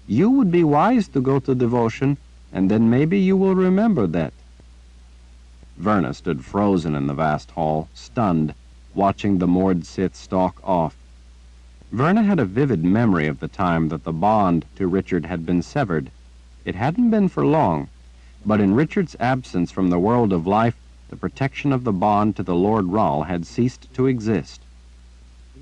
You would be wise to go to devotion, and then maybe you will remember that." Verna stood frozen in the vast hall, stunned, watching the moored Sith stalk off. Verna had a vivid memory of the time that the bond to Richard had been severed. It hadn't been for long, but in Richard's absence from the world of life, the protection of the bond to the Lord Rahl had ceased to exist.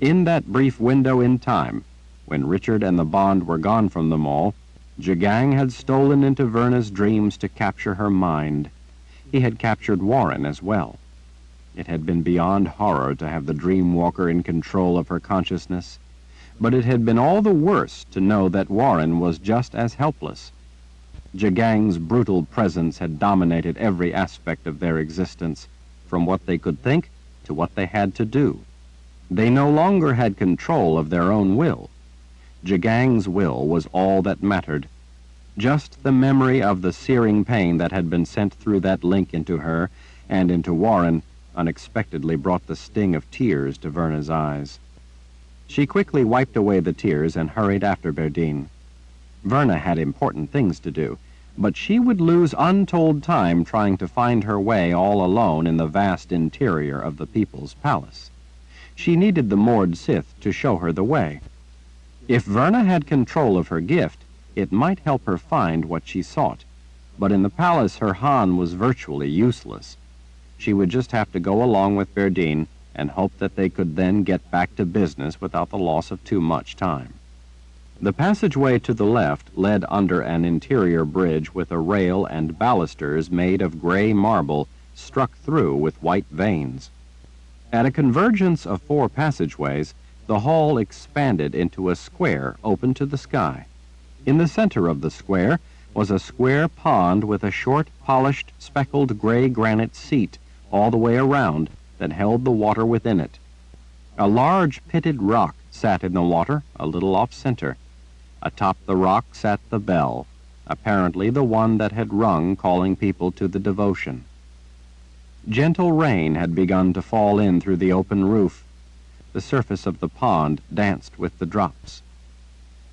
In that brief window in time, when Richard and the bond were gone from them all, Jagang had stolen into Verna's dreams to capture her mind. He had captured Warren as well. It had been beyond horror to have the dream walker in control of her consciousness, but it had been all the worse to know that Warren was just as helpless. Jagang's brutal presence had dominated every aspect of their existence, from what they could think to what they had to do. They no longer had control of their own will. Jagang's will was all that mattered. Just the memory of the searing pain that had been sent through that link into her and into Warren unexpectedly brought the sting of tears to Verna's eyes. She quickly wiped away the tears and hurried after Berdine. Verna had important things to do, but she would lose untold time trying to find her way all alone in the vast interior of the People's Palace. She needed the moored Sith to show her the way. If Verna had control of her gift, it might help her find what she sought, but in the palace her Han was virtually useless. She would just have to go along with Berdine and hope that they could then get back to business without the loss of too much time. The passageway to the left led under an interior bridge with a rail and balusters made of gray marble struck through with white veins. At a convergence of 4 passageways, the hall expanded into a square open to the sky. In the center of the square was a square pond with a short, polished, speckled gray granite seat all the way around that held the water within it. A large pitted rock sat in the water a little off-center. Atop the rock sat the bell, apparently the one that had rung calling people to the devotion. Gentle rain had begun to fall in through the open roof. The surface of the pond danced with the drops.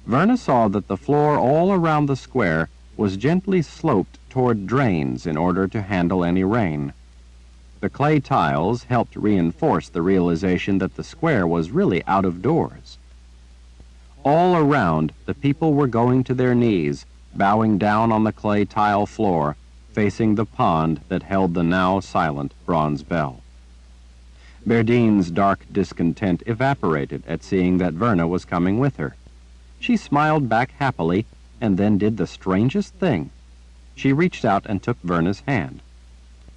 Verna saw that the floor all around the square was gently sloped toward drains in order to handle any rain. The clay tiles helped reinforce the realization that the square was really out of doors. All around, the people were going to their knees, bowing down on the clay tile floor, facing the pond that held the now silent bronze bell. Berdine's dark discontent evaporated at seeing that Verna was coming with her. She smiled back happily and then did the strangest thing. She reached out and took Verna's hand.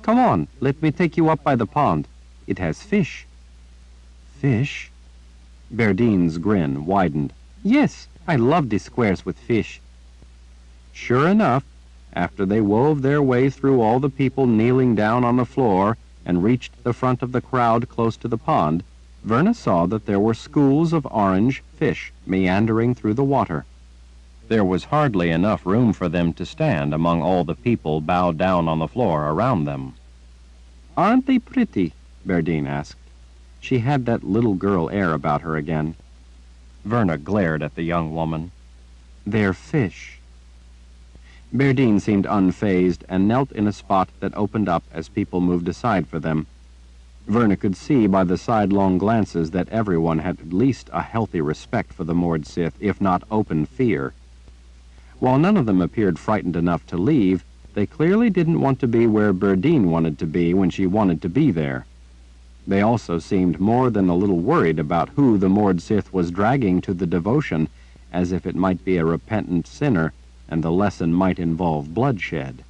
"Come on, let me take you up by the pond. It has fish." "Fish?" Berdine's grin widened. "Yes, I love these squares with fish." Sure enough, after they wove their way through all the people kneeling down on the floor and reached the front of the crowd close to the pond, Verna saw that there were schools of orange fish meandering through the water. There was hardly enough room for them to stand among all the people bowed down on the floor around them. "Aren't they pretty?" Berdine asked. She had that little girl air about her again. Verna glared at the young woman. "They're fish." Berdine seemed unfazed and knelt in a spot that opened up as people moved aside for them. Verna could see by the sidelong glances that everyone had at least a healthy respect for the moored Sith, if not open fear. While none of them appeared frightened enough to leave, they clearly didn't want to be where Berdine wanted to be when she wanted to be there. They also seemed more than a little worried about who the moored Sith was dragging to the devotion, as if it might be a repentant sinner and the lesson might involve bloodshed.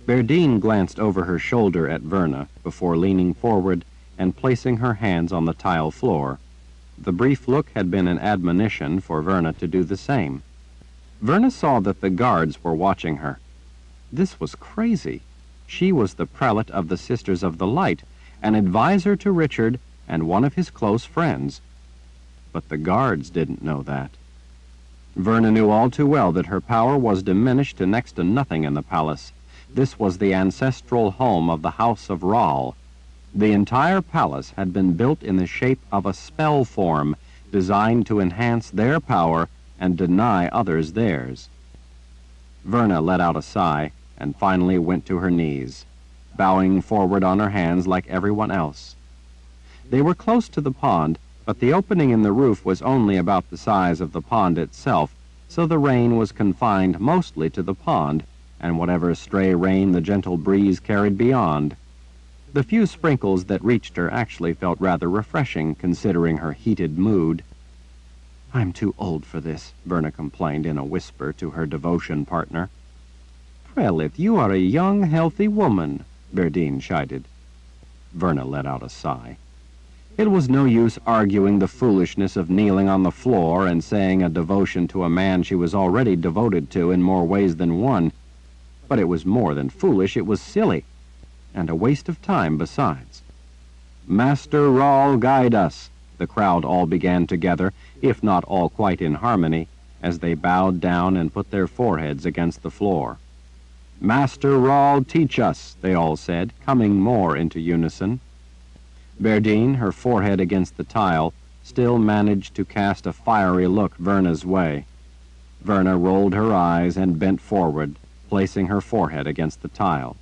Berdine glanced over her shoulder at Verna before leaning forward and placing her hands on the tile floor. The brief look had been an admonition for Verna to do the same. Verna saw that the guards were watching her. This was crazy. She was the prelate of the Sisters of the Light, an advisor to Richard and one of his close friends. But the guards didn't know that. Verna knew all too well that her power was diminished to next to nothing in the palace. This was the ancestral home of the House of Rahl. The entire palace had been built in the shape of a spell form designed to enhance their power and deny others theirs. Verna let out a sigh and finally went to her knees, bowing forward on her hands like everyone else. They were close to the pond, but the opening in the roof was only about the size of the pond itself, so the rain was confined mostly to the pond, and whatever stray rain the gentle breeze carried beyond. The few sprinkles that reached her actually felt rather refreshing, considering her heated mood. "I'm too old for this," Verna complained in a whisper to her devotion partner. "Prelith, you are a young, healthy woman," Berdine chided. Verna let out a sigh. It was no use arguing the foolishness of kneeling on the floor and saying a devotion to a man she was already devoted to in more ways than one. But it was more than foolish, it was silly, and a waste of time besides. "Master Rawl, guide us," the crowd all began together, if not all quite in harmony, as they bowed down and put their foreheads against the floor. "Master Rawl, teach us," they all said, coming more into unison. Berdine, her forehead against the tile, still managed to cast a fiery look Verna's way. Verna rolled her eyes and bent forward, placing her forehead against the tile.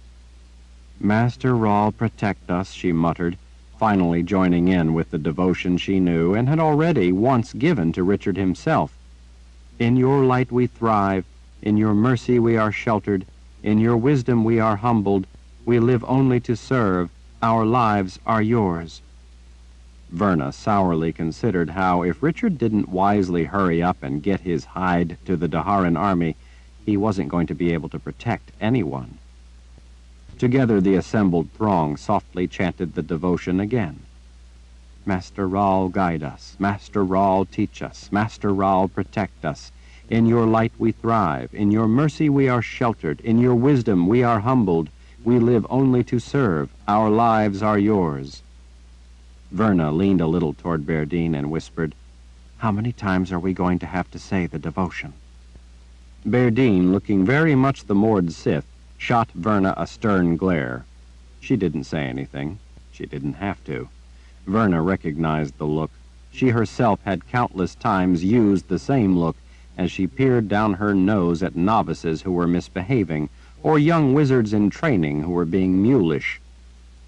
"Master Rawl, protect us," she muttered, finally joining in with the devotion she knew and had already once given to Richard himself. "In your light we thrive, in your mercy we are sheltered, in your wisdom we are humbled, we live only to serve, our lives are yours." Verna sourly considered how, if Richard didn't wisely hurry up and get his hide to the Daharan army, he wasn't going to be able to protect anyone. Together the assembled throng softly chanted the devotion again. "Master Rawl, guide us. Master Rawl, teach us. Master Rawl, protect us. In your light we thrive. In your mercy we are sheltered. In your wisdom we are humbled. We live only to serve. Our lives are yours." Verna leaned a little toward Berdine and whispered, "How many times are we going to have to say the devotion?" Berdine, looking very much the Mord Sith, shot Verna a stern glare. She didn't say anything. She didn't have to. Verna recognized the look. She herself had countless times used the same look as she peered down her nose at novices who were misbehaving, or young wizards in training who were being mulish.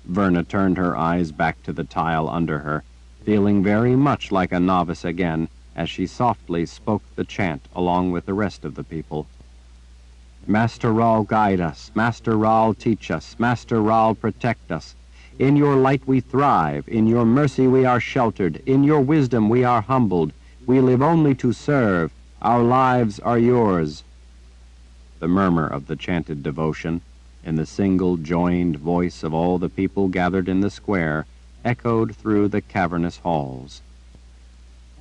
Verna turned her eyes back to the tile under her, feeling very much like a novice again, as she softly spoke the chant along with the rest of the people. "Master Rawl, guide us. Master Rawl, teach us. Master Rawl, protect us. In your light we thrive. In your mercy we are sheltered. In your wisdom we are humbled. We live only to serve. Our lives are yours." The murmur of the chanted devotion, in the single joined voice of all the people gathered in the square, echoed through the cavernous halls.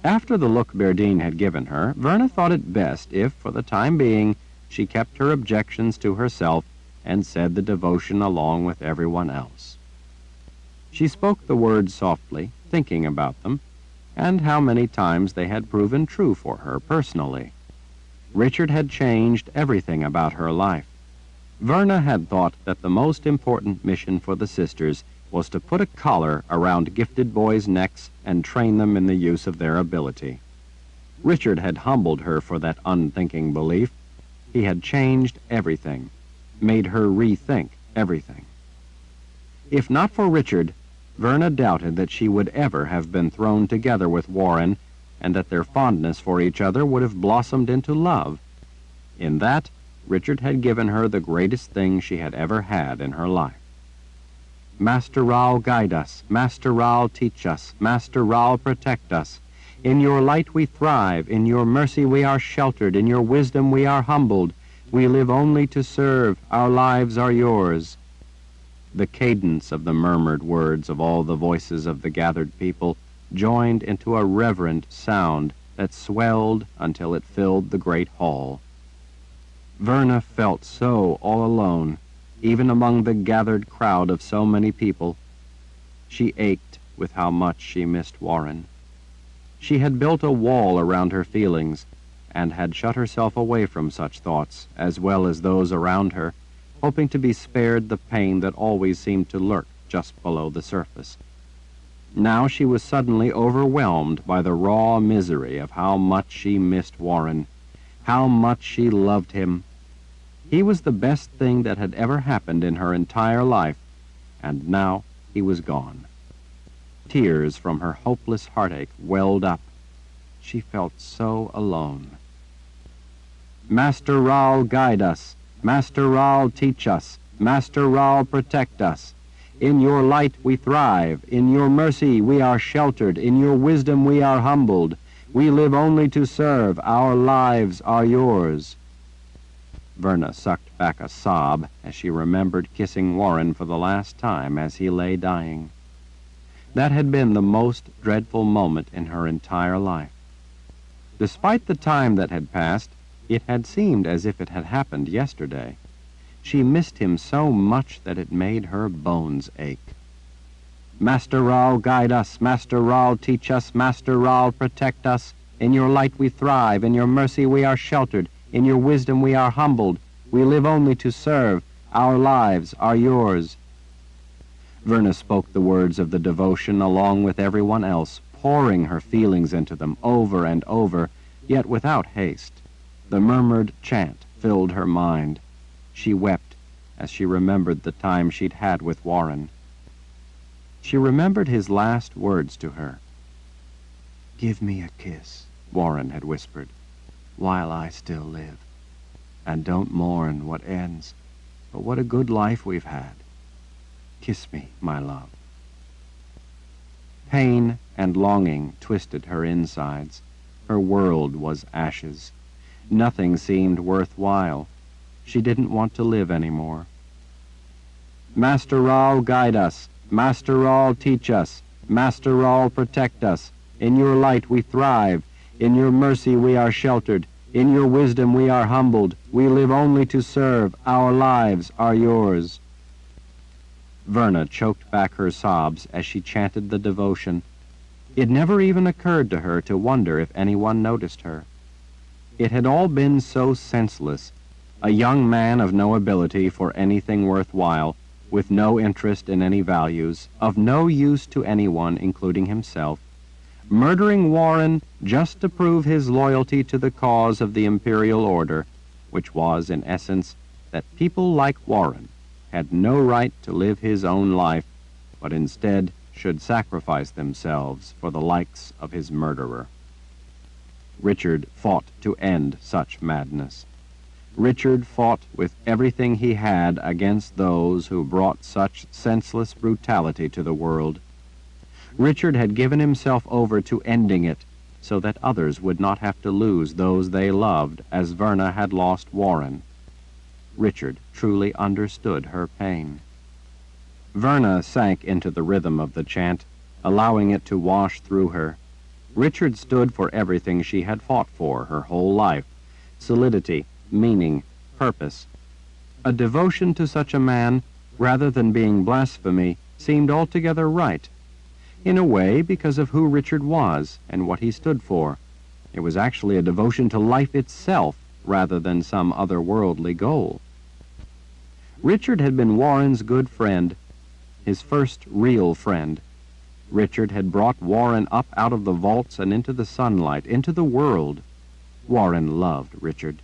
After the look Berdine had given her, Verna thought it best if, for the time being, she kept her objections to herself and said the devotion along with everyone else. She spoke the words softly, thinking about them, and how many times they had proven true for her personally. Richard had changed everything about her life. Verna had thought that the most important mission for the sisters was to put a collar around gifted boys' necks and train them in the use of their ability. Richard had humbled her for that unthinking belief. He had changed everything, made her rethink everything. If not for Richard, Verna doubted that she would ever have been thrown together with Warren, and that their fondness for each other would have blossomed into love. In that, Richard had given her the greatest thing she had ever had in her life. "Master Rawl, guide us. Master Rawl, teach us. Master Rawl, protect us. In your light we thrive. In your mercy we are sheltered. In your wisdom we are humbled. We live only to serve. Our lives are yours." The cadence of the murmured words of all the voices of the gathered people joined into a reverent sound that swelled until it filled the great hall. Verna felt so all alone, even among the gathered crowd of so many people. She ached with how much she missed Warren. She had built a wall around her feelings, and had shut herself away from such thoughts, as well as those around her, hoping to be spared the pain that always seemed to lurk just below the surface. Now she was suddenly overwhelmed by the raw misery of how much she missed Warren, how much she loved him. He was the best thing that had ever happened in her entire life, and now he was gone. Tears from her hopeless heartache welled up. She felt so alone. Master Raoul, guide us. Master Raoul, teach us. Master Raoul, protect us. In your light we thrive. In your mercy we are sheltered. In your wisdom we are humbled. We live only to serve. Our lives are yours. Verna sucked back a sob as she remembered kissing Warren for the last time as he lay dying. That had been the most dreadful moment in her entire life. Despite the time that had passed, it had seemed as if it had happened yesterday. She missed him so much that it made her bones ache. Master Raoul, guide us. Master Raoul, teach us. Master Raoul, protect us. In your light we thrive. In your mercy we are sheltered. In your wisdom we are humbled. We live only to serve. Our lives are yours. Verna spoke the words of the devotion along with everyone else, pouring her feelings into them over and over, yet without haste. The murmured chant filled her mind. She wept as she remembered the time she'd had with Warren. She remembered his last words to her. "Give me a kiss," Warren had whispered, "while I still live. And don't mourn what ends, but what a good life we've had. Kiss me, my love." Pain and longing twisted her insides. Her world was ashes. Nothing seemed worthwhile. She didn't want to live anymore. Master Raoul, guide us. Master Raoul, teach us. Master Raoul, protect us. In your light we thrive. In your mercy we are sheltered. In your wisdom we are humbled. We live only to serve. Our lives are yours. Verna choked back her sobs as she chanted the devotion. It never even occurred to her to wonder if anyone noticed her. It had all been so senseless. A young man of no ability for anything worthwhile, with no interest in any values, of no use to anyone, including himself, murdering Warren just to prove his loyalty to the cause of the imperial order, which was, in essence, that people like Warren had no right to live his own life, but instead should sacrifice themselves for the likes of his murderer. Richard fought to end such madness. Richard fought with everything he had against those who brought such senseless brutality to the world. Richard had given himself over to ending it so that others would not have to lose those they loved as Verna had lost Warren. Richard truly understood her pain. Verna sank into the rhythm of the chant, allowing it to wash through her. Richard stood for everything she had fought for her whole life: solidity, meaning, purpose. A devotion to such a man, rather than being blasphemy, seemed altogether right. In a way, because of who Richard was and what he stood for. It was actually a devotion to life itself, rather than some otherworldly goal. Richard had been Warren's good friend, his first real friend. Richard had brought Warren up out of the vaults and into the sunlight, into the world. Warren loved Richard.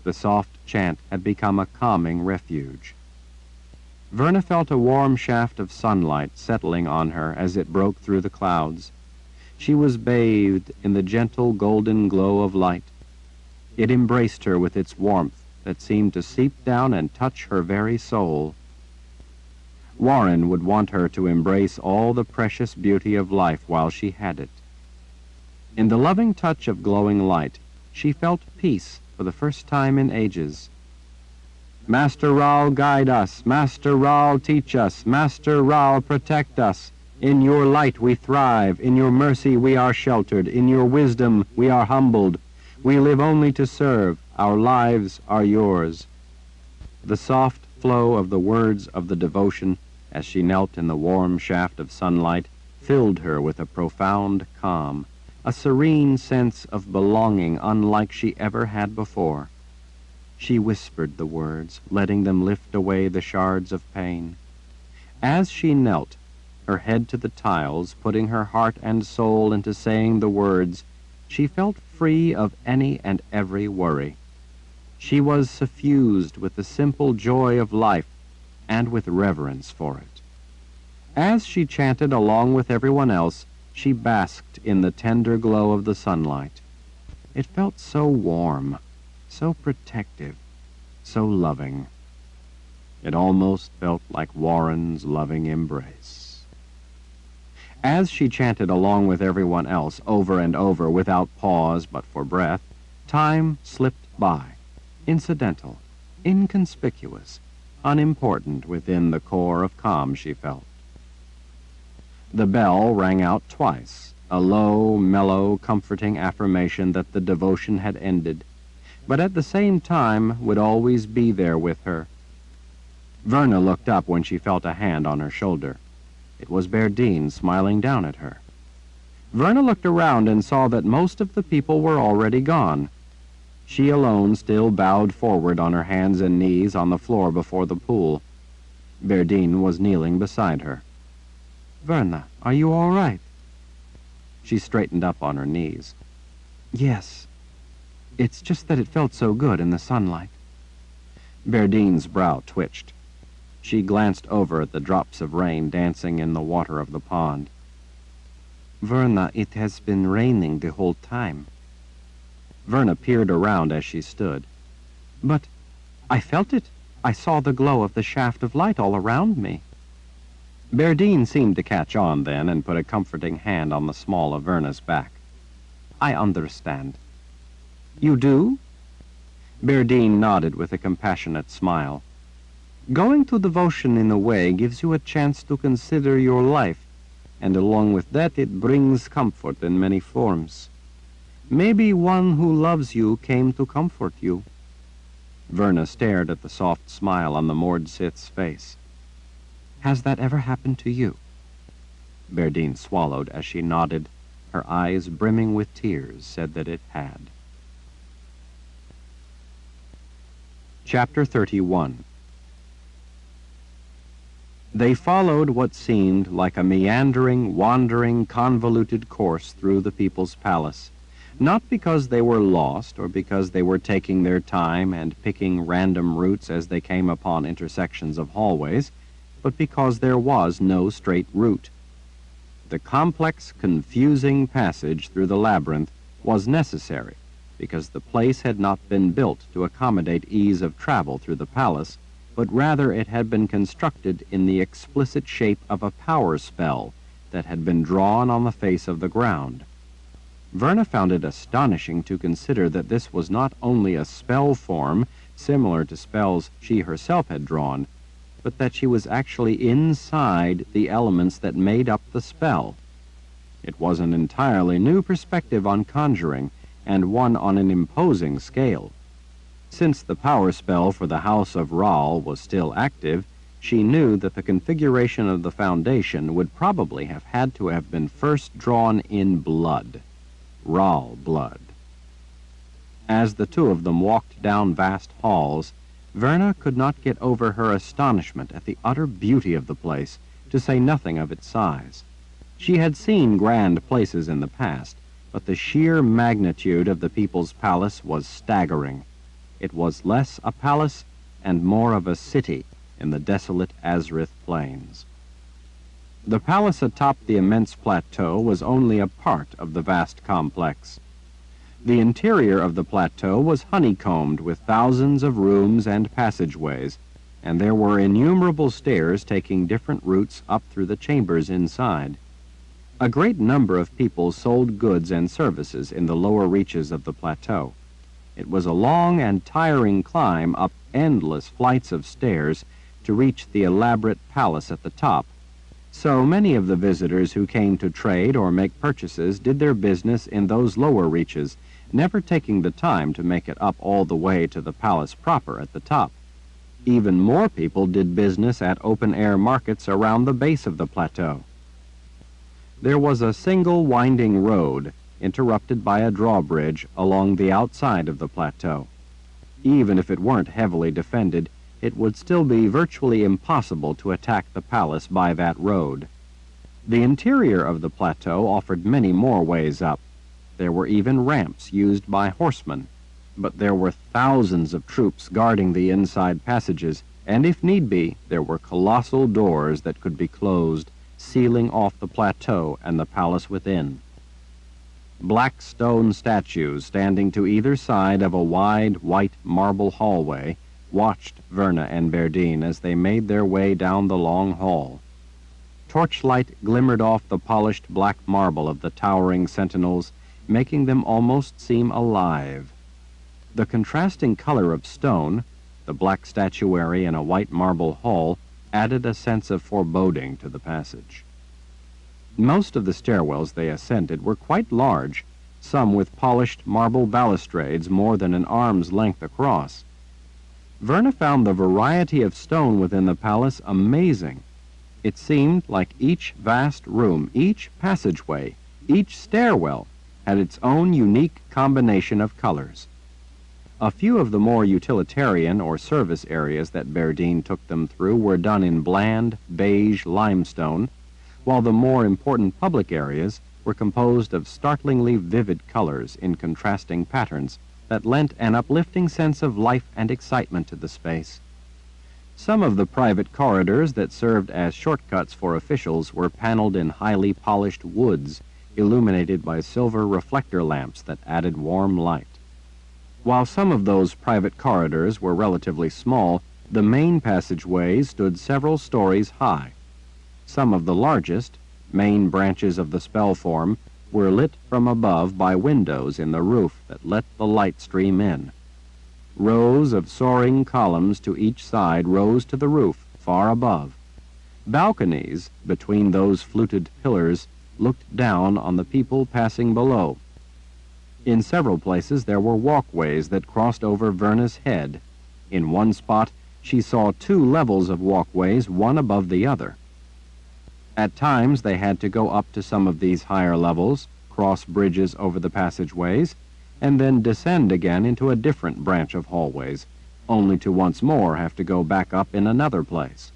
The soft chant had become a calming refuge. Verna felt a warm shaft of sunlight settling on her as it broke through the clouds. She was bathed in the gentle golden glow of light. It embraced her with its warmth that seemed to seep down and touch her very soul. Warren would want her to embrace all the precious beauty of life while she had it. In the loving touch of glowing light, she felt peace for the first time in ages. Master Raoul, guide us. Master Raoul, teach us. Master Raoul, protect us. In your light we thrive. In your mercy we are sheltered. In your wisdom we are humbled. We live only to serve. Our lives are yours. The soft flow of the words of the devotion, as she knelt in the warm shaft of sunlight, filled her with a profound calm, a serene sense of belonging unlike she ever had before. She whispered the words, letting them lift away the shards of pain. As she knelt, her head to the tiles, putting her heart and soul into saying the words, she felt free of any and every worry. She was suffused with the simple joy of life and with reverence for it. As she chanted along with everyone else, she basked in the tender glow of the sunlight. It felt so warm, so protective, so loving. It almost felt like Warren's loving embrace. As she chanted along with everyone else, over and over, without pause but for breath, time slipped by, incidental, inconspicuous, unimportant within the core of calm she felt. The bell rang out twice, a low, mellow, comforting affirmation that the devotion had ended, but at the same time would always be there with her. Verna looked up when she felt a hand on her shoulder. It was Berdine smiling down at her. Verna looked around and saw that most of the people were already gone. She alone still bowed forward on her hands and knees on the floor before the pool. Berdine was kneeling beside her. "Verna, are you all right?" She straightened up on her knees. "Yes. It's just that it felt so good in the sunlight." Berdine's brow twitched. She glanced over at the drops of rain dancing in the water of the pond. "Verna, it has been raining the whole time." Verna peered around as she stood. "But I felt it. I saw the glow of the shaft of light all around me." Berdine seemed to catch on then and put a comforting hand on the small of Verna's back. "I understand." "You do?" Berdine nodded with a compassionate smile. "Going to devotion in a way gives you a chance to consider your life, and along with that it brings comfort in many forms. Maybe one who loves you came to comfort you." Verna stared at the soft smile on the moored Sith's face. "Has that ever happened to you?" Berdine swallowed as she nodded. Her eyes, brimming with tears, said that it had. Chapter 31. They followed what seemed like a meandering, wandering, convoluted course through the people's palace, not because they were lost or because they were taking their time and picking random routes as they came upon intersections of hallways, but because there was no straight route. The complex, confusing passage through the labyrinth was necessary because the place had not been built to accommodate ease of travel through the palace, but rather it had been constructed in the explicit shape of a power spell that had been drawn on the face of the ground. Verna found it astonishing to consider that this was not only a spell form similar to spells she herself had drawn, but that she was actually inside the elements that made up the spell. It was an entirely new perspective on conjuring, and one on an imposing scale. Since the power spell for the House of Rahl was still active, she knew that the configuration of the foundation would probably have had to have been first drawn in blood. Rahl blood. As the two of them walked down vast halls, Verna could not get over her astonishment at the utter beauty of the place, to say nothing of its size. She had seen grand places in the past, but the sheer magnitude of the people's palace was staggering. It was less a palace and more of a city in the desolate Azrith plains. The palace atop the immense plateau was only a part of the vast complex. The interior of the plateau was honeycombed with thousands of rooms and passageways, and there were innumerable stairs taking different routes up through the chambers inside. A great number of people sold goods and services in the lower reaches of the plateau. It was a long and tiring climb up endless flights of stairs to reach the elaborate palace at the top, so many of the visitors who came to trade or make purchases did their business in those lower reaches, never taking the time to make it up all the way to the palace proper at the top. Even more people did business at open-air markets around the base of the plateau. There was a single winding road, interrupted by a drawbridge along the outside of the plateau. Even if it weren't heavily defended, it would still be virtually impossible to attack the palace by that road. The interior of the plateau offered many more ways up. There were even ramps used by horsemen, but there were thousands of troops guarding the inside passages, and if need be, there were colossal doors that could be closed, sealing off the plateau and the palace within. Black stone statues standing to either side of a wide white marble hallway watched Verna and Berdine as they made their way down the long hall. Torchlight glimmered off the polished black marble of the towering sentinels, making them almost seem alive. The contrasting color of stone, the black statuary in a white marble hall, added a sense of foreboding to the passage. Most of the stairwells they ascended were quite large, some with polished marble balustrades more than an arm's length across. Verna found the variety of stone within the palace amazing. It seemed like each vast room, each passageway, each stairwell had its own unique combination of colors. A few of the more utilitarian or service areas that Berdine took them through were done in bland, beige limestone, while the more important public areas were composed of startlingly vivid colors in contrasting patterns that lent an uplifting sense of life and excitement to the space. Some of the private corridors that served as shortcuts for officials were paneled in highly polished woods, illuminated by silver reflector lamps that added warm light. While some of those private corridors were relatively small, the main passageways stood several stories high. Some of the largest, main branches of the spell form, were lit from above by windows in the roof that let the light stream in. Rows of soaring columns to each side rose to the roof, far above. Balconies, between those fluted pillars, looked down on the people passing below. In several places there were walkways that crossed over Verna's head. In one spot she saw 2 levels of walkways, one above the other. At times they had to go up to some of these higher levels, cross bridges over the passageways, and then descend again into a different branch of hallways, only to once more have to go back up in another place.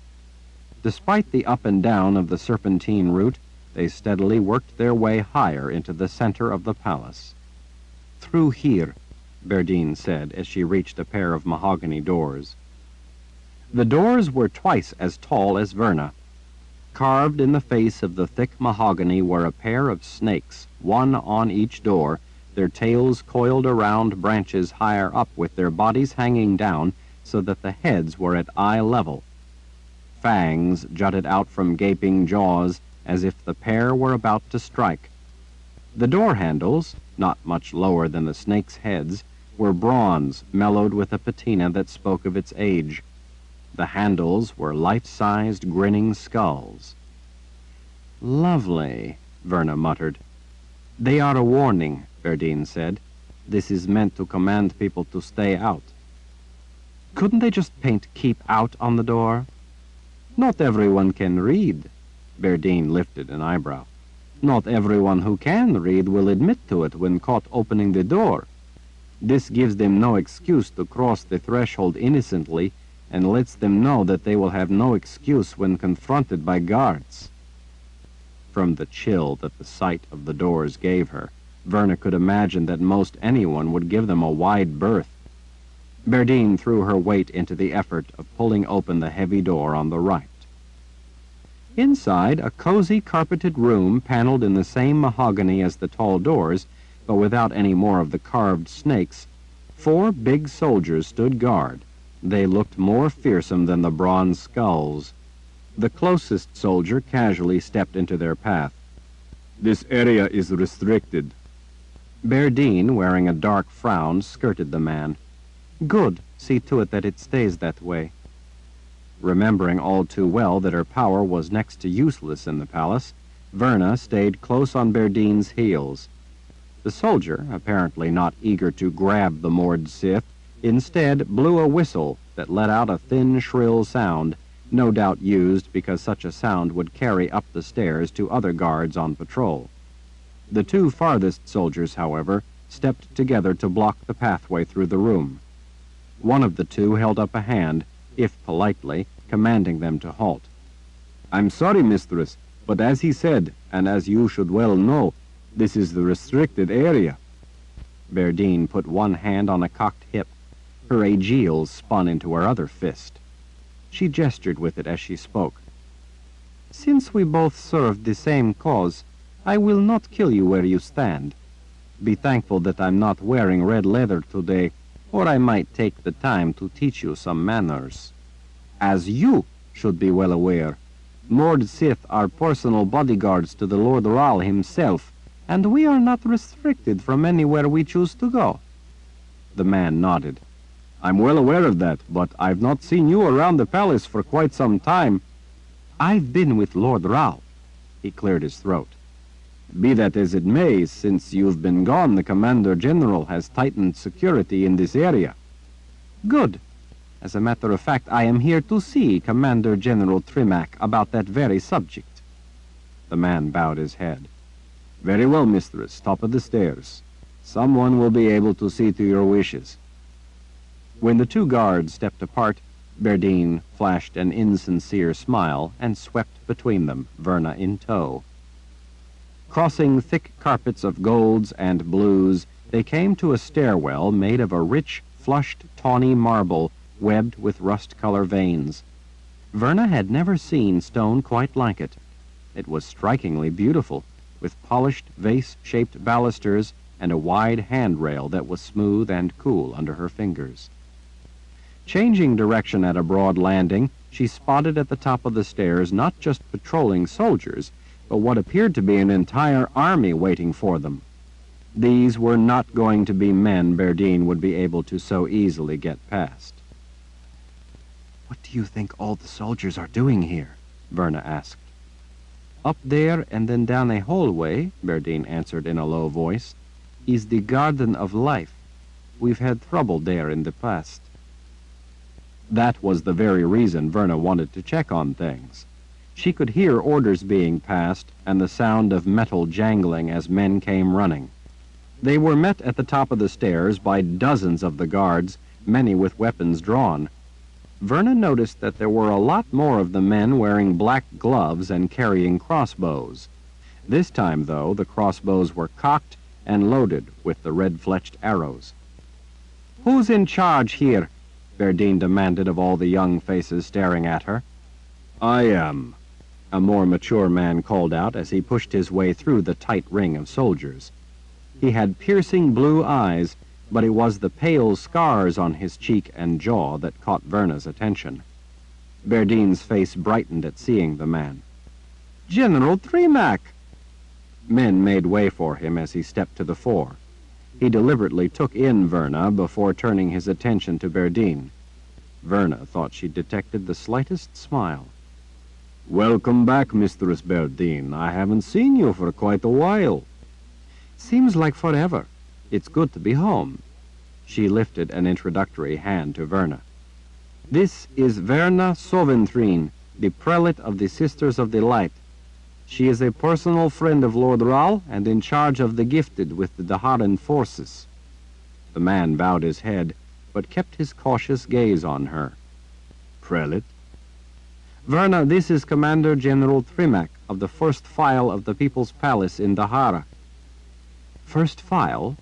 Despite the up and down of the serpentine route, they steadily worked their way higher into the center of the palace. "Through here," Berdine said as she reached a pair of mahogany doors. The doors were twice as tall as Verna. Carved in the face of the thick mahogany were a pair of snakes, one on each door, their tails coiled around branches higher up with their bodies hanging down so that the heads were at eye level. Fangs jutted out from gaping jaws as if the pair were about to strike. The door handles, not much lower than the snakes' heads, were bronze, mellowed with a patina that spoke of its age. The handles were life-sized grinning skulls. "Lovely," Verna muttered. "They are a warning," Berdine said. "This is meant to command people to stay out." "Couldn't they just paint 'Keep Out' on the door?" "Not everyone can read." Berdine lifted an eyebrow. "Not everyone who can read will admit to it when caught opening the door. This gives them no excuse to cross the threshold innocently and lets them know that they will have no excuse when confronted by guards." From the chill that the sight of the doors gave her, Verna could imagine that most anyone would give them a wide berth. Berdine threw her weight into the effort of pulling open the heavy door on the right. Inside, a cozy carpeted room paneled in the same mahogany as the tall doors, but without any more of the carved snakes, 4 big soldiers stood guard. They looked more fearsome than the bronze skulls. The closest soldier casually stepped into their path. "This area is restricted." Berdine, wearing a dark frown, skirted the man. "Good. See to it that it stays that way." Remembering all too well that her power was next to useless in the palace, Verna stayed close on Berdine's heels. The soldier, apparently not eager to grab the moored Sith, instead blew a whistle that let out a thin, shrill sound, no doubt used because such a sound would carry up the stairs to other guards on patrol. The 2 farthest soldiers, however, stepped together to block the pathway through the room. One of the 2 held up a hand, if politely, commanding them to halt. "I'm sorry, mistress, But as he said, and as you should well know, this is the restricted area. Berdine put one hand on a cocked hip. Her aegials spun into her other fist. She gestured with it as she spoke. Since we both serve the same cause, I will not kill you where you stand. Be thankful that I'm not wearing red leather today, or I might take the time to teach you some manners. As you should be well aware, Mord Sith are personal bodyguards to the Lord Ral himself, and we are not restricted from anywhere we choose to go. The man nodded. I'm well aware of that, but I've not seen you around the palace for quite some time. I've been with Lord Ral. He cleared his throat. Be that as it may, since you've been gone, the Commander General has tightened security in this area. Good. As a matter of fact, I am here to see Commander General Trimac about that very subject. The man bowed his head. Very well, mistress, top of the stairs. Someone will be able to see to your wishes. When the two guards stepped apart, Berdine flashed an insincere smile and swept between them, Verna in tow. Crossing thick carpets of golds and blues, they came to a stairwell made of a rich, flushed, tawny marble webbed with rust-color veins. Verna had never seen stone quite like it. It was strikingly beautiful, with polished vase-shaped balusters and a wide handrail that was smooth and cool under her fingers. Changing direction at a broad landing, she spotted at the top of the stairs not just patrolling soldiers, but what appeared to be an entire army waiting for them. These were not going to be men Berdine would be able to so easily get past. What do you think all the soldiers are doing here? Verna asked. Up there and then down a hallway, Berdine answered in a low voice, is the Garden of Life. We've had trouble there in the past. That was the very reason Verna wanted to check on things. She could hear orders being passed and the sound of metal jangling as men came running. They were met at the top of the stairs by dozens of the guards, many with weapons drawn. Verna noticed that there were a lot more of the men wearing black gloves and carrying crossbows. This time, though, the crossbows were cocked and loaded with the red-fletched arrows. Who's in charge here? Berdine demanded of all the young faces staring at her. I am, a more mature man called out as he pushed his way through the tight ring of soldiers. He had piercing blue eyes, but it was the pale scars on his cheek and jaw that caught Verna's attention. Berdine's face brightened at seeing the man. General Trimac! Men made way for him as he stepped to the fore. He deliberately took in Verna before turning his attention to Berdine. Verna thought she detected the slightest smile. Welcome back, Mistress Berdine. I haven't seen you for quite a while. Seems like forever. It's good to be home. She lifted an introductory hand to Verna. This is Verna Soventhrine, the prelate of the Sisters of the Light. She is a personal friend of Lord Ral and in charge of the gifted with the Daharan forces. The man bowed his head, but kept his cautious gaze on her. Prelate? Verna, this is Commander General Trimac of the First File of the People's Palace in Dahara. First File?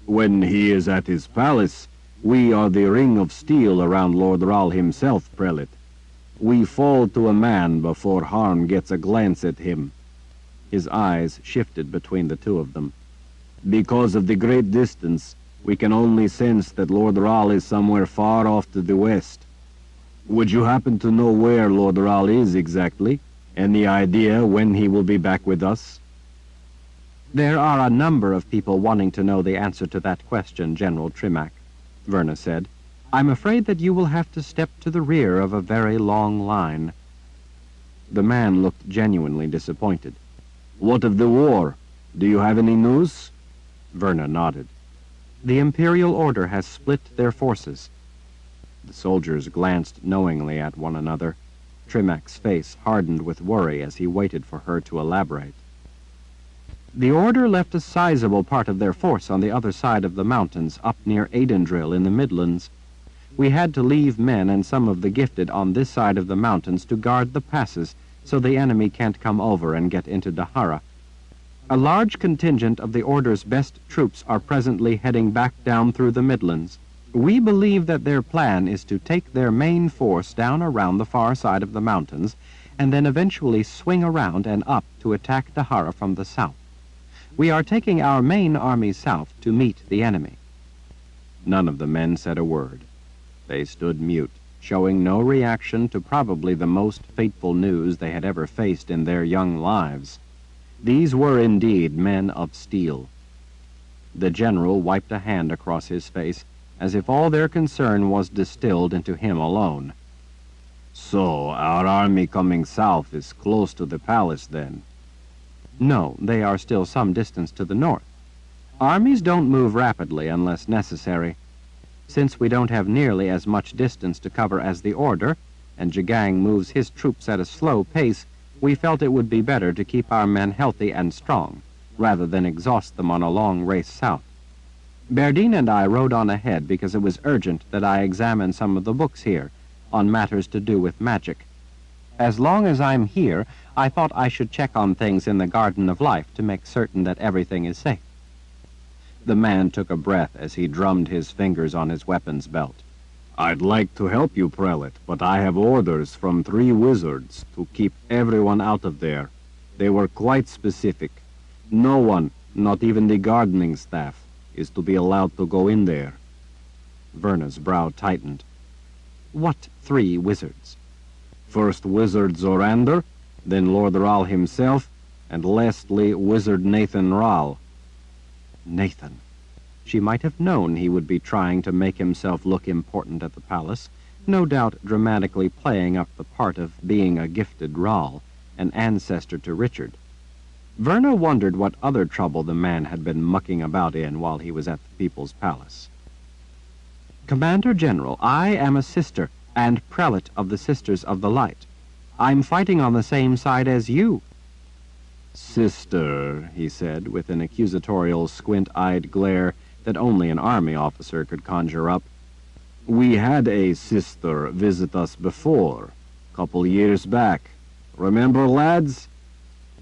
When he is at his palace, we are the ring of steel around Lord Ral himself, Prelate. We fall to a man before harm gets a glance at him. His eyes shifted between the two of them. Because of the great distance, we can only sense that Lord Ral is somewhere far off to the west. Would you happen to know where Lord Ral is exactly? Any idea when he will be back with us? There are a number of people wanting to know the answer to that question, General Trimac, Verna said. I'm afraid that you will have to step to the rear of a very long line. The man looked genuinely disappointed. What of the war? Do you have any news? Verna nodded. The Imperial Order has split their forces. The soldiers glanced knowingly at one another. Trimac's face hardened with worry as he waited for her to elaborate. The Order left a sizable part of their force on the other side of the mountains, up near Aidendrill in the Midlands. We had to leave men and some of the gifted on this side of the mountains to guard the passes so the enemy can't come over and get into Dahara. A large contingent of the Order's best troops are presently heading back down through the Midlands. We believe that their plan is to take their main force down around the far side of the mountains and then eventually swing around and up to attack Dahara from the south. We are taking our main army south to meet the enemy." None of the men said a word. They stood mute, showing no reaction to probably the most fateful news they had ever faced in their young lives. These were indeed men of steel. The general wiped a hand across his face, as if all their concern was distilled into him alone. "So, our army coming south is close to the palace, then?" "No, they are still some distance to the north. Armies don't move rapidly unless necessary. Since we don't have nearly as much distance to cover as the Order, and Jagang moves his troops at a slow pace, we felt it would be better to keep our men healthy and strong, rather than exhaust them on a long race south. Berdine and I rode on ahead because it was urgent that I examine some of the books here, on matters to do with magic. As long as I'm here, I thought I should check on things in the Garden of Life to make certain that everything is safe." The man took a breath as he drummed his fingers on his weapons belt. "I'd like to help you, Prelate, but I have orders from 3 wizards to keep everyone out of there. They were quite specific. No one, not even the gardening staff, is to be allowed to go in there." Verna's brow tightened. "What 3 wizards?" "First Wizard Zorander, then Lord Ral himself, and lastly Wizard Nathan Ral." Nathan. She might have known he would be trying to make himself look important at the palace, no doubt dramatically playing up the part of being a gifted Ral, an ancestor to Richard. Verna wondered what other trouble the man had been mucking about in while he was at the People's Palace. "Commander General, I am a sister and prelate of the Sisters of the Light. I'm fighting on the same side as you." "Sister," he said, with an accusatorial squint-eyed glare that only an army officer could conjure up. "We had a sister visit us before, couple years back. Remember, lads?"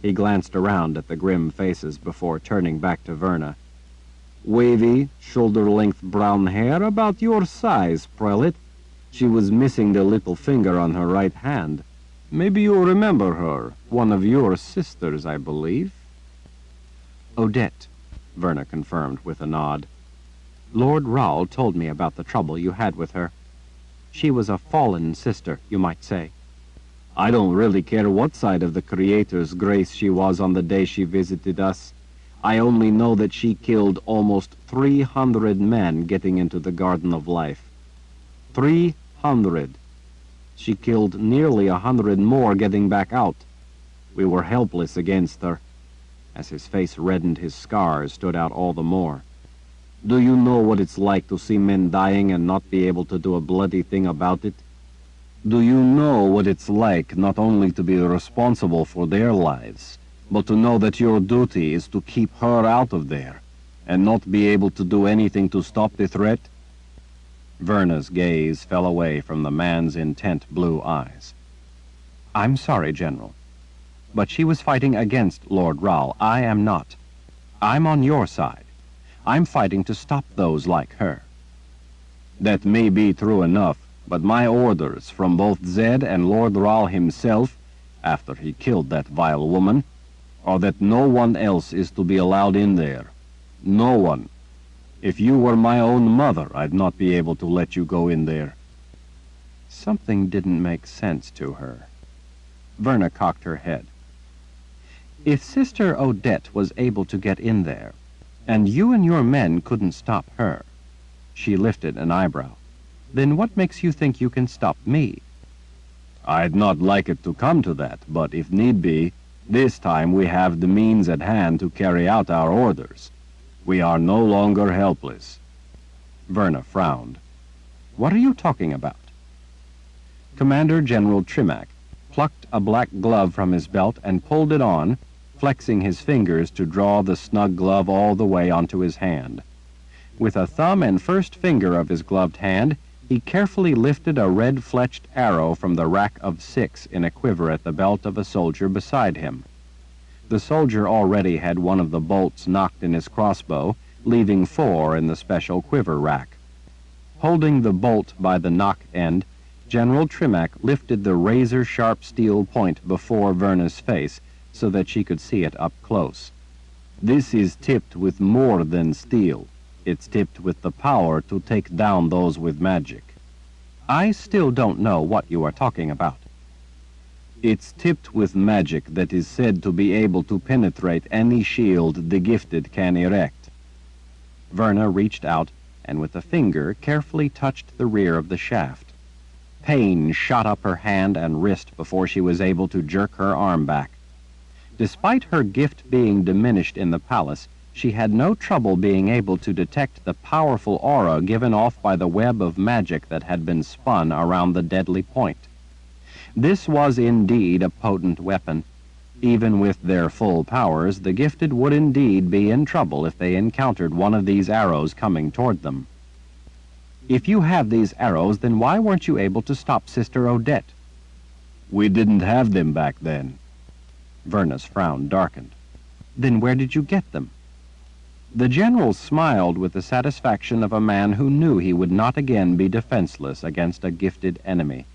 He glanced around at the grim faces before turning back to Verna. "Wavy, shoulder-length brown hair, about your size, prelate. She was missing the little finger on her right hand. Maybe you remember her, one of your sisters, I believe." "Odette," Verna confirmed with a nod. "Lord Ral told me about the trouble you had with her. She was a fallen sister, you might say." "I don't really care what side of the Creator's grace she was on the day she visited us. I only know that she killed almost 300 men getting into the Garden of Life. 300. She killed nearly 100 more getting back out. We were helpless against her." As his face reddened, his scars stood out all the more. "Do you know what it's like to see men dying and not be able to do a bloody thing about it? Do you know what it's like not only to be responsible for their lives, but to know that your duty is to keep her out of there, and not be able to do anything to stop the threat?" Verna's gaze fell away from the man's intent blue eyes. "I'm sorry, General, but she was fighting against Lord Ral. I am not. I'm on your side. I'm fighting to stop those like her." "That may be true enough, but my orders from both Zed and Lord Ral himself, after he killed that vile woman, are that no one else is to be allowed in there. No one. If you were my own mother, I'd not be able to let you go in there." Something didn't make sense to her. Verna cocked her head. "If Sister Odette was able to get in there, and you and your men couldn't stop her," she lifted an eyebrow, "then what makes you think you can stop me?" "I'd not like it to come to that, but if need be, this time we have the means at hand to carry out our orders. We are no longer helpless." Verna frowned. "What are you talking about?" Commander General Trimac plucked a black glove from his belt and pulled it on, flexing his fingers to draw the snug glove all the way onto his hand. With a thumb and first finger of his gloved hand, He carefully lifted a red-fletched arrow from the rack of 6 in a quiver at the belt of a soldier beside him. The soldier already had one of the bolts knocked in his crossbow, leaving 4 in the special quiver rack. Holding the bolt by the knock end, General Trimac lifted the razor-sharp steel point before Verna's face so that she could see it up close. "This is tipped with more than steel. It's tipped with the power to take down those with magic." "I still don't know what you are talking about." "It's tipped with magic that is said to be able to penetrate any shield the gifted can erect." Verna reached out and with a finger carefully touched the rear of the shaft. Pain shot up her hand and wrist before she was able to jerk her arm back. Despite her gift being diminished in the palace, she had no trouble being able to detect the powerful aura given off by the web of magic that had been spun around the deadly point. This was indeed a potent weapon. Even with their full powers, the gifted would indeed be in trouble if they encountered one of these arrows coming toward them. "If you have these arrows, then why weren't you able to stop Sister Odette?" "We didn't have them back then." Verna's frown darkened. "Then where did you get them?" The general smiled with the satisfaction of a man who knew he would not again be defenseless against a gifted enemy.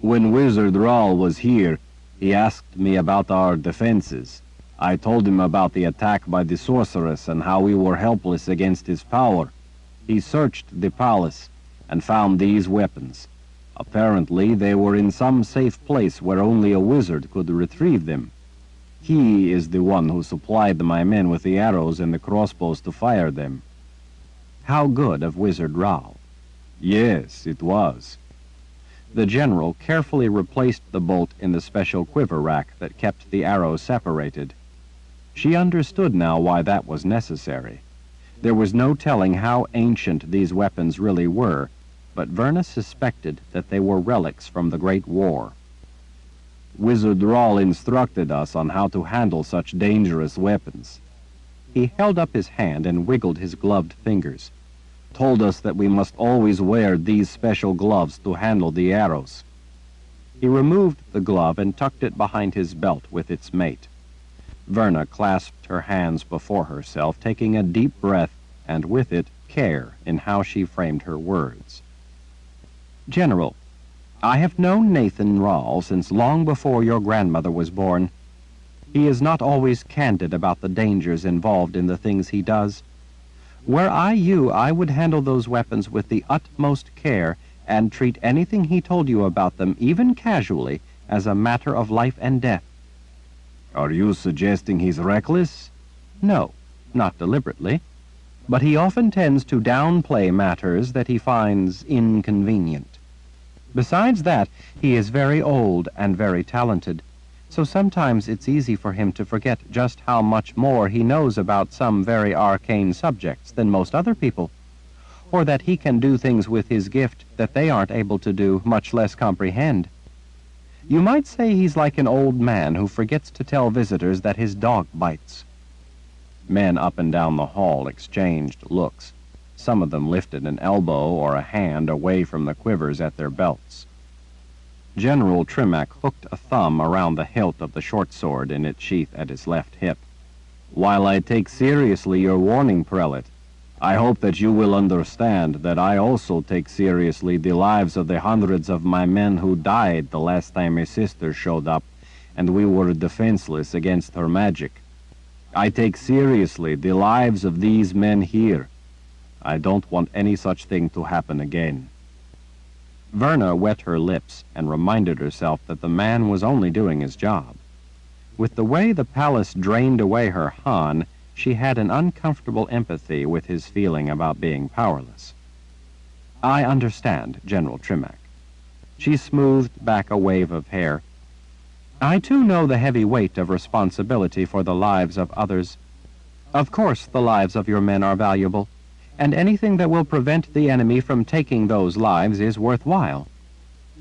"When Wizard Rahl was here, he asked me about our defenses. I told him about the attack by the sorceress and how we were helpless against his power. He searched the palace and found these weapons. Apparently they were in some safe place where only a wizard could retrieve them. He is the one who supplied my men with the arrows and the crossbows to fire them." "How good of Wizard Rahl." "Yes, it was." The general carefully replaced the bolt in the special quiver rack that kept the arrows separated. She understood now why that was necessary. There was no telling how ancient these weapons really were, but Verna suspected that they were relics from the Great War. "Wizard Rahl instructed us on how to handle such dangerous weapons." He held up his hand and wiggled his gloved fingers. "Told us that we must always wear these special gloves to handle the arrows." He removed the glove and tucked it behind his belt with its mate. Verna clasped her hands before herself, taking a deep breath, and with it care in how she framed her words. "General, I have known Nathan Rahl since long before your grandmother was born. He is not always candid about the dangers involved in the things he does. Were I you, I would handle those weapons with the utmost care and treat anything he told you about them, even casually, as a matter of life and death." "Are you suggesting he's reckless?" "No, not deliberately. But he often tends to downplay matters that he finds inconvenient. Besides that, he is very old and very talented, so sometimes it's easy for him to forget just how much more he knows about some very arcane subjects than most other people, or that he can do things with his gift that they aren't able to do, much less comprehend. You might say he's like an old man who forgets to tell visitors that his dog bites." Men up and down the hall exchanged looks. Some of them lifted an elbow or a hand away from the quivers at their belts. General Trimac hooked a thumb around the hilt of the short sword in its sheath at his left hip. "While I take seriously your warning, Prelate, I hope that you will understand that I also take seriously the lives of the hundreds of my men who died the last time a sister showed up and we were defenseless against her magic. I take seriously the lives of these men here. I don't want any such thing to happen again." Verna wet her lips and reminded herself that the man was only doing his job. With the way the palace drained away her Han, she had an uncomfortable empathy with his feeling about being powerless. "I understand, General Trimac." She smoothed back a wave of hair. "I too know the heavy weight of responsibility for the lives of others. Of course the lives of your men are valuable, and anything that will prevent the enemy from taking those lives is worthwhile.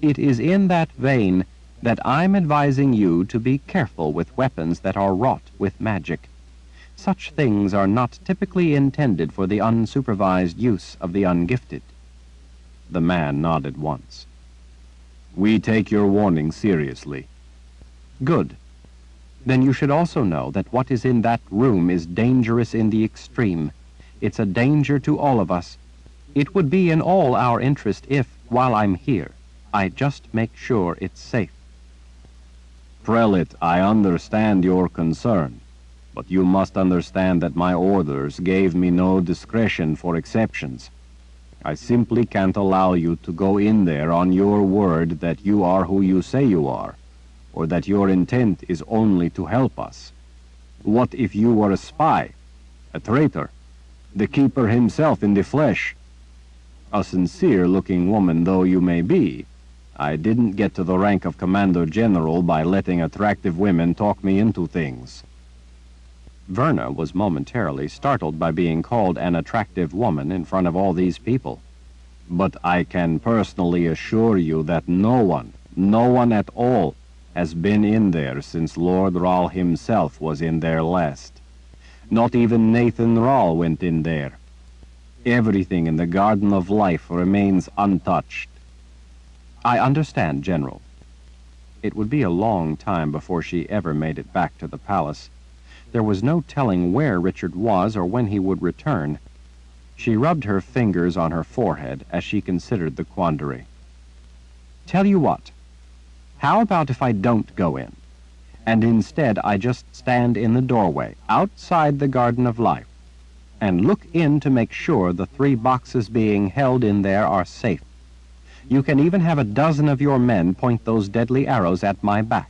It is in that vein that I'm advising you to be careful with weapons that are wrought with magic. Such things are not typically intended for the unsupervised use of the ungifted." The man nodded once. "We take your warning seriously." "Good. Then you should also know that what is in that room is dangerous in the extreme. It's a danger to all of us. It would be in all our interest if, while I'm here, I just make sure it's safe." "Prelate, I understand your concern, but you must understand that my orders gave me no discretion for exceptions. I simply can't allow you to go in there on your word that you are who you say you are, or that your intent is only to help us. What if you were a spy, a traitor, the keeper himself in the flesh? A sincere-looking woman though you may be, I didn't get to the rank of Commander General by letting attractive women talk me into things." Verna was momentarily startled by being called an attractive woman in front of all these people. "But I can personally assure you that no one at all, has been in there since Lord Rahl himself was in there last. Not even Nathan Rahl went in there. Everything in the Garden of Life remains untouched." "I understand, General." It would be a long time before she ever made it back to the palace. There was no telling where Richard was or when he would return. She rubbed her fingers on her forehead as she considered the quandary. "Tell you what, how about if I don't go in, and instead I just stand in the doorway, outside the Garden of Life, and look in to make sure the 3 boxes being held in there are safe? You can even have a dozen of your men point those deadly arrows at my back."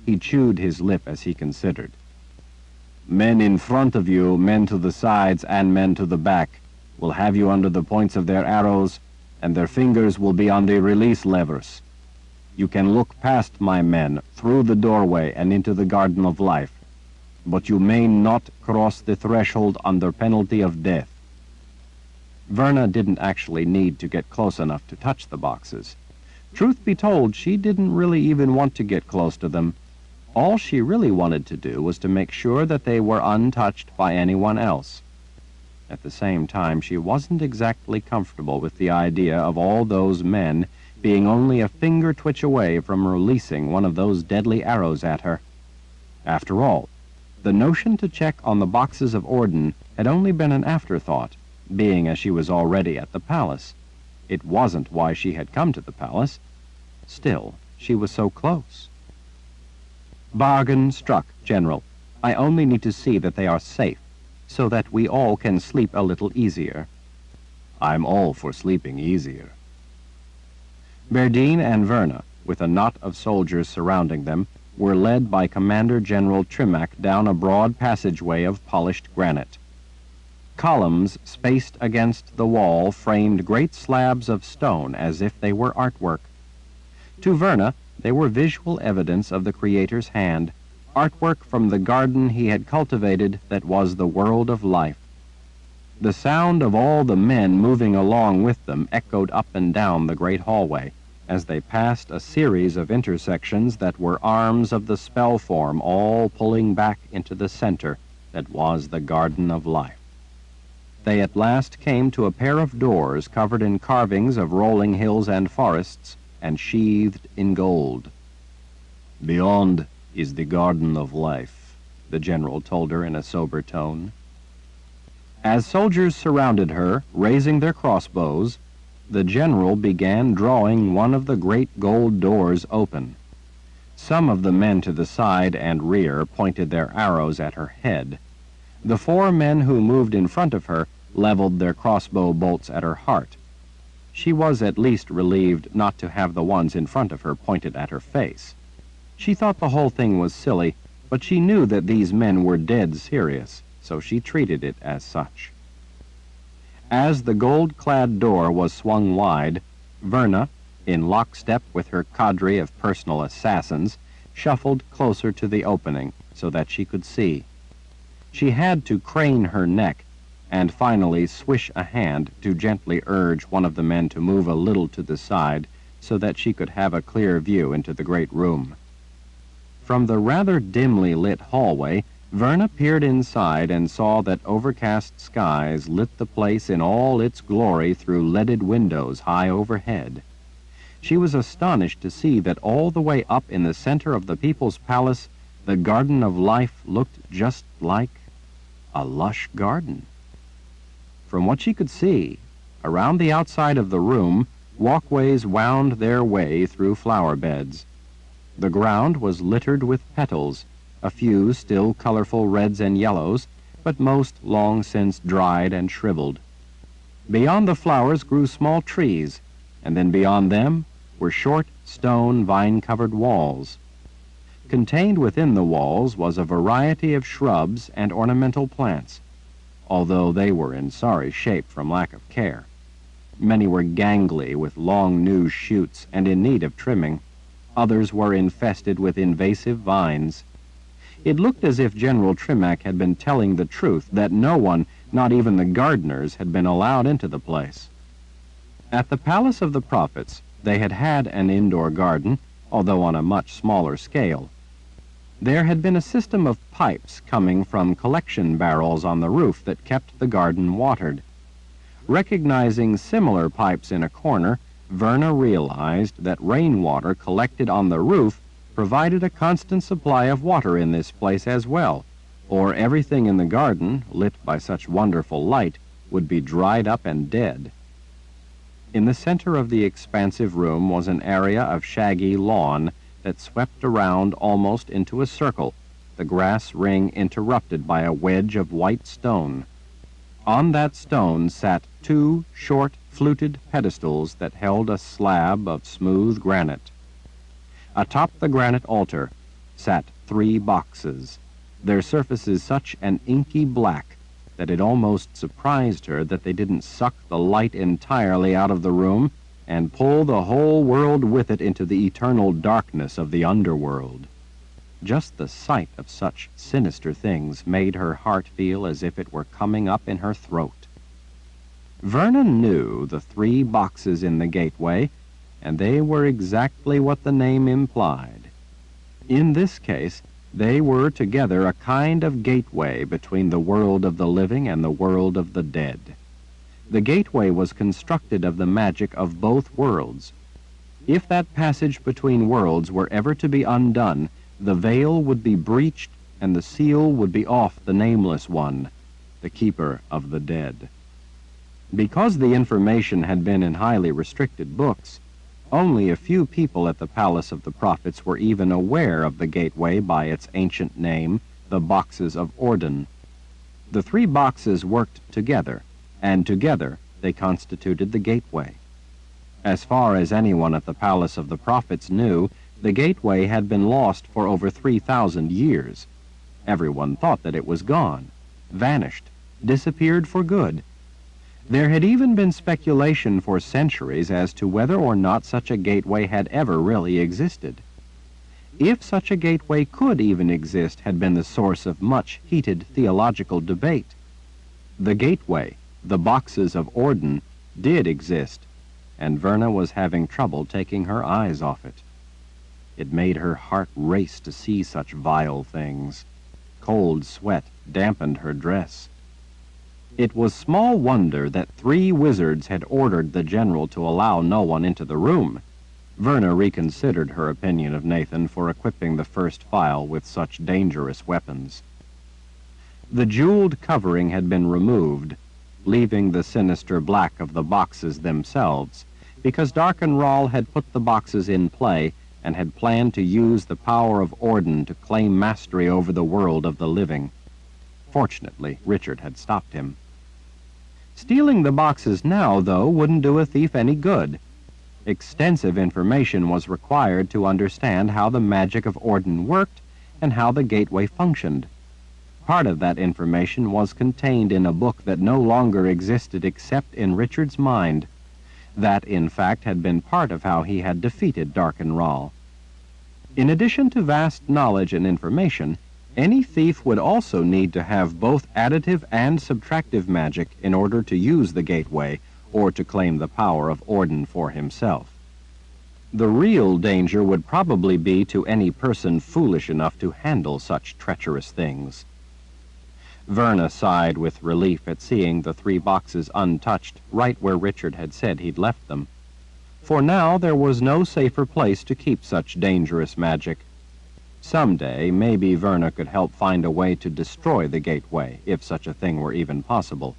He chewed his lip as he considered. "Men in front of you, men to the sides, and men to the back will have you under the points of their arrows, and their fingers will be on the release levers. You can look past my men, through the doorway and into the Garden of Life, but you may not cross the threshold under penalty of death." Verna didn't actually need to get close enough to touch the boxes. Truth be told, she didn't really even want to get close to them. All she really wanted to do was to make sure that they were untouched by anyone else. At the same time, she wasn't exactly comfortable with the idea of all those men being only a finger twitch away from releasing one of those deadly arrows at her. After all, the notion to check on the boxes of Orden had only been an afterthought, being as she was already at the palace. It wasn't why she had come to the palace. Still, she was so close. "Bargain struck, General. I only need to see that they are safe, so that we all can sleep a little easier." "I'm all for sleeping easier." Berdine and Verna, with a knot of soldiers surrounding them, were led by Commander General Trimac down a broad passageway of polished granite. Columns spaced against the wall framed great slabs of stone as if they were artwork. To Verna, they were visual evidence of the Creator's hand, artwork from the garden he had cultivated that was the world of life. The sound of all the men moving along with them echoed up and down the great hallway as they passed a series of intersections that were arms of the spell form, all pulling back into the center that was the Garden of Life. They at last came to a pair of doors covered in carvings of rolling hills and forests and sheathed in gold. "Beyond is the Garden of Life," the general told her in a sober tone. As soldiers surrounded her, raising their crossbows, the general began drawing one of the great gold doors open. Some of the men to the side and rear pointed their arrows at her head. The 4 men who moved in front of her leveled their crossbow bolts at her heart. She was at least relieved not to have the ones in front of her pointed at her face. She thought the whole thing was silly, but she knew that these men were dead serious, so she treated it as such. As the gold-clad door was swung wide, Verna, in lockstep with her cadre of personal assassins, shuffled closer to the opening so that she could see. She had to crane her neck and finally swish a hand to gently urge one of the men to move a little to the side so that she could have a clear view into the great room. From the rather dimly lit hallway, Verna peered inside and saw that overcast skies lit the place in all its glory through leaded windows high overhead. She was astonished to see that all the way up in the center of the People's Palace, the Garden of Life looked just like a lush garden. From what she could see, around the outside of the room, walkways wound their way through flower beds. The ground was littered with petals, a few still colorful reds and yellows, but most long since dried and shriveled. Beyond the flowers grew small trees, and then beyond them were short stone vine-covered walls. Contained within the walls was a variety of shrubs and ornamental plants, although they were in sorry shape from lack of care. Many were gangly with long new shoots and in need of trimming. Others were infested with invasive vines. It looked as if General Trimac had been telling the truth, that no one, not even the gardeners, had been allowed into the place. At the Palace of the Prophets, they had had an indoor garden, although on a much smaller scale. There had been a system of pipes coming from collection barrels on the roof that kept the garden watered. Recognizing similar pipes in a corner, Verna realized that rainwater collected on the roof provided a constant supply of water in this place as well, or everything in the garden, lit by such wonderful light, would be dried up and dead. In the center of the expansive room was an area of shaggy lawn that swept around almost into a circle, the grass ring interrupted by a wedge of white stone. On that stone sat two short, fluted pedestals that held a slab of smooth granite. Atop the granite altar sat 3 boxes, their surfaces such an inky black that it almost surprised her that they didn't suck the light entirely out of the room and pull the whole world with it into the eternal darkness of the underworld. Just the sight of such sinister things made her heart feel as if it were coming up in her throat. Verna knew the 3 boxes in the gateway, and they were exactly what the name implied. In this case, they were together a kind of gateway between the world of the living and the world of the dead. The gateway was constructed of the magic of both worlds. If that passage between worlds were ever to be undone, the veil would be breached and the seal would be off the Nameless One, the keeper of the dead. Because the information had been in highly restricted books, only a few people at the Palace of the Prophets were even aware of the gateway by its ancient name, the Boxes of Orden. The 3 boxes worked together, and together they constituted the gateway. As far as anyone at the Palace of the Prophets knew, the gateway had been lost for over 3,000 years. Everyone thought that it was gone, vanished, disappeared for good. There had even been speculation for centuries as to whether or not such a gateway had ever really existed. If such a gateway could even exist had been the source of much heated theological debate. The gateway, the Boxes of Orden, did exist, and Verna was having trouble taking her eyes off it. It made her heart race to see such vile things. Cold sweat dampened her dress. It was small wonder that 3 wizards had ordered the general to allow no one into the room. Verna reconsidered her opinion of Nathan for equipping the first file with such dangerous weapons. The jeweled covering had been removed, leaving the sinister black of the boxes themselves, because Darkenral had put the boxes in play and had planned to use the power of Orden to claim mastery over the world of the living. Fortunately, Richard had stopped him. Stealing the boxes now, though, wouldn't do a thief any good. Extensive information was required to understand how the magic of Orden worked and how the gateway functioned. Part of that information was contained in a book that no longer existed except in Richard's mind. That, in fact, had been part of how he had defeated Darkenral. In addition to vast knowledge and information, any thief would also need to have both additive and subtractive magic in order to use the gateway or to claim the power of Orden for himself. The real danger would probably be to any person foolish enough to handle such treacherous things. Verna sighed with relief at seeing the 3 boxes untouched, right where Richard had said he'd left them. For now there was no safer place to keep such dangerous magic. Someday, maybe Verna could help find a way to destroy the gateway, if such a thing were even possible.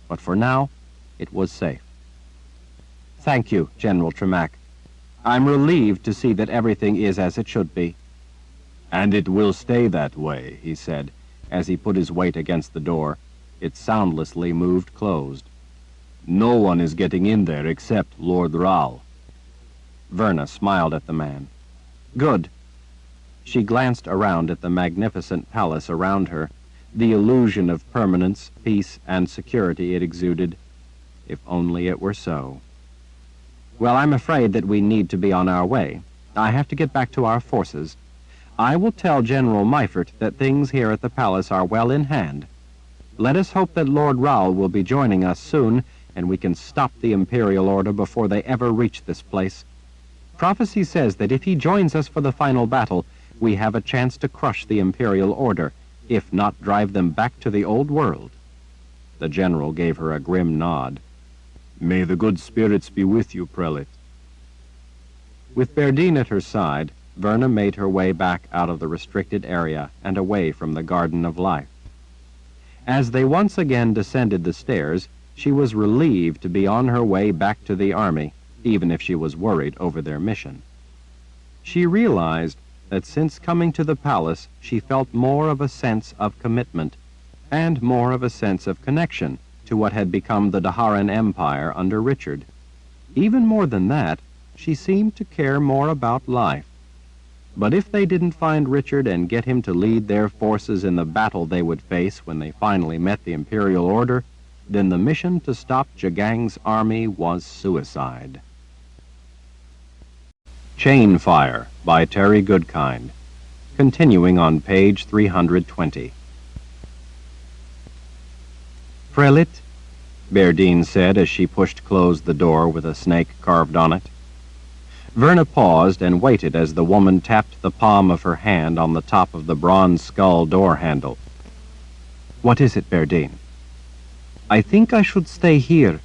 But for now, it was safe. Thank you, General Tremack. I'm relieved to see that everything is as it should be. And it will stay that way, he said, as he put his weight against the door. It soundlessly moved closed. No one is getting in there except Lord Rahl. Verna smiled at the man. Good. She glanced around at the magnificent palace around her, the illusion of permanence, peace, and security it exuded. If only it were so. Well, I'm afraid that we need to be on our way. I have to get back to our forces. I will tell General Meifert that things here at the palace are well in hand. Let us hope that Lord Rahl will be joining us soon, and we can stop the Imperial Order before they ever reach this place. Prophecy says that if he joins us for the final battle, we have a chance to crush the Imperial Order, if not drive them back to the old world. The general gave her a grim nod. May the good spirits be with you, Prelate. With Berdine at her side, Verna made her way back out of the restricted area and away from the Garden of Life. As they once again descended the stairs, she was relieved to be on her way back to the army, even if she was worried over their mission. She realized that since coming to the palace, she felt more of a sense of commitment and more of a sense of connection to what had become the Daharan Empire under Richard. Even more than that, she seemed to care more about life. But if they didn't find Richard and get him to lead their forces in the battle they would face when they finally met the Imperial Order, then the mission to stop Jagang's army was suicide. Chainfire by Terry Goodkind, continuing on page 320. Prelate, Berdine said as she pushed closed the door with a snake carved on it. Verna paused and waited as the woman tapped the palm of her hand on the top of the bronze skull door handle. What is it, Berdine? I think I should stay here.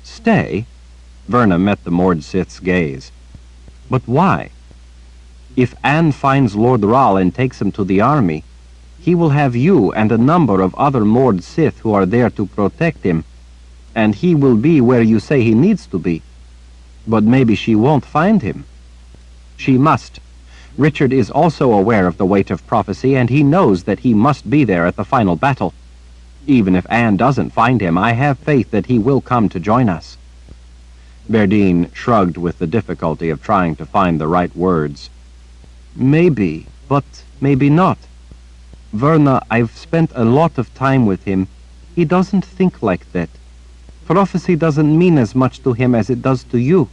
Stay? Verna met the Mordsith's gaze. But why? If Anne finds Lord Rahl and takes him to the army, he will have you and a number of other Mordsith who are there to protect him, and he will be where you say he needs to be. But maybe she won't find him. She must. Richard is also aware of the weight of prophecy, and he knows that he must be there at the final battle. Even if Anne doesn't find him, I have faith that he will come to join us. Berdine shrugged with the difficulty of trying to find the right words. Maybe, but maybe not. Verna, I've spent a lot of time with him. He doesn't think like that. Prophecy doesn't mean as much to him as it does to you.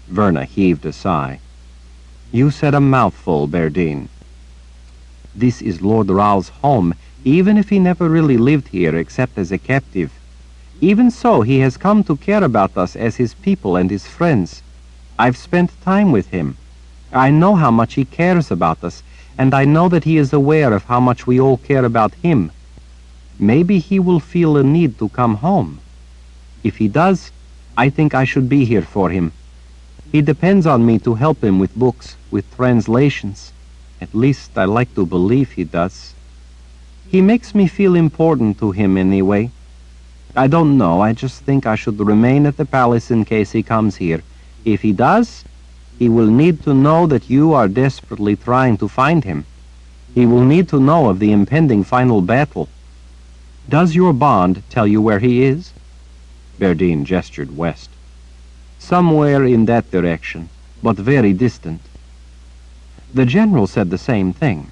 Verna heaved a sigh. You said a mouthful, Berdine. This is Lord Rahl's home, even if he never really lived here except as a captive. Even so, he has come to care about us as his people and his friends. I've spent time with him. I know how much he cares about us, and I know that he is aware of how much we all care about him. Maybe he will feel a need to come home. If he does, I think I should be here for him. He depends on me to help him with books, with translations. At least I like to believe he does. He makes me feel important to him anyway. I don't know, I just think I should remain at the palace in case he comes here. If he does, he will need to know that you are desperately trying to find him. He will need to know of the impending final battle. Does your bond tell you where he is? Berdine gestured west. Somewhere in that direction, but very distant. The general said the same thing.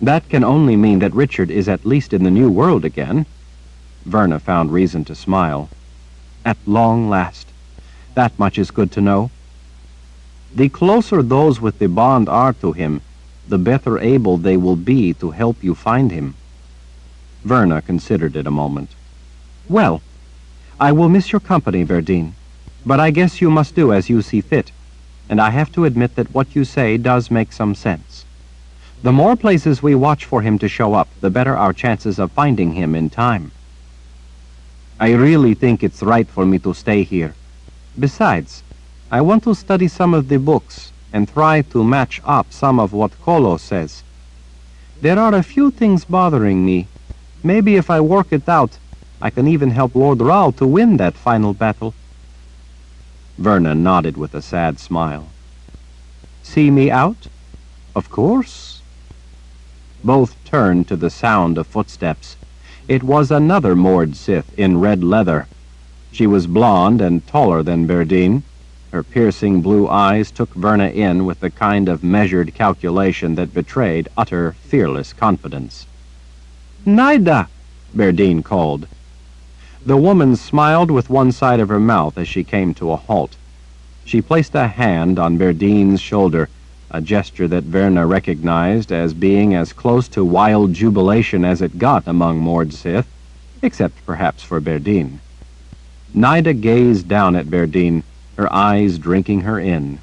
That can only mean that Richard is at least in the New World again. Verna found reason to smile. At long last. That much is good to know. The closer those with the bond are to him, the better able they will be to help you find him. Verna considered it a moment. Well, I will miss your company, Berdine, but I guess you must do as you see fit, and I have to admit that what you say does make some sense. The more places we watch for him to show up, the better our chances of finding him in time. I really think it's right for me to stay here. Besides, I want to study some of the books and try to match up some of what Kolo says. There are a few things bothering me. Maybe if I work it out, I can even help Lord Raoul to win that final battle. Verna nodded with a sad smile. See me out? Of course. Both turned to the sound of footsteps. It was another Mord Sith in red leather. She was blonde and taller than Berdine. Her piercing blue eyes took Verna in with the kind of measured calculation that betrayed utter, fearless confidence. Naida! Berdine called. The woman smiled with one side of her mouth as she came to a halt. She placed a hand on Berdine's shoulder, a gesture that Verna recognized as being as close to wild jubilation as it got among Mord Sith, except perhaps for Berdine. Naida gazed down at Berdine, her eyes drinking her in.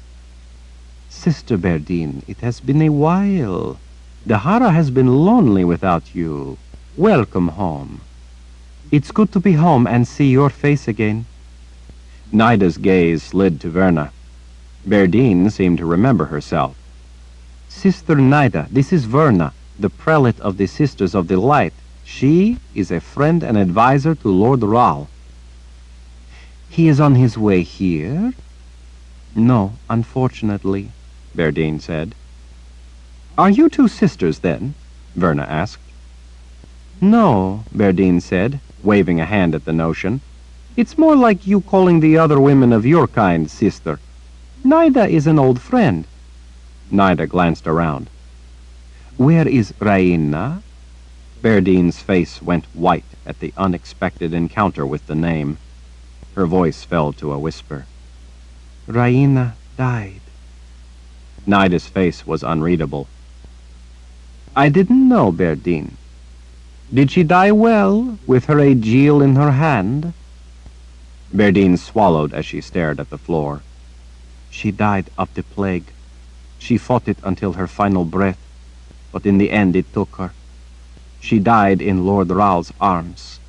Sister Berdine, it has been a while. Dahara has been lonely without you. Welcome home. It's good to be home and see your face again. Naida's gaze slid to Verna. Berdine seemed to remember herself. Sister Naida, this is Verna, the prelate of the Sisters of the Light. She is a friend and advisor to Lord Raoul. He is on his way here? No, unfortunately, Berdine said. Are you two sisters, then? Verna asked. No, Berdine said, waving a hand at the notion. It's more like you calling the other women of your kind sister. Naida is an old friend. Naida glanced around. Where is Raina? Berdine's face went white at the unexpected encounter with the name. Her voice fell to a whisper. Raina died. Naida's face was unreadable. I didn't know, Berdine. Did she die well, with her aegil in her hand? Berdine swallowed as she stared at the floor. She died of the plague. She fought it until her final breath, but in the end it took her. She died in Lord Raoul's arms.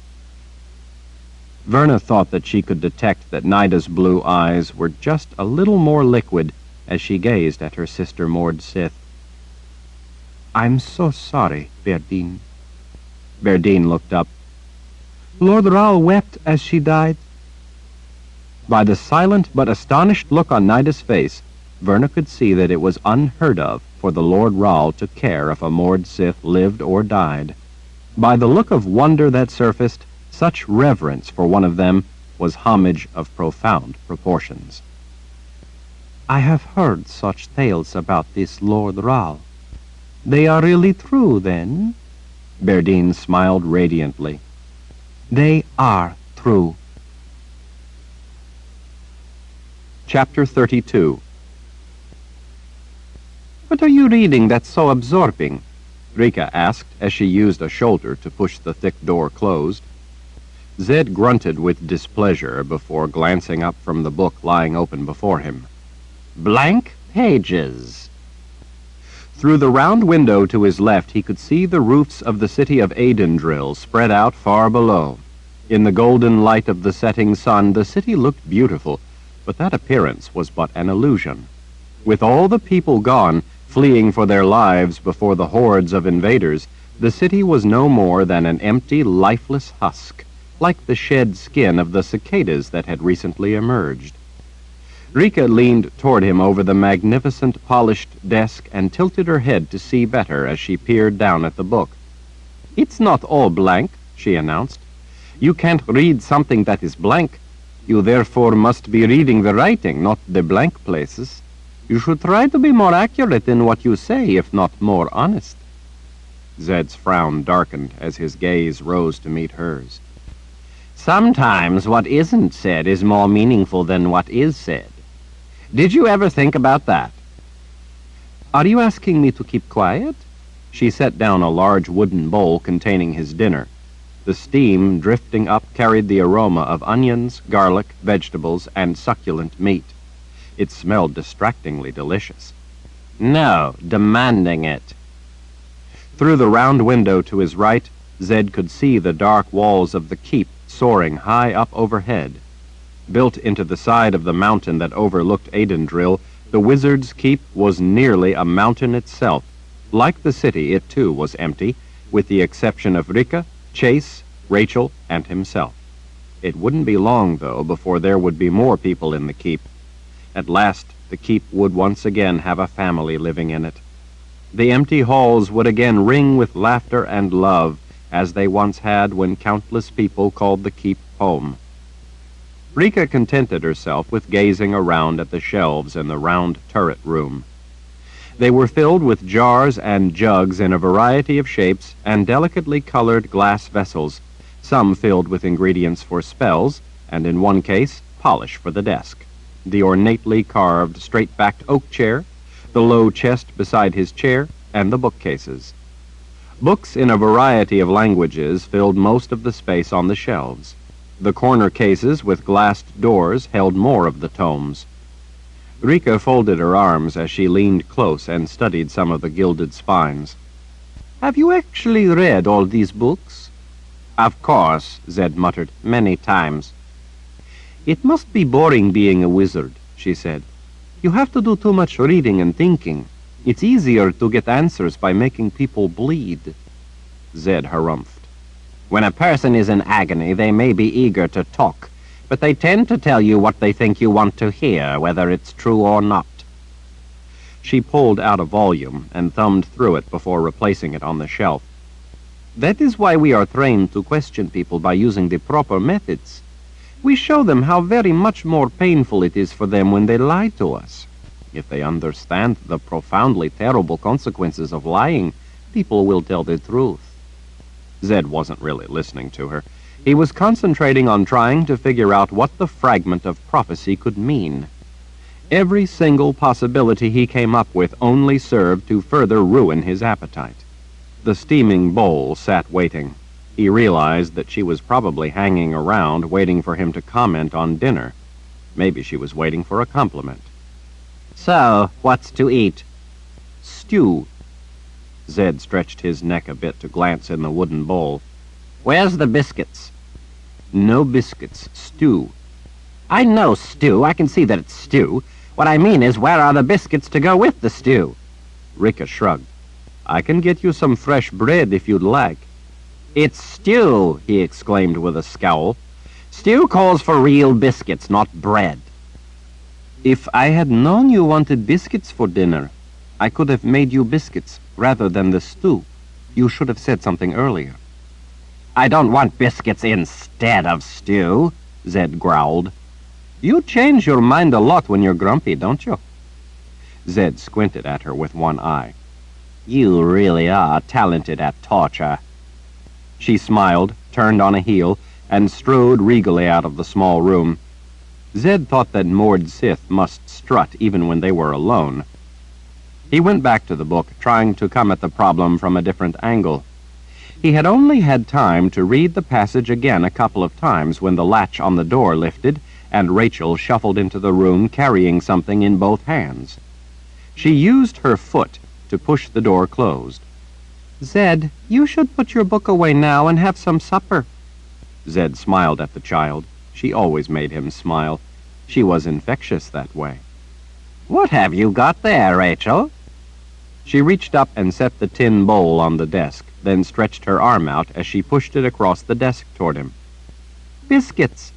Verna thought that she could detect that Naida's blue eyes were just a little more liquid as she gazed at her sister Mord Sith. I'm so sorry, Berdine. Berdine looked up. Lord Raoul wept as she died. By the silent but astonished look on Naida's face, Verna could see that it was unheard of for the Lord Raoul to care if a Mord Sith lived or died. By the look of wonder that surfaced, such reverence for one of them was homage of profound proportions. I have heard such tales about this Lord Raoul. They are really true, then? Berdine smiled radiantly. They are true. Chapter 32. What are you reading that's so absorbing? Rika asked as she used a shoulder to push the thick door closed. Zed grunted with displeasure before glancing up from the book lying open before him. Blank pages. Through the round window to his left he could see the roofs of the city of Aidendrill spread out far below. In the golden light of the setting sun the city looked beautiful, but that appearance was but an illusion. With all the people gone, fleeing for their lives before the hordes of invaders, the city was no more than an empty, lifeless husk, like the shed skin of the cicadas that had recently emerged. Rika leaned toward him over the magnificent polished desk and tilted her head to see better as she peered down at the book. It's not all blank, she announced. You can't read something that is blank. You therefore must be reading the writing, not the blank places. You should try to be more accurate in what you say, if not more honest. Zed's frown darkened as his gaze rose to meet hers. Sometimes what isn't said is more meaningful than what is said. Did you ever think about that? Are you asking me to keep quiet? She set down a large wooden bowl containing his dinner. The steam drifting up carried the aroma of onions, garlic, vegetables, and succulent meat. It smelled distractingly delicious. No, demanding it. Through the round window to his right, Zed could see the dark walls of the keep soaring high up overhead. Built into the side of the mountain that overlooked Aidendrill, the wizard's keep was nearly a mountain itself. Like the city, it too was empty, with the exception of Rika, Chase, Rachel, and himself. It wouldn't be long, though, before there would be more people in the keep. At last, the keep would once again have a family living in it. The empty halls would again ring with laughter and love, as they once had when countless people called the keep home. Rika contented herself with gazing around at the shelves in the round turret room. They were filled with jars and jugs in a variety of shapes and delicately colored glass vessels, some filled with ingredients for spells, and in one case, polish for the desk. The ornately carved straight-backed oak chair, the low chest beside his chair, and the bookcases. Books in a variety of languages filled most of the space on the shelves. The corner cases with glassed doors held more of the tomes. Rika folded her arms as she leaned close and studied some of the gilded spines. "Have you actually read all these books?" "Of course," Zed muttered, "many times." "It must be boring being a wizard," she said. "You have to do too much reading and thinking. It's easier to get answers by making people bleed." Zed harumphed. "When a person is in agony, they may be eager to talk, but they tend to tell you what they think you want to hear, whether it's true or not." She pulled out a volume and thumbed through it before replacing it on the shelf. "That is why we are trained to question people by using the proper methods. We show them how very much more painful it is for them when they lie to us. If they understand the profoundly terrible consequences of lying, people will tell the truth." Zed wasn't really listening to her. He was concentrating on trying to figure out what the fragment of prophecy could mean. Every single possibility he came up with only served to further ruin his appetite. The steaming bowl sat waiting. He realized that she was probably hanging around waiting for him to comment on dinner. Maybe she was waiting for a compliment. "So, what's to eat?" "Stew." Zed stretched his neck a bit to glance in the wooden bowl. "Where's the biscuits?" "No biscuits. Stew." "I know stew. I can see that it's stew. What I mean is, where are the biscuits to go with the stew?" Rika shrugged. "I can get you some fresh bread if you'd like." "It's stew," he exclaimed with a scowl. "Stew calls for real biscuits, not bread." "If I had known you wanted biscuits for dinner, I could have made you biscuits rather than the stew. You should have said something earlier." "I don't want biscuits instead of stew," Zed growled. "You change your mind a lot when you're grumpy, don't you?" Zed squinted at her with one eye. "You really are talented at torture." She smiled, turned on a heel, and strode regally out of the small room. Zed thought that Mord Sith must strut even when they were alone. He went back to the book, trying to come at the problem from a different angle. He had only had time to read the passage again a couple of times when the latch on the door lifted and Rachel shuffled into the room carrying something in both hands. She used her foot to push the door closed. "Zed, you should put your book away now and have some supper." Zed smiled at the child. She always made him smile. She was infectious that way. "What have you got there, Rachel?" She reached up and set the tin bowl on the desk, then stretched her arm out as she pushed it across the desk toward him. "Biscuits."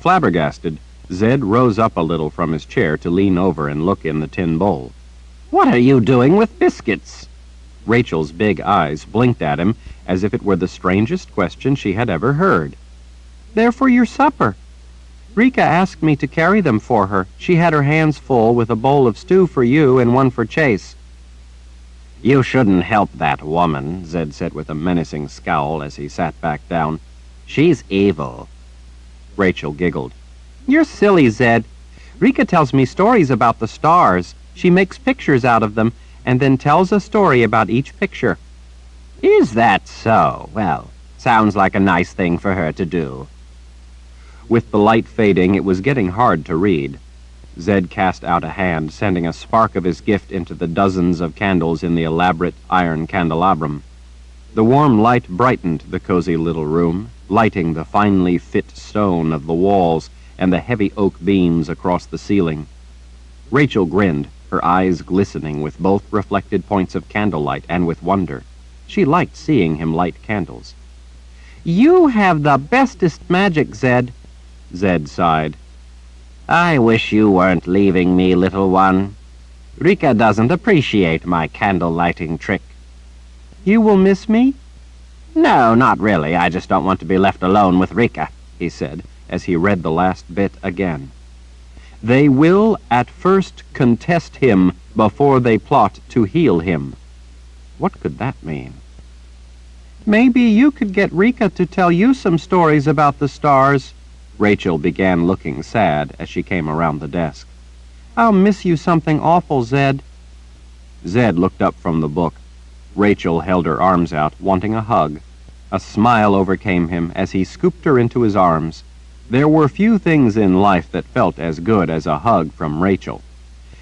Flabbergasted, Zed rose up a little from his chair to lean over and look in the tin bowl. "What are you doing with biscuits?" Rachel's big eyes blinked at him as if it were the strangest question she had ever heard. "They're for your supper. Rika asked me to carry them for her. She had her hands full with a bowl of stew for you and one for Chase." "You shouldn't help that woman," Zed said with a menacing scowl as he sat back down. "She's evil." Rachel giggled. "You're silly, Zed. Rika tells me stories about the stars. She makes pictures out of them and then tells a story about each picture." "Is that so? Well, sounds like a nice thing for her to do." With the light fading, it was getting hard to read. Zed cast out a hand, sending a spark of his gift into the dozens of candles in the elaborate iron candelabrum. The warm light brightened the cozy little room, lighting the finely fit stone of the walls and the heavy oak beams across the ceiling. Rachel grinned, her eyes glistening with both reflected points of candlelight and with wonder. She liked seeing him light candles. "You have the bestest magic, Zed," Zed sighed. "I wish you weren't leaving me, little one. Rika doesn't appreciate my candle-lighting trick." "You will miss me?" "No, not really. I just don't want to be left alone with Rika," he said, as he read the last bit again. "They will at first contest him before they plot to heal him." What could that mean? "Maybe you could get Rika to tell you some stories about the stars." Rachel began looking sad as she came around the desk. "I'll miss you something awful, Zed." Zed looked up from the book. Rachel held her arms out, wanting a hug. A smile overcame him as he scooped her into his arms. There were few things in life that felt as good as a hug from Rachel.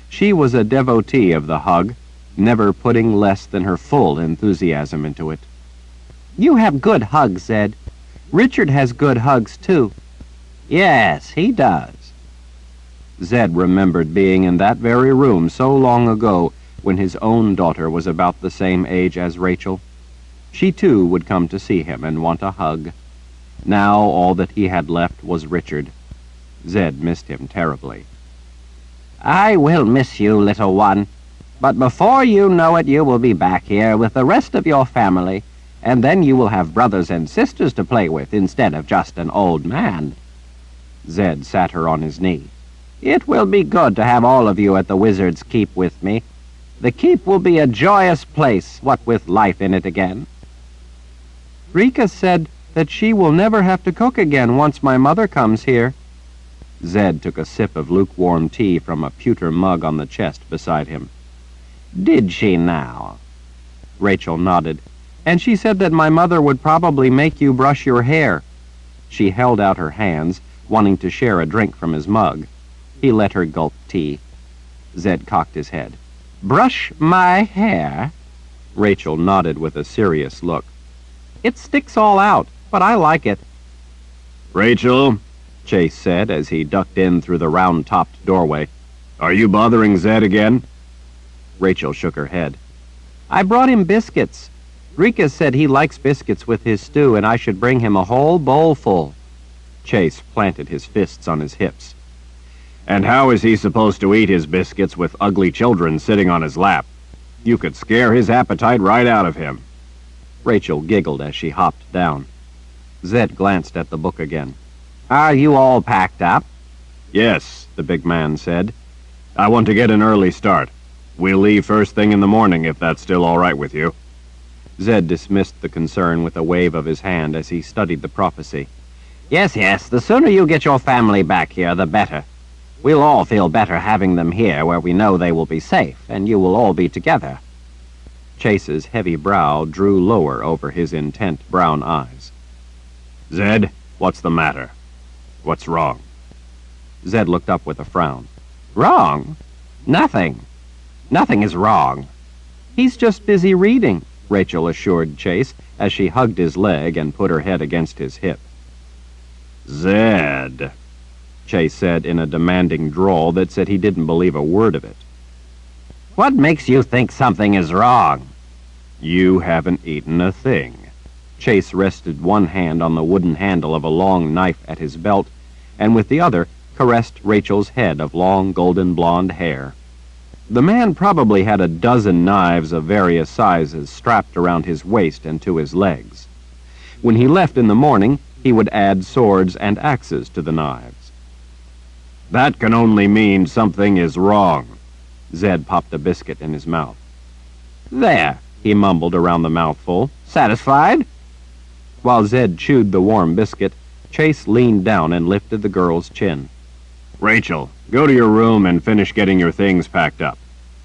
She was a devotee of the hug, never putting less than her full enthusiasm into it. "You have good hugs, Zed. Richard has good hugs, too." "Yes, he does." Zed remembered being in that very room so long ago when his own daughter was about the same age as Rachel. She, too, would come to see him and want a hug. Now all that he had left was Richard. Zed missed him terribly. "I will miss you, little one. But before you know it, you will be back here with the rest of your family, and then you will have brothers and sisters to play with instead of just an old man." Zed sat her on his knee. "It will be good to have all of you at the Wizard's Keep with me. The keep will be a joyous place, what with life in it again." "Rika said that she will never have to cook again once my mother comes here." Zed took a sip of lukewarm tea from a pewter mug on the chest beside him. "Did she now?" Rachel nodded. "And she said that my mother would probably make you brush your hair." She held out her hands, wanting to share a drink from his mug. He let her gulp tea. Zed cocked his head. "Brush my hair?" Rachel nodded with a serious look. "It sticks all out, but I like it." "Rachel," Chase said as he ducked in through the round-topped doorway, "are you bothering Zed again?" Rachel shook her head. "I brought him biscuits. Rika said he likes biscuits with his stew, and I should bring him a whole bowl full." Chase planted his fists on his hips. "And how is he supposed to eat his biscuits with ugly children sitting on his lap? You could scare his appetite right out of him." Rachel giggled as she hopped down. Zed glanced at the book again. "Are you all packed up?" "Yes," the big man said. "I want to get an early start. We'll leave first thing in the morning if that's still all right with you." Zed dismissed the concern with a wave of his hand as he studied the prophecy. Yes, the sooner you get your family back here, the better. We'll all feel better having them here where we know they will be safe, and you will all be together." Chase's heavy brow drew lower over his intent brown eyes. "Zed, what's the matter? What's wrong?" Zed looked up with a frown. "Wrong? Nothing. Nothing is wrong." "He's just busy reading," Rachel assured Chase as she hugged his leg and put her head against his hip. "Zed," Chase said in a demanding drawl that said he didn't believe a word of it. "What makes you think something is wrong?" "You haven't eaten a thing." Chase rested one hand on the wooden handle of a long knife at his belt, and with the other caressed Rachel's head of long golden blonde hair. The man probably had a dozen knives of various sizes strapped around his waist and to his legs. When he left in the morning, he would add swords and axes to the knives. "That can only mean something is wrong." Zed popped a biscuit in his mouth. "There," he mumbled around the mouthful. "Satisfied?" While Zed chewed the warm biscuit, Chase leaned down and lifted the girl's chin. "Rachel, go to your room and finish getting your things packed up.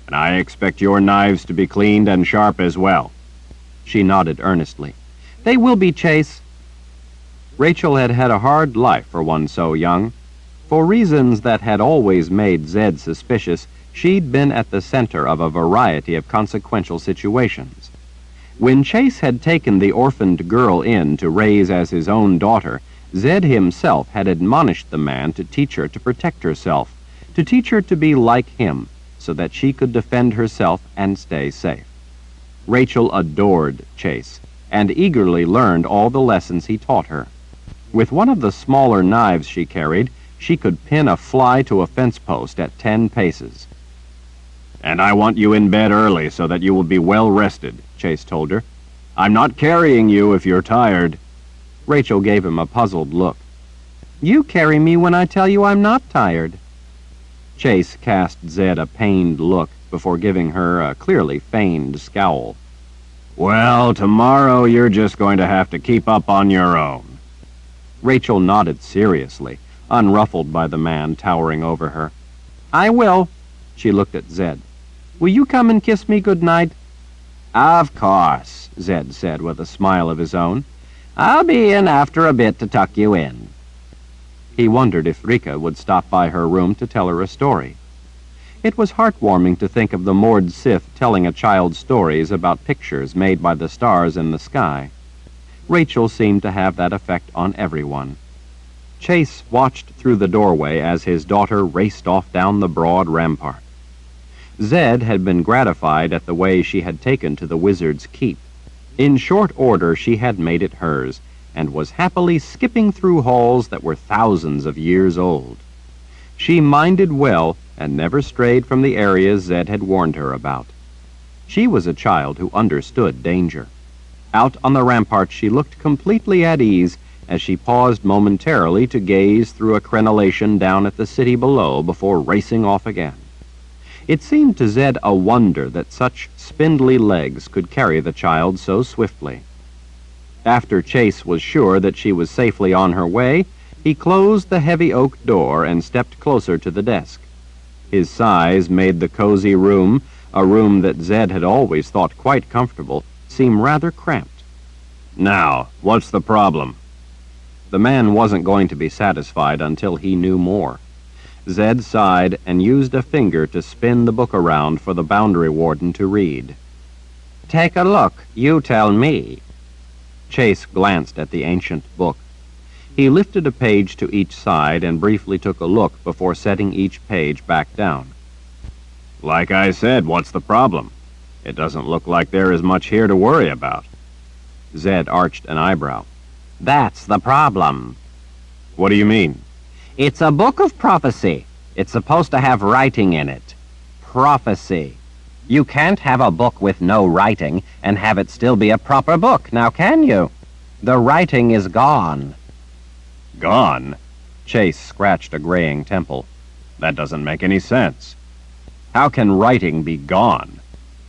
And I expect your knives to be cleaned and sharp as well." She nodded earnestly. "They will be, Chase." Rachel had had a hard life for one so young. For reasons that had always made Zed suspicious, she'd been at the center of a variety of consequential situations. When Chase had taken the orphaned girl in to raise as his own daughter, Zed himself had admonished the man to teach her to protect herself, to teach her to be like him, so that she could defend herself and stay safe. Rachel adored Chase, and eagerly learned all the lessons he taught her. With one of the smaller knives she carried, she could pin a fly to a fence post at 10 paces. "And I want you in bed early so that you will be well rested," Chase told her. "I'm not carrying you if you're tired." Rachel gave him a puzzled look. "You carry me when I tell you I'm not tired." Chase cast Zed a pained look before giving her a clearly feigned scowl. "Well, tomorrow you're just going to have to keep up on your own." Rachel nodded seriously, unruffled by the man towering over her. "I will." She looked at Zed. "Will you come and kiss me good night?" Of course, Zed said with a smile of his own. I'll be in after a bit to tuck you in. He wondered if Rika would stop by her room to tell her a story. It was heartwarming to think of the moored Sith telling a child stories about pictures made by the stars in the sky. Rachel seemed to have that effect on everyone. Chase watched through the doorway as his daughter raced off down the broad rampart. Zed had been gratified at the way she had taken to the wizard's keep. In short order she had made it hers, and was happily skipping through halls that were thousands of years old. She minded well and never strayed from the areas Zed had warned her about. She was a child who understood danger. Out on the ramparts she looked completely at ease as she paused momentarily to gaze through a crenellation down at the city below before racing off again. It seemed to Zed a wonder that such spindly legs could carry the child so swiftly. After Chase was sure that she was safely on her way, he closed the heavy oak door and stepped closer to the desk. His size made the cozy room, a room that Zed had always thought quite comfortable, seem rather cramped. "Now, what's the problem?" The man wasn't going to be satisfied until he knew more. Zed sighed and used a finger to spin the book around for the boundary warden to read. Take a look. You tell me. Chase glanced at the ancient book. He lifted a page to each side and briefly took a look before setting each page back down. "Like I said, what's the problem? It doesn't look like there is much here to worry about." Zed arched an eyebrow. That's the problem. "What do you mean?" It's a book of prophecy. It's supposed to have writing in it. Prophecy. You can't have a book with no writing and have it still be a proper book, now can you? The writing is gone. "Gone?" Chase scratched a graying temple. That doesn't make any sense. How can writing be gone?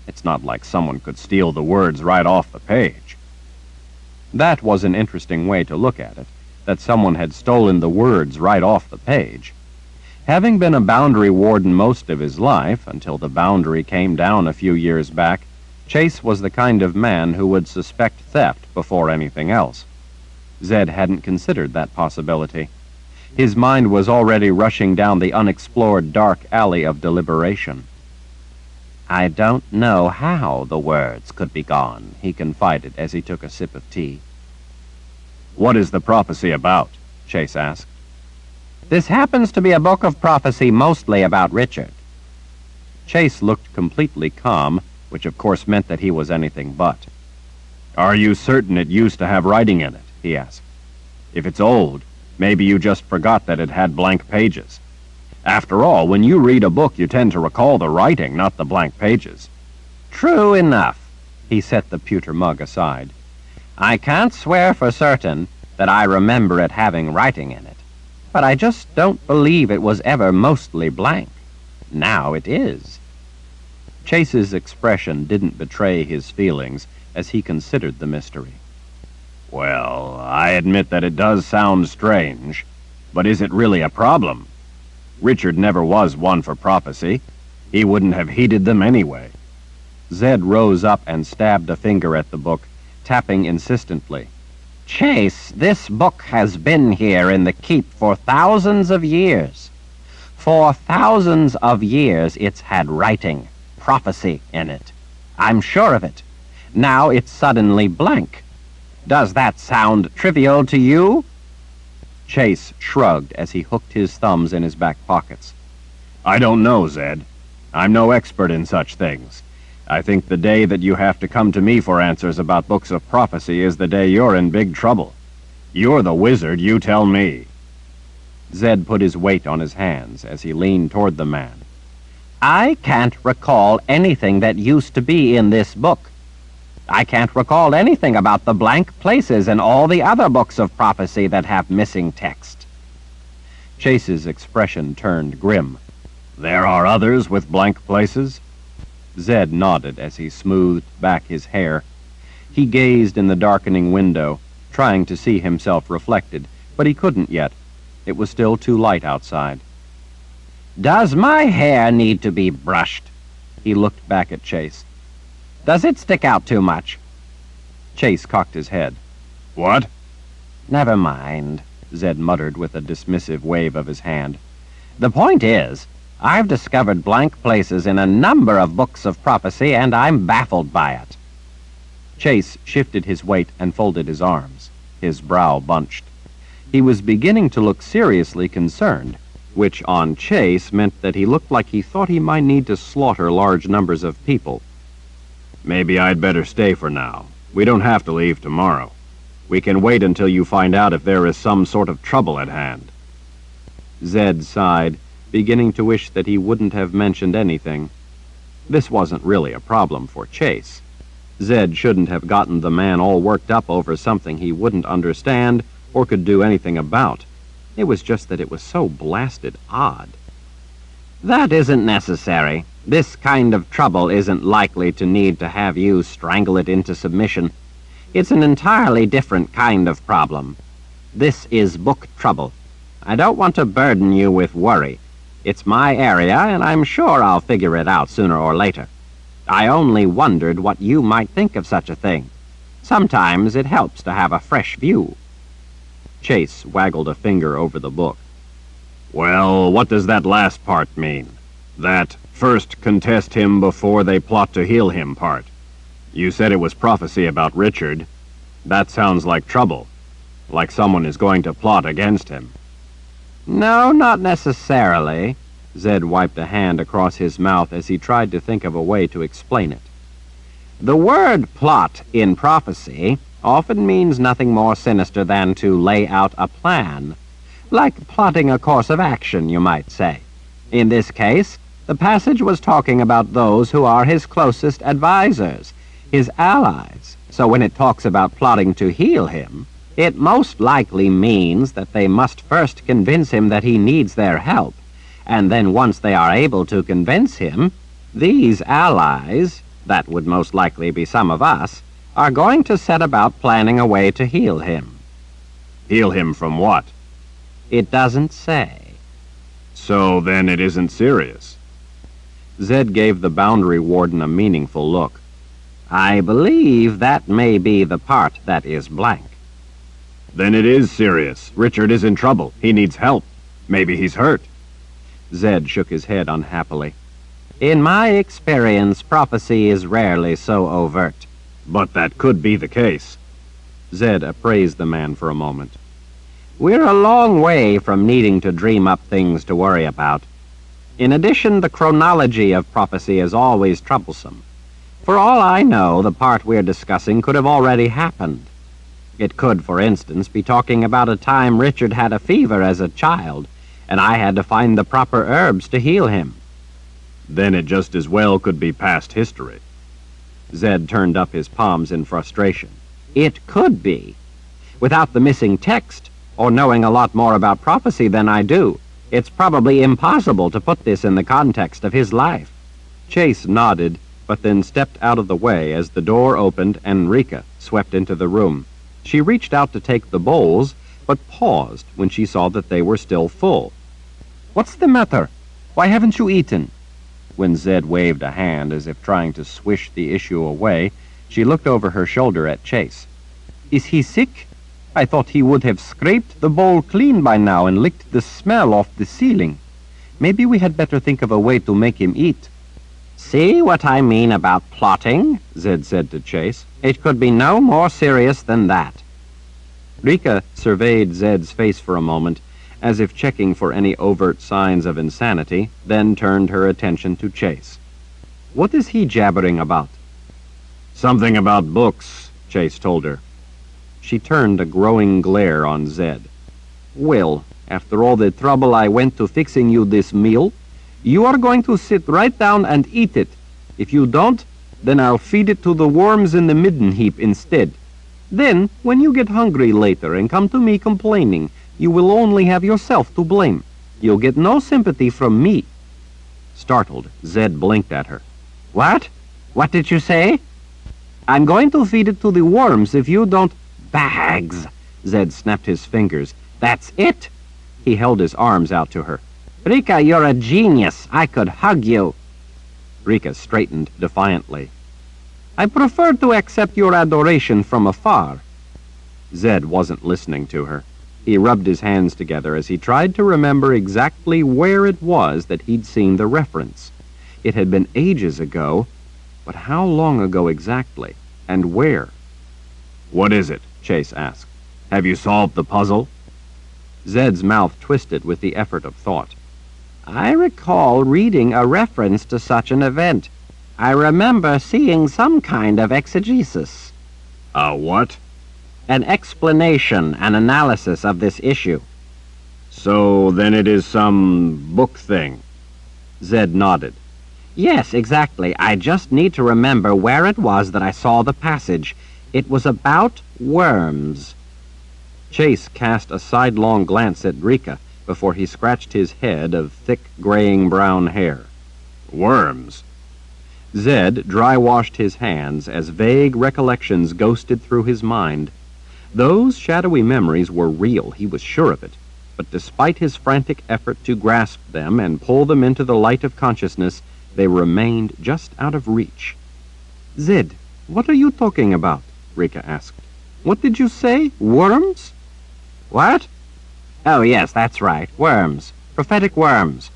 It's not like someone could steal the words right off the page. That was an interesting way to look at it, that someone had stolen the words right off the page. Having been a boundary warden most of his life, until the boundary came down a few years back, Chase was the kind of man who would suspect theft before anything else. Zed hadn't considered that possibility. His mind was already rushing down the unexplored dark alley of deliberation. I don't know how the words could be gone, he confided as he took a sip of tea. "What is the prophecy about?" Chase asked. This happens to be a book of prophecy mostly about Richard. Chase looked completely calm, which of course meant that he was anything but. "Are you certain it used to have writing in it?" he asked. "If it's old, maybe you just forgot that it had blank pages. After all, when you read a book, you tend to recall the writing, not the blank pages." True enough. He set the pewter mug aside. I can't swear for certain that I remember it having writing in it, but I just don't believe it was ever mostly blank. Now it is. Chase's expression didn't betray his feelings as he considered the mystery. "Well, I admit that it does sound strange, but is it really a problem? Richard never was one for prophecy. He wouldn't have heeded them anyway." Zed rose up and stabbed a finger at the book, tapping insistently. Chase, this book has been here in the keep for thousands of years. For thousands of years it's had writing, prophecy in it. I'm sure of it. Now it's suddenly blank. Does that sound trivial to you?" Chase shrugged as he hooked his thumbs in his back pockets. "I don't know, Zed. I'm no expert in such things. I think the day that you have to come to me for answers about books of prophecy is the day you're in big trouble. You're the wizard, you tell me." Zed put his weight on his hands as he leaned toward the man. "I can't recall anything that used to be in this book. I can't recall anything about the blank places in all the other books of prophecy that have missing text." Chase's expression turned grim. "There are others with blank places?" Zed nodded as he smoothed back his hair. He gazed in the darkening window, trying to see himself reflected, but he couldn't yet. It was still too light outside. "Does my hair need to be brushed?" He looked back at Chase. "Does it stick out too much?" Chase cocked his head. "What?" "Never mind," Zed muttered with a dismissive wave of his hand. "The point is, I've discovered blank places in a number of books of prophecy, and I'm baffled by it." Chase shifted his weight and folded his arms. His brow bunched. He was beginning to look seriously concerned, which on Chase meant that he looked like he thought he might need to slaughter large numbers of people. "Maybe I'd better stay for now. We don't have to leave tomorrow. We can wait until you find out if there is some sort of trouble at hand." Zed sighed, beginning to wish that he wouldn't have mentioned anything. This wasn't really a problem for Chase. Zed shouldn't have gotten the man all worked up over something he wouldn't understand or could do anything about. It was just that it was so blasted odd. "That isn't necessary. This kind of trouble isn't likely to need to have you strangle it into submission. It's an entirely different kind of problem. This is book trouble. I don't want to burden you with worry. It's my area, and I'm sure I'll figure it out sooner or later. I only wondered what you might think of such a thing. Sometimes it helps to have a fresh view." Chase waggled a finger over the book. "Well, what does that last part mean? That first contest him before they plot to heal him part. You said it was prophecy about Richard. That sounds like trouble. Like someone is going to plot against him." "No, not necessarily." Zed wiped a hand across his mouth as he tried to think of a way to explain it. "The word plot in prophecy often means nothing more sinister than to lay out a plan. Like plotting a course of action, you might say. In this case, the passage was talking about those who are his closest advisors, his allies. So when it talks about plotting to heal him, it most likely means that they must first convince him that he needs their help, and then once they are able to convince him, these allies, that would most likely be some of us, are going to set about planning a way to heal him." "Heal him from what?" "It doesn't say." "So then it isn't serious." Zed gave the boundary warden a meaningful look. "I believe that may be the part that is blank." "Then it is serious. Richard is in trouble. He needs help. Maybe he's hurt." Zed shook his head unhappily. "In my experience, prophecy is rarely so overt." "But that could be the case." Zed appraised the man for a moment. "We're a long way from needing to dream up things to worry about. In addition, the chronology of prophecy is always troublesome. For all I know, the part we're discussing could have already happened. It could, for instance, be talking about a time Richard had a fever as a child, and I had to find the proper herbs to heal him." "Then it just as well could be past history." Zed turned up his palms in frustration. "It could be. Without the missing text, or knowing a lot more about prophecy than I do, it's probably impossible to put this in the context of his life." Chase nodded, but then stepped out of the way as the door opened and Rika swept into the room. She reached out to take the bowls, but paused when she saw that they were still full. "What's the matter? Why haven't you eaten?" When Zed waved a hand as if trying to swish the issue away, she looked over her shoulder at Chase. "Is he sick?" I thought he would have scraped the bowl clean by now and licked the smell off the ceiling. Maybe we had better think of a way to make him eat. See what I mean about plotting? Zed said to Chase. It could be no more serious than that. Rika surveyed Zed's face for a moment, as if checking for any overt signs of insanity, then turned her attention to Chase. What is he jabbering about? Something about books, Chase told her. She turned a growing glare on Zed. Well, after all the trouble I went to fixing you this meal, you are going to sit right down and eat it. If you don't, then I'll feed it to the worms in the midden heap instead. Then, when you get hungry later and come to me complaining, you will only have yourself to blame. You'll get no sympathy from me. Startled, Zed blinked at her. What? What did you say? I'm going to feed it to the worms if you don't... Bags! Zed snapped his fingers. That's it! He held his arms out to her. Rika, you're a genius. I could hug you. Rika straightened defiantly. I prefer to accept your adoration from afar. Zed wasn't listening to her. He rubbed his hands together as he tried to remember exactly where it was that he'd seen the reference. It had been ages ago, but how long ago exactly, and where? What is it? Chase asked. Have you solved the puzzle? Zed's mouth twisted with the effort of thought. I recall reading a reference to such an event. I remember seeing some kind of exegesis. A what? An explanation, an analysis of this issue. So then it is some book thing. Zed nodded. Yes, exactly. I just need to remember where it was that I saw the passage. It was about worms. Chase cast a sidelong glance at Rika before he scratched his head of thick, graying brown hair. Worms? Zed dry-washed his hands as vague recollections ghosted through his mind. Those shadowy memories were real, he was sure of it, but despite his frantic effort to grasp them and pull them into the light of consciousness, they remained just out of reach. Zed, what are you talking about? Rika asked. What did you say? Worms? What? Oh, yes, that's right. Worms. Prophetic worms.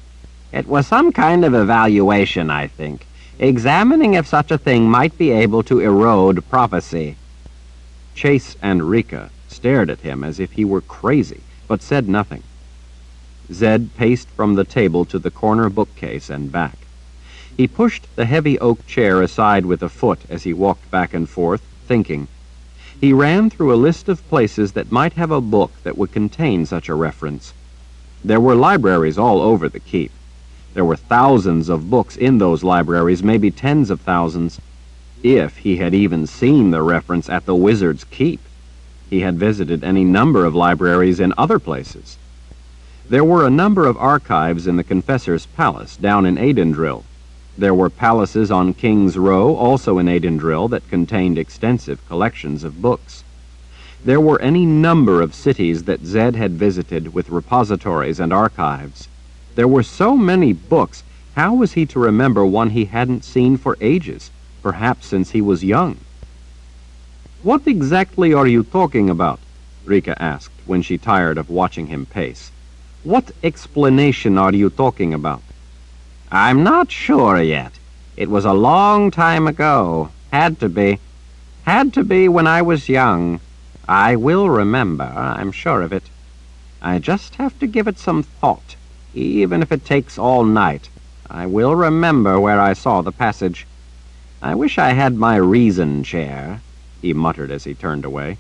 It was some kind of evaluation, I think, examining if such a thing might be able to erode prophecy. Chase and Rika stared at him as if he were crazy, but said nothing. Zed paced from the table to the corner bookcase and back. He pushed the heavy oak chair aside with a foot as he walked back and forth, thinking. He ran through a list of places that might have a book that would contain such a reference. There were libraries all over the keep. There were thousands of books in those libraries, maybe tens of thousands, if he had even seen the reference at the Wizard's Keep. He had visited any number of libraries in other places. There were a number of archives in the Confessor's Palace down in Aidendrill. There were palaces on King's Row, also in Aidendrill, that contained extensive collections of books. There were any number of cities that Zed had visited with repositories and archives. There were so many books, how was he to remember one he hadn't seen for ages, perhaps since he was young? What exactly are you talking about? Rika asked when she tired of watching him pace. What explanation are you talking about? I'm not sure yet. It was a long time ago. Had to be. Had to be when I was young. I will remember, I'm sure of it. I just have to give it some thought, even if it takes all night. I will remember where I saw the passage. I wish I had my reason chair, he muttered as he turned away.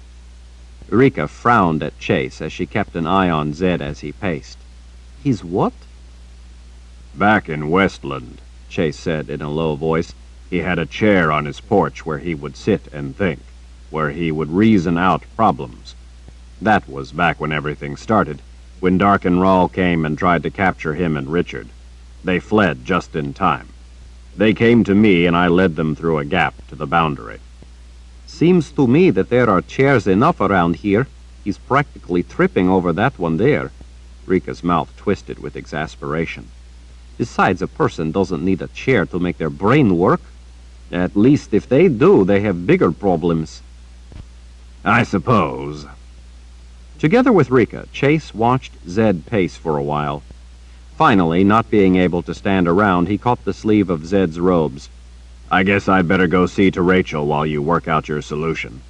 Rika frowned at Chase as she kept an eye on Zed as he paced. He's what? Back in Westland, Chase said in a low voice, he had a chair on his porch where he would sit and think, where he would reason out problems. That was back when everything started, when Dark and Rahl came and tried to capture him and Richard. They fled just in time. They came to me and I led them through a gap to the boundary. Seems to me that there are chairs enough around here. He's practically tripping over that one there. Rika's mouth twisted with exasperation. Besides, a person doesn't need a chair to make their brain work. At least if they do, they have bigger problems. I suppose. Together with Rika, Chase watched Zed pace for a while. Finally, not being able to stand around, he caught the sleeve of Zed's robes. I guess I'd better go see to Rachel while you work out your solution.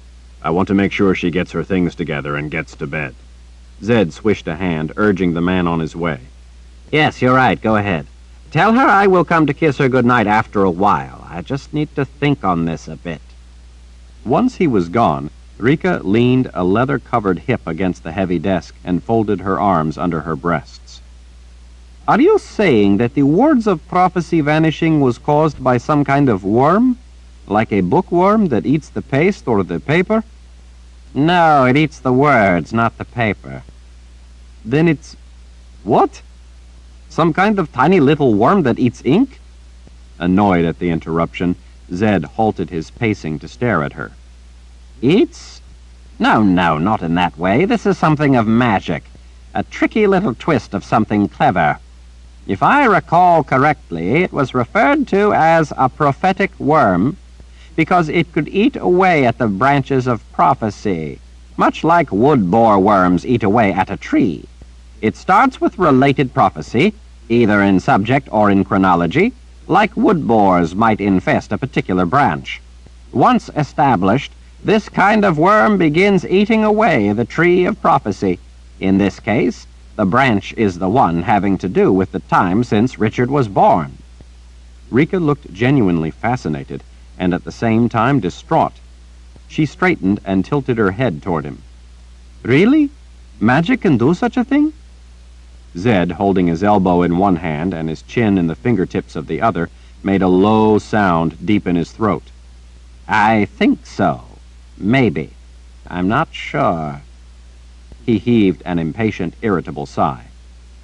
I want to make sure she gets her things together and gets to bed. Zed swished a hand, urging the man on his way. Yes, you're right. Go ahead. Tell her I will come to kiss her goodnight after a while. I just need to think on this a bit. Once he was gone, Rika leaned a leather-covered hip against the heavy desk and folded her arms under her breasts. Are you saying that the words of prophecy vanishing was caused by some kind of worm? Like a bookworm that eats the paste or the paper? No, it eats the words, not the paper. Then it's... what? Some kind of tiny little worm that eats ink? Annoyed at the interruption, Zed halted his pacing to stare at her. Eats? No, not in that way. This is something of magic. A tricky little twist of something clever. If I recall correctly, it was referred to as a prophetic worm because it could eat away at the branches of prophecy, much like wood borer worms eat away at a tree. It starts with related prophecy, either in subject or in chronology, like wood borers might infest a particular branch. Once established, this kind of worm begins eating away the tree of prophecy. In this case, the branch is the one having to do with the time since Richard was born. Rika looked genuinely fascinated and at the same time distraught. She straightened and tilted her head toward him. Really? Magic can do such a thing? Zed, holding his elbow in one hand and his chin in the fingertips of the other, made a low sound deep in his throat. I think so. Maybe. I'm not sure. He heaved an impatient, irritable sigh.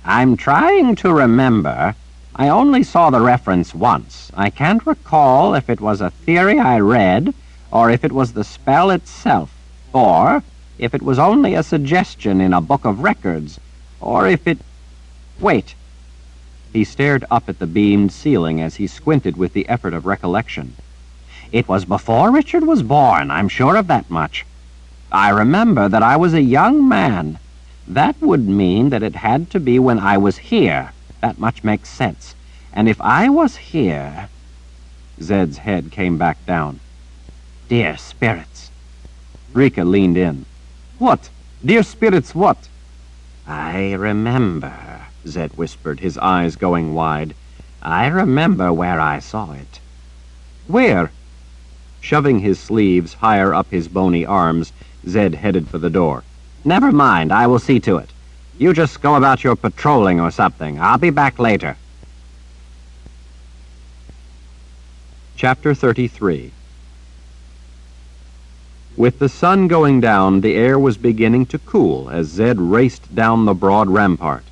I'm trying to remember. I only saw the reference once. I can't recall if it was a theory I read, or if it was the spell itself, or if it was only a suggestion in a book of records, or if it... Wait. He stared up at the beamed ceiling as he squinted with the effort of recollection. It was before Richard was born, I'm sure of that much. I remember that I was a young man. That would mean that it had to be when I was here. That much makes sense. And if I was here... Zed's head came back down. Dear spirits. Rika leaned in. What? Dear spirits, what? I remember, Zed whispered, his eyes going wide. I remember where I saw it. Where? Shoving his sleeves higher up his bony arms, Zed headed for the door. Never mind, I will see to it. You just go about your patrolling or something. I'll be back later. Chapter 33. With the sun going down, the air was beginning to cool as Zed raced down the broad rampart.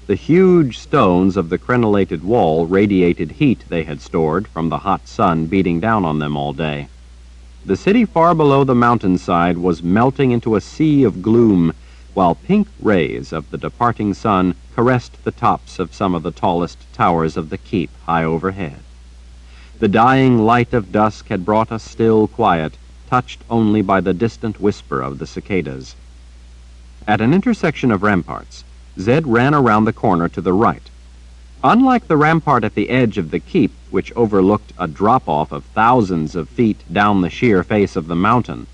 The huge stones of the crenellated wall radiated heat they had stored from the hot sun beating down on them all day. The city far below the mountainside was melting into a sea of gloom, while pink rays of the departing sun caressed the tops of some of the tallest towers of the keep high overhead. The dying light of dusk had brought a still quiet, touched only by the distant whisper of the cicadas. At an intersection of ramparts, Zed ran around the corner to the right. Unlike the rampart at the edge of the keep, which overlooked a drop-off of thousands of feet down the sheer face of the mountain,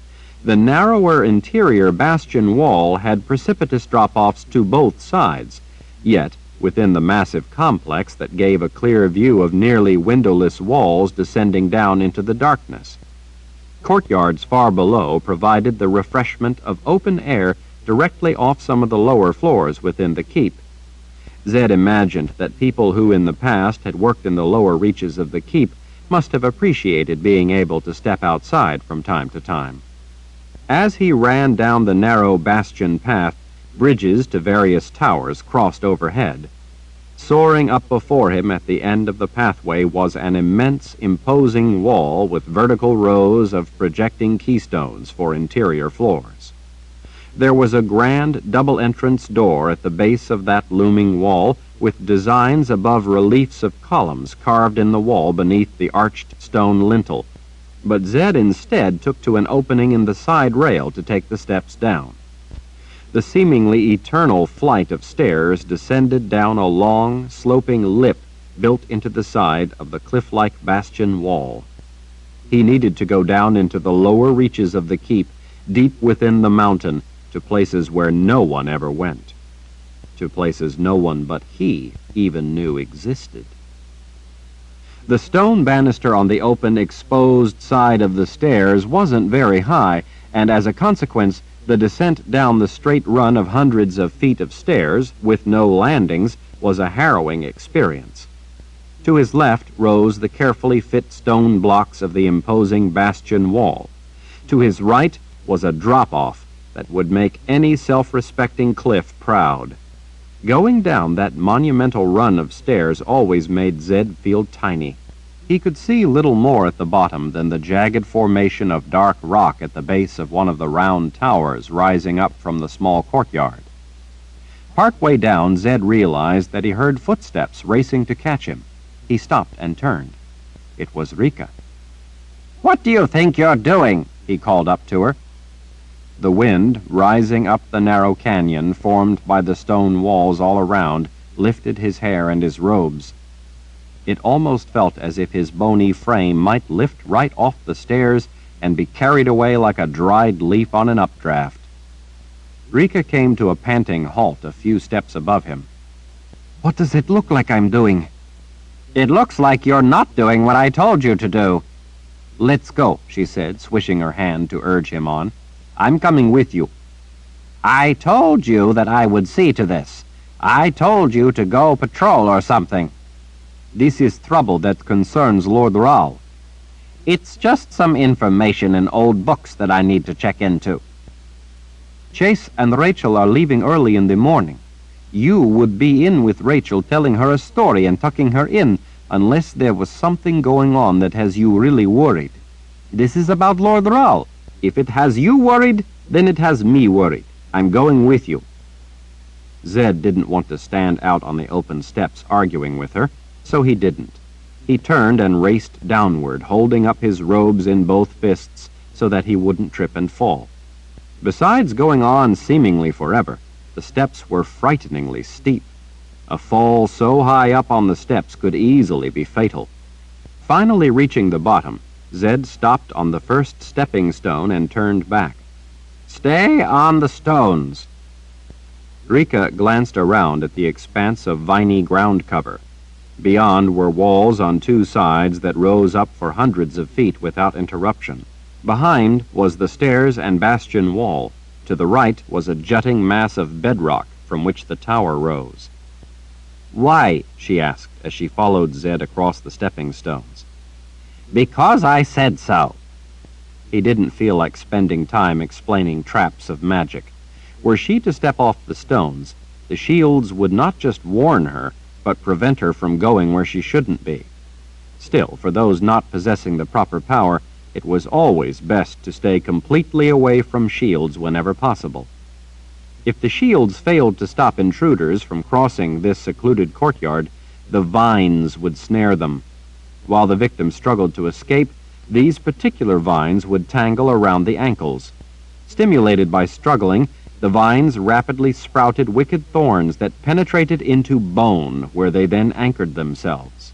the narrower interior bastion wall had precipitous drop-offs to both sides, yet within the massive complex that gave a clear view of nearly windowless walls descending down into the darkness. Courtyards far below provided the refreshment of open air directly off some of the lower floors within the keep. Zed imagined that people who in the past had worked in the lower reaches of the keep must have appreciated being able to step outside from time to time. As he ran down the narrow bastion path, bridges to various towers crossed overhead. Soaring up before him at the end of the pathway was an immense, imposing wall with vertical rows of projecting keystones for interior floors. There was a grand double-entrance door at the base of that looming wall, with designs above reliefs of columns carved in the wall beneath the arched stone lintel, but Zed instead took to an opening in the side rail to take the steps down. The seemingly eternal flight of stairs descended down a long, sloping lip built into the side of the cliff-like bastion wall. He needed to go down into the lower reaches of the keep, deep within the mountain, to places where no one ever went, to places no one but he even knew existed. The stone banister on the open, exposed side of the stairs wasn't very high, and as a consequence, the descent down the straight run of hundreds of feet of stairs, with no landings, was a harrowing experience. To his left rose the carefully fit stone blocks of the imposing bastion wall. To his right was a drop-off that would make any self-respecting cliff proud. Going down that monumental run of stairs always made Zed feel tiny. He could see little more at the bottom than the jagged formation of dark rock at the base of one of the round towers rising up from the small courtyard. Partway down, Zed realized that he heard footsteps racing to catch him. He stopped and turned. It was Rika. "What do you think you're doing?" he called up to her. The wind, rising up the narrow canyon formed by the stone walls all around, lifted his hair and his robes. It almost felt as if his bony frame might lift right off the stairs and be carried away like a dried leaf on an updraft. Rika came to a panting halt a few steps above him. What does it look like I'm doing? "It looks like you're not doing what I told you to do." "Let's go," she said, swishing her hand to urge him on. "I'm coming with you." "I told you that I would see to this. I told you to go patrol or something." "This is trouble that concerns Lord Rahl." "It's just some information in old books that I need to check into." "Chase and Rachel are leaving early in the morning. You would be in with Rachel telling her a story and tucking her in, unless there was something going on that has you really worried. This is about Lord Rahl. If it has you worried, then it has me worried. I'm going with you." Zed didn't want to stand out on the open steps arguing with her, so he didn't. He turned and raced downward, holding up his robes in both fists so that he wouldn't trip and fall. Besides going on seemingly forever, the steps were frighteningly steep. A fall so high up on the steps could easily be fatal. Finally reaching the bottom, Zed stopped on the first stepping stone and turned back. "Stay on the stones." Rika glanced around at the expanse of viney ground cover. Beyond were walls on two sides that rose up for hundreds of feet without interruption. Behind was the stairs and bastion wall. To the right was a jutting mass of bedrock from which the tower rose. "Why?" she asked as she followed Zed across the stepping stones. "Because I said so." He didn't feel like spending time explaining traps of magic. Were she to step off the stones, the shields would not just warn her, but prevent her from going where she shouldn't be. Still, for those not possessing the proper power, it was always best to stay completely away from shields whenever possible. If the shields failed to stop intruders from crossing this secluded courtyard, the vines would snare them. While the victim struggled to escape, these particular vines would tangle around the ankles. Stimulated by struggling, the vines rapidly sprouted wicked thorns that penetrated into bone, where they then anchored themselves.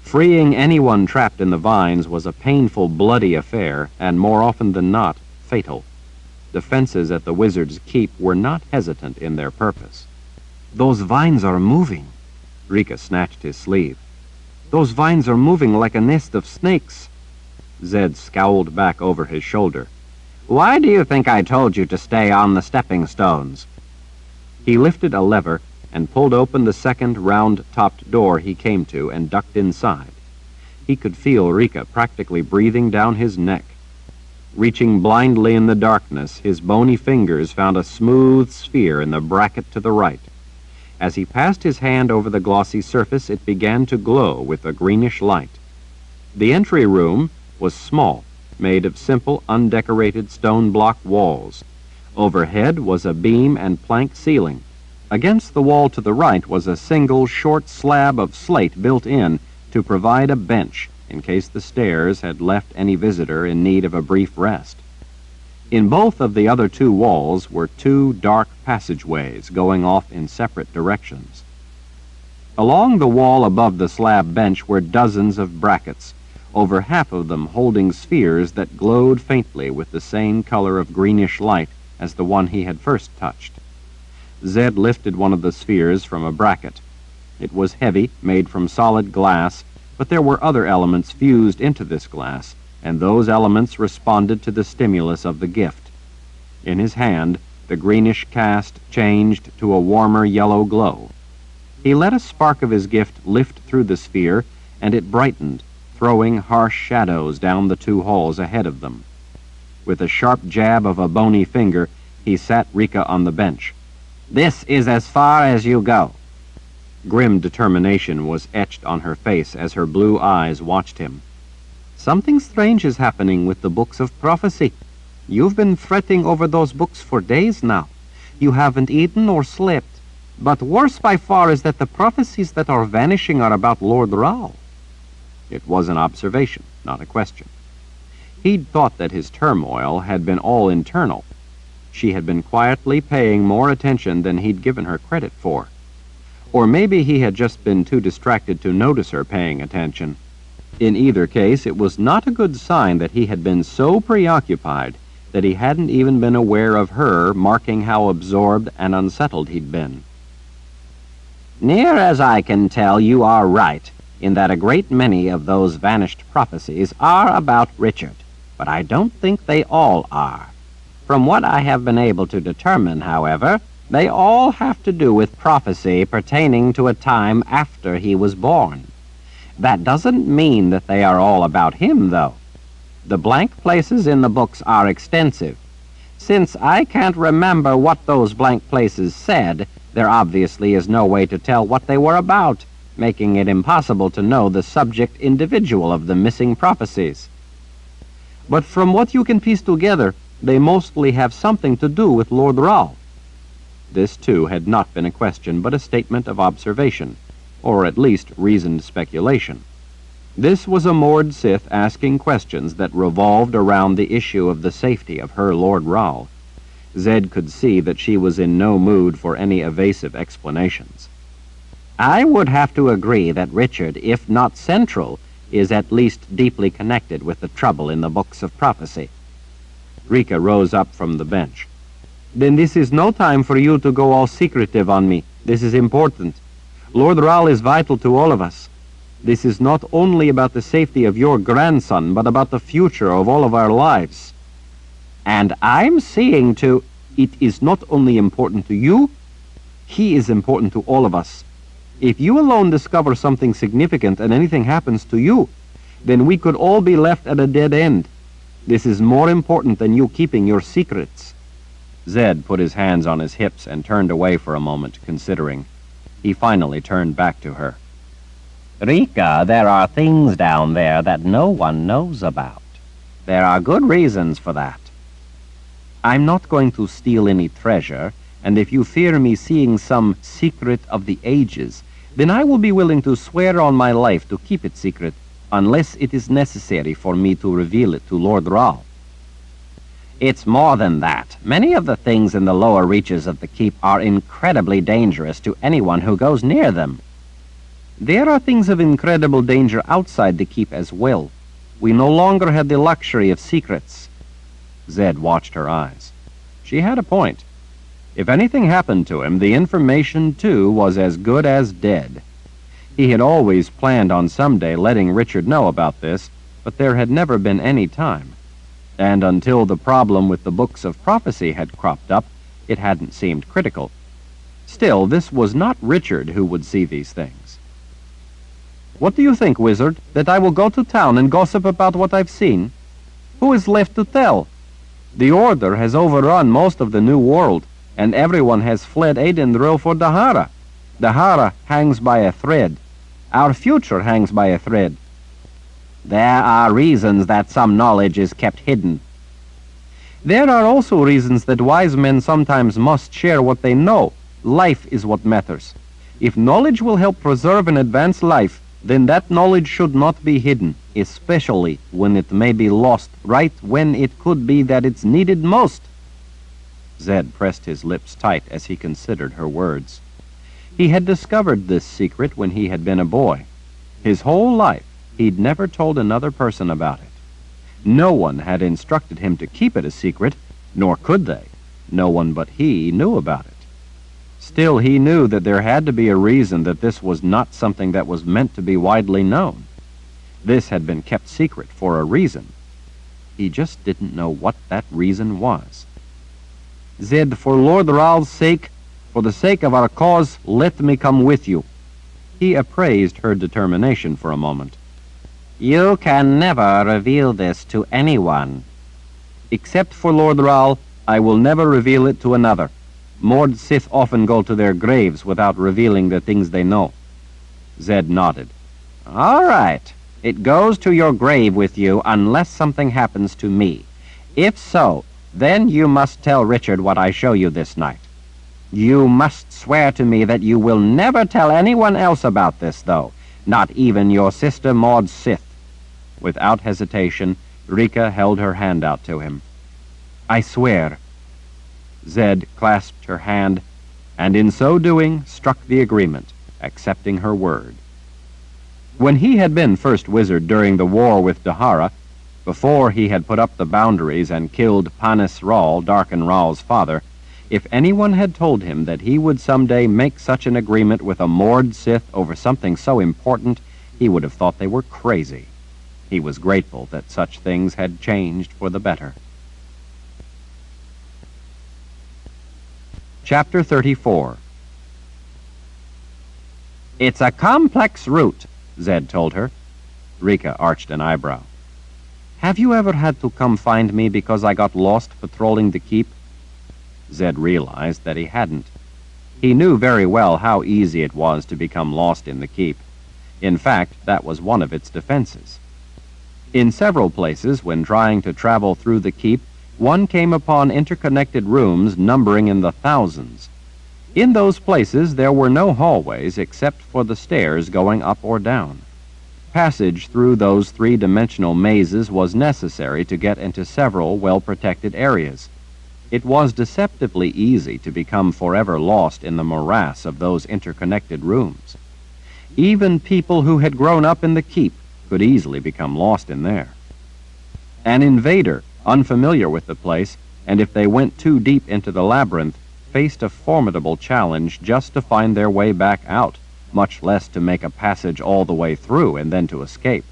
Freeing anyone trapped in the vines was a painful, bloody affair, and more often than not, fatal. The fences at the wizard's keep were not hesitant in their purpose. Those vines are moving. Rika snatched his sleeve. Those vines are moving like a nest of snakes. Zed scowled back over his shoulder. "Why do you think I told you to stay on the stepping stones?" He lifted a lever and pulled open the second round-topped door he came to and ducked inside. He could feel Rika practically breathing down his neck. Reaching blindly in the darkness, his bony fingers found a smooth sphere in the bracket to the right. As he passed his hand over the glossy surface, it began to glow with a greenish light. The entry room was small, made of simple, undecorated stone block walls. Overhead was a beam and plank ceiling. Against the wall to the right was a single short slab of slate built in to provide a bench in case the stairs had left any visitor in need of a brief rest. In both of the other two walls were two dark passageways going off in separate directions. Along the wall above the slab bench were dozens of brackets, over half of them holding spheres that glowed faintly with the same color of greenish light as the one he had first touched. Zed lifted one of the spheres from a bracket. It was heavy, made from solid glass, but there were other elements fused into this glass, and those elements responded to the stimulus of the gift. In his hand, the greenish cast changed to a warmer yellow glow. He let a spark of his gift lift through the sphere, and it brightened, throwing harsh shadows down the two halls ahead of them. With a sharp jab of a bony finger, he sat Rika on the bench. This is as far as you go. Grim determination was etched on her face as her blue eyes watched him. Something strange is happening with the books of prophecy. You've been fretting over those books for days now. You haven't eaten or slept. But worse by far is that the prophecies that are vanishing are about Lord Raoul. It was an observation, not a question. He'd thought that his turmoil had been all internal. She had been quietly paying more attention than he'd given her credit for. Or maybe he had just been too distracted to notice her paying attention. In either case, it was not a good sign that he had been so preoccupied that he hadn't even been aware of her, marking how absorbed and unsettled he'd been. Near as I can tell, you are right, in that a great many of those vanished prophecies are about Richard, but I don't think they all are. From what I have been able to determine, however, they all have to do with prophecy pertaining to a time after he was born. That doesn't mean that they are all about him, though. The blank places in the books are extensive. Since I can't remember what those blank places said, there obviously is no way to tell what they were about, making it impossible to know the subject individual of the missing prophecies. But from what you can piece together, they mostly have something to do with Lord Raoul. This, too, had not been a question, but a statement of observation, or at least reasoned speculation. This was a moored Sith asking questions that revolved around the issue of the safety of her Lord Raoul. Zed could see that she was in no mood for any evasive explanations. I would have to agree that Richard, if not central, is at least deeply connected with the trouble in the books of prophecy. Rika rose up from the bench. Then this is no time for you to go all secretive on me. This is important. Lord Raoul is vital to all of us. This is not only about the safety of your grandson, but about the future of all of our lives. And I'm seeing to... It is not only important to you, he is important to all of us. If you alone discover something significant and anything happens to you, then we could all be left at a dead end. This is more important than you keeping your secrets. Zed put his hands on his hips and turned away for a moment, considering. He finally turned back to her. Rika, there are things down there that no one knows about. There are good reasons for that. I'm not going to steal any treasure, and if you fear me seeing some secret of the ages, then I will be willing to swear on my life to keep it secret, unless it is necessary for me to reveal it to Lord Raoul. It's more than that. Many of the things in the lower reaches of the keep are incredibly dangerous to anyone who goes near them. There are things of incredible danger outside the keep as well. We no longer have the luxury of secrets. Zed watched her eyes. She had a point. If anything happened to him, the information, too, was as good as dead. He had always planned on someday letting Richard know about this, but there had never been any time. And until the problem with the books of prophecy had cropped up, it hadn't seemed critical. Still, this was not Richard who would see these things. What do you think, wizard, that I will go to town and gossip about what I've seen? Who is left to tell? The Order has overrun most of the New World, and everyone has fled Aidendril for Dahara. Dahara hangs by a thread. Our future hangs by a thread. There are reasons that some knowledge is kept hidden. There are also reasons that wise men sometimes must share what they know. Life is what matters. If knowledge will help preserve and advance life, then that knowledge should not be hidden, especially when it may be lost right when it could be that it's needed most. Zed pressed his lips tight as he considered her words. He had discovered this secret when he had been a boy. His whole life, he'd never told another person about it. No one had instructed him to keep it a secret, nor could they. No one but he knew about it. Still, he knew that there had to be a reason that this was not something that was meant to be widely known. This had been kept secret for a reason. He just didn't know what that reason was. Zed, for Lord Ral's sake, for the sake of our cause, let me come with you. He appraised her determination for a moment. You can never reveal this to anyone. Except for Lord Ral, I will never reveal it to another. Mord Sith often go to their graves without revealing the things they know. Zed nodded. All right. It goes to your grave with you unless something happens to me. If so, then you must tell Richard what I show you this night. You must swear to me that you will never tell anyone else about this, though, not even your sister Maud Sith. Without hesitation, Rika held her hand out to him. I swear. Zed clasped her hand, and in so doing struck the agreement, accepting her word. When he had been first wizard during the war with Dahara, before he had put up the boundaries and killed Panis Ral, Darken Ral's father, if anyone had told him that he would someday make such an agreement with a Mord Sith over something so important, he would have thought they were crazy. He was grateful that such things had changed for the better. Chapter 34. It's a complex route, Zed told her. Rika arched an eyebrow. Have you ever had to come find me because I got lost patrolling the keep? Zed realized that he hadn't. He knew very well how easy it was to become lost in the keep. In fact, that was one of its defenses. In several places, when trying to travel through the keep, one came upon interconnected rooms numbering in the thousands. In those places, there were no hallways except for the stairs going up or down. Passage through those three-dimensional mazes was necessary to get into several well-protected areas. It was deceptively easy to become forever lost in the morass of those interconnected rooms. Even people who had grown up in the keep could easily become lost in there. An invader, unfamiliar with the place, and if they went too deep into the labyrinth, faced a formidable challenge just to find their way back out, much less to make a passage all the way through and then to escape.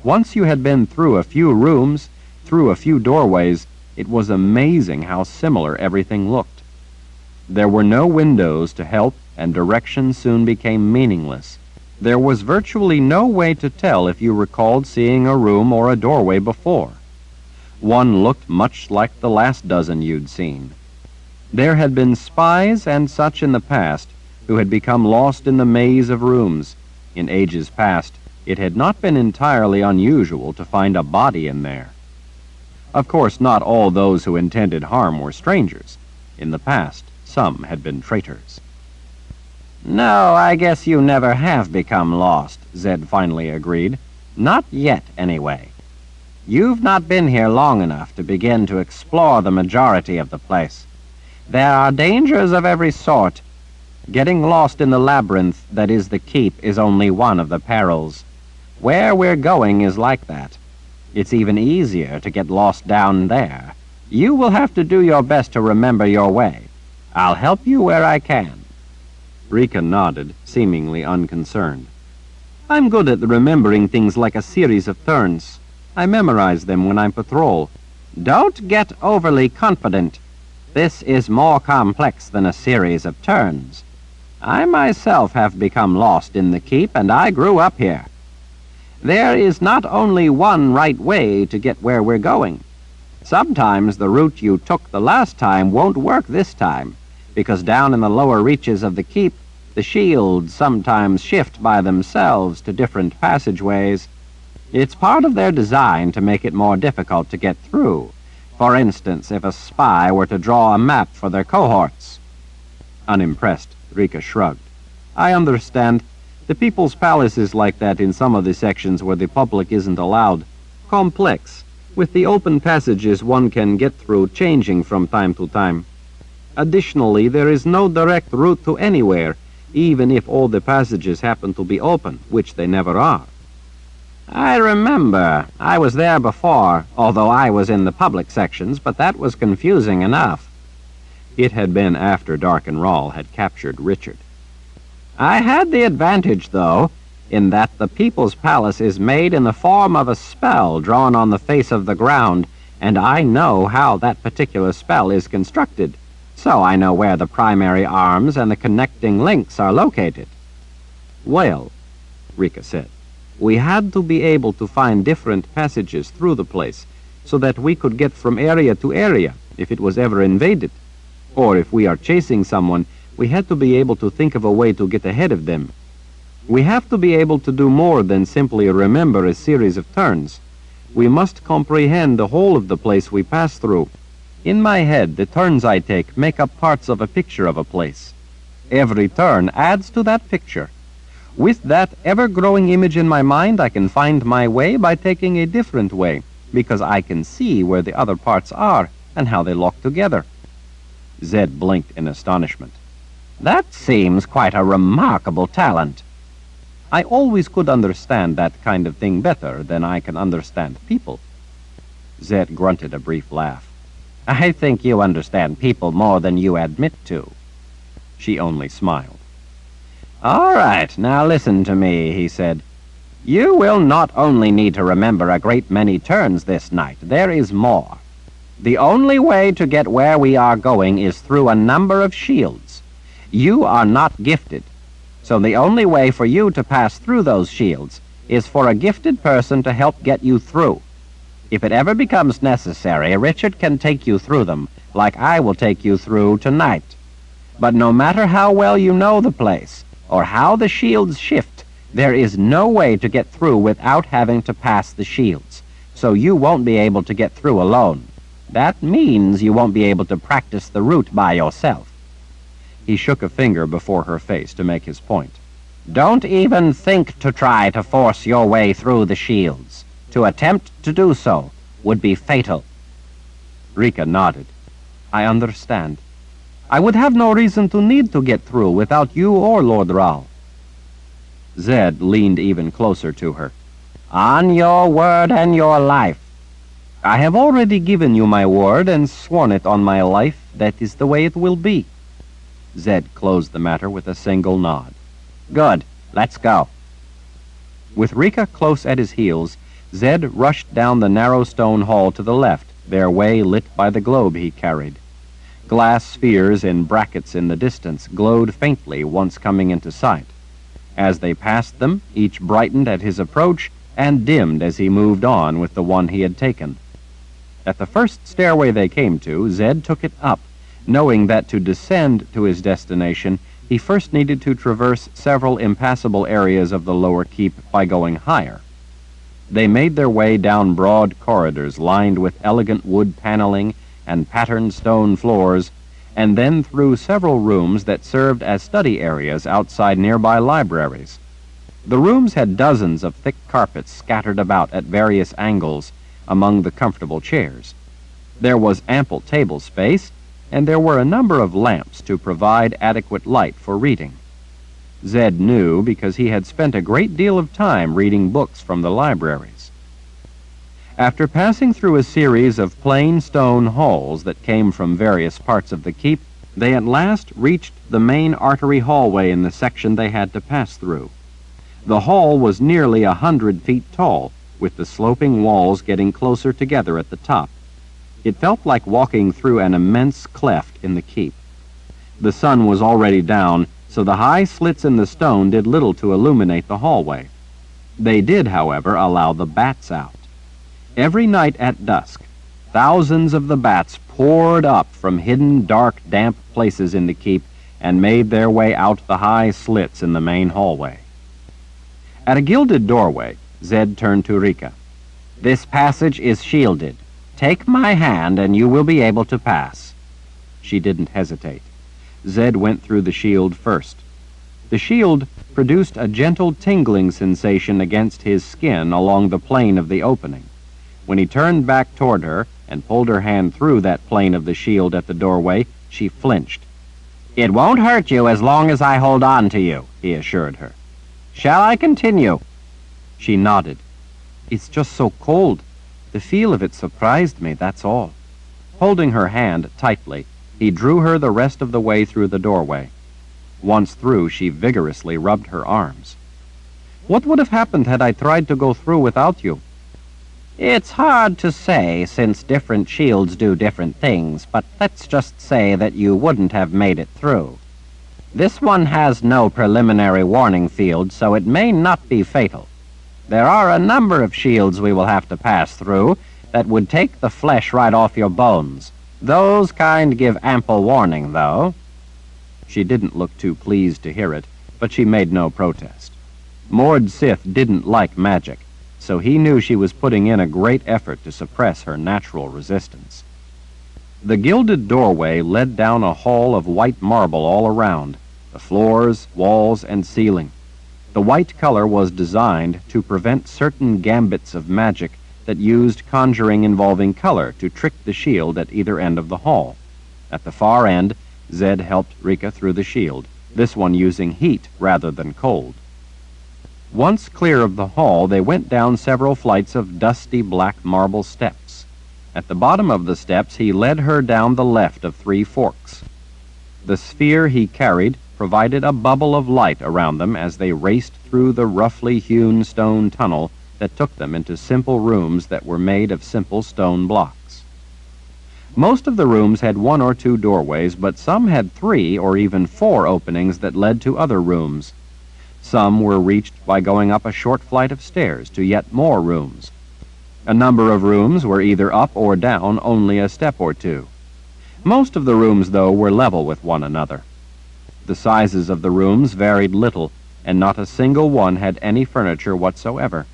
Once you had been through a few rooms, through a few doorways, it was amazing how similar everything looked. There were no windows to help, and direction soon became meaningless. There was virtually no way to tell if you recalled seeing a room or a doorway before. One looked much like the last dozen you'd seen. There had been spies and such in the past who had become lost in the maze of rooms. In ages past, it had not been entirely unusual to find a body in there. Of course, not all those who intended harm were strangers. In the past, some had been traitors. No, I guess you never have become lost, Zed finally agreed. Not yet, anyway. You've not been here long enough to begin to explore the majority of the place. There are dangers of every sort. Getting lost in the labyrinth that is the keep is only one of the perils. Where we're going is like that. It's even easier to get lost down there. You will have to do your best to remember your way. I'll help you where I can. Rika nodded, seemingly unconcerned. I'm good at remembering things like a series of turns. I memorize them when I patrol. Don't get overly confident. This is more complex than a series of turns. I myself have become lost in the keep, and I grew up here. There is not only one right way to get where we're going. Sometimes the route you took the last time won't work this time, because down in the lower reaches of the keep, the shields sometimes shift by themselves to different passageways. It's part of their design to make it more difficult to get through. For instance, if a spy were to draw a map for their cohorts. Unimpressed, Rika shrugged. I understand. The People's Palace is like that in some of the sections where the public isn't allowed. Complex, with the open passages one can get through changing from time to time. Additionally, there is no direct route to anywhere, even if all the passages happen to be open, which they never are. I remember. I was there before, although I was in the public sections, but that was confusing enough. It had been after Dark and Rahl had captured Richard. I had the advantage, though, in that the People's Palace is made in the form of a spell drawn on the face of the ground, and I know how that particular spell is constructed, so I know where the primary arms and the connecting links are located. Well, Rika said, we had to be able to find different passages through the place so that we could get from area to area if it was ever invaded. Or if we are chasing someone, we had to be able to think of a way to get ahead of them. We have to be able to do more than simply remember a series of turns. We must comprehend the whole of the place we pass through. In my head, the turns I take make up parts of a picture of a place. Every turn adds to that picture. With that ever-growing image in my mind, I can find my way by taking a different way, because I can see where the other parts are and how they lock together. Zed blinked in astonishment. That seems quite a remarkable talent. I always could understand that kind of thing better than I can understand people. Zed grunted a brief laugh. I think you understand people more than you admit to. She only smiled. All right, now listen to me, he said. You will not only need to remember a great many turns this night. There is more. The only way to get where we are going is through a number of shields. You are not gifted, so the only way for you to pass through those shields is for a gifted person to help get you through. If it ever becomes necessary, Richard can take you through them, like I will take you through tonight. But no matter how well you know the place, or how the shields shift, there is no way to get through without having to pass the shields, so you won't be able to get through alone. That means you won't be able to practice the route by yourself. He shook a finger before her face to make his point. Don't even think to try to force your way through the shields. To attempt to do so would be fatal. Rika nodded. I understand. I would have no reason to need to get through without you or Lord Rahl. Zed leaned even closer to her. On your word and your life. I have already given you my word and sworn it on my life. That is the way it will be. Zed closed the matter with a single nod. Good. Let's go. With Rika close at his heels, Zed rushed down the narrow stone hall to the left, their way lit by the globe he carried. Glass spheres in brackets in the distance glowed faintly once coming into sight. As they passed them, each brightened at his approach and dimmed as he moved on with the one he had taken. At the first stairway they came to, Zed took it up, knowing that to descend to his destination, he first needed to traverse several impassable areas of the lower keep by going higher. They made their way down broad corridors lined with elegant wood paneling and patterned stone floors, and then through several rooms that served as study areas outside nearby libraries. The rooms had dozens of thick carpets scattered about at various angles among the comfortable chairs. There was ample table space, and there were a number of lamps to provide adequate light for reading. Zed knew because he had spent a great deal of time reading books from the libraries. After passing through a series of plain stone halls that came from various parts of the keep, they at last reached the main artery hallway in the section they had to pass through. The hall was nearly 100 feet tall, with the sloping walls getting closer together at the top. It felt like walking through an immense cleft in the keep. The sun was already down, so the high slits in the stone did little to illuminate the hallway. They did, however, allow the bats out. Every night at dusk, thousands of the bats poured up from hidden, dark, damp places in the keep and made their way out the high slits in the main hallway. At a gilded doorway, Zed turned to Rika. This passage is shielded. Take my hand and you will be able to pass. She didn't hesitate. Zed went through the shield first. The shield produced a gentle tingling sensation against his skin along the plane of the opening. When he turned back toward her and pulled her hand through that plane of the shield at the doorway, she flinched. "It won't hurt you as long as I hold on to you," he assured her. "Shall I continue?" She nodded. "It's just so cold. The feel of it surprised me, that's all." Holding her hand tightly, he drew her the rest of the way through the doorway. Once through, she vigorously rubbed her arms. "What would have happened had I tried to go through without you?" "It's hard to say, since different shields do different things, but let's just say that you wouldn't have made it through. This one has no preliminary warning field, so it may not be fatal. There are a number of shields we will have to pass through that would take the flesh right off your bones. Those kind give ample warning, though." She didn't look too pleased to hear it, but she made no protest. Mord Sith didn't like magic, so he knew she was putting in a great effort to suppress her natural resistance. The gilded doorway led down a hall of white marble all around, the floors, walls, and ceiling. The white color was designed to prevent certain gambits of magic that used conjuring involving color to trick the shield at either end of the hall. At the far end, Zed helped Rika through the shield, this one using heat rather than cold. Once clear of the hall, they went down several flights of dusty black marble steps. At the bottom of the steps, he led her down the left of 3 forks. The sphere he carried provided a bubble of light around them as they raced through the roughly hewn stone tunnel that took them into simple rooms that were made of simple stone blocks. Most of the rooms had 1 or 2 doorways, but some had 3 or even 4 openings that led to other rooms. Some were reached by going up a short flight of stairs to yet more rooms. A number of rooms were either up or down only a step or 2. Most of the rooms, though, were level with one another. The sizes of the rooms varied little, and not a single one had any furniture whatsoever.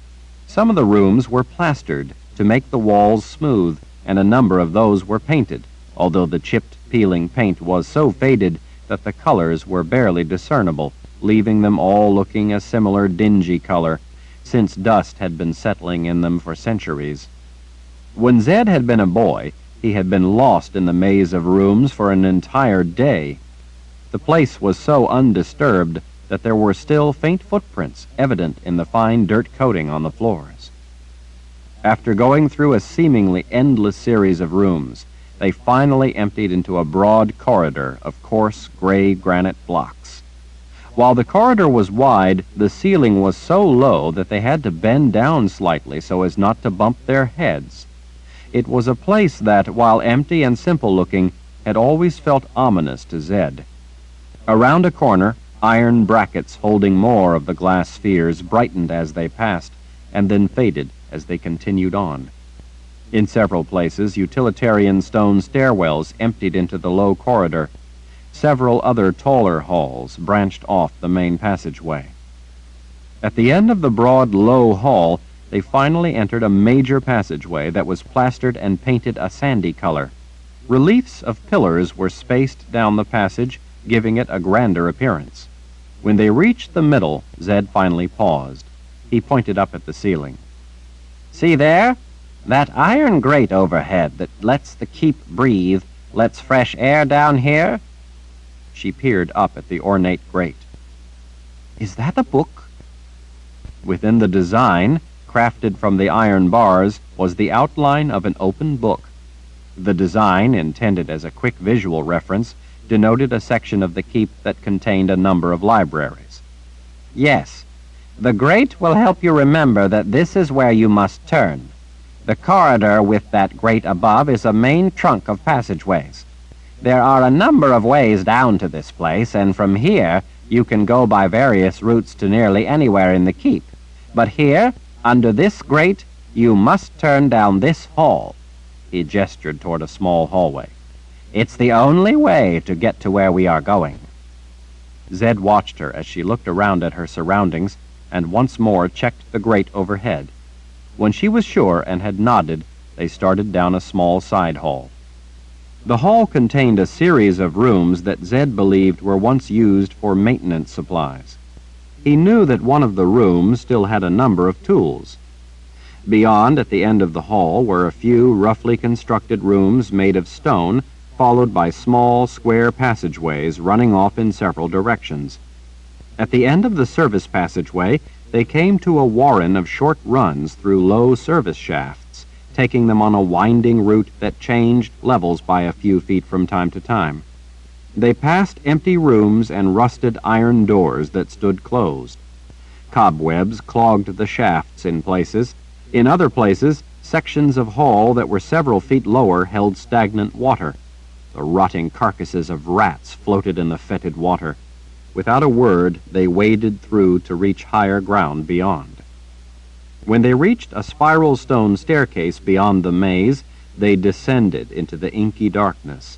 Some of the rooms were plastered to make the walls smooth, and a number of those were painted, although the chipped, peeling paint was so faded that the colors were barely discernible, leaving them all looking a similar dingy color, since dust had been settling in them for centuries. When Zed had been a boy, he had been lost in the maze of rooms for an entire day. The place was so undisturbed that there were still faint footprints evident in the fine dirt coating on the floors. After going through a seemingly endless series of rooms, they finally emptied into a broad corridor of coarse gray granite blocks. While the corridor was wide, the ceiling was so low that they had to bend down slightly so as not to bump their heads. It was a place that, while empty and simple-looking, had always felt ominous to Zed. Around a corner, iron brackets holding more of the glass spheres brightened as they passed, and then faded as they continued on. In several places, utilitarian stone stairwells emptied into the low corridor. Several other taller halls branched off the main passageway. At the end of the broad, low hall, they finally entered a major passageway that was plastered and painted a sandy color. Reliefs of pillars were spaced down the passage, giving it a grander appearance. When they reached the middle, Zed finally paused. He pointed up at the ceiling. "See there? That iron grate overhead that lets the keep breathe, lets fresh air down here?" She peered up at the ornate grate. "Is that a book?" Within the design, crafted from the iron bars, was the outline of an open book. The design, intended as a quick visual reference, denoted a section of the keep that contained a number of libraries. "Yes. The grate will help you remember that this is where you must turn. The corridor with that grate above is a main trunk of passageways. There are a number of ways down to this place, and from here you can go by various routes to nearly anywhere in the keep. But here, under this grate, you must turn down this hall." He gestured toward a small hallway. "It's the only way to get to where we are going." Zed watched her as she looked around at her surroundings and once more checked the grate overhead. When she was sure and had nodded, they started down a small side hall. The hall contained a series of rooms that Zed believed were once used for maintenance supplies. He knew that one of the rooms still had a number of tools. Beyond, at the end of the hall, were a few roughly constructed rooms made of stone, followed by small, square passageways running off in several directions. At the end of the service passageway, they came to a warren of short runs through low service shafts, taking them on a winding route that changed levels by a few feet from time to time. They passed empty rooms and rusted iron doors that stood closed. Cobwebs clogged the shafts in places. In other places, sections of hall that were several feet lower held stagnant water. The rotting carcasses of rats floated in the fetid water. Without a word, they waded through to reach higher ground beyond. When they reached a spiral stone staircase beyond the maze, they descended into the inky darkness,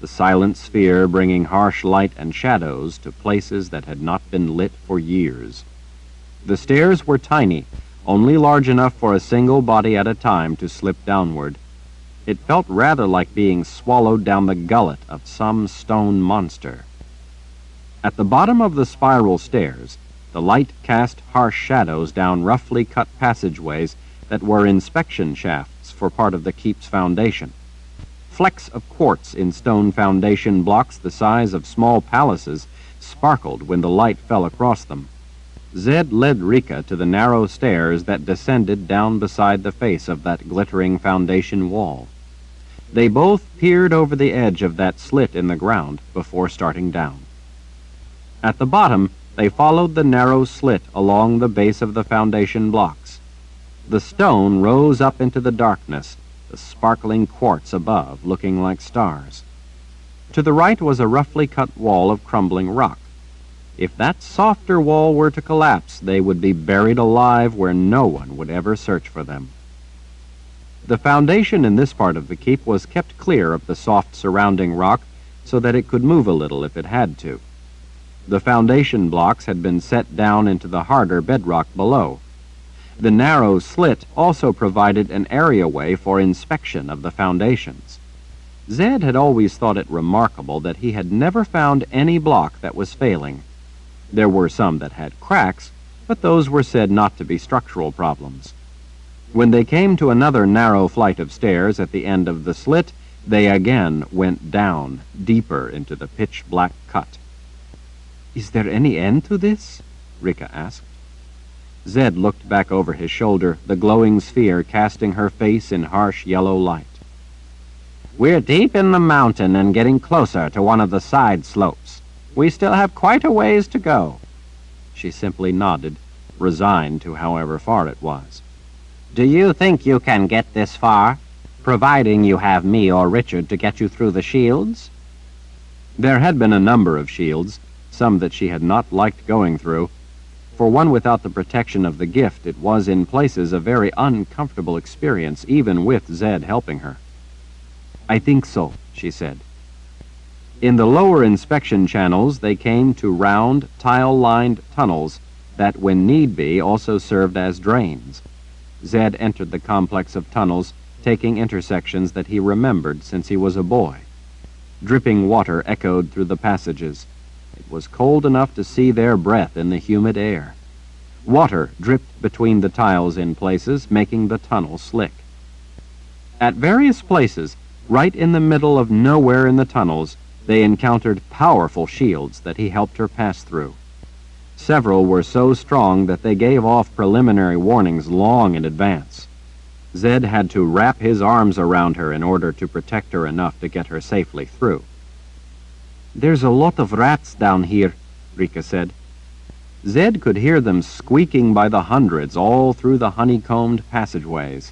the silent sphere bringing harsh light and shadows to places that had not been lit for years. The stairs were tiny, only large enough for a single body at a time to slip downward. It felt rather like being swallowed down the gullet of some stone monster. At the bottom of the spiral stairs, the light cast harsh shadows down roughly cut passageways that were inspection shafts for part of the keep's foundation. Flecks of quartz in stone foundation blocks the size of small palaces sparkled when the light fell across them. Zed led Rika to the narrow stairs that descended down beside the face of that glittering foundation wall. They both peered over the edge of that slit in the ground before starting down. At the bottom, they followed the narrow slit along the base of the foundation blocks. The stone rose up into the darkness, the sparkling quartz above looking like stars. To the right was a roughly cut wall of crumbling rock. If that softer wall were to collapse, they would be buried alive where no one would ever search for them. The foundation in this part of the keep was kept clear of the soft surrounding rock so that it could move a little if it had to. The foundation blocks had been set down into the harder bedrock below. The narrow slit also provided an areaway for inspection of the foundations. Zed had always thought it remarkable that he had never found any block that was failing. There were some that had cracks, but those were said not to be structural problems. When they came to another narrow flight of stairs at the end of the slit, they again went down, deeper into the pitch-black cut. "Is there any end to this?" Rika asked. Zed looked back over his shoulder, the glowing sphere casting her face in harsh yellow light. "We're deep in the mountain and getting closer to one of the side slopes. We still have quite a ways to go." She simply nodded, resigned to however far it was. "Do you think you can get this far, providing you have me or Richard to get you through the shields?" There had been a number of shields, some that she had not liked going through. For one without the protection of the gift, it was in places a very uncomfortable experience, even with Zed helping her. "I think so," she said. In the lower inspection channels, they came to round, tile-lined tunnels that, when need be, also served as drains. Zed entered the complex of tunnels, taking intersections that he remembered since he was a boy. Dripping water echoed through the passages. It was cold enough to see their breath in the humid air. Water dripped between the tiles in places, making the tunnel slick. At various places, right in the middle of nowhere in the tunnels, they encountered powerful shields that he helped her pass through. Several were so strong that they gave off preliminary warnings long in advance. Zed had to wrap his arms around her in order to protect her enough to get her safely through. "There's a lot of rats down here," Rika said. Zed could hear them squeaking by the hundreds all through the honeycombed passageways.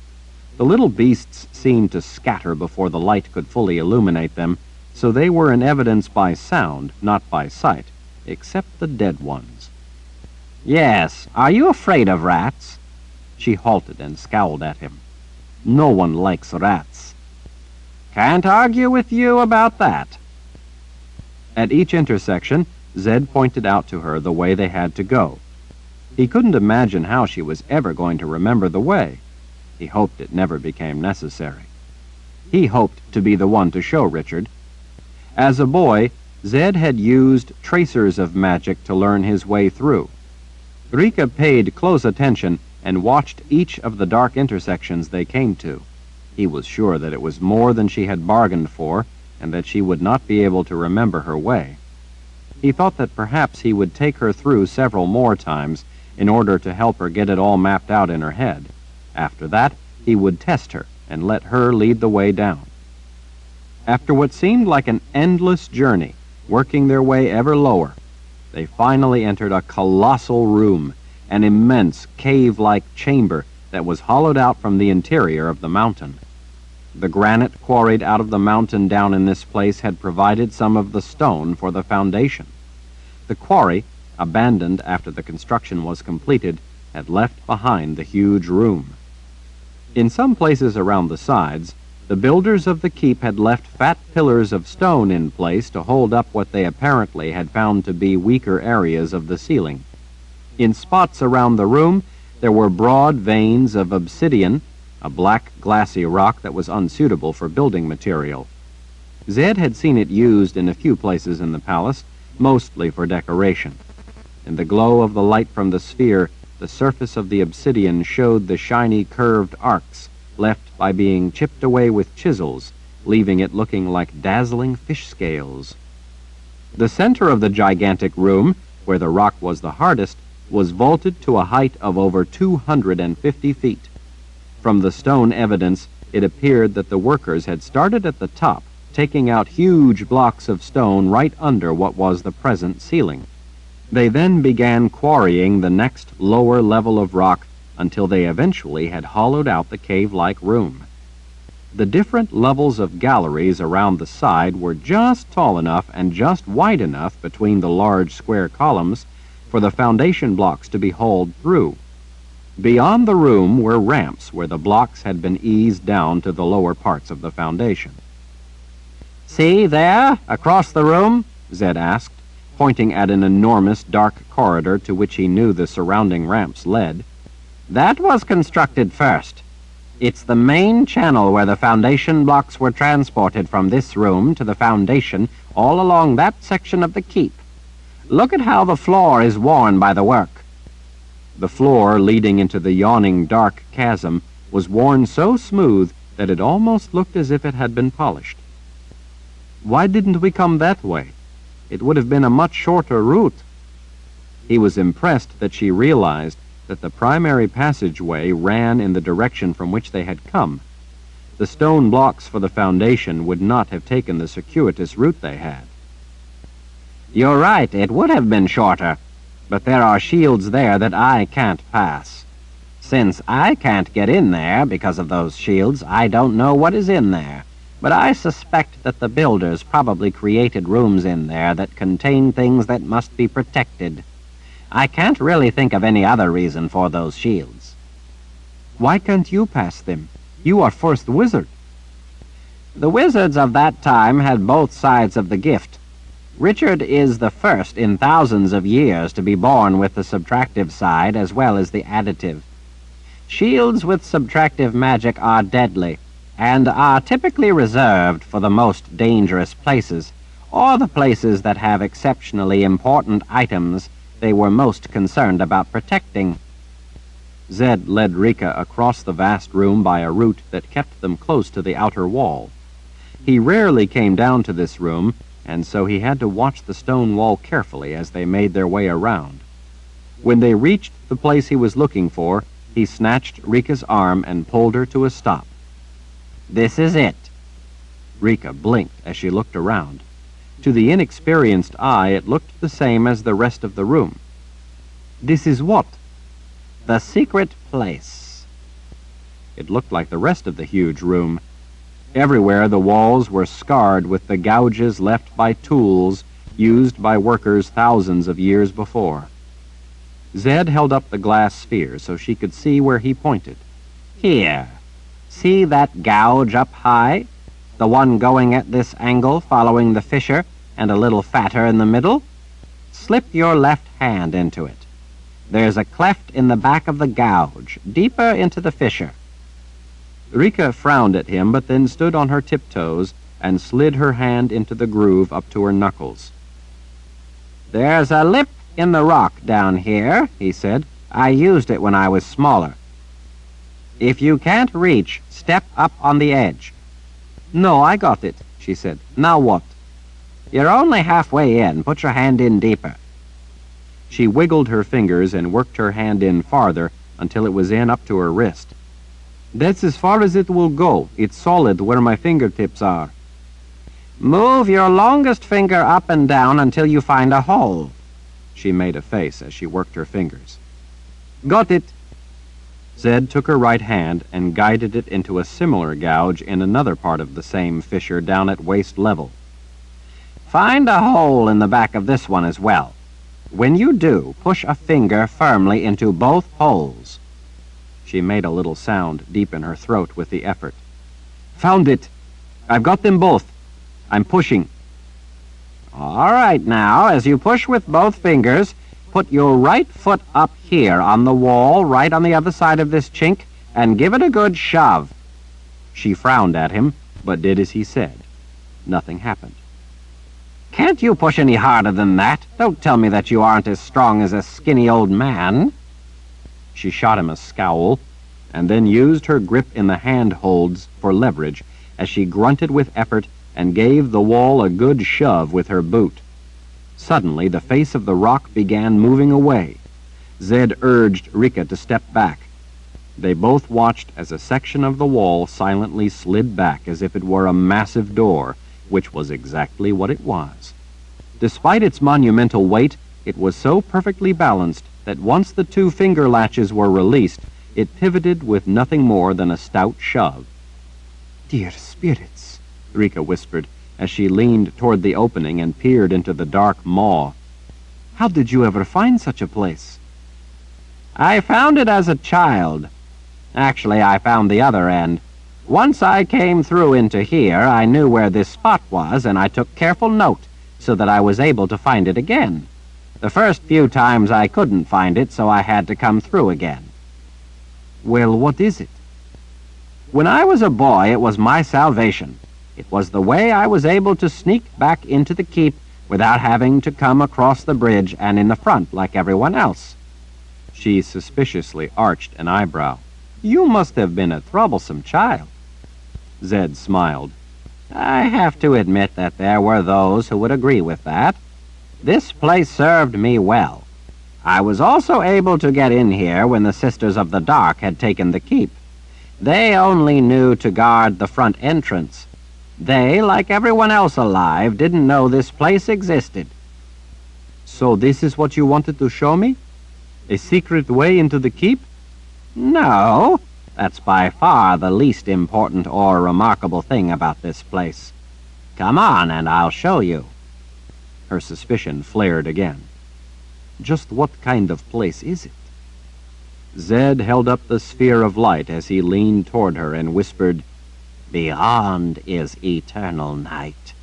The little beasts seemed to scatter before the light could fully illuminate them, so they were in evidence by sound, not by sight, except the dead ones. "Yes, are you afraid of rats?" She halted and scowled at him. "No one likes rats." "Can't argue with you about that." At each intersection, Zed pointed out to her the way they had to go. He couldn't imagine how she was ever going to remember the way. He hoped it never became necessary. He hoped to be the one to show Richard. As a boy, Zed had used tracers of magic to learn his way through. Rika paid close attention and watched each of the dark intersections they came to. He was sure that it was more than she had bargained for, and that she would not be able to remember her way. He thought that perhaps he would take her through several more times in order to help her get it all mapped out in her head. After that, he would test her and let her lead the way down. After what seemed like an endless journey, working their way ever lower, they finally entered a colossal room, an immense cave-like chamber that was hollowed out from the interior of the mountain. The granite quarried out of the mountain down in this place had provided some of the stone for the foundation. The quarry, abandoned after the construction was completed, had left behind the huge room. In some places around the sides, the builders of the keep had left fat pillars of stone in place to hold up what they apparently had found to be weaker areas of the ceiling. In spots around the room, there were broad veins of obsidian, a black glassy rock that was unsuitable for building material. Zed had seen it used in a few places in the palace, mostly for decoration. In the glow of the light from the sphere, the surface of the obsidian showed the shiny curved arcs left by being chipped away with chisels, leaving it looking like dazzling fish scales. The center of the gigantic room, where the rock was the hardest, was vaulted to a height of over 250 feet. From the stone evidence, it appeared that the workers had started at the top, taking out huge blocks of stone right under what was the present ceiling. They then began quarrying the next lower level of rock until they eventually had hollowed out the cave-like room. The different levels of galleries around the side were just tall enough and just wide enough between the large square columns for the foundation blocks to be hauled through. Beyond the room were ramps where the blocks had been eased down to the lower parts of the foundation. See there, across the room? Zed asked, pointing at an enormous dark corridor to which he knew the surrounding ramps led. That was constructed first. It's the main channel where the foundation blocks were transported from this room to the foundation all along that section of the keep. Look at how the floor is worn by the work. The floor leading into the yawning dark chasm was worn so smooth that it almost looked as if it had been polished. Why didn't we come that way? It would have been a much shorter route. He was impressed that she realized that the primary passageway ran in the direction from which they had come. The stone blocks for the foundation would not have taken the circuitous route they had. You're right, it would have been shorter, but there are shields there that I can't pass. Since I can't get in there because of those shields, I don't know what is in there, but I suspect that the builders probably created rooms in there that contain things that must be protected. I can't really think of any other reason for those shields. Why can't you pass them? You are first wizard. The wizards of that time had both sides of the gift. Richard is the first in thousands of years to be born with the subtractive side as well as the additive. Shields with subtractive magic are deadly, and are typically reserved for the most dangerous places, or the places that have exceptionally important items they were most concerned about protecting. Zed led Rika across the vast room by a route that kept them close to the outer wall. He rarely came down to this room, and so he had to watch the stone wall carefully as they made their way around. When they reached the place he was looking for, he snatched Rika's arm and pulled her to a stop. This is it. Rika blinked as she looked around. To the inexperienced eye, it looked the same as the rest of the room. This is what? The secret place. It looked like the rest of the huge room. Everywhere the walls were scarred with the gouges left by tools used by workers thousands of years before. Zed held up the glass sphere so she could see where he pointed. Here. See that gouge up high? The one going at this angle following the fissure and a little fatter in the middle? Slip your left hand into it. There's a cleft in the back of the gouge, deeper into the fissure. Rika frowned at him, but then stood on her tiptoes and slid her hand into the groove up to her knuckles. "There's a lip in the rock down here," he said. "I used it when I was smaller. If you can't reach, step up on the edge." "No, I got it," she said. "Now what?" "You're only halfway in. Put your hand in deeper." She wiggled her fingers and worked her hand in farther until it was in up to her wrist. "That's as far as it will go. It's solid where my fingertips are." "Move your longest finger up and down until you find a hole." She made a face as she worked her fingers. "Got it." Zed took her right hand and guided it into a similar gouge in another part of the same fissure down at waist level. "Find a hole in the back of this one as well. When you do, push a finger firmly into both holes." She made a little sound deep in her throat with the effort. "Found it. I've got them both. I'm pushing." "All right, now, as you push with both fingers, put your right foot up here on the wall right on the other side of this chink and give it a good shove." She frowned at him, but did as he said. Nothing happened. "Can't you push any harder than that? Don't tell me that you aren't as strong as a skinny old man." She shot him a scowl, and then used her grip in the hand-holds for leverage as she grunted with effort and gave the wall a good shove with her boot. Suddenly, the face of the rock began moving away. Zed urged Rika to step back. They both watched as a section of the wall silently slid back as if it were a massive door, which was exactly what it was. Despite its monumental weight, it was so perfectly balanced that once the two finger latches were released, it pivoted with nothing more than a stout shove. "Dear spirits," Rika whispered as she leaned toward the opening and peered into the dark maw. "How did you ever find such a place?" "I found it as a child. Actually, I found the other end. Once I came through into here, I knew where this spot was, and I took careful note so that I was able to find it again. The first few times I couldn't find it, so I had to come through again." "Well, what is it?" "When I was a boy, it was my salvation. It was the way I was able to sneak back into the keep without having to come across the bridge and in the front like everyone else." She suspiciously arched an eyebrow. "You must have been a troublesome child." Zed smiled. "I have to admit that there were those who would agree with that. This place served me well. I was also able to get in here when the Sisters of the Dark had taken the keep. They only knew to guard the front entrance. They, like everyone else alive, didn't know this place existed." "So this is what you wanted to show me? A secret way into the keep?" "No, that's by far the least important or remarkable thing about this place. Come on, and I'll show you." Her suspicion flared again. "Just what kind of place is it?" Zed held up the sphere of light as he leaned toward her and whispered, "Beyond is eternal night,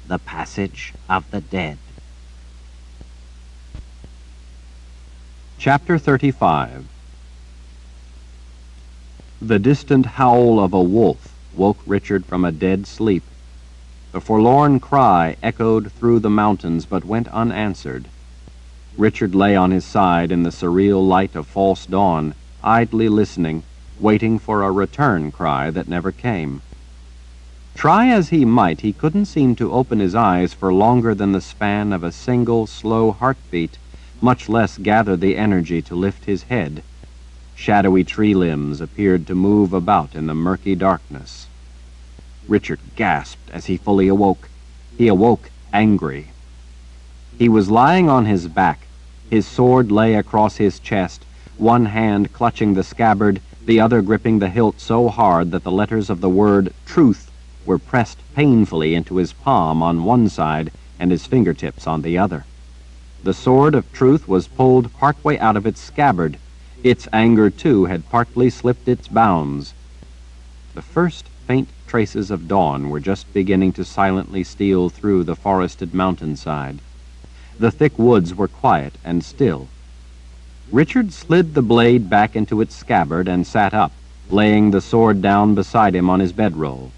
the passage of the dead." Chapter 35. The distant howl of a wolf woke Richard from a dead sleep. The forlorn cry echoed through the mountains but went unanswered. Richard lay on his side in the surreal light of false dawn, idly listening, waiting for a return cry that never came. Try as he might, he couldn't seem to open his eyes for longer than the span of a single slow heartbeat, much less gather the energy to lift his head. Shadowy tree limbs appeared to move about in the murky darkness. Richard gasped as he fully awoke. He awoke angry. He was lying on his back. His sword lay across his chest, one hand clutching the scabbard, the other gripping the hilt so hard that the letters of the word truth were pressed painfully into his palm on one side and his fingertips on the other. The sword of truth was pulled partway out of its scabbard. Its anger, too, had partly slipped its bounds. The first faint traces of dawn were just beginning to silently steal through the forested mountainside. The thick woods were quiet and still. Richard slid the blade back into its scabbard and sat up, laying the sword down beside him on his bedroll.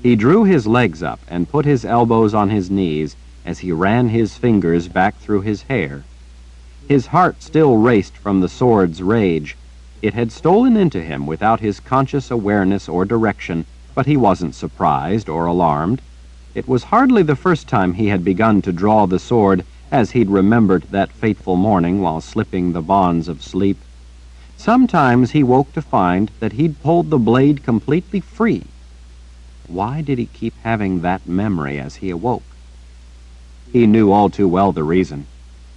He drew his legs up and put his elbows on his knees as he ran his fingers back through his hair. His heart still raced from the sword's rage. It had stolen into him without his conscious awareness or direction, but he wasn't surprised or alarmed. It was hardly the first time he had begun to draw the sword, as he'd remembered that fateful morning while slipping the bonds of sleep. Sometimes he woke to find that he'd pulled the blade completely free. Why did he keep having that memory as he awoke? He knew all too well the reason.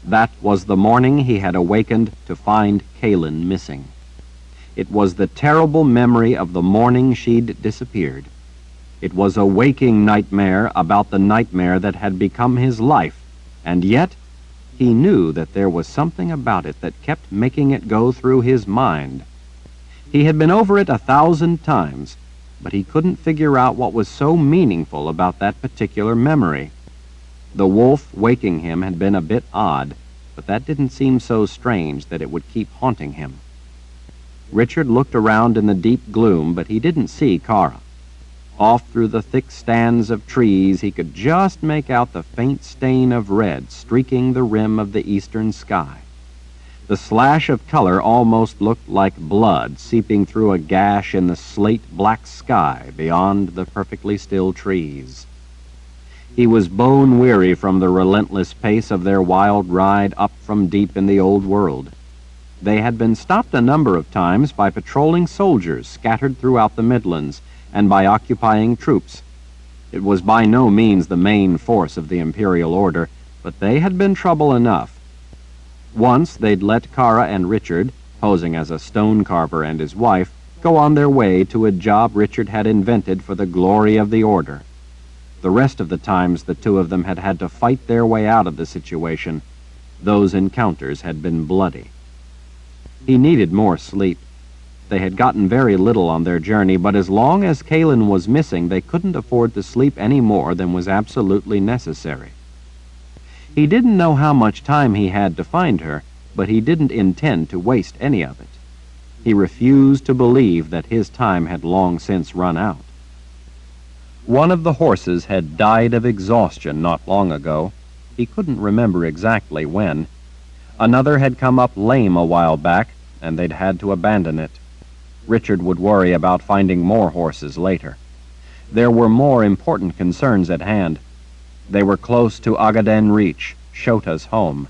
That was the morning he had awakened to find Kaylin missing. It was the terrible memory of the morning she'd disappeared. It was a waking nightmare about the nightmare that had become his life, and yet he knew that there was something about it that kept making it go through his mind. He had been over it 1,000 times, but he couldn't figure out what was so meaningful about that particular memory. The wolf waking him had been a bit odd, but that didn't seem so strange that it would keep haunting him. Richard looked around in the deep gloom, but he didn't see Kara. Off through the thick stands of trees he could just make out the faint stain of red streaking the rim of the eastern sky. The slash of color almost looked like blood seeping through a gash in the slate-black sky beyond the perfectly still trees. He was bone-weary from the relentless pace of their wild ride up from deep in the old world. They had been stopped a number of times by patrolling soldiers scattered throughout the Midlands, and by occupying troops. It was by no means the main force of the Imperial Order, but they had been trouble enough. Once they'd let Kara and Richard, posing as a stone carver and his wife, go on their way to a job Richard had invented for the glory of the Order. The rest of the times the two of them had had to fight their way out of the situation. Those encounters had been bloody. He needed more sleep. They had gotten very little on their journey, but as long as Kaylin was missing, they couldn't afford to sleep any more than was absolutely necessary. He didn't know how much time he had to find her, but he didn't intend to waste any of it. He refused to believe that his time had long since run out. One of the horses had died of exhaustion not long ago. He couldn't remember exactly when. Another had come up lame a while back, and they'd had to abandon it. Richard would worry about finding more horses later. There were more important concerns at hand. They were close to Agaden Reach, Shota's home.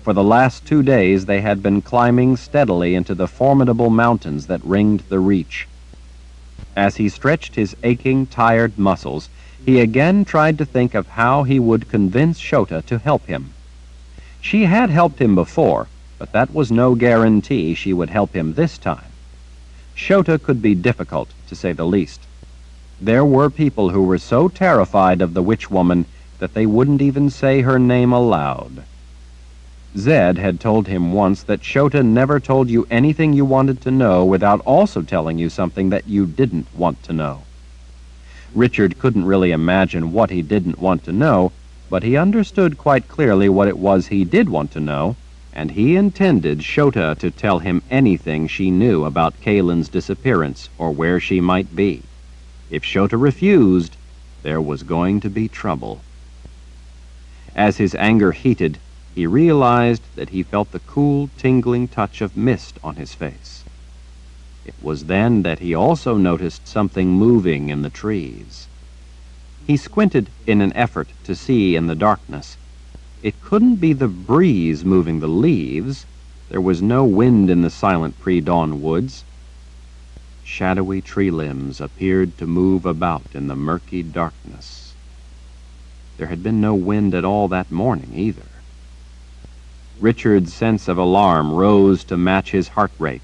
For the last 2 days they had been climbing steadily into the formidable mountains that ringed the Reach. As he stretched his aching, tired muscles, he again tried to think of how he would convince Shota to help him. She had helped him before, but that was no guarantee she would help him this time. Shota could be difficult, to say the least. There were people who were so terrified of the witch woman that they wouldn't even say her name aloud. Zed had told him once that Shota never told you anything you wanted to know without also telling you something that you didn't want to know. Richard couldn't really imagine what he didn't want to know, but he understood quite clearly what it was he did want to know, and he intended Shota to tell him anything she knew about Kaylin's disappearance or where she might be. If Shota refused, there was going to be trouble. As his anger heated, he realized that he felt the cool, tingling touch of mist on his face. It was then that he also noticed something moving in the trees. He squinted in an effort to see in the darkness. It couldn't be the breeze moving the leaves. There was no wind in the silent pre-dawn woods. Shadowy tree limbs appeared to move about in the murky darkness. There had been no wind at all that morning either. Richard's sense of alarm rose to match his heart rate.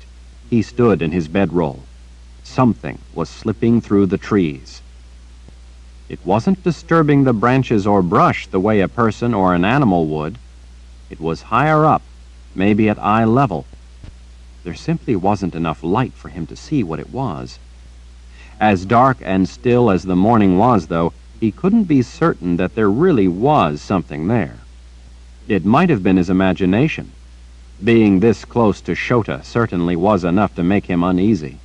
He stood in his bedroll. Something was slipping through the trees. It wasn't disturbing the branches or brush the way a person or an animal would. It was higher up, maybe at eye level. There simply wasn't enough light for him to see what it was. As dark and still as the morning was, though, he couldn't be certain that there really was something there. It might have been his imagination. Being this close to Shota certainly was enough to make him uneasy.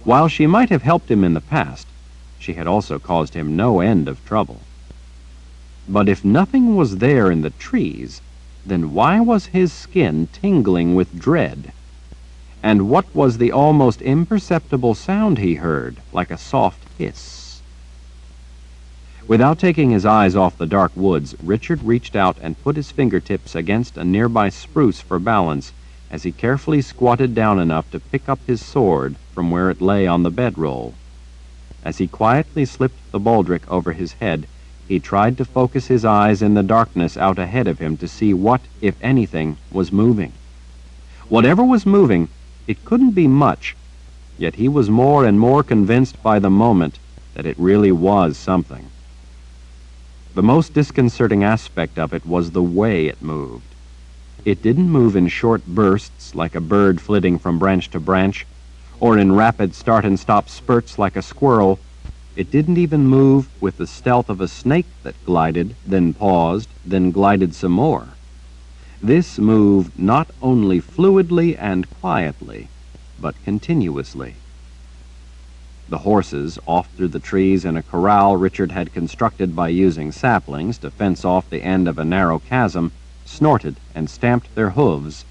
While she might have helped him in the past, she had also caused him no end of trouble. But if nothing was there in the trees, then why was his skin tingling with dread? And what was the almost imperceptible sound he heard, like a soft hiss? Without taking his eyes off the dark woods, Richard reached out and put his fingertips against a nearby spruce for balance as he carefully squatted down enough to pick up his sword from where it lay on the bedroll. As he quietly slipped the baldric over his head, he tried to focus his eyes in the darkness out ahead of him to see what, if anything, was moving. Whatever was moving, it couldn't be much, yet he was more and more convinced by the moment that it really was something. The most disconcerting aspect of it was the way it moved. It didn't move in short bursts like a bird flitting from branch to branch, or in rapid start-and-stop spurts like a squirrel. It didn't even move with the stealth of a snake that glided, then paused, then glided some more. This moved not only fluidly and quietly, but continuously. The horses, off through the trees in a corral Richard had constructed by using saplings to fence off the end of a narrow chasm, snorted and stamped their hooves.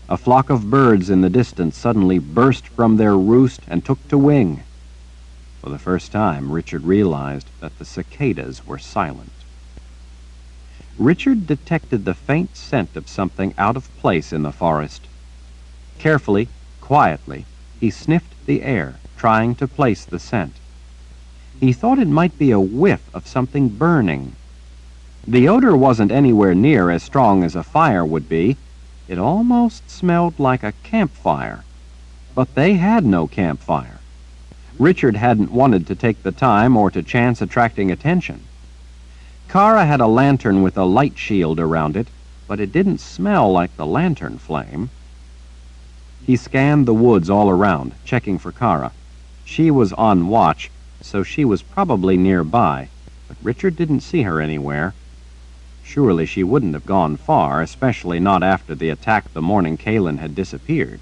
A flock of birds in the distance suddenly burst from their roost and took to wing. For the first time, Richard realized that the cicadas were silent. Richard detected the faint scent of something out of place in the forest. Carefully, quietly, he sniffed the air, trying to place the scent. He thought it might be a whiff of something burning. The odor wasn't anywhere near as strong as a fire would be. It almost smelled like a campfire. But they had no campfire. Richard hadn't wanted to take the time or to chance attracting attention. Kara had a lantern with a light shield around it, but it didn't smell like the lantern flame. He scanned the woods all around, checking for Kara. She was on watch, so she was probably nearby, but Richard didn't see her anywhere. Surely she wouldn't have gone far, especially not after the attack the morning Kalen had disappeared.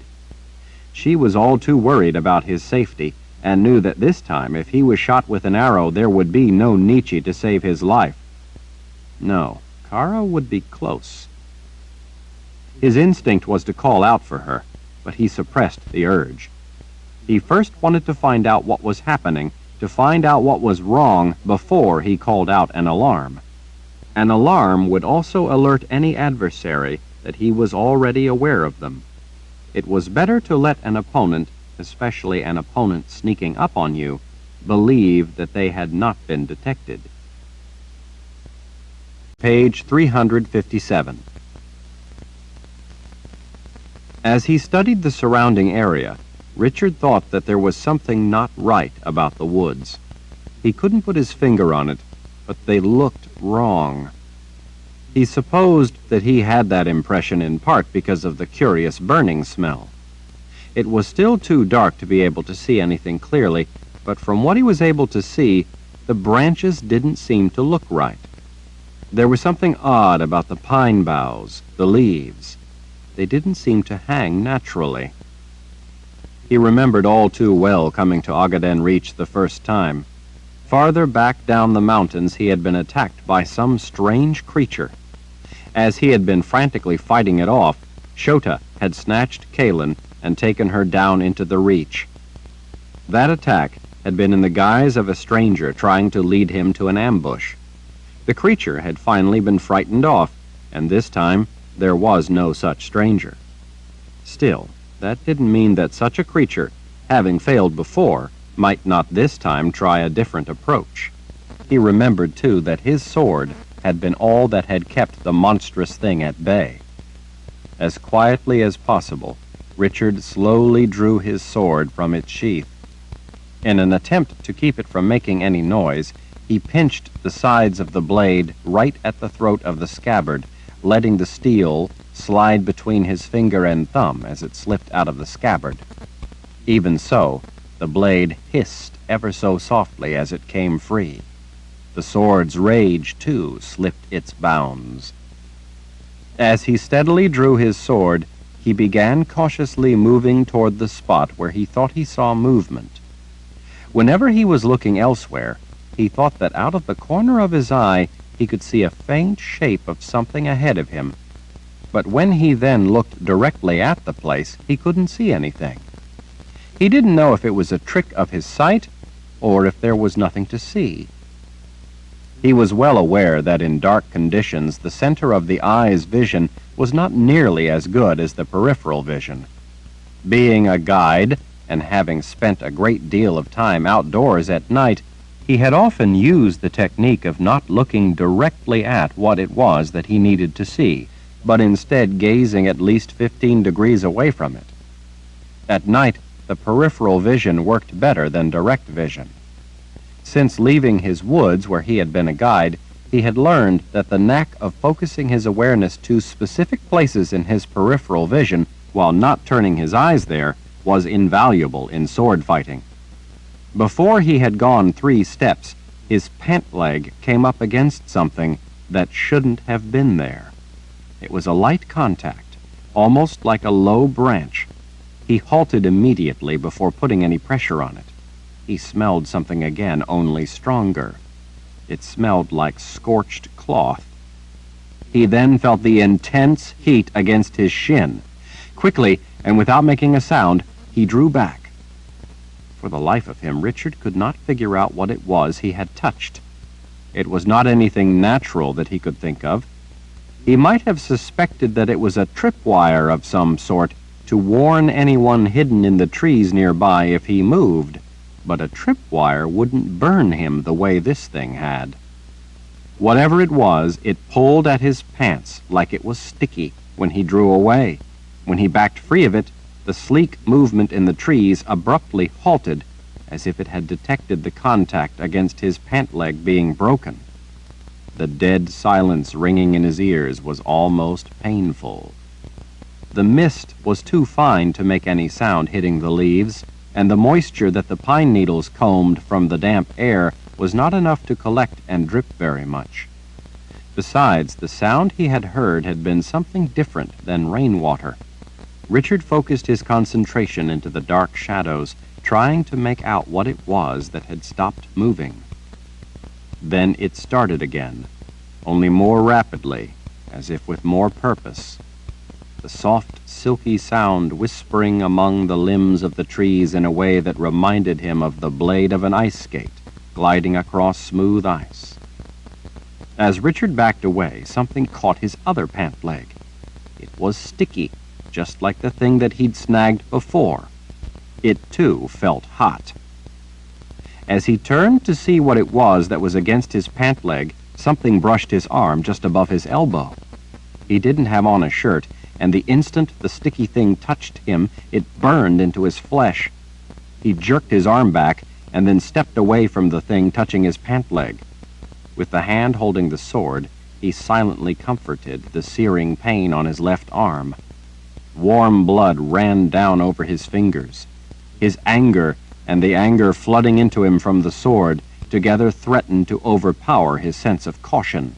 She was all too worried about his safety, and knew that this time, if he was shot with an arrow, there would be no Nietzsche to save his life. No, Kara would be close. His instinct was to call out for her, but he suppressed the urge. He first wanted to find out what was happening, to find out what was wrong before he called out an alarm. An alarm would also alert any adversary that he was already aware of them. It was better to let an opponent, especially an opponent sneaking up on you, believe that they had not been detected. Page 357. As he studied the surrounding area, Richard thought that there was something not right about the woods. He couldn't put his finger on it, but they looked wrong. He supposed that he had that impression in part because of the curious burning smell. It was still too dark to be able to see anything clearly, but from what he was able to see, the branches didn't seem to look right. There was something odd about the pine boughs, the leaves. They didn't seem to hang naturally. He remembered all too well coming to Ogaden Reach the first time. Farther back down the mountains he had been attacked by some strange creature. As he had been frantically fighting it off, Shota had snatched Kalen and taken her down into the Reach. That attack had been in the guise of a stranger trying to lead him to an ambush. The creature had finally been frightened off, and this time there was no such stranger. Still, that didn't mean that such a creature, having failed before, might not this time try a different approach. He remembered, too, that his sword had been all that had kept the monstrous thing at bay. As quietly as possible, Richard slowly drew his sword from its sheath. In an attempt to keep it from making any noise, he pinched the sides of the blade right at the throat of the scabbard, letting the steel slide between his finger and thumb as it slipped out of the scabbard. Even so, the blade hissed ever so softly as it came free. The sword's rage, too, slipped its bounds. As he steadily drew his sword, he began cautiously moving toward the spot where he thought he saw movement. Whenever he was looking elsewhere, he thought that out of the corner of his eye he could see a faint shape of something ahead of him. But when he then looked directly at the place, he couldn't see anything. He didn't know if it was a trick of his sight or if there was nothing to see. He was well aware that in dark conditions the center of the eye's vision was not nearly as good as the peripheral vision. Being a guide, and having spent a great deal of time outdoors at night, he had often used the technique of not looking directly at what it was that he needed to see, but instead gazing at least 15 degrees away from it. At night, the peripheral vision worked better than direct vision. Since leaving his woods where he had been a guide, he had learned that the knack of focusing his awareness to specific places in his peripheral vision while not turning his eyes there was invaluable in sword fighting. Before he had gone 3 steps, his pant leg came up against something that shouldn't have been there. It was a light contact, almost like a low branch. He halted immediately before putting any pressure on it. He smelled something again, only stronger. It smelled like scorched cloth. He then felt the intense heat against his shin. Quickly, and without making a sound, he drew back. For the life of him, Richard could not figure out what it was he had touched. It was not anything natural that he could think of. He might have suspected that it was a tripwire of some sort to warn anyone hidden in the trees nearby if he moved, but a tripwire wouldn't burn him the way this thing had. Whatever it was, it pulled at his pants like it was sticky when he drew away. When he backed free of it, the sleek movement in the trees abruptly halted, as if it had detected the contact against his pant leg being broken. The dead silence ringing in his ears was almost painful. The mist was too fine to make any sound hitting the leaves, and the moisture that the pine needles combed from the damp air was not enough to collect and drip very much. Besides, the sound he had heard had been something different than rainwater. Richard focused his concentration into the dark shadows, trying to make out what it was that had stopped moving. Then it started again, only more rapidly, as if with more purpose. The soft, silky sound whispering among the limbs of the trees in a way that reminded him of the blade of an ice skate gliding across smooth ice. As Richard backed away, something caught his other pant leg. It was sticky, just like the thing that he'd snagged before. It, too, felt hot. As he turned to see what it was that was against his pant leg, something brushed his arm just above his elbow. He didn't have on a shirt, and the instant the sticky thing touched him, it burned into his flesh. He jerked his arm back and then stepped away from the thing touching his pant leg. With the hand holding the sword, he silently comforted the searing pain on his left arm. Warm blood ran down over his fingers. His anger and the anger flooding into him from the sword together threatened to overpower his sense of caution.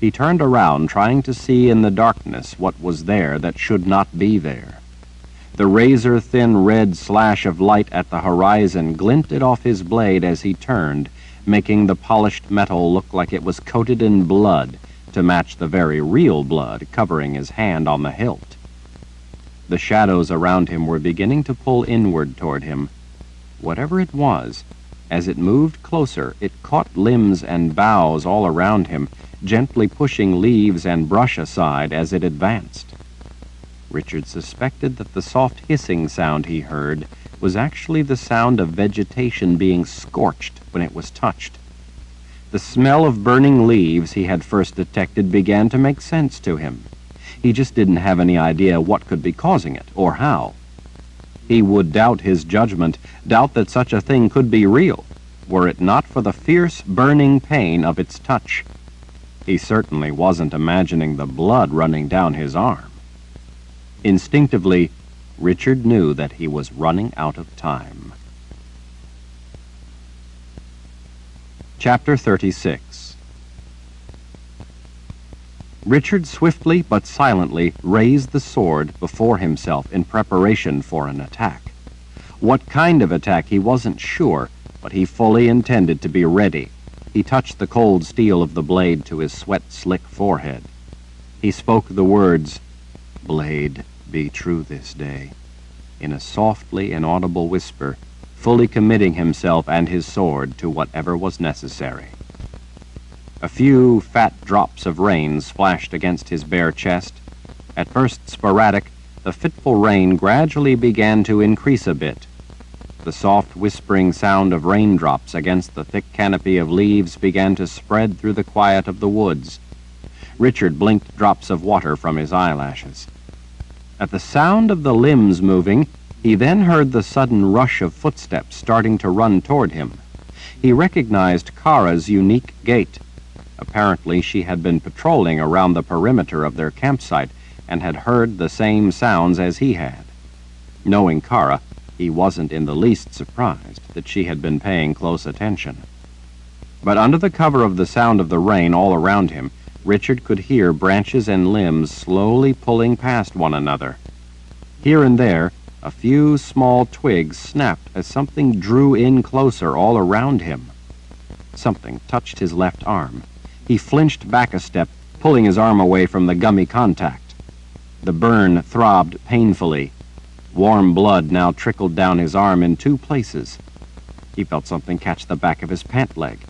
He turned around, trying to see in the darkness what was there that should not be there. The razor-thin red slash of light at the horizon glinted off his blade as he turned, making the polished metal look like it was coated in blood to match the very real blood covering his hand on the hilt. The shadows around him were beginning to pull inward toward him. Whatever it was, as it moved closer, it caught limbs and boughs all around him, gently pushing leaves and brush aside as it advanced. Richard suspected that the soft hissing sound he heard was actually the sound of vegetation being scorched when it was touched. The smell of burning leaves he had first detected began to make sense to him. He just didn't have any idea what could be causing it, or how. He would doubt his judgment, doubt that such a thing could be real, were it not for the fierce, burning pain of its touch. He certainly wasn't imagining the blood running down his arm. Instinctively, Richard knew that he was running out of time. Chapter 36. Richard swiftly but silently raised the sword before himself in preparation for an attack. What kind of attack he wasn't sure, but he fully intended to be ready. He touched the cold steel of the blade to his sweat-slick forehead. He spoke the words, "Blade, be true this day," in a softly inaudible whisper, fully committing himself and his sword to whatever was necessary. A few fat drops of rain splashed against his bare chest. At first sporadic, the fitful rain gradually began to increase a bit. The soft whispering sound of raindrops against the thick canopy of leaves began to spread through the quiet of the woods. Richard blinked drops of water from his eyelashes. At the sound of the limbs moving, he then heard the sudden rush of footsteps starting to run toward him. He recognized Kara's unique gait. Apparently she had been patrolling around the perimeter of their campsite and had heard the same sounds as he had. Knowing Kara, he wasn't in the least surprised that she had been paying close attention. But under the cover of the sound of the rain all around him, Richard could hear branches and limbs slowly pulling past one another. Here and there, a few small twigs snapped as something drew in closer all around him. Something touched his left arm. He flinched back a step, pulling his arm away from the gummy contact. The burn throbbed painfully. Warm blood now trickled down his arm in two places. He felt something catch the back of his pant leg.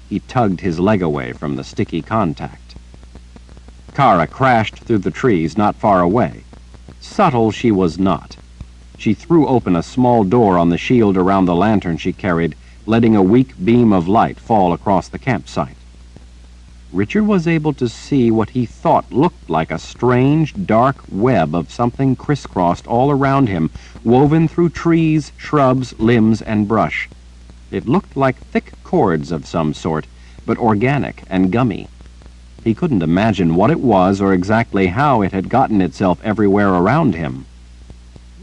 He tugged his leg away from the sticky contact. Kara crashed through the trees not far away. Subtle she was not. She threw open a small door on the shield around the lantern she carried, letting a weak beam of light fall across the campsite. Richard was able to see what he thought looked like a strange, dark web of something crisscrossed all around him, woven through trees, shrubs, limbs, and brush. It looked like thick cords of some sort, but organic and gummy. He couldn't imagine what it was or exactly how it had gotten itself everywhere around him.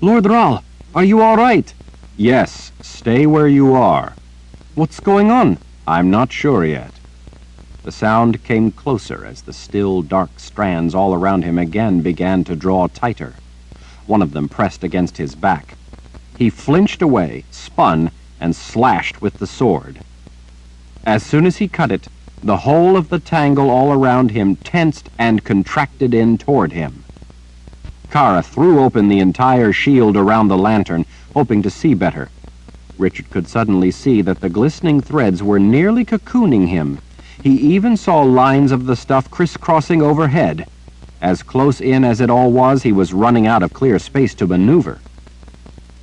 Lord Ral, are you all right? Yes, stay where you are. What's going on? I'm not sure yet. The sound came closer as the still, dark strands all around him again began to draw tighter. One of them pressed against his back. He flinched away, spun, and slashed with the sword. As soon as he cut it, the whole of the tangle all around him tensed and contracted in toward him. Kara threw open the entire shield around the lantern, hoping to see better. Richard could suddenly see that the glistening threads were nearly cocooning him. He even saw lines of the stuff crisscrossing overhead. As close in as it all was, he was running out of clear space to maneuver.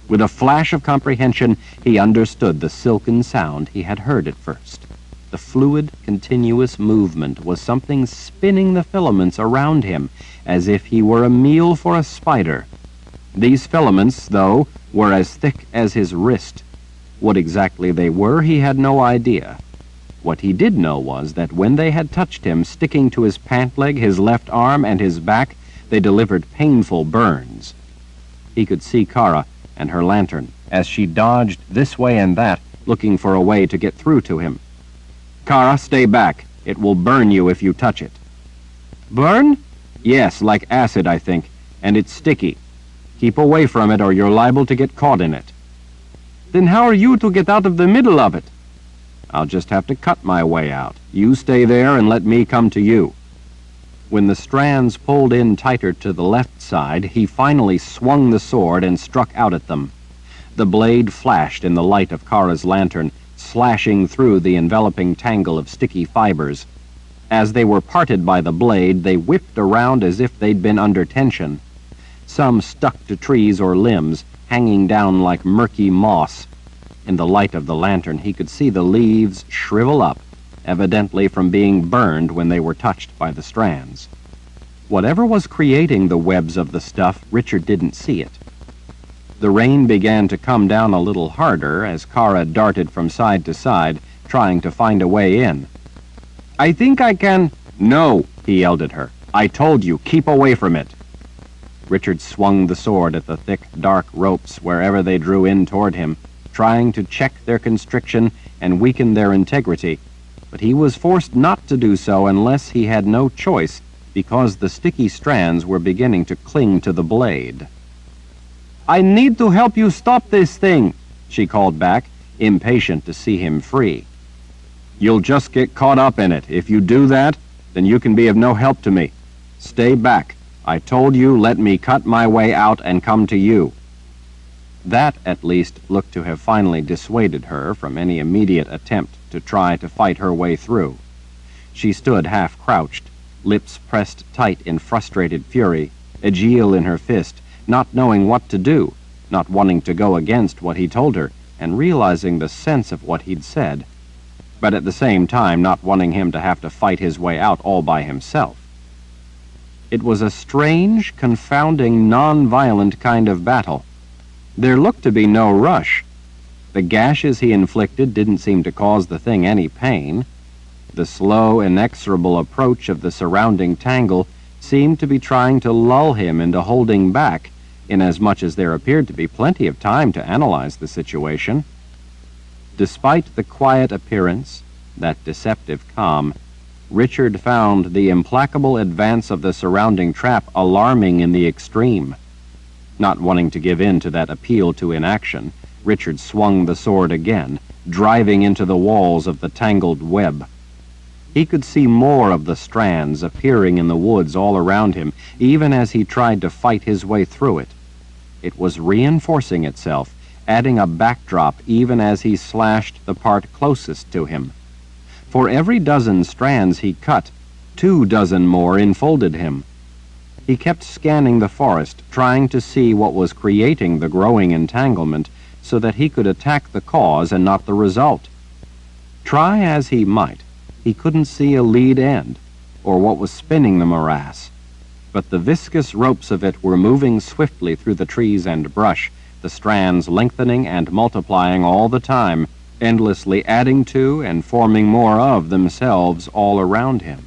With a flash of comprehension, he understood the silken sound he had heard at first. The fluid, continuous movement was something spinning the filaments around him, as if he were a meal for a spider. These filaments, though, were as thick as his wrist. What exactly they were, he had no idea. What he did know was that when they had touched him, sticking to his pant leg, his left arm, and his back, they delivered painful burns. He could see Kara and her lantern as she dodged this way and that, looking for a way to get through to him. Kara, stay back. It will burn you if you touch it. Burn? Yes, like acid, I think, and it's sticky. Keep away from it or you're liable to get caught in it. Then how are you to get out of the middle of it? I'll just have to cut my way out. You stay there and let me come to you. When the strands pulled in tighter to the left side, he finally swung the sword and struck out at them. The blade flashed in the light of Kara's lantern, slashing through the enveloping tangle of sticky fibers. As they were parted by the blade, they whipped around as if they'd been under tension. Some stuck to trees or limbs, hanging down like murky moss. In the light of the lantern, he could see the leaves shrivel up, evidently from being burned when they were touched by the strands. Whatever was creating the webs of the stuff, Richard didn't see it. The rain began to come down a little harder as Kara darted from side to side, trying to find a way in. I think I can... No, he yelled at her. I told you, keep away from it. Richard swung the sword at the thick, dark ropes wherever they drew in toward him, trying to check their constriction and weaken their integrity, but he was forced not to do so unless he had no choice, because the sticky strands were beginning to cling to the blade. I need to help you stop this thing, she called back, impatient to see him free. You'll just get caught up in it. If you do that, then you can be of no help to me. Stay back. I told you, let me cut my way out and come to you. That, at least, looked to have finally dissuaded her from any immediate attempt to try to fight her way through. She stood half-crouched, lips pressed tight in frustrated fury, Aegil in her fist, not knowing what to do, not wanting to go against what he told her, and realizing the sense of what he'd said, but at the same time not wanting him to have to fight his way out all by himself. It was a strange, confounding, non-violent kind of battle. There looked to be no rush. The gashes he inflicted didn't seem to cause the thing any pain. The slow, inexorable approach of the surrounding tangle seemed to be trying to lull him into holding back, inasmuch as there appeared to be plenty of time to analyze the situation. Despite the quiet appearance, that deceptive calm, Richard found the implacable advance of the surrounding trap alarming in the extreme. Not wanting to give in to that appeal to inaction, Richard swung the sword again, driving into the walls of the tangled web. He could see more of the strands appearing in the woods all around him, even as he tried to fight his way through it. It was reinforcing itself, adding a backdrop even as he slashed the part closest to him. For every dozen strands he cut, 2 dozen more enfolded him. He kept scanning the forest, trying to see what was creating the growing entanglement so that he could attack the cause and not the result. Try as he might, he couldn't see a lead end, or what was spinning the morass. But the viscous ropes of it were moving swiftly through the trees and brush, the strands lengthening and multiplying all the time, endlessly adding to and forming more of themselves all around him.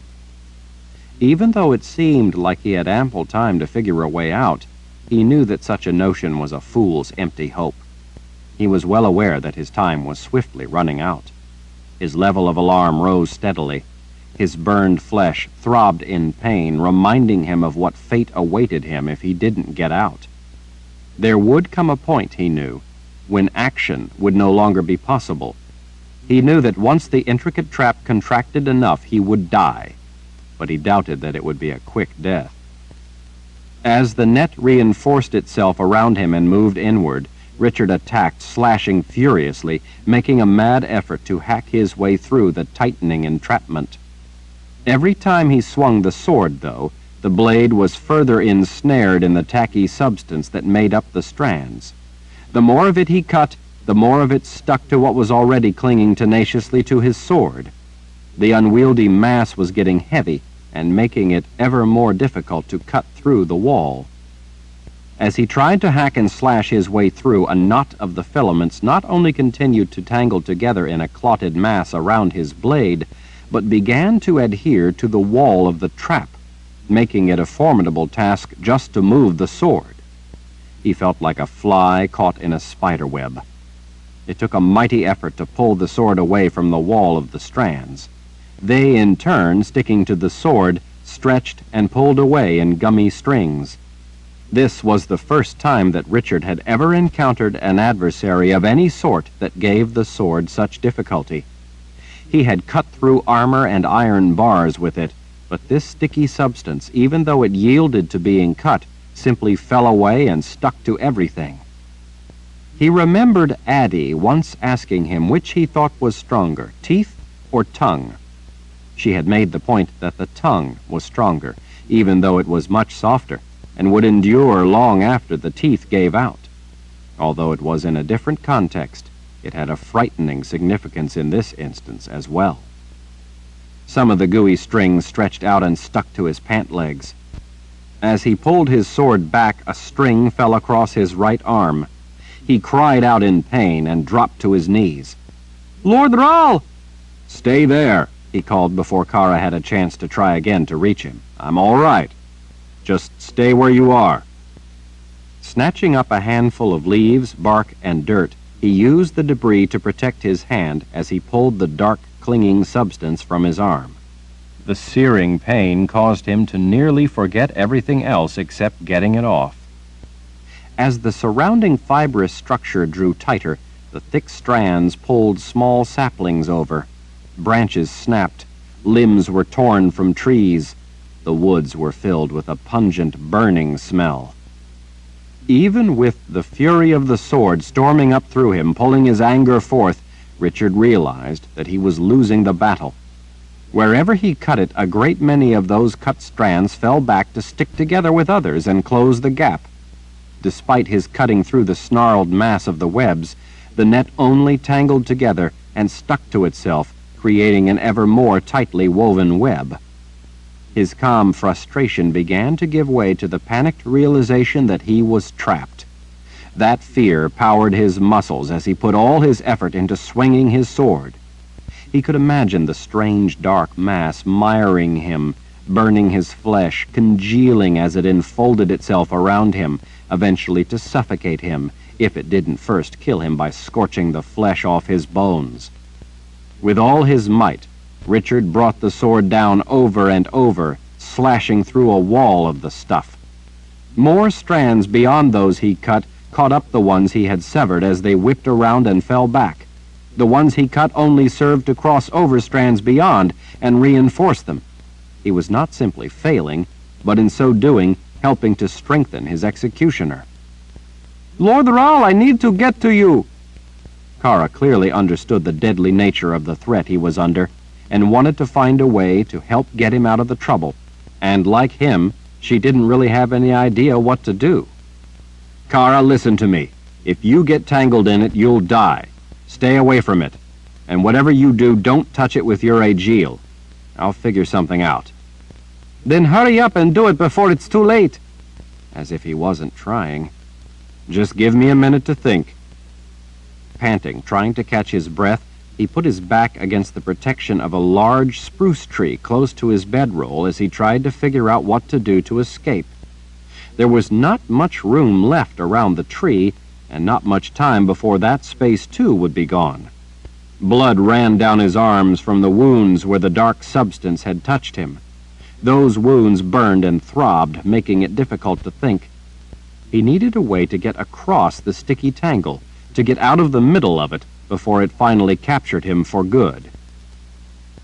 Even though it seemed like he had ample time to figure a way out, he knew that such a notion was a fool's empty hope. He was well aware that his time was swiftly running out. His level of alarm rose steadily. His burned flesh throbbed in pain, reminding him of what fate awaited him if he didn't get out. There would come a point, he knew, when action would no longer be possible. He knew that once the intricate trap contracted enough, he would die, but he doubted that it would be a quick death. As the net reinforced itself around him and moved inward, Richard attacked, slashing furiously, making a mad effort to hack his way through the tightening entrapment. Every time he swung the sword, though, the blade was further ensnared in the tacky substance that made up the strands. The more of it he cut, the more of it stuck to what was already clinging tenaciously to his sword. The unwieldy mass was getting heavy and making it ever more difficult to cut through the wall. As he tried to hack and slash his way through, a knot of the filaments not only continued to tangle together in a clotted mass around his blade, but began to adhere to the wall of the trap, making it a formidable task just to move the sword. He felt like a fly caught in a spider web. It took a mighty effort to pull the sword away from the wall of the strands. They, in turn, sticking to the sword, stretched and pulled away in gummy strings. This was the first time that Richard had ever encountered an adversary of any sort that gave the sword such difficulty. He had cut through armor and iron bars with it, but this sticky substance, even though it yielded to being cut, simply fell away and stuck to everything. He remembered Addie once asking him which he thought was stronger, teeth or tongue. She had made the point that the tongue was stronger, even though it was much softer, and would endure long after the teeth gave out. Although it was in a different context, it had a frightening significance in this instance as well. Some of the gooey strings stretched out and stuck to his pant legs. As he pulled his sword back, a string fell across his right arm. He cried out in pain and dropped to his knees. "Lord Rahl!" "Stay there," he called before Kara had a chance to try again to reach him. "I'm all right. Just stay where you are." Snatching up a handful of leaves, bark, and dirt, he used the debris to protect his hand as he pulled the dark, clinging substance from his arm. The searing pain caused him to nearly forget everything else except getting it off. As the surrounding fibrous structure drew tighter, the thick strands pulled small saplings over. Branches snapped. Limbs were torn from trees. The woods were filled with a pungent, burning smell. Even with the fury of the sword storming up through him, pulling his anger forth, Richard realized that he was losing the battle. Wherever he cut it, a great many of those cut strands fell back to stick together with others and close the gap. Despite his cutting through the snarled mass of the webs, the net only tangled together and stuck to itself, creating an ever more tightly woven web. His calm frustration began to give way to the panicked realization that he was trapped. That fear powered his muscles as he put all his effort into swinging his sword. He could imagine the strange dark mass miring him, burning his flesh, congealing as it enfolded itself around him, eventually to suffocate him, if it didn't first kill him by scorching the flesh off his bones. With all his might, Richard brought the sword down over and over, slashing through a wall of the stuff. More strands beyond those he cut caught up the ones he had severed as they whipped around and fell back. The ones he cut only served to cross over strands beyond and reinforce them. He was not simply failing, but in so doing, helping to strengthen his executioner. "Lord Rahl, I need to get to you!" Kara clearly understood the deadly nature of the threat he was under, and wanted to find a way to help get him out of the trouble. And like him, she didn't really have any idea what to do. "Kara, listen to me. If you get tangled in it, you'll die. Stay away from it. And whatever you do, don't touch it with your Aegil. I'll figure something out." "Then hurry up and do it before it's too late." As if he wasn't trying. "Just give me a minute to think." Panting, trying to catch his breath, he put his back against the protection of a large spruce tree close to his bedroll as he tried to figure out what to do to escape. There was not much room left around the tree, and not much time before that space too would be gone. Blood ran down his arms from the wounds where the dark substance had touched him. Those wounds burned and throbbed, making it difficult to think. He needed a way to get across the sticky tangle, to get out of the middle of it before it finally captured him for good.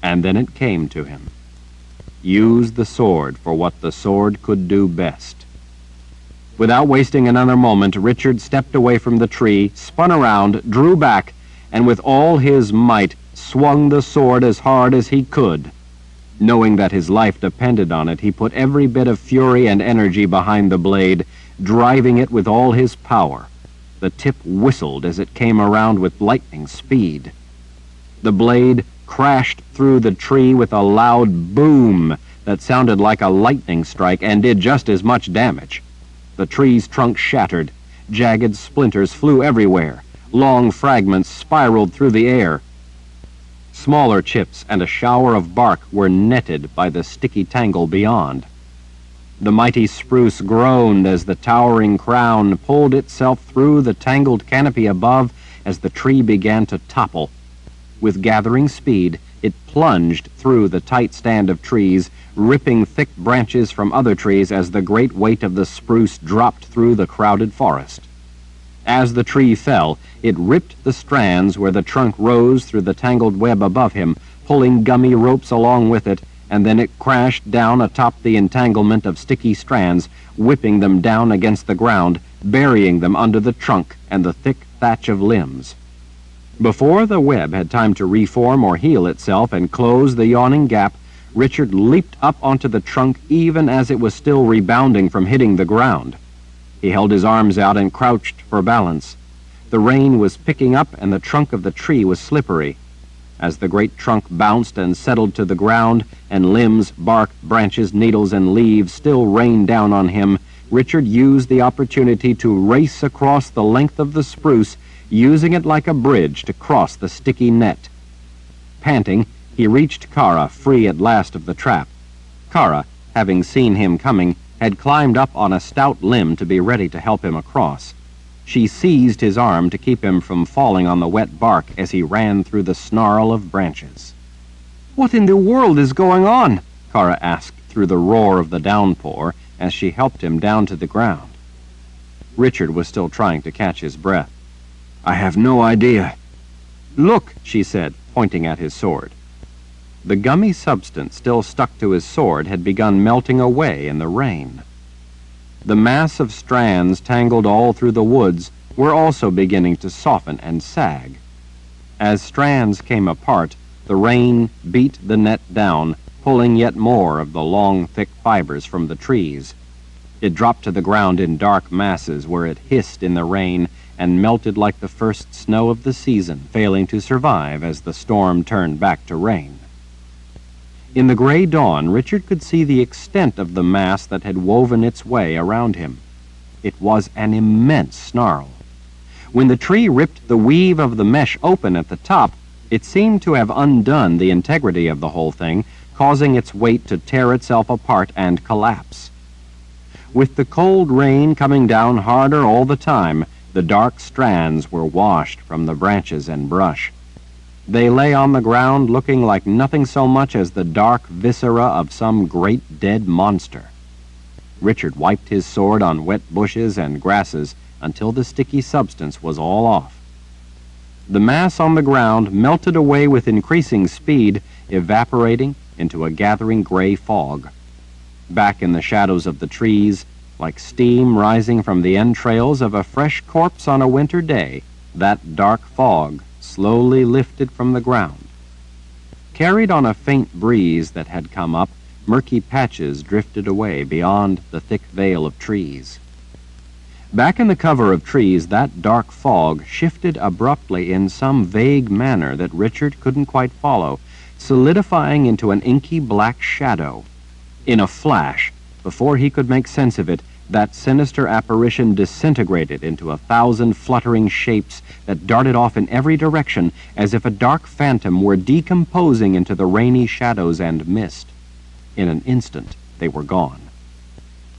And then it came to him. Use the sword for what the sword could do best. Without wasting another moment, Richard stepped away from the tree, spun around, drew back, and with all his might swung the sword as hard as he could. Knowing that his life depended on it, he put every bit of fury and energy behind the blade, driving it with all his power. The tip whistled as it came around with lightning speed. The blade crashed through the tree with a loud boom that sounded like a lightning strike and did just as much damage. The tree's trunk shattered. Jagged splinters flew everywhere. Long fragments spiraled through the air. Smaller chips and a shower of bark were netted by the sticky tangle beyond. The mighty spruce groaned as the towering crown pulled itself through the tangled canopy above as the tree began to topple. With gathering speed, it plunged through the tight stand of trees, ripping thick branches from other trees as the great weight of the spruce dropped through the crowded forest. As the tree fell, it ripped the strands where the trunk rose through the tangled web above him, pulling gummy ropes along with it, and then it crashed down atop the entanglement of sticky strands, whipping them down against the ground, burying them under the trunk and the thick thatch of limbs. Before the web had time to reform or heal itself and close the yawning gap, Richard leaped up onto the trunk even as it was still rebounding from hitting the ground. He held his arms out and crouched for balance. The rain was picking up and the trunk of the tree was slippery. As the great trunk bounced and settled to the ground, and limbs, bark, branches, needles, and leaves still rained down on him, Richard used the opportunity to race across the length of the spruce, using it like a bridge to cross the sticky net. Panting, he reached Kara, free at last of the trap. Kara, having seen him coming, had climbed up on a stout limb to be ready to help him across. She seized his arm to keep him from falling on the wet bark as he ran through the snarl of branches. "What in the world is going on?" Kara asked through the roar of the downpour as she helped him down to the ground. Richard was still trying to catch his breath. "I have no idea." "Look," she said, pointing at his sword. The gummy substance still stuck to his sword had begun melting away in the rain. The mass of strands tangled all through the woods were also beginning to soften and sag. As strands came apart, the rain beat the net down, pulling yet more of the long, thick fibers from the trees. It dropped to the ground in dark masses where it hissed in the rain and melted like the first snow of the season, failing to survive as the storm turned back to rain. In the gray dawn, Richard could see the extent of the mass that had woven its way around him. It was an immense snarl. When the tree ripped the weave of the mesh open at the top, it seemed to have undone the integrity of the whole thing, causing its weight to tear itself apart and collapse. With the cold rain coming down harder all the time, the dark strands were washed from the branches and brush. They lay on the ground looking like nothing so much as the dark viscera of some great dead monster. Richard wiped his sword on wet bushes and grasses until the sticky substance was all off. The mass on the ground melted away with increasing speed, evaporating into a gathering gray fog. Back in the shadows of the trees, like steam rising from the entrails of a fresh corpse on a winter day, that dark fog slowly lifted from the ground. Carried on a faint breeze that had come up, murky patches drifted away beyond the thick veil of trees. Back in the cover of trees, that dark fog shifted abruptly in some vague manner that Richard couldn't quite follow, solidifying into an inky black shadow. In a flash, before he could make sense of it, that sinister apparition disintegrated into 1,000 fluttering shapes that darted off in every direction as if a dark phantom were decomposing into the rainy shadows and mist. In an instant, they were gone.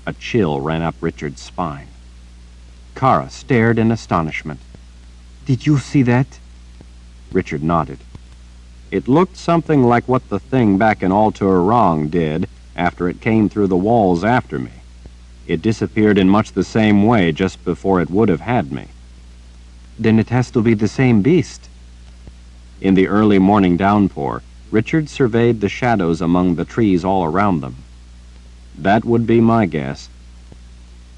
A chill ran up Richard's spine. Kara stared in astonishment. "Did you see that?" Richard nodded. "It looked something like what the thing back in Alturang did after it came through the walls after me. It disappeared in much the same way just before it would have had me." "Then it has to be the same beast." In the early morning downpour, Richard surveyed the shadows among the trees all around them. "That would be my guess."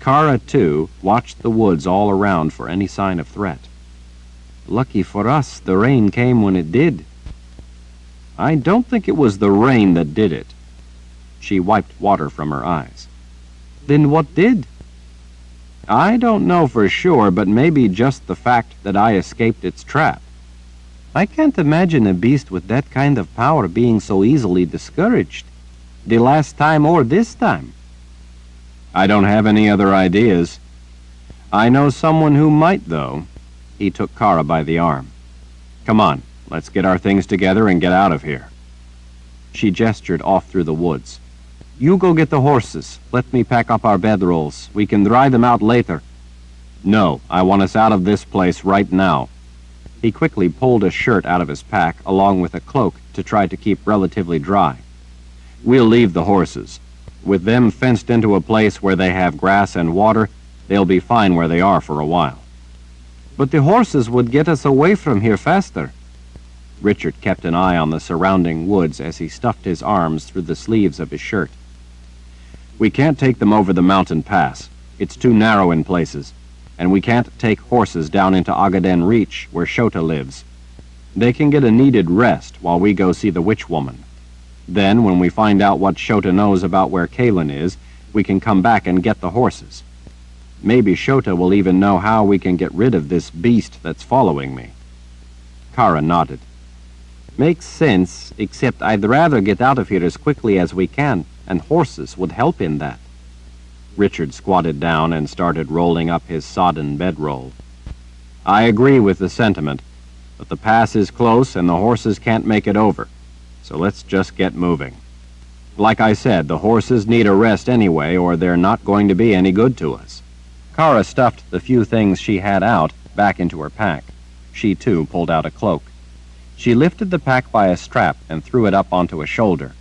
Kara, too, watched the woods all around for any sign of threat. "Lucky for us, the rain came when it did." "I don't think it was the rain that did it." She wiped water from her eyes. "Then what did?" "I don't know for sure, but maybe just the fact that I escaped its trap." "I can't imagine a beast with that kind of power being so easily discouraged. The last time or this time." "I don't have any other ideas. I know someone who might, though." He took Kara by the arm. "Come on, let's get our things together and get out of here." She gestured off through the woods. "You go get the horses. Let me pack up our bedrolls. We can dry them out later." "No, I want us out of this place right now." He quickly pulled a shirt out of his pack, along with a cloak, to try to keep relatively dry. "We'll leave the horses. With them fenced into a place where they have grass and water, they'll be fine where they are for a while." "But the horses would get us away from here faster." Richard kept an eye on the surrounding woods as he stuffed his arms through the sleeves of his shirt. "We can't take them over the mountain pass. It's too narrow in places. And we can't take horses down into Agaden Reach, where Shota lives. They can get a needed rest while we go see the witch woman. Then, when we find out what Shota knows about where Kalen is, we can come back and get the horses. Maybe Shota will even know how we can get rid of this beast that's following me." Kara nodded. "Makes sense, except I'd rather get out of here as quickly as we can, and horses would help in that." Richard squatted down and started rolling up his sodden bedroll. "I agree with the sentiment, but the pass is close and the horses can't make it over. So let's just get moving. Like I said, the horses need a rest anyway, or they're not going to be any good to us." Kara stuffed the few things she had out back into her pack. She, too, pulled out a cloak. She lifted the pack by a strap and threw it up onto a shoulder.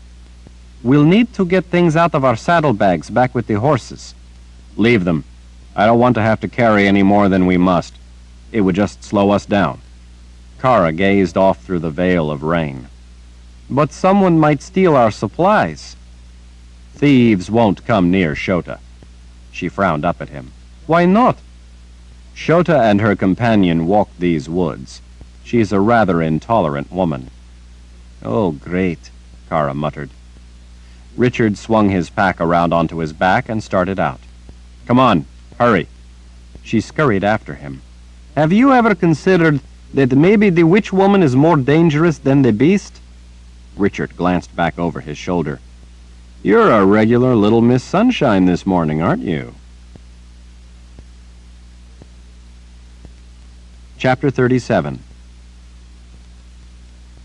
"We'll need to get things out of our saddlebags back with the horses." "Leave them. I don't want to have to carry any more than we must. It would just slow us down." Kara gazed off through the veil of rain. "But someone might steal our supplies." "Thieves won't come near Shota." She frowned up at him. "Why not?" "Shota and her companion walked these woods. She's a rather intolerant woman." "Oh, great," Kara muttered. Richard swung his pack around onto his back and started out. "Come on, hurry." She scurried after him. "Have you ever considered that maybe the witch woman is more dangerous than the beast?" Richard glanced back over his shoulder. "You're a regular little Miss Sunshine this morning, aren't you?" Chapter 37.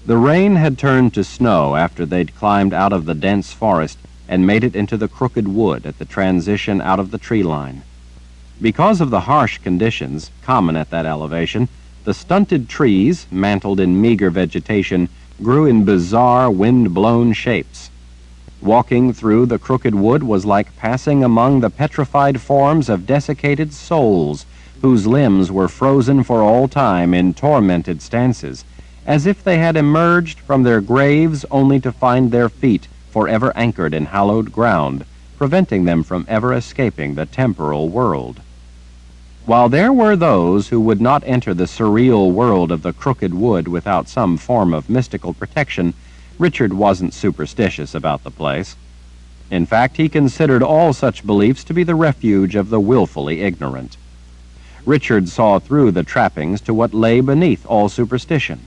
The rain had turned to snow after they'd climbed out of the dense forest and made it into the crooked wood at the transition out of the tree line. Because of the harsh conditions common at that elevation, the stunted trees, mantled in meager vegetation, grew in bizarre, wind-blown shapes. Walking through the crooked wood was like passing among the petrified forms of desiccated souls, whose limbs were frozen for all time in tormented stances, as if they had emerged from their graves only to find their feet forever anchored in hallowed ground, preventing them from ever escaping the temporal world. While there were those who would not enter the surreal world of the crooked wood without some form of mystical protection, Richard wasn't superstitious about the place. In fact, he considered all such beliefs to be the refuge of the willfully ignorant. Richard saw through the trappings to what lay beneath all superstition,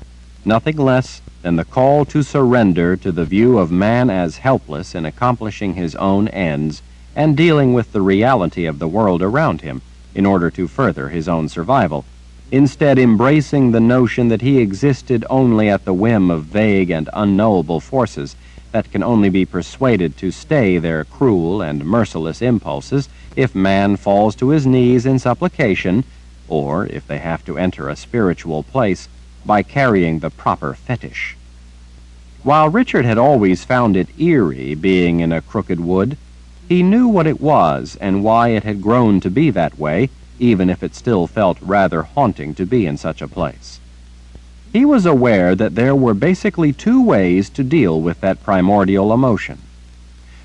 nothing less than the call to surrender to the view of man as helpless in accomplishing his own ends and dealing with the reality of the world around him in order to further his own survival, instead embracing the notion that he existed only at the whim of vague and unknowable forces that can only be persuaded to stay their cruel and merciless impulses if man falls to his knees in supplication, or if they have to enter a spiritual place by carrying the proper fetish. While Richard had always found it eerie being in a crooked wood, he knew what it was and why it had grown to be that way, even if it still felt rather haunting to be in such a place. He was aware that there were basically two ways to deal with that primordial emotion.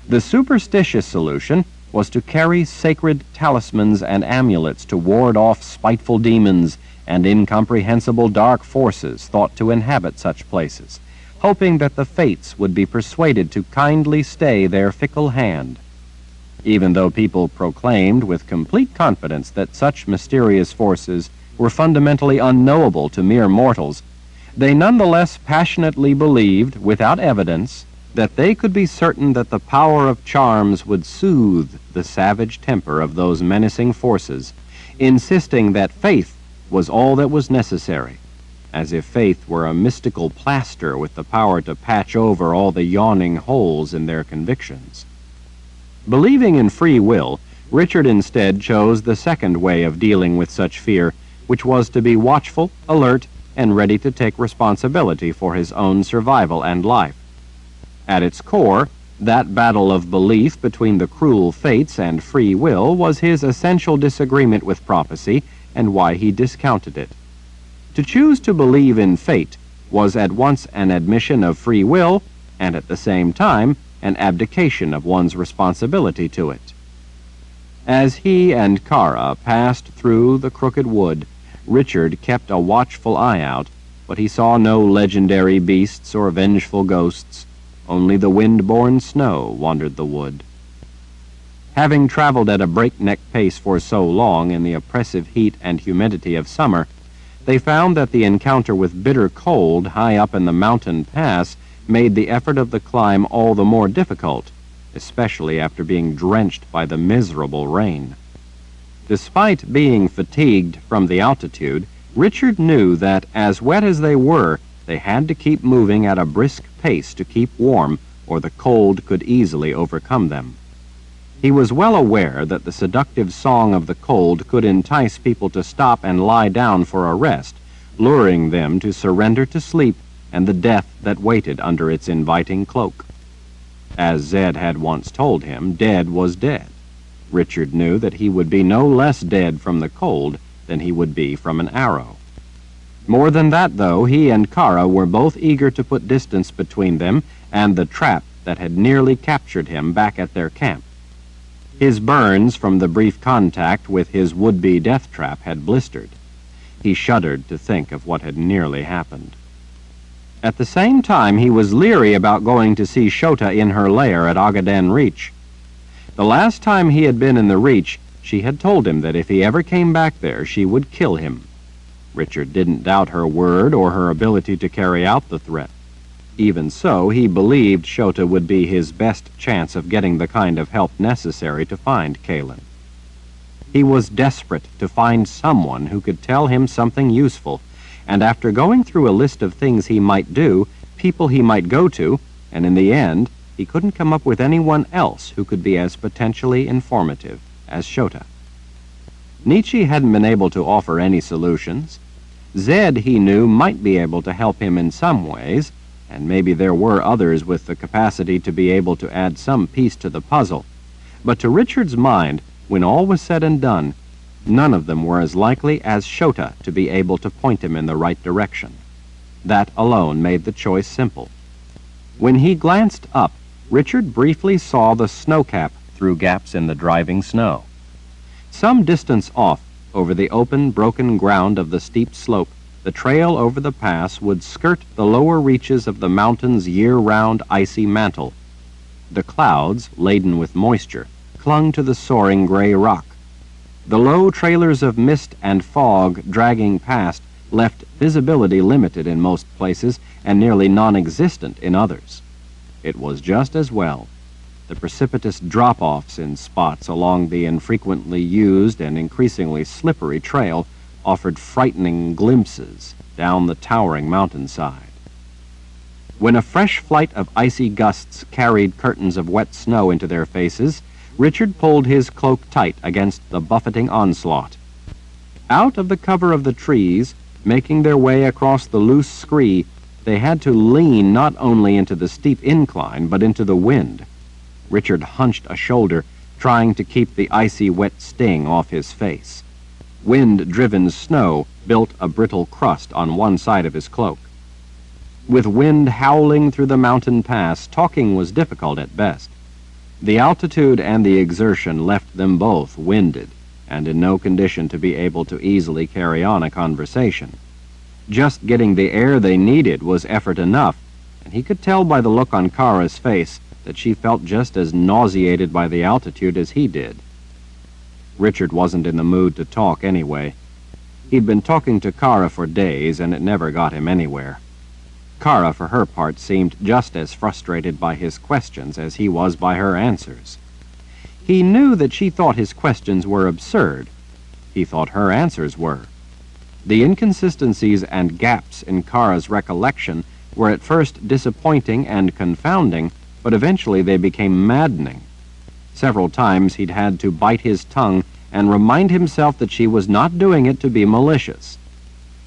The superstitious solution was to carry sacred talismans and amulets to ward off spiteful demons and incomprehensible dark forces thought to inhabit such places, hoping that the fates would be persuaded to kindly stay their fickle hand. Even though people proclaimed with complete confidence that such mysterious forces were fundamentally unknowable to mere mortals, they nonetheless passionately believed, without evidence, that they could be certain that the power of charms would soothe the savage temper of those menacing forces, insisting that faith was all that was necessary, as if faith were a mystical plaster with the power to patch over all the yawning holes in their convictions. Believing in free will, Richard instead chose the second way of dealing with such fear, which was to be watchful, alert, and ready to take responsibility for his own survival and life. At its core, that battle of belief between the cruel fates and free will was his essential disagreement with prophecy and why he discounted it. To choose to believe in fate was at once an admission of free will and at the same time an abdication of one's responsibility to it. As he and Kara passed through the crooked wood, Richard kept a watchful eye out, but he saw no legendary beasts or vengeful ghosts. Only the wind-borne snow wandered the wood. Having traveled at a breakneck pace for so long in the oppressive heat and humidity of summer, they found that the encounter with bitter cold high up in the mountain pass made the effort of the climb all the more difficult, especially after being drenched by the miserable rain. Despite being fatigued from the altitude, Richard knew that, as wet as they were, they had to keep moving at a brisk pace to keep warm, or the cold could easily overcome them. He was well aware that the seductive song of the cold could entice people to stop and lie down for a rest, luring them to surrender to sleep and the death that waited under its inviting cloak. As Zed had once told him, dead was dead. Richard knew that he would be no less dead from the cold than he would be from an arrow. More than that, though, he and Kara were both eager to put distance between them and the trap that had nearly captured him back at their camp. His burns from the brief contact with his would-be death trap had blistered. He shuddered to think of what had nearly happened. At the same time, he was leery about going to see Shota in her lair at Agadan Reach. The last time he had been in the Reach, she had told him that if he ever came back there, she would kill him. Richard didn't doubt her word or her ability to carry out the threat. Even so, he believed Shota would be his best chance of getting the kind of help necessary to find Kalin. He was desperate to find someone who could tell him something useful, and after going through a list of things he might do, people he might go to, and in the end, he couldn't come up with anyone else who could be as potentially informative as Shota. Nietzsche hadn't been able to offer any solutions. Zed, he knew, might be able to help him in some ways, and maybe there were others with the capacity to be able to add some piece to the puzzle. But to Richard's mind, when all was said and done, none of them were as likely as Shota to be able to point him in the right direction. That alone made the choice simple. When he glanced up, Richard briefly saw the snowcap through gaps in the driving snow. Some distance off, over the open, broken ground of the steep slope, the trail over the pass would skirt the lower reaches of the mountain's year-round icy mantle. The clouds, laden with moisture, clung to the soaring gray rock. The low trailers of mist and fog dragging past left visibility limited in most places and nearly non-existent in others. It was just as well. The precipitous drop-offs in spots along the infrequently used and increasingly slippery trail offered frightening glimpses down the towering mountainside. When a fresh flight of icy gusts carried curtains of wet snow into their faces, Richard pulled his cloak tight against the buffeting onslaught. Out of the cover of the trees, making their way across the loose scree, they had to lean not only into the steep incline, but into the wind. Richard hunched a shoulder, trying to keep the icy wet sting off his face. Wind-driven snow built a brittle crust on one side of his cloak. With wind howling through the mountain pass, talking was difficult at best. The altitude and the exertion left them both winded, and in no condition to be able to easily carry on a conversation. Just getting the air they needed was effort enough, and he could tell by the look on Kara's face that she felt just as nauseated by the altitude as he did. Richard wasn't in the mood to talk anyway. He'd been talking to Kara for days, and it never got him anywhere. Kara, for her part, seemed just as frustrated by his questions as he was by her answers. He knew that she thought his questions were absurd. He thought her answers were. The inconsistencies and gaps in Kara's recollection were at first disappointing and confounding, but eventually they became maddening. Several times he'd had to bite his tongue and remind himself that she was not doing it to be malicious.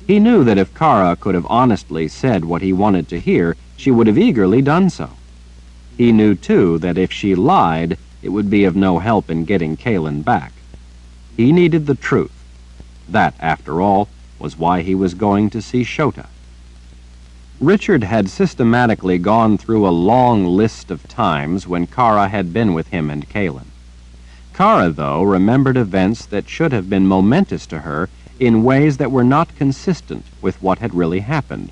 He knew that if Kara could have honestly said what he wanted to hear, she would have eagerly done so. He knew, too, that if she lied, it would be of no help in getting Kalin back. He needed the truth. That, after all, was why he was going to see Shota. Richard had systematically gone through a long list of times when Kara had been with him and Kalin. Kara, though, remembered events that should have been momentous to her in ways that were not consistent with what had really happened.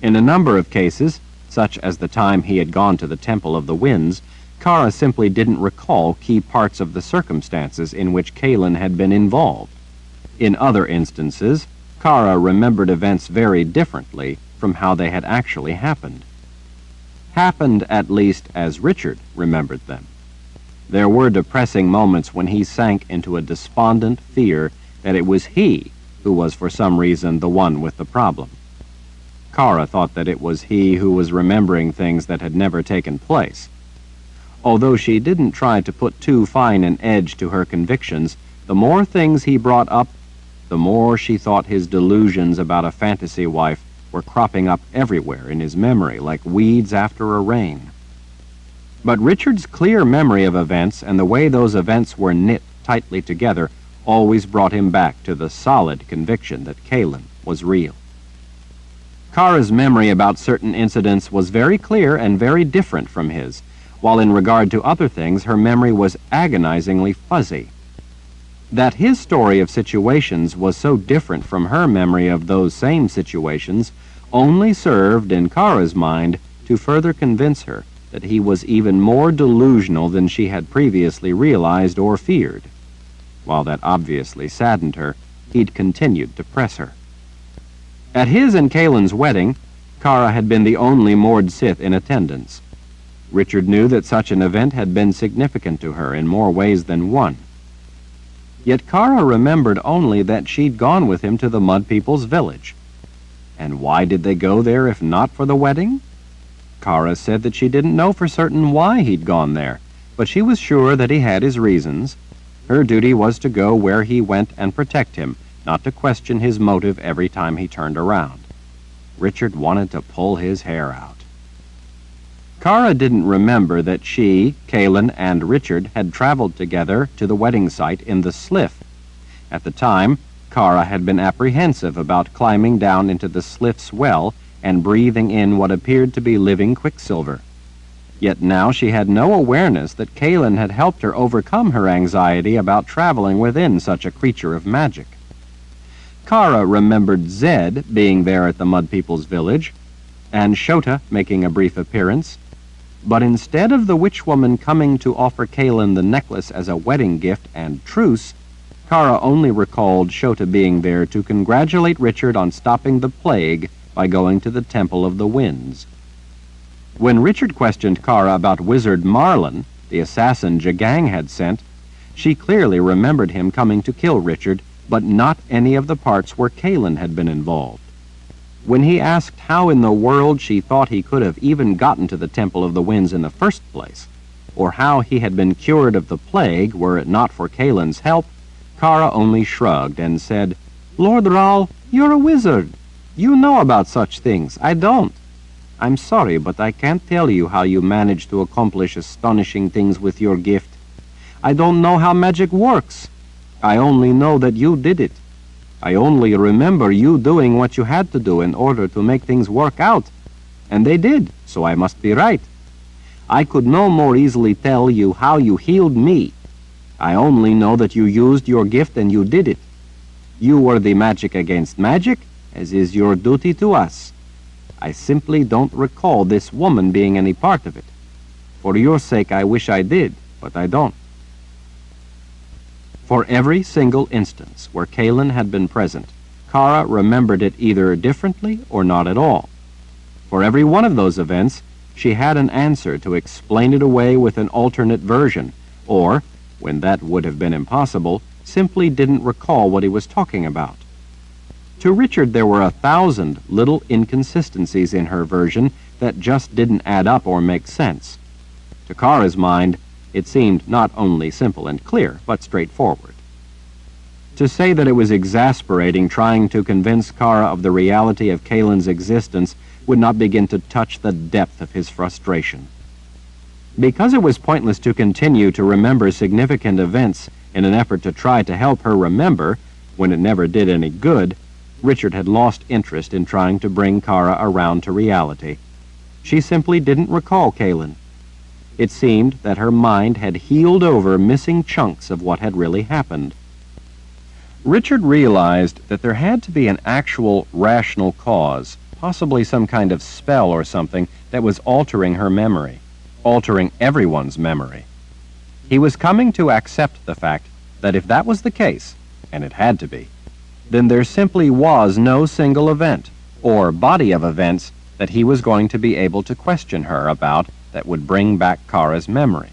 In a number of cases, such as the time he had gone to the Temple of the Winds, Kara simply didn't recall key parts of the circumstances in which Kalin had been involved. In other instances, Kara remembered events very differently from how they had actually happened. Happened, at least, as Richard remembered them. There were depressing moments when he sank into a despondent fear that it was he who was for some reason the one with the problem. Kara thought that it was he who was remembering things that had never taken place. Although she didn't try to put too fine an edge to her convictions, the more things he brought up, the more she thought his delusions about a fantasy wife were cropping up everywhere in his memory like weeds after a rain. But Richard's clear memory of events and the way those events were knit tightly together always brought him back to the solid conviction that Calen was real. Kara's memory about certain incidents was very clear and very different from his, while in regard to other things her memory was agonizingly fuzzy. That his story of situations was so different from her memory of those same situations only served, in Kara's mind, to further convince her that he was even more delusional than she had previously realized or feared. While that obviously saddened her, he'd continued to press her. At his and Calen's wedding, Kara had been the only Mord Sith in attendance. Richard knew that such an event had been significant to her in more ways than one. Yet Kara remembered only that she'd gone with him to the Mud People's village. And why did they go there if not for the wedding? Kara said that she didn't know for certain why he'd gone there, but she was sure that he had his reasons. Her duty was to go where he went and protect him, not to question his motive every time he turned around. Richard wanted to pull his hair out. Kara didn't remember that she, Calen, and Richard had traveled together to the wedding site in the Sliff. At the time, Kara had been apprehensive about climbing down into the Sliff's well and breathing in what appeared to be living quicksilver. Yet now she had no awareness that Calen had helped her overcome her anxiety about traveling within such a creature of magic. Kara remembered Zed being there at the Mud People's village, and Shota making a brief appearance, but instead of the witch woman coming to offer Calen the necklace as a wedding gift and truce, Kara only recalled Shota being there to congratulate Richard on stopping the plague by going to the Temple of the Winds. When Richard questioned Kara about Wizard Marlin, the assassin Jagang had sent, she clearly remembered him coming to kill Richard, but not any of the parts where Calen had been involved. When he asked how in the world she thought he could have even gotten to the Temple of the Winds in the first place, or how he had been cured of the plague were it not for Calen's help, Kara only shrugged and said, "Lord Rahl, you're a wizard. You know about such things. I don't. I'm sorry, but I can't tell you how you managed to accomplish astonishing things with your gift. I don't know how magic works. I only know that you did it. I only remember you doing what you had to do in order to make things work out. And they did, so I must be right. I could no more easily tell you how you healed me. I only know that you used your gift and you did it. You were the magic against magic, as is your duty to us. I simply don't recall this woman being any part of it. For your sake, I wish I did, but I don't." For every single instance where Calen had been present, Kara remembered it either differently or not at all. For every one of those events, she had an answer to explain it away with an alternate version, or, when that would have been impossible, simply didn't recall what he was talking about. To Richard, there were 1,000 little inconsistencies in her version that just didn't add up or make sense. To Kara's mind, it seemed not only simple and clear, but straightforward. To say that it was exasperating trying to convince Kara of the reality of Calen's existence would not begin to touch the depth of his frustration. Because it was pointless to continue to remember significant events in an effort to try to help her remember, when it never did any good, Richard had lost interest in trying to bring Kara around to reality. She simply didn't recall Calen. It seemed that her mind had healed over missing chunks of what had really happened. Richard realized that there had to be an actual rational cause, possibly some kind of spell or something that was altering her memory, altering everyone's memory. He was coming to accept the fact that if that was the case, and it had to be, then there simply was no single event, or body of events, that he was going to be able to question her about that would bring back Kara's memory.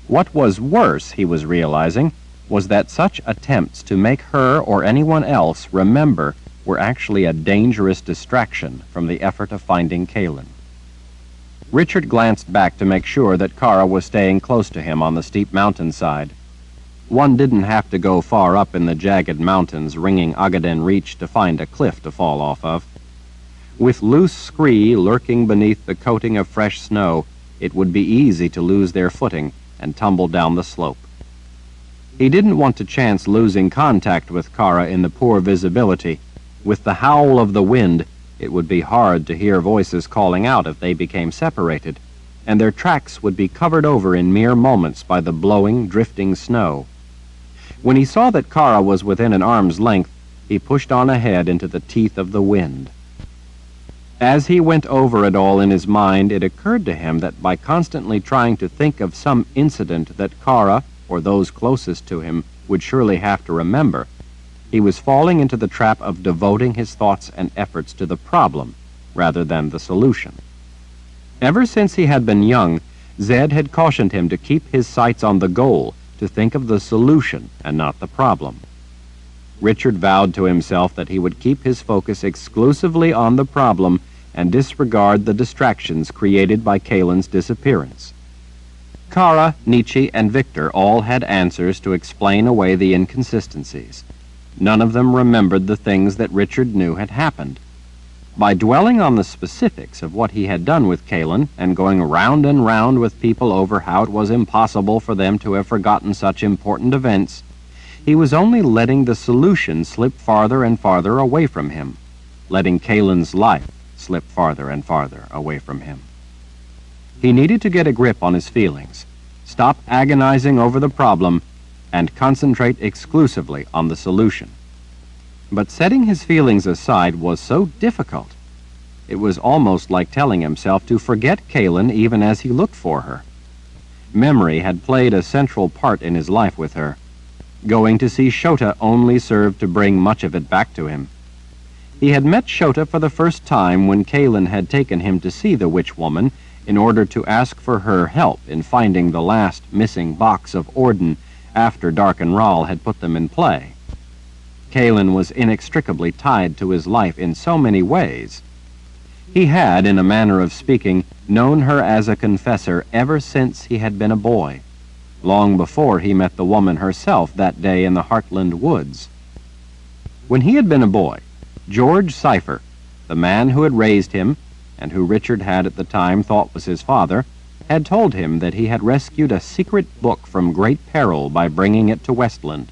What was worse, he was realizing, was that such attempts to make her or anyone else remember were actually a dangerous distraction from the effort of finding Calen. Richard glanced back to make sure that Kara was staying close to him on the steep mountainside. One didn't have to go far up in the jagged mountains ringing Agaden Reach to find a cliff to fall off of. With loose scree lurking beneath the coating of fresh snow, it would be easy to lose their footing and tumble down the slope. He didn't want to chance losing contact with Kara in the poor visibility. With the howl of the wind, it would be hard to hear voices calling out if they became separated, and their tracks would be covered over in mere moments by the blowing, drifting snow. When he saw that Kara was within an arm's length, he pushed on ahead into the teeth of the wind. As he went over it all in his mind, it occurred to him that by constantly trying to think of some incident that Kara, or those closest to him, would surely have to remember, he was falling into the trap of devoting his thoughts and efforts to the problem rather than the solution. Ever since he had been young, Zed had cautioned him to keep his sights on the goal, to think of the solution and not the problem. Richard vowed to himself that he would keep his focus exclusively on the problem and disregard the distractions created by Kalen's disappearance. Kara, Nietzsche, and Victor all had answers to explain away the inconsistencies. None of them remembered the things that Richard knew had happened. By dwelling on the specifics of what he had done with Kalen and going round and round with people over how it was impossible for them to have forgotten such important events, he was only letting the solution slip farther and farther away from him, letting Kalen's life slip farther and farther away from him. He needed to get a grip on his feelings, stop agonizing over the problem, and concentrate exclusively on the solution. But setting his feelings aside was so difficult. It was almost like telling himself to forget Kalen even as he looked for her. Memory had played a central part in his life with her. Going to see Shota only served to bring much of it back to him. He had met Shota for the first time when Kalen had taken him to see the witch woman in order to ask for her help in finding the last missing box of Orden after Dark and Rahl had put them in play. Kalen was inextricably tied to his life in so many ways. He had, in a manner of speaking, known her as a confessor ever since he had been a boy, long before he met the woman herself that day in the Heartland woods. When he had been a boy, George Cypher, the man who had raised him, and who Richard had at the time thought was his father, had told him that he had rescued a secret book from great peril by bringing it to Westland.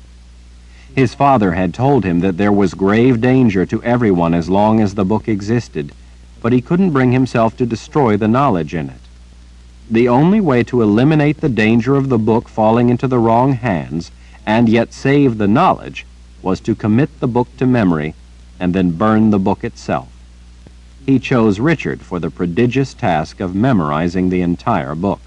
His father had told him that there was grave danger to everyone as long as the book existed, but he couldn't bring himself to destroy the knowledge in it. The only way to eliminate the danger of the book falling into the wrong hands, and yet save the knowledge, was to commit the book to memory and then burn the book itself. He chose Richard for the prodigious task of memorizing the entire book.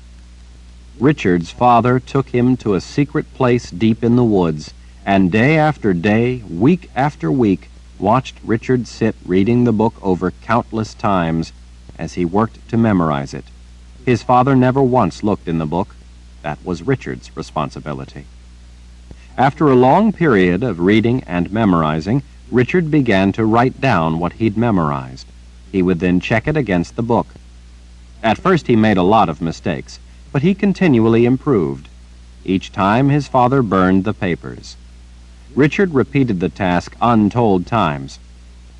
Richard's father took him to a secret place deep in the woods, and day after day, week after week, watched Richard sit reading the book over countless times as he worked to memorize it. His father never once looked in the book. That was Richard's responsibility. After a long period of reading and memorizing, Richard began to write down what he'd memorized. He would then check it against the book. At first he made a lot of mistakes, but he continually improved. Each time his father burned the papers. Richard repeated the task untold times.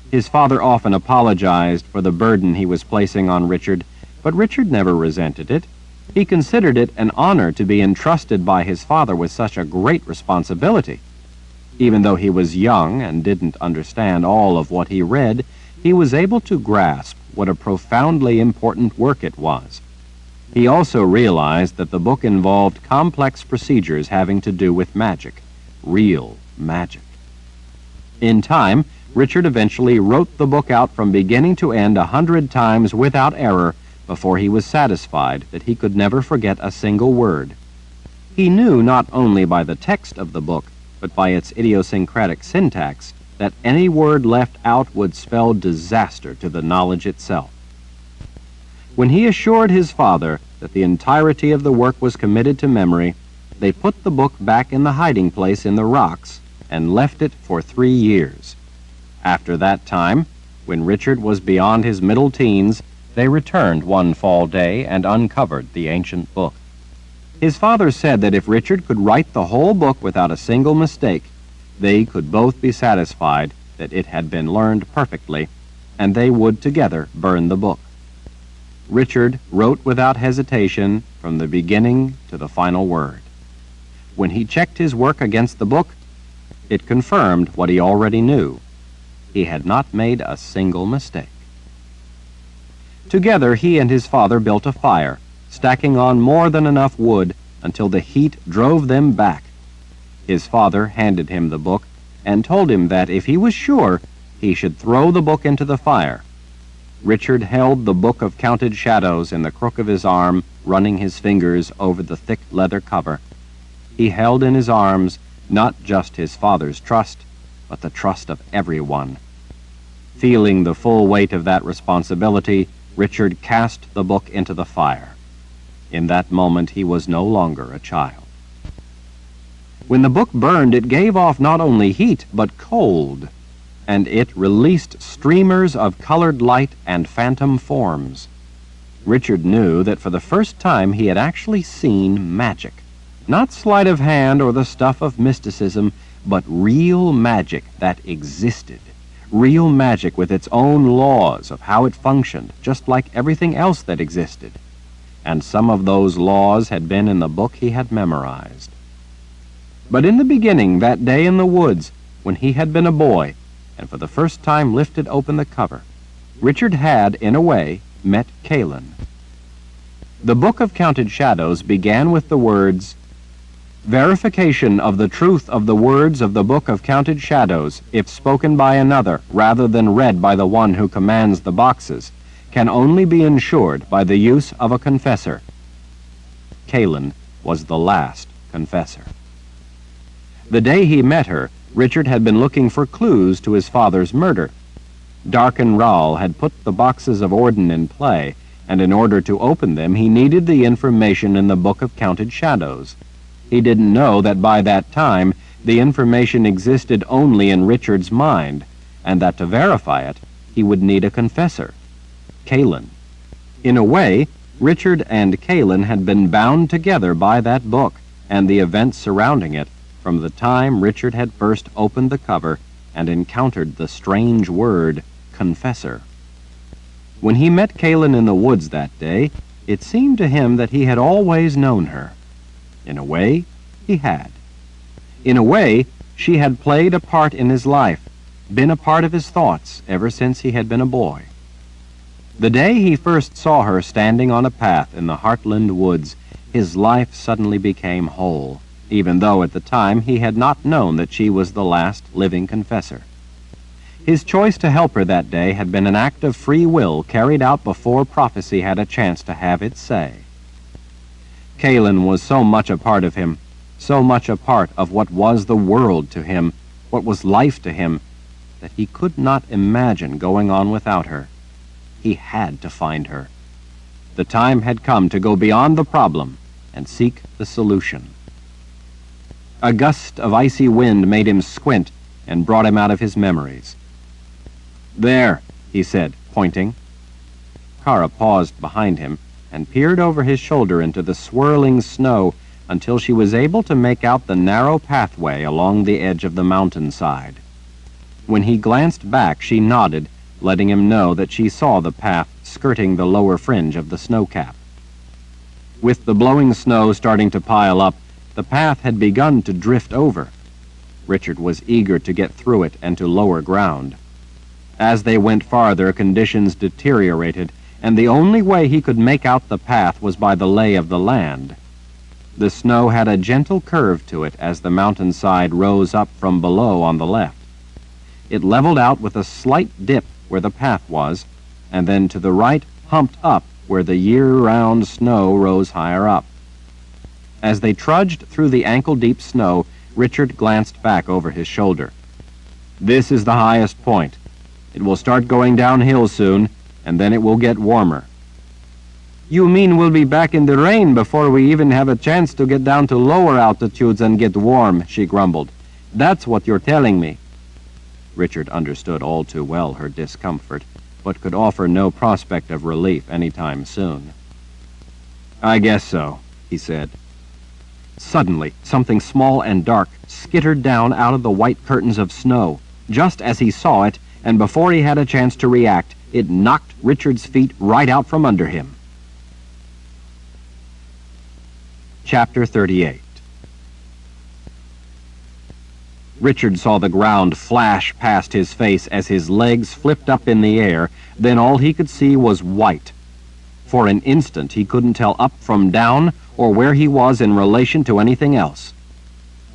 His father often apologized for the burden he was placing on Richard, but Richard never resented it. He considered it an honor to be entrusted by his father with such a great responsibility. Even though he was young and didn't understand all of what he read, he was able to grasp what a profoundly important work it was. He also realized that the book involved complex procedures having to do with magic, real magic. In time, Richard eventually wrote the book out from beginning to end 100 times without error before he was satisfied that he could never forget a single word. He knew not only by the text of the book, but by its idiosyncratic syntax, that any word left out would spell disaster to the knowledge itself. When he assured his father that the entirety of the work was committed to memory, they put the book back in the hiding place in the rocks and left it for 3 years. After that time, when Richard was beyond his middle teens, they returned one fall day and uncovered the ancient book. His father said that if Richard could write the whole book without a single mistake, they could both be satisfied that it had been learned perfectly, and they would together burn the book. Richard wrote without hesitation from the beginning to the final word. When he checked his work against the book, it confirmed what he already knew. He had not made a single mistake. Together, he and his father built a fire, stacking on more than enough wood until the heat drove them back. His father handed him the book and told him that if he was sure, he should throw the book into the fire. Richard held the Book of Counted Shadows in the crook of his arm, running his fingers over the thick leather cover. He held in his arms not just his father's trust, but the trust of everyone. Feeling the full weight of that responsibility, Richard cast the book into the fire. In that moment, he was no longer a child. When the book burned, it gave off not only heat, but cold, and it released streamers of colored light and phantom forms. Richard knew that for the first time he had actually seen magic. Not sleight of hand or the stuff of mysticism, but real magic that existed. Real magic with its own laws of how it functioned, just like everything else that existed. And some of those laws had been in the book he had memorized. But in the beginning, that day in the woods, when he had been a boy, and for the first time lifted open the cover, Richard had, in a way, met Calin. The Book of Counted Shadows began with the words, "Verification of the truth of the words of the Book of Counted Shadows, if spoken by another rather than read by the one who commands the boxes, can only be ensured by the use of a confessor." Calin was the last confessor. The day he met her, Richard had been looking for clues to his father's murder. Darken Rahl had put the boxes of Orden in play, and in order to open them, he needed the information in the Book of Counted Shadows. He didn't know that by that time, the information existed only in Richard's mind, and that to verify it, he would need a confessor, Calin. In a way, Richard and Calin had been bound together by that book and the events surrounding it from the time Richard had first opened the cover and encountered the strange word, confessor. When he met Calin in the woods that day, it seemed to him that he had always known her. In a way, he had. In a way, she had played a part in his life, been a part of his thoughts ever since he had been a boy. The day he first saw her standing on a path in the Heartland woods, his life suddenly became whole, even though at the time he had not known that she was the last living confessor. His choice to help her that day had been an act of free will carried out before prophecy had a chance to have its say. Calin was so much a part of him, so much a part of what was the world to him, what was life to him, that he could not imagine going on without her. He had to find her. The time had come to go beyond the problem and seek the solution. A gust of icy wind made him squint and brought him out of his memories. "There," he said, pointing. Kara paused behind him and peered over his shoulder into the swirling snow until she was able to make out the narrow pathway along the edge of the mountainside. When he glanced back, she nodded, letting him know that she saw the path skirting the lower fringe of the snowcap. With the blowing snow starting to pile up, the path had begun to drift over. Richard was eager to get through it and to lower ground. As they went farther, conditions deteriorated, and the only way he could make out the path was by the lay of the land. The snow had a gentle curve to it as the mountainside rose up from below on the left. It leveled out with a slight dip where the path was, and then to the right humped up where the year-round snow rose higher up. As they trudged through the ankle-deep snow, Richard glanced back over his shoulder. "This is the highest point. It will start going downhill soon, and then it will get warmer." "You mean we'll be back in the rain before we even have a chance to get down to lower altitudes and get warm," she grumbled. "That's what you're telling me." Richard understood all too well her discomfort, but could offer no prospect of relief any time soon. "I guess so," he said. Suddenly, something small and dark skittered down out of the white curtains of snow. Just as he saw it, and before he had a chance to react, It knocked Richard's feet right out from under him. Chapter 38. Richard saw the ground flash past his face as his legs flipped up in the air. Then all he could see was white. For an instant he couldn't tell up from down or where he was in relation to anything else.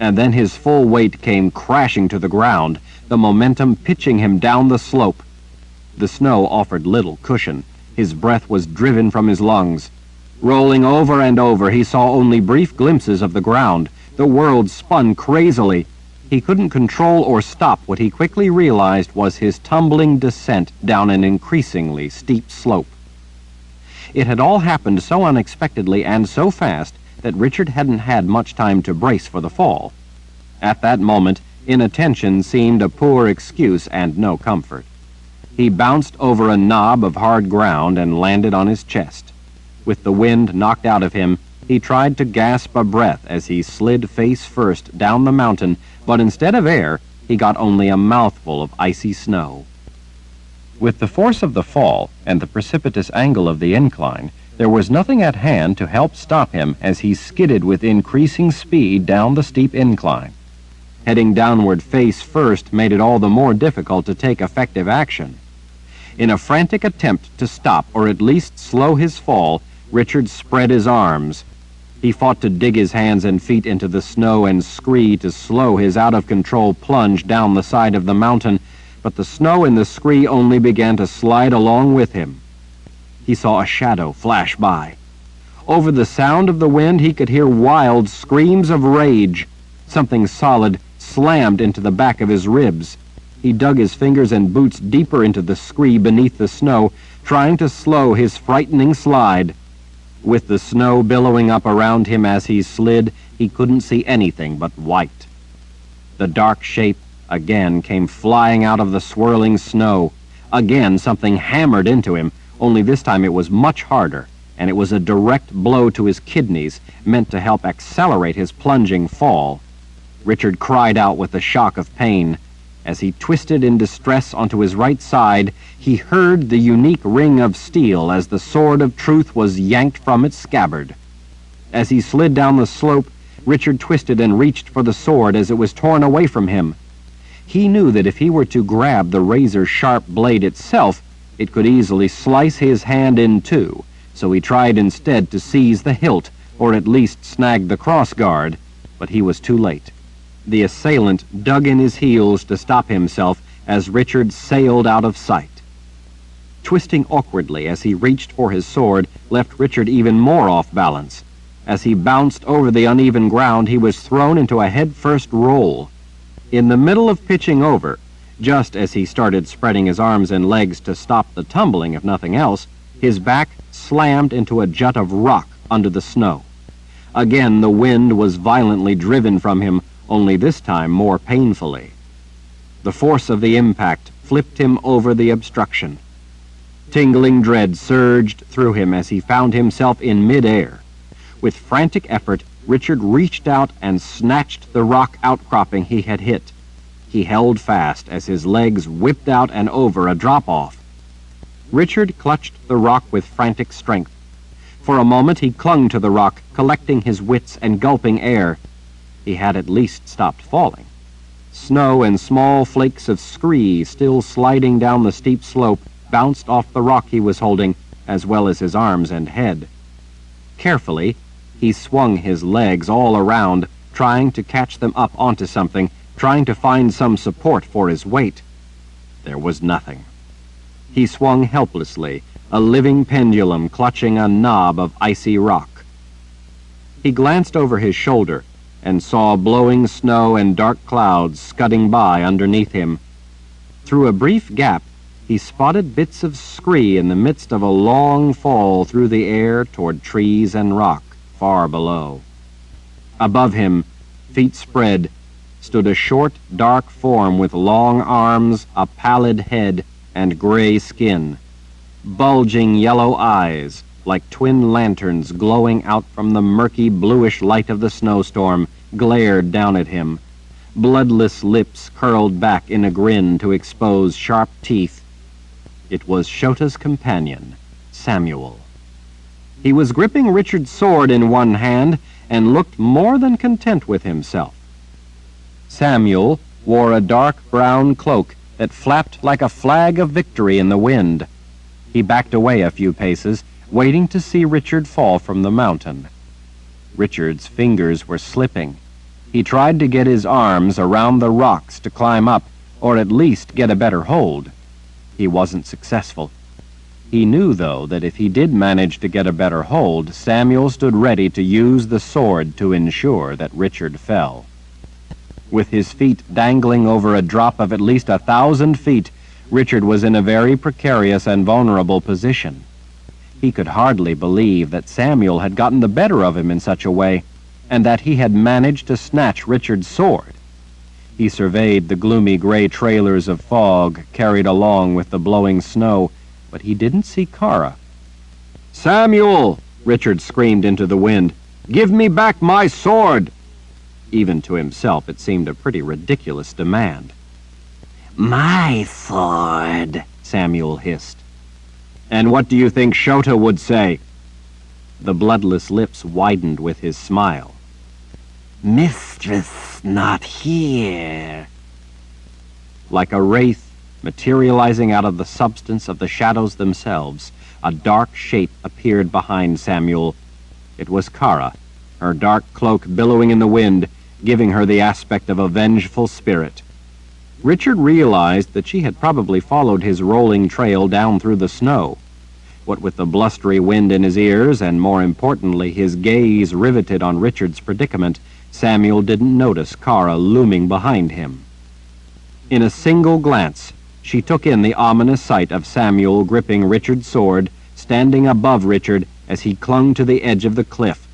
And then his full weight came crashing to the ground, the momentum pitching him down the slope. The snow offered little cushion. His breath was driven from his lungs. Rolling over and over, he saw only brief glimpses of the ground. The world spun crazily. He couldn't control or stop what he quickly realized was his tumbling descent down an increasingly steep slope. It had all happened so unexpectedly and so fast that Richard hadn't had much time to brace for the fall. At that moment, inattention seemed a poor excuse and no comfort. He bounced over a knob of hard ground and landed on his chest. With the wind knocked out of him, he tried to gasp a breath as he slid face first down the mountain, but instead of air, he got only a mouthful of icy snow. With the force of the fall and the precipitous angle of the incline, there was nothing at hand to help stop him as he skidded with increasing speed down the steep incline. Heading downward face first made it all the more difficult to take effective action. In a frantic attempt to stop or at least slow his fall, Richard spread his arms. He fought to dig his hands and feet into the snow and scree to slow his out-of-control plunge down the side of the mountain, but the snow and the scree only began to slide along with him. He saw a shadow flash by. Over the sound of the wind, he could hear wild screams of rage. Something solid slammed into the back of his ribs. He dug his fingers and boots deeper into the scree beneath the snow, trying to slow his frightening slide. With the snow billowing up around him as he slid, he couldn't see anything but white. The dark shape again came flying out of the swirling snow. Again something hammered into him, only this time it was much harder, and it was a direct blow to his kidneys, meant to help accelerate his plunging fall. Richard cried out with the shock of pain. As he twisted in distress onto his right side, he heard the unique ring of steel as the sword of truth was yanked from its scabbard. As he slid down the slope, Richard twisted and reached for the sword as it was torn away from him. He knew that if he were to grab the razor-sharp blade itself, it could easily slice his hand in two, so he tried instead to seize the hilt, or at least snag the crossguard, but he was too late. The assailant dug in his heels to stop himself as Richard sailed out of sight. Twisting awkwardly as he reached for his sword left Richard even more off balance. As he bounced over the uneven ground, he was thrown into a head-first roll. In the middle of pitching over, just as he started spreading his arms and legs to stop the tumbling, if nothing else, his back slammed into a jut of rock under the snow. Again, the wind was violently driven from him, only this time more painfully. The force of the impact flipped him over the obstruction. Tingling dread surged through him as he found himself in mid-air. With frantic effort, Richard reached out and snatched the rock outcropping he had hit. He held fast as his legs whipped out and over a drop-off. Richard clutched the rock with frantic strength. For a moment he clung to the rock, collecting his wits and gulping air. He had at least stopped falling. Snow and small flakes of scree, still sliding down the steep slope, bounced off the rock he was holding, as well as his arms and head. Carefully, he swung his legs all around, trying to catch them up onto something, trying to find some support for his weight. There was nothing. He swung helplessly, a living pendulum clutching a knob of icy rock. He glanced over his shoulder and saw blowing snow and dark clouds scudding by underneath him. Through a brief gap, he spotted bits of scree in the midst of a long fall through the air toward trees and rock far below. Above him, feet spread, stood a short, dark form with long arms, a pallid head, and gray skin. Bulging yellow eyes, like twin lanterns glowing out from the murky bluish light of the snowstorm, glared down at him. Bloodless lips curled back in a grin to expose sharp teeth. It was Shota's companion, Samuel. He was gripping Richard's sword in one hand and looked more than content with himself. Samuel wore a dark brown cloak that flapped like a flag of victory in the wind. He backed away a few paces, waiting to see Richard fall from the mountain. Richard's fingers were slipping. He tried to get his arms around the rocks to climb up, or at least get a better hold. He wasn't successful. He knew, though, that if he did manage to get a better hold, Samuel stood ready to use the sword to ensure that Richard fell. With his feet dangling over a drop of at least 1,000 feet, Richard was in a very precarious and vulnerable position. He could hardly believe that Samuel had gotten the better of him in such a way, and that he had managed to snatch Richard's sword. He surveyed the gloomy gray trailers of fog carried along with the blowing snow, but he didn't see Kara. "Samuel!" Richard screamed into the wind. "Give me back my sword!" Even to himself it seemed a pretty ridiculous demand. My sword, Samuel hissed. "And what do you think Shota would say?" The bloodless lips widened with his smile. Mistress not here. Like a wraith materializing out of the substance of the shadows themselves, a dark shape appeared behind Samuel. It was Kara, her dark cloak billowing in the wind, giving her the aspect of a vengeful spirit. Richard realized that she had probably followed his rolling trail down through the snow. What with the blustery wind in his ears, and more importantly, his gaze riveted on Richard's predicament, Samuel didn't notice Kara looming behind him. In a single glance, she took in the ominous sight of Samuel gripping Richard's sword, standing above Richard as he clung to the edge of the cliff.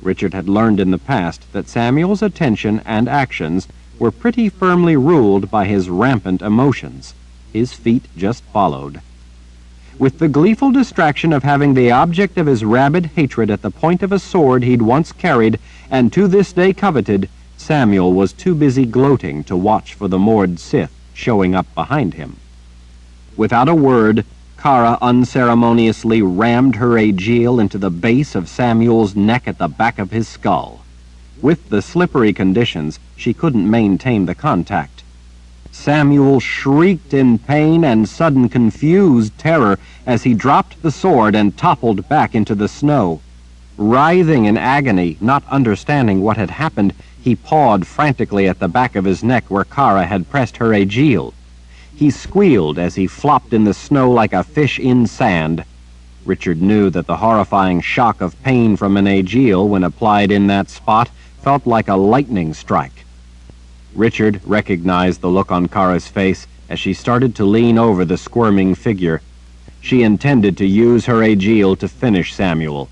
Richard had learned in the past that Samuel's attention and actions were pretty firmly ruled by his rampant emotions. His feet just followed. With the gleeful distraction of having the object of his rabid hatred at the point of a sword he'd once carried and to this day coveted, Samuel was too busy gloating to watch for the moored Sith showing up behind him. Without a word, Kara unceremoniously rammed her aegil into the base of Samuel's neck at the back of his skull. With the slippery conditions, she couldn't maintain the contact. Samuel shrieked in pain and sudden confused terror as he dropped the sword and toppled back into the snow. Writhing in agony, not understanding what had happened, he pawed frantically at the back of his neck where Kara had pressed her aegil. He squealed as he flopped in the snow like a fish in sand. Richard knew that the horrifying shock of pain from an aegil, when applied in that spot, felt like a lightning strike. Richard recognized the look on Kara's face as she started to lean over the squirming figure. She intended to use her aegil to finish Samuel.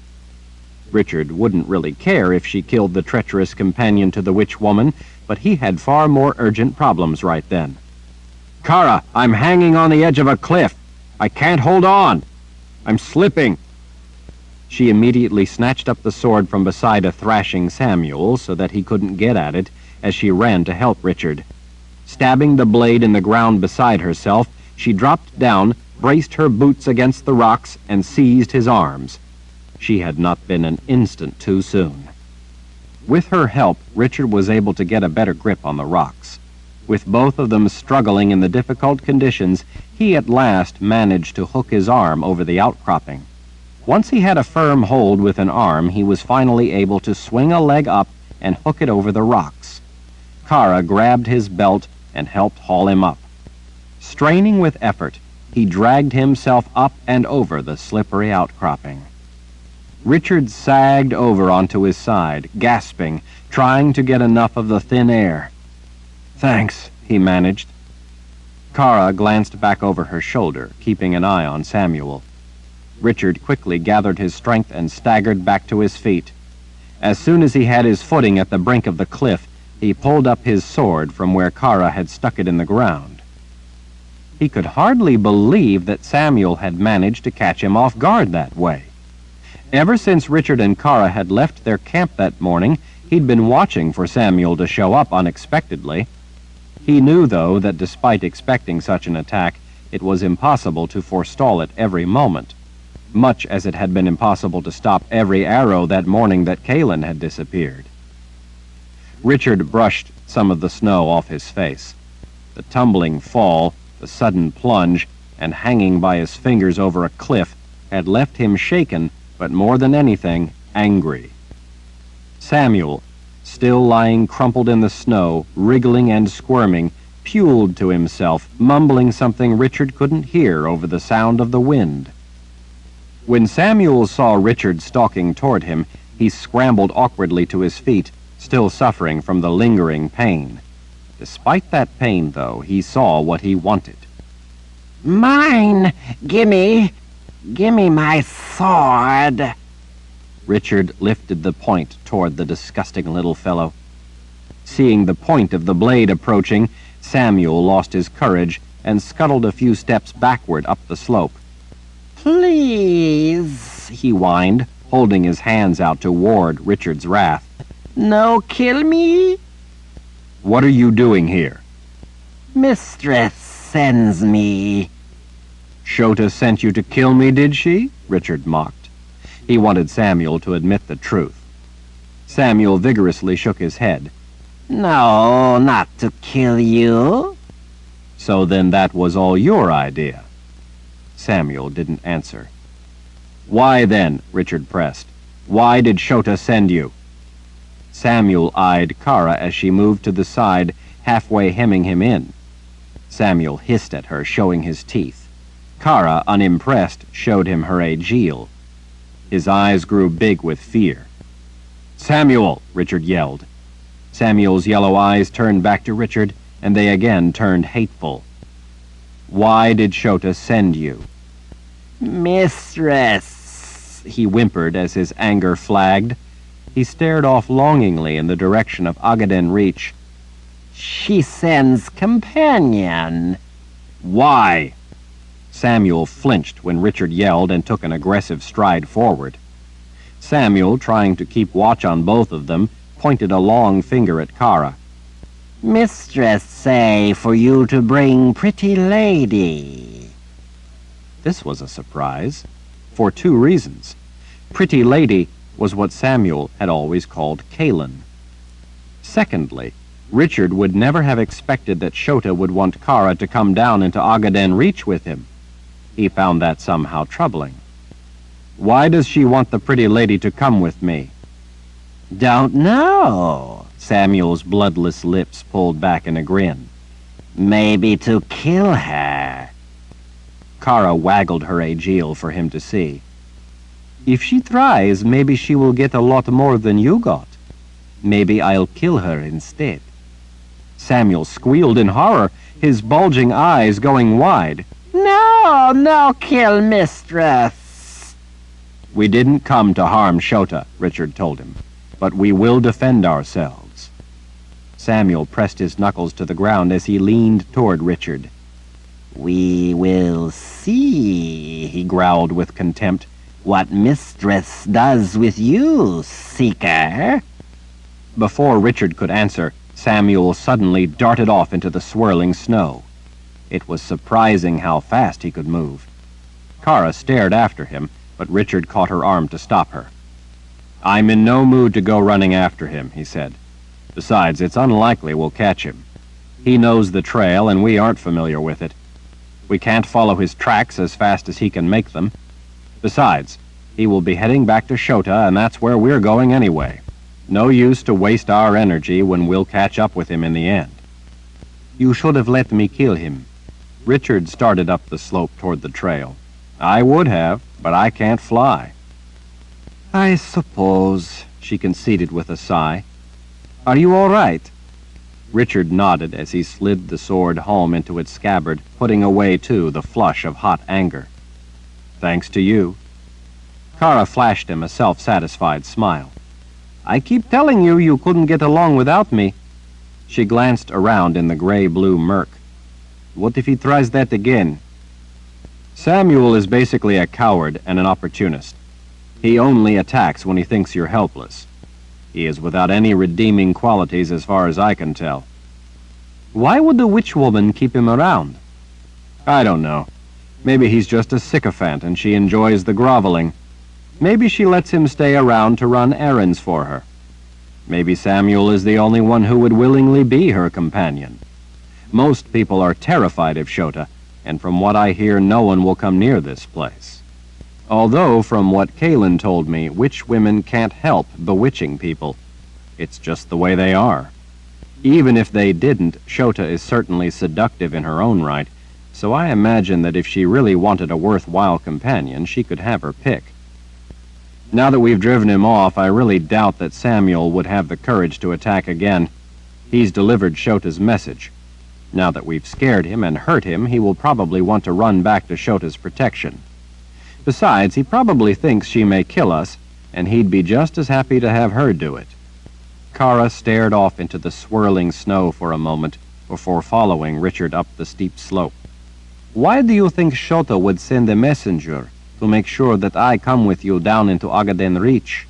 Richard wouldn't really care if she killed the treacherous companion to the witch woman, but he had far more urgent problems right then. "Kara, I'm hanging on the edge of a cliff. I can't hold on. I'm slipping." She immediately snatched up the sword from beside a thrashing Samuel so that he couldn't get at it as she ran to help Richard. Stabbing the blade in the ground beside herself, she dropped down, braced her boots against the rocks, and seized his arms. She had not been an instant too soon. With her help, Richard was able to get a better grip on the rocks. With both of them struggling in the difficult conditions, he at last managed to hook his arm over the outcropping. Once he had a firm hold with an arm, he was finally able to swing a leg up and hook it over the rocks. Kara grabbed his belt and helped haul him up. Straining with effort, he dragged himself up and over the slippery outcropping. Richard sagged over onto his side, gasping, trying to get enough of the thin air. "Thanks," he managed. Kara glanced back over her shoulder, keeping an eye on Samuel. Richard quickly gathered his strength and staggered back to his feet. As soon as he had his footing at the brink of the cliff, he pulled up his sword from where Kara had stuck it in the ground. He could hardly believe that Samuel had managed to catch him off guard that way. Ever since Richard and Kara had left their camp that morning, he'd been watching for Samuel to show up unexpectedly. He knew, though, that despite expecting such an attack, it was impossible to forestall it every moment, much as it had been impossible to stop every arrow that morning that Kalin had disappeared. Richard brushed some of the snow off his face. The tumbling fall, the sudden plunge, and hanging by his fingers over a cliff had left him shaken, but more than anything, angry. Samuel, still lying crumpled in the snow, wriggling and squirming, puled to himself, mumbling something Richard couldn't hear over the sound of the wind. When Samuel saw Richard stalking toward him, he scrambled awkwardly to his feet, still suffering from the lingering pain. Despite that pain, though, he saw what he wanted. Mine! Gimme my sword! Richard lifted the point toward the disgusting little fellow. Seeing the point of the blade approaching, Samuel lost his courage and scuttled a few steps backward up the slope. Please, he whined, holding his hands out to ward Richard's wrath. No kill me? What are you doing here? Mistress sends me. Shota sent you to kill me, did she? Richard mocked. He wanted Samuel to admit the truth. Samuel vigorously shook his head. No, not to kill you. So then that was all your idea? Samuel didn't answer. Why then? Richard pressed. Why did Shota send you? Samuel eyed Kara as she moved to the side, halfway hemming him in. Samuel hissed at her, showing his teeth. Kara, unimpressed, showed him her aegil. His eyes grew big with fear. Samuel! Richard yelled. Samuel's yellow eyes turned back to Richard, and they again turned hateful. Why did Shota send you? Mistress, he whimpered as his anger flagged. He stared off longingly in the direction of Agaden Reach. She sends companion. Why? Samuel flinched when Richard yelled and took an aggressive stride forward. Samuel, trying to keep watch on both of them, pointed a long finger at Kara. Mistress say for you to bring pretty lady. This was a surprise, for two reasons. Pretty lady was what Samuel had always called Kalin. Secondly, Richard would never have expected that Shota would want Kara to come down into Agaden Reach with him. He found that somehow troubling. Why does she want the pretty lady to come with me? Don't know. Samuel's bloodless lips pulled back in a grin. Maybe to kill her. Kara waggled her aegil for him to see. If she tries, maybe she will get a lot more than you got. Maybe I'll kill her instead. Samuel squealed in horror, his bulging eyes going wide. No kill mistress. We didn't come to harm Shota, Richard told him, but we will defend ourselves. Samuel pressed his knuckles to the ground as he leaned toward Richard. We will see, he growled with contempt, what mistress does with you, seeker. Before Richard could answer, Samuel suddenly darted off into the swirling snow. It was surprising how fast he could move. Kara stared after him, but Richard caught her arm to stop her. I'm in no mood to go running after him, he said. Besides, it's unlikely we'll catch him. He knows the trail, and we aren't familiar with it. We can't follow his tracks as fast as he can make them. Besides, he will be heading back to Shota, and that's where we're going anyway. No use to waste our energy when we'll catch up with him in the end. You should have let me kill him. Richard started up the slope toward the trail. I would have, but I can't fly. I suppose, she conceded with a sigh. Are you all right? Richard nodded as he slid the sword home into its scabbard, putting away, too, the flush of hot anger. Thanks to you. Kara flashed him a self-satisfied smile. I keep telling you you couldn't get along without me. She glanced around in the gray-blue murk. What if he tries that again? Samuel is basically a coward and an opportunist. He only attacks when he thinks you're helpless. He is without any redeeming qualities as far as I can tell. Why would the witch woman keep him around? I don't know. Maybe he's just a sycophant and she enjoys the groveling. Maybe she lets him stay around to run errands for her. Maybe Samuel is the only one who would willingly be her companion. Most people are terrified of Shota, and from what I hear, no one will come near this place. Although, from what Kaylin told me, witch women can't help bewitching people. It's just the way they are. Even if they didn't, Shota is certainly seductive in her own right, so I imagine that if she really wanted a worthwhile companion, she could have her pick. Now that we've driven him off, I really doubt that Samuel would have the courage to attack again. He's delivered Shota's message. Now that we've scared him and hurt him, he will probably want to run back to Shota's protection. Besides, he probably thinks she may kill us, and he'd be just as happy to have her do it. Kara stared off into the swirling snow for a moment before following Richard up the steep slope. Why do you think Shota would send a messenger to make sure that I come with you down into Agaden Reach?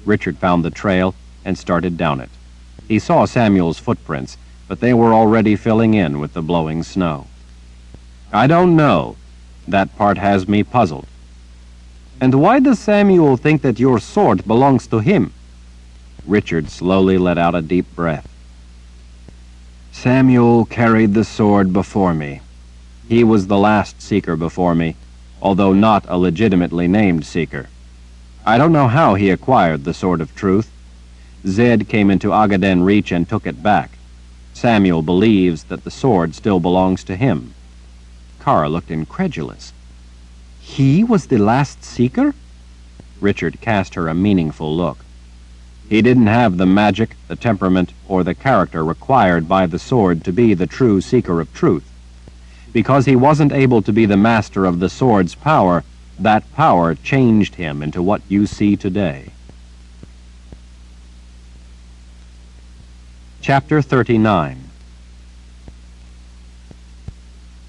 Richard found the trail and started down it. He saw Samuel's footprints, but they were already filling in with the blowing snow. I don't know. That part has me puzzled. And why does Samuel think that your sword belongs to him? Richard slowly let out a deep breath. Samuel carried the sword before me. He was the last seeker before me, although not a legitimately named seeker. I don't know how he acquired the Sword of Truth. Zed came into Agaden Reach and took it back. Samuel believes that the sword still belongs to him. Kara looked incredulous. He was the last seeker? Richard cast her a meaningful look. He didn't have the magic, the temperament, or the character required by the sword to be the true seeker of truth. Because he wasn't able to be the master of the sword's power, that power changed him into what you see today. Chapter 39.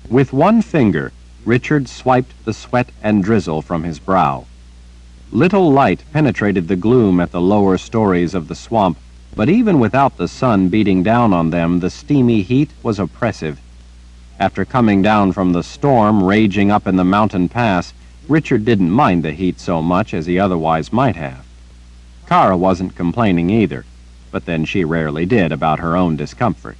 With one finger, Richard swiped the sweat and drizzle from his brow. Little light penetrated the gloom at the lower stories of the swamp, but even without the sun beating down on them, the steamy heat was oppressive. After coming down from the storm raging up in the mountain pass, Richard didn't mind the heat so much as he otherwise might have. Kara wasn't complaining either, but then she rarely did about her own discomfort.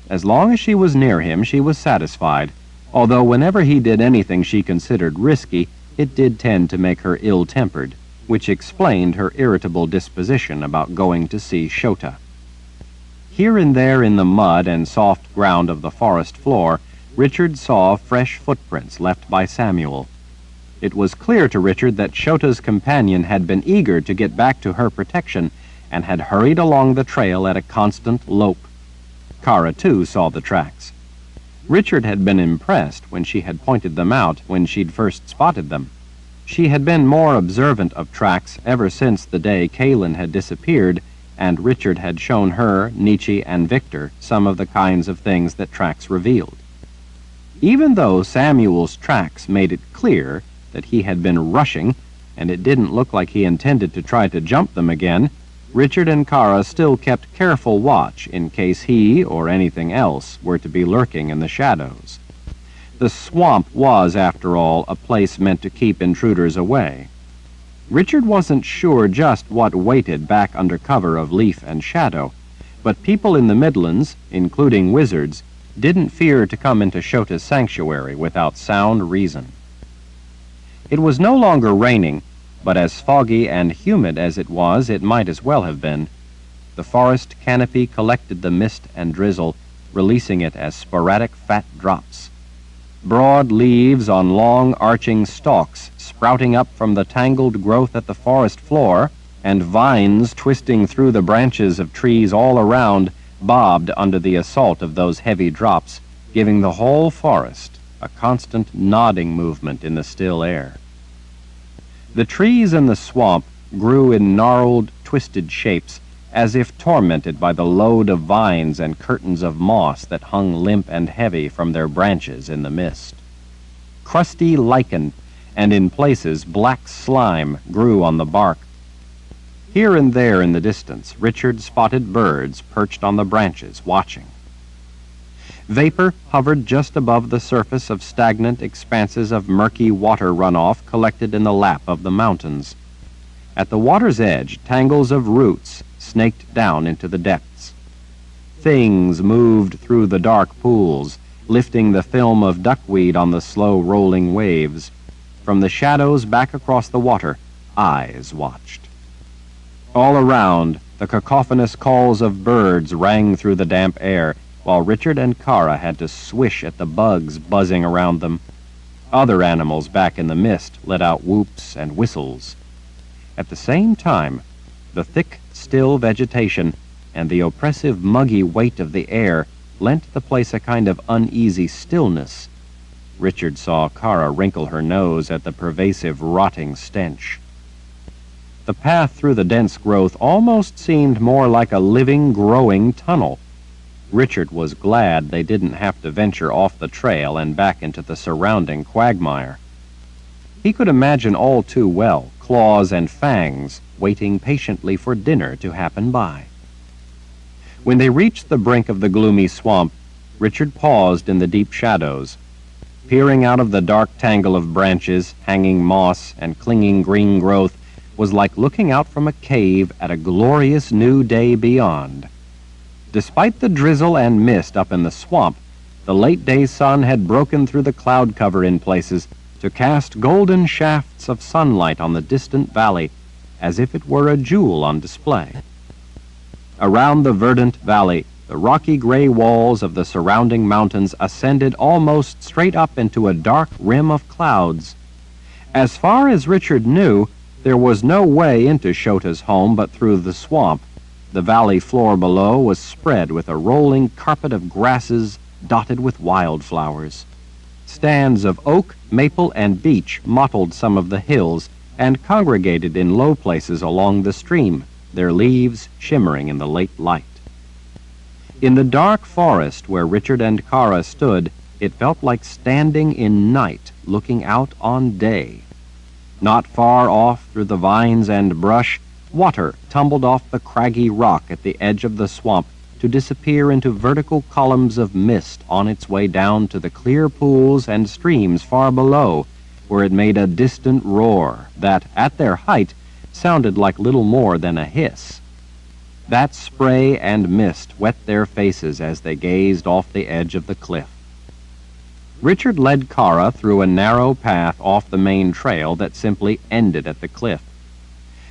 As long as she was near him, she was satisfied, although whenever he did anything she considered risky, it did tend to make her ill-tempered, which explained her irritable disposition about going to see Shota. Here and there in the mud and soft ground of the forest floor, Richard saw fresh footprints left by Samuel. It was clear to Richard that Shota's companion had been eager to get back to her protection and had hurried along the trail at a constant lope. Kara, too, saw the tracks. Richard had been impressed when she had pointed them out when she'd first spotted them. She had been more observant of tracks ever since the day Kaylin had disappeared, and Richard had shown her, Nietzsche, and Victor some of the kinds of things that tracks revealed. Even though Samuel's tracks made it clear that he had been rushing, and it didn't look like he intended to try to jump them again, Richard and Kara still kept careful watch in case he, or anything else, were to be lurking in the shadows. The swamp was, after all, a place meant to keep intruders away. Richard wasn't sure just what waited back under cover of leaf and shadow, but people in the Midlands, including wizards, didn't fear to come into Shota's sanctuary without sound reason. It was no longer raining, but as foggy and humid as it was, it might as well have been. The forest canopy collected the mist and drizzle, releasing it as sporadic fat drops. Broad leaves on long arching stalks sprouting up from the tangled growth at the forest floor, and vines twisting through the branches of trees all around, bobbed under the assault of those heavy drops, giving the whole forest a constant nodding movement in the still air. The trees in the swamp grew in gnarled, twisted shapes, as if tormented by the load of vines and curtains of moss that hung limp and heavy from their branches in the mist. Crusty lichen, and in places black slime, grew on the bark. Here and there in the distance, Richard spotted birds perched on the branches, watching. Vapor hovered just above the surface of stagnant expanses of murky water runoff collected in the lap of the mountains. At the water's edge, tangles of roots snaked down into the depths. Things moved through the dark pools, lifting the film of duckweed on the slow rolling waves. From the shadows back across the water, eyes watched. All around, the cacophonous calls of birds rang through the damp air, while Richard and Kara had to swish at the bugs buzzing around them. Other animals back in the mist let out whoops and whistles. At the same time, the thick, still vegetation and the oppressive, muggy weight of the air lent the place a kind of uneasy stillness. Richard saw Kara wrinkle her nose at the pervasive, rotting stench. The path through the dense growth almost seemed more like a living, growing tunnel. Richard was glad they didn't have to venture off the trail and back into the surrounding quagmire. He could imagine all too well claws and fangs waiting patiently for dinner to happen by. When they reached the brink of the gloomy swamp, Richard paused in the deep shadows. Peering out of the dark tangle of branches, hanging moss, and clinging green growth was like looking out from a cave at a glorious new day beyond. Despite the drizzle and mist up in the swamp, the late-day sun had broken through the cloud cover in places to cast golden shafts of sunlight on the distant valley, as if it were a jewel on display. Around the verdant valley, the rocky gray walls of the surrounding mountains ascended almost straight up into a dark rim of clouds. As far as Richard knew, there was no way into Shota's home but through the swamp. The valley floor below was spread with a rolling carpet of grasses dotted with wildflowers. Stands of oak, maple, and beech mottled some of the hills and congregated in low places along the stream, their leaves shimmering in the late light. In the dark forest where Richard and Kara stood, it felt like standing in night, looking out on day. Not far off, through the vines and brush, water tumbled off the craggy rock at the edge of the swamp to disappear into vertical columns of mist on its way down to the clear pools and streams far below, where it made a distant roar that, at their height, sounded like little more than a hiss. That spray and mist wet their faces as they gazed off the edge of the cliff. Richard led Kara through a narrow path off the main trail that simply ended at the cliff.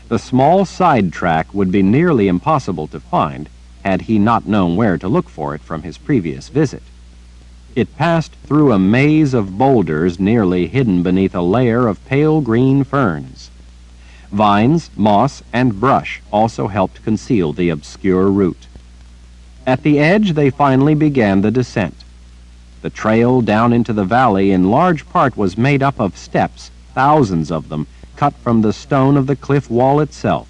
The small side track would be nearly impossible to find had he not known where to look for it from his previous visit. It passed through a maze of boulders nearly hidden beneath a layer of pale green ferns. Vines, moss, and brush also helped conceal the obscure route. At the edge, they finally began the descent. The trail down into the valley in large part was made up of steps, thousands of them, cut from the stone of the cliff wall itself.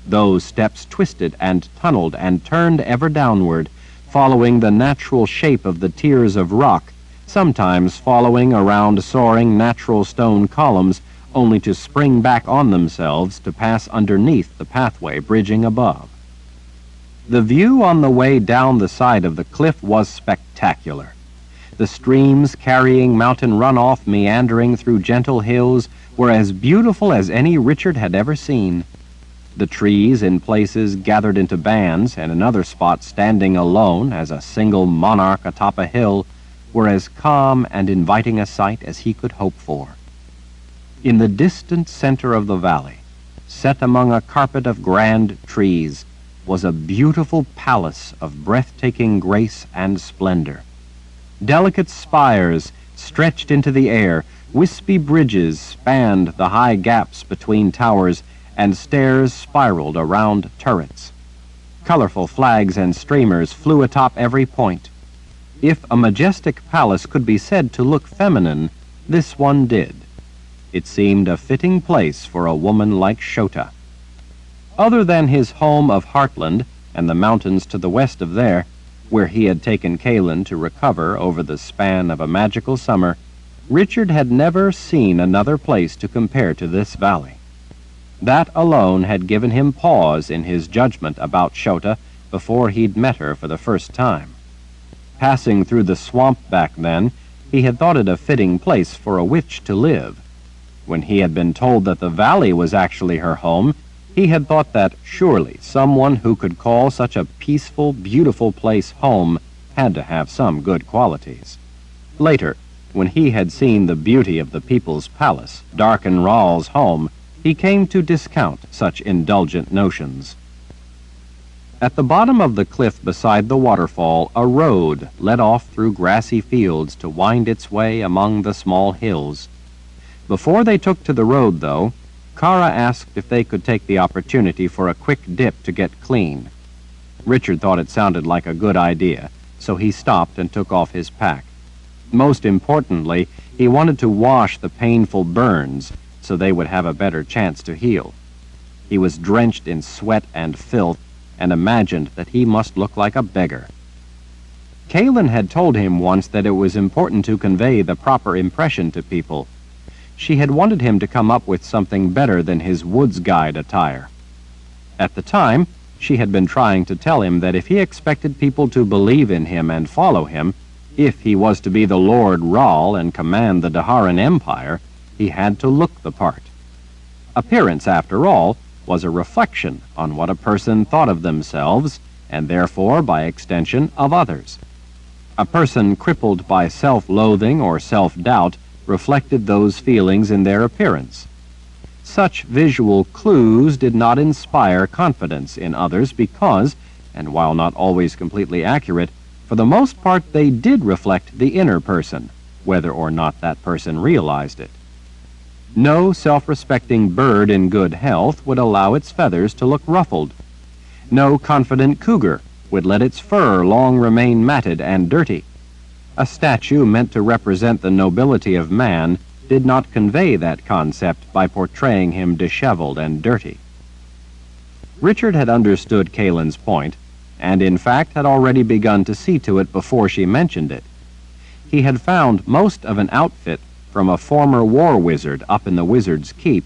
Those steps twisted and tunneled and turned ever downward, following the natural shape of the tiers of rock, sometimes following around soaring natural stone columns, only to spring back on themselves to pass underneath the pathway bridging above. The view on the way down the side of the cliff was spectacular. The streams carrying mountain runoff meandering through gentle hills were as beautiful as any Richard had ever seen. The trees in places gathered into bands and in other spots standing alone as a single monarch atop a hill were as calm and inviting a sight as he could hope for. In the distant center of the valley, set among a carpet of grand trees, was a beautiful palace of breathtaking grace and splendor. Delicate spires stretched into the air, wispy bridges spanned the high gaps between towers, and stairs spiraled around turrets. Colorful flags and streamers flew atop every point. If a majestic palace could be said to look feminine, this one did. It seemed a fitting place for a woman like Shota. Other than his home of Heartland and the mountains to the west of there, where he had taken Kaylin to recover over the span of a magical summer, Richard had never seen another place to compare to this valley. That alone had given him pause in his judgment about Shota before he'd met her for the first time. Passing through the swamp back then, he had thought it a fitting place for a witch to live. When he had been told that the valley was actually her home, he had thought that surely someone who could call such a peaceful, beautiful place home had to have some good qualities. Later, when he had seen the beauty of the people's palace darken Ral's home, he came to discount such indulgent notions. At the bottom of the cliff beside the waterfall, a road led off through grassy fields to wind its way among the small hills. Before they took to the road, though, Kara asked if they could take the opportunity for a quick dip to get clean. Richard thought it sounded like a good idea, so he stopped and took off his pack. Most importantly, he wanted to wash the painful burns so they would have a better chance to heal. He was drenched in sweat and filth and imagined that he must look like a beggar. Kaelin had told him once that it was important to convey the proper impression to people. She had wanted him to come up with something better than his woods guide attire. At the time, she had been trying to tell him that if he expected people to believe in him and follow him, if he was to be the Lord Ral and command the Daharan Empire, he had to look the part. Appearance, after all, was a reflection on what a person thought of themselves, and therefore, by extension, of others. A person crippled by self-loathing or self-doubt reflected those feelings in their appearance. Such visual clues did not inspire confidence in others because, and while not always completely accurate, for the most part they did reflect the inner person, whether or not that person realized it. No self-respecting bird in good health would allow its feathers to look ruffled. No confident cougar would let its fur long remain matted and dirty. A statue meant to represent the nobility of man did not convey that concept by portraying him disheveled and dirty. Richard had understood Kaelin's point, and in fact had already begun to see to it before she mentioned it. He had found most of an outfit from a former war wizard up in the wizard's keep.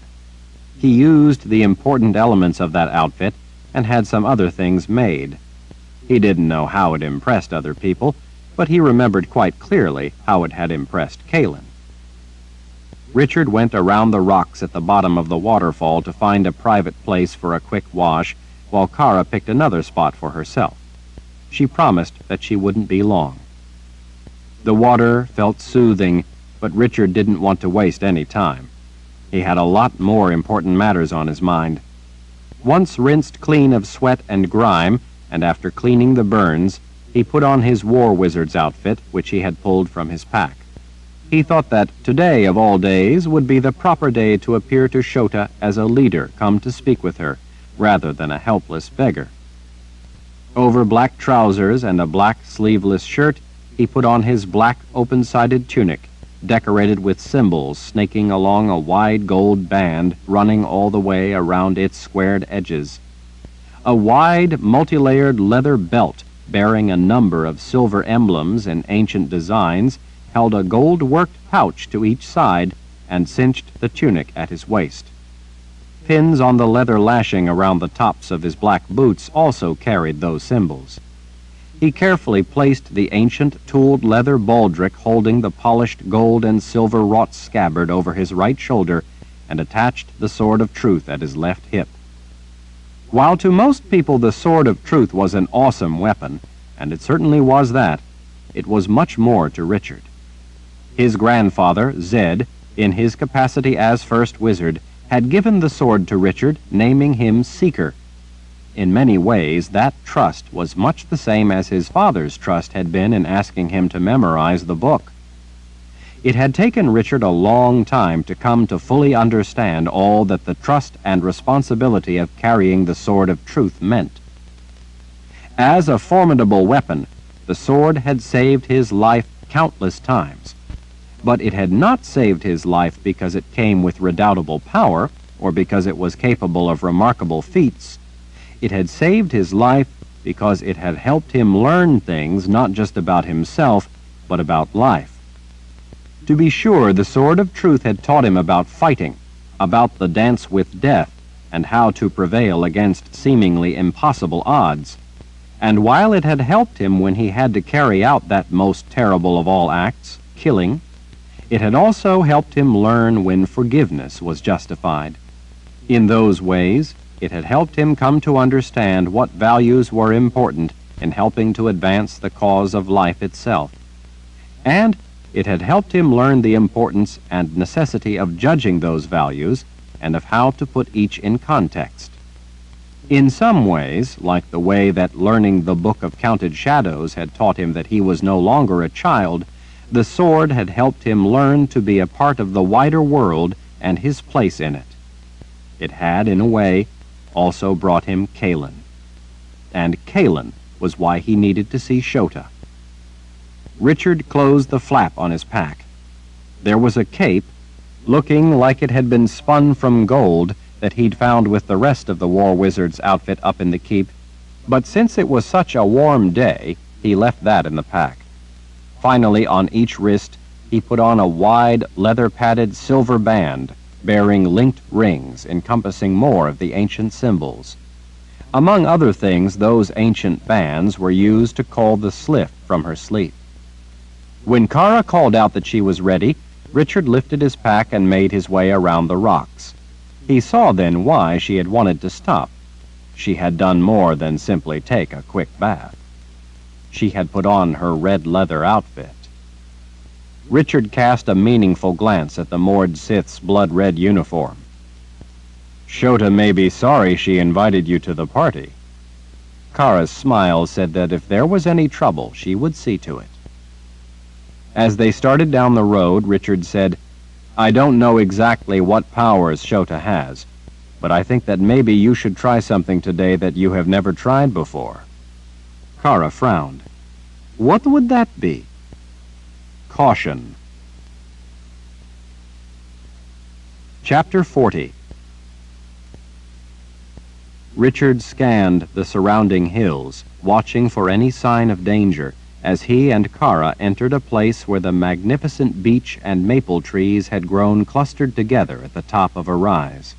He used the important elements of that outfit and had some other things made. He didn't know how it impressed other people, but he remembered quite clearly how it had impressed Kaelin. Richard went around the rocks at the bottom of the waterfall to find a private place for a quick wash, while Kara picked another spot for herself. She promised that she wouldn't be long. The water felt soothing, but Richard didn't want to waste any time. He had a lot more important matters on his mind. Once rinsed clean of sweat and grime, and after cleaning the burns, he put on his war wizard's outfit, which he had pulled from his pack. He thought that today of all days would be the proper day to appear to Shota as a leader come to speak with her, rather than a helpless beggar. Over black trousers and a black sleeveless shirt, he put on his black open-sided tunic, decorated with symbols snaking along a wide gold band running all the way around its squared edges. A wide, multi-layered leather belt bearing a number of silver emblems in ancient designs held a gold-worked pouch to each side and cinched the tunic at his waist. Pins on the leather lashing around the tops of his black boots also carried those symbols. He carefully placed the ancient tooled leather baldric holding the polished gold and silver wrought scabbard over his right shoulder and attached the sword of truth at his left hip. While to most people the sword of truth was an awesome weapon, and it certainly was that, it was much more to Richard. His grandfather, Zed, in his capacity as first wizard, had given the sword to Richard, naming him Seeker. In many ways, that trust was much the same as his father's trust had been in asking him to memorize the book. It had taken Richard a long time to come to fully understand all that the trust and responsibility of carrying the sword of truth meant. As a formidable weapon, the sword had saved his life countless times. But it had not saved his life because it came with redoubtable power, or because it was capable of remarkable feats. It had saved his life because it had helped him learn things not just about himself, but about life. To be sure, the sword of truth had taught him about fighting, about the dance with death, and how to prevail against seemingly impossible odds. And while it had helped him when he had to carry out that most terrible of all acts, killing, it had also helped him learn when forgiveness was justified. In those ways, it had helped him come to understand what values were important in helping to advance the cause of life itself. And it had helped him learn the importance and necessity of judging those values and of how to put each in context. In some ways, like the way that learning the Book of Counted Shadows had taught him that he was no longer a child, the sword had helped him learn to be a part of the wider world and his place in it. It had, in a way, also brought him Kalen. And Kalen was why he needed to see Shota. Richard closed the flap on his pack. There was a cape, looking like it had been spun from gold, that he'd found with the rest of the War Wizard's outfit up in the keep, but since it was such a warm day, he left that in the pack. Finally, on each wrist, he put on a wide, leather-padded silver band, bearing linked rings encompassing more of the ancient symbols. Among other things, those ancient bands were used to call the sliff from her sleep. When Kara called out that she was ready, Richard lifted his pack and made his way around the rocks. He saw then why she had wanted to stop. She had done more than simply take a quick bath. She had put on her red leather outfit. Richard cast a meaningful glance at the Mord Sith's blood-red uniform. Shota may be sorry she invited you to the party. Kara's smile said that if there was any trouble, she would see to it. As they started down the road, Richard said, I don't know exactly what powers Shota has, but I think that maybe you should try something today that you have never tried before. Kara frowned. What would that be? Caution. Chapter 40. Richard scanned the surrounding hills, watching for any sign of danger, as he and Kara entered a place where the magnificent beech and maple trees had grown clustered together at the top of a rise.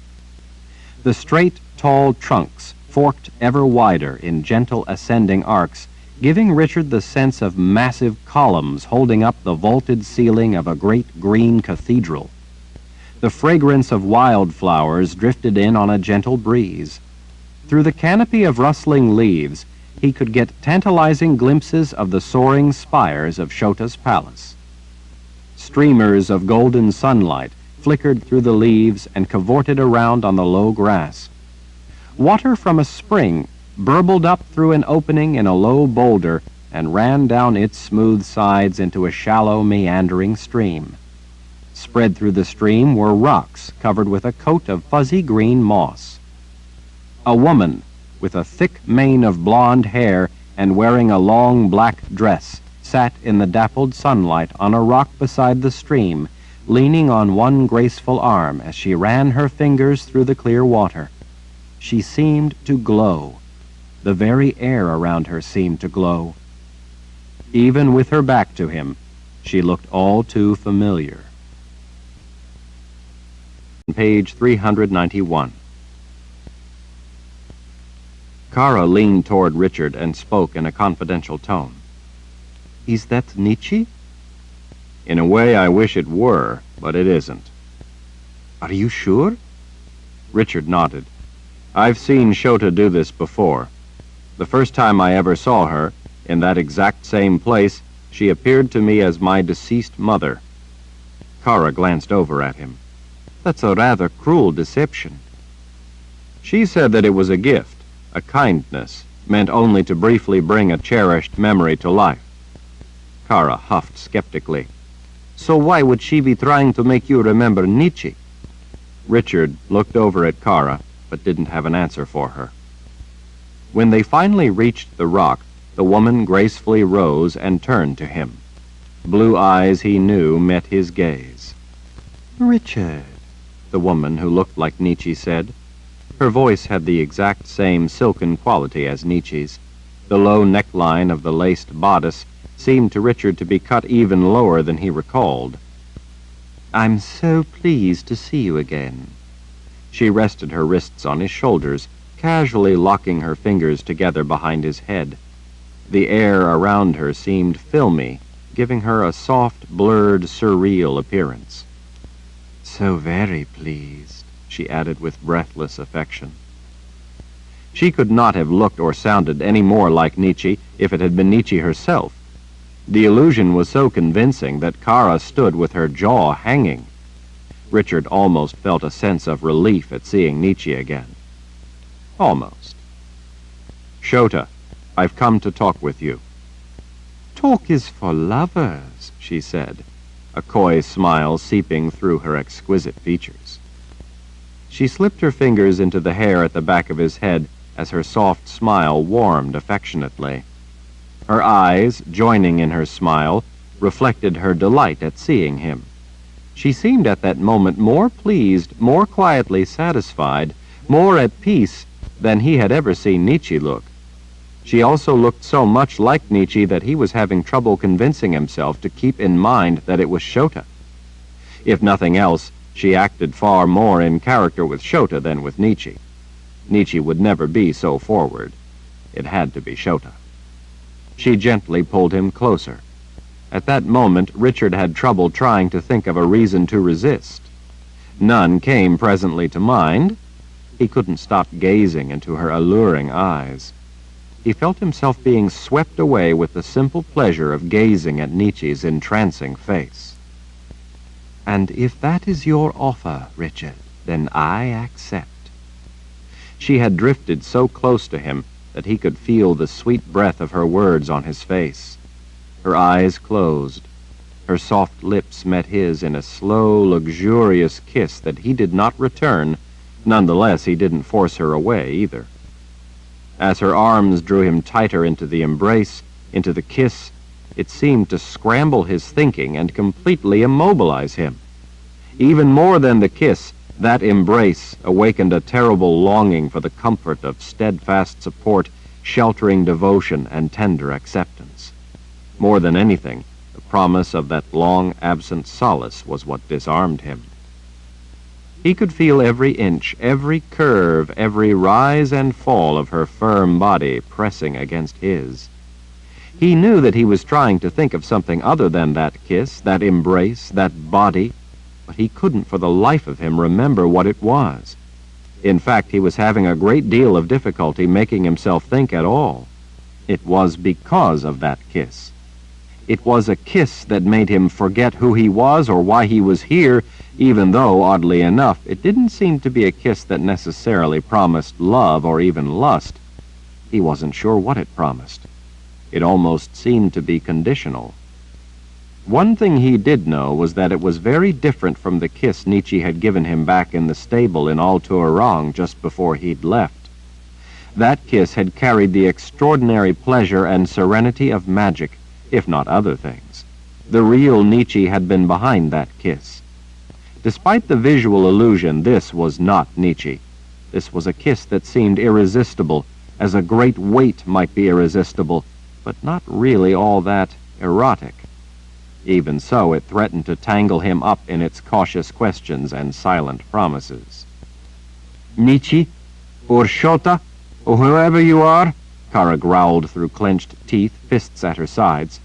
The straight, tall trunks forked ever wider in gentle ascending arcs, giving Richard the sense of massive columns holding up the vaulted ceiling of a great green cathedral. The fragrance of wildflowers drifted in on a gentle breeze. Through the canopy of rustling leaves, he could get tantalizing glimpses of the soaring spires of Shota's palace. Streamers of golden sunlight flickered through the leaves and cavorted around on the low grass. Water from a spring burbled up through an opening in a low boulder and ran down its smooth sides into a shallow, meandering stream. Spread through the stream were rocks covered with a coat of fuzzy green moss. A woman, with a thick mane of blonde hair and wearing a long black dress, sat in the dappled sunlight on a rock beside the stream, leaning on one graceful arm as she ran her fingers through the clear water. She seemed to glow. The very air around her seemed to glow. Even with her back to him, she looked all too familiar. Page 391. Kara leaned toward Richard and spoke in a confidential tone. Is that Nietzsche? In a way, I wish it were, but it isn't. Are you sure? Richard nodded. I've seen Shota do this before. The first time I ever saw her, in that exact same place, she appeared to me as my deceased mother. Kara glanced over at him. That's a rather cruel deception. She said that it was a gift. A kindness, meant only to briefly bring a cherished memory to life. Kara huffed skeptically. So why would she be trying to make you remember Nietzsche? Richard looked over at Kara, but didn't have an answer for her. When they finally reached the rock, the woman gracefully rose and turned to him. Blue eyes he knew met his gaze. Richard, the woman who looked like Nietzsche said. Her voice had the exact same silken quality as Nietzsche's. The low neckline of the laced bodice seemed to Richard to be cut even lower than he recalled. I'm so pleased to see you again. She rested her wrists on his shoulders, casually locking her fingers together behind his head. The air around her seemed filmy, giving her a soft, blurred, surreal appearance. "So very pleased," she added with breathless affection. She could not have looked or sounded any more like Nietzsche if it had been Nietzsche herself. The illusion was so convincing that Kara stood with her jaw hanging. Richard almost felt a sense of relief at seeing Nietzsche again. Almost. "Shota, I've come to talk with you." "Talk is for lovers," she said, a coy smile seeping through her exquisite features. She slipped her fingers into the hair at the back of his head as her soft smile warmed affectionately. Her eyes, joining in her smile, reflected her delight at seeing him. She seemed at that moment more pleased, more quietly satisfied, more at peace than he had ever seen Nietzsche look. She also looked so much like Nietzsche that he was having trouble convincing himself to keep in mind that it was Shota. If nothing else, she acted far more in character with Shota than with Nietzsche. Nietzsche would never be so forward. It had to be Shota. She gently pulled him closer. At that moment, Richard had trouble trying to think of a reason to resist. None came presently to mind. He couldn't stop gazing into her alluring eyes. He felt himself being swept away with the simple pleasure of gazing at Nietzsche's entrancing face. "And if that is your offer, Richard, then I accept." She had drifted so close to him that he could feel the sweet breath of her words on his face. Her eyes closed. Her soft lips met his in a slow, luxurious kiss that he did not return. Nonetheless, he didn't force her away either. As her arms drew him tighter into the embrace, into the kiss, it seemed to scramble his thinking and completely immobilize him. Even more than the kiss, that embrace awakened a terrible longing for the comfort of steadfast support, sheltering devotion, and tender acceptance. More than anything, the promise of that long-absent solace was what disarmed him. He could feel every inch, every curve, every rise and fall of her firm body pressing against his. He knew that he was trying to think of something other than that kiss, that embrace, that body, but he couldn't for the life of him remember what it was. In fact, he was having a great deal of difficulty making himself think at all. It was because of that kiss. It was a kiss that made him forget who he was or why he was here, even though, oddly enough, it didn't seem to be a kiss that necessarily promised love or even lust. He wasn't sure what it promised. It almost seemed to be conditional. One thing he did know was that it was very different from the kiss Nietzsche had given him back in the stable in Al-Turarang just before he'd left. That kiss had carried the extraordinary pleasure and serenity of magic, if not other things. The real Nietzsche had been behind that kiss. Despite the visual illusion, this was not Nietzsche. This was a kiss that seemed irresistible, as a great weight might be irresistible, but not really all that erotic. Even so, it threatened to tangle him up in its cautious questions and silent promises. "Nietzsche, or Shota, or whoever you are," Kara growled through clenched teeth, fists at her sides.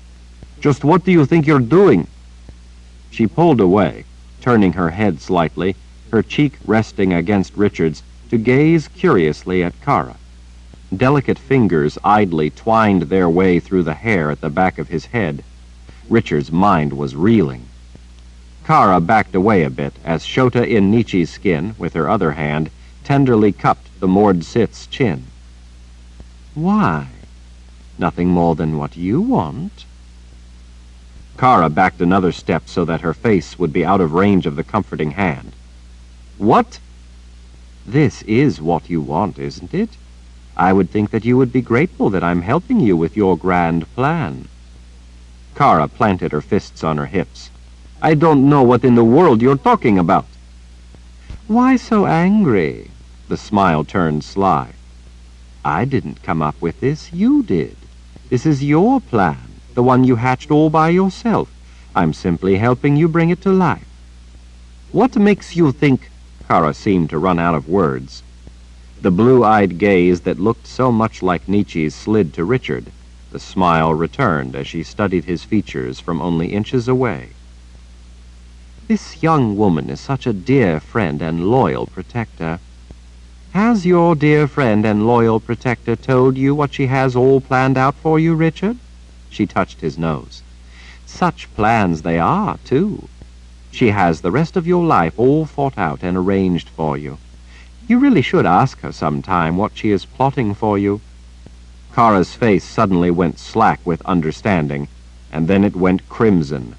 "Just what do you think you're doing?" She pulled away, turning her head slightly, her cheek resting against Richard's, to gaze curiously at Kara. Delicate fingers idly twined their way through the hair at the back of his head. Richard's mind was reeling. Kara backed away a bit as Shota in Nietzsche's skin, with her other hand, tenderly cupped the moored Sith's chin. "Why? Nothing more than what you want." Kara backed another step so that her face would be out of range of the comforting hand. "What?" "This is what you want, isn't it? I would think that you would be grateful that I'm helping you with your grand plan." Kara planted her fists on her hips. "I don't know what in the world you're talking about." "Why so angry?" The smile turned sly. "I didn't come up with this, you did. This is your plan, the one you hatched all by yourself. I'm simply helping you bring it to life." "What makes you think—" Kara seemed to run out of words. The blue-eyed gaze that looked so much like Nietzsche's slid to Richard. The smile returned as she studied his features from only inches away. This young woman is such a dear friend and loyal protector. Has your dear friend and loyal protector told you what she has all planned out for you, Richard? She touched his nose. Such plans they are, too. She has the rest of your life all thought out and arranged for you. You really should ask her sometime what she is plotting for you. Kara's face suddenly went slack with understanding, and then it went crimson.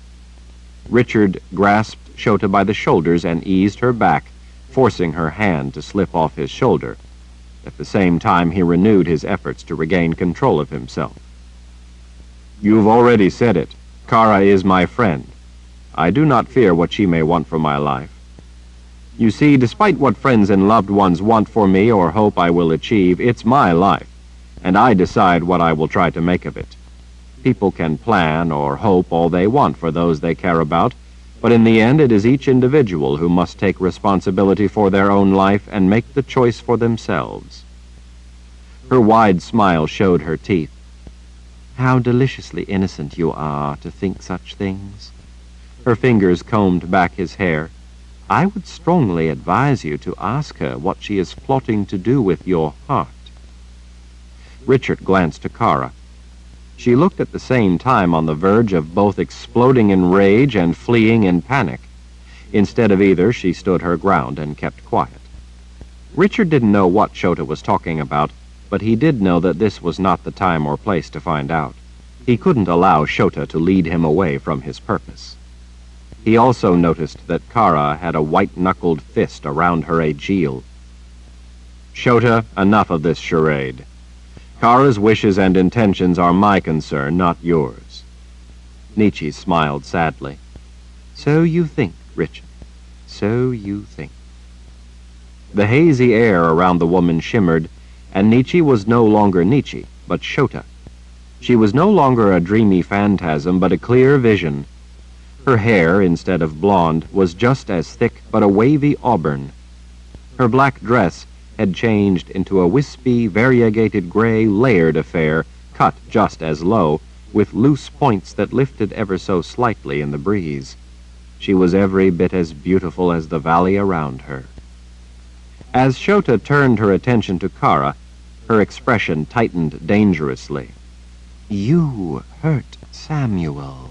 Richard grasped Shota by the shoulders and eased her back, forcing her hand to slip off his shoulder. At the same time, he renewed his efforts to regain control of himself. You've already said it. Kara is my friend. I do not fear what she may want for my life. You see, despite what friends and loved ones want for me or hope I will achieve, it's my life, and I decide what I will try to make of it. People can plan or hope all they want for those they care about, but in the end it is each individual who must take responsibility for their own life and make the choice for themselves. Her wide smile showed her teeth. How deliciously innocent you are to think such things. Her fingers combed back his hair. I would strongly advise you to ask her what she is plotting to do with your heart. Richard glanced to Kara. She looked at the same time on the verge of both exploding in rage and fleeing in panic. Instead of either, she stood her ground and kept quiet. Richard didn't know what Shota was talking about, but he did know that this was not the time or place to find out. He couldn't allow Shota to lead him away from his purpose. He also noticed that Kara had a white-knuckled fist around her aegil. Shota, enough of this charade. Kara's wishes and intentions are my concern, not yours. Nietzsche smiled sadly. So you think, Richard. So you think. The hazy air around the woman shimmered, and Nietzsche was no longer Nietzsche, but Shota. She was no longer a dreamy phantasm, but a clear vision. Her hair, instead of blonde, was just as thick, but a wavy auburn. Her black dress had changed into a wispy, variegated gray, layered affair, cut just as low, with loose points that lifted ever so slightly in the breeze. She was every bit as beautiful as the valley around her. As Shota turned her attention to Kara, her expression tightened dangerously. You hurt Samuel.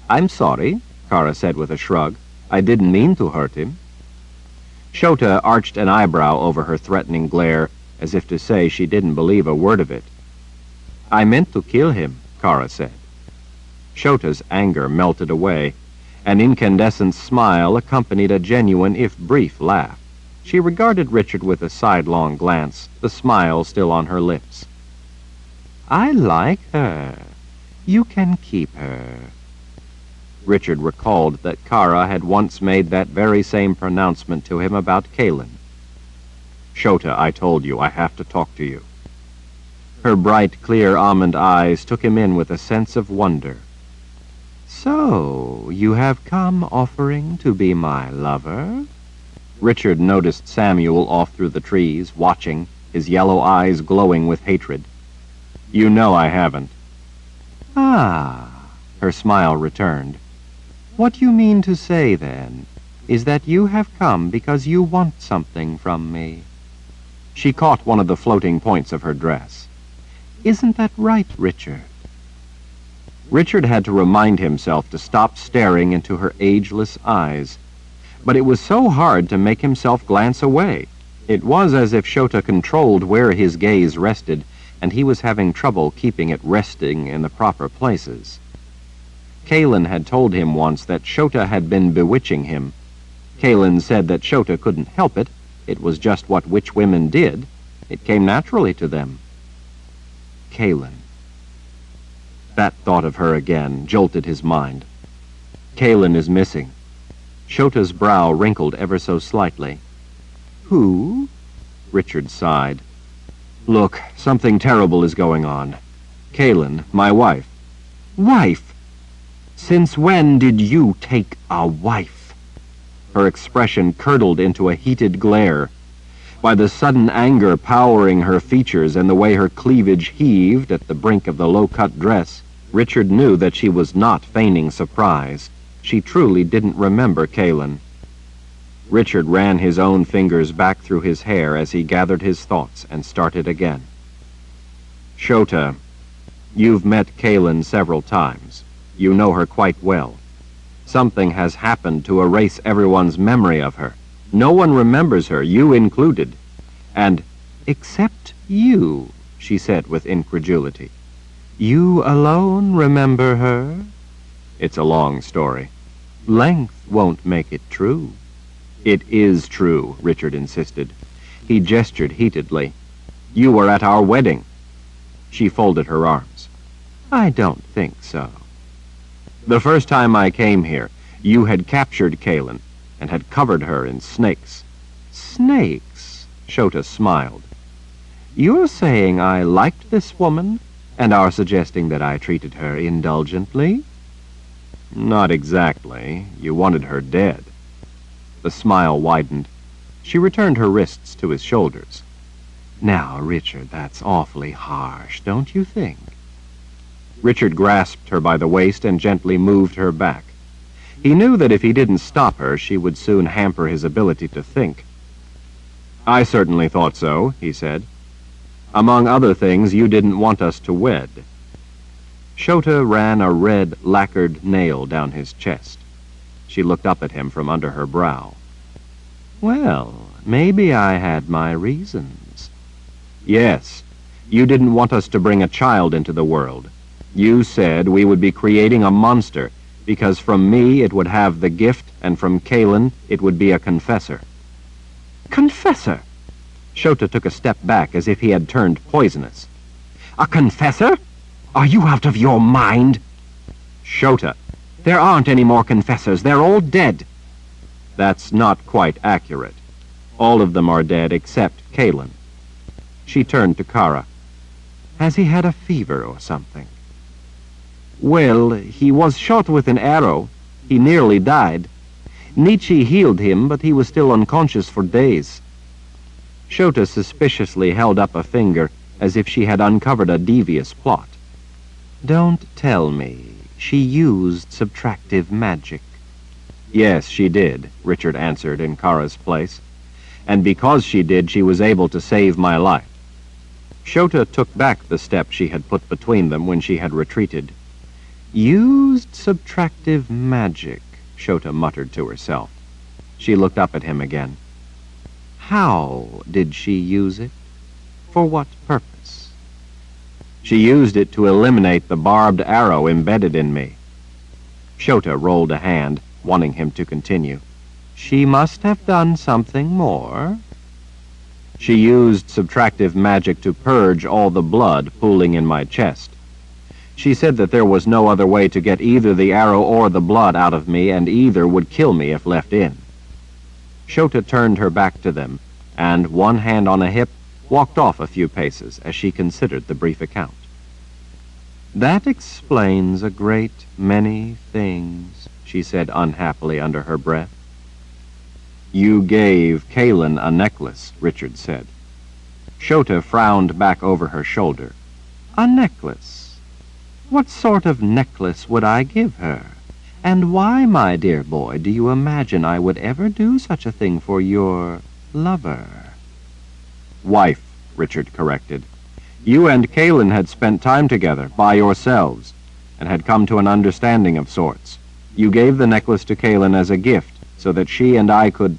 I'm sorry, Kara said with a shrug. I didn't mean to hurt him. Shota arched an eyebrow over her threatening glare, as if to say she didn't believe a word of it. I meant to kill him, Kara said. Shota's anger melted away. An incandescent smile accompanied a genuine, if brief, laugh. She regarded Richard with a sidelong glance, the smile still on her lips. I like her. You can keep her. Richard recalled that Kara had once made that very same pronouncement to him about Kalin. Shota, I told you, I have to talk to you. Her bright, clear almond eyes took him in with a sense of wonder. So, you have come offering to be my lover? Richard noticed Samuel off through the trees, watching, his yellow eyes glowing with hatred. You know I haven't. Ah, her smile returned. What you mean to say, then, is that you have come because you want something from me. She caught one of the floating points of her dress. Isn't that right, Richard? Richard had to remind himself to stop staring into her ageless eyes. But it was so hard to make himself glance away. It was as if Shota controlled where his gaze rested, and he was having trouble keeping it resting in the proper places. Kalin had told him once that Shota had been bewitching him. Kalin said that Shota couldn't help it. It was just what witch women did. It came naturally to them. Kalin. That thought of her again jolted his mind. Kalin is missing. Shota's brow wrinkled ever so slightly. Who? Richard sighed. Look, something terrible is going on. Kalin, my wife. Wife? Since when did you take a wife? Her expression curdled into a heated glare. By the sudden anger powering her features and the way her cleavage heaved at the brink of the low-cut dress, Richard knew that she was not feigning surprise. She truly didn't remember Kaelin. Richard ran his own fingers back through his hair as he gathered his thoughts and started again. Shota, you've met Kaelin several times. You know her quite well. Something has happened to erase everyone's memory of her. No one remembers her, you included. And, except you, she said with incredulity. You alone remember her? It's a long story. Length won't make it true. It is true, Richard insisted. He gestured heatedly. You were at our wedding. She folded her arms. I don't think so. The first time I came here, you had captured Kaelin and had covered her in snakes. Snakes? Shota smiled. You're saying I liked this woman and are suggesting that I treated her indulgently? Not exactly. You wanted her dead. The smile widened. She returned her wrists to his shoulders. Now, Richard, that's awfully harsh, don't you think? Richard grasped her by the waist and gently moved her back. He knew that if he didn't stop her, she would soon hamper his ability to think. I certainly thought so, he said. Among other things, you didn't want us to wed. Shota ran a red, lacquered nail down his chest. She looked up at him from under her brow. Well, maybe I had my reasons. Yes, you didn't want us to bring a child into the world. You said we would be creating a monster, because from me it would have the gift, and from Kaelin it would be a confessor. Confessor? Shota took a step back as if he had turned poisonous. A confessor? Are you out of your mind? Shota, there aren't any more confessors. They're all dead. That's not quite accurate. All of them are dead except Kaelin. She turned to Kara. Has he had a fever or something? Well, he was shot with an arrow. He nearly died. Nietzsche healed him, but he was still unconscious for days. Shota suspiciously held up a finger as if she had uncovered a devious plot. Don't tell me. She used subtractive magic. Yes, she did, Richard answered in Kara's place. And because she did, she was able to save my life. Shota took back the step she had put between them when she had retreated. Used subtractive magic, Shota muttered to herself. She looked up at him again. How did she use it? For what purpose? She used it to eliminate the barbed arrow embedded in me. Shota rolled a hand, wanting him to continue. She must have done something more. She used subtractive magic to purge all the blood pooling in my chest. She said that there was no other way to get either the arrow or the blood out of me, and either would kill me if left in. Shota turned her back to them, and, one hand on a hip, walked off a few paces as she considered the brief account. That explains a great many things, she said unhappily under her breath. You gave Kaelin a necklace, Richard said. Shota frowned back over her shoulder. A necklace? What sort of necklace would I give her? And why, my dear boy, do you imagine I would ever do such a thing for your lover? Wife, Richard corrected. You and Kaelin had spent time together, by yourselves, and had come to an understanding of sorts. You gave the necklace to Kaelin as a gift, so that she and I could,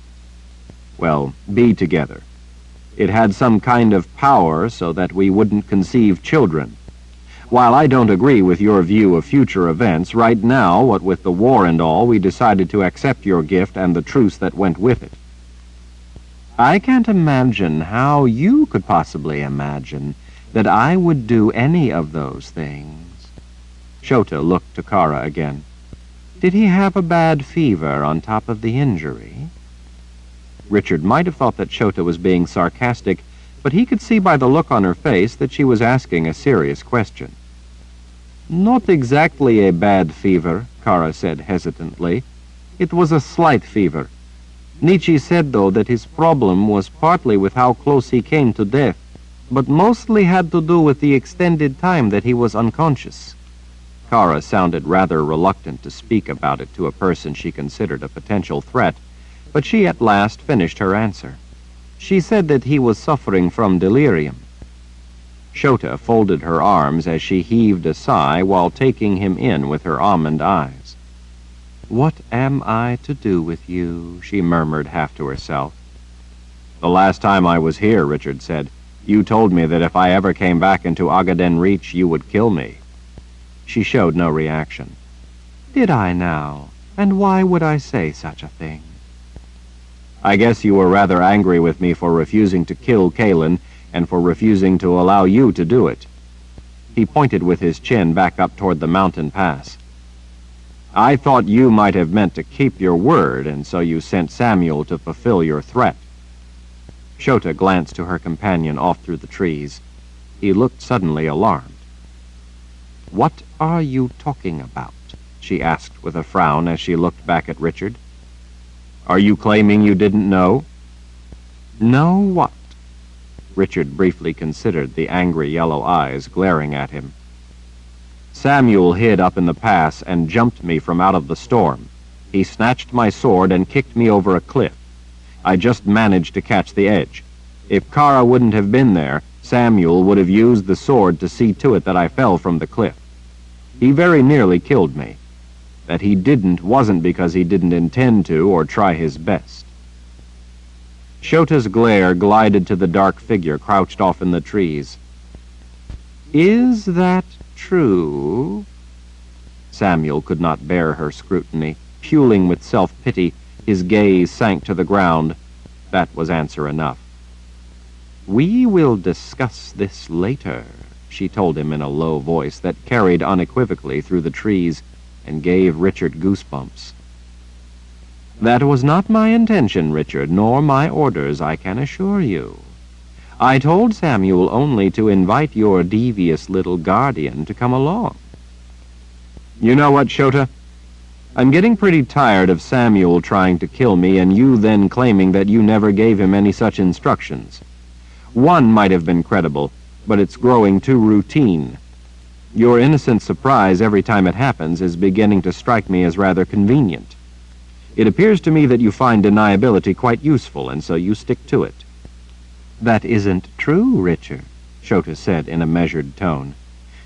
well, be together. It had some kind of power so that we wouldn't conceive children. While I don't agree with your view of future events, right now, what with the war and all, we decided to accept your gift and the truce that went with it. I can't imagine how you could possibly imagine that I would do any of those things. Shota looked to Kara again. Did he have a bad fever on top of the injury? Richard might have thought that Shota was being sarcastic, but he could see by the look on her face that she was asking a serious question. Not exactly a bad fever, Kara said hesitantly. It was a slight fever. Nietzsche said, though, that his problem was partly with how close he came to death, but mostly had to do with the extended time that he was unconscious. Kara sounded rather reluctant to speak about it to a person she considered a potential threat, but she at last finished her answer. She said that he was suffering from delirium. Shota folded her arms as she heaved a sigh while taking him in with her almond eyes. "What am I to do with you?" she murmured half to herself. "The last time I was here," Richard said, "you told me that if I ever came back into Agaden Reach, you would kill me." She showed no reaction. "Did I now? And why would I say such a thing?" "I guess you were rather angry with me for refusing to kill Kalen and for refusing to allow you to do it." He pointed with his chin back up toward the mountain pass. "I thought you might have meant to keep your word, and so you sent Samuel to fulfill your threat." Shota glanced to her companion off through the trees. He looked suddenly alarmed. "What are you talking about?" she asked with a frown as she looked back at Richard. "Are you claiming you didn't know?" "Know what?" Richard briefly considered the angry yellow eyes glaring at him. "Samuel hid up in the pass and jumped me from out of the storm. He snatched my sword and kicked me over a cliff. I just managed to catch the edge. If Kara wouldn't have been there, Samuel would have used the sword to see to it that I fell from the cliff. He very nearly killed me. That he didn't wasn't because he didn't intend to or try his best." Shota's glare glided to the dark figure crouched off in the trees. "Is that true?" Samuel could not bear her scrutiny. Puling with self-pity, his gaze sank to the ground. That was answer enough. "We will discuss this later," she told him in a low voice that carried unequivocally through the trees and gave Richard goosebumps. "That was not my intention, Richard, nor my orders, I can assure you. I told Samuel only to invite your devious little guardian to come along." "You know what, Shota? I'm getting pretty tired of Samuel trying to kill me and you then claiming that you never gave him any such instructions. One might have been credible, but it's growing too routine. Your innocent surprise every time it happens is beginning to strike me as rather convenient. It appears to me that you find deniability quite useful, and so you stick to it." "That isn't true, Richard," Shota said in a measured tone.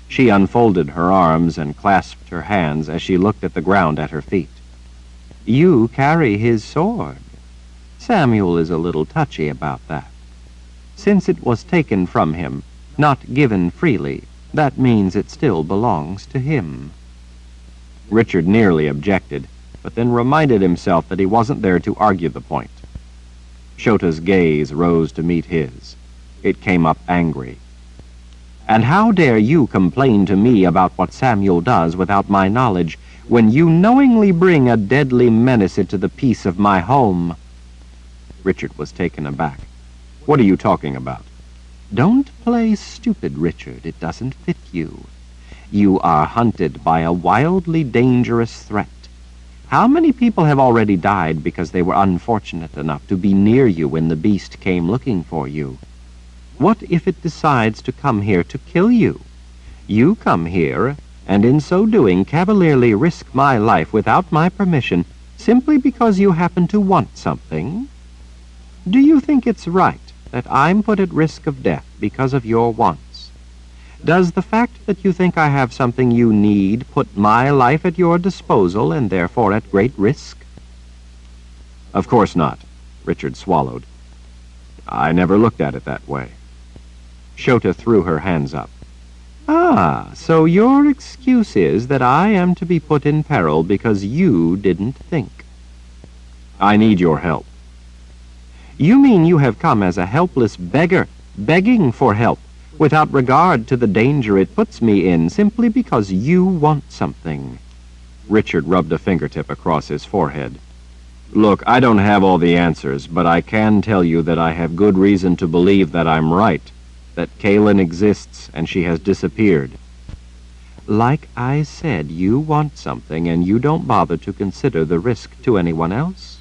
She unfolded her arms and clasped her hands as she looked at the ground at her feet. "You carry his sword. Samuel is a little touchy about that. Since it was taken from him, not given freely, that means it still belongs to him." Richard nearly objected, but then reminded himself that he wasn't there to argue the point. Shota's gaze rose to meet his. It came up angry. "And how dare you complain to me about what Samuel does without my knowledge, when you knowingly bring a deadly menace into the peace of my home?" Richard was taken aback. "What are you talking about?" "Don't play stupid, Richard. It doesn't fit you. You are hunted by a wildly dangerous threat. How many people have already died because they were unfortunate enough to be near you when the beast came looking for you? What if it decides to come here to kill you? You come here, and in so doing cavalierly risk my life without my permission, simply because you happen to want something? Do you think it's right that I'm put at risk of death because of your wants? Does the fact that you think I have something you need put my life at your disposal and therefore at great risk?" "Of course not," Richard swallowed. "I never looked at it that way." Shota threw her hands up. "Ah, so your excuse is that I am to be put in peril because you didn't think." "I need your help." "You mean you have come as a helpless beggar, begging for help, without regard to the danger it puts me in, simply because you want something?" Richard rubbed a fingertip across his forehead. "Look, I don't have all the answers, but I can tell you that I have good reason to believe that I'm right, that Kaylin exists and she has disappeared." "Like I said, you want something and you don't bother to consider the risk to anyone else?"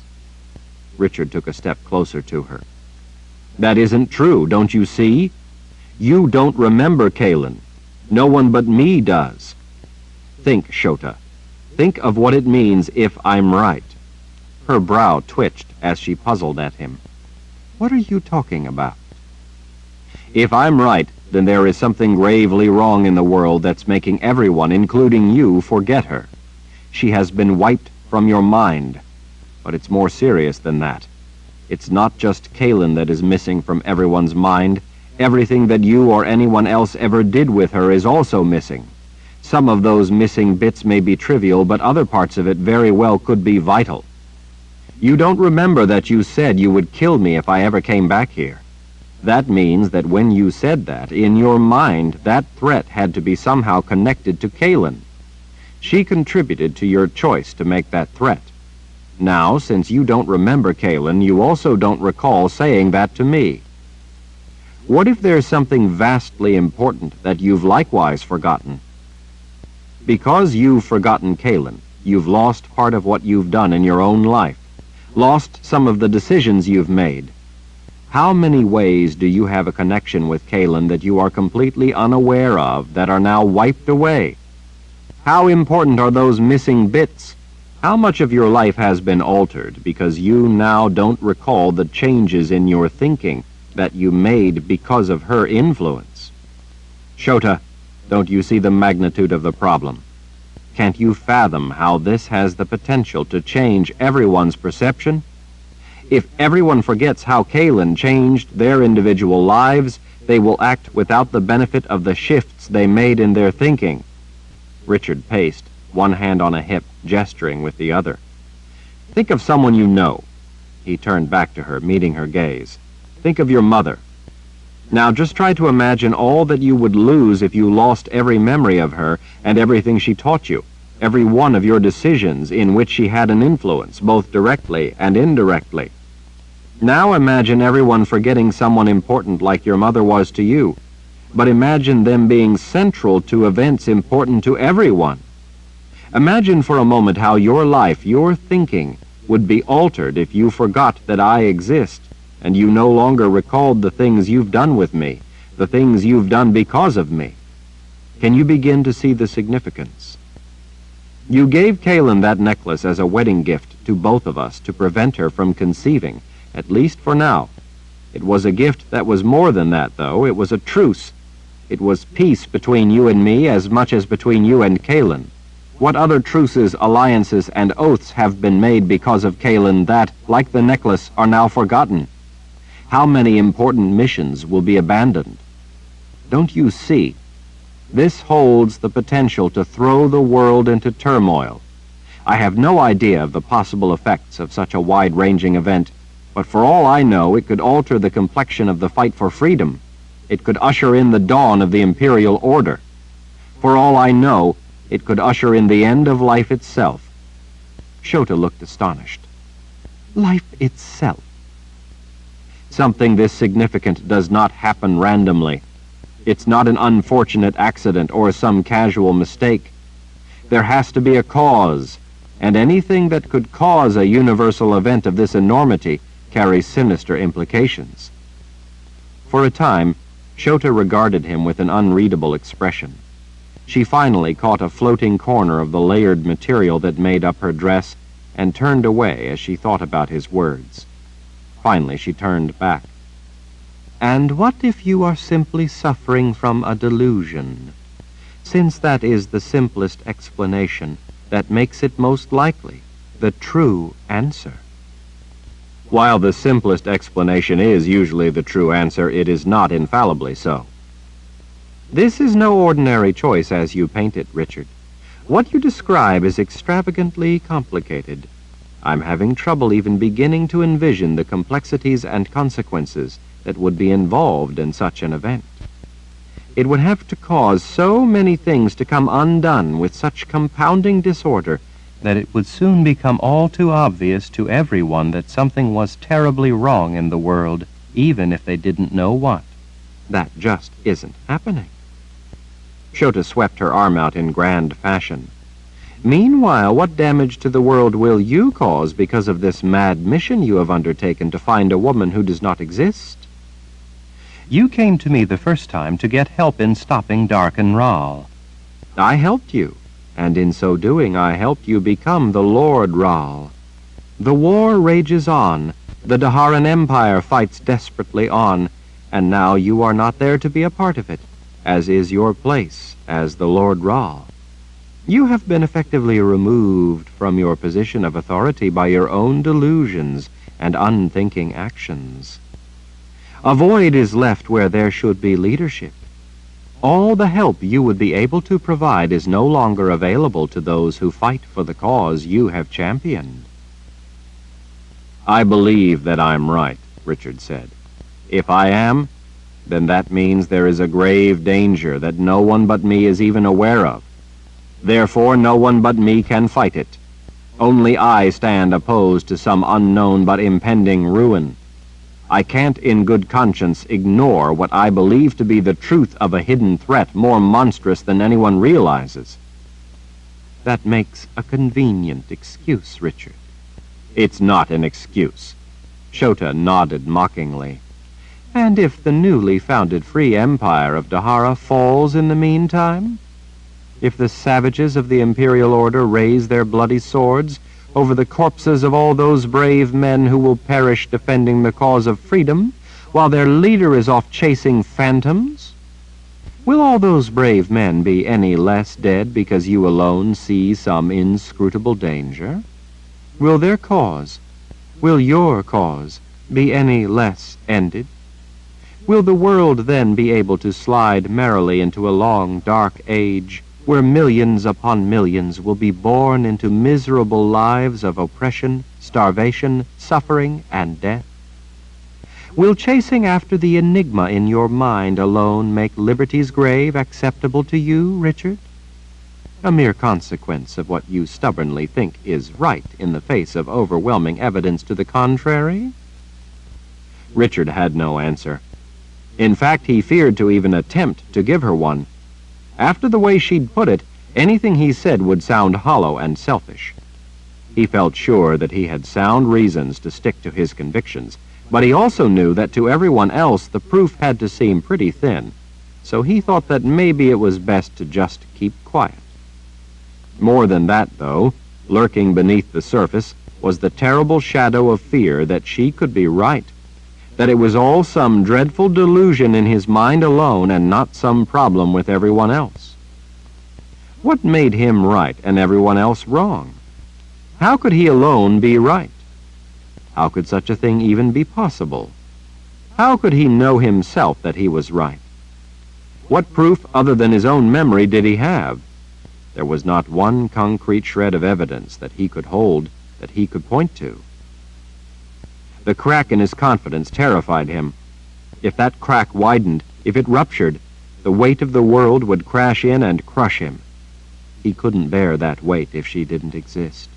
Richard took a step closer to her. That isn't true, don't you see? You don't remember Kalen. No one but me does. Think, Shota. Think of what it means if I'm right. Her brow twitched as she puzzled at him. What are you talking about? If I'm right, then there is something gravely wrong in the world that's making everyone, including you, forget her. She has been wiped from your mind. But it's more serious than that. It's not just Kalen that is missing from everyone's mind. Everything that you or anyone else ever did with her is also missing. Some of those missing bits may be trivial, but other parts of it very well could be vital. You don't remember that you said you would kill me if I ever came back here. That means that when you said that, in your mind, that threat had to be somehow connected to Kalen. She contributed to your choice to make that threat. Now, since you don't remember Kalen, you also don't recall saying that to me. What if there's something vastly important that you've likewise forgotten? Because you've forgotten Kalen, you've lost part of what you've done in your own life, lost some of the decisions you've made. How many ways do you have a connection with Kalen that you are completely unaware of that are now wiped away? How important are those missing bits? How much of your life has been altered because you now don't recall the changes in your thinking that you made because of her influence? Shota, don't you see the magnitude of the problem? Can't you fathom how this has the potential to change everyone's perception? If everyone forgets how Kalen changed their individual lives, they will act without the benefit of the shifts they made in their thinking. Richard paced, one hand on a hip, gesturing with the other. Think of someone you know. He turned back to her, meeting her gaze. Think of your mother. Now just try to imagine all that you would lose if you lost every memory of her and everything she taught you, every one of your decisions in which she had an influence, both directly and indirectly. Now imagine everyone forgetting someone important like your mother was to you, but imagine them being central to events important to everyone. Imagine for a moment how your life, your thinking, would be altered if you forgot that I exist, and you no longer recalled the things you've done with me, the things you've done because of me. Can you begin to see the significance? You gave Kalen that necklace as a wedding gift to both of us to prevent her from conceiving, at least for now. It was a gift that was more than that, though. It was a truce. It was peace between you and me as much as between you and Kalen. What other truces, alliances, and oaths have been made because of Kalen that, like the necklace, are now forgotten? How many important missions will be abandoned? Don't you see? This holds the potential to throw the world into turmoil. I have no idea of the possible effects of such a wide-ranging event, but for all I know, it could alter the complexion of the fight for freedom. It could usher in the dawn of the imperial order. For all I know, it could usher in the end of life itself. Shota looked astonished. Life itself? Something this significant does not happen randomly. It's not an unfortunate accident or some casual mistake. There has to be a cause, and anything that could cause a universal event of this enormity carries sinister implications. For a time, Shota regarded him with an unreadable expression. She finally caught a floating corner of the layered material that made up her dress and turned away as she thought about his words. Finally, she turned back. And what if you are simply suffering from a delusion? Since that is the simplest explanation, that makes it most likely the true answer. While the simplest explanation is usually the true answer, it is not infallibly so. This is no ordinary choice as you paint it, Richard. What you describe is extravagantly complicated. I'm having trouble even beginning to envision the complexities and consequences that would be involved in such an event. It would have to cause so many things to come undone with such compounding disorder that it would soon become all too obvious to everyone that something was terribly wrong in the world, even if they didn't know what. That just isn't happening. Shota swept her arm out in grand fashion. Meanwhile, what damage to the world will you cause because of this mad mission you have undertaken to find a woman who does not exist? You came to me the first time to get help in stopping Dark and Rahl. I helped you, and in so doing I helped you become the Lord Rahl. The war rages on, the Daharan Empire fights desperately on, and now you are not there to be a part of it, as is your place as the Lord Rahl. You have been effectively removed from your position of authority by your own delusions and unthinking actions. A void is left where there should be leadership. All the help you would be able to provide is no longer available to those who fight for the cause you have championed. I believe that I'm right, Richard said. If I am, then that means there is a grave danger that no one but me is even aware of. Therefore, no one but me can fight it. Only I stand opposed to some unknown but impending ruin. I can't in good conscience ignore what I believe to be the truth of a hidden threat more monstrous than anyone realizes. That makes a convenient excuse, Richard. It's not an excuse. Shota nodded mockingly. And if the newly founded free empire of Dahara falls in the meantime? If the savages of the Imperial Order raise their bloody swords over the corpses of all those brave men who will perish defending the cause of freedom, while their leader is off chasing phantoms? Will all those brave men be any less dead because you alone see some inscrutable danger? Will their cause, will your cause, be any less ended? Will the world then be able to slide merrily into a long, dark age, where millions upon millions will be born into miserable lives of oppression, starvation, suffering, and death? Will chasing after the enigma in your mind alone make liberty's grave acceptable to you, Richard? A mere consequence of what you stubbornly think is right in the face of overwhelming evidence to the contrary? Richard had no answer. In fact, he feared to even attempt to give her one. After the way she'd put it, anything he said would sound hollow and selfish. He felt sure that he had sound reasons to stick to his convictions, but he also knew that to everyone else the proof had to seem pretty thin, so he thought that maybe it was best to just keep quiet. More than that, though, lurking beneath the surface was the terrible shadow of fear that she could be right, that it was all some dreadful delusion in his mind alone and not some problem with everyone else. What made him right and everyone else wrong? How could he alone be right? How could such a thing even be possible? How could he know himself that he was right? What proof other than his own memory did he have? There was not one concrete shred of evidence that he could hold, that he could point to. The crack in his confidence terrified him. If that crack widened, if it ruptured, the weight of the world would crash in and crush him. He couldn't bear that weight if she didn't exist.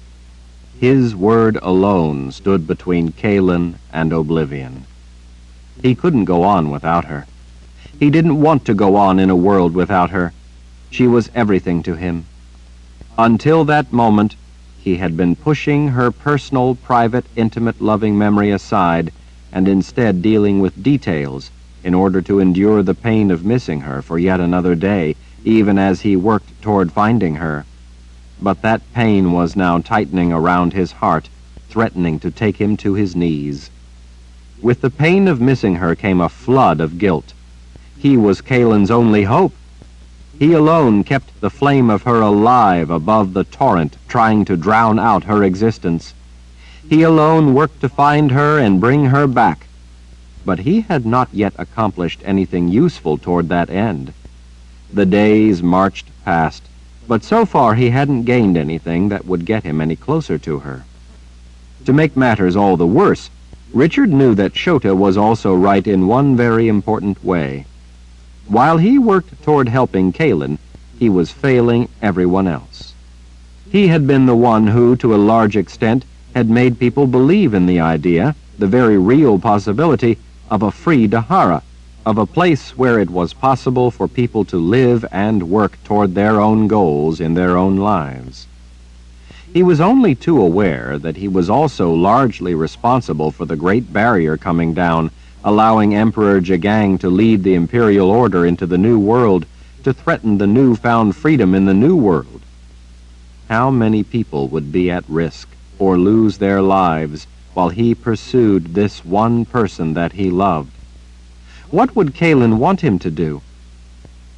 His word alone stood between Kaelin and oblivion. He couldn't go on without her. He didn't want to go on in a world without her. She was everything to him. Until that moment, he had been pushing her personal, private, intimate, loving memory aside and instead dealing with details in order to endure the pain of missing her for yet another day, even as he worked toward finding her. But that pain was now tightening around his heart, threatening to take him to his knees. With the pain of missing her came a flood of guilt. He was Kaelin's only hope. He alone kept the flame of her alive above the torrent, trying to drown out her existence. He alone worked to find her and bring her back. But he had not yet accomplished anything useful toward that end. The days marched past, but so far he hadn't gained anything that would get him any closer to her. To make matters all the worse, Richard knew that Shota was also right in one very important way. While he worked toward helping Kaelin, he was failing everyone else. He had been the one who, to a large extent, had made people believe in the idea, the very real possibility, of a free Dahara, of a place where it was possible for people to live and work toward their own goals in their own lives. He was only too aware that he was also largely responsible for the Great Barrier coming down, allowing Emperor Jagang to lead the Imperial Order into the New World, to threaten the newfound freedom in the New World. How many people would be at risk or lose their lives while he pursued this one person that he loved? What would Kaelin want him to do?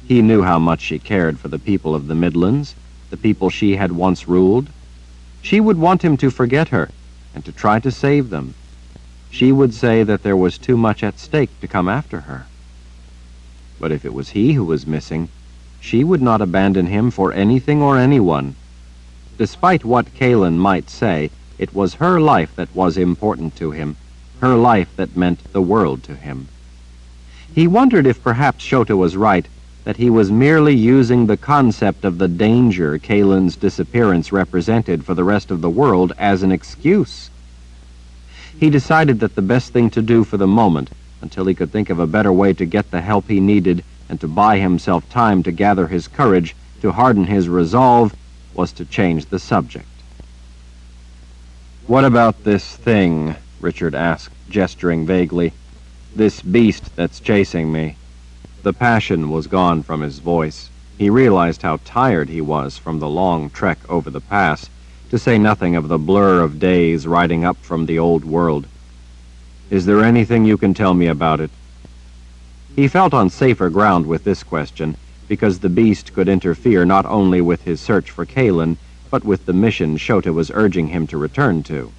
He knew how much she cared for the people of the Midlands, the people she had once ruled. She would want him to forget her and to try to save them. She would say that there was too much at stake to come after her. But if it was he who was missing, she would not abandon him for anything or anyone. Despite what Kaelin might say, it was her life that was important to him, her life that meant the world to him. He wondered if perhaps Shota was right, that he was merely using the concept of the danger Kaelin's disappearance represented for the rest of the world as an excuse. He decided that the best thing to do for the moment, until he could think of a better way to get the help he needed and to buy himself time to gather his courage, to harden his resolve, was to change the subject. "What about this thing?" Richard asked, gesturing vaguely. "This beast that's chasing me." The passion was gone from his voice. He realized how tired he was from the long trek over the pass, to say nothing of the blur of days riding up from the old world. "Is there anything you can tell me about it?" He felt on safer ground with this question, because the beast could interfere not only with his search for Kaelin, but with the mission Shota was urging him to return to.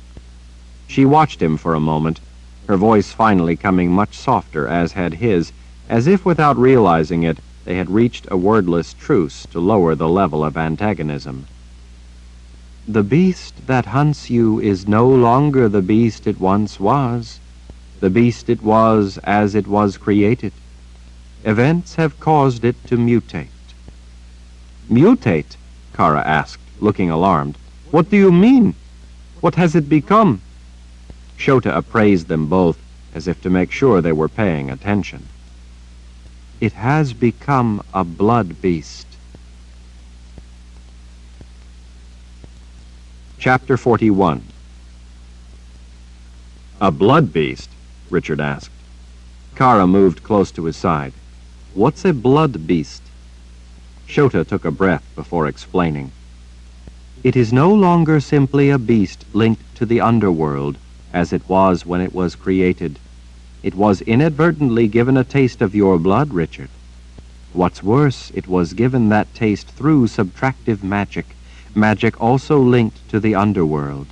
She watched him for a moment, her voice finally coming much softer, as had his, as if without realizing it, they had reached a wordless truce to lower the level of antagonism. "The beast that hunts you is no longer the beast it once was. The beast it was as it was created. Events have caused it to mutate." "Mutate?" Kara asked, looking alarmed. "What do you mean? What has it become?" Shota appraised them both, as if to make sure they were paying attention. "It has become a blood beast." Chapter 41. "A blood beast?" Richard asked. Kara moved close to his side. "What's a blood beast?" Shota took a breath before explaining. "It is no longer simply a beast linked to the underworld, as it was when it was created. It was inadvertently given a taste of your blood, Richard. What's worse, it was given that taste through subtractive magic, magic also linked to the underworld.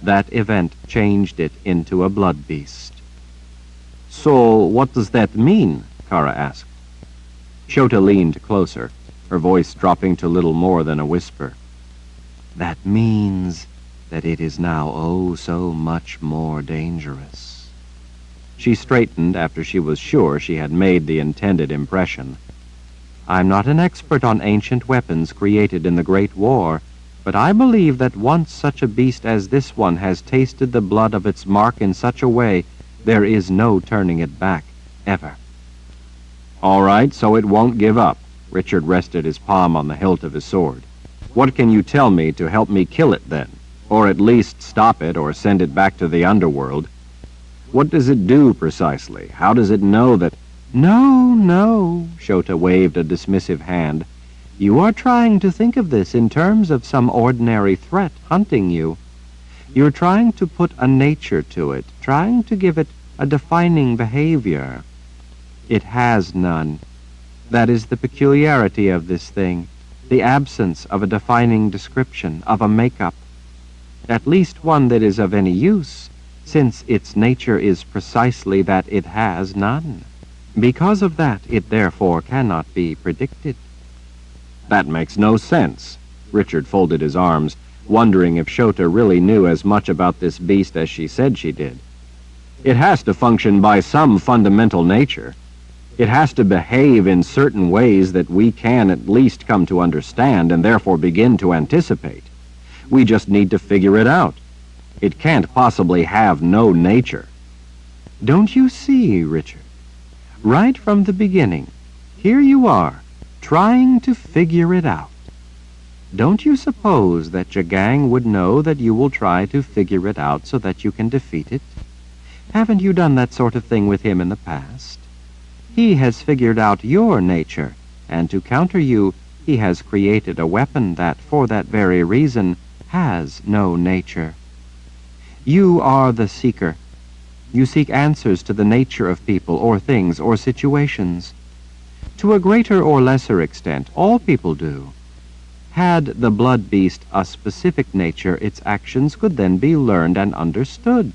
That event changed it into a blood beast." "So what does that mean?" Kara asked. Shota leaned closer, her voice dropping to little more than a whisper. "That means that it is now oh so much more dangerous." She straightened after she was sure she had made the intended impression. "I'm not an expert on ancient weapons created in the Great War, but I believe that once such a beast as this one has tasted the blood of its mark in such a way, there is no turning it back, ever." "All right, so it won't give up." Richard rested his palm on the hilt of his sword. "What can you tell me to help me kill it, then? Or at least stop it or send it back to the underworld? What does it do, precisely? How does it know that—" No, Shota waved a dismissive hand. "You are trying to think of this in terms of some ordinary threat hunting you. You're trying to put a nature to it, trying to give it a defining behavior. It has none. That is the peculiarity of this thing, the absence of a defining description, of a makeup. At least one that is of any use, since its nature is precisely that it has none. Because of that, it therefore cannot be predicted." "That makes no sense." Richard folded his arms, wondering if Shota really knew as much about this beast as she said she did. "It has to function by some fundamental nature. It has to behave in certain ways that we can at least come to understand and therefore begin to anticipate. We just need to figure it out. It can't possibly have no nature." "Don't you see, Richard? Right from the beginning, here you are, trying to figure it out. Don't you suppose that Jagang would know that you will try to figure it out so that you can defeat it? Haven't you done that sort of thing with him in the past? He has figured out your nature, and to counter you, he has created a weapon that, for that very reason, has no nature. You are the seeker. You seek answers to the nature of people or things or situations. To a greater or lesser extent, all people do. Had the blood beast a specific nature, its actions could then be learned and understood.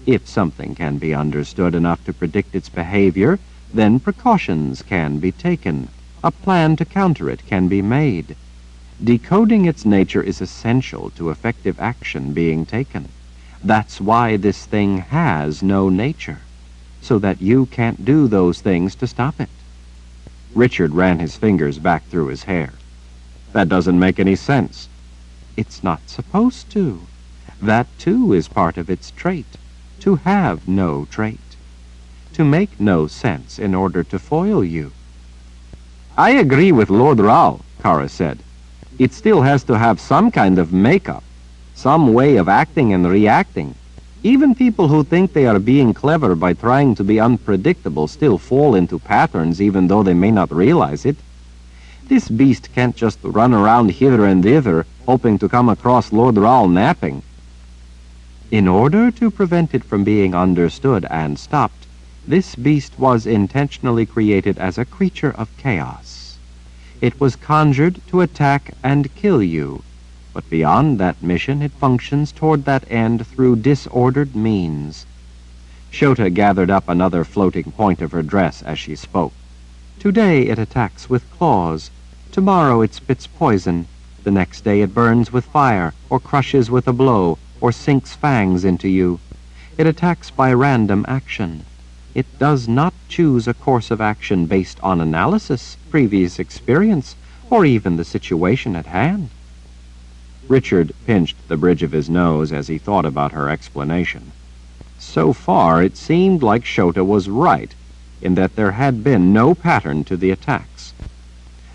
If something can be understood enough to predict its behavior, then precautions can be taken. A plan to counter it can be made. Decoding its nature is essential to effective action being taken. That's why this thing has no nature, so that you can't do those things to stop it. Richard ran his fingers back through his hair. That doesn't make any sense. It's not supposed to. That, too, is part of its trait, to have no trait, to make no sense in order to foil you. I agree with Lord Rao, Kara said. It still has to have some kind of makeup, some way of acting and reacting. Even people who think they are being clever by trying to be unpredictable still fall into patterns even though they may not realize it. This beast can't just run around hither and thither, hoping to come across Lord Rao napping. In order to prevent it from being understood and stopped, this beast was intentionally created as a creature of chaos. It was conjured to attack and kill you, but beyond that mission it functions toward that end through disordered means. Shota gathered up another floating point of her dress as she spoke. Today it attacks with claws. Tomorrow it spits poison. The next day it burns with fire, or crushes with a blow, or sinks fangs into you. It attacks by random action. It does not choose a course of action based on analysis, previous experience, or even the situation at hand. Richard pinched the bridge of his nose as he thought about her explanation. So far, it seemed like Shota was right, in that there had been no pattern to the attacks.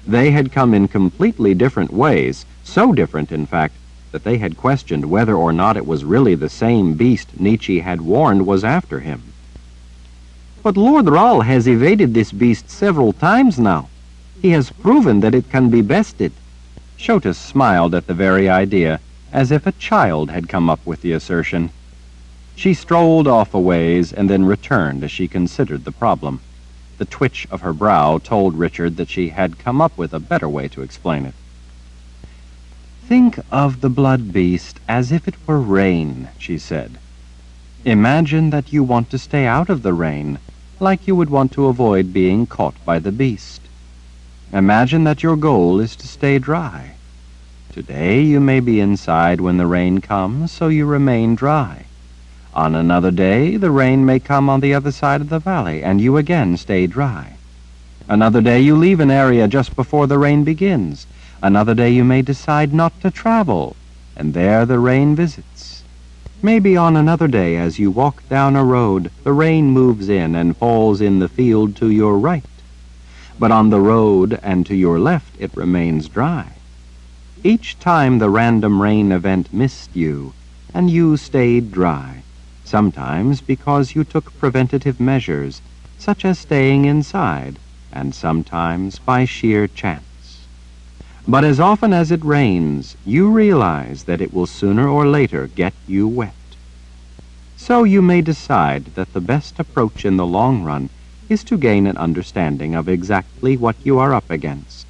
They had come in completely different ways, so different, in fact, that they had questioned whether or not it was really the same beast Nietzsche had warned was after him. But Lord Rao has evaded this beast several times now. He has proven that it can be bested. Shota smiled at the very idea, as if a child had come up with the assertion. She strolled off a ways and then returned as she considered the problem. The twitch of her brow told Richard that she had come up with a better way to explain it. Think of the blood beast as if it were rain, she said. Imagine that you want to stay out of the rain, like you would want to avoid being caught by the beast. Imagine that your goal is to stay dry. Today you may be inside when the rain comes, so you remain dry. On another day, the rain may come on the other side of the valley, and you again stay dry. Another day you leave an area just before the rain begins. Another day you may decide not to travel, and there the rain visits. Maybe on another day, as you walk down a road, the rain moves in and falls in the field to your right. But on the road and to your left it remains dry. Each time the random rain event missed you, and you stayed dry, sometimes because you took preventative measures, such as staying inside, and sometimes by sheer chance. But as often as it rains, you realize that it will sooner or later get you wet. So you may decide that the best approach in the long run is to gain an understanding of exactly what you are up against.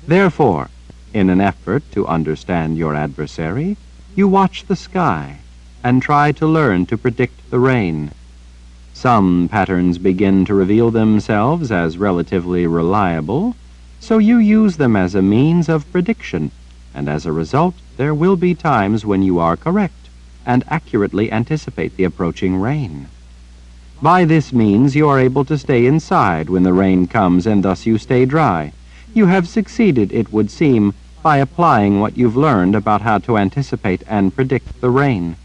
Therefore, in an effort to understand your adversary, you watch the sky and try to learn to predict the rain. Some patterns begin to reveal themselves as relatively reliable, so you use them as a means of prediction, and as a result, there will be times when you are correct and accurately anticipate the approaching rain. By this means, you are able to stay inside when the rain comes, and thus you stay dry. You have succeeded, it would seem, by applying what you've learned about how to anticipate and predict the rain.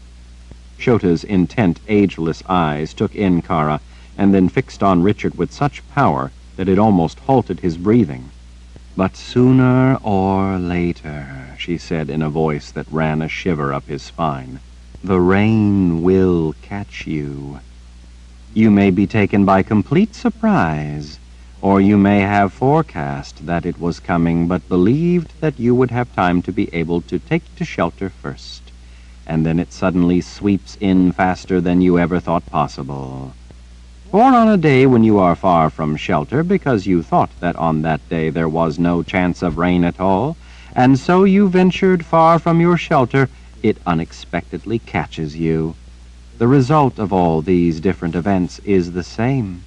Shota's intent, ageless eyes took in Kara, and then fixed on Richard with such power that it almost halted his breathing. But sooner or later, she said in a voice that ran a shiver up his spine, the rain will catch you. You may be taken by complete surprise, or you may have forecast that it was coming, but believed that you would have time to be able to take to shelter first, and then it suddenly sweeps in faster than you ever thought possible. Or on a day when you are far from shelter, because you thought that on that day there was no chance of rain at all, and so you ventured far from your shelter, it unexpectedly catches you. The result of all these different events is the same.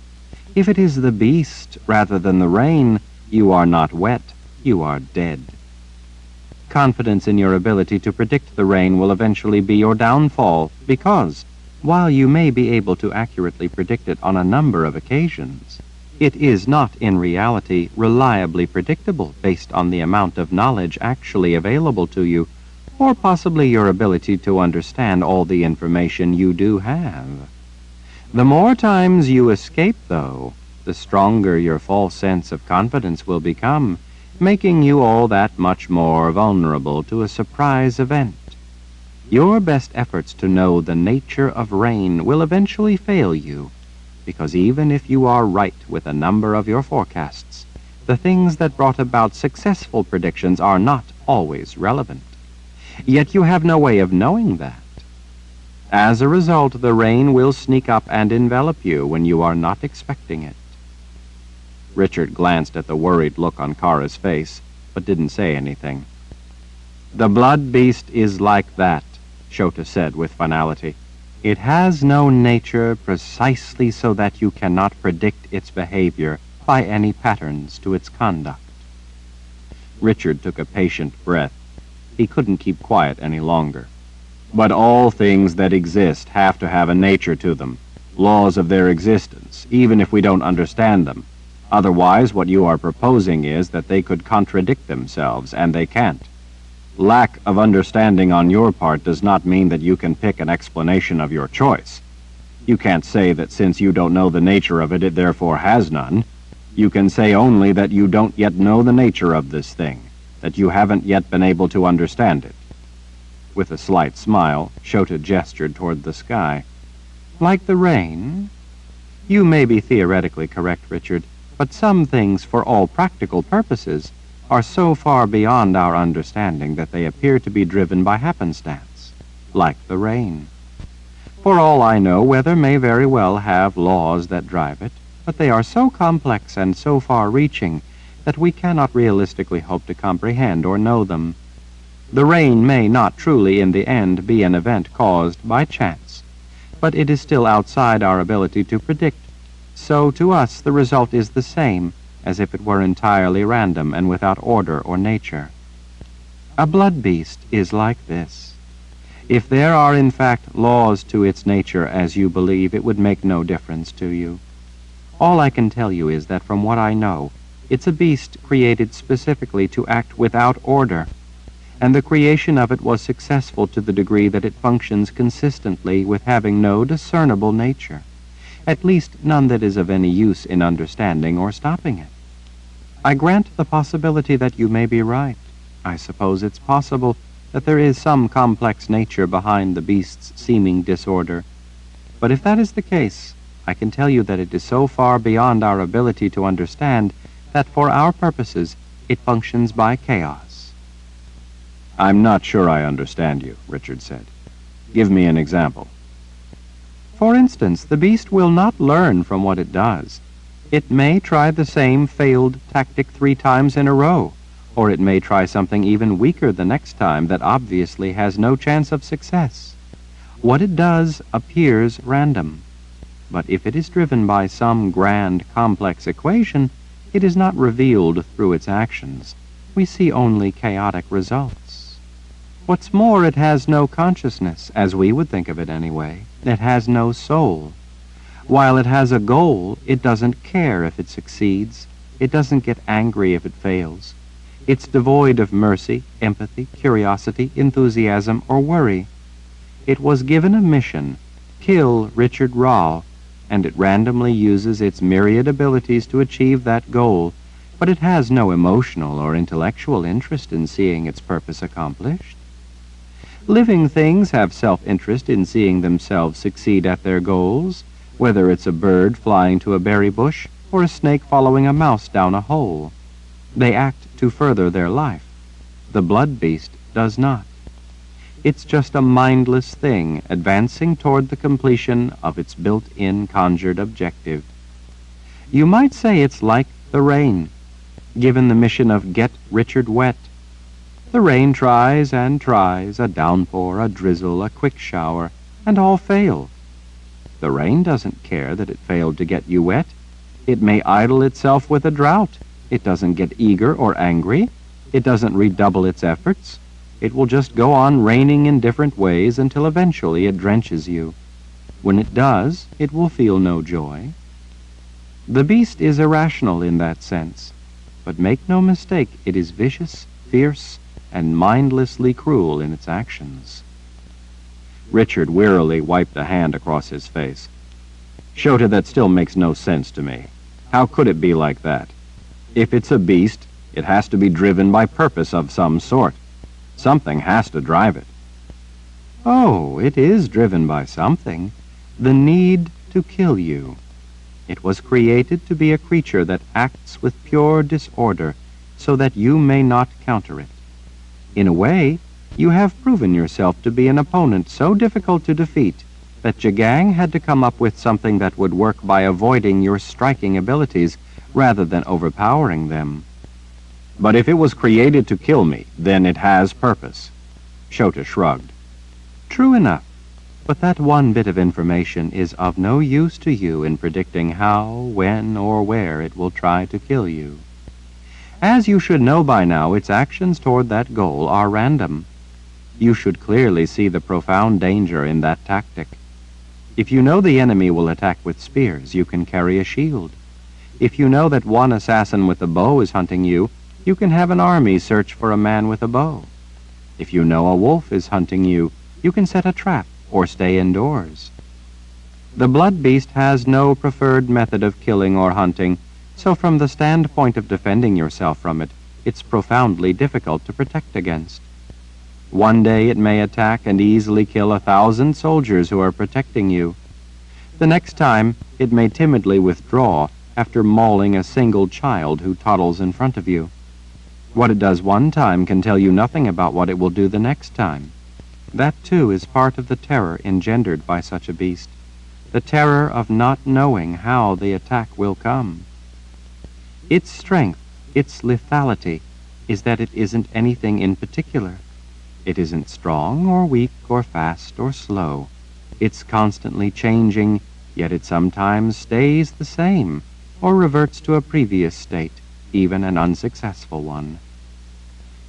If it is the beast rather than the rain, you are not wet, you are dead. Confidence in your ability to predict the rain will eventually be your downfall, because, while you may be able to accurately predict it on a number of occasions, it is not in reality reliably predictable based on the amount of knowledge actually available to you, or possibly your ability to understand all the information you do have. The more times you escape, though, the stronger your false sense of confidence will become, making you all that much more vulnerable to a surprise event. Your best efforts to know the nature of rain will eventually fail you, because even if you are right with a number of your forecasts, the things that brought about successful predictions are not always relevant. Yet you have no way of knowing that. As a result, the rain will sneak up and envelop you when you are not expecting it. Richard glanced at the worried look on Kara's face, but didn't say anything. The blood beast is like that, Shota said with finality. It has no nature precisely so that you cannot predict its behavior by any patterns to its conduct. Richard took a patient breath. He couldn't keep quiet any longer. But all things that exist have to have a nature to them, laws of their existence, even if we don't understand them. Otherwise, what you are proposing is that they could contradict themselves, and they can't. Lack of understanding on your part does not mean that you can pick an explanation of your choice. You can't say that since you don't know the nature of it, it therefore has none. You can say only that you don't yet know the nature of this thing, that you haven't yet been able to understand it. With a slight smile, Shota gestured toward the sky. Like the rain? You may be theoretically correct, Richard, but some things, for all practical purposes, are so far beyond our understanding that they appear to be driven by happenstance, like the rain. For all I know, weather may very well have laws that drive it, but they are so complex and so far-reaching that we cannot realistically hope to comprehend or know them. The rain may not truly, in the end, be an event caused by chance, but it is still outside our ability to predict. So to us the result is the same, as if it were entirely random and without order or nature. A blood beast is like this. If there are in fact laws to its nature as you believe, it would make no difference to you. All I can tell you is that from what I know, it's a beast created specifically to act without order, and the creation of it was successful to the degree that it functions consistently with having no discernible nature, at least none that is of any use in understanding or stopping it. I grant the possibility that you may be right. I suppose it's possible that there is some complex nature behind the beast's seeming disorder. But if that is the case, I can tell you that it is so far beyond our ability to understand that for our purposes it functions by chaos. I'm not sure I understand you, Richard said. Give me an example. For instance, the beast will not learn from what it does. It may try the same failed tactic 3 times in a row, or it may try something even weaker the next time that obviously has no chance of success. What it does appears random, but if it is driven by some grand, complex equation, it is not revealed through its actions. We see only chaotic results. What's more, it has no consciousness, as we would think of it anyway. It has no soul. While it has a goal, it doesn't care if it succeeds. It doesn't get angry if it fails. It's devoid of mercy, empathy, curiosity, enthusiasm, or worry. It was given a mission, kill Richard Rahl, and it randomly uses its myriad abilities to achieve that goal, but it has no emotional or intellectual interest in seeing its purpose accomplished. Living things have self-interest in seeing themselves succeed at their goals, whether it's a bird flying to a berry bush or a snake following a mouse down a hole. They act to further their life. The blood beast does not. It's just a mindless thing advancing toward the completion of its built-in conjured objective. You might say it's like the rain, given the mission of get Richard wet. The rain tries and tries, a downpour, a drizzle, a quick shower, and all fail. The rain doesn't care that it failed to get you wet. It may idle itself with a drought. It doesn't get eager or angry. It doesn't redouble its efforts. It will just go on raining in different ways until eventually it drenches you. When it does, it will feel no joy. The beast is irrational in that sense, but make no mistake, it is vicious, fierce, and mindlessly cruel in its actions. Richard wearily wiped a hand across his face. Shota, that still makes no sense to me. How could it be like that? If it's a beast, it has to be driven by purpose of some sort. Something has to drive it. Oh, it is driven by something. The need to kill you. It was created to be a creature that acts with pure disorder, so that you may not counter it. In a way, you have proven yourself to be an opponent so difficult to defeat that Jagang had to come up with something that would work by avoiding your striking abilities rather than overpowering them. But if it was created to kill me, then it has purpose. Shota shrugged. True enough, but that one bit of information is of no use to you in predicting how, when, or where it will try to kill you. As you should know by now, its actions toward that goal are random. You should clearly see the profound danger in that tactic. If you know the enemy will attack with spears, you can carry a shield. If you know that one assassin with a bow is hunting you, you can have an army search for a man with a bow. If you know a wolf is hunting you, you can set a trap or stay indoors. The blood beast has no preferred method of killing or hunting, so from the standpoint of defending yourself from it, it's profoundly difficult to protect against. One day it may attack and easily kill 1,000 soldiers who are protecting you. The next time, it may timidly withdraw after mauling a single child who toddles in front of you. What it does one time can tell you nothing about what it will do the next time. That, too, is part of the terror engendered by such a beast, the terror of not knowing how the attack will come. Its strength, its lethality, is that it isn't anything in particular. It isn't strong or weak or fast or slow. It's constantly changing, yet it sometimes stays the same or reverts to a previous state, even an unsuccessful one.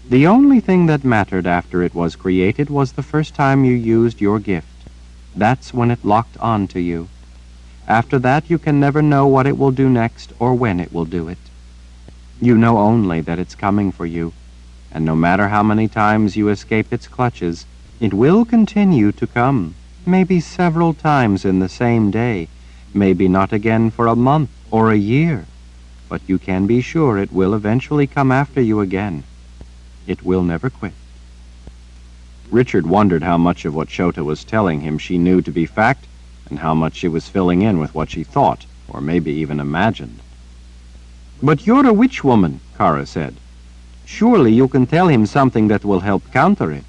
The only thing that mattered after it was created was the first time you used your gift. That's when it locked on to you. After that, you can never know what it will do next or when it will do it. You know only that it's coming for you, and no matter how many times you escape its clutches, it will continue to come, maybe several times in the same day, maybe not again for a month or a year, but you can be sure it will eventually come after you again. It will never quit. Richard wondered how much of what Shota was telling him she knew to be fact, and how much she was filling in with what she thought, or maybe even imagined. But you're a witch woman, Kara said. Surely you can tell him something that will help counter it.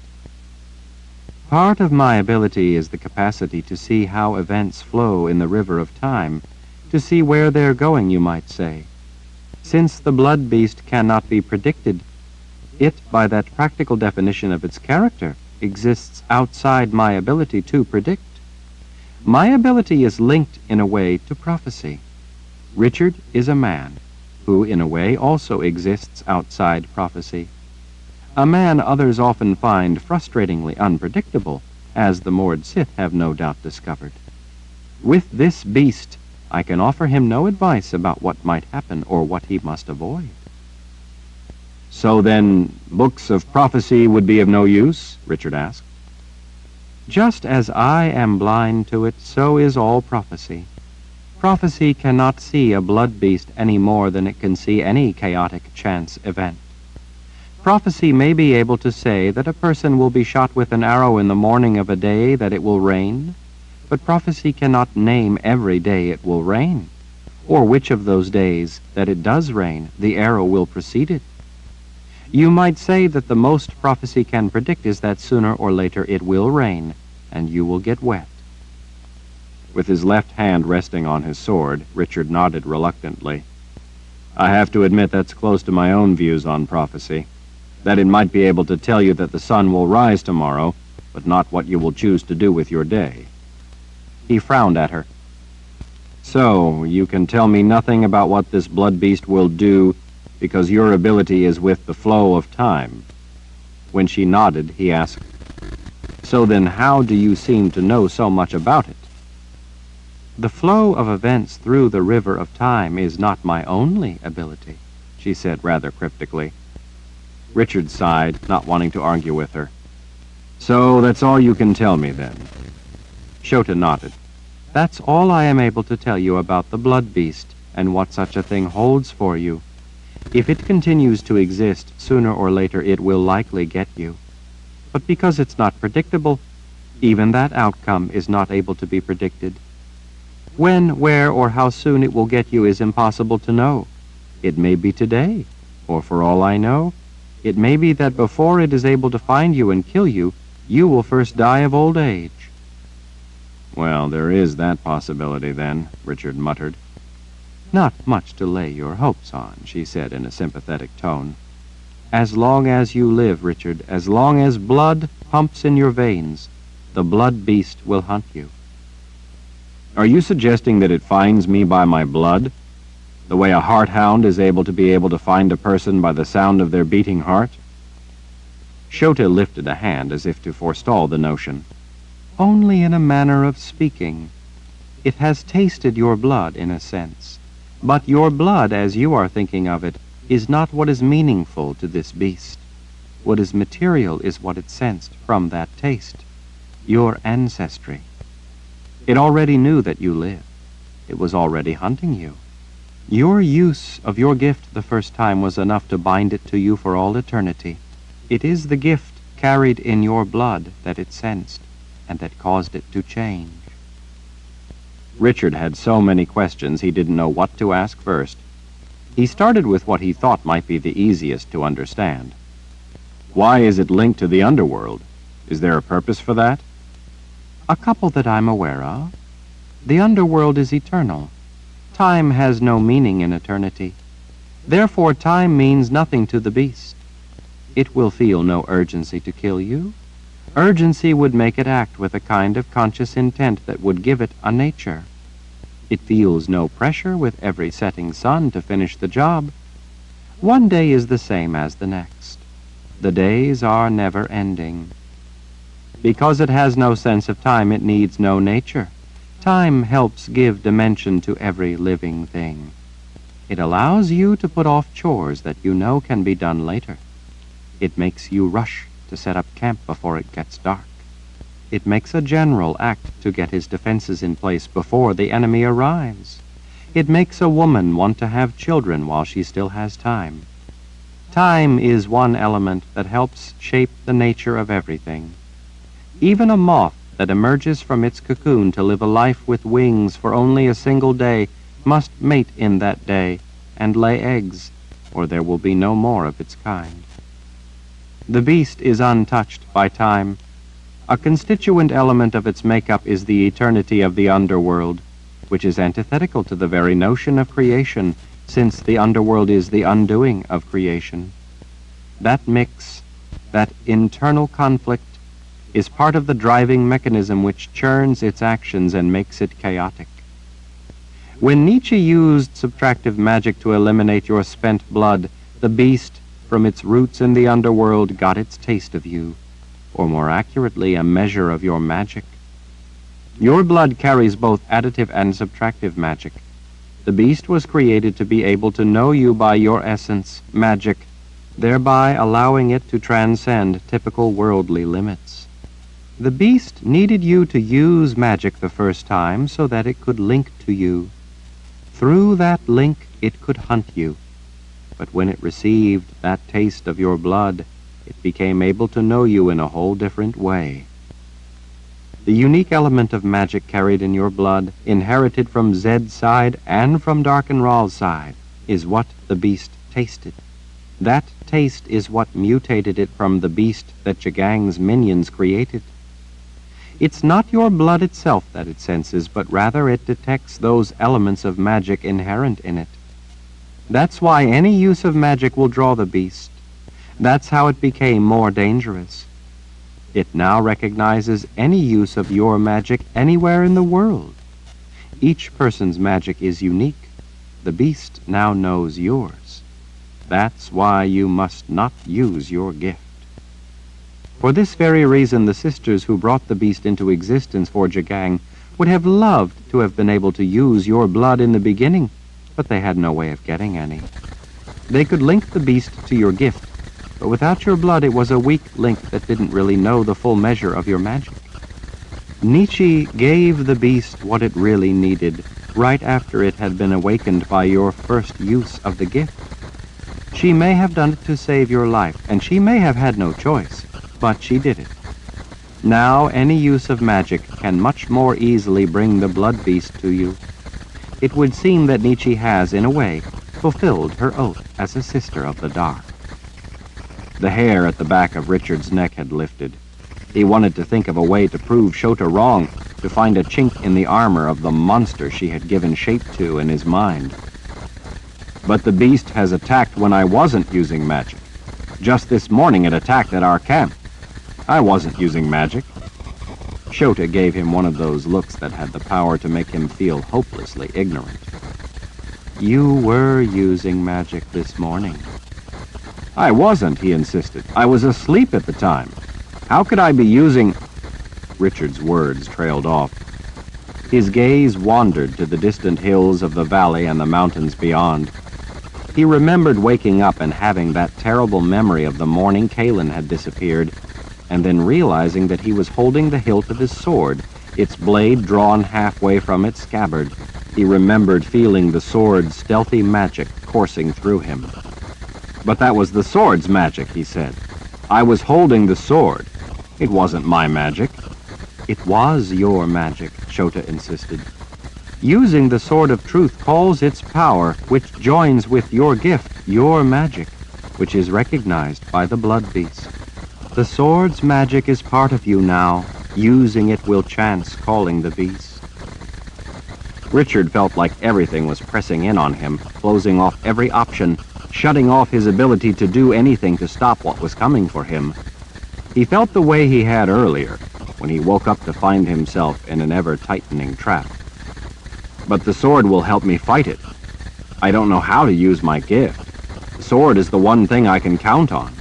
Part of my ability is the capacity to see how events flow in the river of time, to see where they're going, you might say. Since the blood beast cannot be predicted, it, by that practical definition of its character, exists outside my ability to predict. My ability is linked, in a way, to prophecy. Richard is a man, who, in a way, also exists outside prophecy. A man others often find frustratingly unpredictable, as the Mord Sith have no doubt discovered. With this beast, I can offer him no advice about what might happen or what he must avoid. So then, books of prophecy would be of no use? Richard asked. Just as I am blind to it, so is all prophecy. Prophecy cannot see a blood beast any more than it can see any chaotic chance event. Prophecy may be able to say that a person will be shot with an arrow in the morning of a day that it will rain, but prophecy cannot name every day it will rain, or which of those days that it does rain the arrow will precede it. You might say that the most prophecy can predict is that sooner or later it will rain, and you will get wet. With his left hand resting on his sword, Richard nodded reluctantly. I have to admit that's close to my own views on prophecy. That it might be able to tell you that the sun will rise tomorrow, but not what you will choose to do with your day. He frowned at her. So, you can tell me nothing about what this blood beast will do because your ability is with the flow of time. When she nodded, he asked, So then how do you seem to know so much about it? The flow of events through the river of time is not my only ability, she said rather cryptically. Richard sighed, not wanting to argue with her. So that's all you can tell me then? Shota nodded. That's all I am able to tell you about the blood beast and what such a thing holds for you. If it continues to exist, sooner or later it will likely get you. But because it's not predictable, even that outcome is not able to be predicted. When, where, or how soon it will get you is impossible to know. It may be today, or for all I know, it may be that before it is able to find you and kill you, you will first die of old age. Well, there is that possibility then, Richard muttered. Not much to lay your hopes on, she said in a sympathetic tone. As long as you live, Richard, as long as blood pumps in your veins, the blood beast will hunt you. Are you suggesting that it finds me by my blood? The way a heart-hound is able to find a person by the sound of their beating heart? Shota lifted a hand as if to forestall the notion. Only in a manner of speaking. It has tasted your blood, in a sense. But your blood, as you are thinking of it, is not what is meaningful to this beast. What is material is what it sensed from that taste. Your ancestry. It already knew that you lived. It was already hunting you. Your use of your gift the first time was enough to bind it to you for all eternity. It is the gift carried in your blood that it sensed, and that caused it to change. Richard had so many questions he didn't know what to ask first. He started with what he thought might be the easiest to understand. Why is it linked to the underworld? Is there a purpose for that? A couple that I'm aware of. The underworld is eternal. Time has no meaning in eternity. Therefore, time means nothing to the beast. It will feel no urgency to kill you. Urgency would make it act with a kind of conscious intent that would give it a nature. It feels no pressure with every setting sun to finish the job. One day is the same as the next. The days are never ending. Because it has no sense of time, it needs no nature. Time helps give dimension to every living thing. It allows you to put off chores that you know can be done later. It makes you rush to set up camp before it gets dark. It makes a general act to get his defenses in place before the enemy arrives. It makes a woman want to have children while she still has time. Time is one element that helps shape the nature of everything. Even a moth that emerges from its cocoon to live a life with wings for only a single day must mate in that day and lay eggs, or there will be no more of its kind. The beast is untouched by time. A constituent element of its makeup is the eternity of the underworld, which is antithetical to the very notion of creation, since the underworld is the undoing of creation. That mix, that internal conflict, is part of the driving mechanism which churns its actions and makes it chaotic. When Nietzsche used subtractive magic to eliminate your spent blood, the beast, from its roots in the underworld, got its taste of you, or more accurately, a measure of your magic. Your blood carries both additive and subtractive magic. The beast was created to be able to know you by your essence, magic, thereby allowing it to transcend typical worldly limits. The beast needed you to use magic the first time so that it could link to you, Through that link it could hunt you, but when it received that taste of your blood, it became able to know you in a whole different way. The unique element of magic carried in your blood, inherited from Zed's side and from Darkenral's side, is what the beast tasted. That taste is what mutated it from the beast that Jagang's minions created. It's not your blood itself that it senses, but rather it detects those elements of magic inherent in it. That's why any use of magic will draw the beast. That's how it became more dangerous. It now recognizes any use of your magic anywhere in the world. Each person's magic is unique. The beast now knows yours. That's why you must not use your gift. For this very reason, the sisters who brought the beast into existence for Jagang would have loved to have been able to use your blood in the beginning, but they had no way of getting any. They could link the beast to your gift, but without your blood it was a weak link that didn't really know the full measure of your magic. Nietzsche gave the beast what it really needed right after it had been awakened by your first use of the gift. She may have done it to save your life, and she may have had no choice, but she did it. Now any use of magic can much more easily bring the blood beast to you. It would seem that Nietzsche has, in a way, fulfilled her oath as a sister of the dark. The hair at the back of Richard's neck had lifted. He wanted to think of a way to prove Shota wrong, to find a chink in the armor of the monster she had given shape to in his mind. But the beast has attacked when I wasn't using magic. Just this morning it attacked at our camp. I wasn't using magic. Shota gave him one of those looks that had the power to make him feel hopelessly ignorant. You were using magic this morning. I wasn't, he insisted. I was asleep at the time. How could I be using... Richard's words trailed off. His gaze wandered to the distant hills of the valley and the mountains beyond. He remembered waking up and having that terrible memory of the morning Kalen had disappeared, and then realizing that he was holding the hilt of his sword, its blade drawn halfway from its scabbard. He remembered feeling the sword's stealthy magic coursing through him. But that was the sword's magic, he said. I was holding the sword. It wasn't my magic. It was your magic, Shota insisted. Using the sword of truth calls its power, which joins with your gift, your magic, which is recognized by the blood beast. The sword's magic is part of you now. Using it will chance calling the beast. Richard felt like everything was pressing in on him, closing off every option, shutting off his ability to do anything to stop what was coming for him. He felt the way he had earlier, when he woke up to find himself in an ever-tightening trap. But the sword will help me fight it. I don't know how to use my gift. The sword is the one thing I can count on.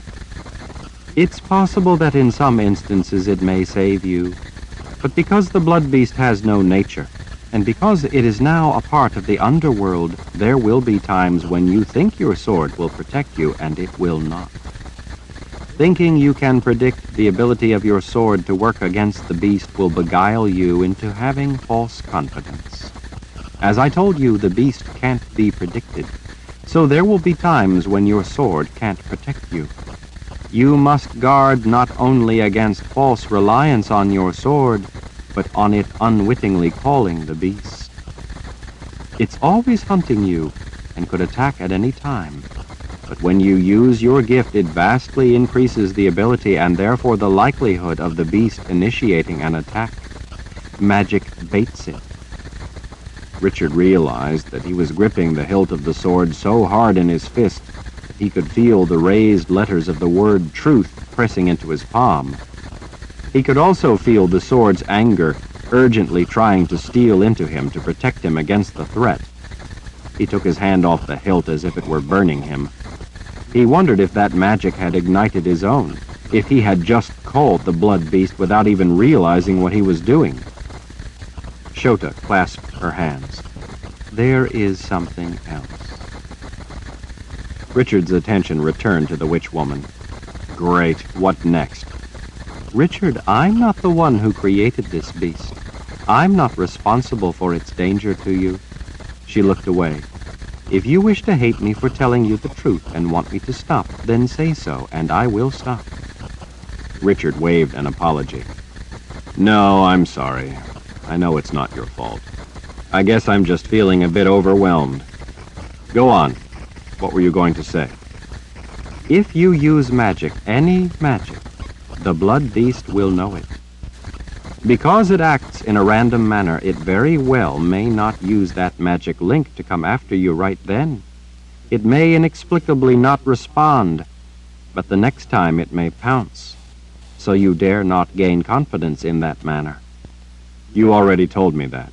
It's possible that in some instances it may save you, but because the blood beast has no nature, and because it is now a part of the underworld, there will be times when you think your sword will protect you, and it will not. Thinking you can predict the ability of your sword to work against the beast will beguile you into having false confidence. As I told you, the beast can't be predicted, so there will be times when your sword can't protect you. You must guard not only against false reliance on your sword, but on it unwittingly calling the beast. It's always hunting you and could attack at any time. But when you use your gift, it vastly increases the ability and therefore the likelihood of the beast initiating an attack. Magic baits it. Richard realized that he was gripping the hilt of the sword so hard in his fist that he could feel the raised letters of the word truth pressing into his palm. He could also feel the sword's anger urgently trying to steal into him to protect him against the threat. He took his hand off the hilt as if it were burning him. He wondered if that magic had ignited his own, if he had just called the blood beast without even realizing what he was doing. Shota clasped her hands. There is something else. Richard's attention returned to the witch woman. Great, what next? Richard, I'm not the one who created this beast. I'm not responsible for its danger to you. She looked away. If you wish to hate me for telling you the truth and want me to stop, then say so, and I will stop. Richard waved an apology. No, I'm sorry. I know it's not your fault. I guess I'm just feeling a bit overwhelmed. Go on. What were you going to say? If you use magic, any magic, the blood beast will know it. Because it acts in a random manner, it very well may not use that magic link to come after you right then. It may inexplicably not respond, but the next time it may pounce. So you dare not gain confidence in that manner. You already told me that.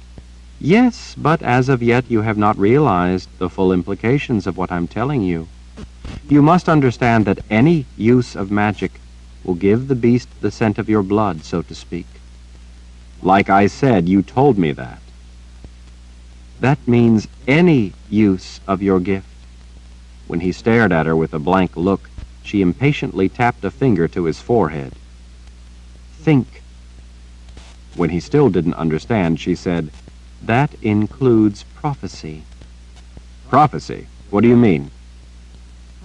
Yes, but as of yet you have not realized the full implications of what I'm telling you. You must understand that any use of magic will give the beast the scent of your blood, so to speak. Like I said, you told me that. That means any use of your gift. When he stared at her with a blank look, she impatiently tapped a finger to his forehead. Think. When he still didn't understand, she said, that includes prophecy. Prophecy? What do you mean?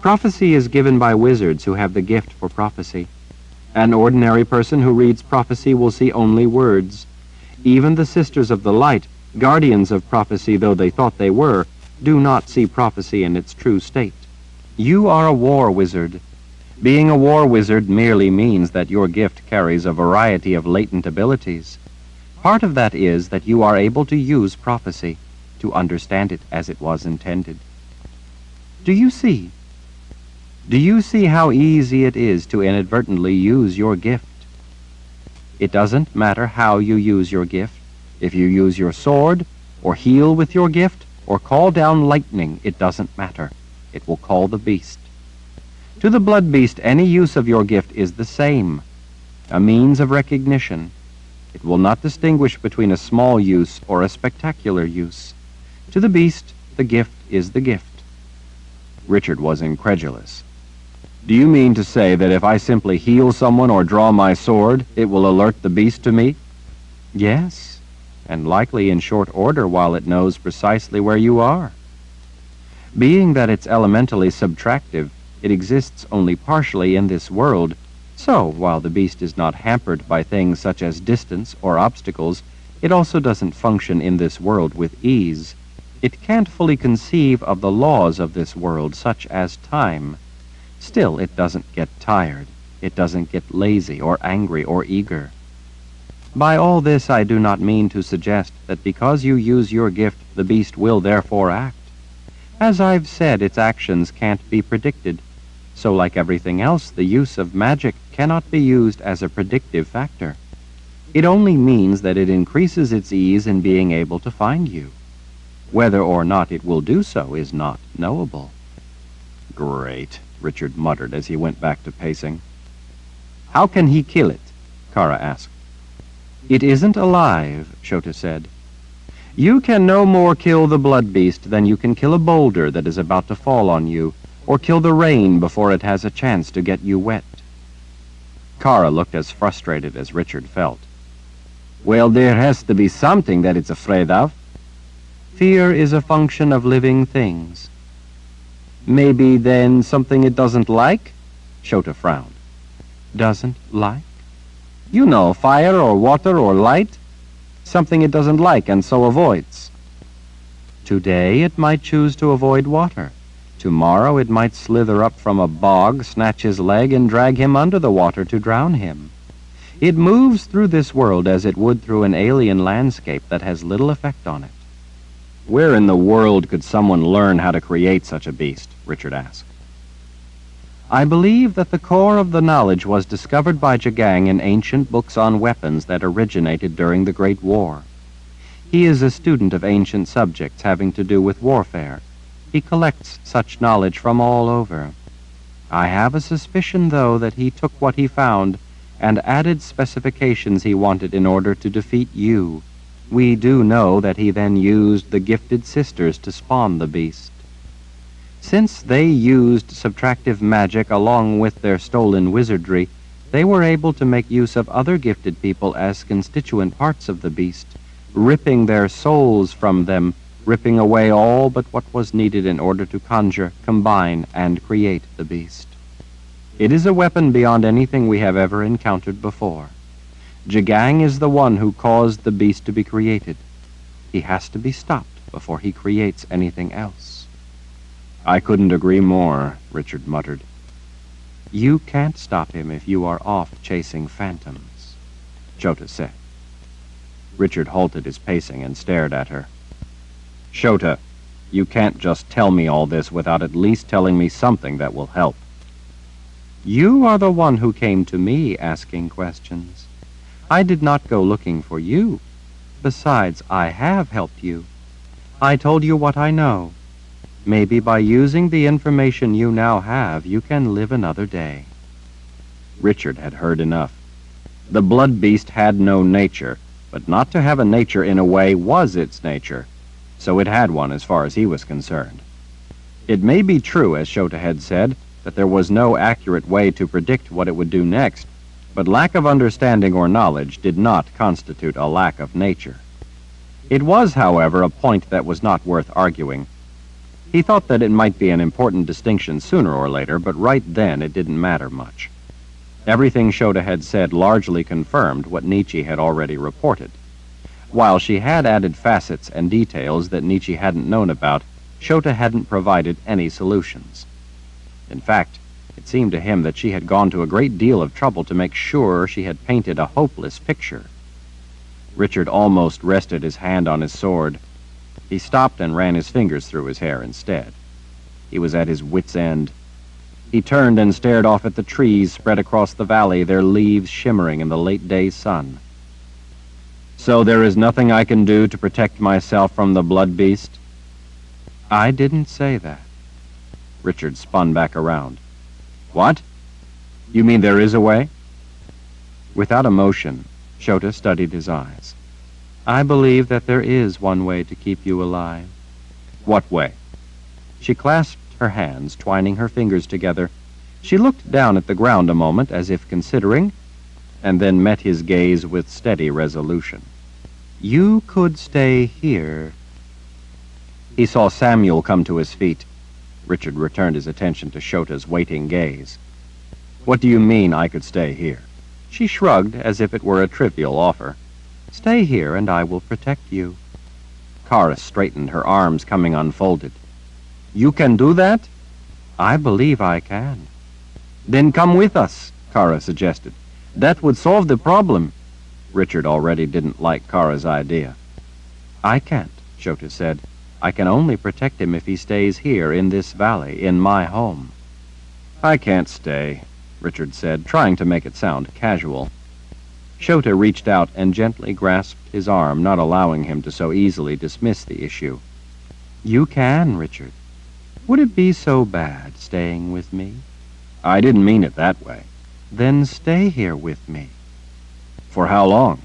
Prophecy is given by wizards who have the gift for prophecy. An ordinary person who reads prophecy will see only words. Even the Sisters of the Light, guardians of prophecy though they thought they were, do not see prophecy in its true state. You are a war wizard. Being a war wizard merely means that your gift carries a variety of latent abilities. Part of that is that you are able to use prophecy, to understand it as it was intended. Do you see? Do you see how easy it is to inadvertently use your gift? It doesn't matter how you use your gift. If you use your sword, or heal with your gift, or call down lightning, it doesn't matter. It will call the beast. To the blood beast, any use of your gift is the same, a means of recognition. It will not distinguish between a small use or a spectacular use. To the beast, the gift is the gift. Richard was incredulous. Do you mean to say that if I simply heal someone or draw my sword, it will alert the beast to me? Yes, and likely in short order while it knows precisely where you are. Being that it's elementally subtractive, it exists only partially in this world, so while the beast is not hampered by things such as distance or obstacles, it also doesn't function in this world with ease. It can't fully conceive of the laws of this world, such as time. Still, it doesn't get tired. It doesn't get lazy or angry or eager. By all this, I do not mean to suggest that because you use your gift, the beast will therefore act. As I've said, its actions can't be predicted. So like everything else, the use of magic cannot be used as a predictive factor. It only means that it increases its ease in being able to find you. Whether or not it will do so is not knowable. Great, Richard muttered as he went back to pacing. How can he kill it? Kara asked. It isn't alive, Shota said. You can no more kill the blood beast than you can kill a boulder that is about to fall on you, or kill the rain before it has a chance to get you wet. Kara looked as frustrated as Richard felt. Well, there has to be something that it's afraid of. Fear is a function of living things. Maybe then something it doesn't like? Shota frowned. Doesn't like? You know, fire or water or light. Something it doesn't like and so avoids. Today it might choose to avoid water. Tomorrow it might slither up from a bog, snatch his leg, and drag him under the water to drown him. It moves through this world as it would through an alien landscape that has little effect on it. Where in the world could someone learn how to create such a beast? Richard asked. I believe that the core of the knowledge was discovered by Jagang in ancient books on weapons that originated during the Great War. He is a student of ancient subjects having to do with warfare. He collects such knowledge from all over. I have a suspicion, though, that he took what he found and added specifications he wanted in order to defeat you. We do know that he then used the gifted sisters to spawn the beast. Since they used subtractive magic along with their stolen wizardry, they were able to make use of other gifted people as constituent parts of the beast, ripping their souls from them ripping away all but what was needed in order to conjure, combine, and create the beast. It is a weapon beyond anything we have ever encountered before. Jagang is the one who caused the beast to be created. He has to be stopped before he creates anything else. I couldn't agree more, Richard muttered. You can't stop him if you are off chasing phantoms, Shota said. Richard halted his pacing and stared at her. Shota, you can't just tell me all this without at least telling me something that will help. You are the one who came to me asking questions. I did not go looking for you. Besides, I have helped you. I told you what I know. Maybe by using the information you now have, you can live another day. Richard had heard enough. The blood beast had no nature, but not to have a nature in a way was its nature, so it had one as far as he was concerned. It may be true, as Shota had said, that there was no accurate way to predict what it would do next, but lack of understanding or knowledge did not constitute a lack of nature. It was, however, a point that was not worth arguing. He thought that it might be an important distinction sooner or later, but right then it didn't matter much. Everything Shota had said largely confirmed what Nietzsche had already reported. While she had added facets and details that Nietzsche hadn't known about, Shota hadn't provided any solutions. In fact, it seemed to him that she had gone to a great deal of trouble to make sure she had painted a hopeless picture. Richard almost rested his hand on his sword. He stopped and ran his fingers through his hair instead. He was at his wit's end. He turned and stared off at the trees spread across the valley, their leaves shimmering in the late-day sun. So there is nothing I can do to protect myself from the blood beast? I didn't say that. Richard spun back around. What? You mean there is a way? Without emotion, Shota studied his eyes. I believe that there is one way to keep you alive. What way? She clasped her hands, twining her fingers together. She looked down at the ground a moment as if considering, and then met his gaze with steady resolution. You could stay here. He saw Samuel come to his feet. Richard returned his attention to Shota's waiting gaze. What do you mean I could stay here? She shrugged as if it were a trivial offer. Stay here and I will protect you. Kara straightened, her arms coming unfolded. You can do that? I believe I can. Then come with us, Kara suggested. That would solve the problem. Richard already didn't like Kara's idea. I can't, Shota said. I can only protect him if he stays here in this valley, in my home. I can't stay, Richard said, trying to make it sound casual. Shota reached out and gently grasped his arm, not allowing him to so easily dismiss the issue. You can, Richard. Would it be so bad staying with me? I didn't mean it that way. Then stay here with me. For how long?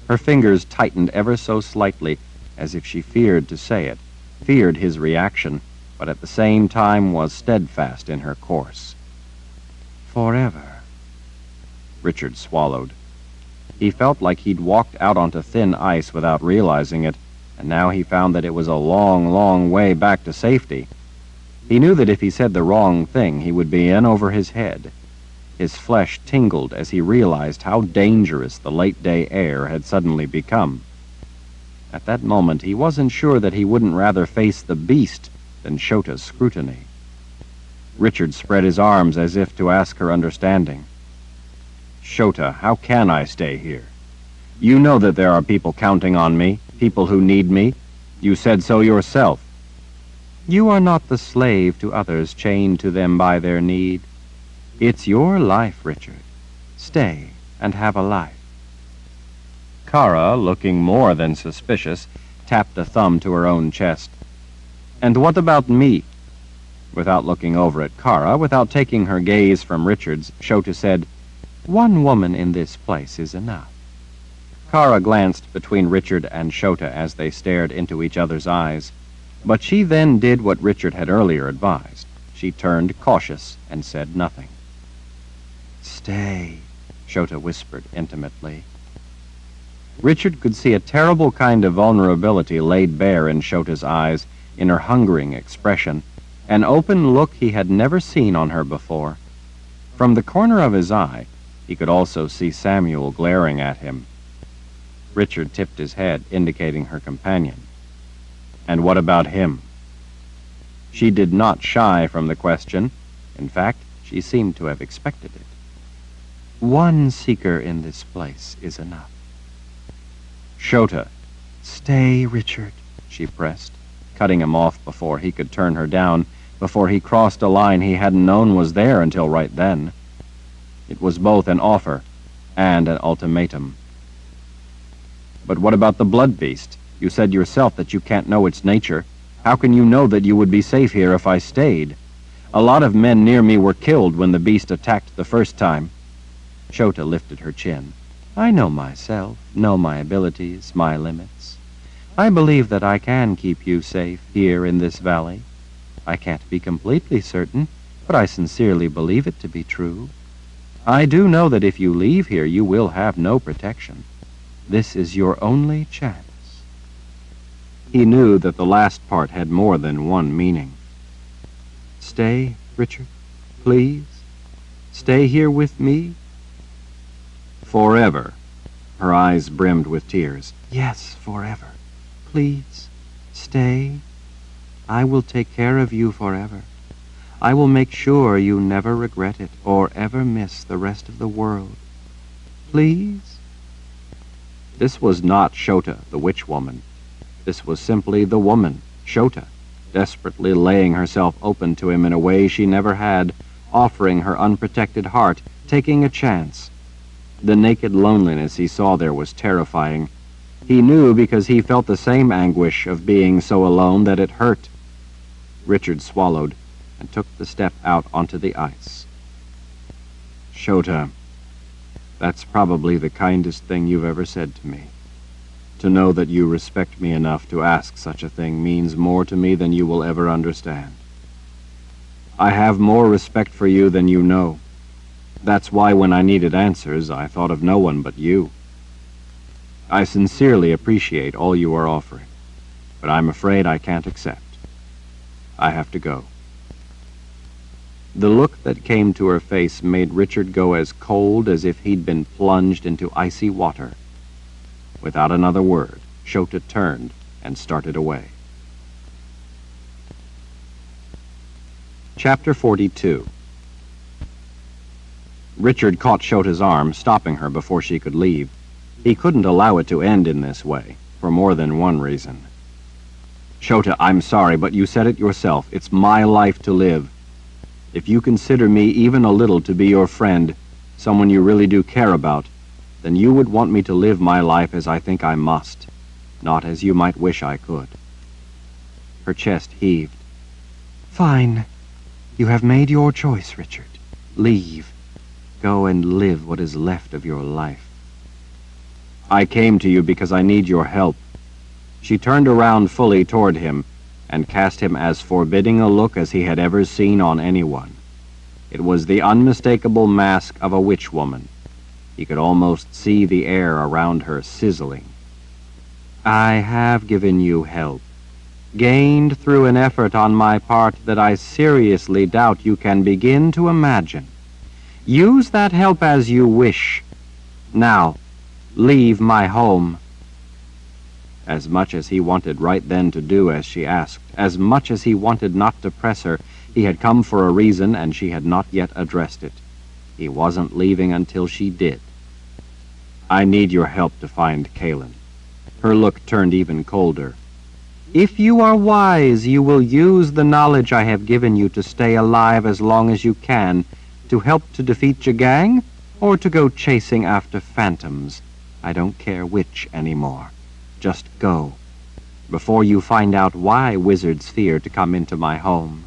Her fingers tightened ever so slightly, as if she feared to say it, feared his reaction, but at the same time was steadfast in her course. Forever. Richard swallowed. He felt like he'd walked out onto thin ice without realizing it, and now he found that it was a long, long way back to safety. He knew that if he said the wrong thing, he would be in over his head. His flesh tingled as he realized how dangerous the late-day air had suddenly become. At that moment, he wasn't sure that he wouldn't rather face the beast than Shota's scrutiny. Richard spread his arms as if to ask her understanding. Shota, how can I stay here? You know that there are people counting on me, people who need me. You said so yourself. You are not the slave to others chained to them by their need. It's your life, Richard. Stay and have a life. Kara, looking more than suspicious, tapped a thumb to her own chest. And what about me? Without looking over at Kara, without taking her gaze from Richard's, Shota said, One woman in this place is enough. Kara glanced between Richard and Shota as they stared into each other's eyes, but she then did what Richard had earlier advised. She turned cautious and said nothing. Stay, Shota whispered intimately. Richard could see a terrible kind of vulnerability laid bare in Shota's eyes, in her hungering expression, an open look he had never seen on her before. From the corner of his eye, he could also see Samuel glaring at him. Richard tipped his head, indicating her companion. And what about him? She did not shy from the question. In fact, she seemed to have expected it. One seeker in this place is enough. Shota. Stay, Richard, she pressed, cutting him off before he could turn her down, before he crossed a line he hadn't known was there until right then. It was both an offer and an ultimatum. But what about the blood beast? You said yourself that you can't know its nature. How can you know that you would be safe here if I stayed? A lot of men near me were killed when the beast attacked the first time. Shota lifted her chin. I know myself, know my abilities, my limits. I believe that I can keep you safe here in this valley. I can't be completely certain, but I sincerely believe it to be true. I do know that if you leave here, you will have no protection. This is your only chance. He knew that the last part had more than one meaning. Stay, Richard, please. Stay here with me. Forever. Her eyes brimmed with tears. Yes, forever. Please, stay. I will take care of you forever. I will make sure you never regret it or ever miss the rest of the world. Please? This was not Shota, the witch woman. This was simply the woman, Shota, desperately laying herself open to him in a way she never had, offering her unprotected heart, taking a chance. The naked loneliness he saw there was terrifying. He knew because he felt the same anguish of being so alone that it hurt. Richard swallowed and took the step out onto the ice. Shota, that's probably the kindest thing you've ever said to me. To know that you respect me enough to ask such a thing means more to me than you will ever understand. I have more respect for you than you know. That's why when I needed answers, I thought of no one but you. I sincerely appreciate all you are offering, but I'm afraid I can't accept. I have to go. The look that came to her face made Richard go as cold as if he'd been plunged into icy water. Without another word, Shota turned and started away. Chapter 42. Richard caught Shota's arm, stopping her before she could leave. He couldn't allow it to end in this way, for more than one reason. Shota, I'm sorry, but you said it yourself. It's my life to live. If you consider me even a little to be your friend, someone you really do care about, then you would want me to live my life as I think I must, not as you might wish I could. Her chest heaved. Fine. You have made your choice, Richard. Leave. Go and live what is left of your life. I came to you because I need your help. She turned around fully toward him and cast him as forbidding a look as he had ever seen on anyone. It was the unmistakable mask of a witch woman. He could almost see the air around her sizzling. I have given you help, gained through an effort on my part that I seriously doubt you can begin to imagine. Use that help as you wish. Now, leave my home. As much as he wanted right then to do as she asked, as much as he wanted not to press her, he had come for a reason and she had not yet addressed it. He wasn't leaving until she did. I need your help to find Kalin. Her look turned even colder. If you are wise, you will use the knowledge I have given you to stay alive as long as you can, to help to defeat Jagang, or to go chasing after phantoms. I don't care which anymore. Just go, before you find out why wizards fear to come into my home.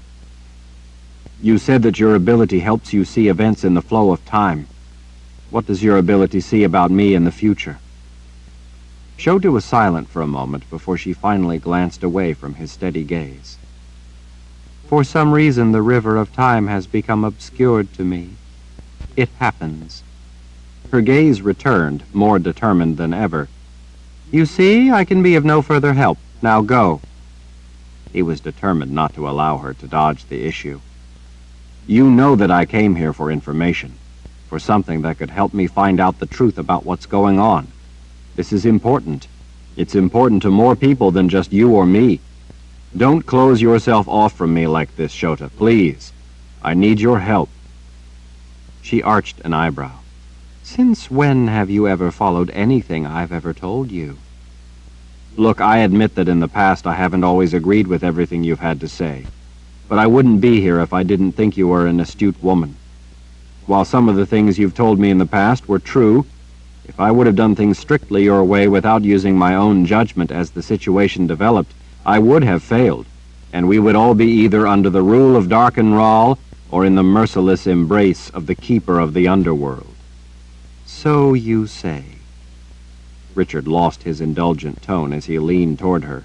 You said that your ability helps you see events in the flow of time. What does your ability see about me in the future? Shota was silent for a moment before she finally glanced away from his steady gaze. For some reason, the river of time has become obscured to me. It happens. Her gaze returned, more determined than ever. You see, I can be of no further help. Now go." He was determined not to allow her to dodge the issue. "You know that I came here for information, for something that could help me find out the truth about what's going on. This is important. It's important to more people than just you or me. Don't close yourself off from me like this, Shota, please. I need your help." She arched an eyebrow. "Since when have you ever followed anything I've ever told you?" "Look, I admit that in the past I haven't always agreed with everything you've had to say. But I wouldn't be here if I didn't think you were an astute woman. While some of the things you've told me in the past were true, if I would have done things strictly your way without using my own judgment as the situation developed, I would have failed, and we would all be either under the rule of Darkenral or in the merciless embrace of the keeper of the underworld." "So you say." Richard lost his indulgent tone as he leaned toward her.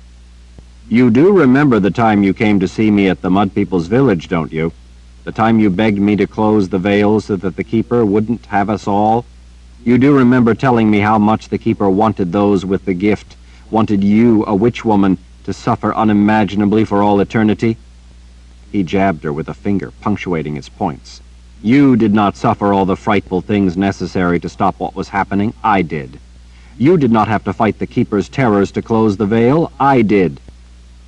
"You do remember the time you came to see me at the Mud People's village, don't you? The time you begged me to close the veil so that the keeper wouldn't have us all? You do remember telling me how much the keeper wanted those with the gift, wanted you, a witch woman, to suffer unimaginably for all eternity?" He jabbed her with a finger, punctuating his points. "You did not suffer all the frightful things necessary to stop what was happening. I did. You did not have to fight the keeper's terrors to close the veil. I did.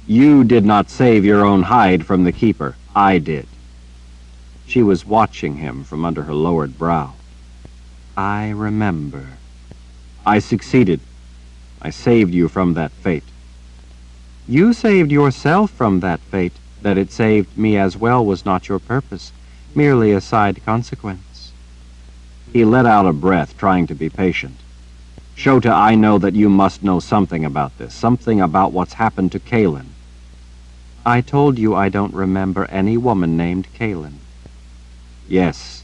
You did not save your own hide from the keeper. I did." She was watching him from under her lowered brow. "I remember." "I succeeded. I saved you from that fate." "You saved yourself from that fate. That it saved me as well was not your purpose, merely a side consequence." He let out a breath, trying to be patient. "Shota, I know that you must know something about this, something about what's happened to Kaylin." "I told you I don't remember any woman named Kaylin." "Yes,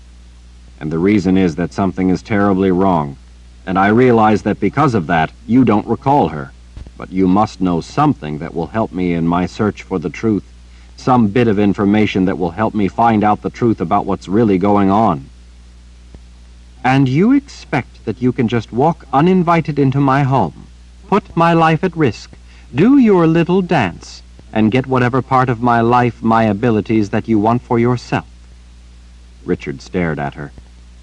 and the reason is that something is terribly wrong, and I realize that because of that, you don't recall her. But you must know something that will help me in my search for the truth, some bit of information that will help me find out the truth about what's really going on." "And you expect that you can just walk uninvited into my home, put my life at risk, do your little dance, and get whatever part of my life, my abilities that you want for yourself?" Richard stared at her.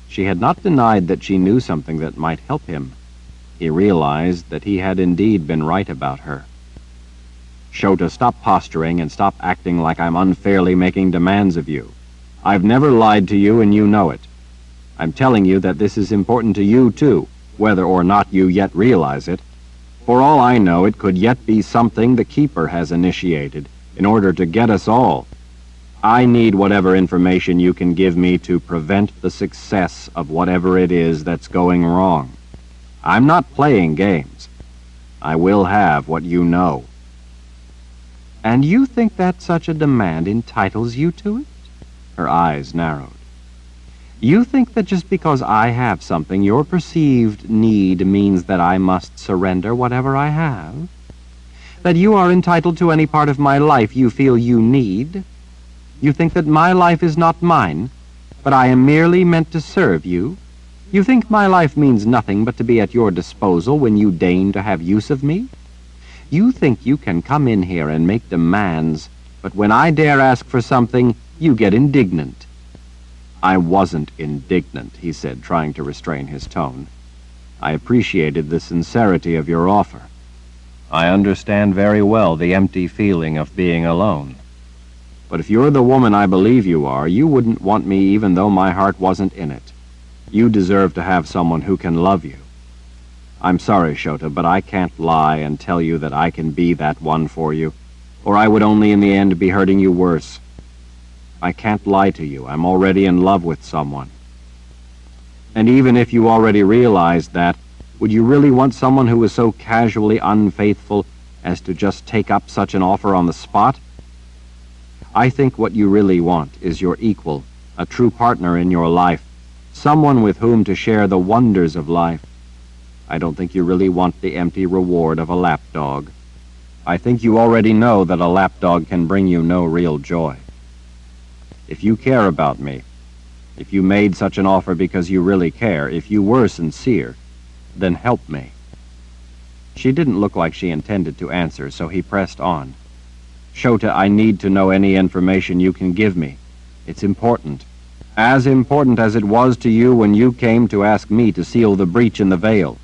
She had not denied that she knew something that might help him. He realized that he had indeed been right about her. "Shota, stop posturing and stop acting like I'm unfairly making demands of you. I've never lied to you, and you know it. I'm telling you that this is important to you, too, whether or not you yet realize it. For all I know, it could yet be something the Keeper has initiated in order to get us all. I need whatever information you can give me to prevent the success of whatever it is that's going wrong. I'm not playing games. I will have what you know." "And you think that such a demand entitles you to it?" Her eyes narrowed. "You think that just because I have something, your perceived need means that I must surrender whatever I have? That you are entitled to any part of my life you feel you need? You think that my life is not mine, but I am merely meant to serve you? You think my life means nothing but to be at your disposal when you deign to have use of me? You think you can come in here and make demands, but when I dare ask for something, you get indignant." "I wasn't indignant," he said, trying to restrain his tone. "I appreciated the sincerity of your offer. I understand very well the empty feeling of being alone. But if you're the woman I believe you are, you wouldn't want me even though my heart wasn't in it. You deserve to have someone who can love you. I'm sorry, Shota, but I can't lie and tell you that I can be that one for you, or I would only in the end be hurting you worse. I can't lie to you. I'm already in love with someone. And even if you already realized that, would you really want someone who was so casually unfaithful as to just take up such an offer on the spot? I think what you really want is your equal, a true partner in your life, someone with whom to share the wonders of life. I don't think you really want the empty reward of a lapdog. I think you already know that a lapdog can bring you no real joy. If you care about me, if you made such an offer because you really care, if you were sincere, then help me." She didn't look like she intended to answer, so he pressed on. Shota, I need to know any information you can give me. It's important. As important as it was to you when you came to ask me to seal the breach in the veil.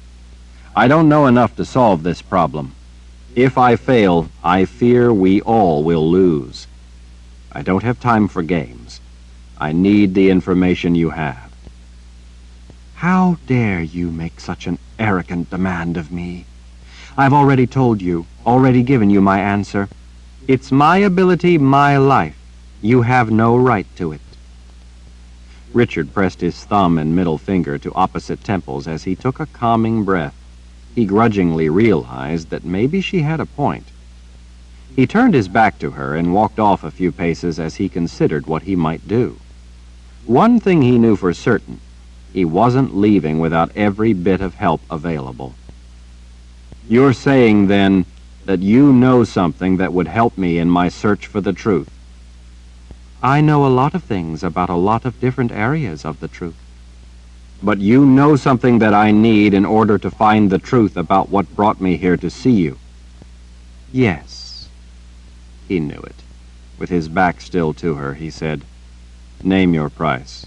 I don't know enough to solve this problem. If I fail, I fear we all will lose. I don't have time for games. I need the information you have. How dare you make such an arrogant demand of me? I've already told you, already given you my answer. It's my ability, my life. You have no right to it. Richard pressed his thumb and middle finger to opposite temples as he took a calming breath. He grudgingly realized that maybe she had a point. He turned his back to her and walked off a few paces as he considered what he might do. One thing he knew for certain, he wasn't leaving without every bit of help available. You're saying, then, that you know something that would help me in my search for the truth? I know a lot of things about a lot of different areas of the truth. But you know something that I need in order to find the truth about what brought me here to see you. Yes. He knew it. With his back still to her, he said, Name your price.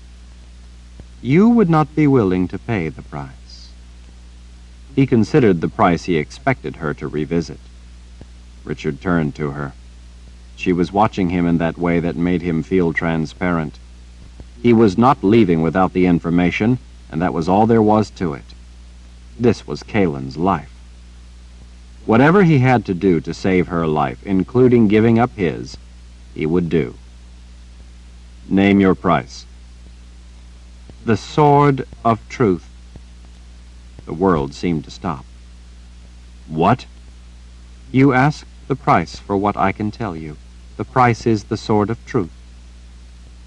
You would not be willing to pay the price. He considered the price he expected her to revisit. Richard turned to her. She was watching him in that way that made him feel transparent. He was not leaving without the information, and that was all there was to it. This was Kalen's life. Whatever he had to do to save her life, including giving up his, he would do. Name your price. The sword of truth. The world seemed to stop. What? You asked the price for what I can tell you. The price is the sword of truth.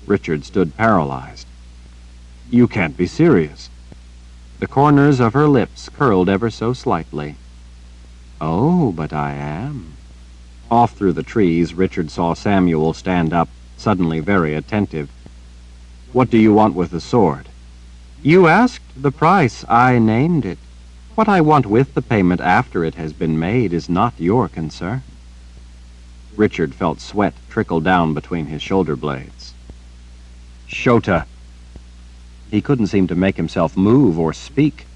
Richard stood paralyzed. You can't be serious. The corners of her lips curled ever so slightly. Oh, but I am. Off through the trees, Richard saw Samuel stand up, suddenly very attentive. What do you want with the sword? You asked the price. I named it. What I want with the payment after it has been made is not your concern. Richard felt sweat trickle down between his shoulder blades. Shota. He couldn't seem to make himself move or speak.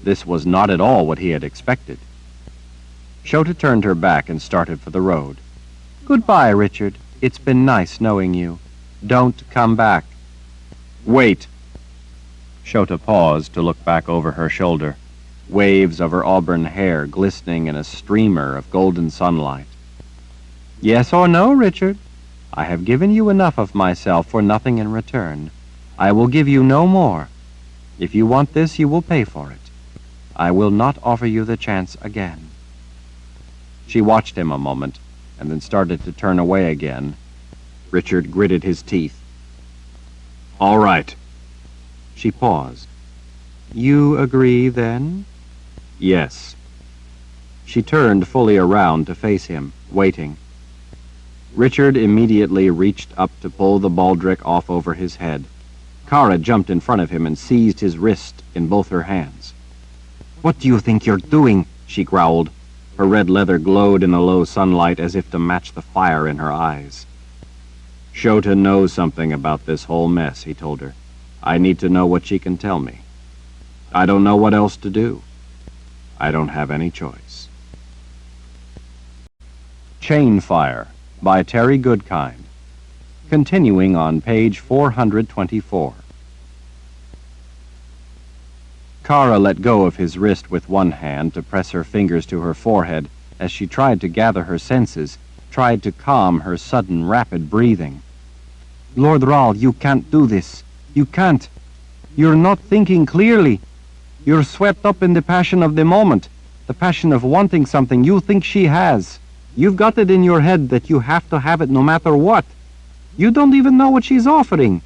This was not at all what he had expected. Shota turned her back and started for the road. Goodbye, Richard. It's been nice knowing you. Don't come back. Wait. Shota paused to look back over her shoulder, waves of her auburn hair glistening in a streamer of golden sunlight. Yes or no, Richard? I have given you enough of myself for nothing in return. I will give you no more. If you want this, you will pay for it. I will not offer you the chance again. She watched him a moment, and then started to turn away again. Richard gritted his teeth. All right. She paused. You agree, then? Yes. She turned fully around to face him, waiting. Richard immediately reached up to pull the baldric off over his head. Kara jumped in front of him and seized his wrist in both her hands. What do you think you're doing? She growled. Her red leather glowed in the low sunlight as if to match the fire in her eyes. Shota knows something about this whole mess, he told her. I need to know what she can tell me. I don't know what else to do. I don't have any choice. Chainfire by Terry Goodkind. Continuing on page 424. Kara let go of his wrist with one hand to press her fingers to her forehead as she tried to gather her senses, tried to calm her sudden rapid breathing. Lord Rahl, you can't do this. You can't. You're not thinking clearly. You're swept up in the passion of the moment, the passion of wanting something you think she has. You've got it in your head that you have to have it no matter what. You don't even know what she's offering.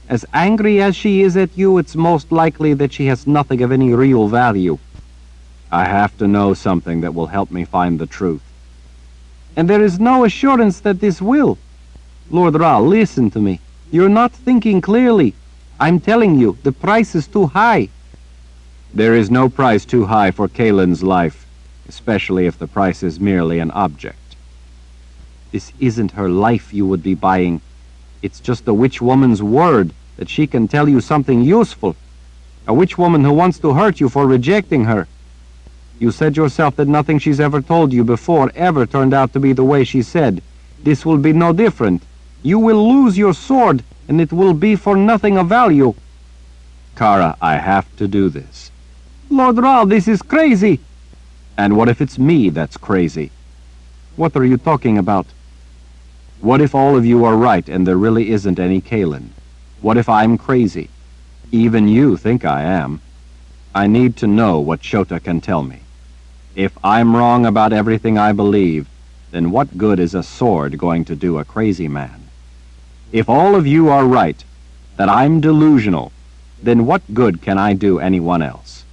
As angry as she is at you, it's most likely that she has nothing of any real value. I have to know something that will help me find the truth. And there is no assurance that this will. Lord Rahl, listen to me. You're not thinking clearly. I'm telling you, the price is too high. There is no price too high for Kalen's life. especially if the price is merely an object. This isn't her life you would be buying. It's just a witch woman's word that she can tell you something useful. A witch woman who wants to hurt you for rejecting her. You said yourself that nothing she's ever told you before ever turned out to be the way she said. This will be no different. You will lose your sword, and it will be for nothing of value. Kara, I have to do this. Lord Ral, this is crazy. And what if it's me that's crazy? What are you talking about? What if all of you are right and there really isn't any Kaelin? What if I'm crazy? Even you think I am. I need to know what Shota can tell me. If I'm wrong about everything I believe, then what good is a sword going to do a crazy man? If all of you are right, that I'm delusional, then what good can I do anyone else?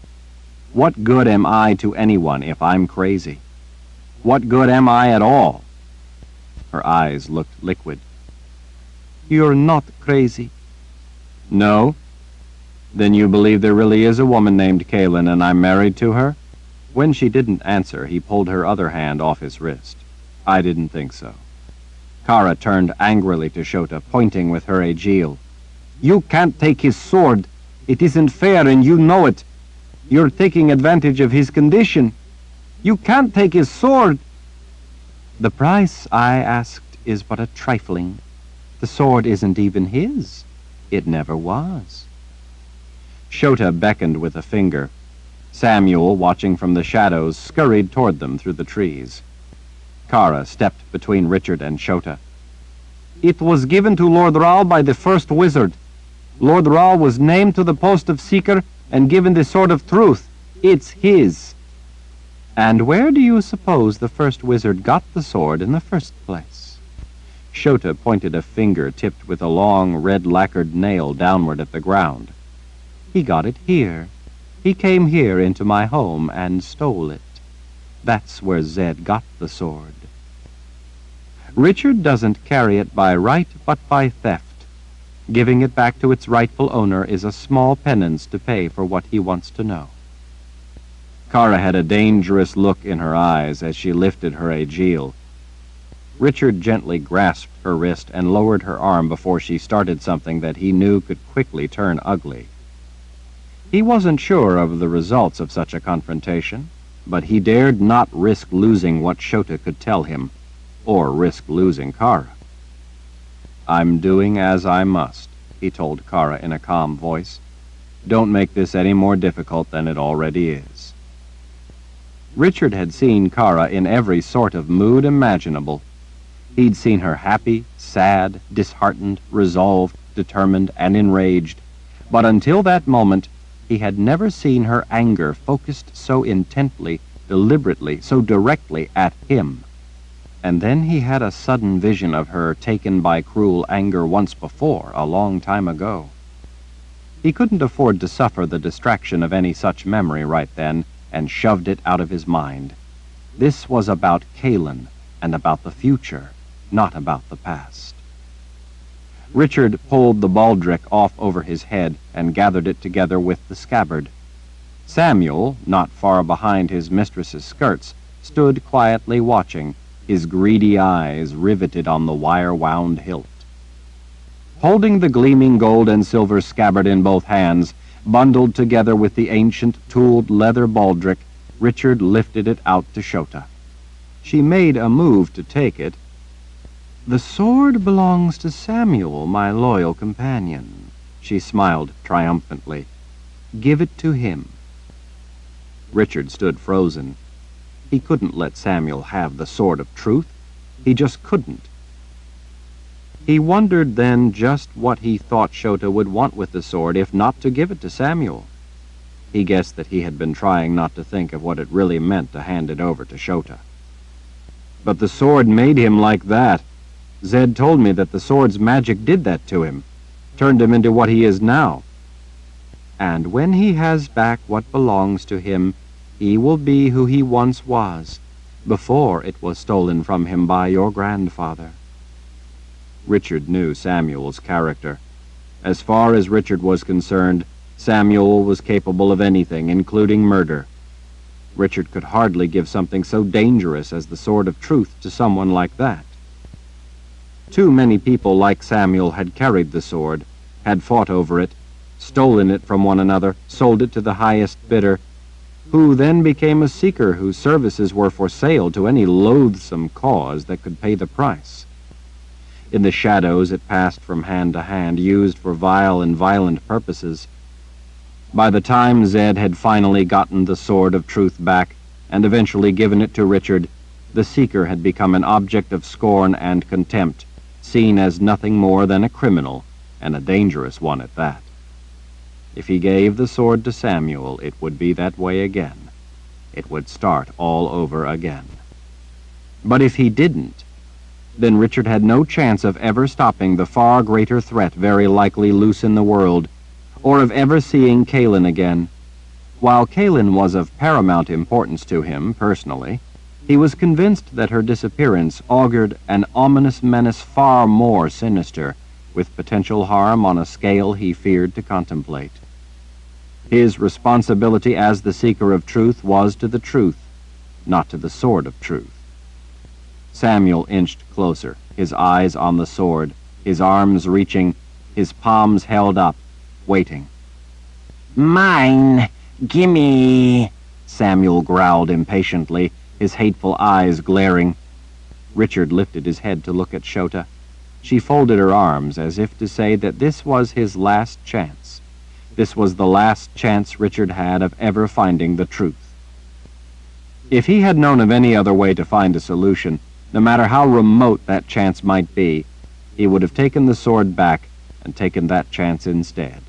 What good am I to anyone if I'm crazy? What good am I at all? Her eyes looked liquid. You're not crazy. No? Then you believe there really is a woman named Kaelin and I'm married to her? When she didn't answer, he pulled her other hand off his wrist. I didn't think so. Kara turned angrily to Shota, pointing with her aegil. You can't take his sword. It isn't fair and you know it. You're taking advantage of his condition. You can't take his sword. The price, I asked, is but a trifling. The sword isn't even his. It never was. Shota beckoned with a finger. Samuel, watching from the shadows, scurried toward them through the trees. Kara stepped between Richard and Shota. It was given to Lord Ral by the first wizard. Lord Ral was named to the post of Seeker and given the Sword of Truth. It's his. And where do you suppose the first wizard got the sword in the first place? Shota pointed a finger tipped with a long red-lacquered nail downward at the ground. He got it here. He came here into my home and stole it. That's where Zed got the sword. Richard doesn't carry it by right, but by theft. Giving it back to its rightful owner is a small penance to pay for what he wants to know. Kara had a dangerous look in her eyes as she lifted her aegil. Richard gently grasped her wrist and lowered her arm before she started something that he knew could quickly turn ugly. He wasn't sure of the results of such a confrontation, but he dared not risk losing what Shota could tell him, or risk losing Kara. I'm doing as I must, he told Kara in a calm voice. Don't make this any more difficult than it already is. Richard had seen Kara in every sort of mood imaginable. He'd seen her happy, sad, disheartened, resolved, determined, and enraged, but until that moment, he had never seen her anger focused so intently, deliberately, so directly at him. And then he had a sudden vision of her taken by cruel anger once before, a long time ago. He couldn't afford to suffer the distraction of any such memory right then, and shoved it out of his mind. This was about Kaelin, and about the future, not about the past. Richard pulled the baldric off over his head and gathered it together with the scabbard. Samuel, not far behind his mistress's skirts, stood quietly watching, his greedy eyes riveted on the wire-wound hilt. Holding the gleaming gold and silver scabbard in both hands, bundled together with the ancient tooled leather baldric, Richard lifted it out to Shota. She made a move to take it. The sword belongs to Samuel, my loyal companion, she smiled triumphantly. Give it to him. Richard stood frozen. He couldn't let Samuel have the sword of truth. He just couldn't. He wondered then just what he thought Shota would want with the sword if not to give it to Samuel. He guessed that he had been trying not to think of what it really meant to hand it over to Shota. But the sword made him like that. Zed told me that the sword's magic did that to him, turned him into what he is now. And when he has back what belongs to him, he will be who he once was, before it was stolen from him by your grandfather. Richard knew Samuel's character. As far as Richard was concerned, Samuel was capable of anything, including murder. Richard could hardly give something so dangerous as the sword of truth to someone like that. Too many people like Samuel had carried the sword, had fought over it, stolen it from one another, sold it to the highest bidder, who then became a seeker whose services were for sale to any loathsome cause that could pay the price. In the shadows it passed from hand to hand, used for vile and violent purposes. By the time Zed had finally gotten the sword of truth back, and eventually given it to Richard, the seeker had become an object of scorn and contempt, seen as nothing more than a criminal, and a dangerous one at that. If he gave the sword to Samuel, it would be that way again. It would start all over again. But if he didn't, then Richard had no chance of ever stopping the far greater threat very likely loose in the world, or of ever seeing Kaelin again. While Kaelin was of paramount importance to him personally, he was convinced that her disappearance augured an ominous menace far more sinister, with potential harm on a scale he feared to contemplate. His responsibility as the seeker of truth was to the truth, not to the sword of truth. Samuel inched closer, his eyes on the sword, his arms reaching, his palms held up, waiting. Mine! Gimme! Samuel growled impatiently, his hateful eyes glaring. Richard lifted his head to look at Shota. She folded her arms as if to say that this was his last chance. This was the last chance Richard had of ever finding the truth. If he had known of any other way to find a solution, no matter how remote that chance might be, he would have taken the sword back and taken that chance instead.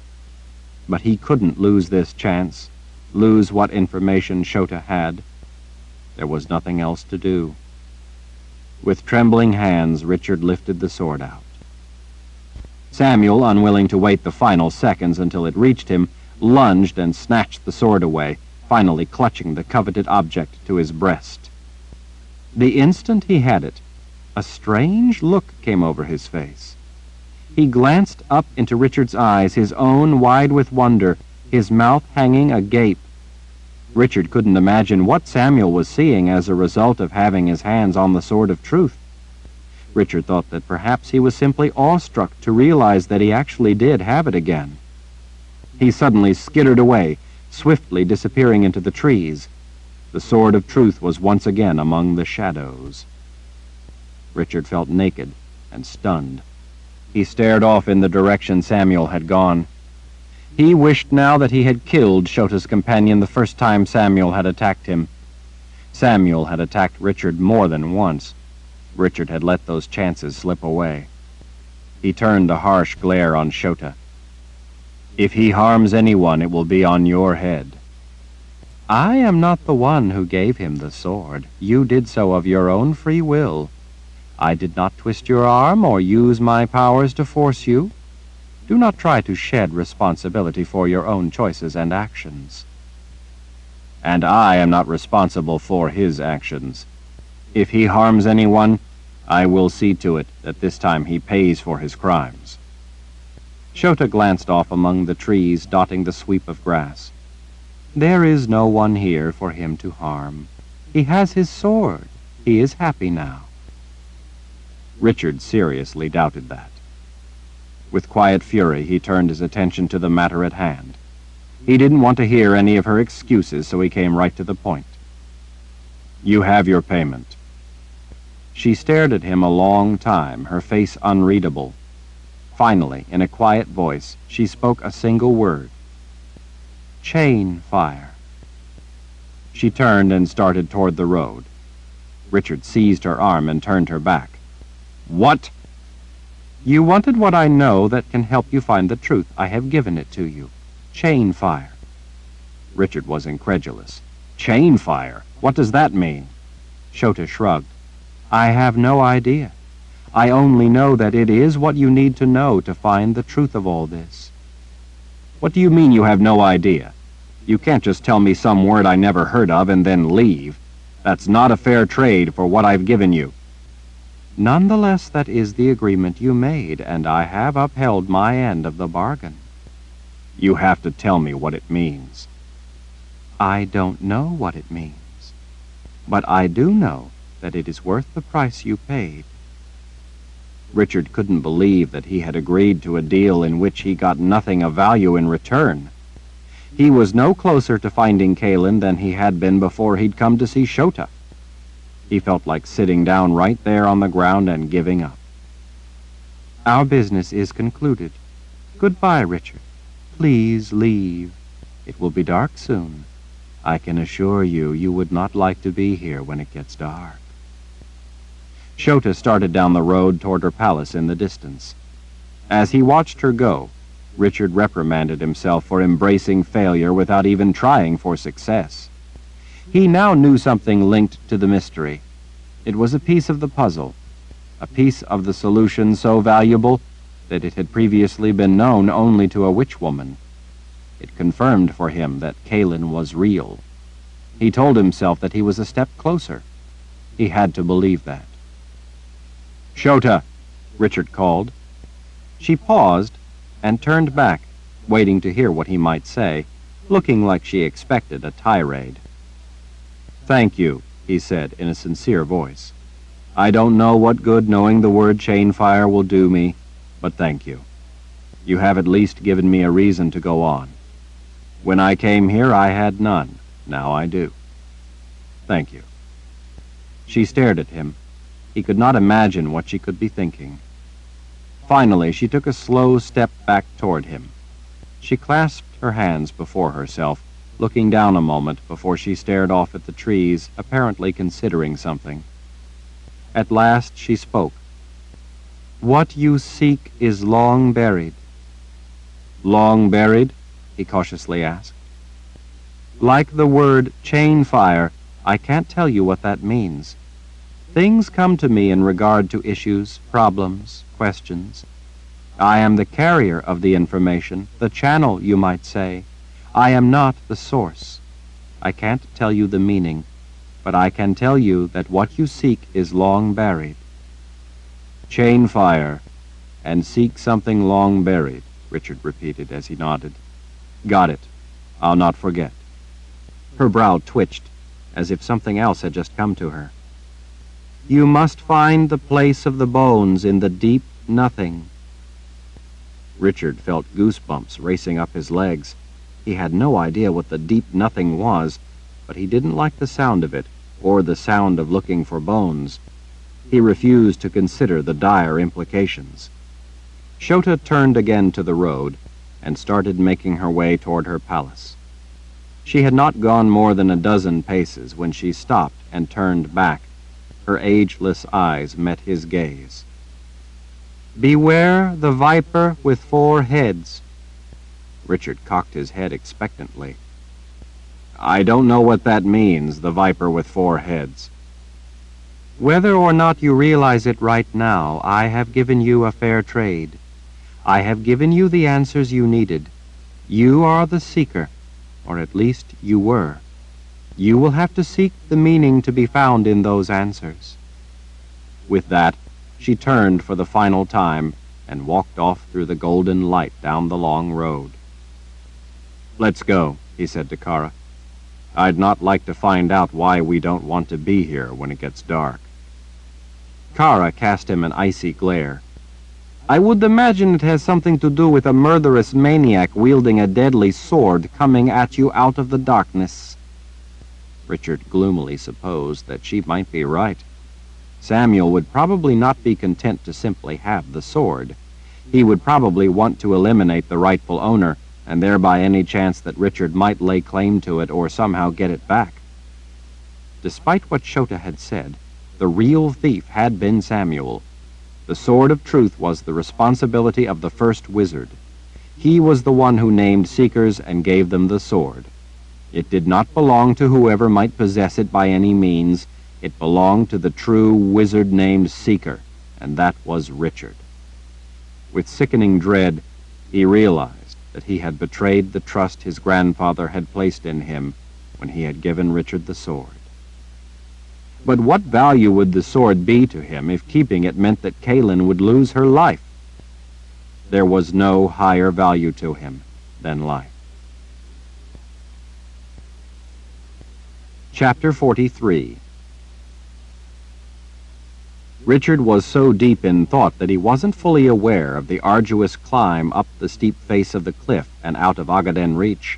But he couldn't lose this chance, lose what information Shota had. There was nothing else to do. With trembling hands, Richard lifted the sword out. Samuel, unwilling to wait the final seconds until it reached him, lunged and snatched the sword away, finally clutching the coveted object to his breast. The instant he had it, a strange look came over his face. He glanced up into Richard's eyes, his own wide with wonder, his mouth hanging agape. Richard couldn't imagine what Samuel was seeing as a result of having his hands on the sword of truth. Richard thought that perhaps he was simply awestruck to realize that he actually did have it again. He suddenly skittered away, swiftly disappearing into the trees. The sword of truth was once again among the shadows. Richard felt naked and stunned. He stared off in the direction Samuel had gone. He wished now that he had killed Shota's companion the first time Samuel had attacked him. Samuel had attacked Richard more than once. Richard had let those chances slip away. He turned a harsh glare on Shota. If he harms anyone, it will be on your head. I am not the one who gave him the sword. You did so of your own free will. I did not twist your arm or use my powers to force you. Do not try to shed responsibility for your own choices and actions. And I am not responsible for his actions. If he harms anyone, I will see to it that this time he pays for his crimes. Shota glanced off among the trees dotting the sweep of grass. There is no one here for him to harm. He has his sword. He is happy now. Richard seriously doubted that. With quiet fury, he turned his attention to the matter at hand. He didn't want to hear any of her excuses, so he came right to the point. You have your payment. She stared at him a long time, her face unreadable. Finally, in a quiet voice, she spoke a single word. Chainfire. She turned and started toward the road. Richard seized her arm and turned her back. What? You wanted what I know that can help you find the truth. I have given it to you. Chainfire. Richard was incredulous. Chainfire? What does that mean? Shota shrugged. I have no idea. I only know that it is what you need to know to find the truth of all this. What do you mean you have no idea? You can't just tell me some word I never heard of and then leave. That's not a fair trade for what I've given you. Nonetheless, that is the agreement you made, and I have upheld my end of the bargain. You have to tell me what it means. I don't know what it means, but I do know that it is worth the price you paid. Richard couldn't believe that he had agreed to a deal in which he got nothing of value in return. He was no closer to finding Kalin than he had been before he'd come to see Shota. He felt like sitting down right there on the ground and giving up. Our business is concluded. Goodbye, Richard. Please leave. It will be dark soon. I can assure you, you would not like to be here when it gets dark. Shota started down the road toward her palace in the distance. As he watched her go, Richard reprimanded himself for embracing failure without even trying for success. He now knew something linked to the mystery. It was a piece of the puzzle, a piece of the solution so valuable that it had previously been known only to a witch woman. It confirmed for him that Kalin was real. He told himself that he was a step closer. He had to believe that. "Shota," Richard called. She paused and turned back, waiting to hear what he might say, looking like she expected a tirade. "Thank you," he said in a sincere voice. "I don't know what good knowing the word Chainfire will do me, but thank you. You have at least given me a reason to go on. When I came here, I had none. Now I do. Thank you." She stared at him. He could not imagine what she could be thinking. Finally, she took a slow step back toward him. She clasped her hands before herself, looking down a moment before she stared off at the trees, apparently considering something. At last she spoke. "What you seek is long buried." "Long buried?" he cautiously asked. "Like the word Chainfire, I can't tell you what that means. Things come to me in regard to issues, problems, questions. I am the carrier of the information, the channel, you might say. I am not the source. I can't tell you the meaning, but I can tell you that what you seek is long buried." "Chainfire, and seek something long buried," Richard repeated as he nodded. "Got it. I'll not forget." Her brow twitched, as if something else had just come to her. "You must find the place of the bones in the deep nothing." Richard felt goosebumps racing up his legs. He had no idea what the deep nothing was, but he didn't like the sound of it, or the sound of looking for bones. He refused to consider the dire implications. Shota turned again to the road and started making her way toward her palace. She had not gone more than a dozen paces when she stopped and turned back. Her ageless eyes met his gaze. "Beware the viper with 4 heads." Richard cocked his head expectantly. "I don't know what that means, the viper with 4 heads." "Whether or not you realize it right now, I have given you a fair trade. I have given you the answers you needed. You are the seeker, or at least you were. You will have to seek the meaning to be found in those answers." With that, she turned for the final time and walked off through the golden light down the long road. "Let's go," he said to Kara. "I'd not like to find out why we don't want to be here when it gets dark." Kara cast him an icy glare. "I would imagine it has something to do with a murderous maniac wielding a deadly sword coming at you out of the darkness." Richard gloomily supposed that she might be right. Samuel would probably not be content to simply have the sword. He would probably want to eliminate the rightful owner, and thereby any chance that Richard might lay claim to it or somehow get it back. Despite what Shota had said, the real thief had been Samuel. The Sword of Truth was the responsibility of the first wizard. He was the one who named seekers and gave them the sword. It did not belong to whoever might possess it by any means. It belonged to the true wizard named Seeker, and that was Richard. With sickening dread, he realized that he had betrayed the trust his grandfather had placed in him when he had given Richard the sword. But what value would the sword be to him if keeping it meant that Kalin would lose her life? There was no higher value to him than life. Chapter 43. Richard was so deep in thought that he wasn't fully aware of the arduous climb up the steep face of the cliff and out of Agaden Reach.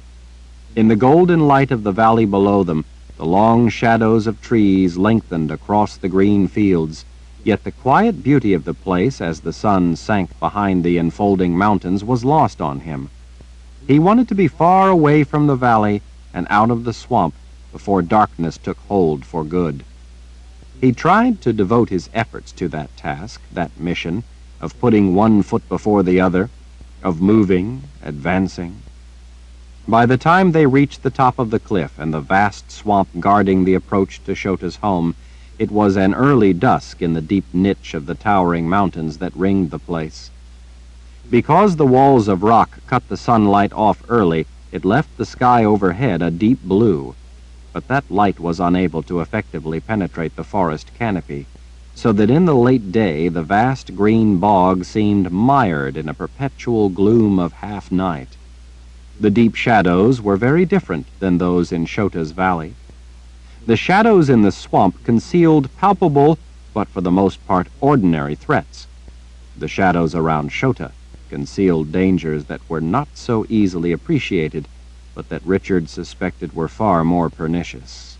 In the golden light of the valley below them, the long shadows of trees lengthened across the green fields, yet the quiet beauty of the place as the sun sank behind the enfolding mountains was lost on him. He wanted to be far away from the valley and out of the swamp before darkness took hold for good. He tried to devote his efforts to that task, that mission, of putting one foot before the other, of moving, advancing. By the time they reached the top of the cliff and the vast swamp guarding the approach to Shota's home, it was an early dusk in the deep niche of the towering mountains that ringed the place. Because the walls of rock cut the sunlight off early, it left the sky overhead a deep blue, but that light was unable to effectively penetrate the forest canopy, so that in the late day the vast green bog seemed mired in a perpetual gloom of half-night. The deep shadows were very different than those in Shota's valley. The shadows in the swamp concealed palpable, but for the most part ordinary threats. The shadows around Shota concealed dangers that were not so easily appreciated, but that Richard suspected were far more pernicious.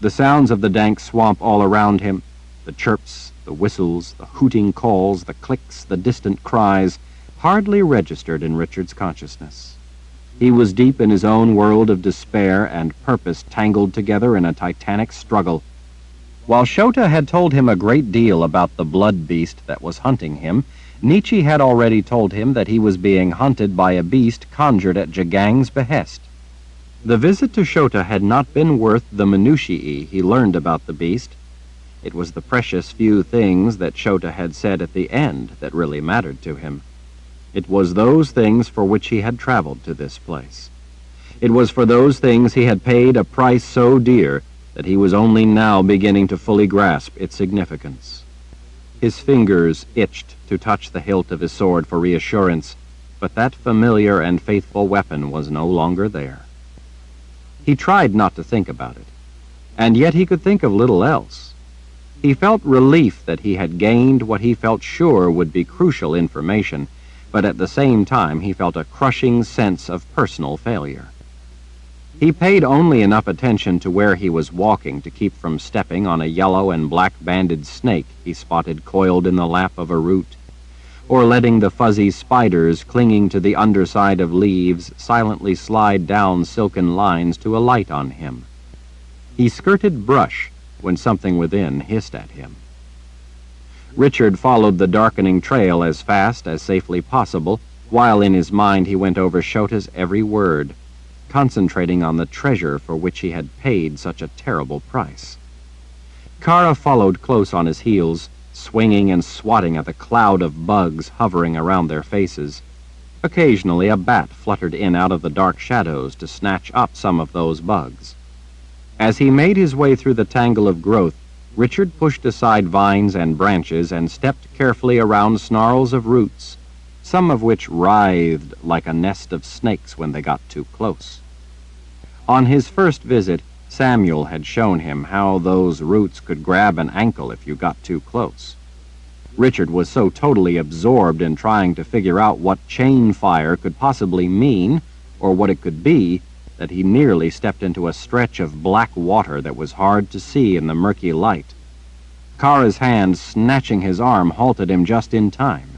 The sounds of the dank swamp all around him, the chirps, the whistles, the hooting calls, the clicks, the distant cries, hardly registered in Richard's consciousness. He was deep in his own world of despair and purpose tangled together in a titanic struggle. While Shota had told him a great deal about the blood beast that was hunting him, Nietzsche had already told him that he was being hunted by a beast conjured at Jagang's behest. The visit to Shota had not been worth the minutiae he learned about the beast. It was the precious few things that Shota had said at the end that really mattered to him. It was those things for which he had traveled to this place. It was for those things he had paid a price so dear that he was only now beginning to fully grasp its significance. His fingers itched to touch the hilt of his sword for reassurance, but that familiar and faithful weapon was no longer there. He tried not to think about it, and yet he could think of little else. He felt relief that he had gained what he felt sure would be crucial information, but at the same time he felt a crushing sense of personal failure. He paid only enough attention to where he was walking to keep from stepping on a yellow and black-banded snake he spotted coiled in the lap of a root, or letting the fuzzy spiders clinging to the underside of leaves silently slide down silken lines to alight on him. He skirted brush when something within hissed at him. Richard followed the darkening trail as fast as safely possible, while in his mind he went over Shota's every word, concentrating on the treasure for which he had paid such a terrible price. Kara followed close on his heels, swinging and swatting at the cloud of bugs hovering around their faces. Occasionally a bat fluttered in out of the dark shadows to snatch up some of those bugs. As he made his way through the tangle of growth, Richard pushed aside vines and branches and stepped carefully around snarls of roots, some of which writhed like a nest of snakes when they got too close. On his first visit, Samuel had shown him how those roots could grab an ankle if you got too close. Richard was so totally absorbed in trying to figure out what Chainfire could possibly mean, or what it could be, that he nearly stepped into a stretch of black water that was hard to see in the murky light. Kara's hand snatching his arm halted him just in time.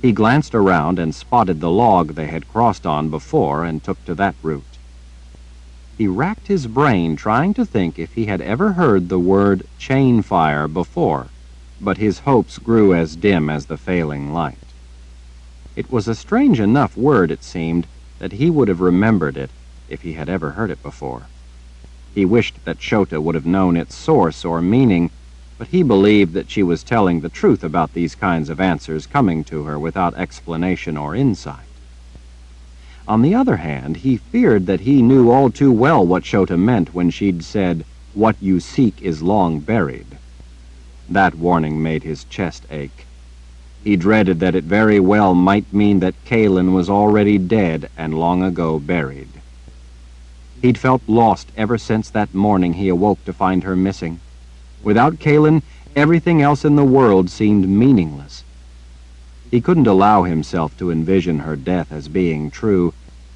He glanced around and spotted the log they had crossed on before and took to that route. He racked his brain trying to think if he had ever heard the word Chainfire before, but his hopes grew as dim as the failing light. It was a strange enough word, it seemed, that he would have remembered it if he had ever heard it before. He wished that Shota would have known its source or meaning, but he believed that she was telling the truth about these kinds of answers coming to her without explanation or insight. On the other hand, he feared that he knew all too well what Shota meant when she'd said, "What you seek is long buried." That warning made his chest ache. He dreaded that it very well might mean that Kalin was already dead and long ago buried. He'd felt lost ever since that morning he awoke to find her missing. Without Kaelin, everything else in the world seemed meaningless. He couldn't allow himself to envision her death as being true.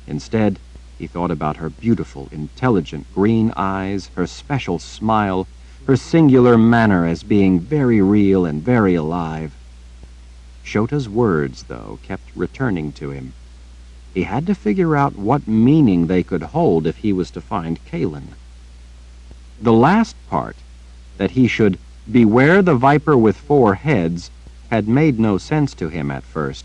Instead, he thought about her beautiful, intelligent green eyes, her special smile, her singular manner as being very real and very alive. Shota's words, though, kept returning to him. He had to figure out what meaning they could hold if he was to find Kaelin. The last part, that he should beware the viper with 4 heads, had made no sense to him at first,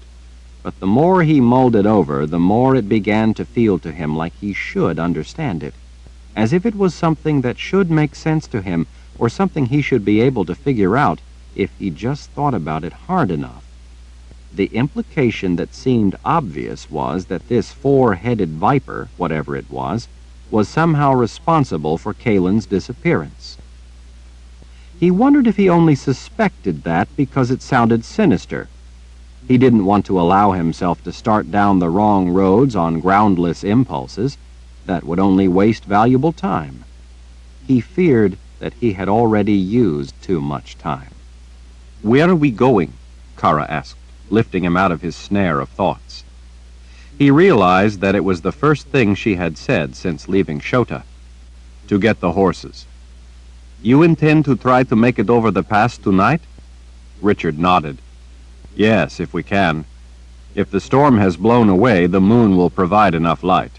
but the more he mulled it over, the more it began to feel to him like he should understand it, as if it was something that should make sense to him, or something he should be able to figure out if he just thought about it hard enough. The implication that seemed obvious was that this 4-headed viper, whatever it was somehow responsible for Kaelin's disappearance. He wondered if he only suspected that because it sounded sinister. He didn't want to allow himself to start down the wrong roads on groundless impulses. That would only waste valuable time. He feared that he had already used too much time. "Where are we going?" Kara asked, lifting him out of his snare of thoughts. He realized that it was the first thing she had said since leaving Shota. "To get the horses." "You intend to try to make it over the pass tonight?" Richard nodded. "Yes, if we can. If the storm has blown away, the moon will provide enough light."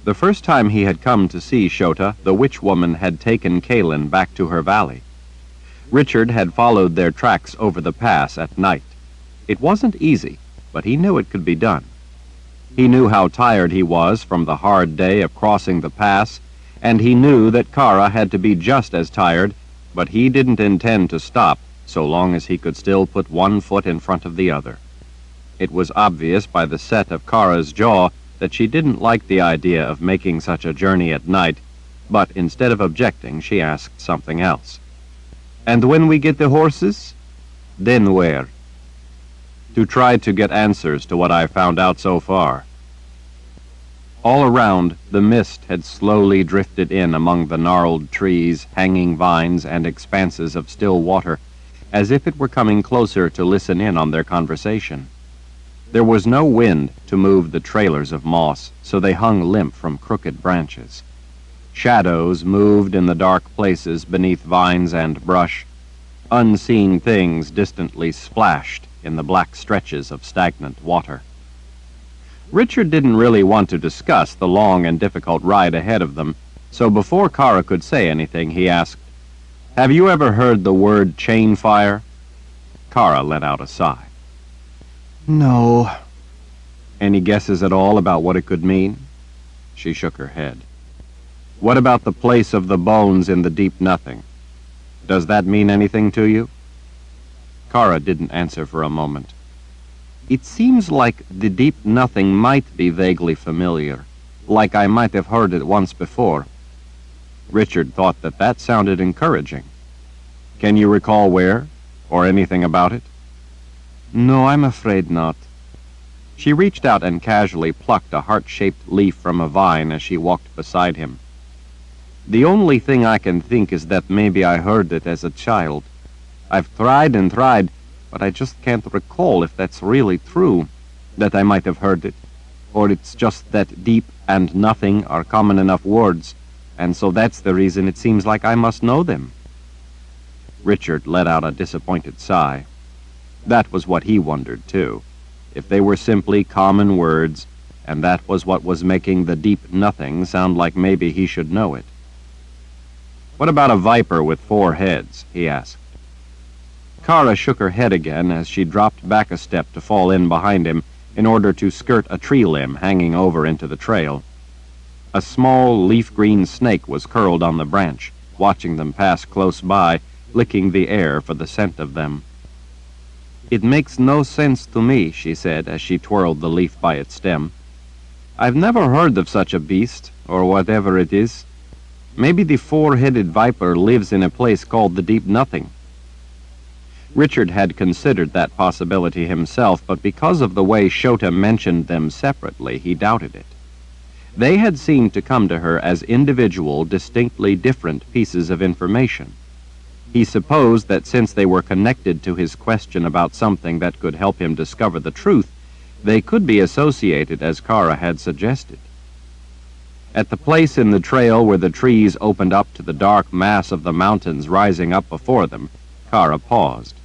The first time he had come to see Shota, the witch woman had taken Kaelin back to her valley. Richard had followed their tracks over the pass at night. It wasn't easy, but he knew it could be done. He knew how tired he was from the hard day of crossing the pass, and he knew that Kara had to be just as tired, but he didn't intend to stop so long as he could still put one foot in front of the other. It was obvious by the set of Kara's jaw that she didn't like the idea of making such a journey at night, but instead of objecting, she asked something else. "And when we get the horses? Then where?" "To try to get answers to what I've found out so far." All around, the mist had slowly drifted in among the gnarled trees, hanging vines, and expanses of still water, as if it were coming closer to listen in on their conversation. There was no wind to move the trailers of moss, so they hung limp from crooked branches. Shadows moved in the dark places beneath vines and brush. Unseen things distantly splashed in the black stretches of stagnant water. Richard didn't really want to discuss the long and difficult ride ahead of them, so before Kara could say anything, he asked, "Have you ever heard the word Chainfire?" Kara let out a sigh. "No." "Any guesses at all about what it could mean?" She shook her head. "What about the place of the bones in the deep nothing? Does that mean anything to you?" Kara didn't answer for a moment. "It seems like the deep nothing might be vaguely familiar, like I might have heard it once before." Richard thought that that sounded encouraging. "Can you recall where, or anything about it?" "No, I'm afraid not." She reached out and casually plucked a heart-shaped leaf from a vine as she walked beside him. "The only thing I can think is that maybe I heard it as a child. I've tried and tried, but I just can't recall if that's really true, that I might have heard it, or it's just that deep and nothing are common enough words, and so that's the reason it seems like I must know them." Richard let out a disappointed sigh. That was what he wondered, too. If they were simply common words, and that was what was making the deep nothing sound like maybe he should know it. "What about a viper with 4 heads?" he asked. Kara shook her head again as she dropped back a step to fall in behind him in order to skirt a tree limb hanging over into the trail. A small leaf-green snake was curled on the branch, watching them pass close by, licking the air for the scent of them. "It makes no sense to me," she said as she twirled the leaf by its stem. "I've never heard of such a beast, or whatever it is. Maybe the 4-headed viper lives in a place called the Deep Nothing." Richard had considered that possibility himself, but because of the way Shota mentioned them separately, he doubted it. They had seemed to come to her as individual, distinctly different pieces of information. He supposed that since they were connected to his question about something that could help him discover the truth, they could be associated as Kara had suggested. At the place in the trail where the trees opened up to the dark mass of the mountains rising up before them, Kara paused.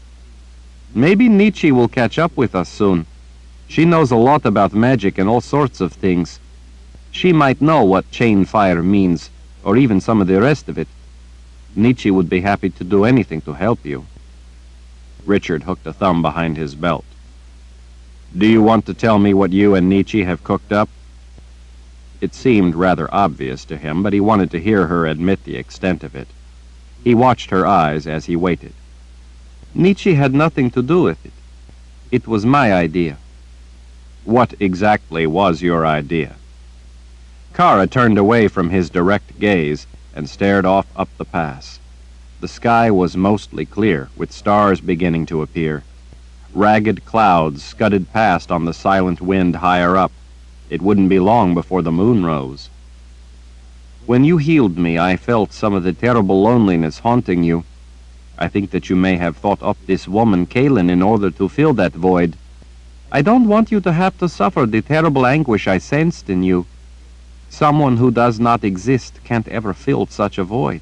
Maybe Nietzsche will catch up with us soon. She knows a lot about magic and all sorts of things. She might know what Chainfire means, or even some of the rest of it. Nietzsche would be happy to do anything to help you. Richard hooked a thumb behind his belt. Do you want to tell me what you and Nietzsche have cooked up? It seemed rather obvious to him, but he wanted to hear her admit the extent of it. He watched her eyes as he waited. Nietzsche had nothing to do with it. It was my idea. What exactly was your idea? Kara turned away from his direct gaze and stared off up the pass. The sky was mostly clear, with stars beginning to appear. Ragged clouds scudded past on the silent wind higher up. It wouldn't be long before the moon rose. When you healed me, I felt some of the terrible loneliness haunting you. I think that you may have thought up this woman, Kaylin, in order to fill that void. I don't want you to have to suffer the terrible anguish I sensed in you. Someone who does not exist can't ever fill such a void.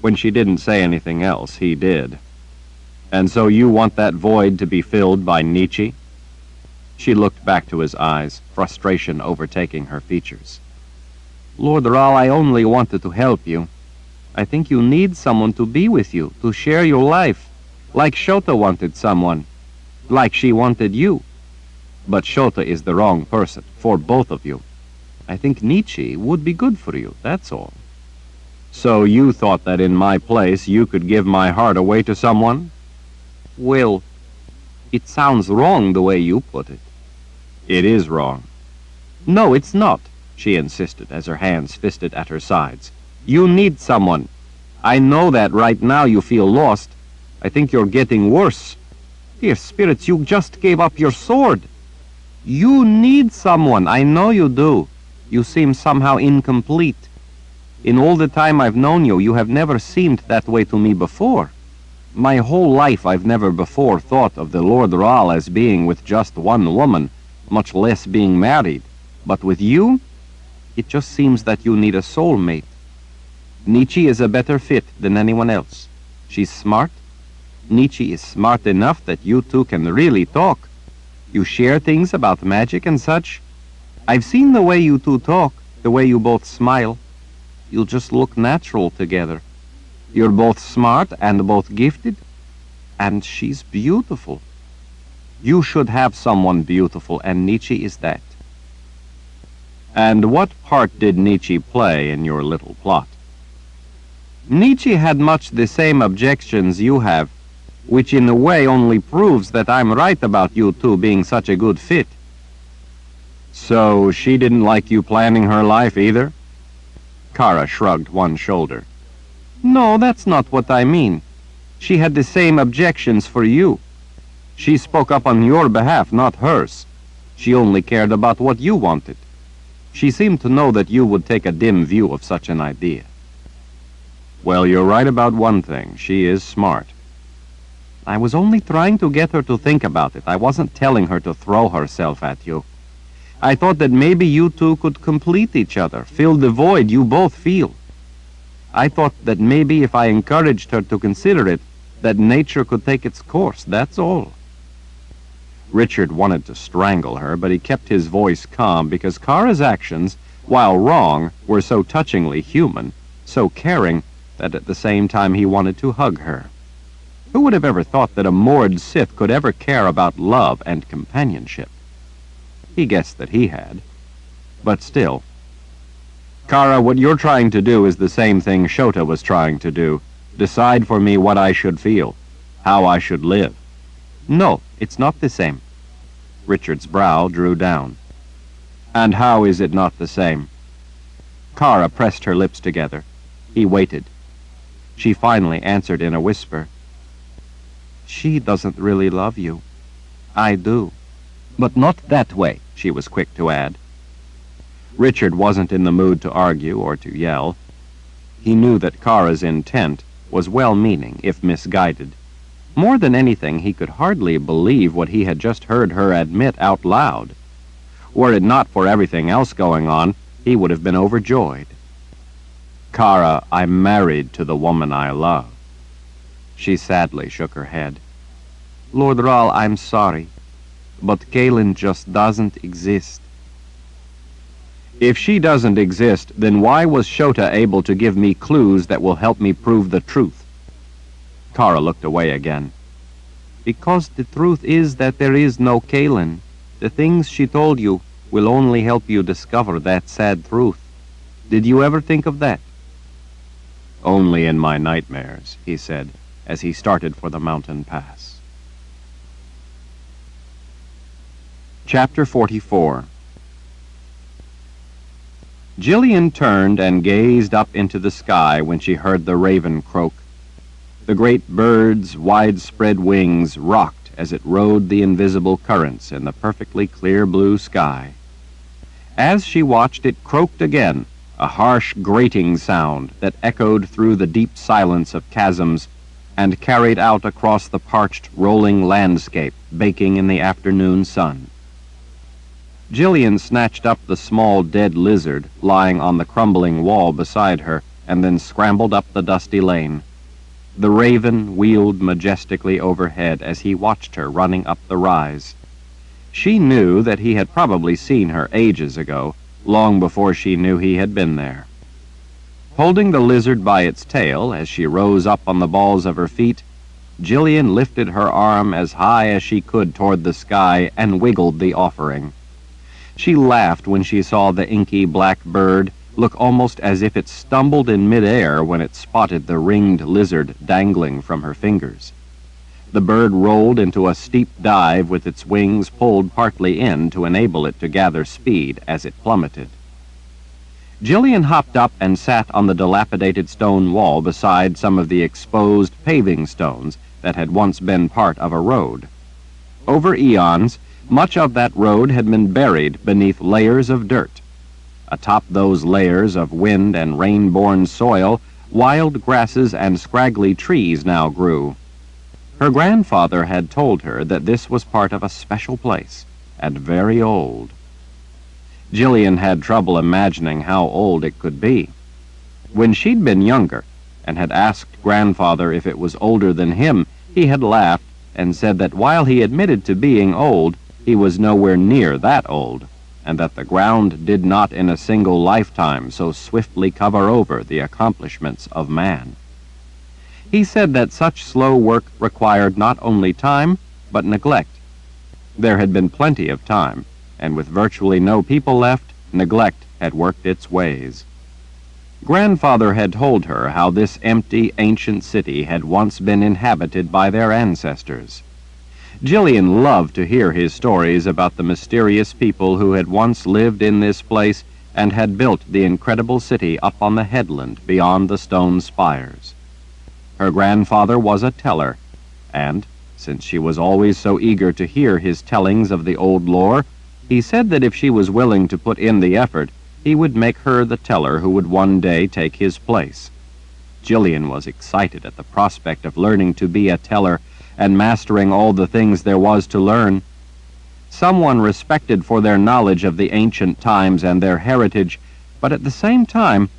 When she didn't say anything else, he did. And so you want that void to be filled by Nietzsche? She looked back to his eyes, frustration overtaking her features. Lord Ral, I only wanted to help you. I think you need someone to be with you, to share your life, like Shota wanted someone, like she wanted you. But Shota is the wrong person for both of you. I think Nietzsche would be good for you, that's all. So you thought that in my place you could give my heart away to someone? Well, it sounds wrong the way you put it. It is wrong. No, it's not, she insisted as her hands fisted at her sides. You need someone. I know that right now you feel lost. I think you're getting worse. Dear spirits, you just gave up your sword. You need someone, I know you do. You seem somehow incomplete. In all the time I've known you, you have never seemed that way to me before. My whole life I've never before thought of the Lord Ral as being with just one woman, much less being married. But with you, it just seems that you need a soulmate. Nietzsche is a better fit than anyone else. She's smart. Nietzsche is smart enough that you two can really talk. You share things about magic and such. I've seen the way you two talk, the way you both smile. You'll just look natural together. You're both smart and both gifted, and she's beautiful. You should have someone beautiful, and Nietzsche is that. And what part did Nietzsche play in your little plot? Nietzsche had much the same objections you have, which in a way only proves that I'm right about you two being such a good fit. So she didn't like you planning her life either? Kara shrugged one shoulder. No, that's not what I mean. She had the same objections for you. She spoke up on your behalf, not hers. She only cared about what you wanted. She seemed to know that you would take a dim view of such an idea. Well, you're right about one thing. She is smart. I was only trying to get her to think about it. I wasn't telling her to throw herself at you. I thought that maybe you two could complete each other, fill the void you both feel. I thought that maybe if I encouraged her to consider it, that nature could take its course, that's all. Richard wanted to strangle her, but he kept his voice calm because Kara's actions, while wrong, were so touchingly human, so caring, that at the same time he wanted to hug her. Who would have ever thought that a moored Sith could ever care about love and companionship? He guessed that he had. But still. Kara, what you're trying to do is the same thing Shota was trying to do. Decide for me what I should feel, how I should live. No, it's not the same. Richard's brow drew down. And how is it not the same? Kara pressed her lips together. He waited. She finally answered in a whisper. She doesn't really love you. I do. But not that way, she was quick to add. Richard wasn't in the mood to argue or to yell. He knew that Kara's intent was well-meaning, if misguided. More than anything, he could hardly believe what he had just heard her admit out loud. Were it not for everything else going on, he would have been overjoyed. "Kara, I'm married to the woman I love." She sadly shook her head. "Lord Rahl, I'm sorry, but Kaelin just doesn't exist." "If she doesn't exist, then why was Shota able to give me clues that will help me prove the truth?" Kara looked away again. "Because the truth is that there is no Kaelin. The things she told you will only help you discover that sad truth. Did you ever think of that?" "Only in my nightmares," he said, as he started for the mountain pass. Chapter 44. Jillian turned and gazed up into the sky when she heard the raven croak. The great bird's widespread wings rocked as it rode the invisible currents in the perfectly clear blue sky. As she watched, it croaked again, a harsh grating sound that echoed through the deep silence of chasms and carried out across the parched, rolling landscape, baking in the afternoon sun. Jillian snatched up the small dead lizard lying on the crumbling wall beside her and then scrambled up the dusty lane. The raven wheeled majestically overhead as he watched her running up the rise. She knew that he had probably seen her ages ago, long before she knew he had been there. Holding the lizard by its tail as she rose up on the balls of her feet, Jillian lifted her arm as high as she could toward the sky and wiggled the offering. She laughed when she saw the inky black bird look almost as if it stumbled in midair when it spotted the ringed lizard dangling from her fingers. The bird rolled into a steep dive with its wings pulled partly in to enable it to gather speed as it plummeted. Jillian hopped up and sat on the dilapidated stone wall beside some of the exposed paving stones that had once been part of a road. Over eons, much of that road had been buried beneath layers of dirt. Atop those layers of wind and rain-born soil, wild grasses and scraggly trees now grew. Her grandfather had told her that this was part of a special place, and very old. Jillian had trouble imagining how old it could be. When she'd been younger, and had asked Grandfather if it was older than him, he had laughed and said that while he admitted to being old, he was nowhere near that old, and that the ground did not in a single lifetime so swiftly cover over the accomplishments of man. He said that such slow work required not only time, but neglect. There had been plenty of time, and with virtually no people left, neglect had worked its ways. Grandfather had told her how this empty, ancient city had once been inhabited by their ancestors. Jillian loved to hear his stories about the mysterious people who had once lived in this place and had built the incredible city up on the headland beyond the stone spires. Her grandfather was a teller, and, since she was always so eager to hear his tellings of the old lore, he said that if she was willing to put in the effort, he would make her the teller who would one day take his place. Jillian was excited at the prospect of learning to be a teller and mastering all the things there was to learn. Someone respected for their knowledge of the ancient times and their heritage, but at the same time,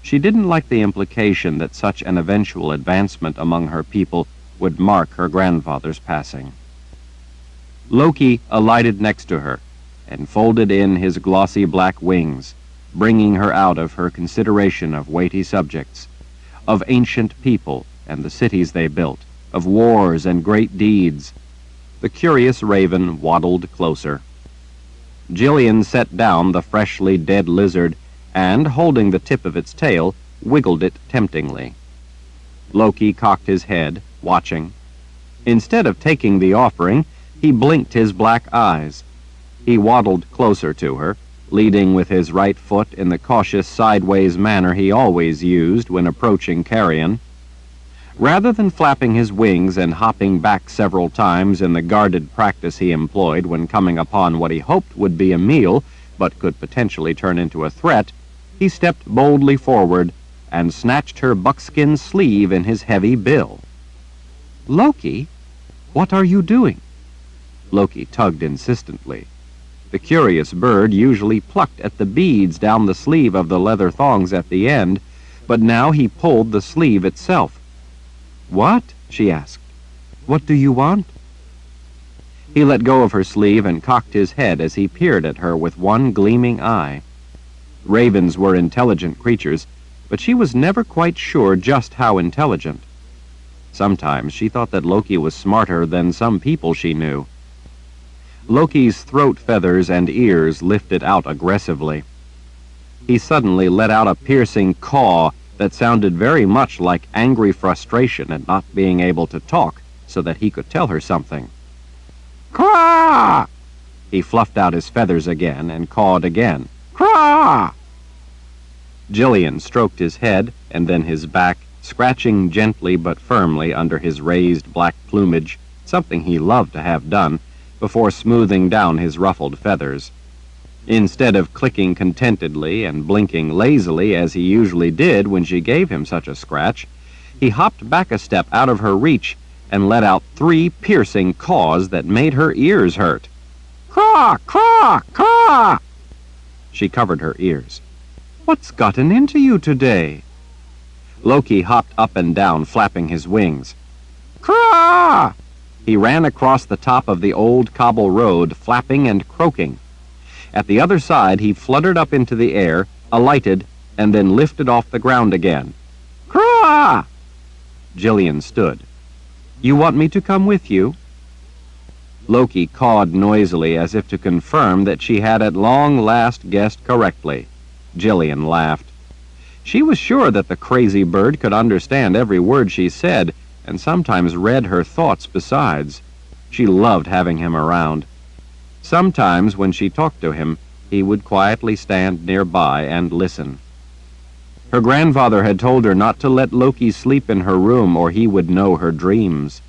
she didn't like the implication that such an eventual advancement among her people would mark her grandfather's passing. Loki alighted next to her and folded in his glossy black wings, bringing her out of her consideration of weighty subjects, of ancient people and the cities they built, of wars and great deeds. The curious raven waddled closer. Jillian set down the freshly dead lizard and, holding the tip of its tail, wiggled it temptingly. Loki cocked his head, watching. Instead of taking the offering, he blinked his black eyes. He waddled closer to her, leading with his right foot in the cautious sideways manner he always used when approaching carrion. Rather than flapping his wings and hopping back several times in the guarded practice he employed when coming upon what he hoped would be a meal, but could potentially turn into a threat, he stepped boldly forward and snatched her buckskin sleeve in his heavy bill. Loki, what are you doing? Loki tugged insistently. The curious bird usually plucked at the beads down the sleeve of the leather thongs at the end, but now he pulled the sleeve itself. What? She asked. What do you want? He let go of her sleeve and cocked his head as he peered at her with one gleaming eye. Ravens were intelligent creatures, but she was never quite sure just how intelligent. Sometimes she thought that Loki was smarter than some people she knew. Loki's throat feathers and ears lifted out aggressively. He suddenly let out a piercing caw that sounded very much like angry frustration at not being able to talk so that he could tell her something. Caw! He fluffed out his feathers again and cawed again. Caw! Jillian stroked his head and then his back, scratching gently but firmly under his raised black plumage, something he loved to have done, before smoothing down his ruffled feathers. Instead of clicking contentedly and blinking lazily as he usually did when she gave him such a scratch, he hopped back a step out of her reach and let out 3 piercing caws that made her ears hurt. Caw! Caw! Caw! She covered her ears. What's gotten into you today? Loki hopped up and down, flapping his wings. Caw! He ran across the top of the old cobble road, flapping and croaking. At the other side, he fluttered up into the air, alighted, and then lifted off the ground again. Caw! Jillian stood. You want me to come with you? Loki cawed noisily as if to confirm that she had at long last guessed correctly. Jillian laughed. She was sure that the crazy bird could understand every word she said, and sometimes read her thoughts besides. She loved having him around. Sometimes when she talked to him, he would quietly stand nearby and listen. Her grandfather had told her not to let Loki sleep in her room or he would know her dreams.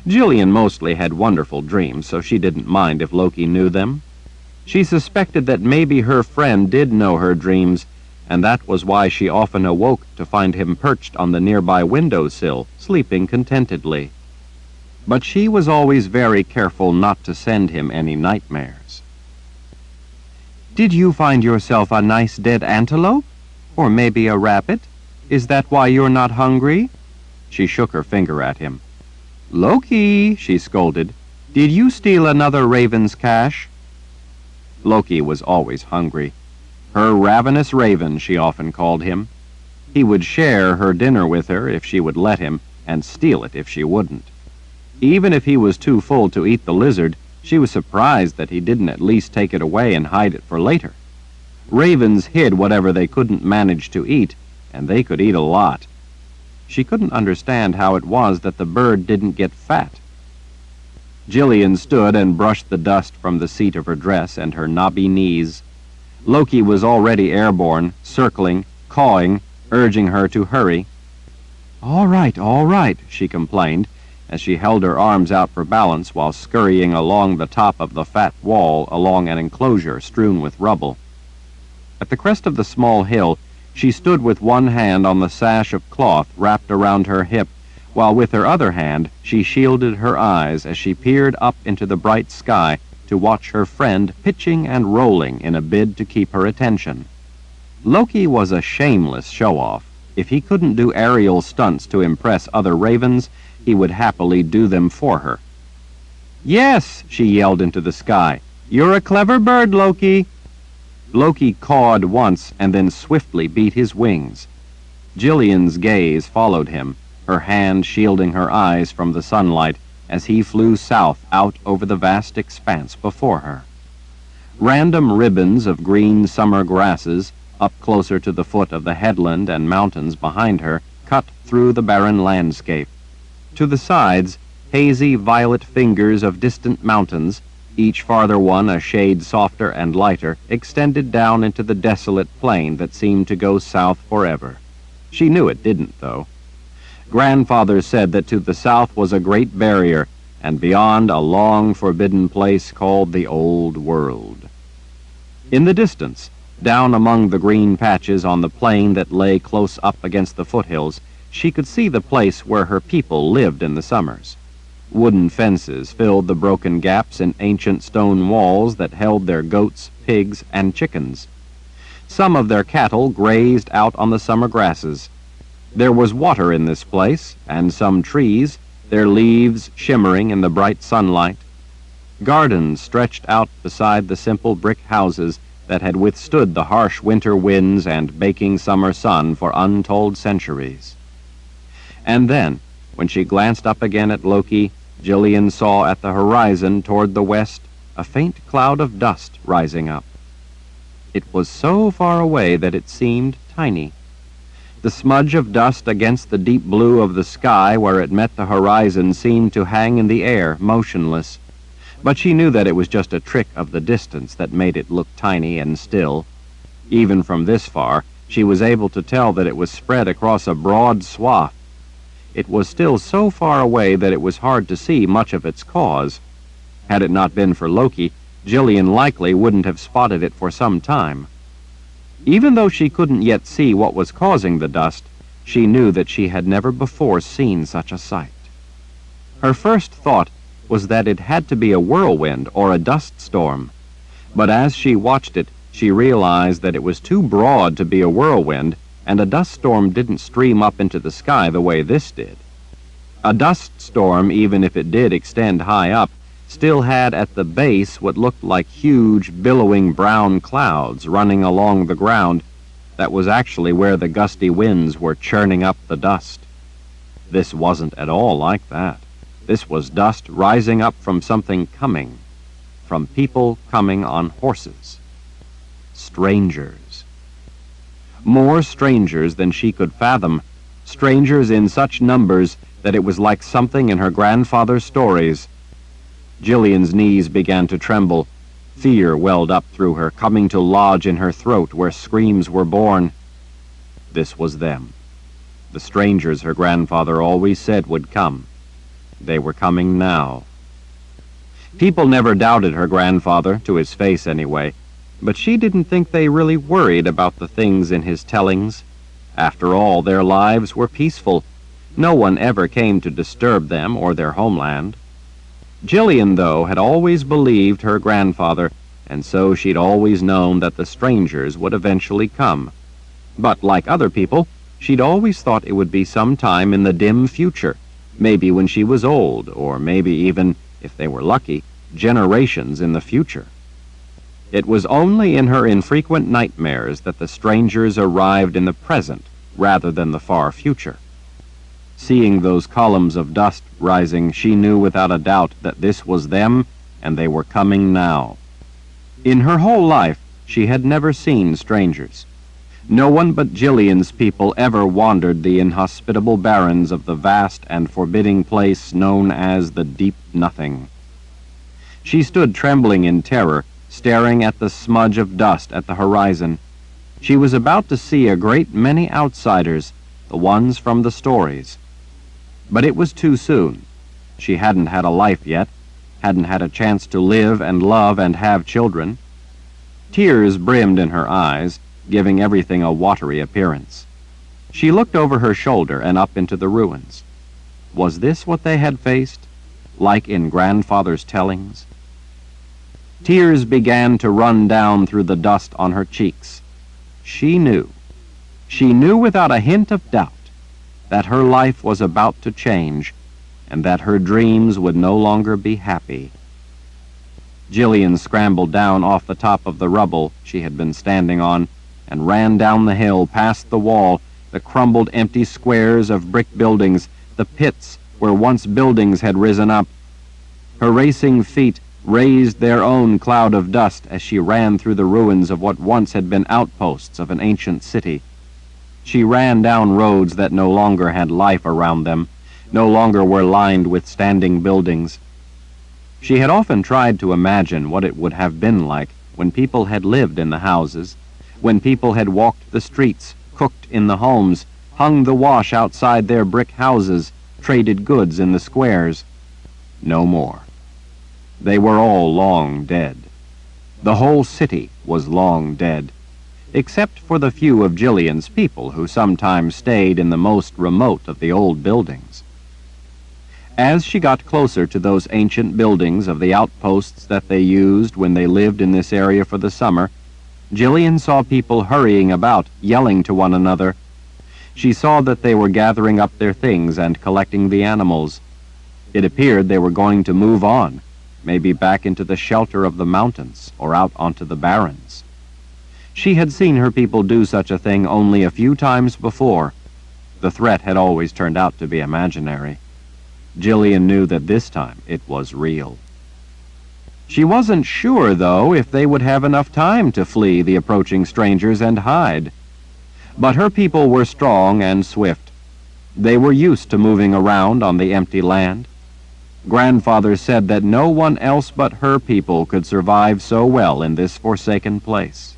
Jillian mostly had wonderful dreams, so she didn't mind if Loki knew them. She suspected that maybe her friend did know her dreams, and that was why she often awoke to find him perched on the nearby windowsill, sleeping contentedly. But she was always very careful not to send him any nightmares. Did you find yourself a nice dead antelope? Or maybe a rabbit? Is that why you're not hungry? She shook her finger at him. Loki, she scolded, did you steal another raven's cache? Loki was always hungry. Her ravenous raven, she often called him. He would share her dinner with her if she would let him, and steal it if she wouldn't. Even if he was too full to eat the lizard, she was surprised that he didn't at least take it away and hide it for later. Ravens hid whatever they couldn't manage to eat, and they could eat a lot. She couldn't understand how it was that the bird didn't get fat. Jillian stood and brushed the dust from the seat of her dress and her knobby knees. Loki was already airborne, circling, cawing, urging her to hurry. All right, she complained, as she held her arms out for balance while scurrying along the top of the fat wall along an enclosure strewn with rubble. At the crest of the small hill, she stood with one hand on the sash of cloth wrapped around her hip, while with her other hand she shielded her eyes as she peered up into the bright sky to watch her friend pitching and rolling in a bid to keep her attention. Loki was a shameless show-off. If he couldn't do aerial stunts to impress other ravens, he would happily do them for her. Yes, she yelled into the sky. You're a clever bird, Loki. Loki cawed once and then swiftly beat his wings. Jillian's gaze followed him, her hand shielding her eyes from the sunlight as he flew south out over the vast expanse before her. Random ribbons of green summer grasses, up closer to the foot of the headland and mountains behind her, cut through the barren landscape. To the sides, hazy violet fingers of distant mountains, each farther one a shade softer and lighter, extended down into the desolate plain that seemed to go south forever. She knew it didn't, though. Grandfather said that to the south was a great barrier, and beyond a long forbidden place called the Old World. In the distance, down among the green patches on the plain that lay close up against the foothills, she could see the place where her people lived in the summers. Wooden fences filled the broken gaps in ancient stone walls that held their goats, pigs, and chickens. Some of their cattle grazed out on the summer grasses. There was water in this place, and some trees, their leaves shimmering in the bright sunlight. Gardens stretched out beside the simple brick houses that had withstood the harsh winter winds and baking summer sun for untold centuries. And then, when she glanced up again at Loki, Jillian saw at the horizon toward the west a faint cloud of dust rising up. It was so far away that it seemed tiny. The smudge of dust against the deep blue of the sky where it met the horizon seemed to hang in the air, motionless. But she knew that it was just a trick of the distance that made it look tiny and still. Even from this far, she was able to tell that it was spread across a broad swath. It was still so far away that it was hard to see much of its cause. Had it not been for Loki, Jillian likely wouldn't have spotted it for some time. Even though she couldn't yet see what was causing the dust, she knew that she had never before seen such a sight. Her first thought was that it had to be a whirlwind or a dust storm. But as she watched it, she realized that it was too broad to be a whirlwind, and a dust storm didn't stream up into the sky the way this did. A dust storm, even if it did extend high up, still had at the base what looked like huge, billowing brown clouds running along the ground. That was actually where the gusty winds were churning up the dust. This wasn't at all like that. This was dust rising up from something coming, from people coming on horses. Strangers. More strangers than she could fathom, strangers in such numbers that it was like something in her grandfather's stories. Jillian's knees began to tremble. Fear welled up through her, coming to lodge in her throat where screams were born. This was them. The strangers her grandfather always said would come. They were coming now. People never doubted her grandfather, to his face anyway, but she didn't think they really worried about the things in his tellings. After all, their lives were peaceful. No one ever came to disturb them or their homeland. Jillian, though, had always believed her grandfather, and so she'd always known that the strangers would eventually come. But, like other people, she'd always thought it would be some time in the dim future, maybe when she was old, or maybe even, if they were lucky, generations in the future. It was only in her infrequent nightmares that the strangers arrived in the present rather than the far future. Seeing those columns of dust rising, she knew without a doubt that this was them, and they were coming now. In her whole life, she had never seen strangers. No one but Jillian's people ever wandered the inhospitable barrens of the vast and forbidding place known as the Deep Nothing. She stood trembling in terror, staring at the smudge of dust at the horizon. She was about to see a great many outsiders, the ones from the stories. But it was too soon. She hadn't had a life yet, hadn't had a chance to live and love and have children. Tears brimmed in her eyes, giving everything a watery appearance. She looked over her shoulder and up into the ruins. Was this what they had faced, like in grandfather's tellings? Tears began to run down through the dust on her cheeks. She knew without a hint of doubt, that her life was about to change, and that her dreams would no longer be happy. Jillian scrambled down off the top of the rubble she had been standing on, and ran down the hill, past the wall, the crumbled empty squares of brick buildings, the pits where once buildings had risen up. Her racing feet raised their own cloud of dust as she ran through the ruins of what once had been outposts of an ancient city. She ran down roads that no longer had life around them, no longer were lined with standing buildings. She had often tried to imagine what it would have been like when people had lived in the houses, when people had walked the streets, cooked in the homes, hung the wash outside their brick houses, traded goods in the squares. No more. They were all long dead. The whole city was long dead, except for the few of Jillian's people who sometimes stayed in the most remote of the old buildings. As she got closer to those ancient buildings of the outposts that they used when they lived in this area for the summer, Jillian saw people hurrying about, yelling to one another. She saw that they were gathering up their things and collecting the animals. It appeared they were going to move on, maybe back into the shelter of the mountains or out onto the barrens. She had seen her people do such a thing only a few times before. The threat had always turned out to be imaginary. Jillian knew that this time it was real. She wasn't sure, though, if they would have enough time to flee the approaching strangers and hide. But her people were strong and swift. They were used to moving around on the empty land. Grandfather said that no one else but her people could survive so well in this forsaken place.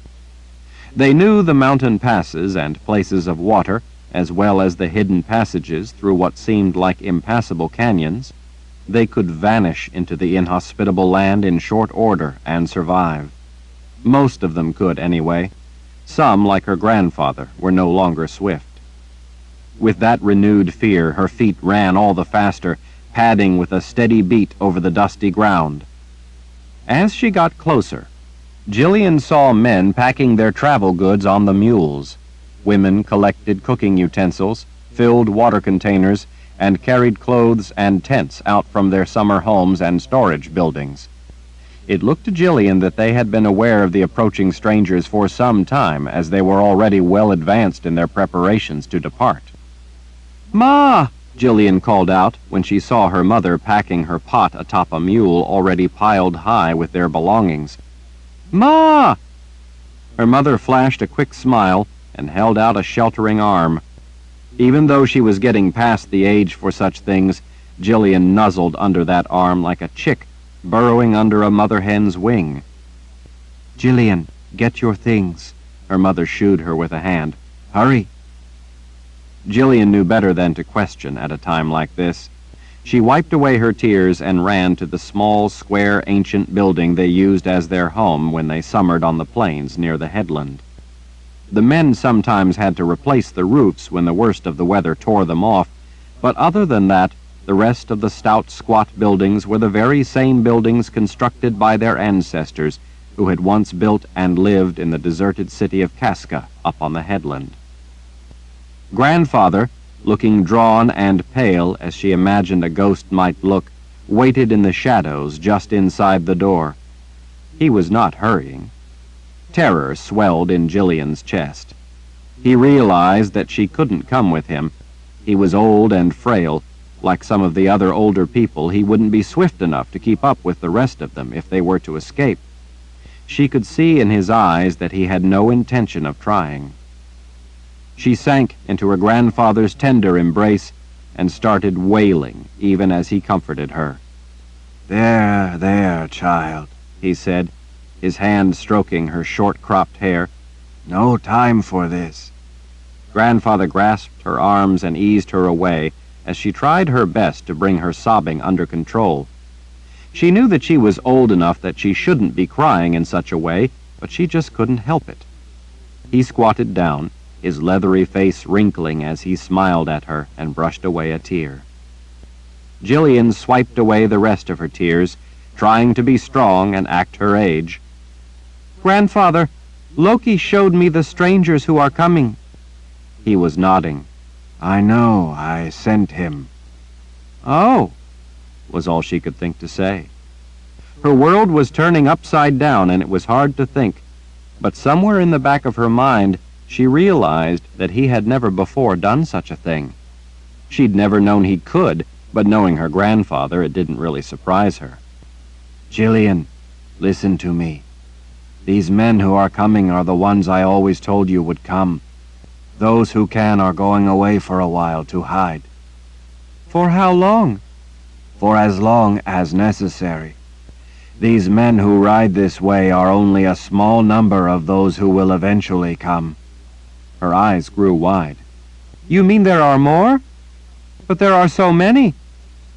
They knew the mountain passes and places of water, as well as the hidden passages through what seemed like impassable canyons. They could vanish into the inhospitable land in short order and survive. Most of them could, anyway. Some, like her grandfather, were no longer swift. With that renewed fear, her feet ran all the faster, padding with a steady beat over the dusty ground. As she got closer, Jillian saw men packing their travel goods on the mules. Women collected cooking utensils, filled water containers, and carried clothes and tents out from their summer homes and storage buildings. It looked to Jillian that they had been aware of the approaching strangers for some time, as they were already well advanced in their preparations to depart. "Ma!" Jillian called out when she saw her mother packing her pot atop a mule already piled high with their belongings. "Ma!" Her mother flashed a quick smile and held out a sheltering arm. Even though she was getting past the age for such things, Jillian nuzzled under that arm like a chick burrowing under a mother hen's wing. "Jillian, get your things," her mother shooed her with a hand. "Hurry." Jillian knew better than to question at a time like this. She wiped away her tears and ran to the small, square, ancient building they used as their home when they summered on the plains near the headland. The men sometimes had to replace the roofs when the worst of the weather tore them off, but other than that, the rest of the stout, squat buildings were the very same buildings constructed by their ancestors who had once built and lived in the deserted city of Casca up on the headland. Grandfather, looking drawn and pale as she imagined a ghost might look, waited in the shadows just inside the door. He was not hurrying. Terror swelled in Jillian's chest. He realized that she couldn't come with him. He was old and frail. Like some of the other older people, he wouldn't be swift enough to keep up with the rest of them if they were to escape. She could see in his eyes that he had no intention of trying. She sank into her grandfather's tender embrace and started wailing even as he comforted her. "There, there, child," he said, his hand stroking her short-cropped hair. "No time for this." Grandfather grasped her arms and eased her away as she tried her best to bring her sobbing under control. She knew that she was old enough that she shouldn't be crying in such a way, but she just couldn't help it. He squatted down, his leathery face wrinkling as he smiled at her and brushed away a tear. Jillian swiped away the rest of her tears, trying to be strong and act her age. "Grandfather, Loki showed me the strangers who are coming." He was nodding. "I know, I sent him." "Oh," was all she could think to say. Her world was turning upside down, and it was hard to think. But somewhere in the back of her mind, she realized that he had never before done such a thing. She'd never known he could, but knowing her grandfather, it didn't really surprise her. "Jillian, listen to me. These men who are coming are the ones I always told you would come. Those who can are going away for a while to hide." "For how long?" "For as long as necessary. These men who ride this way are only a small number of those who will eventually come." Her eyes grew wide. "You mean there are more? But there are so many.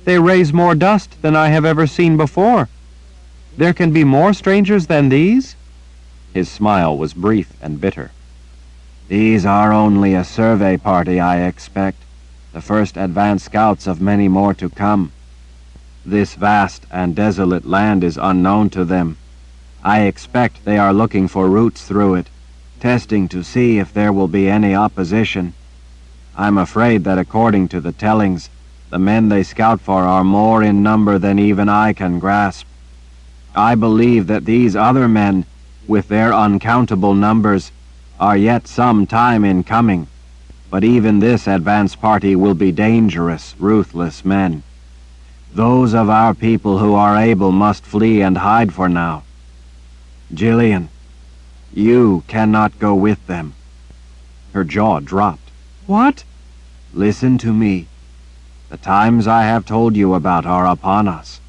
They raise more dust than I have ever seen before. There can be more strangers than these?" His smile was brief and bitter. These are only a survey party, I expect. The first advance scouts of many more to come. This vast and desolate land is unknown to them. I expect they are looking for routes through it, testing to see if there will be any opposition. I'm afraid that according to the tellings, the men they scout for are more in number than even I can grasp. I believe that these other men, with their uncountable numbers, are yet some time in coming, but even this advance party will be dangerous, ruthless men. Those of our people who are able must flee and hide for now. Jillian, you cannot go with them. Her jaw dropped. What? Listen to me. The times I have told you about are upon us.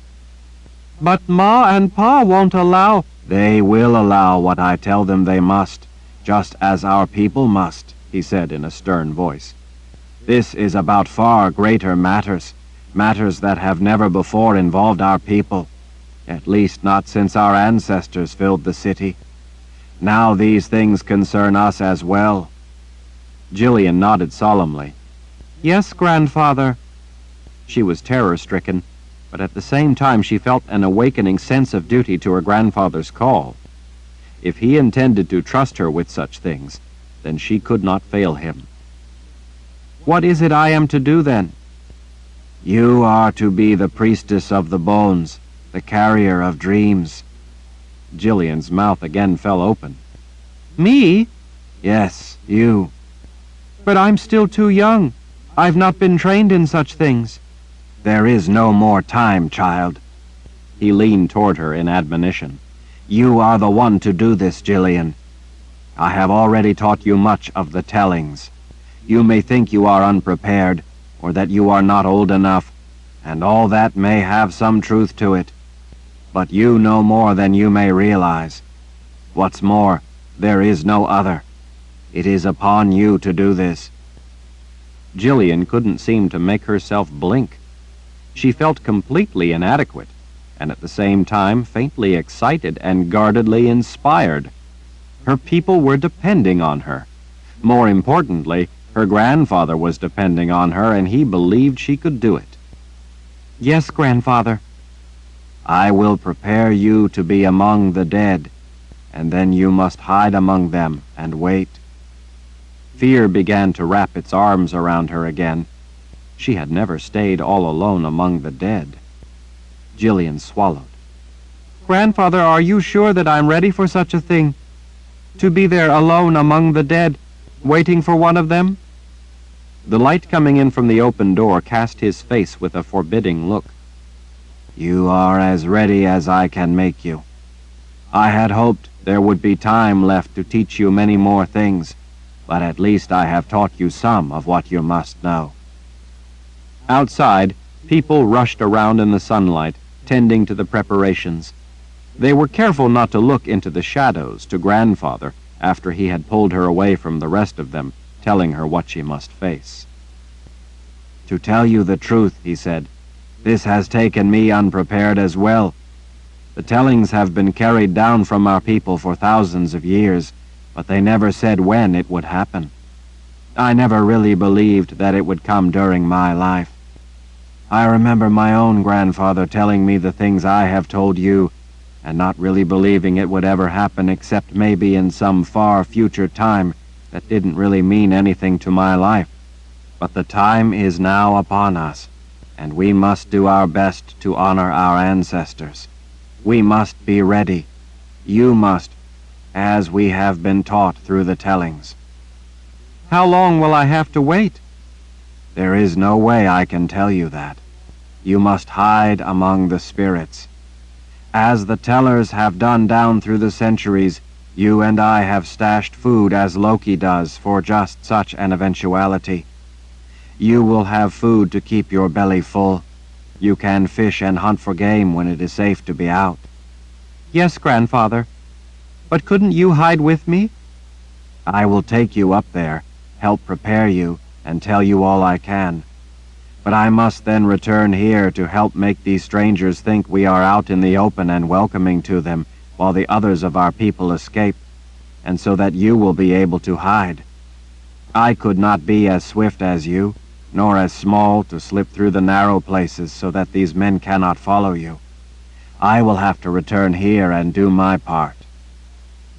But Ma and Pa won't allow... They will allow what I tell them they must, just as our people must, he said in a stern voice. This is about far greater matters, matters that have never before involved our people, at least not since our ancestors filled the city. Now these things concern us as well. Jillian nodded solemnly. Yes, Grandfather. She was terror-stricken, but at the same time she felt an awakening sense of duty to her grandfather's call. If he intended to trust her with such things, then she could not fail him. What is it I am to do then? You are to be the priestess of the bones, the carrier of dreams. Jillian's mouth again fell open. Me? Yes, you. But I'm still too young. I've not been trained in such things. There is no more time, child. He leaned toward her in admonition. You are the one to do this, Jillian. I have already taught you much of the tellings. You may think you are unprepared, or that you are not old enough, and all that may have some truth to it. But you know more than you may realize. What's more, there is no other. It is upon you to do this. Jillian couldn't seem to make herself blink. She felt completely inadequate, and at the same time faintly excited and guardedly inspired. Her people were depending on her. More importantly, her grandfather was depending on her, and he believed she could do it. Yes, Grandfather. I will prepare you to be among the dead, and then you must hide among them and wait. Fear began to wrap its arms around her again. She had never stayed all alone among the dead. Jillian swallowed. Grandfather, are you sure that I'm ready for such a thing? To be there alone among the dead, waiting for one of them? The light coming in from the open door cast his face with a forbidding look. You are as ready as I can make you. I had hoped there would be time left to teach you many more things, but at least I have taught you some of what you must know. Outside, people rushed around in the sunlight, tending to the preparations. They were careful not to look into the shadows to Grandfather after he had pulled her away from the rest of them, telling her what she must face. To tell you the truth, he said, this has taken me unprepared as well. The tellings have been carried down from our people for thousands of years, but they never said when it would happen. I never really believed that it would come during my life. I remember my own grandfather telling me the things I have told you, and not really believing it would ever happen except maybe in some far future time that didn't really mean anything to my life. But the time is now upon us, and we must do our best to honor our ancestors. We must be ready. You must, as we have been taught through the tellings. How long will I have to wait? There is no way I can tell you that. You must hide among the spirits. As the tellers have done down through the centuries, you and I have stashed food as Loki does for just such an eventuality. You will have food to keep your belly full. You can fish and hunt for game when it is safe to be out. Yes, Grandfather. But couldn't you hide with me? I will take you up there, help prepare you, and tell you all I can. But I must then return here to help make these strangers think we are out in the open and welcoming to them, while the others of our people escape, and so that you will be able to hide. I could not be as swift as you, nor as small to slip through the narrow places so that these men cannot follow you. I will have to return here and do my part.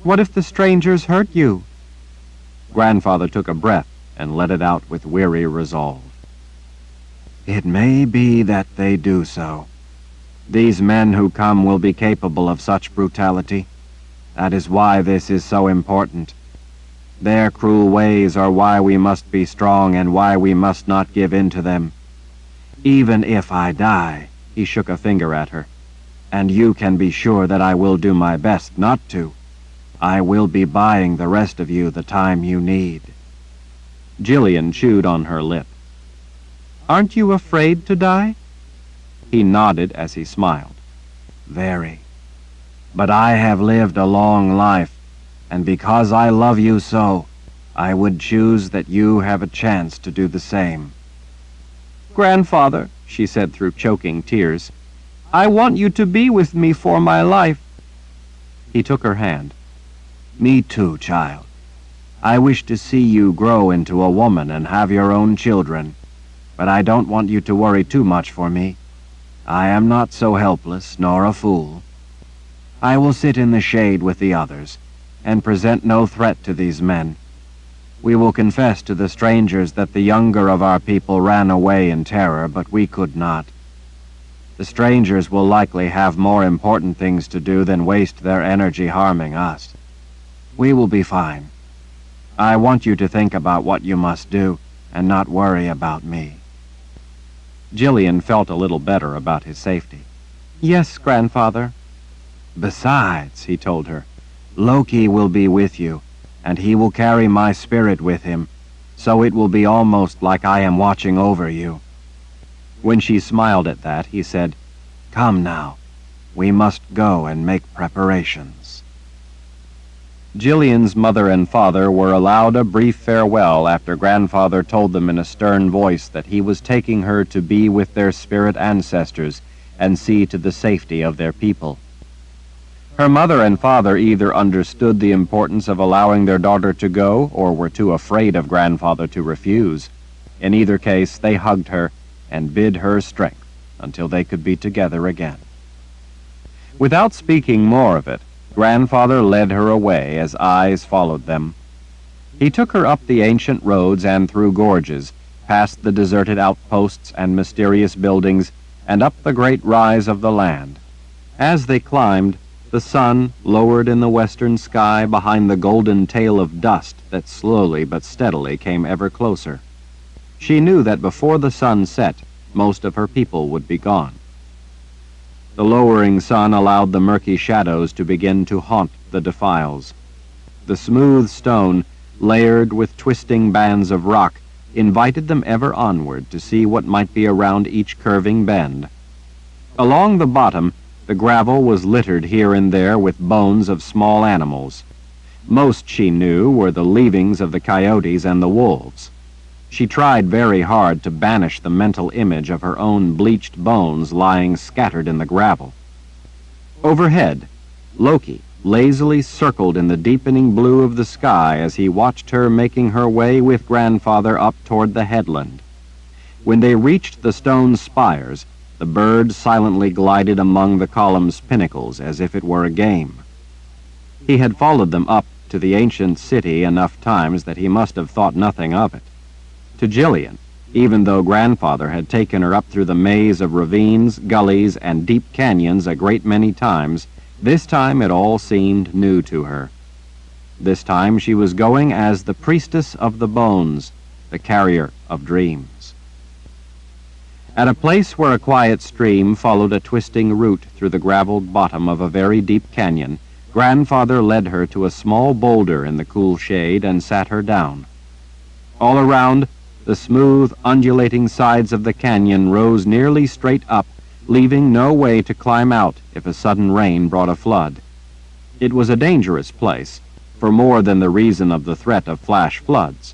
What if the strangers hurt you? Grandfather took a breath and let it out with weary resolve. It may be that they do so. These men who come will be capable of such brutality. That is why this is so important. Their cruel ways are why we must be strong and why we must not give in to them. Even if I die, he shook a finger at her, and you can be sure that I will do my best not to, I will be buying the rest of you the time you need. Jillian chewed on her lip. Aren't you afraid to die? He nodded as he smiled. Very. But I have lived a long life, and because I love you so, I would choose that you have a chance to do the same. Grandfather, she said through choking tears, I want you to be with me for my life. He took her hand. Me too, child. I wish to see you grow into a woman and have your own children, but I don't want you to worry too much for me. I am not so helpless, nor a fool. I will sit in the shade with the others, and present no threat to these men. We will confess to the strangers that the younger of our people ran away in terror, but we could not. The strangers will likely have more important things to do than waste their energy harming us. We will be fine. I want you to think about what you must do, and not worry about me. Jillian felt a little better about his safety. Yes, Grandfather. Besides, he told her, Loki will be with you, and he will carry my spirit with him, so it will be almost like I am watching over you. When she smiled at that, he said, Come now, we must go and make preparations. Jillian's mother and father were allowed a brief farewell after Grandfather told them in a stern voice that he was taking her to be with their spirit ancestors and see to the safety of their people. Her mother and father either understood the importance of allowing their daughter to go or were too afraid of Grandfather to refuse. In either case, they hugged her and bid her strength until they could be together again. Without speaking more of it, Grandfather led her away as eyes followed them. He took her up the ancient roads and through gorges, past the deserted outposts and mysterious buildings, and up the great rise of the land. As they climbed, the sun lowered in the western sky behind the golden tail of dust that slowly but steadily came ever closer. She knew that before the sun set, most of her people would be gone. The lowering sun allowed the murky shadows to begin to haunt the defiles. The smooth stone, layered with twisting bands of rock, invited them ever onward to see what might be around each curving bend. Along the bottom, the gravel was littered here and there with bones of small animals. Most, she knew, were the leavings of the coyotes and the wolves. She tried very hard to banish the mental image of her own bleached bones lying scattered in the gravel. Overhead, Loki lazily circled in the deepening blue of the sky as he watched her making her way with Grandfather up toward the headland. When they reached the stone spires, the bird silently glided among the column's pinnacles as if it were a game. He had followed them up to the ancient city enough times that he must have thought nothing of it. To Jillian, even though Grandfather had taken her up through the maze of ravines, gullies, and deep canyons a great many times, this time it all seemed new to her. This time she was going as the priestess of the bones, the carrier of dreams. At a place where a quiet stream followed a twisting route through the graveled bottom of a very deep canyon, Grandfather led her to a small boulder in the cool shade and sat her down. All around, the smooth, undulating sides of the canyon rose nearly straight up, leaving no way to climb out if a sudden rain brought a flood. It was a dangerous place, for more than the reason of the threat of flash floods.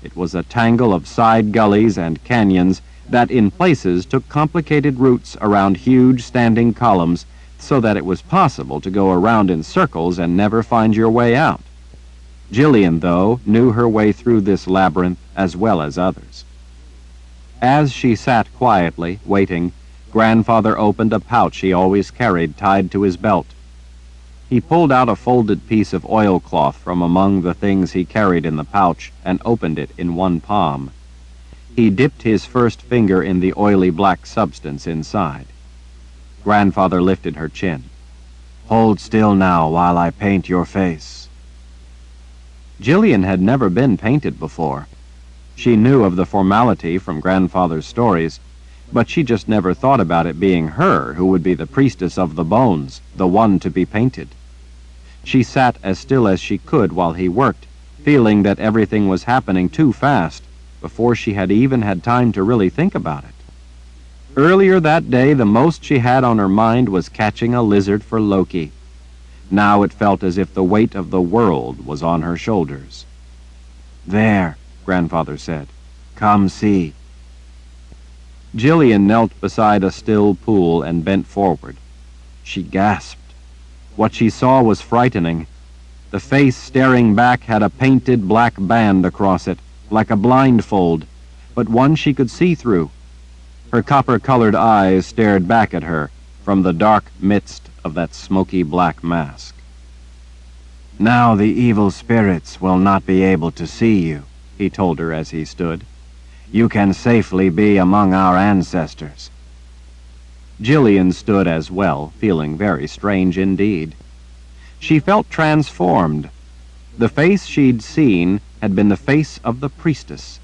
It was a tangle of side gullies and canyons that in places took complicated routes around huge standing columns so that it was possible to go around in circles and never find your way out. Jillian, though, knew her way through this labyrinth as well as others. As she sat quietly, waiting, Grandfather opened a pouch he always carried tied to his belt. He pulled out a folded piece of oilcloth from among the things he carried in the pouch and opened it in one palm. He dipped his first finger in the oily black substance inside. Grandfather lifted her chin. "Hold still now while I paint your face." Jillian had never been painted before. She knew of the formality from Grandfather's stories, but she just never thought about it being her who would be the priestess of the bones, the one to be painted. She sat as still as she could while he worked, feeling that everything was happening too fast before she had even had time to really think about it. Earlier that day, the most she had on her mind was catching a lizard for Loki. Now it felt as if the weight of the world was on her shoulders. "There," Grandfather said. "Come see." Jillian knelt beside a still pool and bent forward. She gasped. What she saw was frightening. The face staring back had a painted black band across it, like a blindfold, but one she could see through. Her copper-colored eyes stared back at her from the dark midst of that smoky black mask. "Now the evil spirits will not be able to see you," he told her as he stood. "You can safely be among our ancestors." Jillian stood as well, feeling very strange indeed. She felt transformed. The face she'd seen had been the face of the priestess.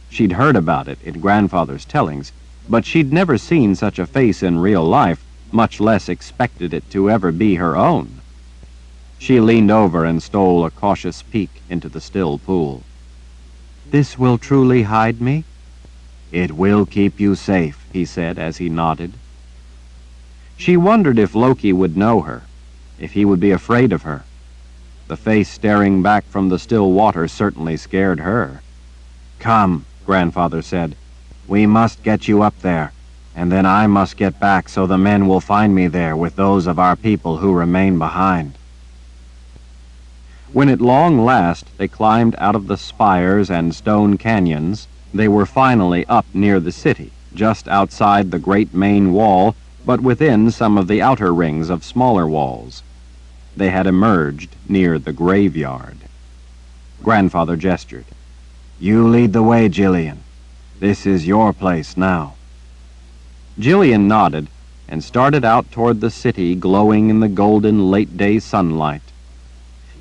She'd heard about it in Grandfather's tellings, but she'd never seen such a face in real life, much less expected it to ever be her own. She leaned over and stole a cautious peek into the still pool. "This will truly hide me?" "It will keep you safe," he said as he nodded. She wondered if Loki would know her, if he would be afraid of her. The face staring back from the still water certainly scared her. "Come," Grandfather said. "We must get you up there, and then I must get back so the men will find me there with those of our people who remain behind." When at long last they climbed out of the spires and stone canyons, they were finally up near the city, just outside the great main wall, but within some of the outer rings of smaller walls. They had emerged near the graveyard. Grandfather gestured. "You lead the way, Jillian. This is your place now." Jillian nodded and started out toward the city glowing in the golden late-day sunlight.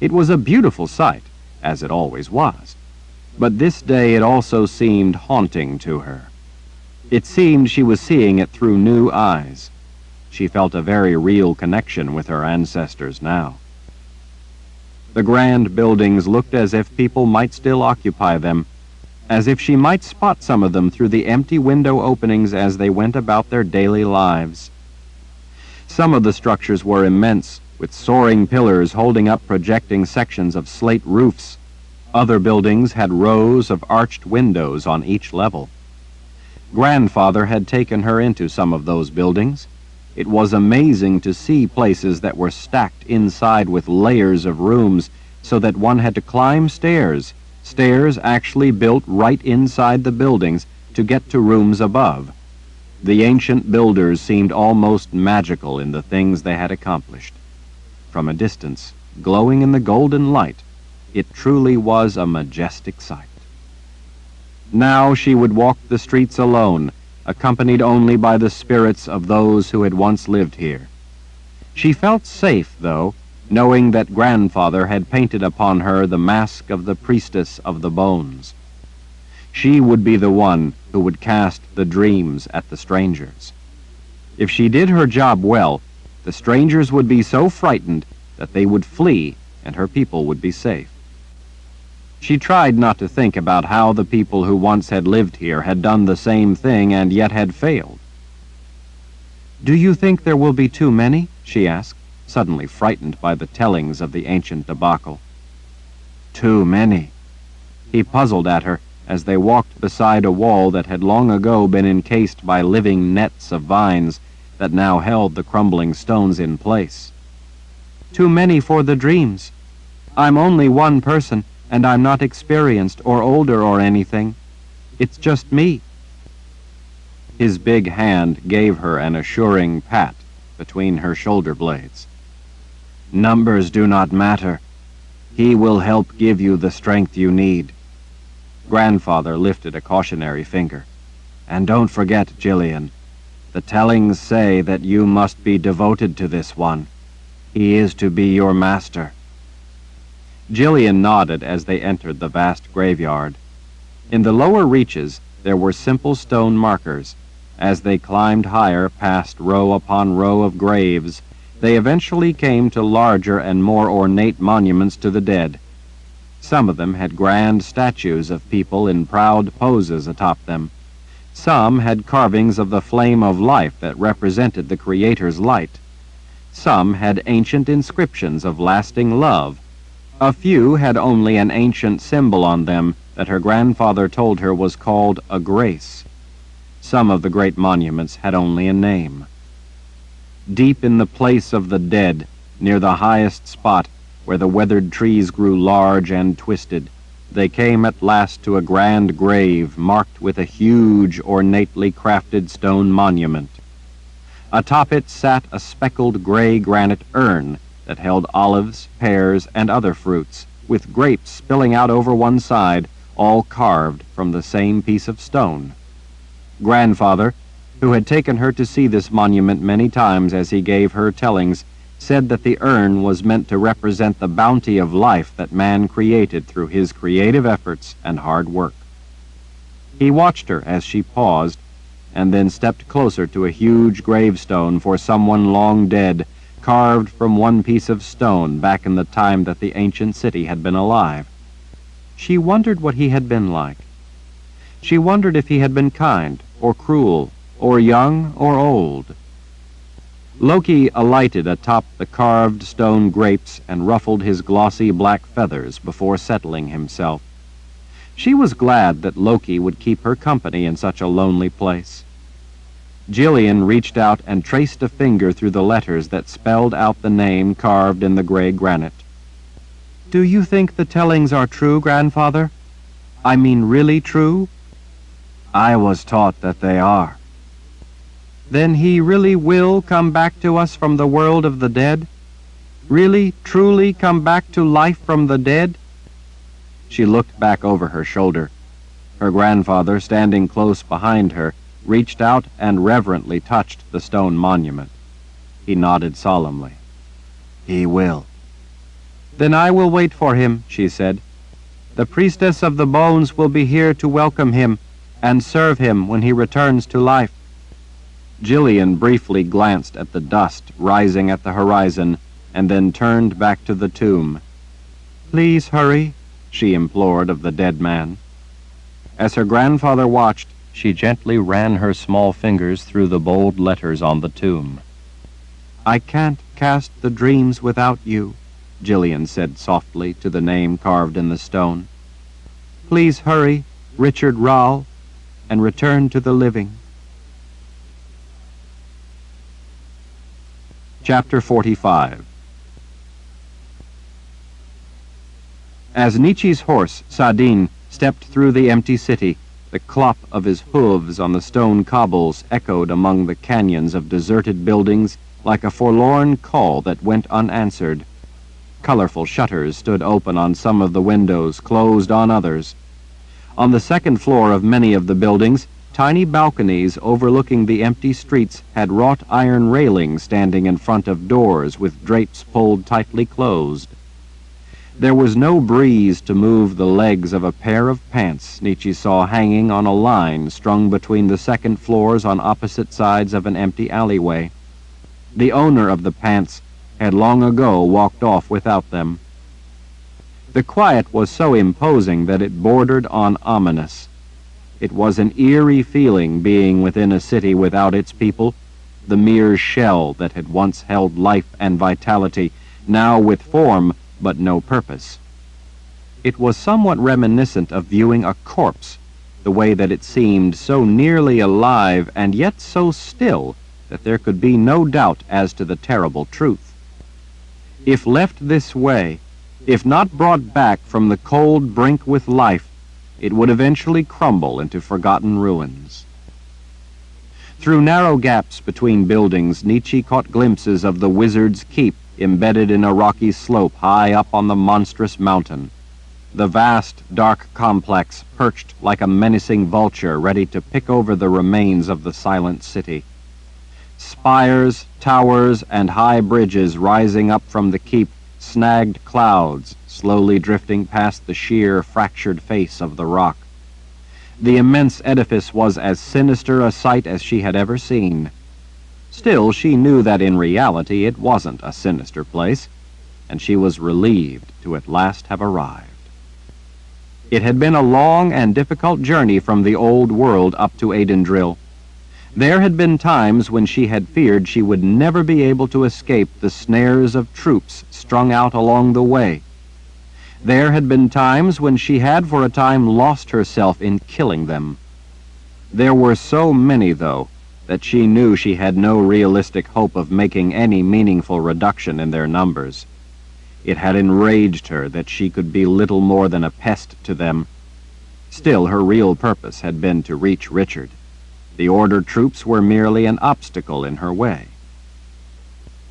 It was a beautiful sight, as it always was, but this day it also seemed haunting to her. It seemed she was seeing it through new eyes. She felt a very real connection with her ancestors now. The grand buildings looked as if people might still occupy them, as if she might spot some of them through the empty window openings as they went about their daily lives. Some of the structures were immense, with soaring pillars holding up projecting sections of slate roofs. Other buildings had rows of arched windows on each level. Grandfather had taken her into some of those buildings. It was amazing to see places that were stacked inside with layers of rooms so that one had to climb stairs, stairs actually built right inside the buildings to get to rooms above. The ancient builders seemed almost magical in the things they had accomplished. From a distance, glowing in the golden light, it truly was a majestic sight. Now she would walk the streets alone, accompanied only by the spirits of those who had once lived here. She felt safe, though, knowing that Grandfather had painted upon her the mask of the priestess of the bones. She would be the one who would cast the dreams at the strangers. If she did her job well, the strangers would be so frightened that they would flee and her people would be safe. She tried not to think about how the people who once had lived here had done the same thing and yet had failed. "Do you think there will be too many?" she asked, suddenly frightened by the tellings of the ancient debacle. "Too many?" He puzzled at her as they walked beside a wall that had long ago been encased by living nets of vines that now held the crumbling stones in place. "Too many for the dreams. I'm only one person, and I'm not experienced or older or anything. It's just me." His big hand gave her an assuring pat between her shoulder blades. "Numbers do not matter. He will help give you the strength you need." Grandfather lifted a cautionary finger. "And don't forget, Jillian, the tellings say that you must be devoted to this one. He is to be your master." Jillian nodded as they entered the vast graveyard. In the lower reaches there were simple stone markers. As they climbed higher past row upon row of graves, they eventually came to larger and more ornate monuments to the dead. Some of them had grand statues of people in proud poses atop them. Some had carvings of the flame of life that represented the Creator's light. Some had ancient inscriptions of lasting love. A few had only an ancient symbol on them that her grandfather told her was called a grace. Some of the great monuments had only a name. Deep in the place of the dead, near the highest spot, where the weathered trees grew large and twisted, they came at last to a grand grave marked with a huge, ornately crafted stone monument. Atop it sat a speckled gray granite urn that held olives, pears, and other fruits, with grapes spilling out over one side, all carved from the same piece of stone. Grandfather, who had taken her to see this monument many times as he gave her tellings, said that the urn was meant to represent the bounty of life that man created through his creative efforts and hard work. He watched her as she paused, and then stepped closer to a huge gravestone for someone long dead, carved from one piece of stone back in the time that the ancient city had been alive. She wondered what he had been like. She wondered if he had been kind or cruel, or young or old. Loki alighted atop the carved stone grapes and ruffled his glossy black feathers before settling himself. She was glad that Loki would keep her company in such a lonely place. Jillian reached out and traced a finger through the letters that spelled out the name carved in the gray granite. "Do you think the tellings are true, Grandfather? I mean really true?" "I was taught that they are." "Then he really will come back to us from the world of the dead? Really, truly come back to life from the dead?" She looked back over her shoulder. Her grandfather, standing close behind her, reached out and reverently touched the stone monument. He nodded solemnly. "He will." "Then I will wait for him," she said. "The priestess of the bones will be here to welcome him and serve him when he returns to life." Jillian briefly glanced at the dust rising at the horizon and then turned back to the tomb. "Please hurry," she implored of the dead man. As her grandfather watched, she gently ran her small fingers through the bold letters on the tomb. "I can't cast the dreams without you," Jillian said softly to the name carved in the stone. "Please hurry, Richard Rall, and return to the living." Chapter 45. As Nietzsche's horse, Sadin, stepped through the empty city, the clop of his hooves on the stone cobbles echoed among the canyons of deserted buildings like a forlorn call that went unanswered. Colorful shutters stood open on some of the windows, closed on others. On the second floor of many of the buildings, tiny balconies overlooking the empty streets had wrought iron railings standing in front of doors with drapes pulled tightly closed. There was no breeze to move the legs of a pair of pants Nietzsche saw hanging on a line strung between the second floors on opposite sides of an empty alleyway. The owner of the pants had long ago walked off without them. The quiet was so imposing that it bordered on ominous. It was an eerie feeling being within a city without its people, the mere shell that had once held life and vitality, now with form but no purpose. It was somewhat reminiscent of viewing a corpse, the way that it seemed so nearly alive and yet so still that there could be no doubt as to the terrible truth. If left this way, If not brought back from the cold brink with life, it would eventually crumble into forgotten ruins. Through narrow gaps between buildings, Nietzsche caught glimpses of the Wizard's Keep embedded in a rocky slope high up on the monstrous mountain. The vast, dark complex perched like a menacing vulture ready to pick over the remains of the silent city. Spires, towers, and high bridges rising up from the keep snagged clouds, slowly drifting past the sheer, fractured face of the rock. The immense edifice was as sinister a sight as she had ever seen. Still, she knew that in reality it wasn't a sinister place, and she was relieved to at last have arrived. It had been a long and difficult journey from the old world up to Aidendrill. There had been times when she had feared she would never be able to escape the snares of troops strung out along the way. There had been times when she had for a time lost herself in killing them. There were so many, though, that she knew she had no realistic hope of making any meaningful reduction in their numbers. It had enraged her that she could be little more than a pest to them. Still, her real purpose had been to reach Richard. The Order troops were merely an obstacle in her way.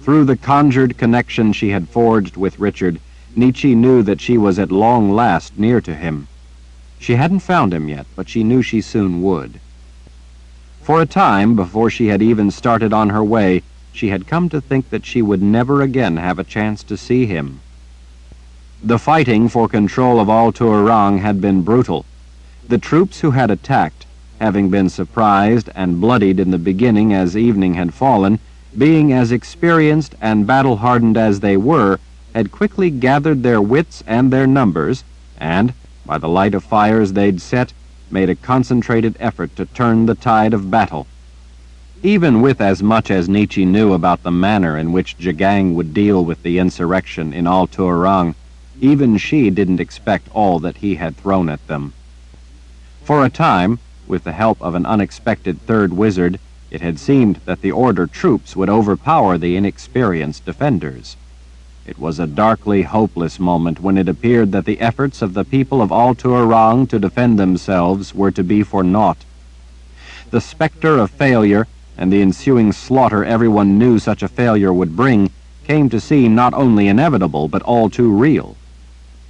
Through the conjured connection she had forged with Richard, Nietzsche knew that she was at long last near to him. She hadn't found him yet, but she knew she soon would. For a time, before she had even started on her way, she had come to think that she would never again have a chance to see him. The fighting for control of Al-Tuarang had been brutal. The troops who had attacked, having been surprised and bloodied in the beginning as evening had fallen, being as experienced and battle-hardened as they were, had quickly gathered their wits and their numbers, and, by the light of fires they'd set, made a concentrated effort to turn the tide of battle. Even with as much as Nietzsche knew about the manner in which Jagang would deal with the insurrection in Al-Tuarang, even she didn't expect all that he had thrown at them. For a time, with the help of an unexpected third wizard, it had seemed that the Order troops would overpower the inexperienced defenders. It was a darkly hopeless moment when it appeared that the efforts of the people of Al-Tuarang to defend themselves were to be for naught. The specter of failure and the ensuing slaughter everyone knew such a failure would bring came to seem not only inevitable but all too real.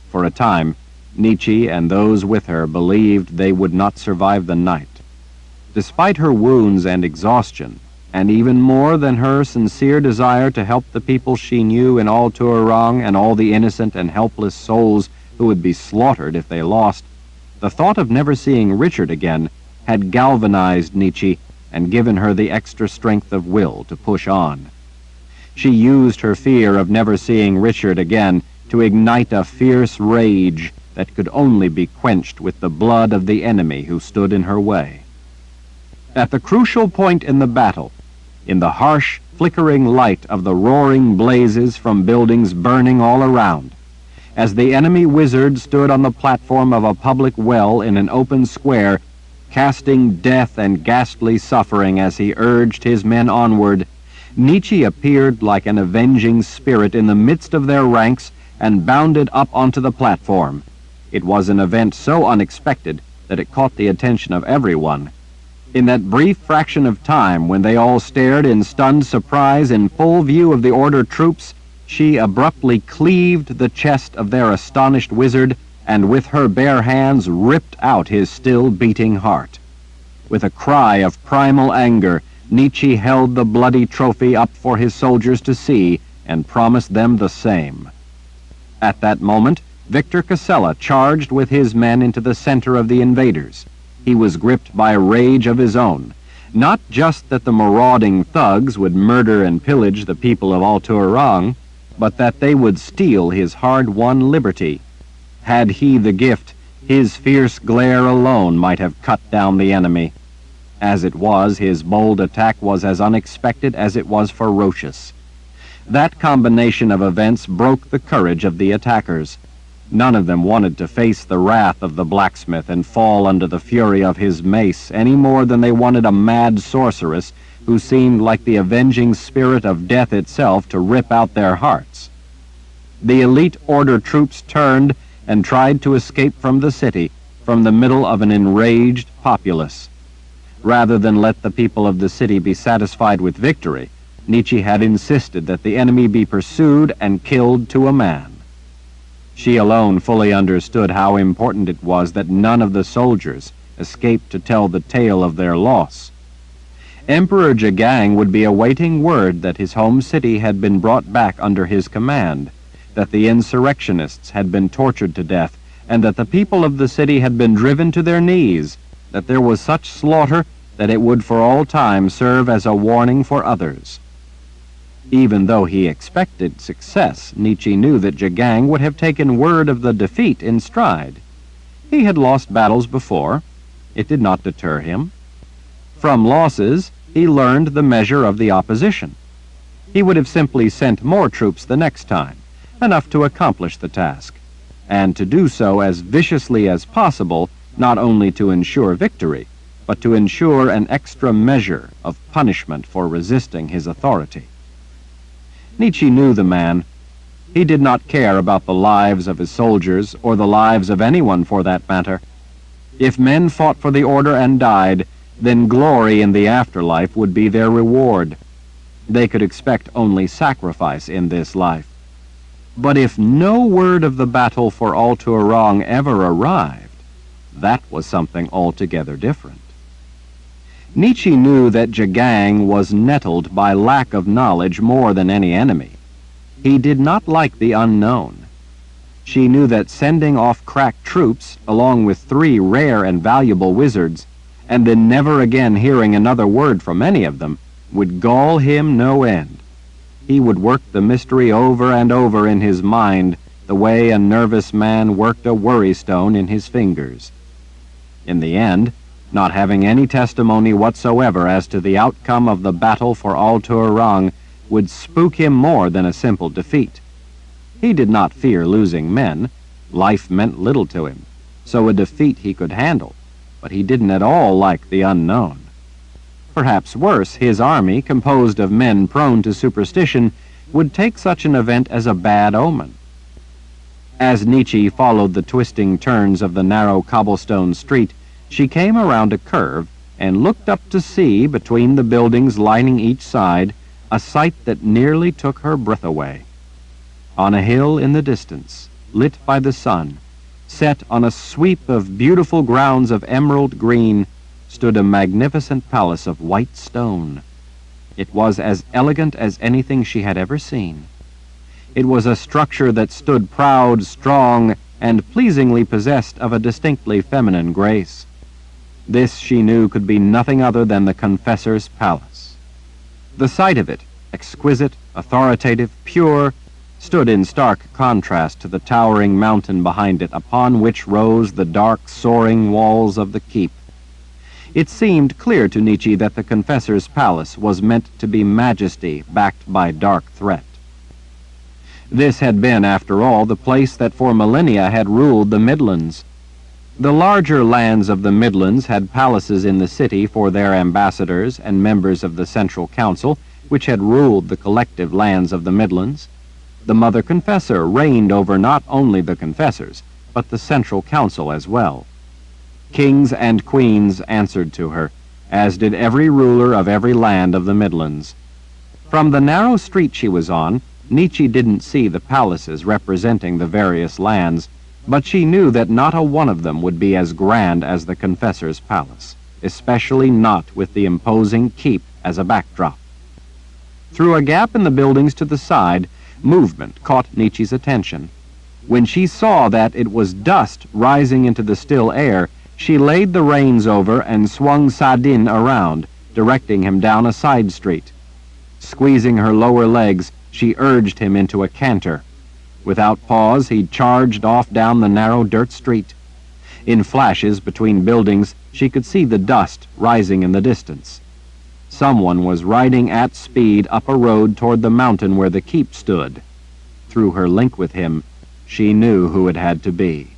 For a time, Nietzsche and those with her believed they would not survive the night. Despite her wounds and exhaustion, and even more than her sincere desire to help the people she knew in Al-Tuarang and all the innocent and helpless souls who would be slaughtered if they lost, the thought of never seeing Richard again had galvanized Nietzsche and given her the extra strength of will to push on. She used her fear of never seeing Richard again to ignite a fierce rage that could only be quenched with the blood of the enemy who stood in her way. At the crucial point in the battle, in the harsh, flickering light of the roaring blazes from buildings burning all around, as the enemy wizard stood on the platform of a public well in an open square, casting death and ghastly suffering as he urged his men onward, Nietzsche appeared like an avenging spirit in the midst of their ranks and bounded up onto the platform. It was an event so unexpected that it caught the attention of everyone. In that brief fraction of time when they all stared in stunned surprise in full view of the Order troops, she abruptly cleaved the chest of their astonished wizard and with her bare hands ripped out his still beating heart. With a cry of primal anger, Nietzsche held the bloody trophy up for his soldiers to see and promised them the same. At that moment, Victor Casella charged with his men into the center of the invaders. He was gripped by rage of his own. Not just that the marauding thugs would murder and pillage the people of Al-Tuarang, but that they would steal his hard-won liberty. Had he the gift, his fierce glare alone might have cut down the enemy. As it was, his bold attack was as unexpected as it was ferocious. That combination of events broke the courage of the attackers. None of them wanted to face the wrath of the blacksmith and fall under the fury of his mace any more than they wanted a mad sorceress who seemed like the avenging spirit of death itself to rip out their hearts. The elite order troops turned and tried to escape from the city, from the middle of an enraged populace. Rather than let the people of the city be satisfied with victory, Nietzsche had insisted that the enemy be pursued and killed to a man. She alone fully understood how important it was that none of the soldiers escaped to tell the tale of their loss. Emperor Jagang would be awaiting word that his home city had been brought back under his command, that the insurrectionists had been tortured to death, and that the people of the city had been driven to their knees, that there was such slaughter that it would for all time serve as a warning for others. Even though he expected success, Nietzsche knew that Jagang would have taken word of the defeat in stride. He had lost battles before. It did not deter him. From losses, he learned the measure of the opposition. He would have simply sent more troops the next time, enough to accomplish the task, and to do so as viciously as possible, not only to ensure victory, but to ensure an extra measure of punishment for resisting his authority. Nietzsche knew the man. He did not care about the lives of his soldiers, or the lives of anyone for that matter. If men fought for the order and died, then glory in the afterlife would be their reward. They could expect only sacrifice in this life. But if no word of the battle for Al-Turang ever arrived, that was something altogether different. Nietzsche knew that Jagang was nettled by lack of knowledge more than any enemy. He did not like the unknown. She knew that sending off crack troops, along with 3 rare and valuable wizards, and then never again hearing another word from any of them, would gall him no end. He would work the mystery over and over in his mind, the way a nervous man worked a worry stone in his fingers. In the end, not having any testimony whatsoever as to the outcome of the battle for Al-Turang would spook him more than a simple defeat. He did not fear losing men. Life meant little to him, so a defeat he could handle, but he didn't at all like the unknown. Perhaps worse, his army, composed of men prone to superstition, would take such an event as a bad omen. As Nietzsche followed the twisting turns of the narrow cobblestone street, she came around a curve and looked up to see, between the buildings lining each side, a sight that nearly took her breath away. On a hill in the distance, lit by the sun, set on a sweep of beautiful grounds of emerald green, stood a magnificent palace of white stone. It was as elegant as anything she had ever seen. It was a structure that stood proud, strong, and pleasingly possessed of a distinctly feminine grace. This, she knew, could be nothing other than the Confessor's Palace. The sight of it, exquisite, authoritative, pure, stood in stark contrast to the towering mountain behind it, upon which rose the dark, soaring walls of the keep. It seemed clear to Nietzsche that the Confessor's Palace was meant to be majesty backed by dark threat. This had been, after all, the place that for millennia had ruled the Midlands. The larger lands of the Midlands had palaces in the city for their ambassadors and members of the Central Council, which had ruled the collective lands of the Midlands. The Mother Confessor reigned over not only the confessors, but the Central Council as well. Kings and queens answered to her, as did every ruler of every land of the Midlands. From the narrow street she was on, Nietzsche didn't see the palaces representing the various lands, but she knew that not a one of them would be as grand as the Confessor's Palace, especially not with the imposing keep as a backdrop. Through a gap in the buildings to the side, movement caught Nietzsche's attention. When she saw that it was dust rising into the still air, she laid the reins over and swung Sadin around, directing him down a side street. Squeezing her lower legs, she urged him into a canter. Without pause, he charged off down the narrow dirt street. In flashes between buildings, she could see the dust rising in the distance. Someone was riding at speed up a road toward the mountain where the keep stood. Through her link with him, she knew who it had to be.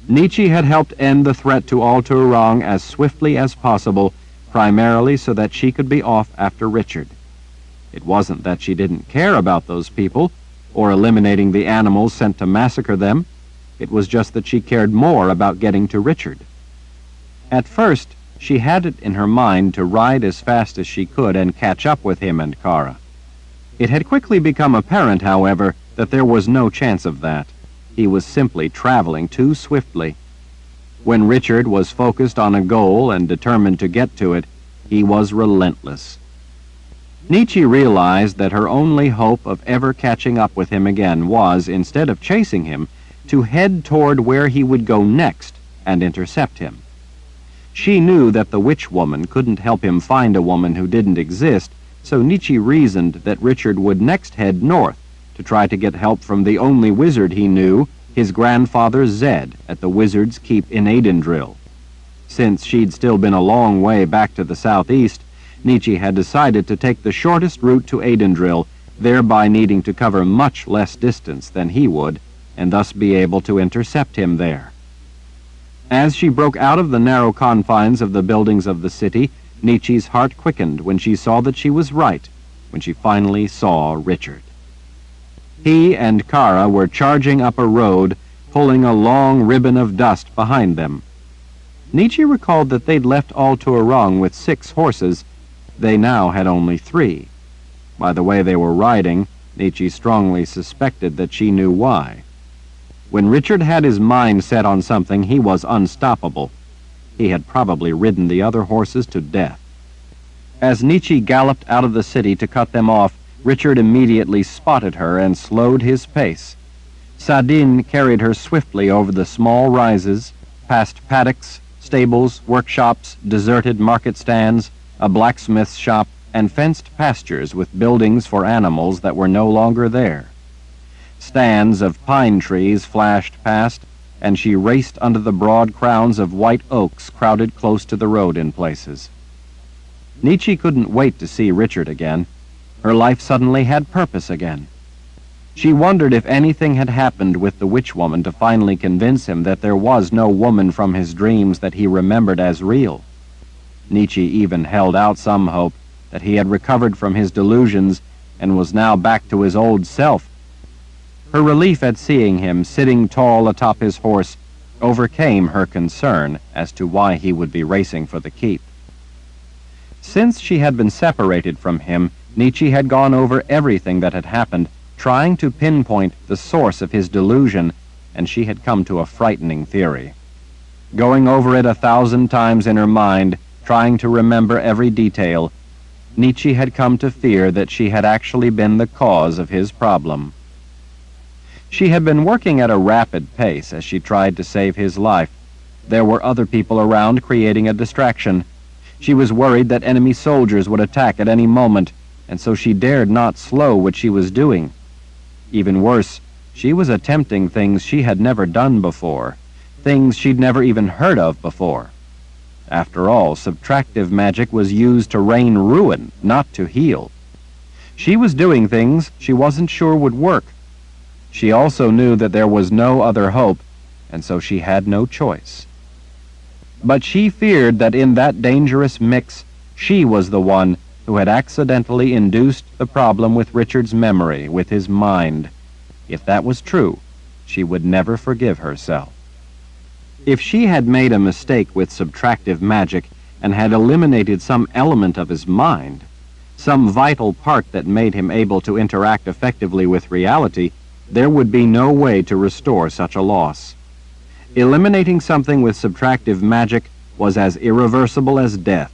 Nietzsche had helped end the threat to Al-Turang as swiftly as possible, primarily so that she could be off after Richard. It wasn't that she didn't care about those people, or eliminating the animals sent to massacre them. It was just that she cared more about getting to Richard. At first, she had it in her mind to ride as fast as she could and catch up with him and Kara. It had quickly become apparent, however, that there was no chance of that. He was simply traveling too swiftly. When Richard was focused on a goal and determined to get to it, he was relentless. Nietzsche realized that her only hope of ever catching up with him again was, instead of chasing him, to head toward where he would go next and intercept him. She knew that the witch woman couldn't help him find a woman who didn't exist, so Nietzsche reasoned that Richard would next head north to try to get help from the only wizard he knew, his grandfather Zed, at the Wizard's Keep in Aidendrill. Since she'd still been a long way back to the southeast, Nietzsche had decided to take the shortest route to Aidendrill, thereby needing to cover much less distance than he would, and thus be able to intercept him there. As she broke out of the narrow confines of the buildings of the city, Nietzsche's heart quickened when she saw that she was right, when she finally saw Richard. He and Kara were charging up a road, pulling a long ribbon of dust behind them. Nietzsche recalled that they'd left Al-Turang with 6 horses. They now had only 3. By the way they were riding, Nietzsche strongly suspected that she knew why. When Richard had his mind set on something, he was unstoppable. He had probably ridden the other horses to death. As Nietzsche galloped out of the city to cut them off, Richard immediately spotted her and slowed his pace. Sadin carried her swiftly over the small rises, past paddocks, stables, workshops, deserted market stands, a blacksmith's shop, and fenced pastures with buildings for animals that were no longer there. Stands of pine trees flashed past, and she raced under the broad crowns of white oaks crowded close to the road in places. Nietzsche couldn't wait to see Richard again. Her life suddenly had purpose again. She wondered if anything had happened with the witch woman to finally convince him that there was no woman from his dreams that he remembered as real. Nietzsche even held out some hope that he had recovered from his delusions and was now back to his old self. Her relief at seeing him sitting tall atop his horse overcame her concern as to why he would be racing for the keep. Since she had been separated from him, Nietzsche had gone over everything that had happened, trying to pinpoint the source of his delusion, and she had come to a frightening theory. Going over it 1,000 times in her mind, trying to remember every detail, Nietzsche had come to fear that she had actually been the cause of his problem. She had been working at a rapid pace as she tried to save his life. There were other people around creating a distraction. She was worried that enemy soldiers would attack at any moment, and so she dared not slow what she was doing. Even worse, she was attempting things she had never done before, things she'd never even heard of before. After all, subtractive magic was used to rain ruin, not to heal. She was doing things she wasn't sure would work. She also knew that there was no other hope, and so she had no choice. But she feared that in that dangerous mix, she was the one who had accidentally induced the problem with Richard's memory, with his mind. If that was true, she would never forgive herself. If she had made a mistake with subtractive magic and had eliminated some element of his mind, some vital part that made him able to interact effectively with reality, there would be no way to restore such a loss. Eliminating something with subtractive magic was as irreversible as death.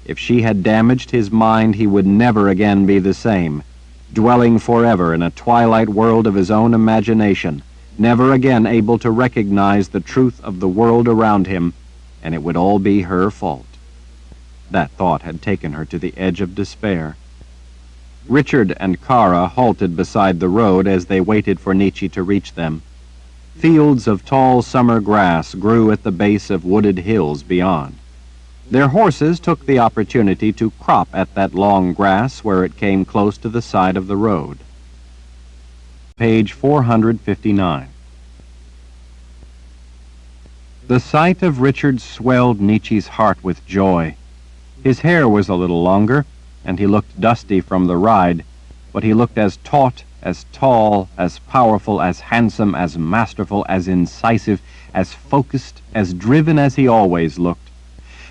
If she had damaged his mind, he would never again be the same, dwelling forever in a twilight world of his own imagination, never again able to recognize the truth of the world around him, and it would all be her fault. That thought had taken her to the edge of despair. Richard and Kara halted beside the road as they waited for Nietzsche to reach them. Fields of tall summer grass grew at the base of wooded hills beyond. Their horses took the opportunity to crop at that long grass where it came close to the side of the road. Page 459. The sight of Richard swelled Nietzsche's heart with joy. His hair was a little longer, and he looked dusty from the ride, but he looked as taut as tall, as powerful, as handsome, as masterful, as incisive, as focused, as driven as he always looked.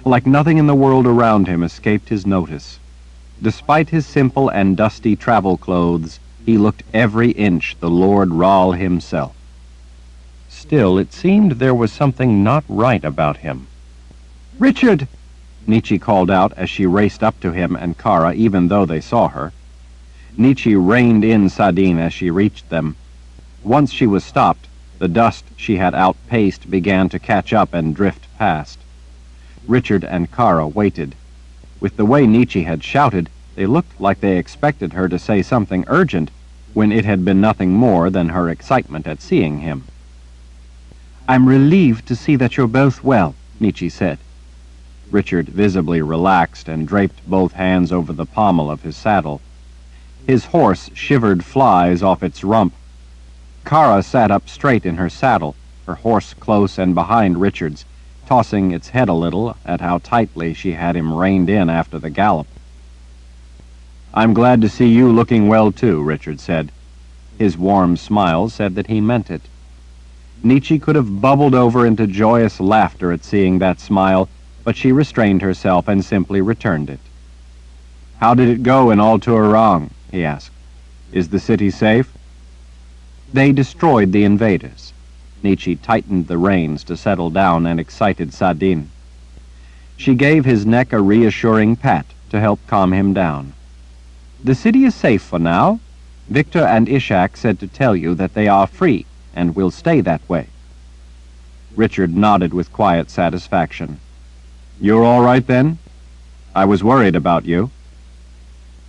Like nothing in the world around him escaped his notice. Despite his simple and dusty travel clothes, he looked every inch the Lord Rahl himself. Still, it seemed there was something not right about him. "Richard!" Nietzsche called out as she raced up to him and Kara, even though they saw her. Nietzsche reined in Sadine as she reached them. Once she was stopped, the dust she had outpaced began to catch up and drift past. Richard and Kara waited. With the way Nietzsche had shouted, they looked like they expected her to say something urgent, when it had been nothing more than her excitement at seeing him. "I'm relieved to see that you're both well," Nietzsche said. Richard visibly relaxed and draped both hands over the pommel of his saddle. His horse shivered flies off its rump. Kara sat up straight in her saddle, her horse close and behind Richard's, tossing its head a little at how tightly she had him reined in after the gallop. "I'm glad to see you looking well, too," Richard said. His warm smile said that he meant it. Nietzsche could have bubbled over into joyous laughter at seeing that smile, but she restrained herself and simply returned it. "How did it go in Al Tuarang?" he asked. "Is the city safe?" "They destroyed the invaders." Nietzsche tightened the reins to settle down and excited Sadine. She gave his neck a reassuring pat to help calm him down. "The city is safe for now. Victor and Ishak said to tell you that they are free and will stay that way." Richard nodded with quiet satisfaction. "You're all right then? I was worried about you."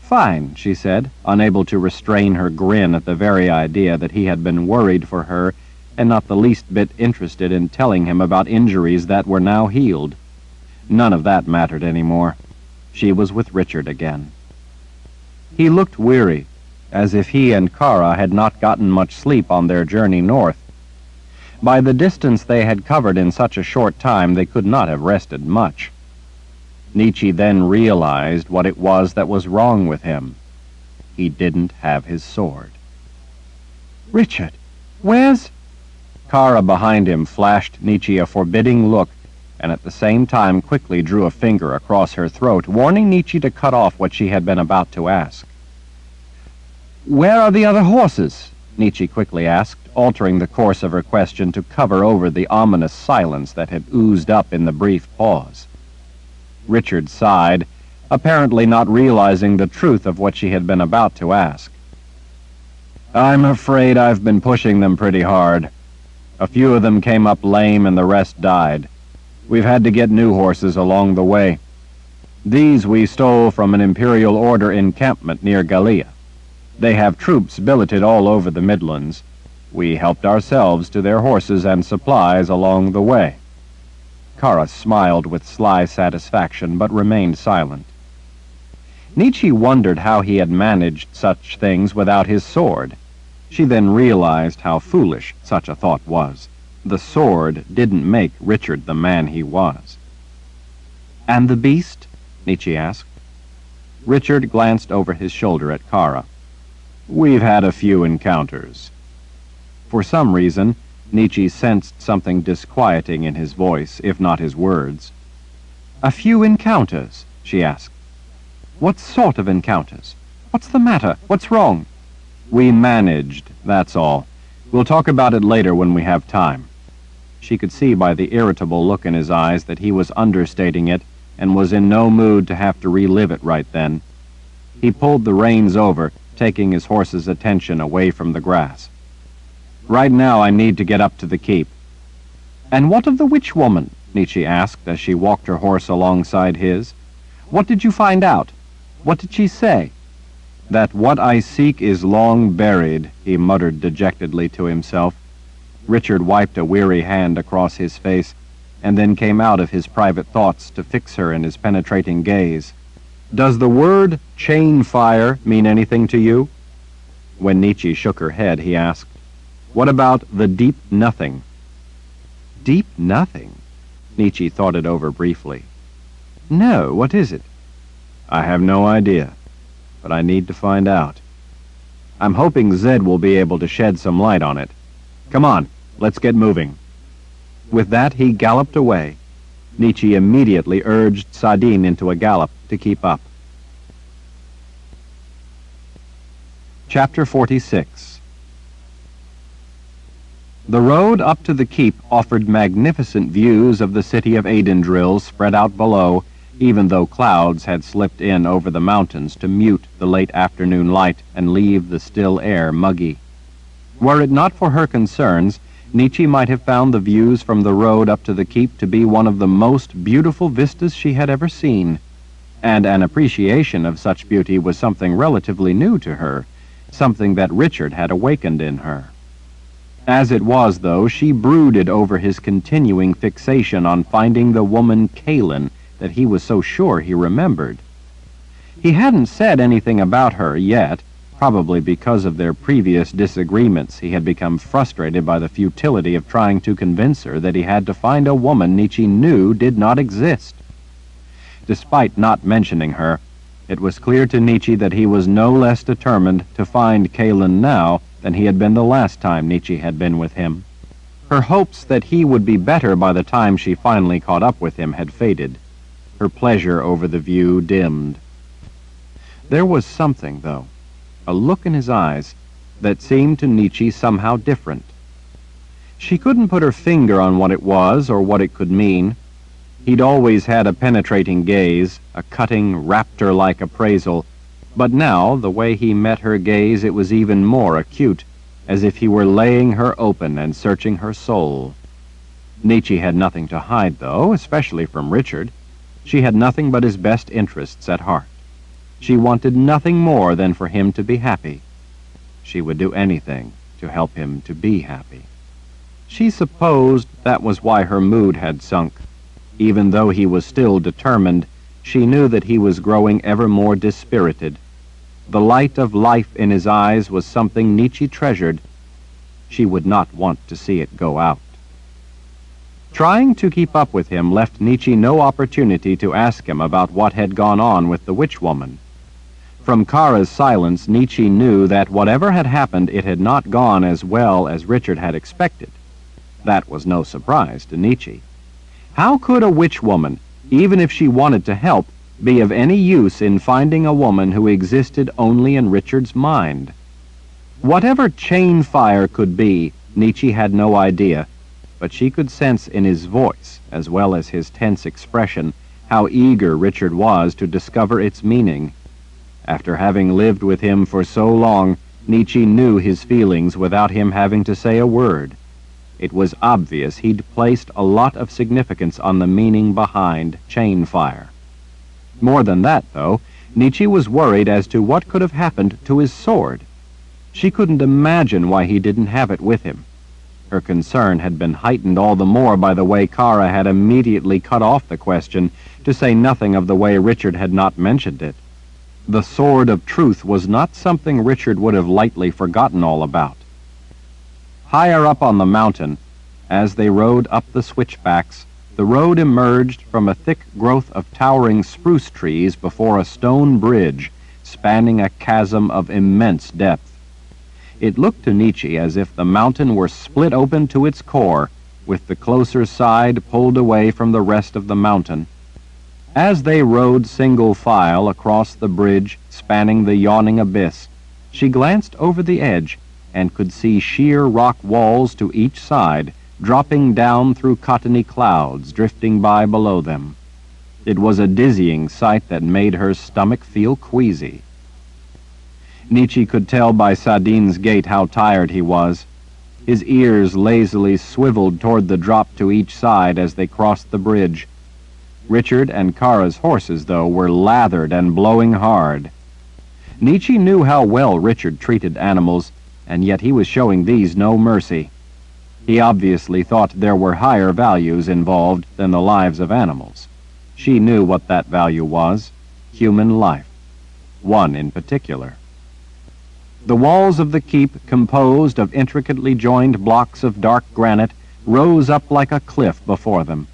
"Fine," she said, unable to restrain her grin at the very idea that he had been worried for her and not the least bit interested in telling him about injuries that were now healed. None of that mattered anymore. She was with Richard again. He looked weary, as if he and Kara had not gotten much sleep on their journey north. By the distance they had covered in such a short time, they could not have rested much. Nietzsche then realized what it was that was wrong with him. He didn't have his sword. "Richard, where's—" Kara behind him flashed Nietzsche a forbidding look, and at the same time quickly drew a finger across her throat, warning Nietzsche to cut off what she had been about to ask. "Where are the other horses?" Nietzsche quickly asked, altering the course of her question to cover over the ominous silence that had oozed up in the brief pause. Richard sighed, apparently not realizing the truth of what she had been about to ask. "I'm afraid I've been pushing them pretty hard. A few of them came up lame and the rest died. We've had to get new horses along the way. These we stole from an Imperial Order encampment near Gallia. They have troops billeted all over the Midlands. We helped ourselves to their horses and supplies along the way." Kara smiled with sly satisfaction, but remained silent. Nietzsche wondered how he had managed such things without his sword. She then realized how foolish such a thought was. The sword didn't make Richard the man he was. "And the beast?" Nietzsche asked. Richard glanced over his shoulder at Kara. "We've had a few encounters." For some reason, Nietzsche sensed something disquieting in his voice, if not his words. "A few encounters?" she asked. "What sort of encounters? What's the matter? What's wrong?" "We managed, that's all. We'll talk about it later when we have time." She could see by the irritable look in his eyes that he was understating it and was in no mood to have to relive it right then. He pulled the reins over, taking his horse's attention away from the grass. "Right now I need to get up to the keep." "And what of the witch woman?" Nietzsche asked as she walked her horse alongside his. "What did you find out? What did she say?" "That what I seek is long buried," he muttered dejectedly to himself. Richard wiped a weary hand across his face, and then came out of his private thoughts to fix her in his penetrating gaze. "Does the word Chainfire mean anything to you?" When Nietzsche shook her head, he asked, "What about the deep nothing?" "Deep nothing?" Nietzsche thought it over briefly. "No, what is it?" "I have no idea, but I need to find out. I'm hoping Zed will be able to shed some light on it. Come on, let's get moving." With that, he galloped away. Nietzsche immediately urged Sardine into a gallop to keep up. Chapter 46. The road up to the keep offered magnificent views of the city of Adendril spread out below, even though clouds had slipped in over the mountains to mute the late afternoon light and leave the still air muggy. Were it not for her concerns, Nietzsche might have found the views from the road up to the keep to be one of the most beautiful vistas she had ever seen, and an appreciation of such beauty was something relatively new to her, something that Richard had awakened in her. As it was, though, she brooded over his continuing fixation on finding the woman Kaylin that he was so sure he remembered. He hadn't said anything about her yet. Probably because of their previous disagreements, he had become frustrated by the futility of trying to convince her that he had to find a woman Nietzsche knew did not exist. Despite not mentioning her, it was clear to Nietzsche that he was no less determined to find Kaylin now than he had been the last time Nietzsche had been with him. Her hopes that he would be better by the time she finally caught up with him had faded. Her pleasure over the view dimmed. There was something, though, a look in his eyes, that seemed to Nietzsche somehow different. She couldn't put her finger on what it was or what it could mean. He'd always had a penetrating gaze, a cutting, raptor-like appraisal, but now, the way he met her gaze, it was even more acute, as if he were laying her open and searching her soul. Nietzsche had nothing to hide, though, especially from Richard. She had nothing but his best interests at heart. She wanted nothing more than for him to be happy. She would do anything to help him to be happy. She supposed that was why her mood had sunk. Even though he was still determined, she knew that he was growing ever more dispirited. The light of life in his eyes was something Nietzsche treasured. She would not want to see it go out. Trying to keep up with him left Nietzsche no opportunity to ask him about what had gone on with the witch woman. From Kara's silence, Nietzsche knew that whatever had happened, it had not gone as well as Richard had expected. That was no surprise to Nietzsche. How could a witch woman, even if she wanted to help, be of any use in finding a woman who existed only in Richard's mind? Whatever Chainfire could be, Nietzsche had no idea, but she could sense in his voice, as well as his tense expression, how eager Richard was to discover its meaning. After having lived with him for so long, Nietzsche knew his feelings without him having to say a word. It was obvious he'd placed a lot of significance on the meaning behind Chainfire. More than that, though, Nietzsche was worried as to what could have happened to his sword. She couldn't imagine why he didn't have it with him. Her concern had been heightened all the more by the way Kara had immediately cut off the question, to say nothing of the way Richard had not mentioned it. The sword of truth was not something Richard would have lightly forgotten all about. Higher up on the mountain, as they rode up the switchbacks, the road emerged from a thick growth of towering spruce trees before a stone bridge spanning a chasm of immense depth. It looked to Nietzsche as if the mountain were split open to its core, with the closer side pulled away from the rest of the mountain. As they rode single file across the bridge spanning the yawning abyss, she glanced over the edge and could see sheer rock walls to each side, dropping down through cottony clouds drifting by below them. It was a dizzying sight that made her stomach feel queasy. Nietzsche could tell by Sardine's gait how tired he was. His ears lazily swiveled toward the drop to each side as they crossed the bridge. Richard and Kara's horses, though, were lathered and blowing hard. Nietzsche knew how well Richard treated animals, and yet he was showing these no mercy. He obviously thought there were higher values involved than the lives of animals. She knew what that value was: human life. One in particular. The walls of the keep, composed of intricately joined blocks of dark granite, rose up like a cliff before them.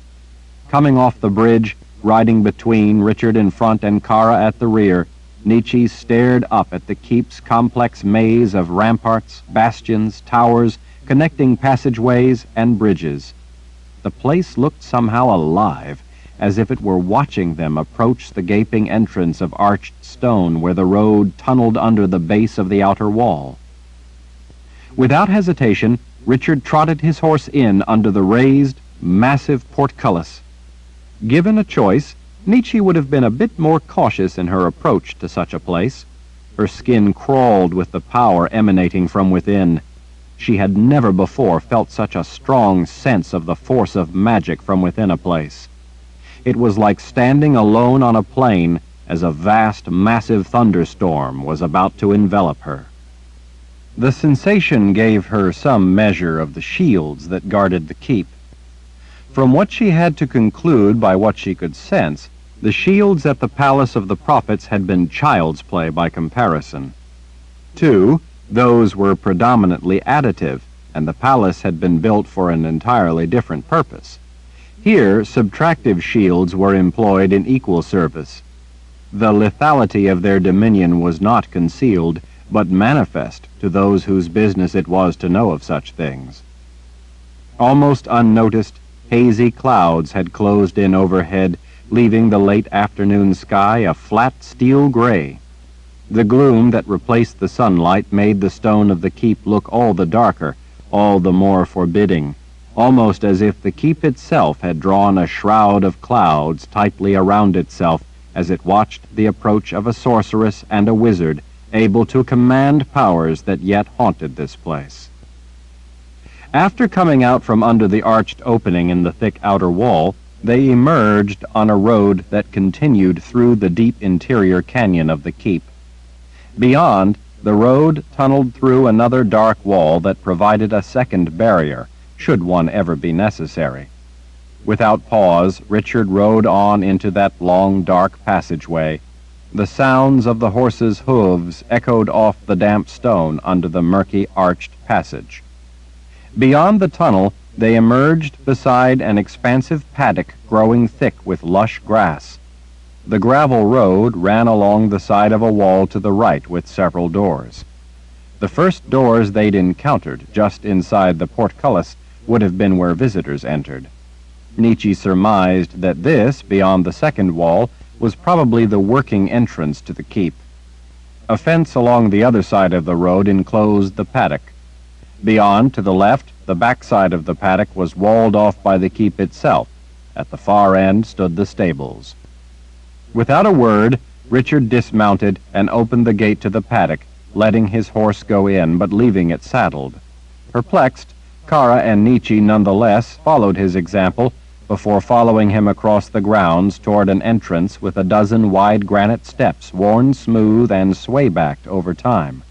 Coming off the bridge, riding between, Richard in front and Kara at the rear, Nietzsche stared up at the keep's complex maze of ramparts, bastions, towers, connecting passageways and bridges. The place looked somehow alive, as if it were watching them approach the gaping entrance of arched stone where the road tunneled under the base of the outer wall. Without hesitation, Richard trotted his horse in under the raised, massive portcullis. Given a choice, Nietzsche would have been a bit more cautious in her approach to such a place. Her skin crawled with the power emanating from within. She had never before felt such a strong sense of the force of magic from within a place. It was like standing alone on a plain as a vast, massive thunderstorm was about to envelop her. The sensation gave her some measure of the shields that guarded the keep. From what she had to conclude by what she could sense, the shields at the Palace of the Prophets had been child's play by comparison. 2, those were predominantly additive, and the palace had been built for an entirely different purpose. Here, subtractive shields were employed in equal service. The lethality of their dominion was not concealed, but manifest to those whose business it was to know of such things. Almost unnoticed, hazy clouds had closed in overhead, leaving the late afternoon sky a flat steel gray. The gloom that replaced the sunlight made the stone of the keep look all the darker, all the more forbidding, almost as if the keep itself had drawn a shroud of clouds tightly around itself as it watched the approach of a sorceress and a wizard able to command powers that yet haunted this place. After coming out from under the arched opening in the thick outer wall, they emerged on a road that continued through the deep interior canyon of the keep. Beyond, the road tunneled through another dark wall that provided a second barrier, should one ever be necessary. Without pause, Richard rode on into that long, dark passageway. The sounds of the horse's hooves echoed off the damp stone under the murky, arched passage. Beyond the tunnel, they emerged beside an expansive paddock growing thick with lush grass. The gravel road ran along the side of a wall to the right with several doors. The first doors they'd encountered, just inside the portcullis, would have been where visitors entered. Nietzsche surmised that this, beyond the second wall, was probably the working entrance to the keep. A fence along the other side of the road enclosed the paddock. Beyond, to the left, the backside of the paddock was walled off by the keep itself. At the far end stood the stables. Without a word, Richard dismounted and opened the gate to the paddock, letting his horse go in, but leaving it saddled. Perplexed, Kara and Nietzsche nonetheless followed his example before following him across the grounds toward an entrance with a dozen wide granite steps worn smooth and sway-backed over time.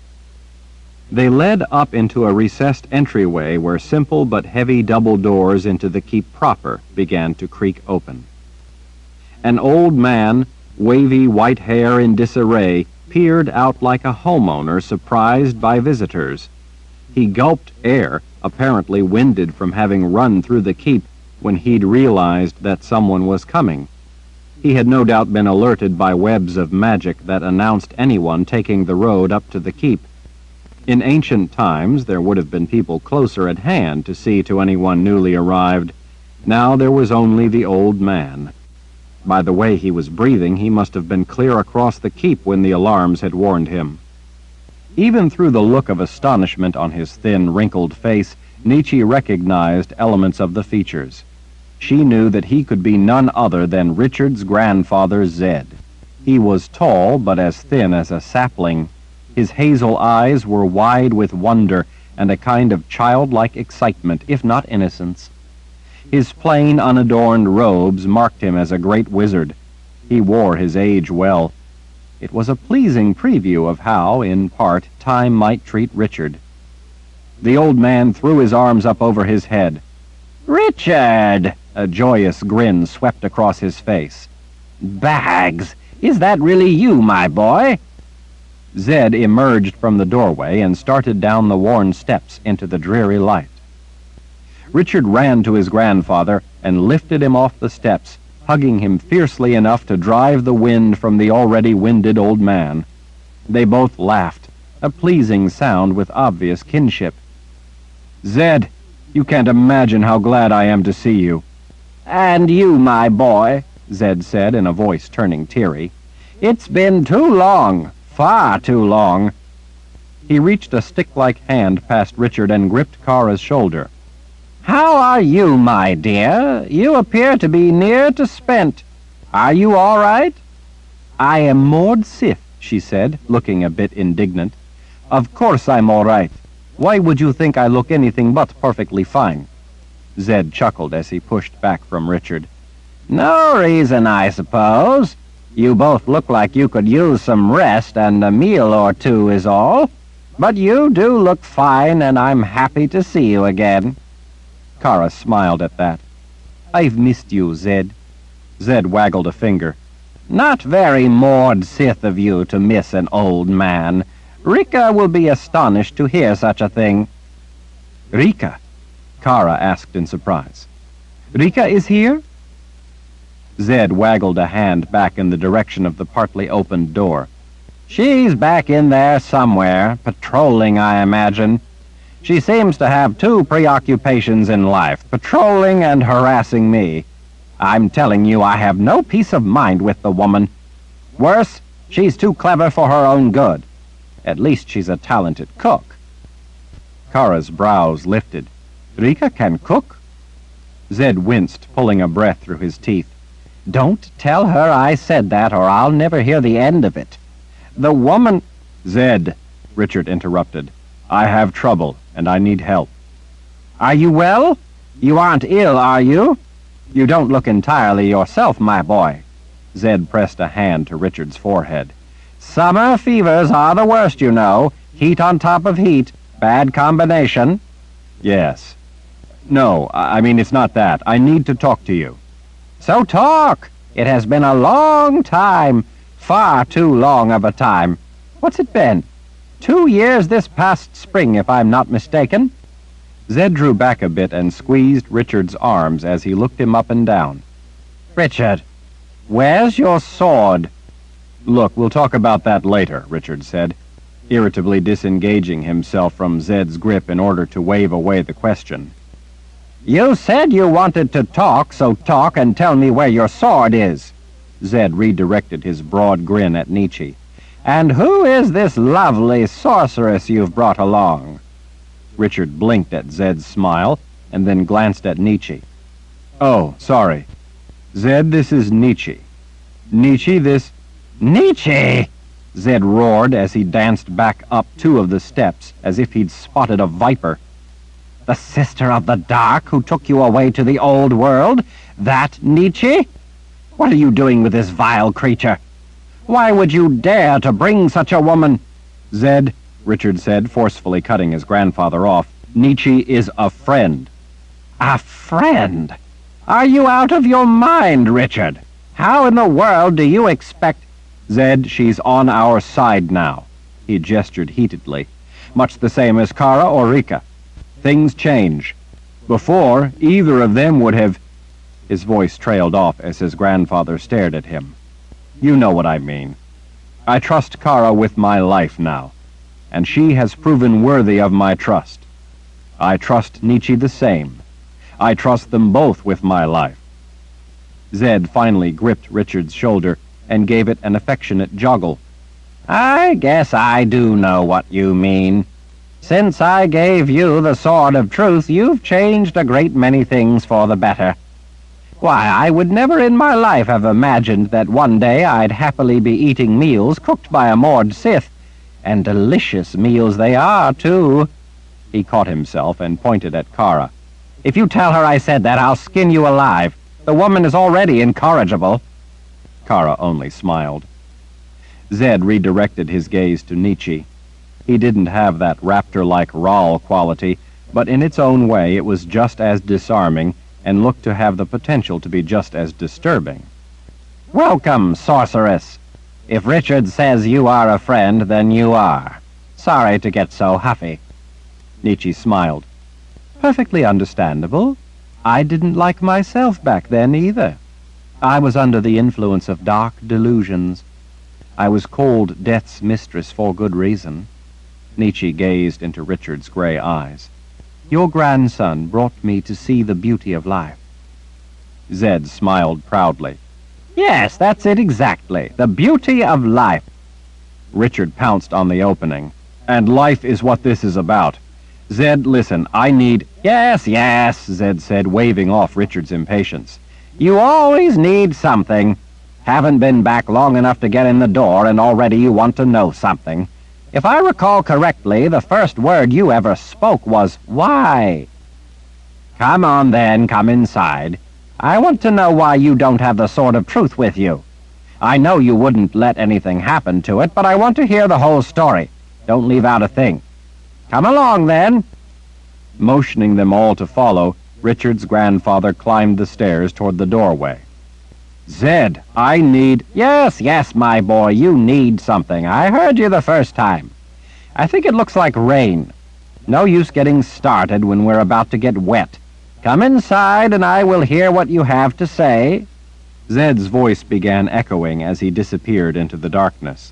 They led up into a recessed entryway where simple but heavy double doors into the keep proper began to creak open. An old man, wavy white hair in disarray, peered out like a homeowner surprised by visitors. He gulped air, apparently winded from having run through the keep when he'd realized that someone was coming. He had no doubt been alerted by webs of magic that announced anyone taking the road up to the keep. In ancient times, there would have been people closer at hand to see to anyone newly arrived. Now there was only the old man. By the way he was breathing, he must have been clear across the keep when the alarms had warned him. Even through the look of astonishment on his thin, wrinkled face, Nietzsche recognized elements of the features. She knew that he could be none other than Richard's grandfather, Zed. He was tall, but as thin as a sapling. His hazel eyes were wide with wonder and a kind of childlike excitement, if not innocence. His plain, unadorned robes marked him as a great wizard. He wore his age well. It was a pleasing preview of how, in part, time might treat Richard. The old man threw his arms up over his head. "Richard!" A joyous grin swept across his face. "Bags! Is that really you, my boy?" Zed emerged from the doorway and started down the worn steps into the dreary light. Richard ran to his grandfather and lifted him off the steps, hugging him fiercely enough to drive the wind from the already winded old man. They both laughed, a pleasing sound with obvious kinship. "Zed, you can't imagine how glad I am to see you." "And you, my boy," Zed said in a voice turning teary. "It's been too long, far too long." He reached a stick-like hand past Richard and gripped Kara's shoulder. "How are you, my dear? You appear to be near to spent. Are you all right?" "I am Maud Sith," she said, looking a bit indignant. "Of course I'm all right. Why would you think I look anything but perfectly fine?" Zed chuckled as he pushed back from Richard. "No reason, I suppose. You both look like you could use some rest and a meal or two is all. But you do look fine, and I'm happy to see you again." Kara smiled at that. "I've missed you, Zed." Zed waggled a finger. "Not very Maud Sith of you to miss an old man. Rika will be astonished to hear such a thing." "Rika?" Kara asked in surprise. "Rika is here?" Zed waggled a hand back in the direction of the partly opened door. "She's back in there somewhere, patrolling, I imagine. She seems to have two preoccupations in life, patrolling and harassing me. I'm telling you, I have no peace of mind with the woman. Worse, she's too clever for her own good. At least she's a talented cook." Kara's brows lifted. "Rika can cook?" Zed winced, pulling a breath through his teeth. "Don't tell her I said that, or I'll never hear the end of it. The woman—" "Zed," Richard interrupted. "I have trouble, and I need help." "Are you well? You aren't ill, are you? You don't look entirely yourself, my boy." Zed pressed a hand to Richard's forehead. "Summer fevers are the worst, you know. Heat on top of heat. Bad combination." "Yes. No, I mean, it's not that. I need to talk to you." "So talk. It has been a long time. Far too long of a time. What's it been? 2 years this past spring, if I'm not mistaken." Zed drew back a bit and squeezed Richard's arms as he looked him up and down. "Richard, where's your sword?" "Look, we'll talk about that later," Richard said, irritably disengaging himself from Zed's grip in order to wave away the question. "You said you wanted to talk, so talk and tell me where your sword is." Zed redirected his broad grin at Nietzsche. "And who is this lovely sorceress you've brought along?" Richard blinked at Zed's smile and then glanced at Nietzsche. "Oh, sorry. Zed, this is Nietzsche. Nietzsche, this—" "Nietzsche!" Zed roared as he danced back up 2 of the steps as if he'd spotted a viper. "The sister of the dark who took you away to the old world? That Nietzsche? What are you doing with this vile creature? Why would you dare to bring such a woman—" "Zed," Richard said, forcefully cutting his grandfather off, "Nietzsche is a friend." "A friend? Are you out of your mind, Richard? How in the world do you expect—" "Zed, she's on our side now." He gestured heatedly. "Much the same as Kara or Rika. Things change. Before, either of them would have—" His voice trailed off as his grandfather stared at him. "You know what I mean. I trust Kara with my life now, and she has proven worthy of my trust. I trust Nietzsche the same. I trust them both with my life." Zed finally gripped Richard's shoulder and gave it an affectionate joggle. "I guess I do know what you mean. Since I gave you the sword of truth, you've changed a great many things for the better. Why, I would never in my life have imagined that one day I'd happily be eating meals cooked by a Maud Sith, and delicious meals they are, too." He caught himself and pointed at Kara. "If you tell her I said that, I'll skin you alive. The woman is already incorrigible." Kara only smiled. Zed redirected his gaze to Nietzsche. He didn't have that raptor-like Rahl quality, but in its own way it was just as disarming and looked to have the potential to be just as disturbing. "Welcome, sorceress. If Richard says you are a friend, then you are. Sorry to get so huffy." Nietzsche smiled. "Perfectly understandable. I didn't like myself back then either. I was under the influence of dark delusions. I was called Death's mistress for good reason. Nietzsche gazed into Richard's gray eyes. Your grandson brought me to see the beauty of life. Zed smiled proudly. Yes, that's it exactly. The beauty of life. Richard pounced on the opening. And life is what this is about. Zed, listen, I need... Yes, yes, Zed said, waving off Richard's impatience. You always need something. Haven't been back long enough to get in the door, and already you want to know something. If I recall correctly, the first word you ever spoke was, why? Come on, then, come inside. I want to know why you don't have the sword of truth with you. I know you wouldn't let anything happen to it, but I want to hear the whole story. Don't leave out a thing. Come along, then. Motioning them all to follow, Richard's grandfather climbed the stairs toward the doorway. Zed, I need... Yes, yes, my boy, you need something. I heard you the first time. I think it looks like rain. No use getting started when we're about to get wet. Come inside, and I will hear what you have to say. Zed's voice began echoing as he disappeared into the darkness.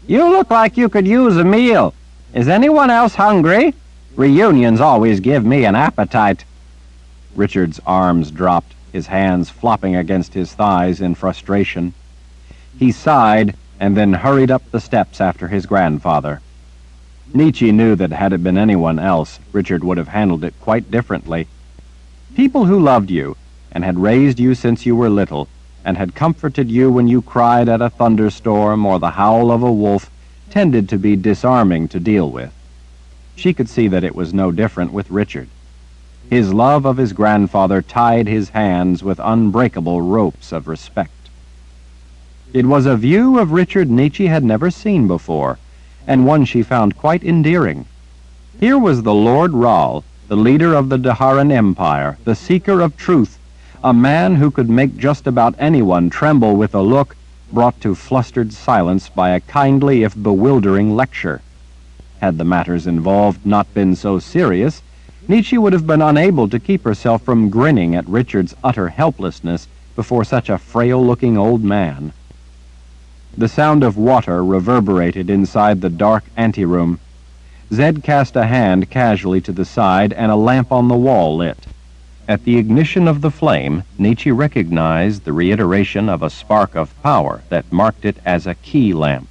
You look like you could use a meal. Is anyone else hungry? Reunions always give me an appetite. Richard's arms dropped, his hands flopping against his thighs in frustration. He sighed and then hurried up the steps after his grandfather. Nietzsche knew that had it been anyone else, Richard would have handled it quite differently. People who loved you and had raised you since you were little and had comforted you when you cried at a thunderstorm or the howl of a wolf tended to be disarming to deal with. She could see that it was no different with Richard. His love of his grandfather tied his hands with unbreakable ropes of respect. It was a view of Richard Nietzsche had never seen before, and one she found quite endearing. Here was the Lord Ral, the leader of the Daharan Empire, the seeker of truth, a man who could make just about anyone tremble with a look brought to flustered silence by a kindly if bewildering lecture. Had the matters involved not been so serious, Nietzsche would have been unable to keep herself from grinning at Richard's utter helplessness before such a frail-looking old man. The sound of water reverberated inside the dark anteroom. Zed cast a hand casually to the side, and a lamp on the wall lit. At the ignition of the flame, Nietzsche recognized the reiteration of a spark of power that marked it as a key lamp.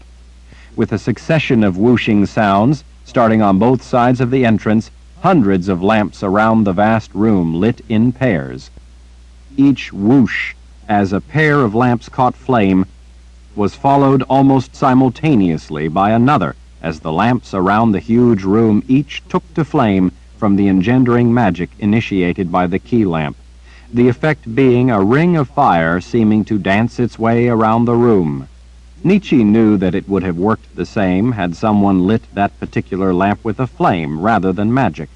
With a succession of whooshing sounds, starting on both sides of the entrance, hundreds of lamps around the vast room lit in pairs. Each whoosh, as a pair of lamps caught flame, was followed almost simultaneously by another, as the lamps around the huge room each took to flame from the engendering magic initiated by the key lamp, the effect being a ring of fire seeming to dance its way around the room. Nietzsche knew that it would have worked the same had someone lit that particular lamp with a flame rather than magic.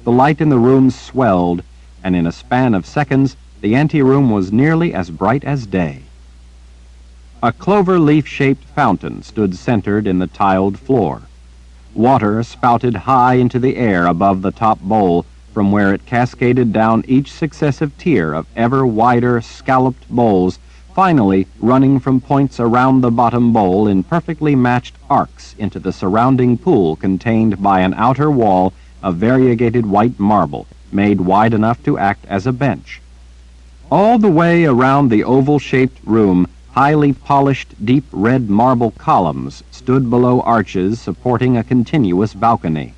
The light in the room swelled, and in a span of seconds, the anteroom was nearly as bright as day. A clover-leaf-shaped fountain stood centered in the tiled floor. Water spouted high into the air above the top bowl, from where it cascaded down each successive tier of ever wider, scalloped bowls, finally running from points around the bottom bowl in perfectly matched arcs into the surrounding pool contained by an outer wall of variegated white marble, made wide enough to act as a bench. All the way around the oval-shaped room, highly polished, deep red marble columns stood below arches supporting a continuous balcony.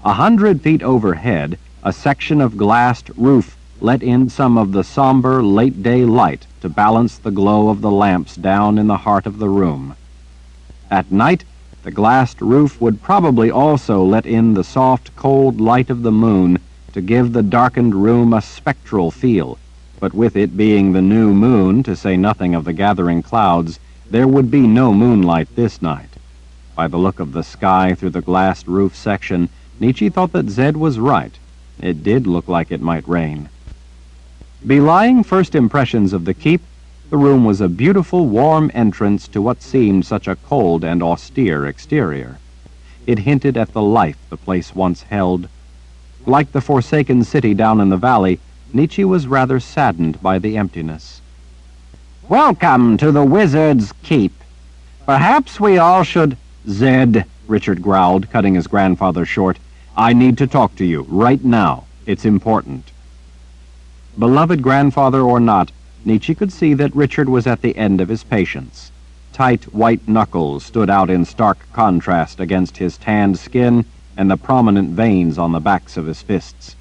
100 feet overhead, a section of glassed roof let in some of the somber late-day light to balance the glow of the lamps down in the heart of the room. At night, the glassed roof would probably also let in the soft, cold light of the moon to give the darkened room a spectral feel, but with it being the new moon, to say nothing of the gathering clouds, there would be no moonlight this night. By the look of the sky through the glassed roof section, Nietzsche thought that Zed was right. It did look like it might rain. Belying first impressions of the keep, the room was a beautiful, warm entrance to what seemed such a cold and austere exterior. It hinted at the life the place once held. Like the forsaken city down in the valley, Nietzsche was rather saddened by the emptiness. Welcome to the Wizard's Keep. Perhaps we all should... Zed, Richard growled, cutting his grandfather short. I need to talk to you, right now. It's important. Beloved grandfather or not, Nietzsche could see that Richard was at the end of his patience. Tight white knuckles stood out in stark contrast against his tanned skin and the prominent veins on the backs of his fists.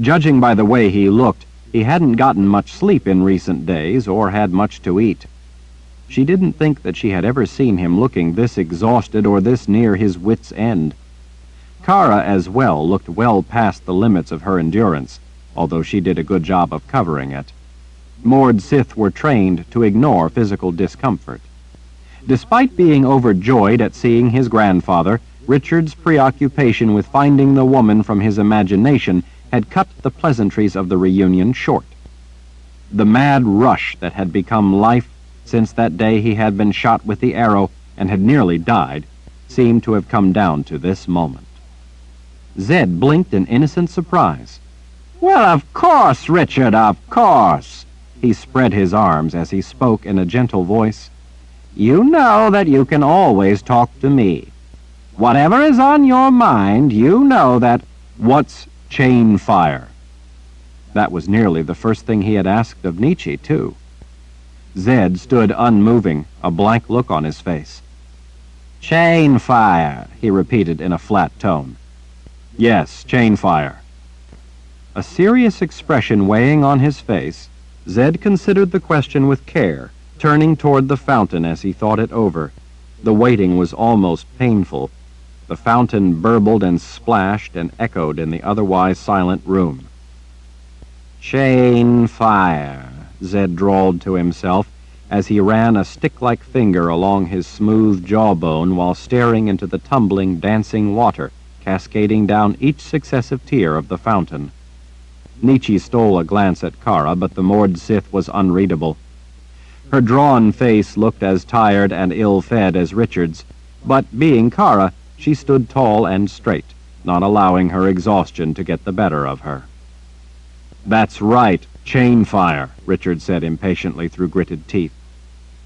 Judging by the way he looked, he hadn't gotten much sleep in recent days or had much to eat. She didn't think that she had ever seen him looking this exhausted or this near his wits' end. Kara, as well, looked well past the limits of her endurance, although she did a good job of covering it. Mord Sith were trained to ignore physical discomfort. Despite being overjoyed at seeing his grandfather, Richard's preoccupation with finding the woman from his imagination had cut the pleasantries of the reunion short. The mad rush that had become life since that day he had been shot with the arrow and had nearly died seemed to have come down to this moment. Zed blinked in innocent surprise. Well, of course, Richard, of course. He spread his arms as he spoke in a gentle voice. You know that you can always talk to me. Whatever is on your mind, you know that... What's Chainfire? That was nearly the first thing he had asked of Nietzsche, too. Zed stood unmoving, a blank look on his face. Chainfire, he repeated in a flat tone. Yes, Chainfire. A serious expression weighing on his face, Zed considered the question with care, turning toward the fountain as he thought it over. The waiting was almost painful. The fountain burbled and splashed and echoed in the otherwise silent room. Chainfire, Zed drawled to himself as he ran a stick-like finger along his smooth jawbone while staring into the tumbling, dancing water cascading down each successive tier of the fountain. Nietzsche stole a glance at Kara, but the Mord Sith was unreadable. Her drawn face looked as tired and ill-fed as Richard's, but being Kara, she stood tall and straight, not allowing her exhaustion to get the better of her. That's right, Chainfire, Richard said impatiently through gritted teeth.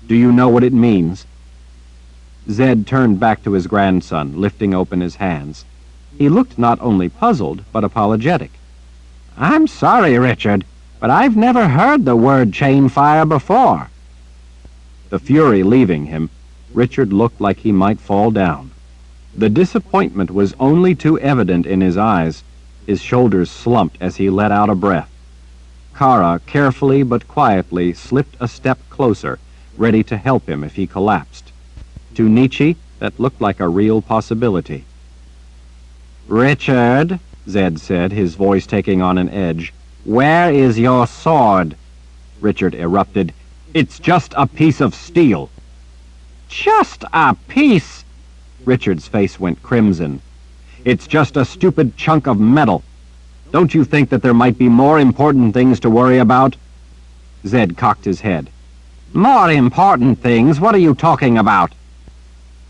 Do you know what it means? Zed turned back to his grandson, lifting open his hands. He looked not only puzzled, but apologetic. I'm sorry, Richard, but I've never heard the word Chainfire before. The fury leaving him, Richard looked like he might fall down. The disappointment was only too evident in his eyes. His shoulders slumped as he let out a breath. Kara carefully but quietly slipped a step closer, ready to help him if he collapsed. To Nietzsche, that looked like a real possibility. Richard, Zed said, his voice taking on an edge, where is your sword? Richard erupted. It's just a piece of steel. Just a piece? Richard's face went crimson. It's just a stupid chunk of metal. Don't you think that there might be more important things to worry about? Zed cocked his head. More important things? What are you talking about?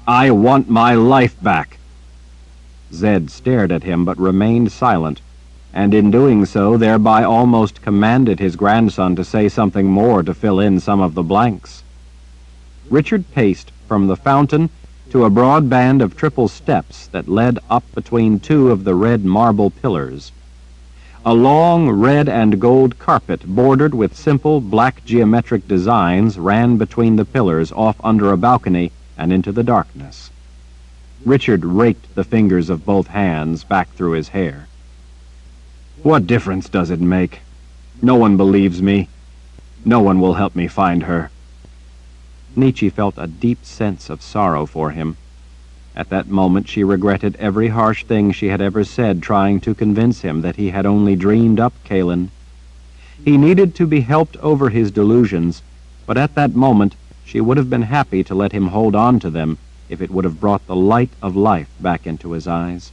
I want my life back. Zed stared at him but remained silent, and in doing so thereby almost commanded his grandson to say something more to fill in some of the blanks. Richard paced from the fountain to a broad band of triple steps that led up between two of the red marble pillars. A long red and gold carpet bordered with simple black geometric designs ran between the pillars off under a balcony and into the darkness. Richard raked the fingers of both hands back through his hair. What difference does it make? No one believes me. No one will help me find her. Nietzsche felt a deep sense of sorrow for him. At that moment she regretted every harsh thing she had ever said, trying to convince him that he had only dreamed up Kalen. He needed to be helped over his delusions, but at that moment she would have been happy to let him hold on to them if it would have brought the light of life back into his eyes.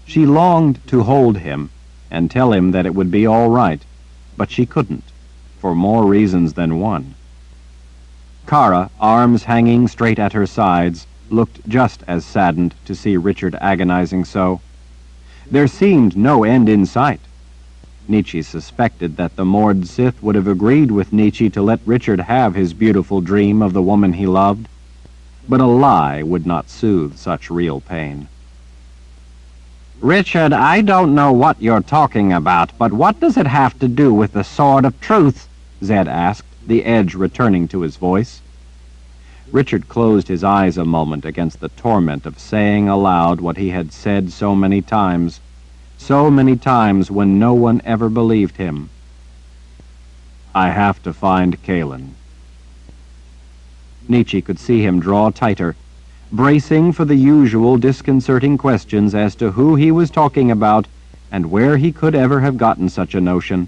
She longed to hold him and tell him that it would be all right, but she couldn't, for more reasons than one. Kara, arms hanging straight at her sides, looked just as saddened to see Richard agonizing so. There seemed no end in sight. Nietzsche suspected that the Mord Sith would have agreed with Nietzsche to let Richard have his beautiful dream of the woman he loved, but a lie would not soothe such real pain. Richard, I don't know what you're talking about, but what does it have to do with the Sword of Truth? Zed asked, the edge returning to his voice. Richard closed his eyes a moment against the torment of saying aloud what he had said so many times when no one ever believed him. I have to find Kalen. Nietzsche could see him draw tighter, bracing for the usual disconcerting questions as to who he was talking about and where he could ever have gotten such a notion.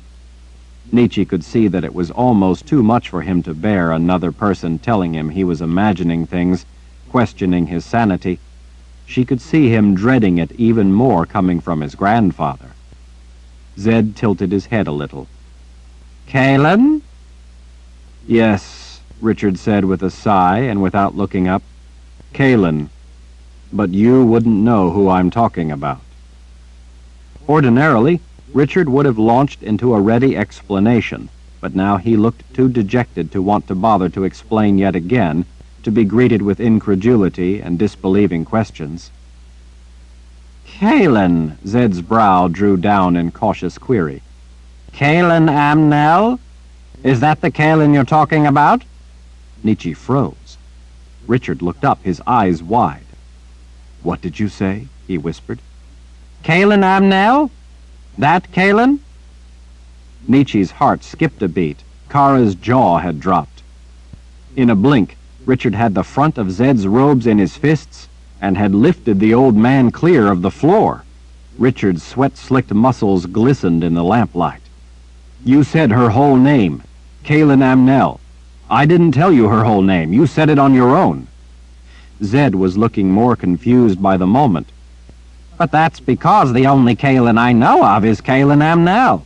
Nietzsche could see that it was almost too much for him to bear another person telling him he was imagining things, questioning his sanity. She could see him dreading it even more coming from his grandfather. Zed tilted his head a little. Kalen? Yes, Richard said with a sigh and without looking up. Kalen. But you wouldn't know who I'm talking about. Ordinarily, Richard would have launched into a ready explanation, but now he looked too dejected to want to bother to explain yet again, to be greeted with incredulity and disbelieving questions. Kalen, Zed's brow drew down in cautious query. Kalen Amnell? Is that the Kalen you're talking about? Nietzsche froze. Richard looked up, his eyes wide. What did you say? He whispered. Kalen Amnell? That Kalen? Nietzsche's heart skipped a beat. Kara's jaw had dropped. In a blink, Richard had the front of Zed's robes in his fists and had lifted the old man clear of the floor. Richard's sweat-slicked muscles glistened in the lamplight. You said her whole name, Kalen Amnell. I didn't tell you her whole name. You said it on your own. Zed was looking more confused by the moment. But that's because the only Kalen I know of is Kalen Amnell.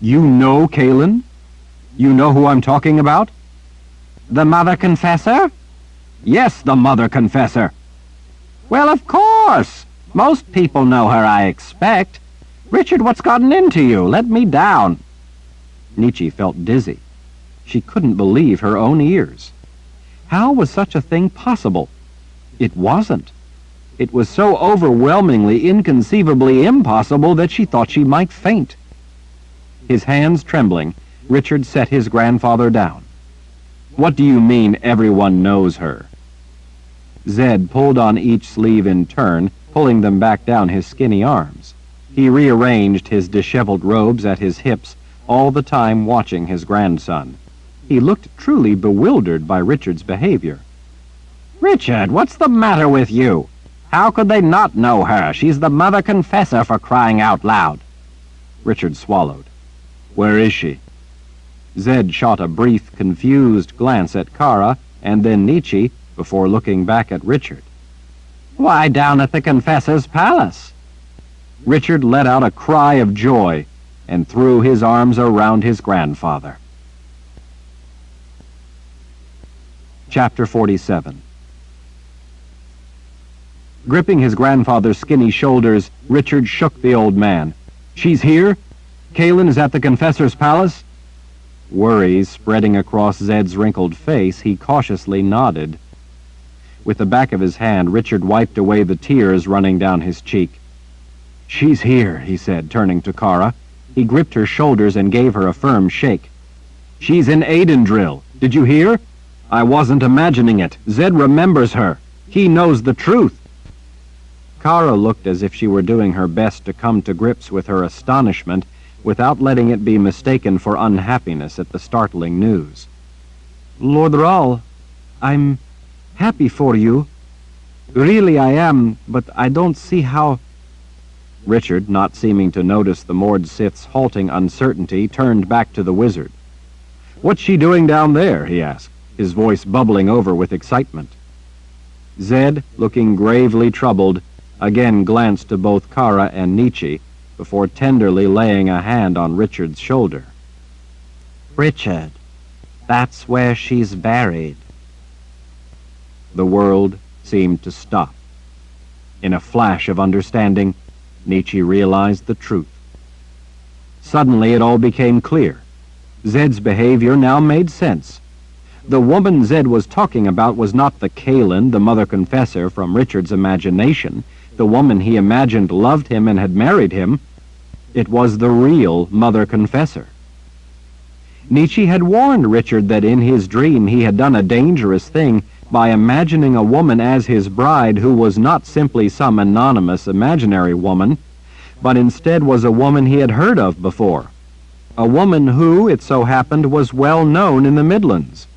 You know Kalen? You know who I'm talking about? The Mother Confessor? Yes, the Mother Confessor. Well, of course. Most people know her, I expect. Richard, what's gotten into you? Let me down. Nietzsche felt dizzy. She couldn't believe her own ears. How was such a thing possible? It wasn't. It was so overwhelmingly, inconceivably impossible that she thought she might faint. His hands trembling, Richard set his grandfather down. What do you mean everyone knows her? Zed pulled on each sleeve in turn, pulling them back down his skinny arms. He rearranged his disheveled robes at his hips, all the time watching his grandson. He looked truly bewildered by Richard's behavior. Richard, what's the matter with you? How could they not know her? She's the Mother Confessor, for crying out loud. Richard swallowed. Where is she? Zed shot a brief, confused glance at Kara, and then Nietzsche, before looking back at Richard. Why, down at the Confessor's palace. Richard let out a cry of joy and threw his arms around his grandfather. Chapter 47. Gripping his grandfather's skinny shoulders, Richard shook the old man. She's here? Kalen is at the Confessor's palace? Worry spreading across Zed's wrinkled face, he cautiously nodded. With the back of his hand, Richard wiped away the tears running down his cheek. She's here, he said, turning to Kara. He gripped her shoulders and gave her a firm shake. She's in Aidendrill. Did you hear? I wasn't imagining it. Zed remembers her. He knows the truth. Kara looked as if she were doing her best to come to grips with her astonishment without letting it be mistaken for unhappiness at the startling news. Lord Rahl, I'm happy for you. Really I am, but I don't see how... Richard, not seeming to notice the Mord Sith's halting uncertainty, turned back to the wizard. What's she doing down there? He asked, his voice bubbling over with excitement. Zed, looking gravely troubled, again glanced to both Kara and Nietzsche before tenderly laying a hand on Richard's shoulder. Richard, that's where she's buried. The world seemed to stop. In a flash of understanding, Nietzsche realized the truth. Suddenly it all became clear. Zed's behavior now made sense. The woman Zed was talking about was not the Kaelin, the mother confessor from Richard's imagination, the woman he imagined loved him and had married him. It was the real mother confessor. Nietzsche had warned Richard that in his dream he had done a dangerous thing by imagining a woman as his bride who was not simply some anonymous imaginary woman, but instead was a woman he had heard of before. A woman who, it so happened, was well known in the Midlands.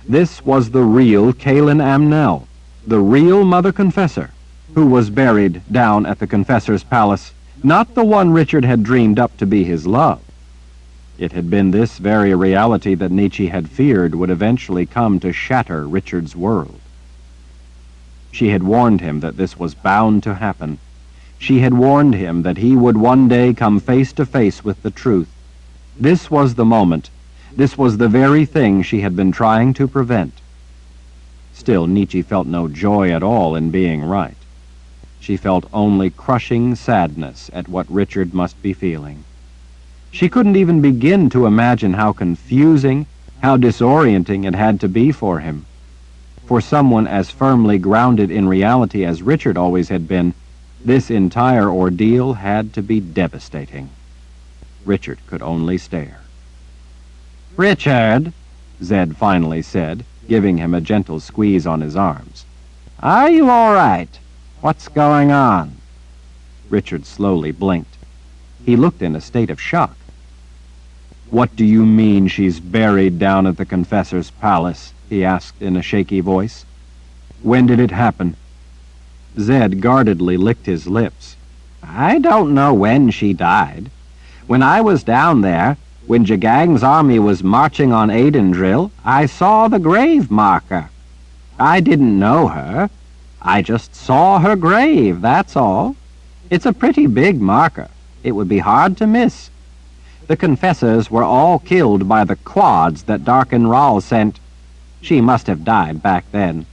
This was the real Kaelin Amnell, the real mother confessor, who was buried down at the confessor's palace, not the one Richard had dreamed up to be his love. It had been this very reality that Nietzsche had feared would eventually come to shatter Richard's world. She had warned him that this was bound to happen. She had warned him that he would one day come face to face with the truth. This was the moment. This was the very thing she had been trying to prevent. Still, Nietzsche felt no joy at all in being right. She felt only crushing sadness at what Richard must be feeling. She couldn't even begin to imagine how confusing, how disorienting it had to be for him. For someone as firmly grounded in reality as Richard always had been, this entire ordeal had to be devastating. Richard could only stare. Richard, Zed finally said, giving him a gentle squeeze on his arms. Are you all right? What's going on? Richard slowly blinked. He looked in a state of shock. What do you mean she's buried down at the confessor's palace? He asked in a shaky voice. When did it happen? Zed guardedly licked his lips. I don't know when she died. When I was down there, when Jagang's army was marching on Aidendrill, I saw the grave marker. I didn't know her. I just saw her grave, that's all. It's a pretty big marker. It would be hard to miss. The confessors were all killed by the quads that Darken Rall sent. She must have died back then.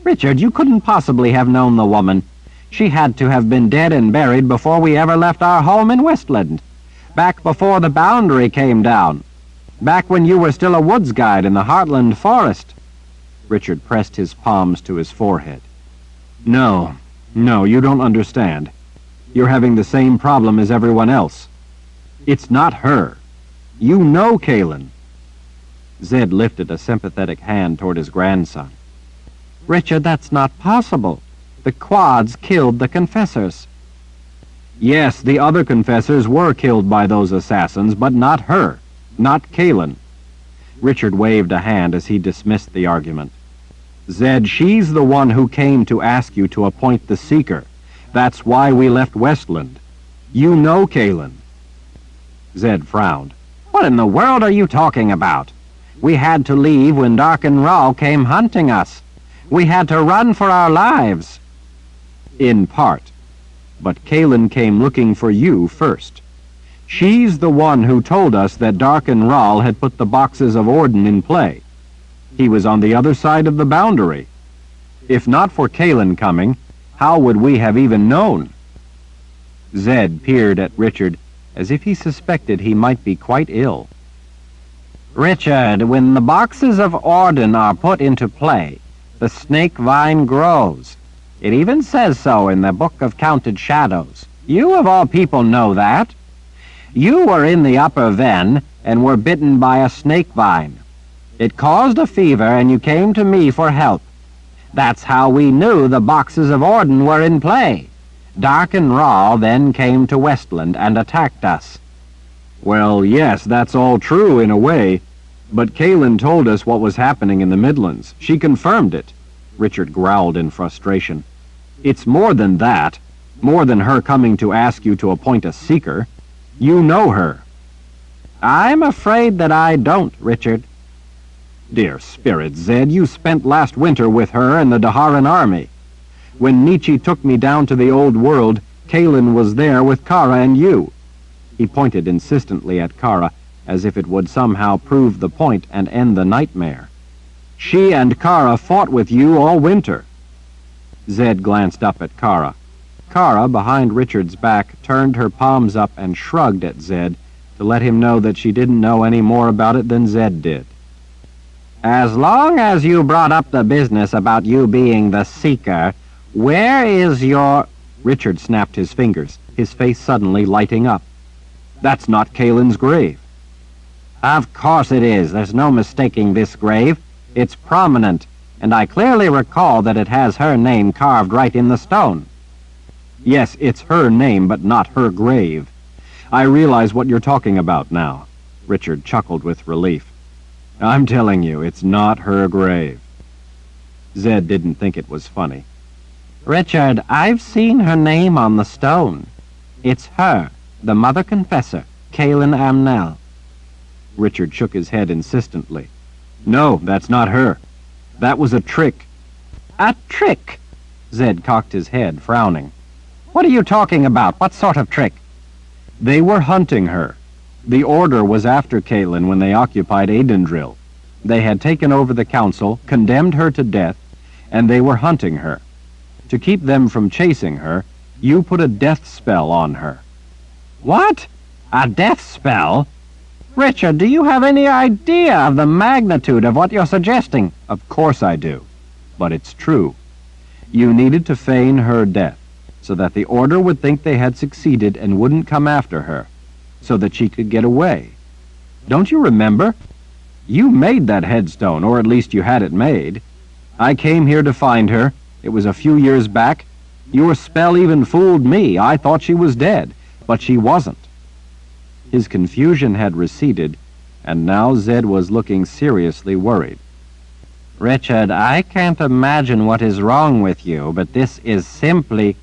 Richard, you couldn't possibly have known the woman. She had to have been dead and buried before we ever left our home in Westland. Back before the boundary came down. Back when you were still a woods guide in the Heartland Forest. Richard pressed his palms to his forehead. No, you don't understand. You're having the same problem as everyone else. It's not her. You know Kaelin. Zed lifted a sympathetic hand toward his grandson. Richard, that's not possible. The quads killed the confessors. Yes, the other confessors were killed by those assassins, but not her, not Kaelin. Richard waved a hand as he dismissed the argument. Zed, she's the one who came to ask you to appoint the Seeker. That's why we left Westland. You know Kaelin. Zed frowned. What in the world are you talking about? We had to leave when Darken Rall came hunting us. We had to run for our lives. In part. But Kaelin came looking for you first. She's the one who told us that Darken Rall had put the boxes of Orden in play. He was on the other side of the boundary. If not for Kaelin coming, how would we have even known? Zed peered at Richard as if he suspected he might be quite ill. Richard, when the boxes of Orden are put into play, the snake vine grows. It even says so in the Book of Counted Shadows. You of all people know that. You were in the Upper Ven and were bitten by a snake vine. It caused a fever and you came to me for help. That's how we knew the boxes of Orden were in play. Darken Rall then came to Westland and attacked us. Well, yes, that's all true in a way, but Kaelin told us what was happening in the Midlands. She confirmed it. Richard growled in frustration. It's more than that, more than her coming to ask you to appoint a Seeker. You know her. I'm afraid that I don't, Richard. Dear spirit, Zed, you spent last winter with her and the Daharan army. When Nietzsche took me down to the old world, Kaelin was there with Kara and you. He pointed insistently at Kara, as if it would somehow prove the point and end the nightmare. She and Kara fought with you all winter. Zed glanced up at Kara. Kara, behind Richard's back, turned her palms up and shrugged at Zed to let him know that she didn't know any more about it than Zed did. As long as you brought up the business about you being the Seeker, where is your... Richard snapped his fingers, his face suddenly lighting up. That's not Kalen's grave. Of course it is. There's no mistaking this grave. It's prominent, and I clearly recall that it has her name carved right in the stone. Yes, it's her name, but not her grave. I realize what you're talking about now. Richard chuckled with relief. I'm telling you, it's not her grave. Zed didn't think it was funny. Richard, I've seen her name on the stone. It's her, the Mother Confessor, Kalen Amnell. Richard shook his head insistently. No, that's not her. That was a trick. A trick? Zed cocked his head, frowning. What are you talking about? What sort of trick? They were hunting her. The Order was after Kalen when they occupied Aidendril. They had taken over the council, condemned her to death, and they were hunting her. To keep them from chasing her, you put a death spell on her. What? A death spell? Richard, do you have any idea of the magnitude of what you're suggesting? Of course I do. But it's true. You needed to feign her death, so that the Order would think they had succeeded and wouldn't come after her, so that she could get away. Don't you remember? You made that headstone, or at least you had it made. I came here to find her. It was a few years back. Your spell even fooled me. I thought she was dead, but she wasn't. His confusion had receded, and now Zed was looking seriously worried. Richard, I can't imagine what is wrong with you, but this is simply...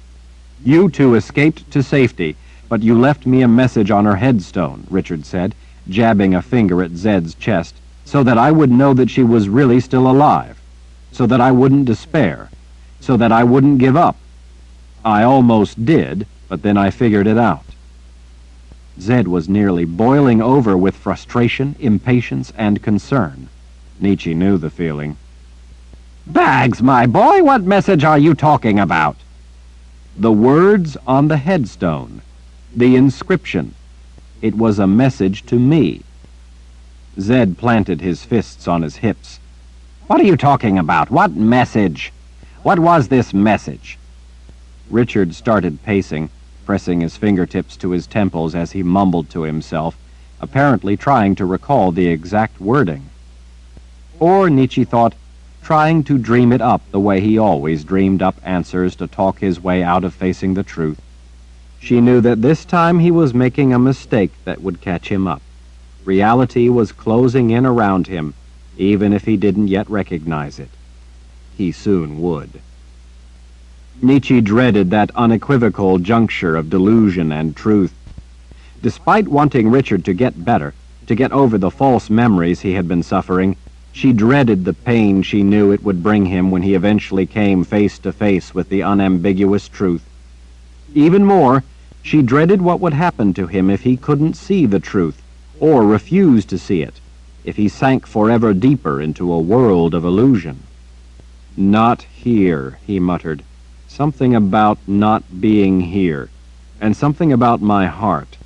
You two escaped to safety, but you left me a message on her headstone, Richard said, jabbing a finger at Zed's chest, so that I would know that she was really still alive, so that I wouldn't despair, so that I wouldn't give up. I almost did, but then I figured it out. Zed was nearly boiling over with frustration, impatience, and concern. Nietzsche knew the feeling. Bags, my boy, what message are you talking about? The words on the headstone. The inscription. It was a message to me. Zed planted his fists on his hips. What are you talking about? What message? What was this message? Richard started pacing, pressing his fingertips to his temples as he mumbled to himself, apparently trying to recall the exact wording. Or, Nietzsche thought, trying to dream it up the way he always dreamed up answers to talk his way out of facing the truth. She knew that this time he was making a mistake that would catch him up. Reality was closing in around him, even if he didn't yet recognize it. He soon would. Nietzsche dreaded that unequivocal juncture of delusion and truth. Despite wanting Richard to get better, to get over the false memories he had been suffering, she dreaded the pain she knew it would bring him when he eventually came face to face with the unambiguous truth. Even more, she dreaded what would happen to him if he couldn't see the truth, or refused to see it, if he sank forever deeper into a world of illusion. Not here, he muttered. Something about not being here, and something about my heart.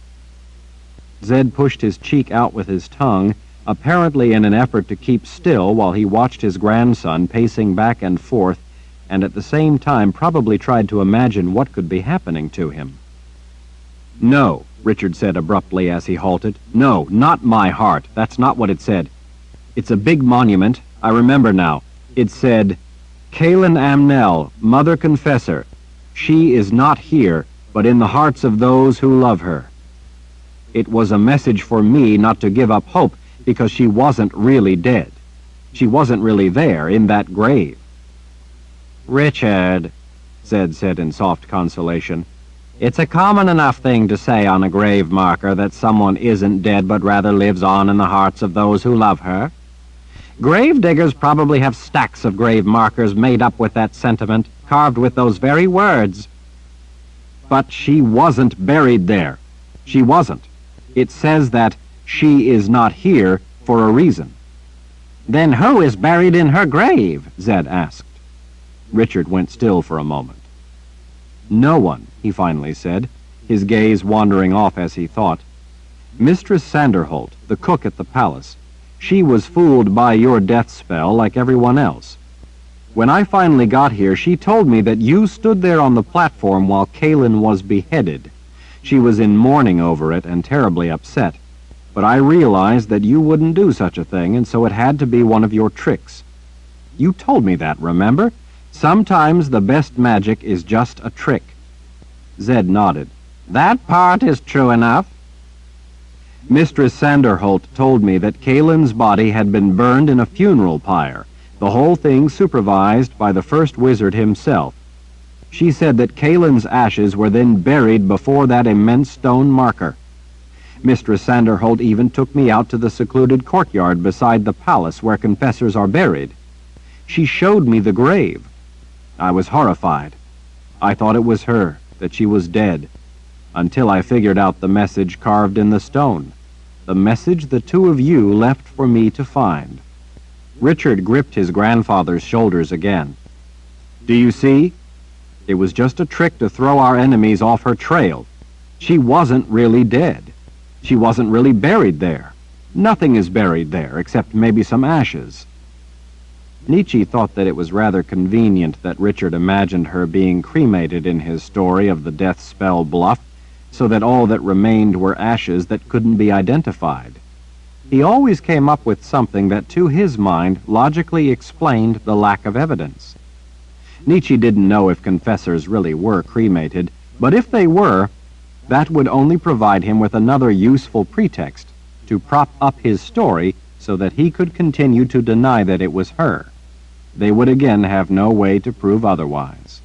Zed pushed his cheek out with his tongue, apparently in an effort to keep still while he watched his grandson pacing back and forth, and at the same time probably tried to imagine what could be happening to him. No, Richard said abruptly as he halted. No, not my heart. That's not what it said. It's a big monument. I remember now. It said, Kalen Amnell, Mother Confessor. She is not here, but in the hearts of those who love her. It was a message for me not to give up hope, because she wasn't really dead. She wasn't really there in that grave. Richard, Zed said in soft consolation, it's a common enough thing to say on a grave marker that someone isn't dead but rather lives on in the hearts of those who love her. Grave diggers probably have stacks of grave markers made up with that sentiment, carved with those very words. But she wasn't buried there. She wasn't. It says that she is not here for a reason. Then who is buried in her grave? Zed asked. Richard went still for a moment. No one, he finally said, his gaze wandering off as he thought. Mistress Sanderholt, the cook at the palace, she was fooled by your death spell like everyone else. When I finally got here, she told me that you stood there on the platform while Kaelin was beheaded. She was in mourning over it and terribly upset. But I realized that you wouldn't do such a thing, and so it had to be one of your tricks. You told me that, remember? Sometimes the best magic is just a trick. Zed nodded. That part is true enough. Mistress Sanderholt told me that Kaelin's body had been burned in a funeral pyre, the whole thing supervised by the first wizard himself. She said that Kaelin's ashes were then buried before that immense stone marker. Mistress Sanderholt even took me out to the secluded courtyard beside the palace where confessors are buried. She showed me the grave. I was horrified. I thought it was her, that she was dead, until I figured out the message carved in the stone, the message the two of you left for me to find. Richard gripped his grandfather's shoulders again. Do you see? It was just a trick to throw our enemies off her trail. She wasn't really dead. She wasn't really buried there. Nothing is buried there, except maybe some ashes. Nietzsche thought that it was rather convenient that Richard imagined her being cremated in his story of the death spell bluff, so that all that remained were ashes that couldn't be identified. He always came up with something that, to his mind, logically explained the lack of evidence. Nietzsche didn't know if confessors really were cremated, but if they were, that would only provide him with another useful pretext to prop up his story so that he could continue to deny that it was her. They would again have no way to prove otherwise.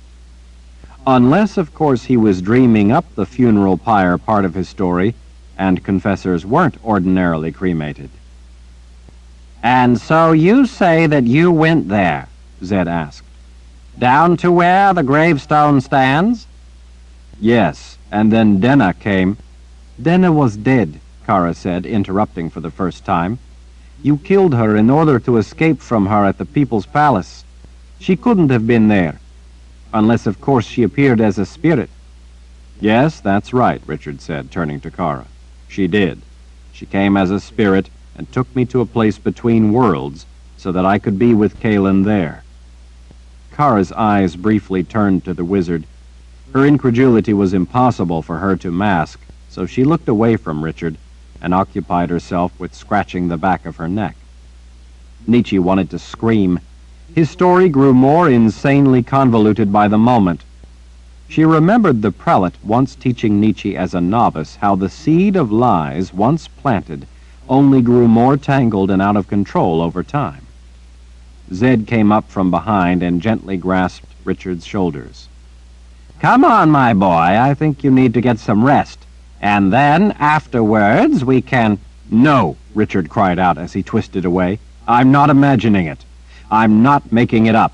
Unless, of course, he was dreaming up the funeral pyre part of his story, and confessors weren't ordinarily cremated. And so you say that you went there? Zed asked. Down to where the gravestone stands? Yes, and then Denna came. Denna was dead, Kara said, interrupting for the first time. You killed her in order to escape from her at the People's Palace. She couldn't have been there, unless, of course, she appeared as a spirit. Yes, that's right, Richard said, turning to Kara. She did. She came as a spirit and took me to a place between worlds so that I could be with Kaelin there. Kara's eyes briefly turned to the wizard. Her incredulity was impossible for her to mask, so she looked away from Richard and occupied herself with scratching the back of her neck. Nietzsche wanted to scream. His story grew more insanely convoluted by the moment. She remembered the prelate once teaching Nietzsche as a novice how the seed of lies, once planted, only grew more tangled and out of control over time. Zed came up from behind and gently grasped Richard's shoulders. Come on, my boy, I think you need to get some rest. And then, afterwards, we can... No, Richard cried out as he twisted away. I'm not imagining it. I'm not making it up.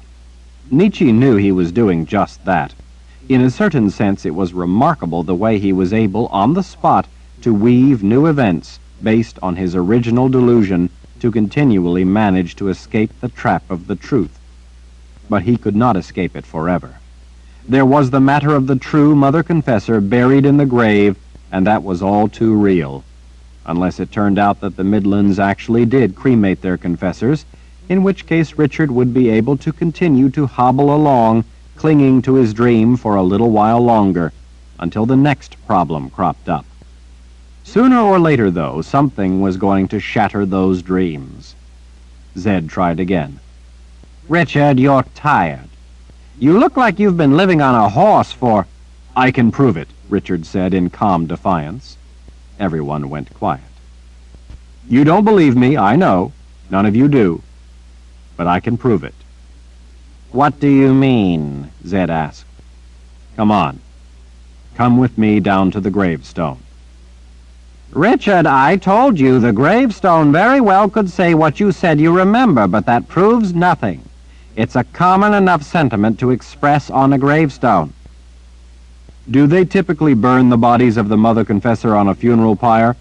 Nietzsche knew he was doing just that. In a certain sense, it was remarkable the way he was able, on the spot, to weave new events based on his original delusion to continually manage to escape the trap of the truth. But he could not escape it forever. There was the matter of the true Mother Confessor buried in the grave, and that was all too real. Unless it turned out that the Midlands actually did cremate their confessors, in which case Richard would be able to continue to hobble along, clinging to his dream for a little while longer, until the next problem cropped up. Sooner or later, though, something was going to shatter those dreams. Zed tried again. Richard, you're tired. You look like you've been living on a horse for... I can prove it, Richard said in calm defiance. Everyone went quiet. You don't believe me, I know. None of you do. But I can prove it. What do you mean? Zed asked. Come on. Come with me down to the gravestone. Richard, I told you the gravestone very well could say what you said you remember, but that proves nothing. It's a common enough sentiment to express on a gravestone. Do they typically burn the bodies of the Mother Confessor on a funeral pyre?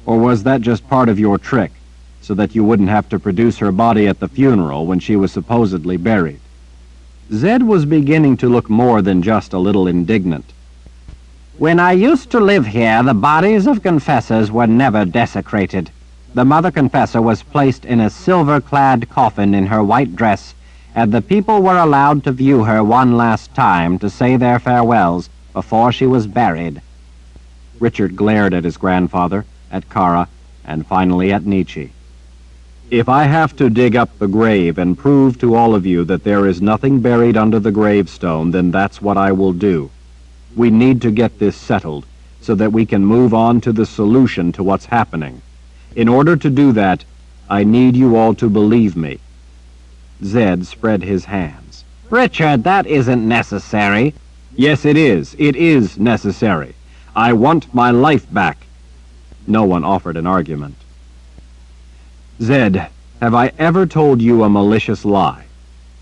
Or was that just part of your trick, so that you wouldn't have to produce her body at the funeral when she was supposedly buried? Zed was beginning to look more than just a little indignant. When I used to live here, the bodies of confessors were never desecrated. The mother confessor was placed in a silver-clad coffin in her white dress, and the people were allowed to view her one last time to say their farewells before she was buried. Richard glared at his grandfather, at Kara, and finally at Nietzsche. If I have to dig up the grave and prove to all of you that there is nothing buried under the gravestone, then that's what I will do. We need to get this settled so that we can move on to the solution to what's happening. In order to do that, I need you all to believe me. Zed spread his hands. Richard, that isn't necessary. Yes, it is. It is necessary. I want my life back. No one offered an argument. Zed, have I ever told you a malicious lie?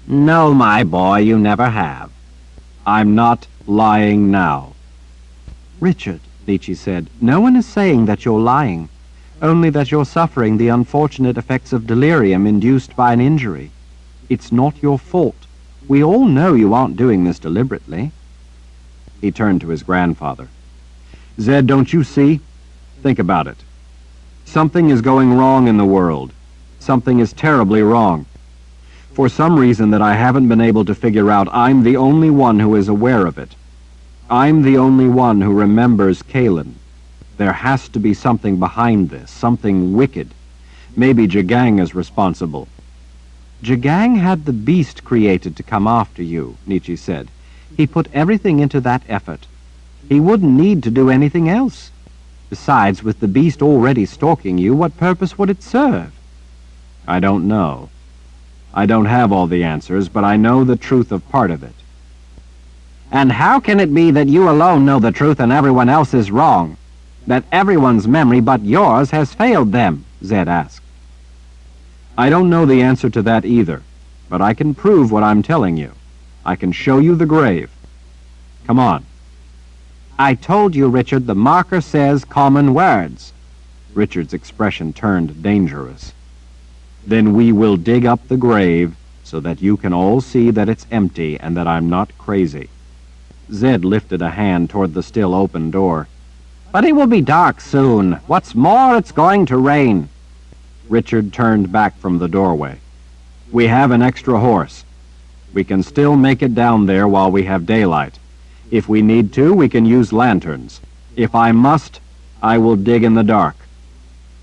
No, my boy, you never have. I'm not lying now. Richard, Nietzsche said, no one is saying that you're lying, only that you're suffering the unfortunate effects of delirium induced by an injury. It's not your fault. We all know you aren't doing this deliberately. He turned to his grandfather. Zed, don't you see? Think about it. Something is going wrong in the world. Something is terribly wrong. For some reason that I haven't been able to figure out, I'm the only one who is aware of it. I'm the only one who remembers Kalen. There has to be something behind this, something wicked. Maybe Jagang is responsible. Jagang had the beast created to come after you, Nietzsche said. He put everything into that effort. He wouldn't need to do anything else. Besides, with the beast already stalking you, what purpose would it serve? I don't know. I don't have all the answers, but I know the truth of part of it. And how can it be that you alone know the truth and everyone else is wrong? That everyone's memory but yours has failed them? Zed asked. I don't know the answer to that either, but I can prove what I'm telling you. I can show you the grave. Come on. I told you, Richard, the marker says common words. Richard's expression turned dangerous. Then we will dig up the grave so that you can all see that it's empty and that I'm not crazy. Zed lifted a hand toward the still open door. But it will be dark soon. What's more, it's going to rain. Richard turned back from the doorway. We have an extra horse. We can still make it down there while we have daylight. If we need to, we can use lanterns. If I must, I will dig in the dark.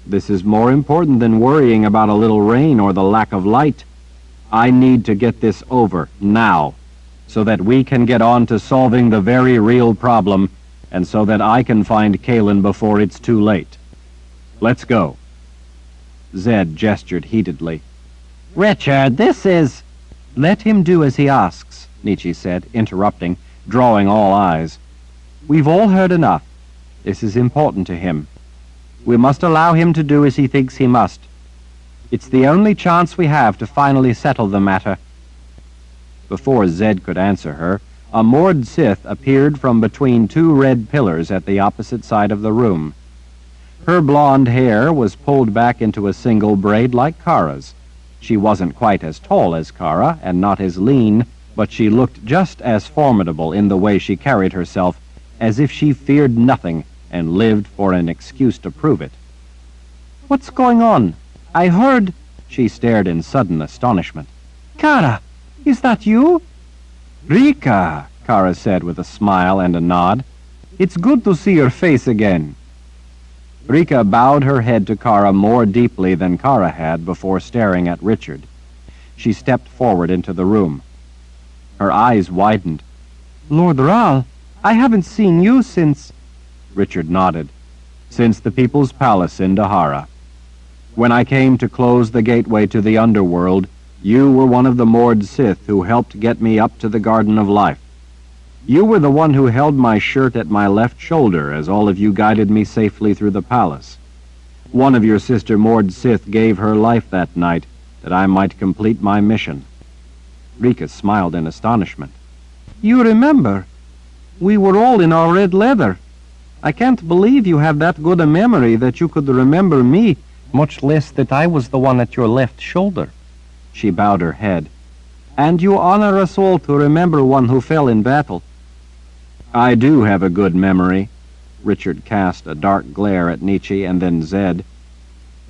This is more important than worrying about a little rain or the lack of light. I need to get this over now, so that we can get on to solving the very real problem, and so that I can find Kalen before it's too late. Let's go. Zed gestured heatedly. Richard, this is... Let him do as he asks, Nietzsche said, interrupting, drawing all eyes. We've all heard enough. This is important to him. We must allow him to do as he thinks he must. It's the only chance we have to finally settle the matter. Before Zed could answer her, a moored Sith appeared from between two red pillars at the opposite side of the room. Her blonde hair was pulled back into a single braid like Kara's. She wasn't quite as tall as Kara, and not as lean, but she looked just as formidable in the way she carried herself, as if she feared nothing and lived for an excuse to prove it. What's going on? I heard... She stared in sudden astonishment. Kara, is that you? Rika, Kara said with a smile and a nod. It's good to see your face again. Rika bowed her head to Kara more deeply than Kara had before staring at Richard. She stepped forward into the room. Her eyes widened. Lord Ral, I haven't seen you since... Richard nodded. Since the People's Palace in Dahara. When I came to close the gateway to the underworld, you were one of the moored Sith who helped get me up to the Garden of Life. You were the one who held my shirt at my left shoulder as all of you guided me safely through the palace. One of your sister moored Sith gave her life that night that I might complete my mission. Rika smiled in astonishment. You remember? We were all in our red leather. I can't believe you have that good a memory that you could remember me, much less that I was the one at your left shoulder. She bowed her head. And you honor us all to remember one who fell in battle. I do have a good memory. Richard cast a dark glare at Nietzsche and then Zed.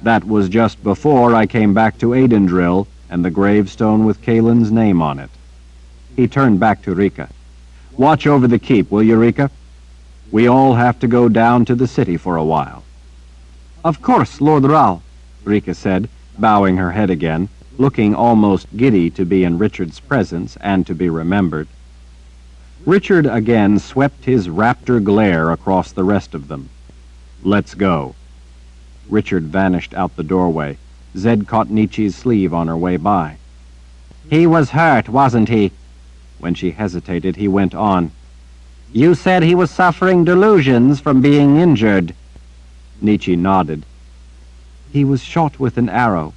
That was just before I came back to Aidendrill and the gravestone with Kalen's name on it. He turned back to Rika. Watch over the keep, will you, Rika? We all have to go down to the city for a while. Of course, Lord Ral, Rika said, bowing her head again, looking almost giddy to be in Richard's presence and to be remembered. Richard again swept his raptor glare across the rest of them. Let's go. Richard vanished out the doorway. Zed caught Nietzsche's sleeve on her way by. He was hurt, wasn't he? When she hesitated, he went on. You said he was suffering delusions from being injured. Nietzsche nodded. He was shot with an arrow.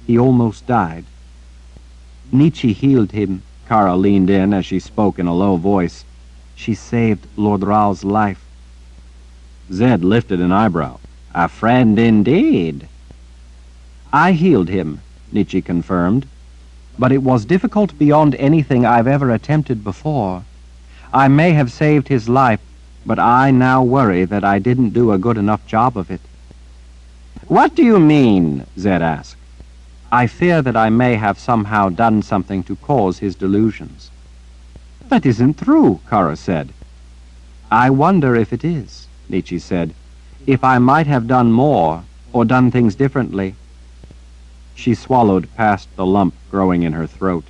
He almost died. Nietzsche healed him. Kara leaned in as she spoke in a low voice. She saved Lord Ral's life. Zed lifted an eyebrow. A friend indeed. I healed him, Nietzsche confirmed. But it was difficult beyond anything I've ever attempted before. I may have saved his life, but I now worry that I didn't do a good enough job of it. What do you mean? Zed asked. I fear that I may have somehow done something to cause his delusions. That isn't true, Kara said. I wonder if it is, Nietzsche said. If I might have done more, or done things differently. She swallowed past the lump growing in her throat.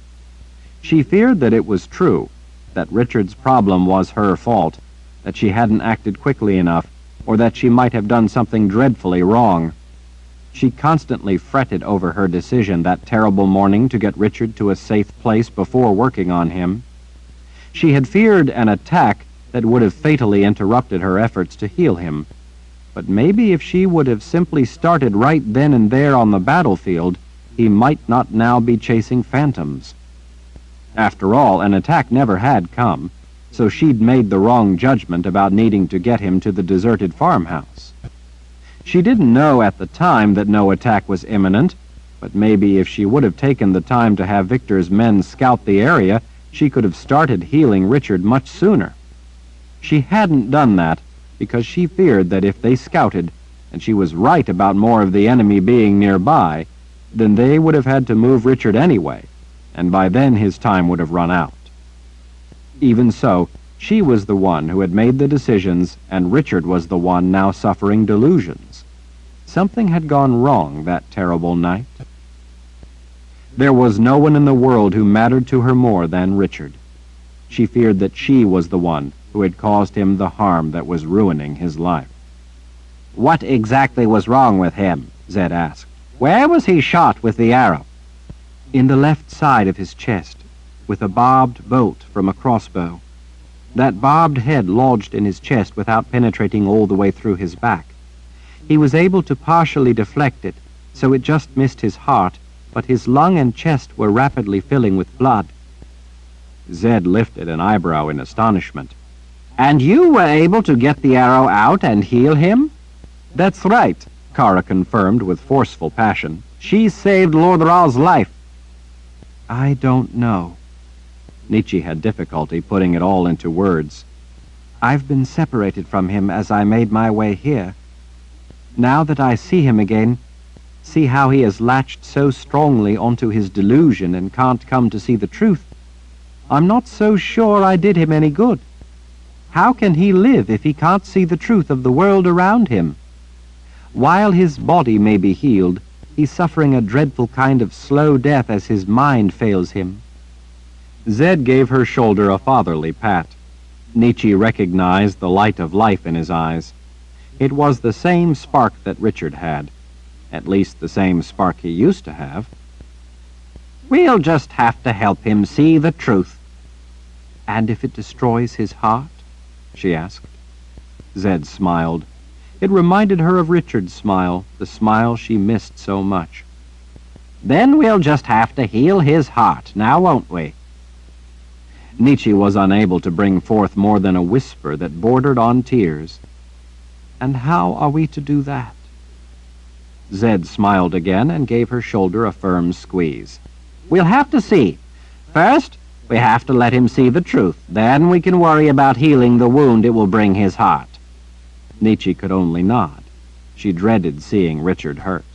She feared that it was true, that Richard's problem was her fault, that she hadn't acted quickly enough, or that she might have done something dreadfully wrong. She constantly fretted over her decision that terrible morning to get Richard to a safe place before working on him. She had feared an attack that would have fatally interrupted her efforts to heal him. But maybe if she would have simply started right then and there on the battlefield, he might not now be chasing phantoms. After all, an attack never had come, so she'd made the wrong judgment about needing to get him to the deserted farmhouse. She didn't know at the time that no attack was imminent, but maybe if she would have taken the time to have Victor's men scout the area, she could have started healing Richard much sooner. She hadn't done that because she feared that if they scouted, and she was right about more of the enemy being nearby, then they would have had to move Richard anyway, and by then his time would have run out. Even so, she was the one who had made the decisions, and Richard was the one now suffering delusions. Something had gone wrong that terrible night. There was no one in the world who mattered to her more than Richard. She feared that she was the one who had caused him the harm that was ruining his life. What exactly was wrong with him? Zed asked. Where was he shot with the arrow? In the left side of his chest, with a barbed bolt from a crossbow. That barbed head lodged in his chest without penetrating all the way through his back. He was able to partially deflect it, so it just missed his heart, but his lung and chest were rapidly filling with blood. Zed lifted an eyebrow in astonishment. And you were able to get the arrow out and heal him? That's right, Kara confirmed with forceful passion. She saved Lord Ral's life. I don't know. Nietzsche had difficulty putting it all into words. I've been separated from him as I made my way here. Now that I see him again, see how he has latched so strongly onto his delusion and can't come to see the truth, I'm not so sure I did him any good. How can he live if he can't see the truth of the world around him? While his body may be healed, he's suffering a dreadful kind of slow death as his mind fails him. Zed gave her shoulder a fatherly pat. Nietzsche recognized the light of life in his eyes. It was the same spark that Richard had, at least the same spark he used to have. We'll just have to help him see the truth. And if it destroys his heart? She asked. Zed smiled. It reminded her of Richard's smile, the smile she missed so much. Then we'll just have to heal his heart, now won't we? Nietzsche was unable to bring forth more than a whisper that bordered on tears. And how are we to do that? Zed smiled again and gave her shoulder a firm squeeze. We'll have to see. First, we have to let him see the truth. Then we can worry about healing the wound it will bring his heart. Nietzsche could only nod. She dreaded seeing Richard hurt.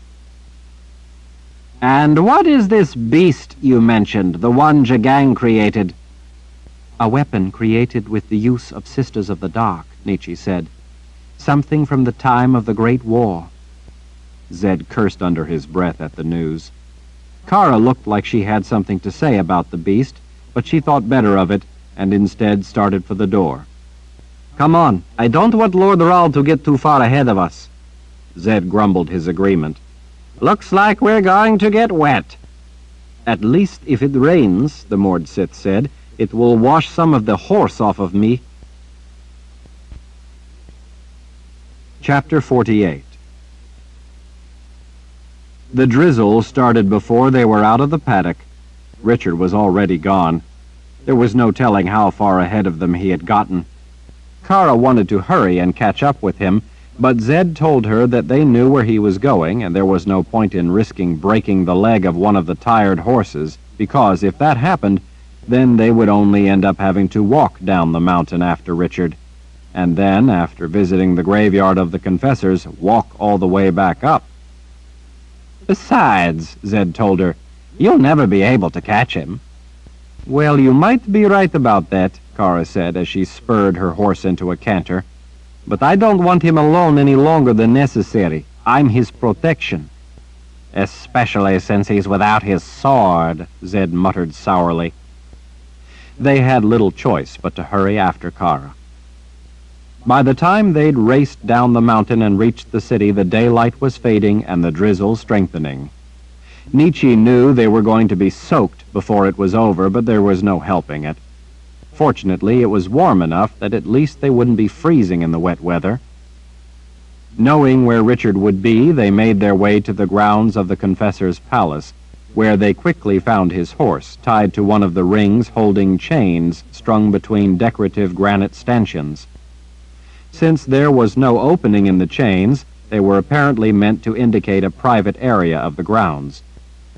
And what is this beast you mentioned, the one Jagang created? A weapon created with the use of Sisters of the Dark, Nietzsche said. Something from the time of the Great War. Zed cursed under his breath at the news. Kara looked like she had something to say about the beast, but she thought better of it, and instead started for the door. Come on, I don't want Lord Rahl to get too far ahead of us. Zed grumbled his agreement. Looks like we're going to get wet. At least if it rains, the Mord Sith said, it will wash some of the horse off of me. Chapter 48. The drizzle started before they were out of the paddock. Richard was already gone. There was no telling how far ahead of them he had gotten. Kara wanted to hurry and catch up with him, but Zed told her that they knew where he was going, and there was no point in risking breaking the leg of one of the tired horses, because if that happened, then they would only end up having to walk down the mountain after Richard, and then, after visiting the graveyard of the Confessors, walk all the way back up. Besides, Zed told her, you'll never be able to catch him. Well, you might be right about that, Kara said as she spurred her horse into a canter. But I don't want him alone any longer than necessary. I'm his protection. Especially since he's without his sword, Zed muttered sourly. They had little choice but to hurry after Kara. By the time they'd raced down the mountain and reached the city, the daylight was fading and the drizzle strengthening. Nietzsche knew they were going to be soaked before it was over, but there was no helping it. Fortunately, it was warm enough that at least they wouldn't be freezing in the wet weather. Knowing where Richard would be, they made their way to the grounds of the Confessor's palace, where they quickly found his horse, tied to one of the rings holding chains strung between decorative granite stanchions. Since there was no opening in the chains, they were apparently meant to indicate a private area of the grounds.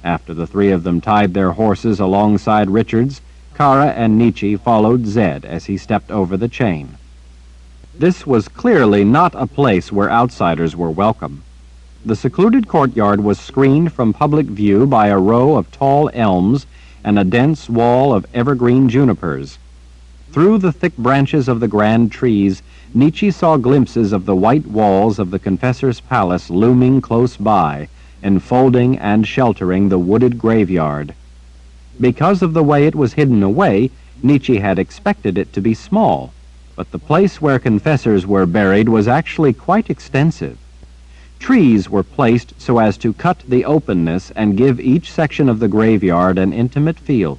After the three of them tied their horses alongside Richard's, Kara and Nietzsche followed Zed as he stepped over the chain. This was clearly not a place where outsiders were welcome. The secluded courtyard was screened from public view by a row of tall elms and a dense wall of evergreen junipers. Through the thick branches of the grand trees, Nietzsche saw glimpses of the white walls of the Confessor's palace looming close by, enfolding and sheltering the wooded graveyard. Because of the way it was hidden away, Nietzsche had expected it to be small, but the place where Confessors were buried was actually quite extensive. Trees were placed so as to cut the openness and give each section of the graveyard an intimate feel.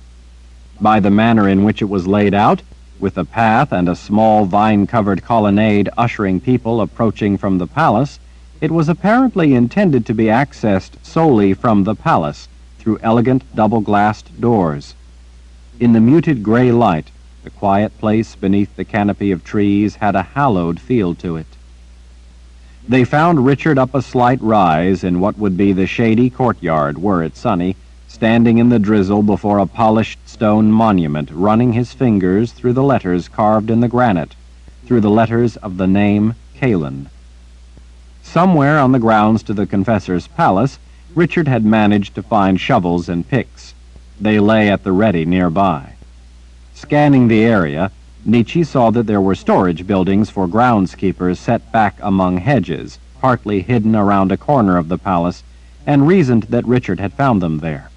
By the manner in which it was laid out, with a path and a small vine-covered colonnade ushering people approaching from the palace, it was apparently intended to be accessed solely from the palace, through elegant double-glassed doors. In the muted gray light, the quiet place beneath the canopy of trees had a hallowed feel to it. They found Richard up a slight rise in what would be the shady courtyard, were it sunny, standing in the drizzle before a polished stone monument, running his fingers through the letters carved in the granite, through the letters of the name Kalen. Somewhere on the grounds to the Confessor's palace, Richard had managed to find shovels and picks. They lay at the ready nearby. Scanning the area, Nietzsche saw that there were storage buildings for groundskeepers set back among hedges, partly hidden around a corner of the palace, and reasoned that Richard had found them there.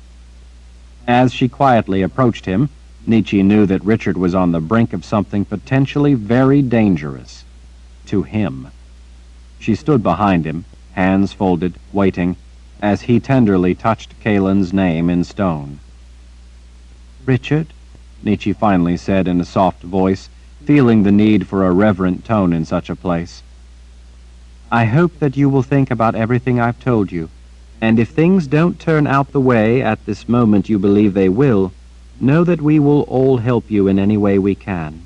As she quietly approached him, Nietzsche knew that Richard was on the brink of something potentially very dangerous. To him. She stood behind him, hands folded, waiting, as he tenderly touched Kalen's name in stone. "Richard," Nietzsche finally said in a soft voice, feeling the need for a reverent tone in such a place. "I hope that you will think about everything I've told you, and if things don't turn out the way at this moment you believe they will, know that we will all help you in any way we can."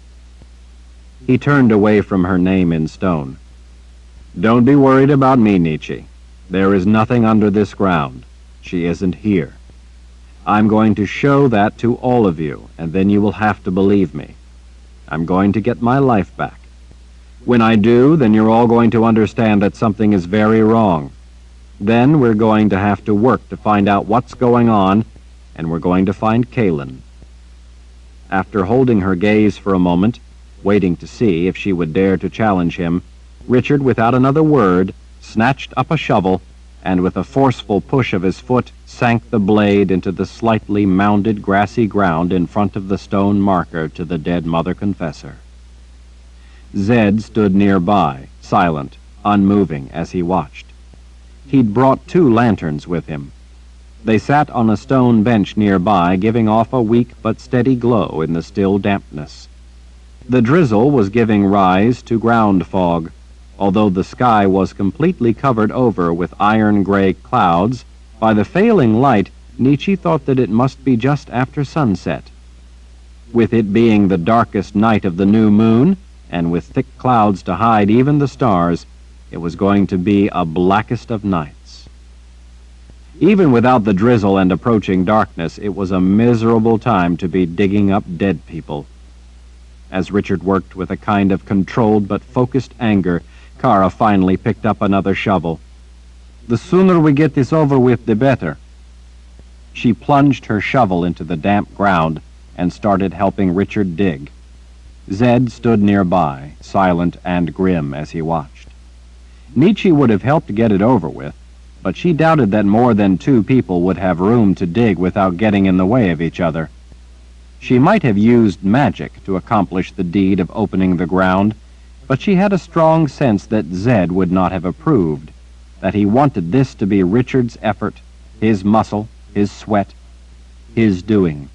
He turned away from her name in stone. "Don't be worried about me, Nietzsche. There is nothing under this ground. She isn't here. I'm going to show that to all of you, and then you will have to believe me. I'm going to get my life back. When I do, then you're all going to understand that something is very wrong. Then we're going to have to work to find out what's going on, and we're going to find Kaylin." After holding her gaze for a moment, waiting to see if she would dare to challenge him, Richard, without another word, snatched up a shovel, and with a forceful push of his foot, sank the blade into the slightly mounded grassy ground in front of the stone marker to the dead Mother Confessor. Zed stood nearby, silent, unmoving, as he watched. He'd brought 2 lanterns with him. They sat on a stone bench nearby, giving off a weak but steady glow in the still dampness. The drizzle was giving rise to ground fog. Although the sky was completely covered over with iron-gray clouds, by the failing light, Nietzsche thought that it must be just after sunset. With it being the darkest night of the new moon, and with thick clouds to hide even the stars, it was going to be a blackest of nights. Even without the drizzle and approaching darkness, it was a miserable time to be digging up dead people. As Richard worked with a kind of controlled but focused anger, Kara finally picked up another shovel. "The sooner we get this over with, the better." She plunged her shovel into the damp ground and started helping Richard dig. Zed stood nearby, silent and grim as he watched. Nietzsche would have helped get it over with, but she doubted that more than 2 people would have room to dig without getting in the way of each other. She might have used magic to accomplish the deed of opening the ground, but she had a strong sense that Zed would not have approved, that he wanted this to be Richard's effort, his muscle, his sweat, his doing.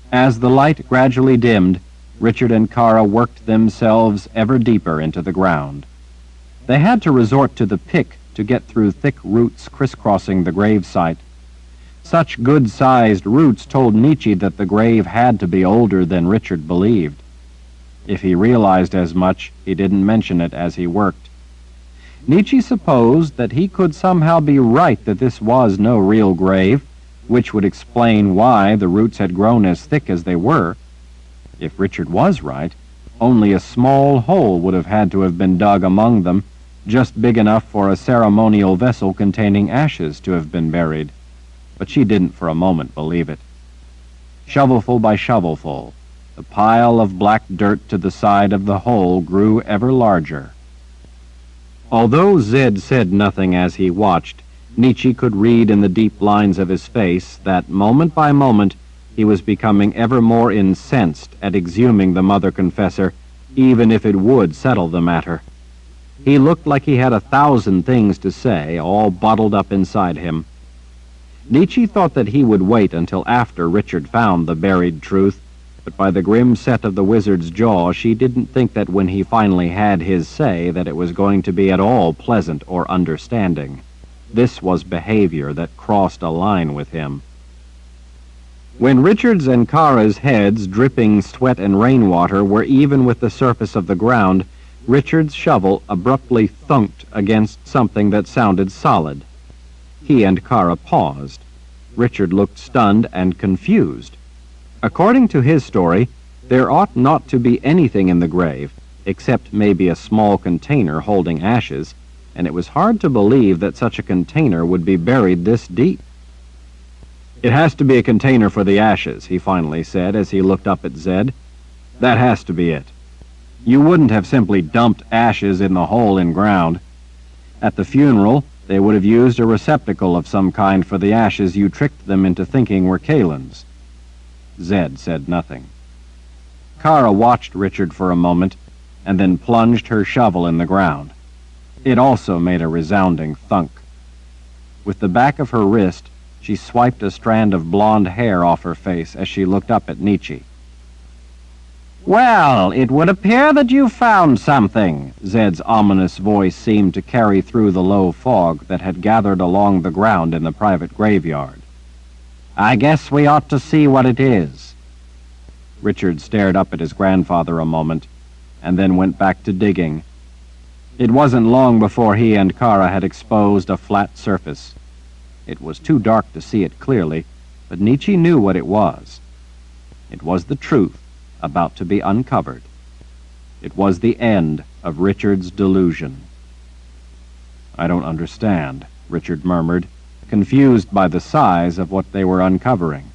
As the light gradually dimmed, Richard and Kara worked themselves ever deeper into the ground. They had to resort to the pick to get through thick roots crisscrossing the gravesite. Such good-sized roots told Nietzsche that the grave had to be older than Richard believed. If he realized as much, he didn't mention it as he worked. Nietzsche supposed that he could somehow be right that this was no real grave, which would explain why the roots had grown as thick as they were. If Richard was right, only a small hole would have had to have been dug among them, just big enough for a ceremonial vessel containing ashes to have been buried. But she didn't for a moment believe it. Shovelful by shovelful, the pile of black dirt to the side of the hole grew ever larger. Although Zed said nothing as he watched, Nietzsche could read in the deep lines of his face that, moment by moment, he was becoming ever more incensed at exhuming the Mother Confessor, even if it would settle the matter. He looked like he had 1,000 things to say, all bottled up inside him. Nietzsche thought that he would wait until after Richard found the buried truth, but by the grim set of the wizard's jaw, she didn't think that when he finally had his say that it was going to be at all pleasant or understanding. This was behavior that crossed a line with him. When Richard's and Kara's heads, dripping sweat and rainwater, were even with the surface of the ground, Richard's shovel abruptly thunked against something that sounded solid. He and Kara paused. Richard looked stunned and confused. According to his story, there ought not to be anything in the grave, except maybe a small container holding ashes, and it was hard to believe that such a container would be buried this deep. "It has to be a container for the ashes," he finally said as he looked up at Zed. "That has to be it. You wouldn't have simply dumped ashes in the hole in ground. At the funeral, they would have used a receptacle of some kind for the ashes you tricked them into thinking were Kaylin's." Zed said nothing. Kara watched Richard for a moment, and then plunged her shovel in the ground. It also made a resounding thunk. With the back of her wrist, she swiped a strand of blonde hair off her face as she looked up at Nietzsche. "Well, it would appear that you found something." Zed's ominous voice seemed to carry through the low fog that had gathered along the ground in the private graveyard. "I guess we ought to see what it is." Richard stared up at his grandfather a moment, and then went back to digging. It wasn't long before he and Kara had exposed a flat surface. It was too dark to see it clearly, but Nietzsche knew what it was. It was the truth about to be uncovered. It was the end of Richard's delusion. "I don't understand," Richard murmured, confused by the size of what they were uncovering.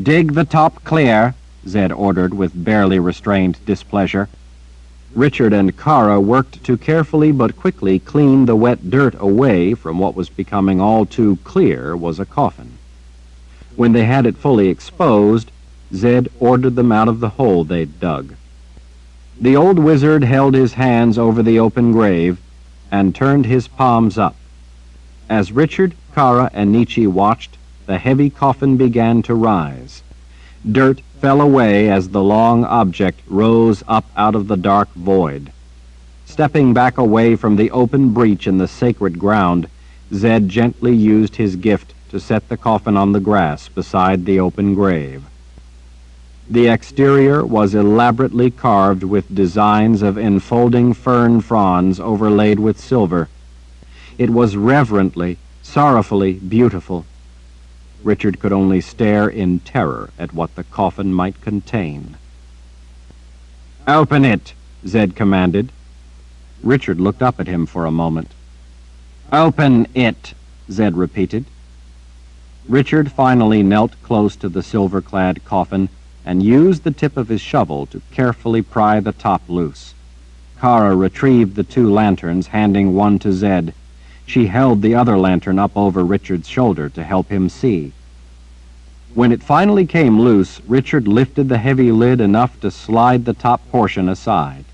"Dig the top clear," Zed ordered with barely restrained displeasure. Richard and Kara worked to carefully but quickly clean the wet dirt away from what was becoming all too clear was a coffin. When they had it fully exposed, Zed ordered them out of the hole they'd dug. The old wizard held his hands over the open grave and turned his palms up. As Richard, Kara, and Nietzsche watched, the heavy coffin began to rise. Dirt fell away as the long object rose up out of the dark void. Stepping back away from the open breach in the sacred ground, Zed gently used his gift to set the coffin on the grass beside the open grave. The exterior was elaborately carved with designs of enfolding fern fronds overlaid with silver. It was reverently, sorrowfully beautiful. Richard could only stare in terror at what the coffin might contain. "Open it," Zed commanded. Richard looked up at him for a moment. "Open it," Zed repeated. Richard finally knelt close to the silver-clad coffin and used the tip of his shovel to carefully pry the top loose. Kara retrieved the 2 lanterns, handing one to Zed. She held the other lantern up over Richard's shoulder to help him see. When it finally came loose, Richard lifted the heavy lid enough to slide the top portion aside.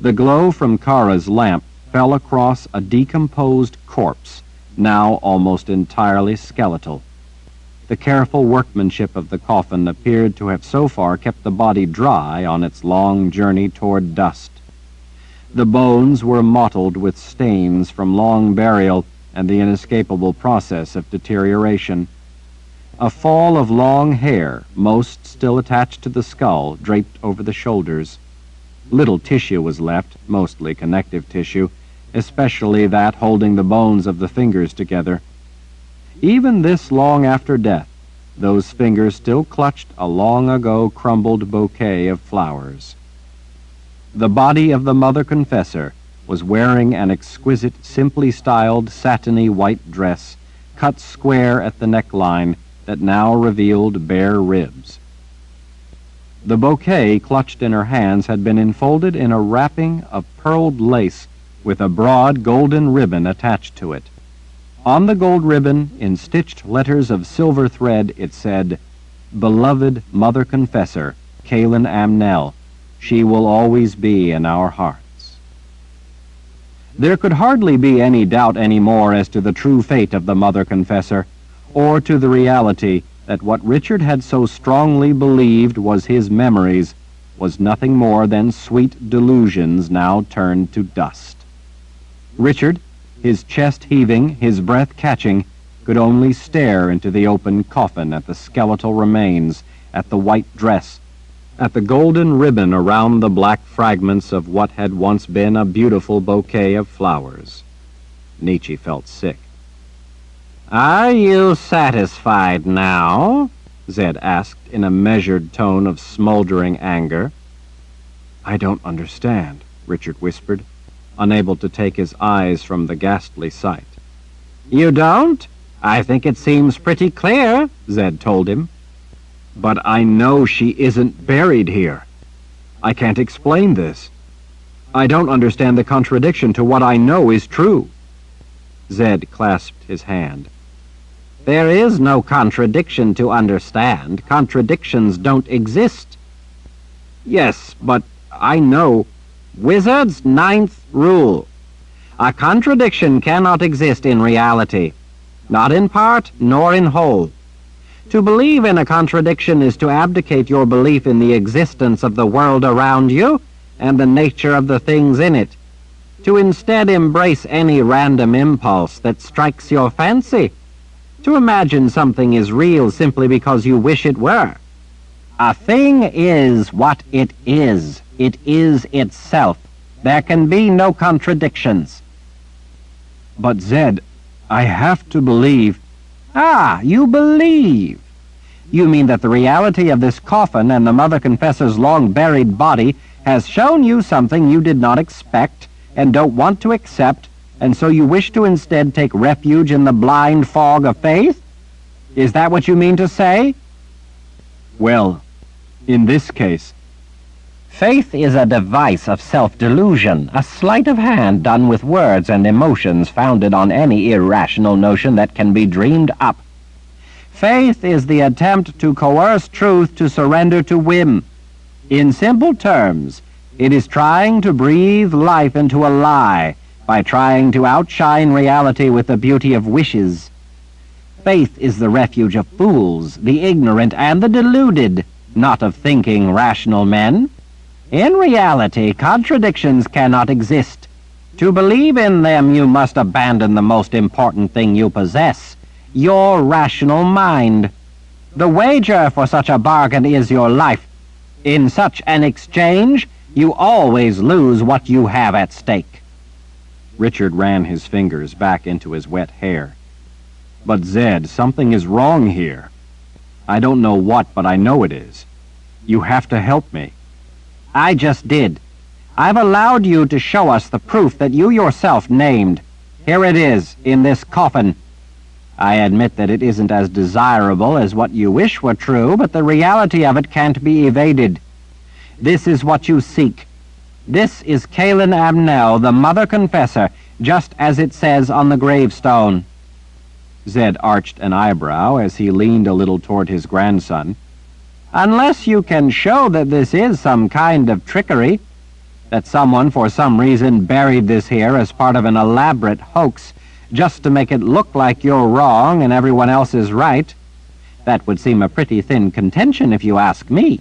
The glow from Kara's lamp fell across a decomposed corpse, now almost entirely skeletal. The careful workmanship of the coffin appeared to have so far kept the body dry on its long journey toward dust. The bones were mottled with stains from long burial and the inescapable process of deterioration. A fall of long hair, most still attached to the skull, draped over the shoulders. Little tissue was left, mostly connective tissue, especially that holding the bones of the fingers together. Even this long after death, those fingers still clutched a long-ago crumbled bouquet of flowers. The body of the Mother Confessor was wearing an exquisite, simply styled, satiny white dress, cut square at the neckline, that now revealed bare ribs. The bouquet clutched in her hands had been enfolded in a wrapping of pearled lace with a broad golden ribbon attached to it. On the gold ribbon, in stitched letters of silver thread, it said, "Beloved Mother Confessor, Kaelin Amnel, she will always be in our hearts." There could hardly be any doubt any more as to the true fate of the Mother Confessor, or to the reality that what Richard had so strongly believed was his memories was nothing more than sweet delusions now turned to dust. Richard, his chest heaving, his breath catching, could only stare into the open coffin at the skeletal remains, at the white dress, at the golden ribbon around the black fragments of what had once been a beautiful bouquet of flowers. Nietzsche felt sick. "Are you satisfied now?" Zed asked in a measured tone of smoldering anger. "I don't understand," Richard whispered, unable to take his eyes from the ghastly sight. "You don't? I think it seems pretty clear," Zed told him. "But I know she isn't buried here. I can't explain this. I don't understand the contradiction to what I know is true." Zed clasped his hand. "There is no contradiction to understand. Contradictions don't exist." "Yes, but I know." Wizard's 9th rule. A contradiction cannot exist in reality, not in part nor in whole. To believe in a contradiction is to abdicate your belief in the existence of the world around you and the nature of the things in it, to instead embrace any random impulse that strikes your fancy, to imagine something is real simply because you wish it were. A thing is what it is. It is itself. There can be no contradictions. "But Zed, I have to believe..." Ah, you believe. You mean that the reality of this coffin and the Mother Confessor's long-buried body has shown you something you did not expect and don't want to accept, and so you wish to instead take refuge in the blind fog of faith? Is that what you mean to say? Well, in this case, Faith is a device of self-delusion, a sleight of hand done with words and emotions founded on any irrational notion that can be dreamed up. Faith is the attempt to coerce truth to surrender to whim. In simple terms, it is trying to breathe life into a lie by trying to outshine reality with the beauty of wishes. Faith is the refuge of fools, the ignorant, and the deluded, not of thinking, rational men. In reality, contradictions cannot exist. To believe in them, you must abandon the most important thing you possess, your rational mind. The wager for such a bargain is your life. In such an exchange, you always lose what you have at stake. Richard ran his fingers back into his wet hair. But Zed, something is wrong here. I don't know what, but I know it is. You have to help me. I just did. I've allowed you to show us the proof that you yourself named. Here it is, in this coffin. I admit that it isn't as desirable as what you wish were true, but the reality of it can't be evaded. This is what you seek. This is Caelan Amnell, the Mother Confessor, just as it says on the gravestone. Zed arched an eyebrow as he leaned a little toward his grandson. Unless you can show that this is some kind of trickery, that someone for some reason buried this here as part of an elaborate hoax just to make it look like you're wrong and everyone else is right, that would seem a pretty thin contention if you ask me.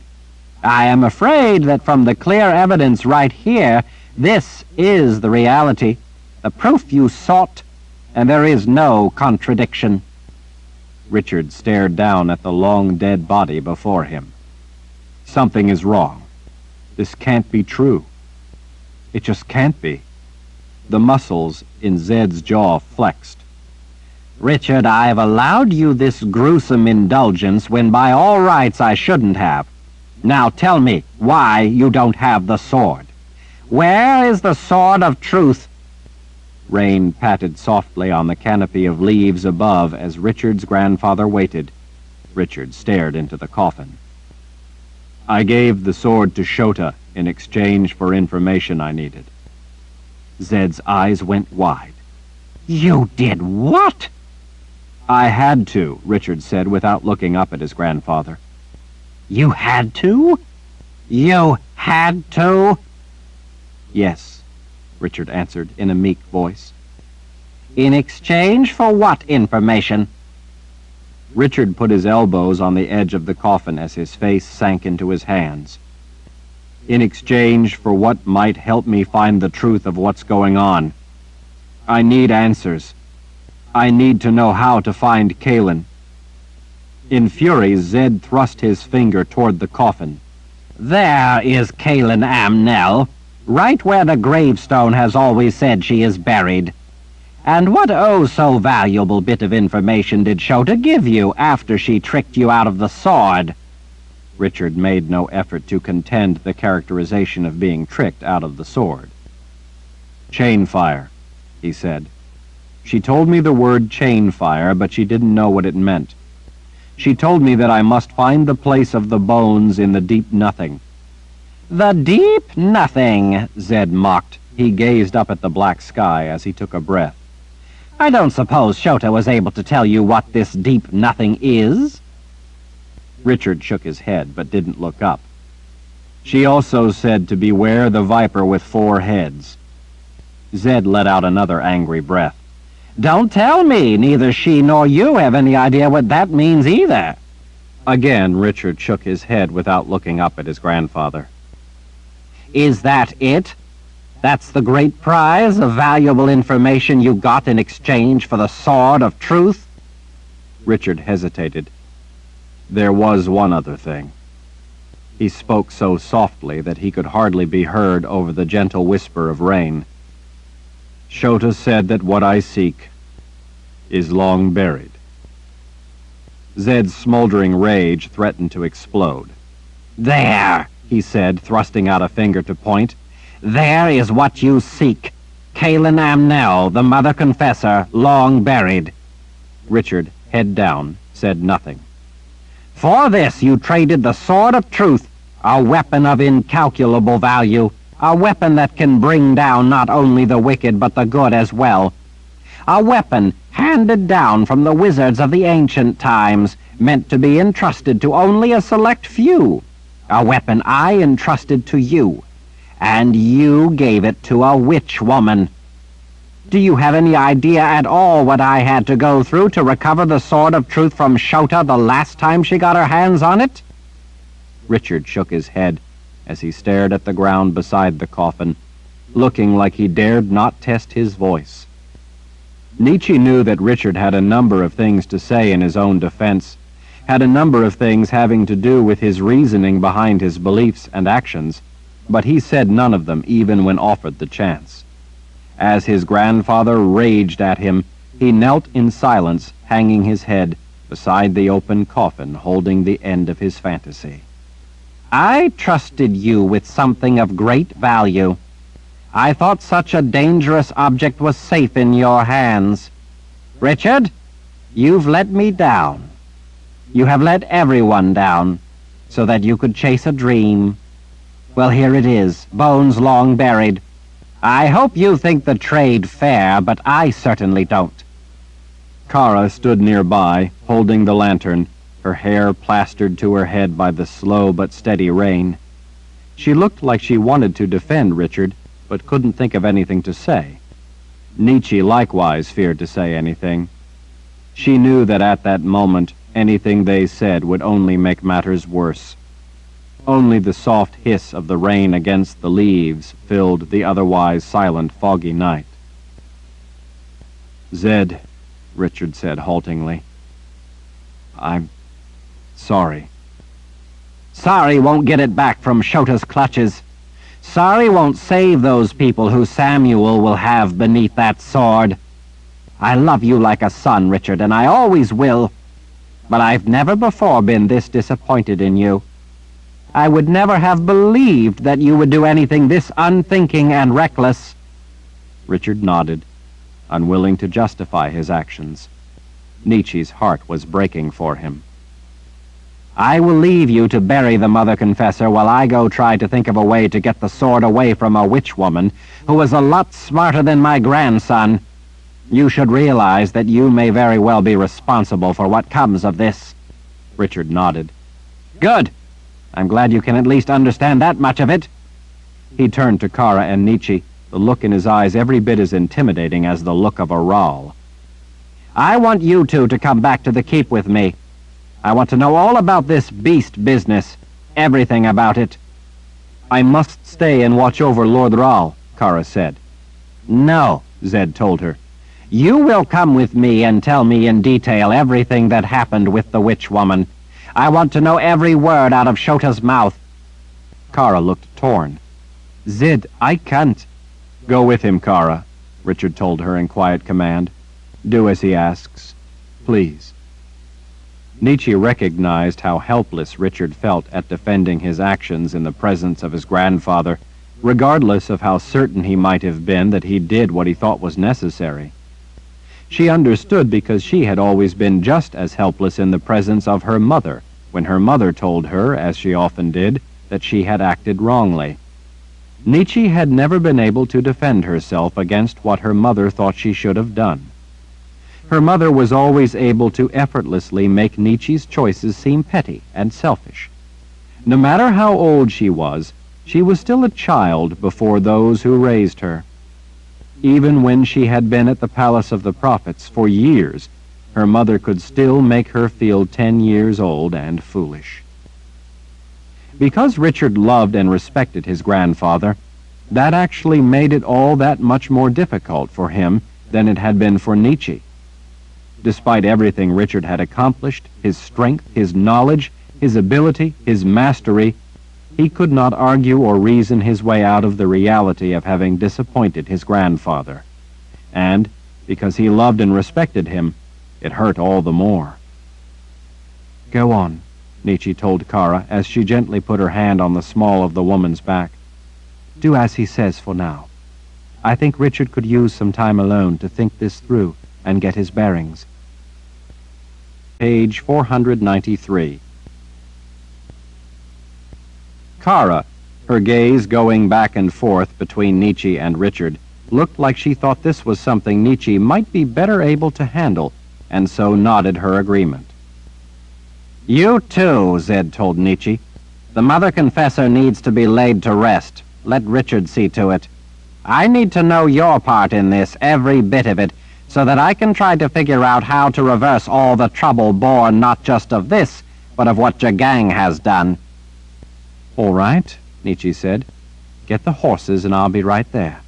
I am afraid that from the clear evidence right here, this is the reality, the proof you sought, and there is no contradiction. Richard stared down at the long dead body before him. Something is wrong. This can't be true. It just can't be. The muscles in Zed's jaw flexed. Richard, I've allowed you this gruesome indulgence when by all rights I shouldn't have. Now tell me why you don't have the sword. Where is the sword of truth? Rain patted softly on the canopy of leaves above as Richard's grandfather waited. Richard stared into the coffin. I gave the sword to Shota in exchange for information I needed. Zed's eyes went wide. You did what? I had to, Richard said without looking up at his grandfather. You had to? You had to? Yes, Richard answered in a meek voice. In exchange for what information? Richard put his elbows on the edge of the coffin as his face sank into his hands. In exchange for what might help me find the truth of what's going on. I need answers. I need to know how to find Caelan. In fury, Zed thrust his finger toward the coffin. There is Caelan Amnell, right where the gravestone has always said she is buried. And what oh so valuable bit of information did Shota give you after she tricked you out of the sword? Richard made no effort to contend the characterization of being tricked out of the sword. Chainfire, he said. She told me the word chainfire, but she didn't know what it meant. She told me that I must find the place of the bones in the deep nothing. The deep nothing, Zed mocked. He gazed up at the black sky as he took a breath. I don't suppose Shota was able to tell you what this deep nothing is? Richard shook his head, but didn't look up. She also said to beware the viper with 4 heads. Zed let out another angry breath. Don't tell me neither she nor you have any idea what that means either. Again, Richard shook his head without looking up at his grandfather. Is that it? That's the great prize of valuable information you got in exchange for the sword of truth? Richard hesitated. There was one other thing. He spoke so softly that he could hardly be heard over the gentle whisper of rain. Shota said that what I seek is long buried. Zed's smoldering rage threatened to explode. There, he said, thrusting out a finger to point. There is what you seek. Kaelin Amnell, the mother confessor, long buried. Richard, head down, said nothing. For this you traded the sword of truth, a weapon of incalculable value, a weapon that can bring down not only the wicked but the good as well. A weapon handed down from the wizards of the ancient times, meant to be entrusted to only a select few. A weapon I entrusted to you, and you gave it to a witch woman. Do you have any idea at all what I had to go through to recover the sword of truth from Shota the last time she got her hands on it? Richard shook his head as he stared at the ground beside the coffin, looking like he dared not test his voice. Nietzsche knew that Richard had a number of things to say in his own defense, had a number of things having to do with his reasoning behind his beliefs and actions, but he said none of them even when offered the chance. As his grandfather raged at him, he knelt in silence, hanging his head beside the open coffin, holding the end of his fantasy. I trusted you with something of great value. I thought such a dangerous object was safe in your hands. Richard, you've let me down. You have let everyone down, so that you could chase a dream. Well, here it is, bones long buried. I hope you think the trade fair, but I certainly don't. Kara stood nearby, holding the lantern, her hair plastered to her head by the slow but steady rain. She looked like she wanted to defend Richard, but couldn't think of anything to say. Nietzsche likewise feared to say anything. She knew that at that moment, anything they said would only make matters worse. Only the soft hiss of the rain against the leaves filled the otherwise silent, foggy night. "Zed," Richard said haltingly, "I'm sorry." Sorry won't get it back from Shota's clutches. Sorry won't save those people who Samuel will have beneath that sword. I love you like a son, Richard, and I always will. But I've never before been this disappointed in you. I would never have believed that you would do anything this unthinking and reckless. Richard nodded, unwilling to justify his actions. Nietzsche's heart was breaking for him. I will leave you to bury the mother confessor while I go try to think of a way to get the sword away from a witch woman who is a lot smarter than my grandson. You should realize that you may very well be responsible for what comes of this. Richard nodded. Good. I'm glad you can at least understand that much of it. He turned to Kara and Nietzsche, the look in his eyes every bit as intimidating as the look of a Rahl. I want you two to come back to the keep with me. I want to know all about this beast business. Everything about it. I must stay and watch over Lord Rahl, Kara said. No, Zed told her. You will come with me and tell me in detail everything that happened with the witch woman. I want to know every word out of Shota's mouth. Kara looked torn. Zed, I can't. Go with him, Kara, Richard told her in quiet command. Do as he asks. Please. Nietzsche recognized how helpless Richard felt at defending his actions in the presence of his grandfather, regardless of how certain he might have been that he did what he thought was necessary. She understood because she had always been just as helpless in the presence of her mother, when her mother told her, as she often did, that she had acted wrongly. Nietzsche had never been able to defend herself against what her mother thought she should have done. Her mother was always able to effortlessly make Nietzsche's choices seem petty and selfish. No matter how old she was still a child before those who raised her. Even when she had been at the Palace of the Prophets for years, her mother could still make her feel 10 years old and foolish. Because Richard loved and respected his grandfather, that actually made it all that much more difficult for him than it had been for Nietzsche. Despite everything Richard had accomplished, his strength, his knowledge, his ability, his mastery, he could not argue or reason his way out of the reality of having disappointed his grandfather. And, because he loved and respected him, it hurt all the more. Go on, Nietzsche told Kara as she gently put her hand on the small of the woman's back. Do as he says for now. I think Richard could use some time alone to think this through and get his bearings. Page 493. Kara, her gaze going back and forth between Nietzsche and Richard, looked like she thought this was something Nietzsche might be better able to handle, and so nodded her agreement. You too, Zed told Nietzsche. The mother confessor needs to be laid to rest. Let Richard see to it. I need to know your part in this, every bit of it, so that I can try to figure out how to reverse all the trouble born not just of this, but of what your gang has done. All right, Nietzsche said. Get the horses and I'll be right there.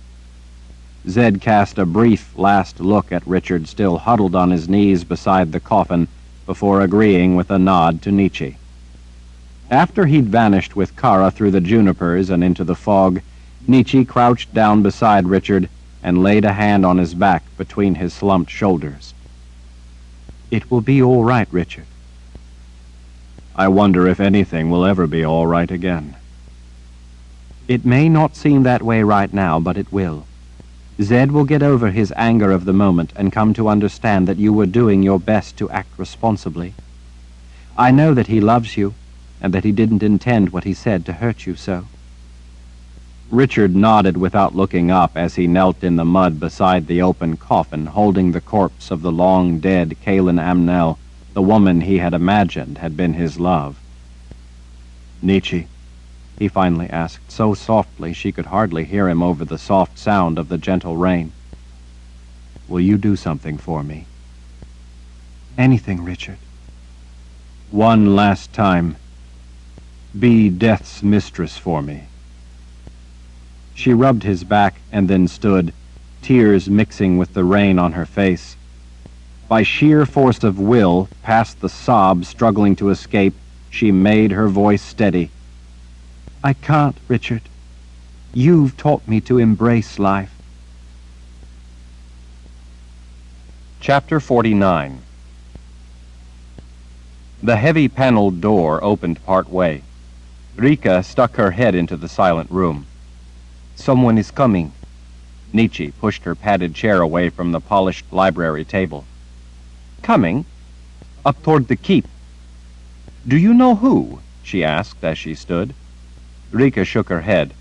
Zed cast a brief last look at Richard still huddled on his knees beside the coffin before agreeing with a nod to Nietzsche. After he'd vanished with Kara through the junipers and into the fog, Nietzsche crouched down beside Richard and laid a hand on his back between his slumped shoulders. It will be all right, Richard. I wonder if anything will ever be all right again. It may not seem that way right now, but it will. Zed will get over his anger of the moment and come to understand that you were doing your best to act responsibly. I know that he loves you, and that he didn't intend what he said to hurt you so. Richard nodded without looking up as he knelt in the mud beside the open coffin, holding the corpse of the long-dead Kaylin Amnell, the woman he had imagined had been his love. Nietzsche, he finally asked, so softly she could hardly hear him over the soft sound of the gentle rain. Will you do something for me? Anything, Richard. One last time. Be death's mistress for me. She rubbed his back and then stood, tears mixing with the rain on her face. By sheer force of will, past the sobs struggling to escape, she made her voice steady. I can't, Richard. You've taught me to embrace life. Chapter 49. The heavy paneled door opened part way. Rika stuck her head into the silent room. Someone is coming. Nietzsche pushed her padded chair away from the polished library table. Coming? Up toward the keep. Do you know who? She asked as she stood. Rika shook her head.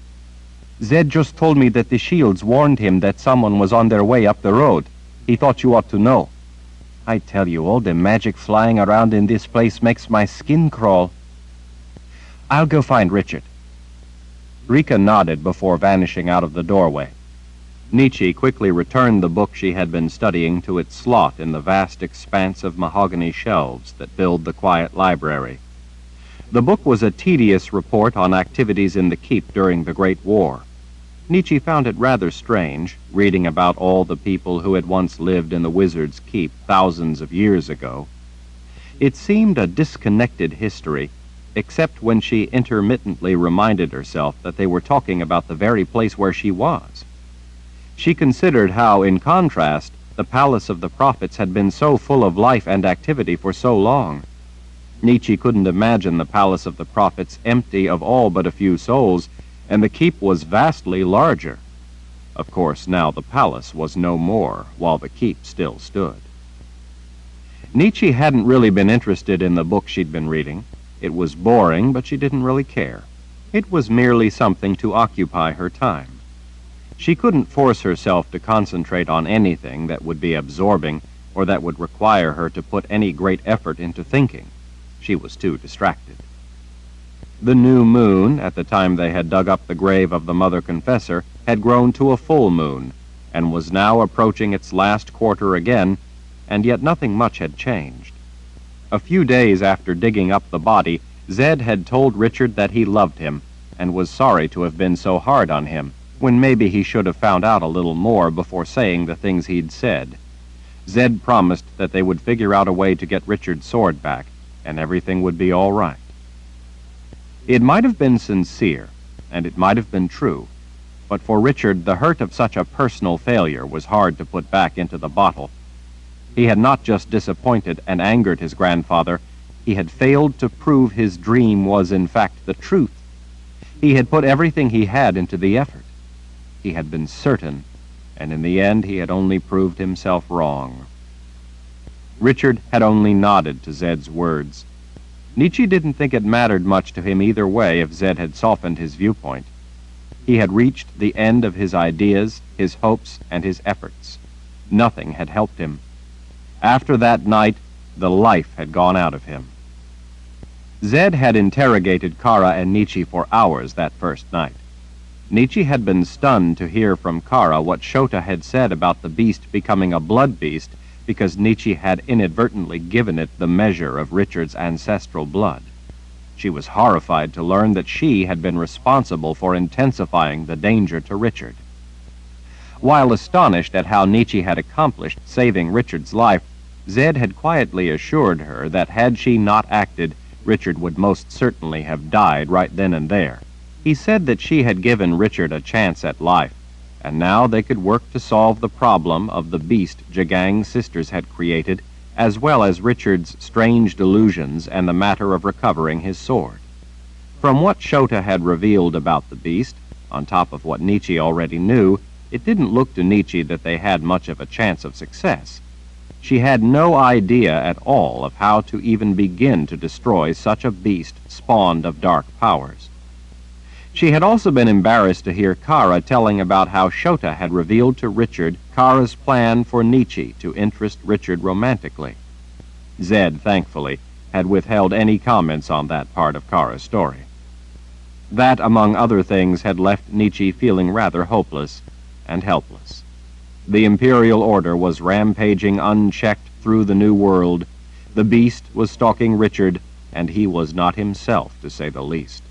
Zed just told me that the shields warned him that someone was on their way up the road. He thought you ought to know. I tell you, all the magic flying around in this place makes my skin crawl. I'll go find Richard. Rika nodded before vanishing out of the doorway. Nietzsche quickly returned the book she had been studying to its slot in the vast expanse of mahogany shelves that filled the quiet library. The book was a tedious report on activities in the keep during the Great War. Nietzsche found it rather strange, reading about all the people who had once lived in the Wizard's Keep thousands of years ago. It seemed a disconnected history, except when she intermittently reminded herself that they were talking about the very place where she was. She considered how, in contrast, the Palace of the Prophets had been so full of life and activity for so long. Nietzsche couldn't imagine the Palace of the Prophets empty of all but a few souls, and the keep was vastly larger. Of course, now the palace was no more, while the keep still stood. Nietzsche hadn't really been interested in the book she'd been reading. It was boring, but she didn't really care. It was merely something to occupy her time. She couldn't force herself to concentrate on anything that would be absorbing or that would require her to put any great effort into thinking. She was too distracted. The new moon, at the time they had dug up the grave of the Mother Confessor, had grown to a full moon, and was now approaching its last quarter again, and yet nothing much had changed. A few days after digging up the body, Zed had told Richard that he loved him, and was sorry to have been so hard on him, when maybe he should have found out a little more before saying the things he'd said. Zed promised that they would figure out a way to get Richard's sword back, and everything would be all right. It might have been sincere, and it might have been true, but for Richard the hurt of such a personal failure was hard to put back into the bottle. He had not just disappointed and angered his grandfather, He had failed to prove his dream was in fact the truth. He had put everything he had into the effort. He had been certain, and in the end he had only proved himself wrong. Richard had only nodded to Zed's words. Nietzsche didn't think it mattered much to him either way if Zed had softened his viewpoint. He had reached the end of his ideas, his hopes, and his efforts. Nothing had helped him. After that night, the life had gone out of him. Zed had interrogated Kara and Nietzsche for hours that first night. Nietzsche had been stunned to hear from Kara what Shota had said about the beast becoming a blood beast because Nietzsche had inadvertently given it the measure of Richard's ancestral blood. She was horrified to learn that she had been responsible for intensifying the danger to Richard. While astonished at how Nietzsche had accomplished saving Richard's life, Zed had quietly assured her that had she not acted, Richard would most certainly have died right then and there. He said that she had given Richard a chance at life, and now they could work to solve the problem of the beast Jagang's sisters had created, as well as Richard's strange delusions and the matter of recovering his sword. From what Shota had revealed about the beast, on top of what Nietzsche already knew, it didn't look to Nietzsche that they had much of a chance of success. She had no idea at all of how to even begin to destroy such a beast spawned of dark powers. She had also been embarrassed to hear Kara telling about how Shota had revealed to Richard Kara's plan for Nietzsche to interest Richard romantically. Zed, thankfully, had withheld any comments on that part of Kara's story. That, among other things, had left Nietzsche feeling rather hopeless and helpless. The Imperial Order was rampaging unchecked through the New World. The beast was stalking Richard, and he was not himself, to say the least.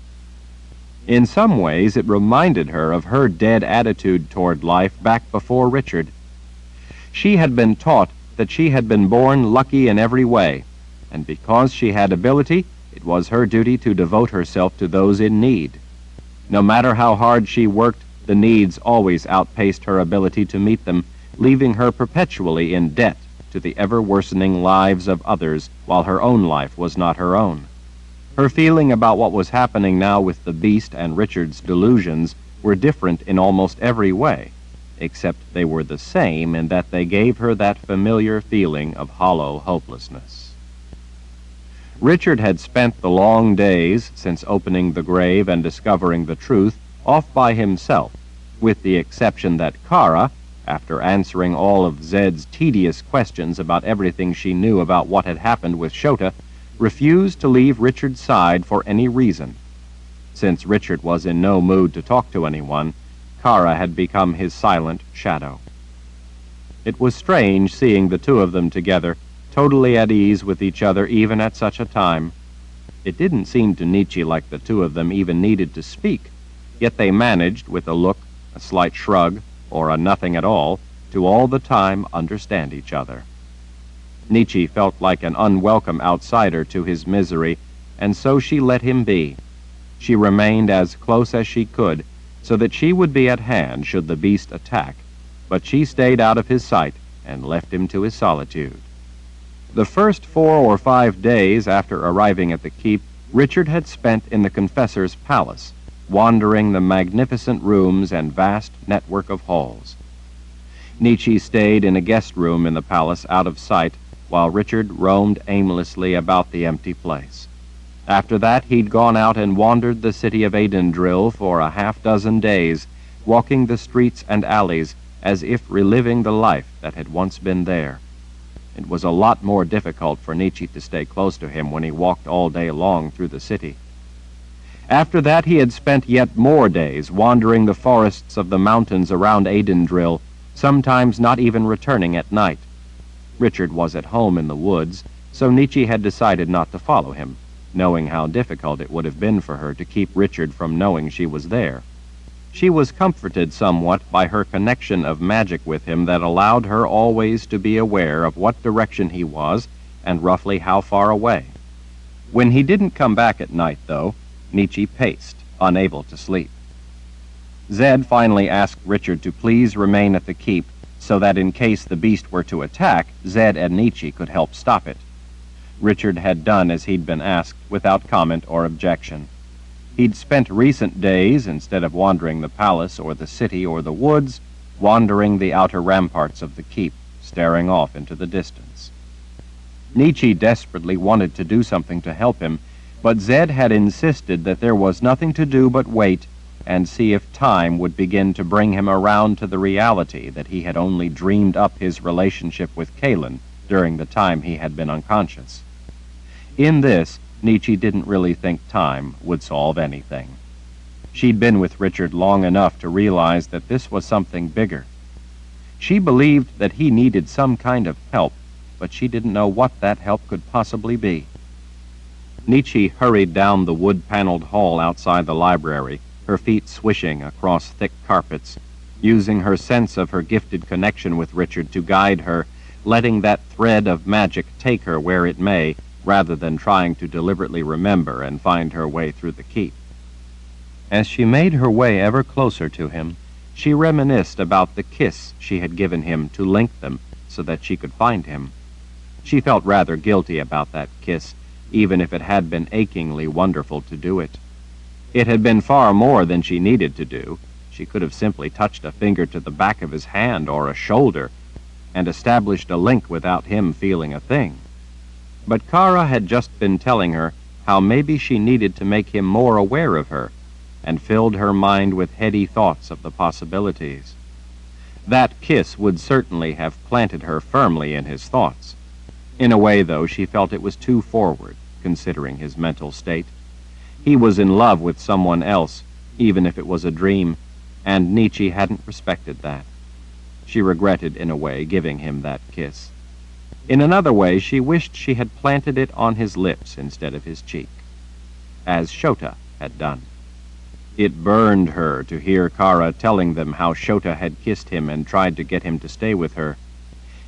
In some ways, it reminded her of her dead attitude toward life back before Richard. She had been taught that she had been born lucky in every way, and because she had ability, it was her duty to devote herself to those in need. No matter how hard she worked, the needs always outpaced her ability to meet them, leaving her perpetually in debt to the ever-worsening lives of others, while her own life was not her own. Her feeling about what was happening now with the beast and Richard's delusions were different in almost every way, except they were the same in that they gave her that familiar feeling of hollow hopelessness. Richard had spent the long days since opening the grave and discovering the truth off by himself, with the exception that Kara, after answering all of Zed's tedious questions about everything she knew about what had happened with Shota, refused to leave Richard's side for any reason. Since Richard was in no mood to talk to anyone, Kara had become his silent shadow. It was strange seeing the two of them together, totally at ease with each other even at such a time. It didn't seem to Nietzsche like the two of them even needed to speak, yet they managed, with a look, a slight shrug, or a nothing at all, to all the time understand each other. Nietzsche felt like an unwelcome outsider to his misery, and so she let him be. She remained as close as she could, so that she would be at hand should the beast attack, but she stayed out of his sight and left him to his solitude. The first 4 or 5 days after arriving at the keep, Richard had spent in the confessor's palace, wandering the magnificent rooms and vast network of halls. Nietzsche stayed in a guest room in the palace out of sight, while Richard roamed aimlessly about the empty place. After that, he'd gone out and wandered the city of Adendril for a half-dozen days, walking the streets and alleys as if reliving the life that had once been there. It was a lot more difficult for Nietzsche to stay close to him when he walked all day long through the city. After that, he had spent yet more days wandering the forests of the mountains around Adendril, sometimes not even returning at night. Richard was at home in the woods, so Nietzsche had decided not to follow him, knowing how difficult it would have been for her to keep Richard from knowing she was there. She was comforted somewhat by her connection of magic with him that allowed her always to be aware of what direction he was and roughly how far away. When he didn't come back at night, though, Nietzsche paced, unable to sleep. Zed finally asked Richard to please remain at the keep so that in case the beast were to attack, Zed and Nietzsche could help stop it. Richard had done as he'd been asked, without comment or objection. He'd spent recent days, instead of wandering the palace or the city or the woods, wandering the outer ramparts of the keep, staring off into the distance. Nietzsche desperately wanted to do something to help him, but Zed had insisted that there was nothing to do but wait and see if time would begin to bring him around to the reality that he had only dreamed up his relationship with Kaelin during the time he had been unconscious. In this, Nietzsche didn't really think time would solve anything. She'd been with Richard long enough to realize that this was something bigger. She believed that he needed some kind of help, but she didn't know what that help could possibly be. Nietzsche hurried down the wood-paneled hall outside the library, her feet swishing across thick carpets, using her sense of her gifted connection with Richard to guide her, letting that thread of magic take her where it may, rather than trying to deliberately remember and find her way through the keep. As she made her way ever closer to him, she reminisced about the kiss she had given him to link them so that she could find him. She felt rather guilty about that kiss, even if it had been achingly wonderful to do it. It had been far more than she needed to do. She could have simply touched a finger to the back of his hand or a shoulder and established a link without him feeling a thing. But Kara had just been telling her how maybe she needed to make him more aware of her, and filled her mind with heady thoughts of the possibilities. That kiss would certainly have planted her firmly in his thoughts. In a way, though, she felt it was too forward, considering his mental state. He was in love with someone else, even if it was a dream, and Nietzsche hadn't respected that. She regretted, in a way, giving him that kiss. In another way, she wished she had planted it on his lips instead of his cheek, as Shota had done. It burned her to hear Kara telling them how Shota had kissed him and tried to get him to stay with her.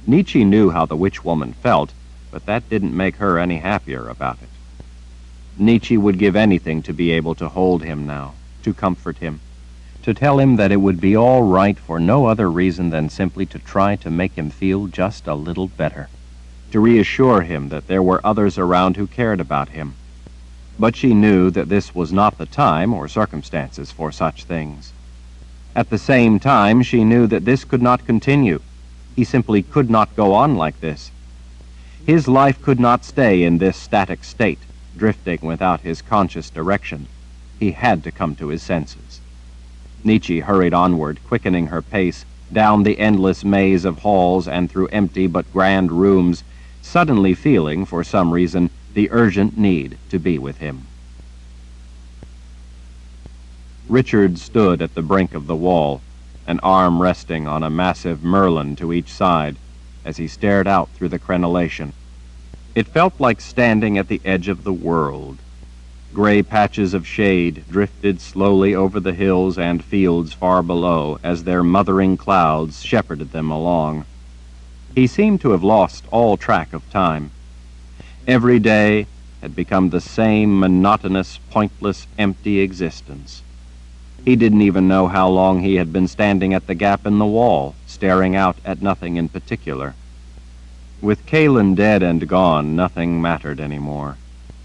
Nietzsche knew how the witch woman felt, but that didn't make her any happier about it. Nietzsche would give anything to be able to hold him now, to comfort him, to tell him that it would be all right for no other reason than simply to try to make him feel just a little better, to reassure him that there were others around who cared about him. But she knew that this was not the time or circumstances for such things. At the same time, she knew that this could not continue. He simply could not go on like this. His life could not stay in this static state, drifting without his conscious direction. He had to come to his senses. Nietzsche hurried onward, quickening her pace, down the endless maze of halls and through empty but grand rooms, suddenly feeling, for some reason, the urgent need to be with him. Richard stood at the brink of the wall, an arm resting on a massive merlon to each side, as he stared out through the crenellation. It felt like standing at the edge of the world. Gray patches of shade drifted slowly over the hills and fields far below as their mothering clouds shepherded them along. He seemed to have lost all track of time. Every day had become the same monotonous, pointless, empty existence. He didn't even know how long he had been standing at the gap in the wall, staring out at nothing in particular. With Kaelin dead and gone, nothing mattered anymore.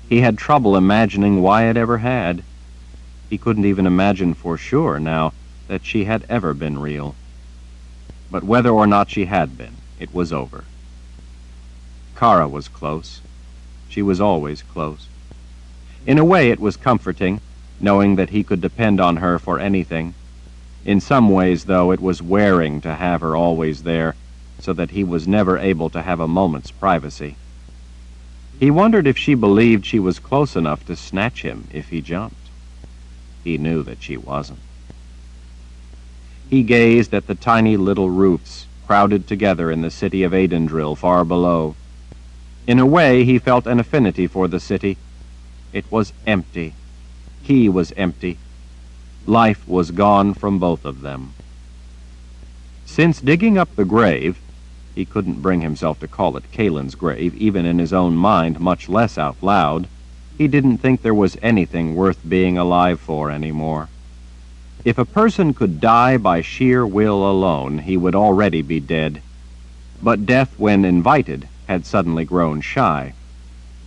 He had trouble imagining why it ever had. He couldn't even imagine for sure now that she had ever been real. But whether or not she had been, it was over. Kara was close. She was always close. In a way, it was comforting, knowing that he could depend on her for anything. In some ways, though, it was wearing to have her always there, so that he was never able to have a moment's privacy. He wondered if she believed she was close enough to snatch him if he jumped. He knew that she wasn't. He gazed at the tiny little roofs crowded together in the city of Adendril far below. In a way, he felt an affinity for the city. It was empty. He was empty. Life was gone from both of them. Since digging up the grave, he couldn't bring himself to call it Kaelin's grave, even in his own mind, much less out loud. He didn't think there was anything worth being alive for anymore. If a person could die by sheer will alone, he would already be dead. But death, when invited, had suddenly grown shy.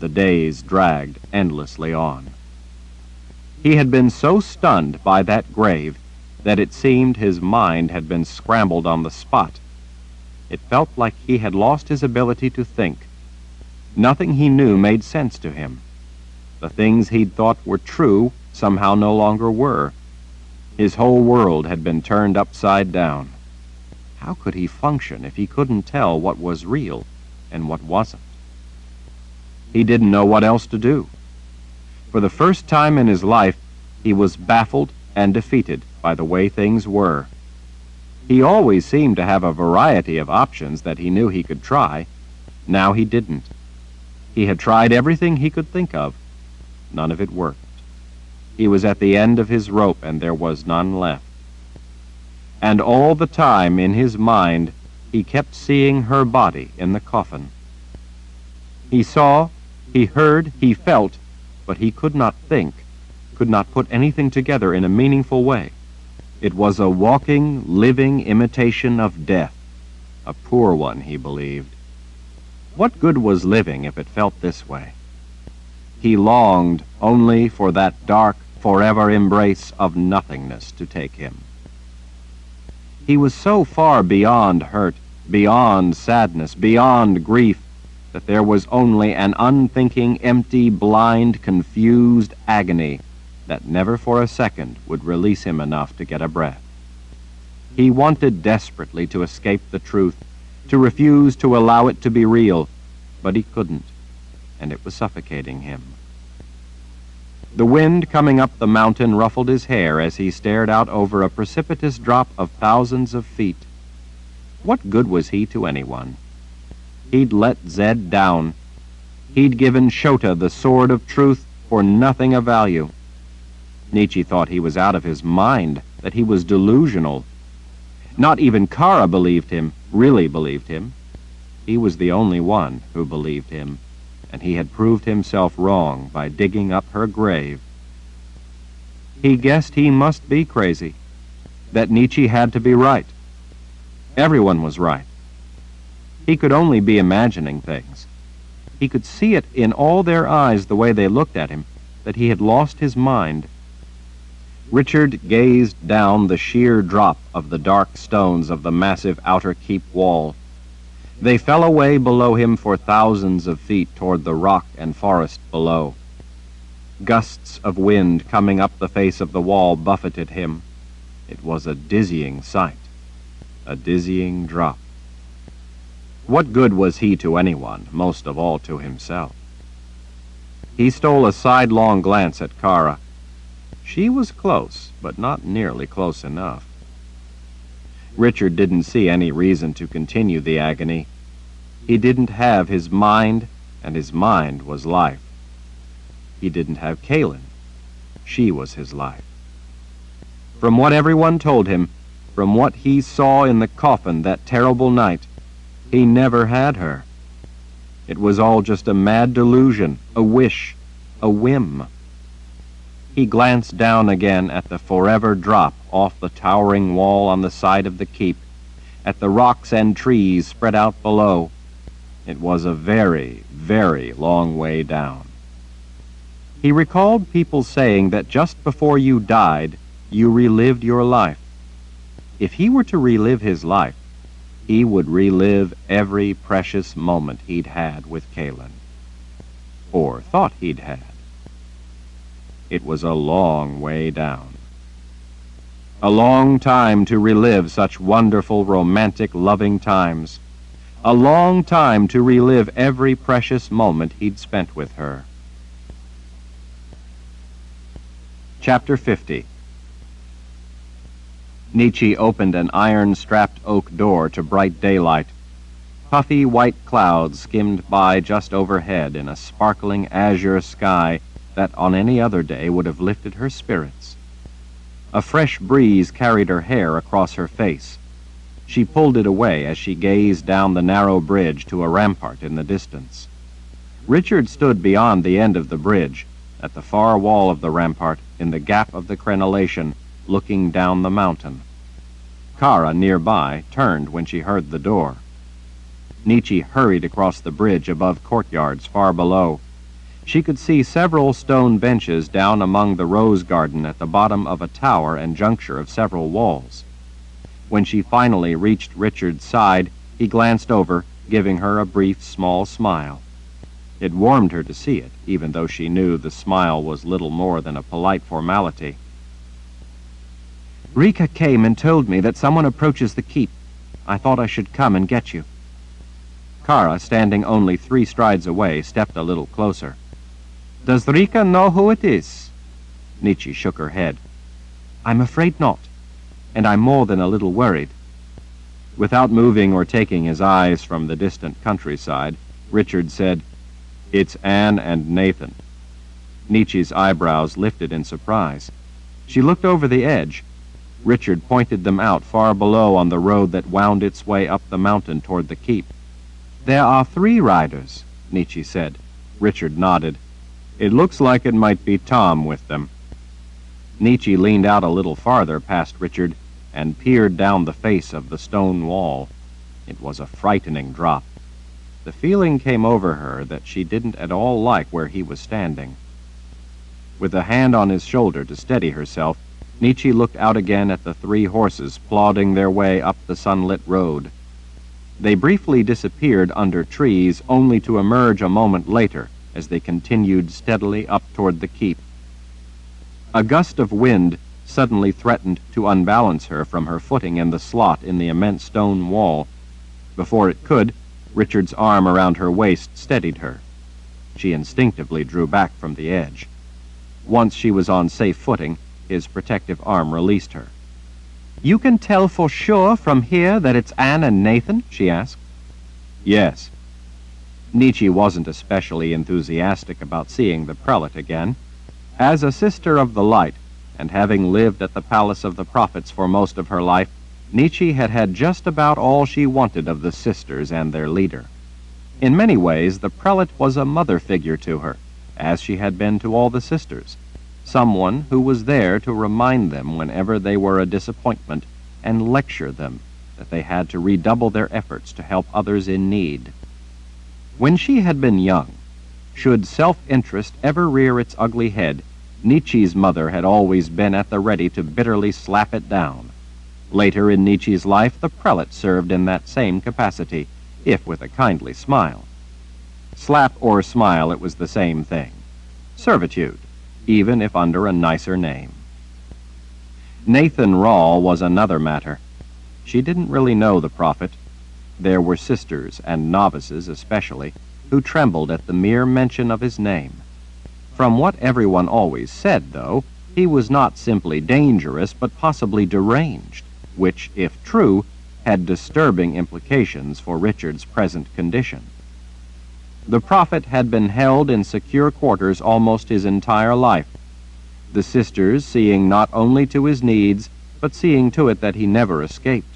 The days dragged endlessly on. He had been so stunned by that grave that it seemed his mind had been scrambled on the spot. It felt like he had lost his ability to think. Nothing he knew made sense to him. The things he'd thought were true somehow no longer were. His whole world had been turned upside down. How could he function if he couldn't tell what was real and what wasn't? He didn't know what else to do. For the first time in his life, he was baffled and defeated by the way things were. He always seemed to have a variety of options that he knew he could try. Now he didn't. He had tried everything he could think of. None of it worked. He was at the end of his rope, and there was none left. And all the time, in his mind, he kept seeing her body in the coffin. He saw, he heard, he felt, but he could not think, could not put anything together in a meaningful way. It was a walking, living imitation of death, a poor one, he believed. What good was living if it felt this way? He longed only for that dark, forever embrace of nothingness to take him. He was so far beyond hurt, beyond sadness, beyond grief, that there was only an unthinking, empty, blind, confused agony that never for a second would release him enough to get a breath. He wanted desperately to escape the truth, to refuse to allow it to be real, but he couldn't, and it was suffocating him. The wind coming up the mountain ruffled his hair as he stared out over a precipitous drop of thousands of feet. What good was he to anyone? He'd let Zed down. He'd given Shota the sword of truth for nothing of value. Nietzsche thought he was out of his mind, that he was delusional. Not even Kara believed him, really believed him. He was the only one who believed him, and he had proved himself wrong by digging up her grave. He guessed he must be crazy, that Nietzsche had to be right. Everyone was right. He could only be imagining things. He could see it in all their eyes the way they looked at him, that he had lost his mind. Richard gazed down the sheer drop of the dark stones of the massive outer keep wall. They fell away below him for thousands of feet toward the rock and forest below. Gusts of wind coming up the face of the wall buffeted him. It was a dizzying sight, a dizzying drop. What good was he to anyone, most of all to himself? He stole a sidelong glance at Kara. She was close, but not nearly close enough. Richard didn't see any reason to continue the agony. He didn't have his mind, and his mind was life. He didn't have Kaylin. She was his life. From what everyone told him, from what he saw in the coffin that terrible night, he never had her. It was all just a mad delusion, a wish, a whim. He glanced down again at the forever drop off the towering wall on the side of the keep, at the rocks and trees spread out below. It was a very, very long way down. He recalled people saying that just before you died, you relived your life. If he were to relive his life, he would relive every precious moment he'd had with Kaylin, or thought he'd had. It was a long way down. A long time to relive such wonderful, romantic, loving times. A long time to relive every precious moment he'd spent with her. Chapter 50. Nietzsche opened an iron-strapped oak door to bright daylight. Puffy white clouds skimmed by just overhead in a sparkling azure sky that on any other day would have lifted her spirits. A fresh breeze carried her hair across her face. She pulled it away as she gazed down the narrow bridge to a rampart in the distance. Richard stood beyond the end of the bridge, at the far wall of the rampart, in the gap of the crenellation, looking down the mountain. Kara, nearby, turned when she heard the door. Nietzsche hurried across the bridge above courtyards far below. She could see several stone benches down among the rose garden at the bottom of a tower and juncture of several walls. When she finally reached Richard's side, he glanced over, giving her a brief, small smile. It warmed her to see it, even though she knew the smile was little more than a polite formality. "Rika came and told me that someone approaches the keep. I thought I should come and get you." Kara, standing only 3 strides away, stepped a little closer. "Does Rika know who it is?" Nietzsche shook her head. "I'm afraid not, and I'm more than a little worried." Without moving or taking his eyes from the distant countryside, Richard said, "It's Anne and Nathan." Nietzsche's eyebrows lifted in surprise. She looked over the edge. Richard pointed them out far below on the road that wound its way up the mountain toward the keep. "There are 3 riders," Nietzsche said. Richard nodded. "It looks like it might be Tom with them." Nietzsche leaned out a little farther past Richard and peered down the face of the stone wall. It was a frightening drop. The feeling came over her that she didn't at all like where he was standing. With a hand on his shoulder to steady herself, Nietzsche looked out again at the 3 horses plodding their way up the sunlit road. They briefly disappeared under trees, only to emerge a moment later as they continued steadily up toward the keep. A gust of wind suddenly threatened to unbalance her from her footing in the slot in the immense stone wall. Before it could, Richard's arm around her waist steadied her. She instinctively drew back from the edge. Once she was on safe footing, his protective arm released her. "You can tell for sure from here that it's Anne and Nathan?" she asked. "Yes." Nietzsche wasn't especially enthusiastic about seeing the prelate again. As a sister of the light, and having lived at the Palace of the Prophets for most of her life, Nietzsche had had just about all she wanted of the sisters and their leader. In many ways, the prelate was a mother figure to her, as she had been to all the sisters, someone who was there to remind them whenever they were a disappointment and lecture them that they had to redouble their efforts to help others in need. When she had been young, should self-interest ever rear its ugly head, Nietzsche's mother had always been at the ready to bitterly slap it down. Later in Nietzsche's life, the prelate served in that same capacity, if with a kindly smile. Slap or smile, it was the same thing. Servitude, even if under a nicer name. Nathan Rawle was another matter. She didn't really know the prophet. There were sisters, and novices especially, who trembled at the mere mention of his name. From what everyone always said, though, he was not simply dangerous, but possibly deranged, which, if true, had disturbing implications for Richard's present condition. The prophet had been held in secure quarters almost his entire life, the sisters seeing not only to his needs, but seeing to it that he never escaped.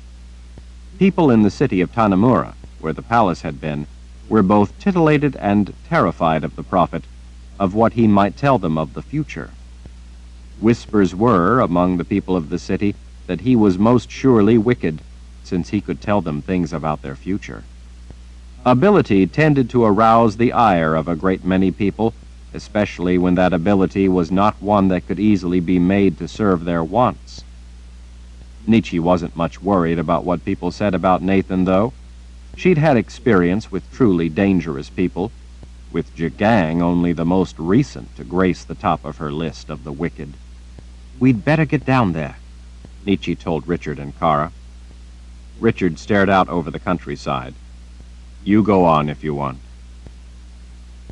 People in the city of Tanamura, where the palace had been, were both titillated and terrified of the prophet, of what he might tell them of the future. Whispers were, among the people of the city, that he was most surely wicked, since he could tell them things about their future. Ability tended to arouse the ire of a great many people, especially when that ability was not one that could easily be made to serve their wants. Nietzsche wasn't much worried about what people said about Nathan, though. She'd had experience with truly dangerous people, with Jagang only the most recent to grace the top of her list of the wicked. "We'd better get down there," Nietzsche told Richard and Kara. Richard stared out over the countryside. "You go on if you want."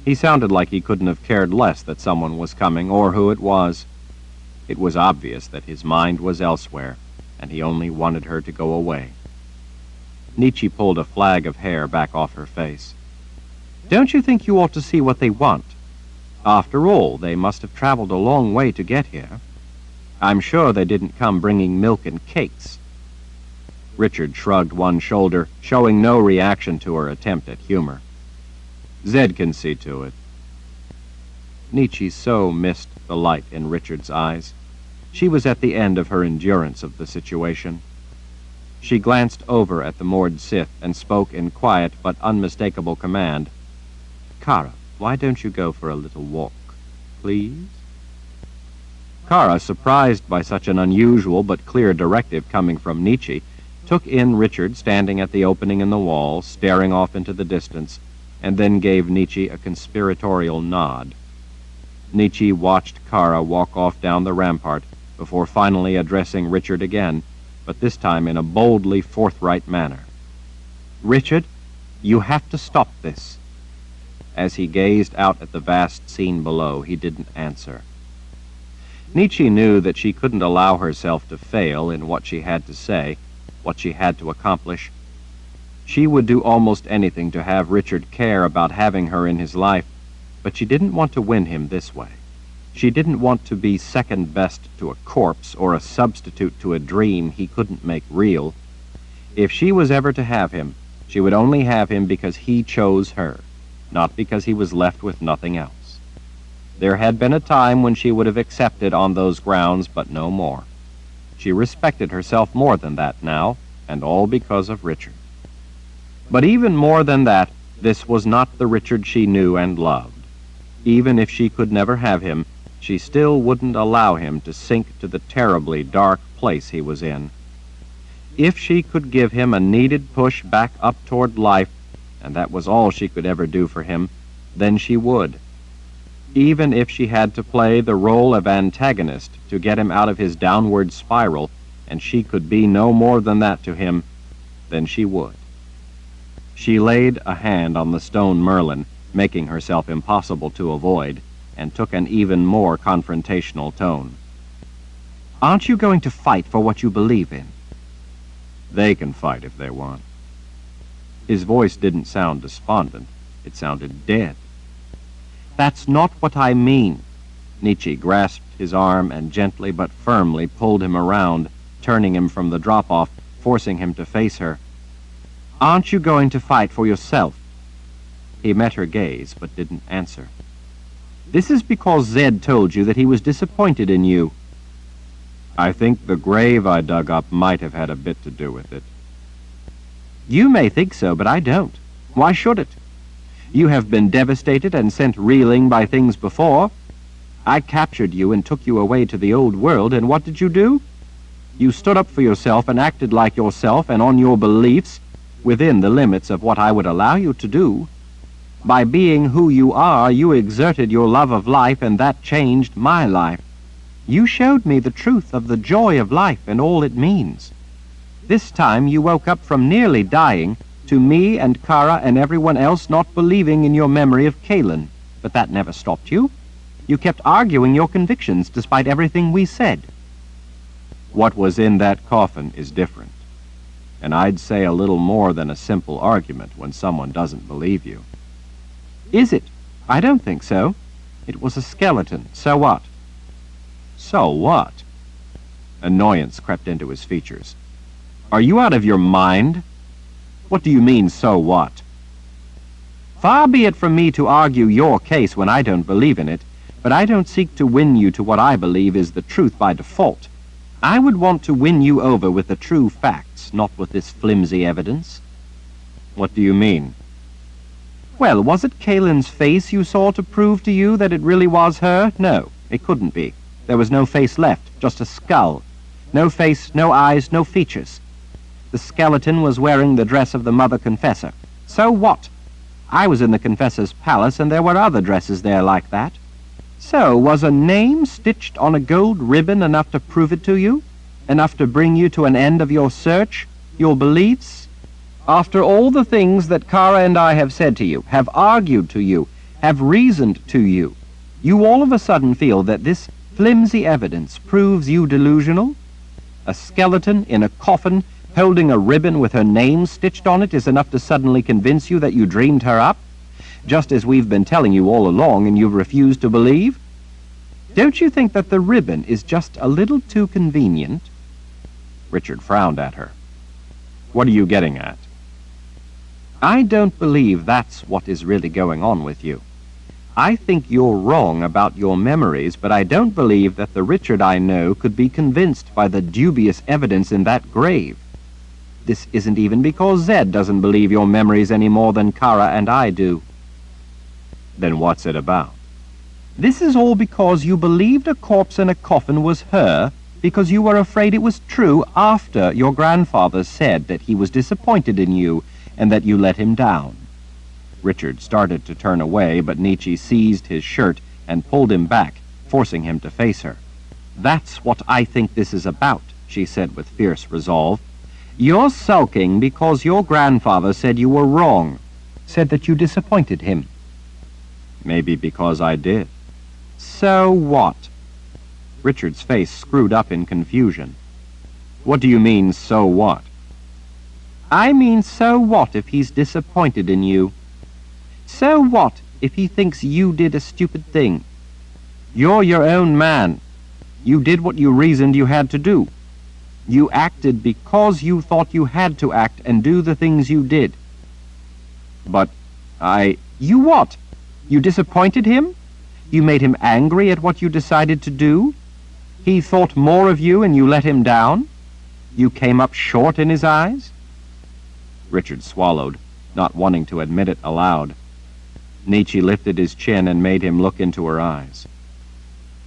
He sounded like he couldn't have cared less that someone was coming or who it was. It was obvious that his mind was elsewhere, and he only wanted her to go away. Nietzsche pulled a flag of hair back off her face. "Don't you think you ought to see what they want? After all, they must have traveled a long way to get here. I'm sure they didn't come bringing milk and cakes." Richard shrugged one shoulder, showing no reaction to her attempt at humor. "Zed can see to it." Nietzsche so missed the light in Richard's eyes. She was at the end of her endurance of the situation. She glanced over at the moored Sith and spoke in quiet but unmistakable command. "Kara, why don't you go for a little walk, please? Kara, surprised by such an unusual but clear directive coming from Nietzsche, took in Richard standing at the opening in the wall, staring off into the distance, and then gave Nietzsche a conspiratorial nod. Nietzsche watched Kara walk off down the rampart before finally addressing Richard again, but this time in a boldly forthright manner. "Richard, you have to stop this." As he gazed out at the vast scene below, he didn't answer. Nietzsche knew that she couldn't allow herself to fail in what she had to say, what she had to accomplish. She would do almost anything to have Richard care about having her in his life, but she didn't want to win him this way. She didn't want to be second best to a corpse or a substitute to a dream he couldn't make real. If she was ever to have him, she would only have him because he chose her, not because he was left with nothing else. There had been a time when she would have accepted on those grounds, but no more. She respected herself more than that now, and all because of Richard. But even more than that, this was not the Richard she knew and loved. Even if she could never have him, she still wouldn't allow him to sink to the terribly dark place he was in. If she could give him a needed push back up toward life, and that was all she could ever do for him, then she would. Even if she had to play the role of antagonist to get him out of his downward spiral, and she could be no more than that to him, then she would. She laid a hand on the stone Merlin, making herself impossible to avoid, and took an even more confrontational tone. "Aren't you going to fight for what you believe in?" "They can fight if they want." His voice didn't sound despondent. It sounded dead. "That's not what I mean." Nietzsche grasped his arm and gently but firmly pulled him around, turning him from the drop-off, forcing him to face her. "Aren't you going to fight for yourself?" He met her gaze but didn't answer. "This is because Zed told you that he was disappointed in you." "I think the grave I dug up might have had a bit to do with it." "You may think so, but I don't. Why should it? You have been devastated and sent reeling by things before. I captured you and took you away to the old world, and what did you do? You stood up for yourself and acted like yourself and on your beliefs, within the limits of what I would allow you to do. By being who you are, you exerted your love of life, and that changed my life. You showed me the truth of the joy of life and all it means. This time you woke up from nearly dying to me and Kara and everyone else not believing in your memory of Kalen, but that never stopped you. You kept arguing your convictions despite everything we said." "What was in that coffin is different. And I'd say a little more than a simple argument when someone doesn't believe you." "Is it? I don't think so. It was a skeleton. So what?" "So what?" Annoyance crept into his features. "Are you out of your mind? What do you mean, so what?" "Far be it from me to argue your case when I don't believe in it, but I don't seek to win you to what I believe is the truth by default. I would want to win you over with the true facts, not with this flimsy evidence." "What do you mean?" "Well, was it Kalen's face you saw to prove to you that it really was her? No, it couldn't be. There was no face left, just a skull. No face, no eyes, no features. The skeleton was wearing the dress of the Mother Confessor. So what? I was in the Confessor's palace, and there were other dresses there like that. So, was a name stitched on a gold ribbon enough to prove it to you? Enough to bring you to an end of your search, your beliefs? After all the things that Kara and I have said to you, have argued to you, have reasoned to you, you all of a sudden feel that this flimsy evidence proves you delusional? A skeleton in a coffin holding a ribbon with her name stitched on it is enough to suddenly convince you that you dreamed her up, just as we've been telling you all along and you've refused to believe? Don't you think that the ribbon is just a little too convenient?" Richard frowned at her. "What are you getting at?" "I don't believe that's what is really going on with you. I think you're wrong about your memories, but I don't believe that the Richard I know could be convinced by the dubious evidence in that grave. This isn't even because Zed doesn't believe your memories any more than Kara and I do." Then what's it about? This is all because you believed a corpse in a coffin was her because you were afraid it was true after your grandfather said that he was disappointed in you and that you let him down. Richard started to turn away, but Nietzsche seized his shirt and pulled him back, forcing him to face her. "That's what I think this is about," she said with fierce resolve. "You're sulking because your grandfather said you were wrong, said that you disappointed him." Maybe because I did. So what? Richard's face screwed up in confusion. What do you mean, so what? I mean, so what if he's disappointed in you? So what if he thinks you did a stupid thing? You're your own man. You did what you reasoned you had to do. You acted because you thought you had to act and do the things you did. But You what? You disappointed him? You made him angry at what you decided to do? He thought more of you and you let him down? You came up short in his eyes? Richard swallowed, not wanting to admit it aloud. Nietzsche lifted his chin and made him look into her eyes.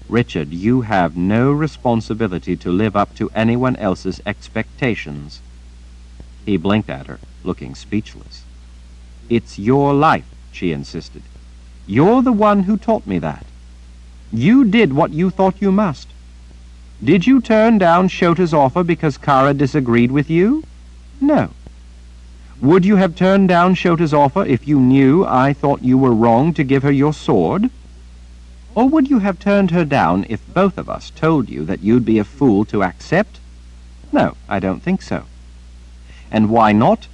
Richard, you have no responsibility to live up to anyone else's expectations. He blinked at her, looking speechless. It's your life, she insisted. You're the one who taught me that. You did what you thought you must. Did you turn down Shota's offer because Kara disagreed with you? No. Would you have turned down Shota's offer if you knew I thought you were wrong to give her your sword? Or would you have turned her down if both of us told you that you'd be a fool to accept? No, I don't think so. And why not?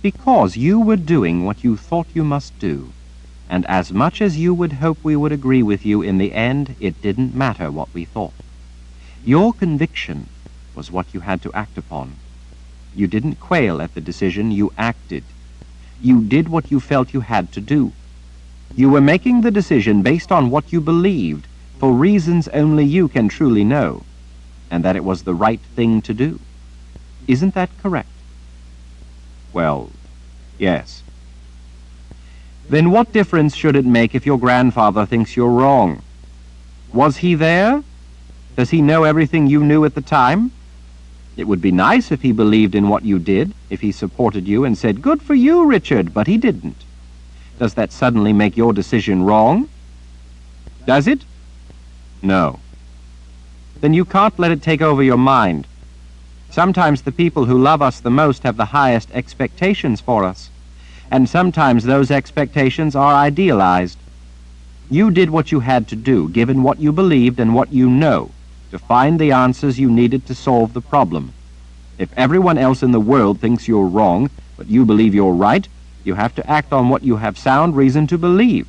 Because you were doing what you thought you must do. And as much as you would hope we would agree with you, in the end, it didn't matter what we thought. Your conviction was what you had to act upon. You didn't quail at the decision, you acted. You did what you felt you had to do. You were making the decision based on what you believed, for reasons only you can truly know, and that it was the right thing to do. Isn't that correct? Well, yes. Then what difference should it make if your grandfather thinks you're wrong? Was he there? Does he know everything you knew at the time? It would be nice if he believed in what you did, if he supported you and said, "Good for you, Richard," but he didn't. Does that suddenly make your decision wrong? Does it? No. Then you can't let it take over your mind. Sometimes the people who love us the most have the highest expectations for us, and sometimes those expectations are idealized. You did what you had to do, given what you believed and what you know, to find the answers you needed to solve the problem. If everyone else in the world thinks you're wrong, but you believe you're right, you have to act on what you have sound reason to believe.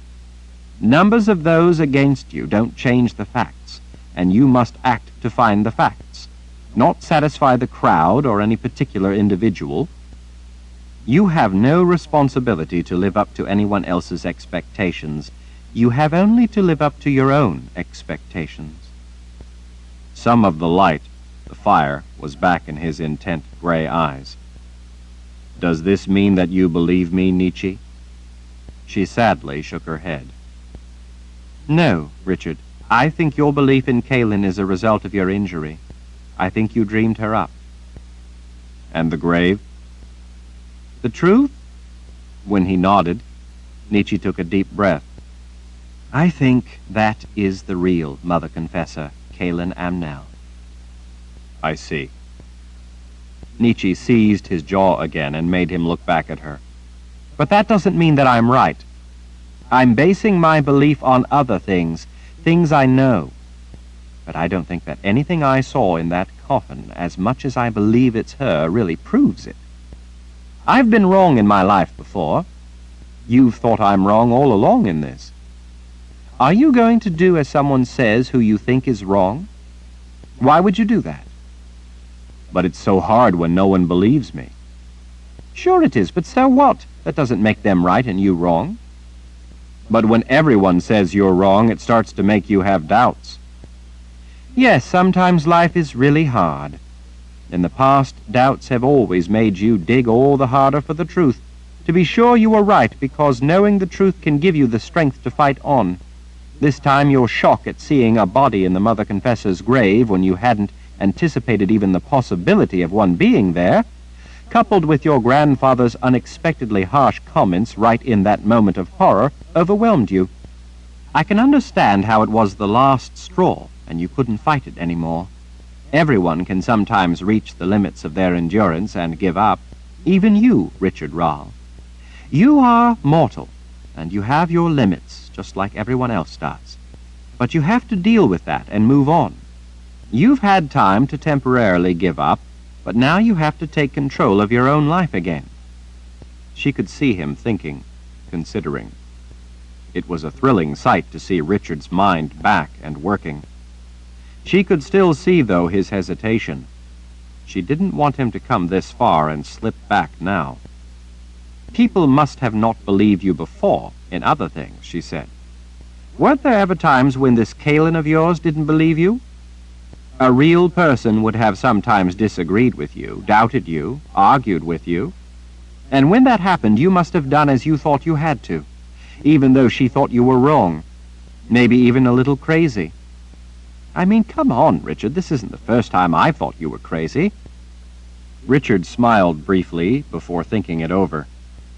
Numbers of those against you don't change the facts, and you must act to find the facts, not satisfy the crowd or any particular individual. You have no responsibility to live up to anyone else's expectations. You have only to live up to your own expectations. Some of the light, the fire, was back in his intent gray eyes. Does this mean that you believe me, Nietzsche? She sadly shook her head. No, Richard. I think your belief in Kaylin is a result of your injury. I think you dreamed her up. And the grave? The truth? When he nodded, Nietzsche took a deep breath. I think that is the real Mother Confessor, Kaylin Amnell. I see. Nietzsche seized his jaw again and made him look back at her. But that doesn't mean that I'm right. I'm basing my belief on other things, things I know. But I don't think that anything I saw in that coffin, as much as I believe it's her, really proves it. I've been wrong in my life before. You've thought I'm wrong all along in this. Are you going to do as someone says who you think is wrong? Why would you do that? But it's so hard when no one believes me. Sure it is, but so what? That doesn't make them right and you wrong. But when everyone says you're wrong, it starts to make you have doubts. Yes, sometimes life is really hard. In the past, doubts have always made you dig all the harder for the truth, To be sure you were right, because knowing the truth can give you the strength to fight on. This time your shock at seeing a body in the Mother Confessor's grave when you hadn't anticipated even the possibility of one being there, coupled with your grandfather's unexpectedly harsh comments right in that moment of horror, overwhelmed you. I can understand how it was the last straw, and you couldn't fight it anymore. Everyone can sometimes reach the limits of their endurance and give up. Even you, Richard Rall. You are mortal, and you have your limits, just like everyone else does. But you have to deal with that and move on. You've had time to temporarily give up, but now you have to take control of your own life again. She could see him thinking, considering. It was a thrilling sight to see Richard's mind back and working. She could still see, though, his hesitation. She didn't want him to come this far and slip back now. People must have not believed you before in other things, she said. Weren't there ever times when this Cailin of yours didn't believe you? A real person would have sometimes disagreed with you, doubted you, argued with you. And when that happened, you must have done as you thought you had to, even though she thought you were wrong, maybe even a little crazy. I mean, come on, Richard, this isn't the first time I thought you were crazy. Richard smiled briefly before thinking it over.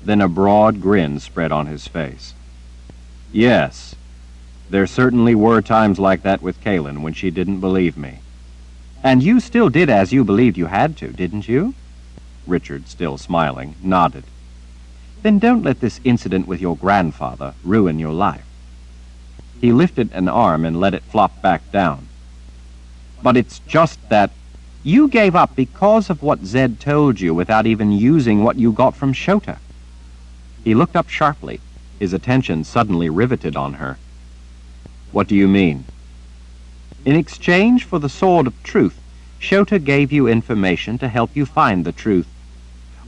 Then a broad grin spread on his face. Yes, there certainly were times like that with Cailin when she didn't believe me. And you still did as you believed you had to, didn't you? Richard, still smiling, nodded. Then don't let this incident with your grandfather ruin your life. He lifted an arm and let it flop back down. But it's just that you gave up because of what Zed told you without even using what you got from Shota. He looked up sharply, his attention suddenly riveted on her. What do you mean? In exchange for the Sword of Truth, Shota gave you information to help you find the truth.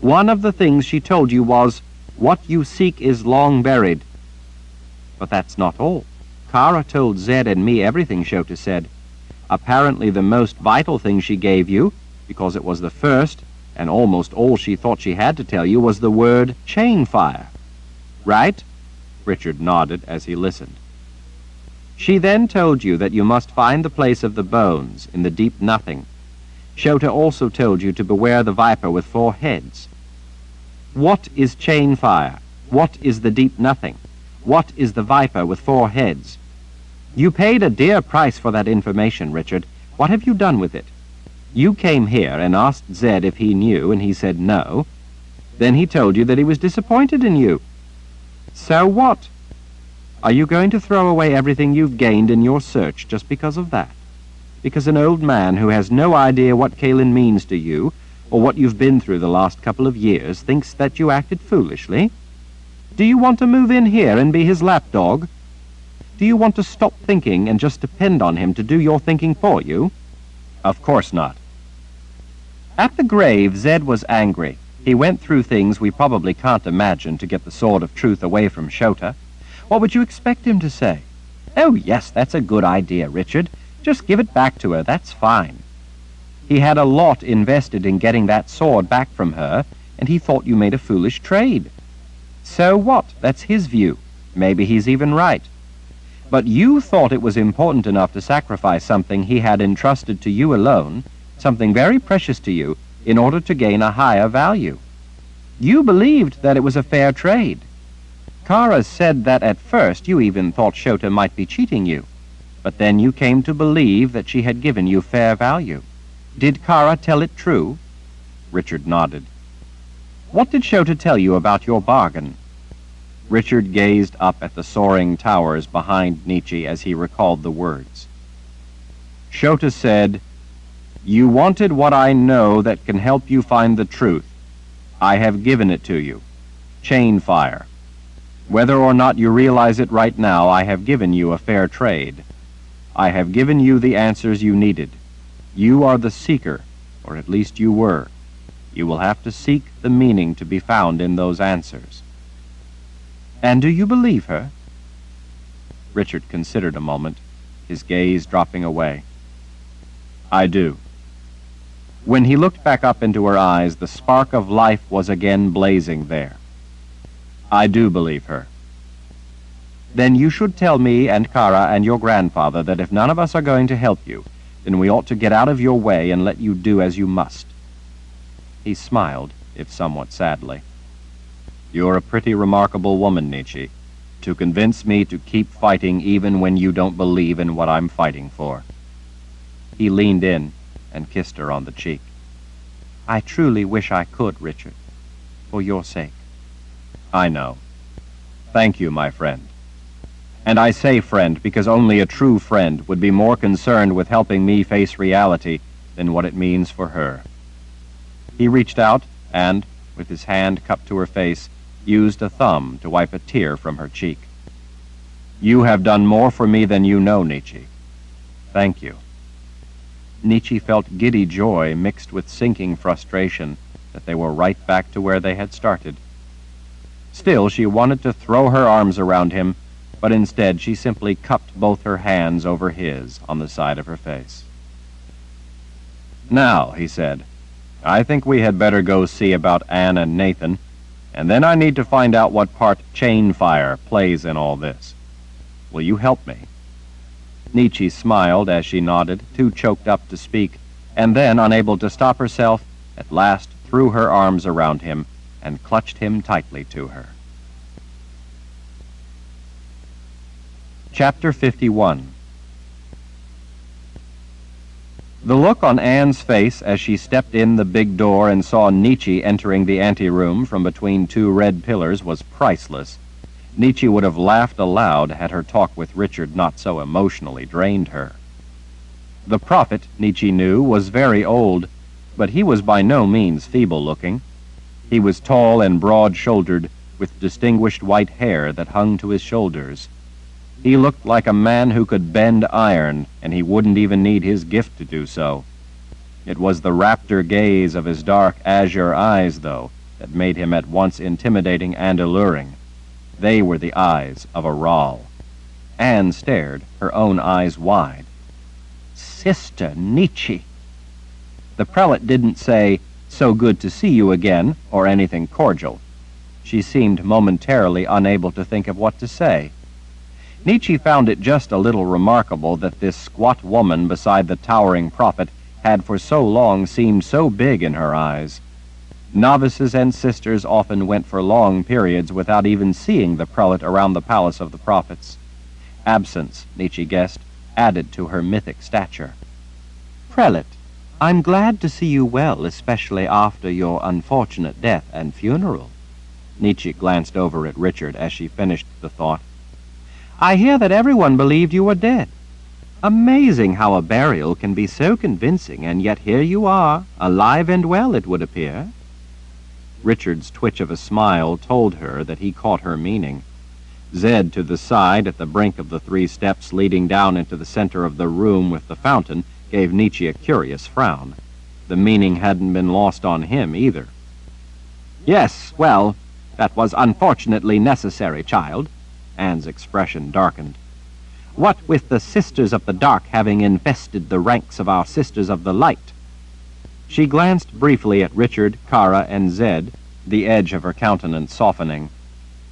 One of the things she told you was, what you seek is long buried. But that's not all. Kara told Zed and me everything Shota said. Apparently the most vital thing she gave you, because it was the first, and almost all she thought she had to tell you, was the word Chainfire. Right? Richard nodded as he listened. She then told you that you must find the place of the bones in the deep nothing. Shota also told you to beware the viper with 4 heads. What is Chainfire? What is the deep nothing? What is the viper with 4 heads? You paid a dear price for that information, Richard. What have you done with it? You came here and asked Zed if he knew, and he said no. Then he told you that he was disappointed in you. So what? Are you going to throw away everything you've gained in your search just because of that? Because an old man who has no idea what Cailin means to you, or what you've been through the last couple of years, thinks that you acted foolishly? Do you want to move in here and be his lapdog? Do you want to stop thinking and just depend on him to do your thinking for you? Of course not. At the grave, Zed was angry. He went through things we probably can't imagine to get the Sword of Truth away from Shota. What would you expect him to say? Oh, yes, that's a good idea, Richard. Just give it back to her, that's fine. He had a lot invested in getting that sword back from her, and he thought you made a foolish trade. So what? That's his view. Maybe he's even right. But you thought it was important enough to sacrifice something he had entrusted to you alone, something very precious to you, in order to gain a higher value. You believed that it was a fair trade. Kara said that at first you even thought Shota might be cheating you, but then you came to believe that she had given you fair value. Did Kara tell it true? Richard nodded. What did Shota tell you about your bargain? Richard gazed up at the soaring towers behind Nietzsche as he recalled the words. Shota said, "You wanted what I know that can help you find the truth. I have given it to you. Chainfire. Whether or not you realize it right now, I have given you a fair trade. I have given you the answers you needed. You are the seeker, or at least you were. You will have to seek the meaning to be found in those answers." And do you believe her? Richard considered a moment, his gaze dropping away. I do. When he looked back up into her eyes, the spark of life was again blazing there. I do believe her. Then you should tell me and Kara and your grandfather that if none of us are going to help you, then we ought to get out of your way and let you do as you must. He smiled, if somewhat sadly. You're a pretty remarkable woman, Nietzsche, to convince me to keep fighting even when you don't believe in what I'm fighting for. He leaned in and kissed her on the cheek. I truly wish I could, Richard, for your sake. I know. Thank you, my friend. And I say friend because only a true friend would be more concerned with helping me face reality than what it means for her. He reached out and, with his hand cupped to her face, used a thumb to wipe a tear from her cheek. You have done more for me than you know, Nietzsche. Thank you. Nietzsche felt giddy joy mixed with sinking frustration that they were right back to where they had started. Still, she wanted to throw her arms around him, but instead she simply cupped both her hands over his on the side of her face. Now, he said, I think we had better go see about Anne and Nathan, and then I need to find out what part Chainfire plays in all this. Will you help me? Nietzsche smiled as she nodded, too choked up to speak, and then, unable to stop herself, at last threw her arms around him and clutched him tightly to her. Chapter 51. The look on Anne's face as she stepped in the big door and saw Nietzsche entering the anteroom from between two red pillars was priceless. Nietzsche would have laughed aloud had her talk with Richard not so emotionally drained her. The prophet, Nietzsche knew, was very old, but he was by no means feeble-looking. He was tall and broad-shouldered, with distinguished white hair that hung to his shoulders. He looked like a man who could bend iron, and he wouldn't even need his gift to do so. It was the raptor gaze of his dark azure eyes, though, that made him at once intimidating and alluring. They were the eyes of a Rahl. Anne stared, her own eyes wide. Sister Nietzsche! The prelate didn't say, "So good to see you again," or anything cordial. She seemed momentarily unable to think of what to say. Nietzsche found it just a little remarkable that this squat woman beside the towering prophet had for so long seemed so big in her eyes. Novices and sisters often went for long periods without even seeing the prelate around the palace of the prophets. Absence, Nietzsche guessed, added to her mythic stature. Prelate, I'm glad to see you well, especially after your unfortunate death and funeral. Nietzsche glanced over at Richard as she finished the thought. I hear that everyone believed you were dead. Amazing how a burial can be so convincing, and yet here you are, alive and well, it would appear. Richard's twitch of a smile told her that he caught her meaning. Zed to the side, at the brink of the 3 steps leading down into the center of the room with the fountain, gave Nietzsche a curious frown. The meaning hadn't been lost on him, either. Yes, well, that was unfortunately necessary, child. Anne's expression darkened. What with the Sisters of the Dark having infested the ranks of our Sisters of the Light? She glanced briefly at Richard, Kara, and Zed, the edge of her countenance softening.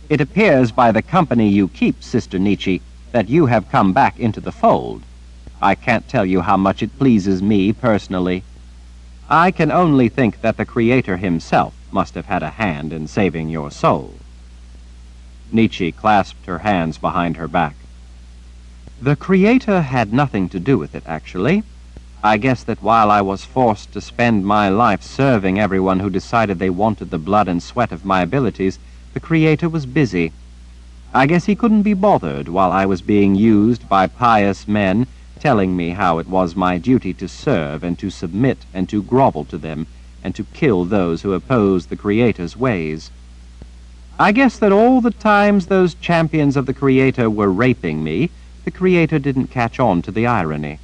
It appears by the company you keep, Sister Nietzsche, that you have come back into the fold. I can't tell you how much it pleases me personally. I can only think that the Creator himself must have had a hand in saving your soul. Nietzsche clasped her hands behind her back. The Creator had nothing to do with it, actually. I guess that while I was forced to spend my life serving everyone who decided they wanted the blood and sweat of my abilities, the Creator was busy. I guess he couldn't be bothered while I was being used by pious men, telling me how it was my duty to serve and to submit and to grovel to them and to kill those who opposed the Creator's ways. I guess that all the times those champions of the Creator were raping me, the Creator didn't catch on to the irony.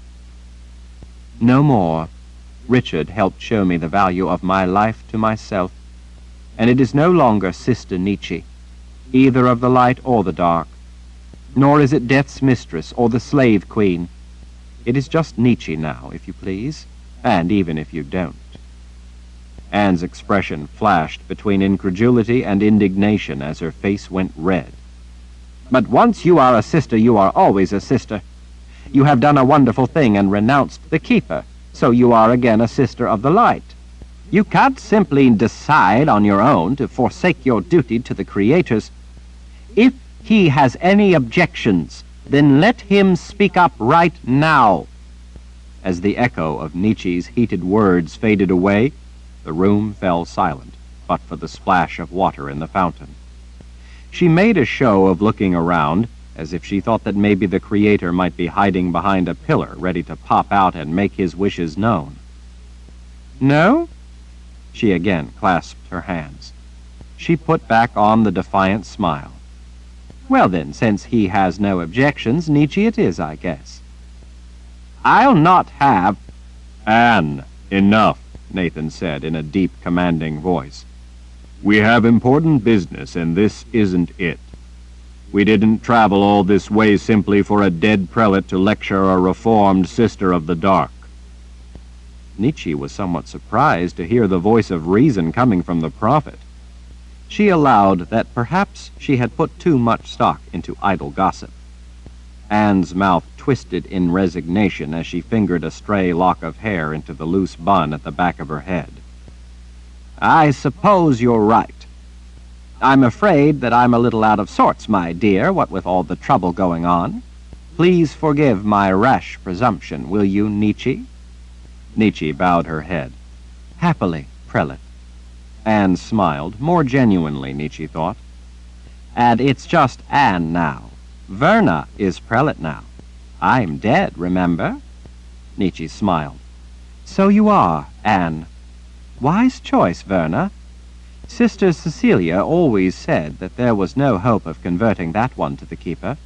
No more. Richard helped show me the value of my life to myself, and it is no longer Sister Nietzsche, either of the light or the dark, nor is it Death's mistress or the slave queen. It is just Nietzsche now, if you please, and even if you don't. Anne's expression flashed between incredulity and indignation as her face went red. "But once you are a sister, you are always a sister. You have done a wonderful thing and renounced the Keeper, so you are again a sister of the light. You can't simply decide on your own to forsake your duty to the Creators. If he has any objections, then let him speak up right now." As the echo of Nietzsche's heated words faded away, the room fell silent, but for the splash of water in the fountain. She made a show of looking around, as if she thought that maybe the Creator might be hiding behind a pillar, ready to pop out and make his wishes known. "No?" She again clasped her hands. She put back on the defiant smile. "Well then, since he has no objections, Nietzsche it is, I guess." "I'll not have—" "Anne, enough," Nathan said in a deep, commanding voice. "We have important business, and this isn't it. We didn't travel all this way simply for a dead prelate to lecture a reformed sister of the dark." Nietzsche was somewhat surprised to hear the voice of reason coming from the prophet. She allowed that perhaps she had put too much stock into idle gossip. Anne's mouth twisted in resignation as she fingered a stray lock of hair into the loose bun at the back of her head. "I suppose you're right. I'm afraid that I'm a little out of sorts, my dear, what with all the trouble going on. Please forgive my rash presumption, will you, Nietzsche?" Nietzsche bowed her head. "Happily, prelate." Anne smiled, more genuinely, Nietzsche thought. "And it's just Anne now. Verna is prelate now. I'm dead, remember?" Nietzsche smiled. "So you are, Anne. Wise choice, Verna. Sister Cecilia always said that there was no hope of converting that one to the Keeper.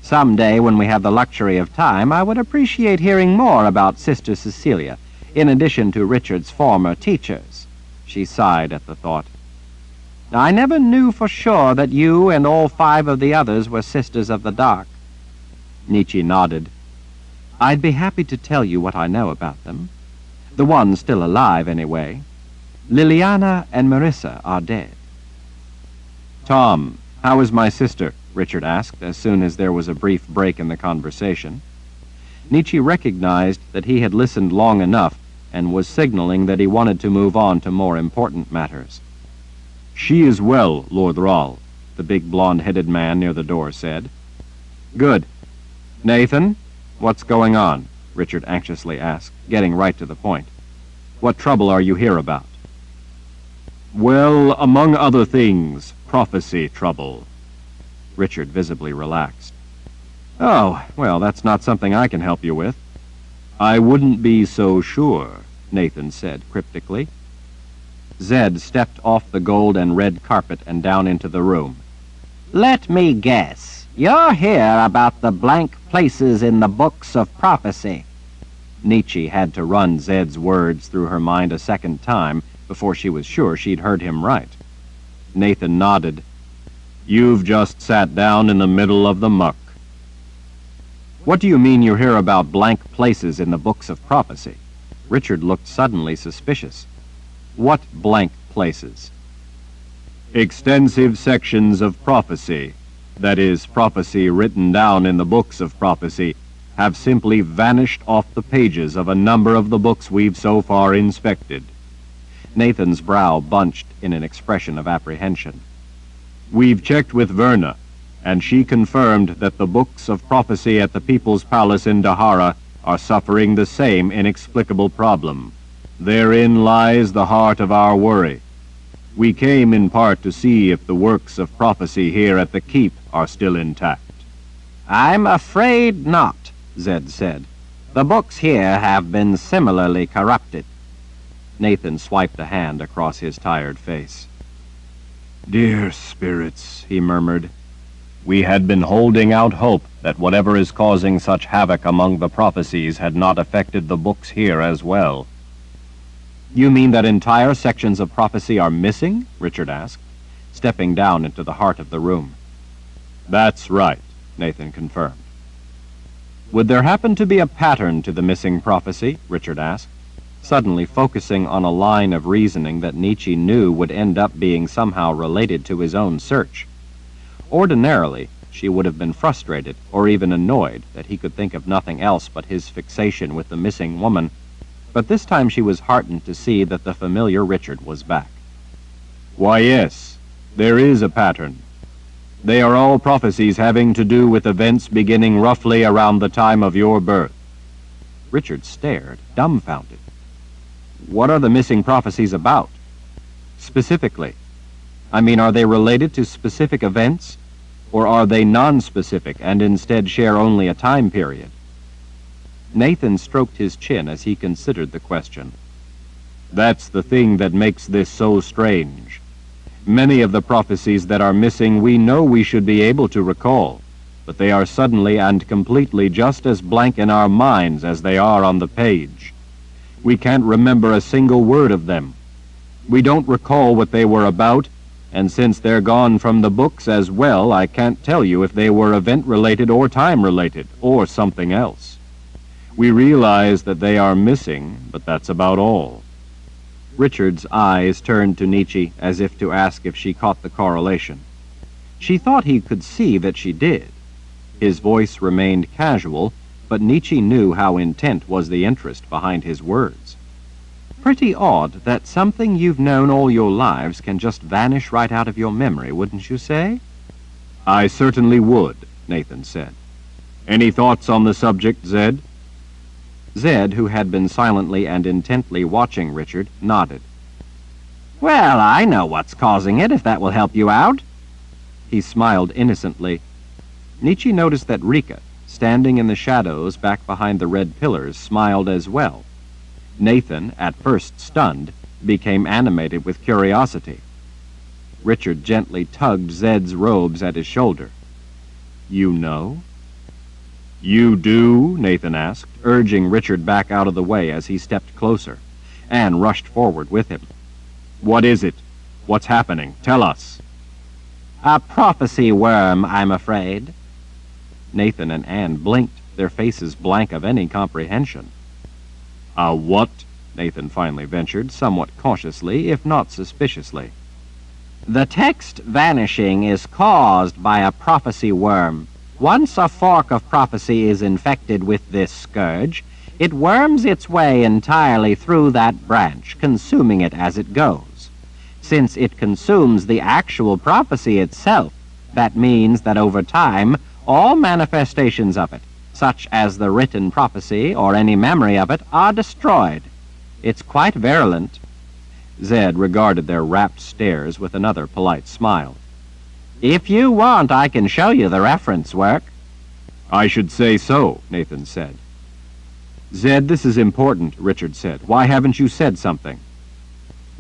Some day, when we have the luxury of time, I would appreciate hearing more about Sister Cecilia, in addition to Richard's former teachers." She sighed at the thought. "I never knew for sure that you and all 5 of the others were Sisters of the Dark." Nietzsche nodded. "I'd be happy to tell you what I know about them. The ones still alive, anyway. Liliana and Marissa are dead." "Tom, how is my sister?" Richard asked as soon as there was a brief break in the conversation. Nietzsche recognized that he had listened long enough and was signaling that he wanted to move on to more important matters. "She is well, Lord Thrall," the big blonde-headed man near the door said. "Good. Nathan, what's going on?" Richard anxiously asked, getting right to the point. "What trouble are you here about?" "Well, among other things, prophecy trouble." Richard visibly relaxed. "Oh, well, that's not something I can help you with." "I wouldn't be so sure," Nathan said cryptically. Zed stepped off the gold and red carpet and down into the room. Let me guess. You're here about the blank places in the books of prophecy. Nietzsche had to run Zed's words through her mind a second time before she was sure she'd heard him right. Nathan nodded. "You've just sat down in the middle of the muck." "What do you mean you hear about blank places in the books of prophecy?" Richard looked suddenly suspicious. "What blank places?" "Extensive sections of prophecy, that is, prophecy written down in the books of prophecy, have simply vanished off the pages of a number of the books we've so far inspected." Nathan's brow bunched in an expression of apprehension. "We've checked with Verna, and she confirmed that the books of prophecy at the People's Palace in Dahara are suffering the same inexplicable problem. Therein lies the heart of our worry. We came in part to see if the works of prophecy here at the Keep are still intact." I'm afraid not, Zed said. The books here have been similarly corrupted. Nathan swiped a hand across his tired face. "Dear spirits," he murmured. "We had been holding out hope that whatever is causing such havoc among the prophecies had not affected the books here as well." "You mean that entire sections of prophecy are missing?" Richard asked, stepping down into the heart of the room. "That's right," Nathan confirmed. "Would there happen to be a pattern to the missing prophecy?" Richard asked. suddenly focusing on a line of reasoning that Nietzsche knew would end up being somehow related to his own search. Ordinarily, she would have been frustrated or even annoyed that he could think of nothing else but his fixation with the missing woman, but this time she was heartened to see that the familiar Richard was back. Why, yes, there is a pattern. They are all prophecies having to do with events beginning roughly around the time of your birth. Richard stared, dumbfounded. What are the missing prophecies about? Specifically? I mean, are they related to specific events? Or are they non-specific and instead share only a time period? Nathan stroked his chin as he considered the question. That's the thing that makes this so strange. Many of the prophecies that are missing we know we should be able to recall, but they are suddenly and completely just as blank in our minds as they are on the page. We can't remember a single word of them. We don't recall what they were about, and since they're gone from the books as well, I can't tell you if they were event-related or time-related, or something else. We realize that they are missing, but that's about all. Richard's eyes turned to Nietzsche as if to ask if she caught the correlation. She thought he could see that she did. His voice remained casual, but Nietzsche knew how intent was the interest behind his words. Pretty odd that something you've known all your lives can just vanish right out of your memory, wouldn't you say? I certainly would, Nathan said. Any thoughts on the subject, Zed? Zed, who had been silently and intently watching Richard, nodded. Well, I know what's causing it, if that will help you out. He smiled innocently. Nietzsche noticed that Rika, standing in the shadows back behind the red pillars, smiled as well. Nathan, at first stunned, became animated with curiosity. Richard gently tugged Zed's robes at his shoulder. You know? You do? Nathan asked, urging Richard back out of the way as he stepped closer. Anne rushed forward with him. What is it? What's happening? Tell us. A prophecy worm, I'm afraid. Nathan and Anne blinked, their faces blank of any comprehension. A what? Nathan finally ventured, somewhat cautiously, if not suspiciously. The text vanishing is caused by a prophecy worm. Once a fork of prophecy is infected with this scourge, it worms its way entirely through that branch, consuming it as it goes. Since it consumes the actual prophecy itself, that means that over time, all manifestations of it, such as the written prophecy or any memory of it, are destroyed. It's quite virulent. Zed regarded their rapt stares with another polite smile. If you want, I can show you the reference work. I should say so, Nathan said. Zed, this is important, Richard said. Why haven't you said something?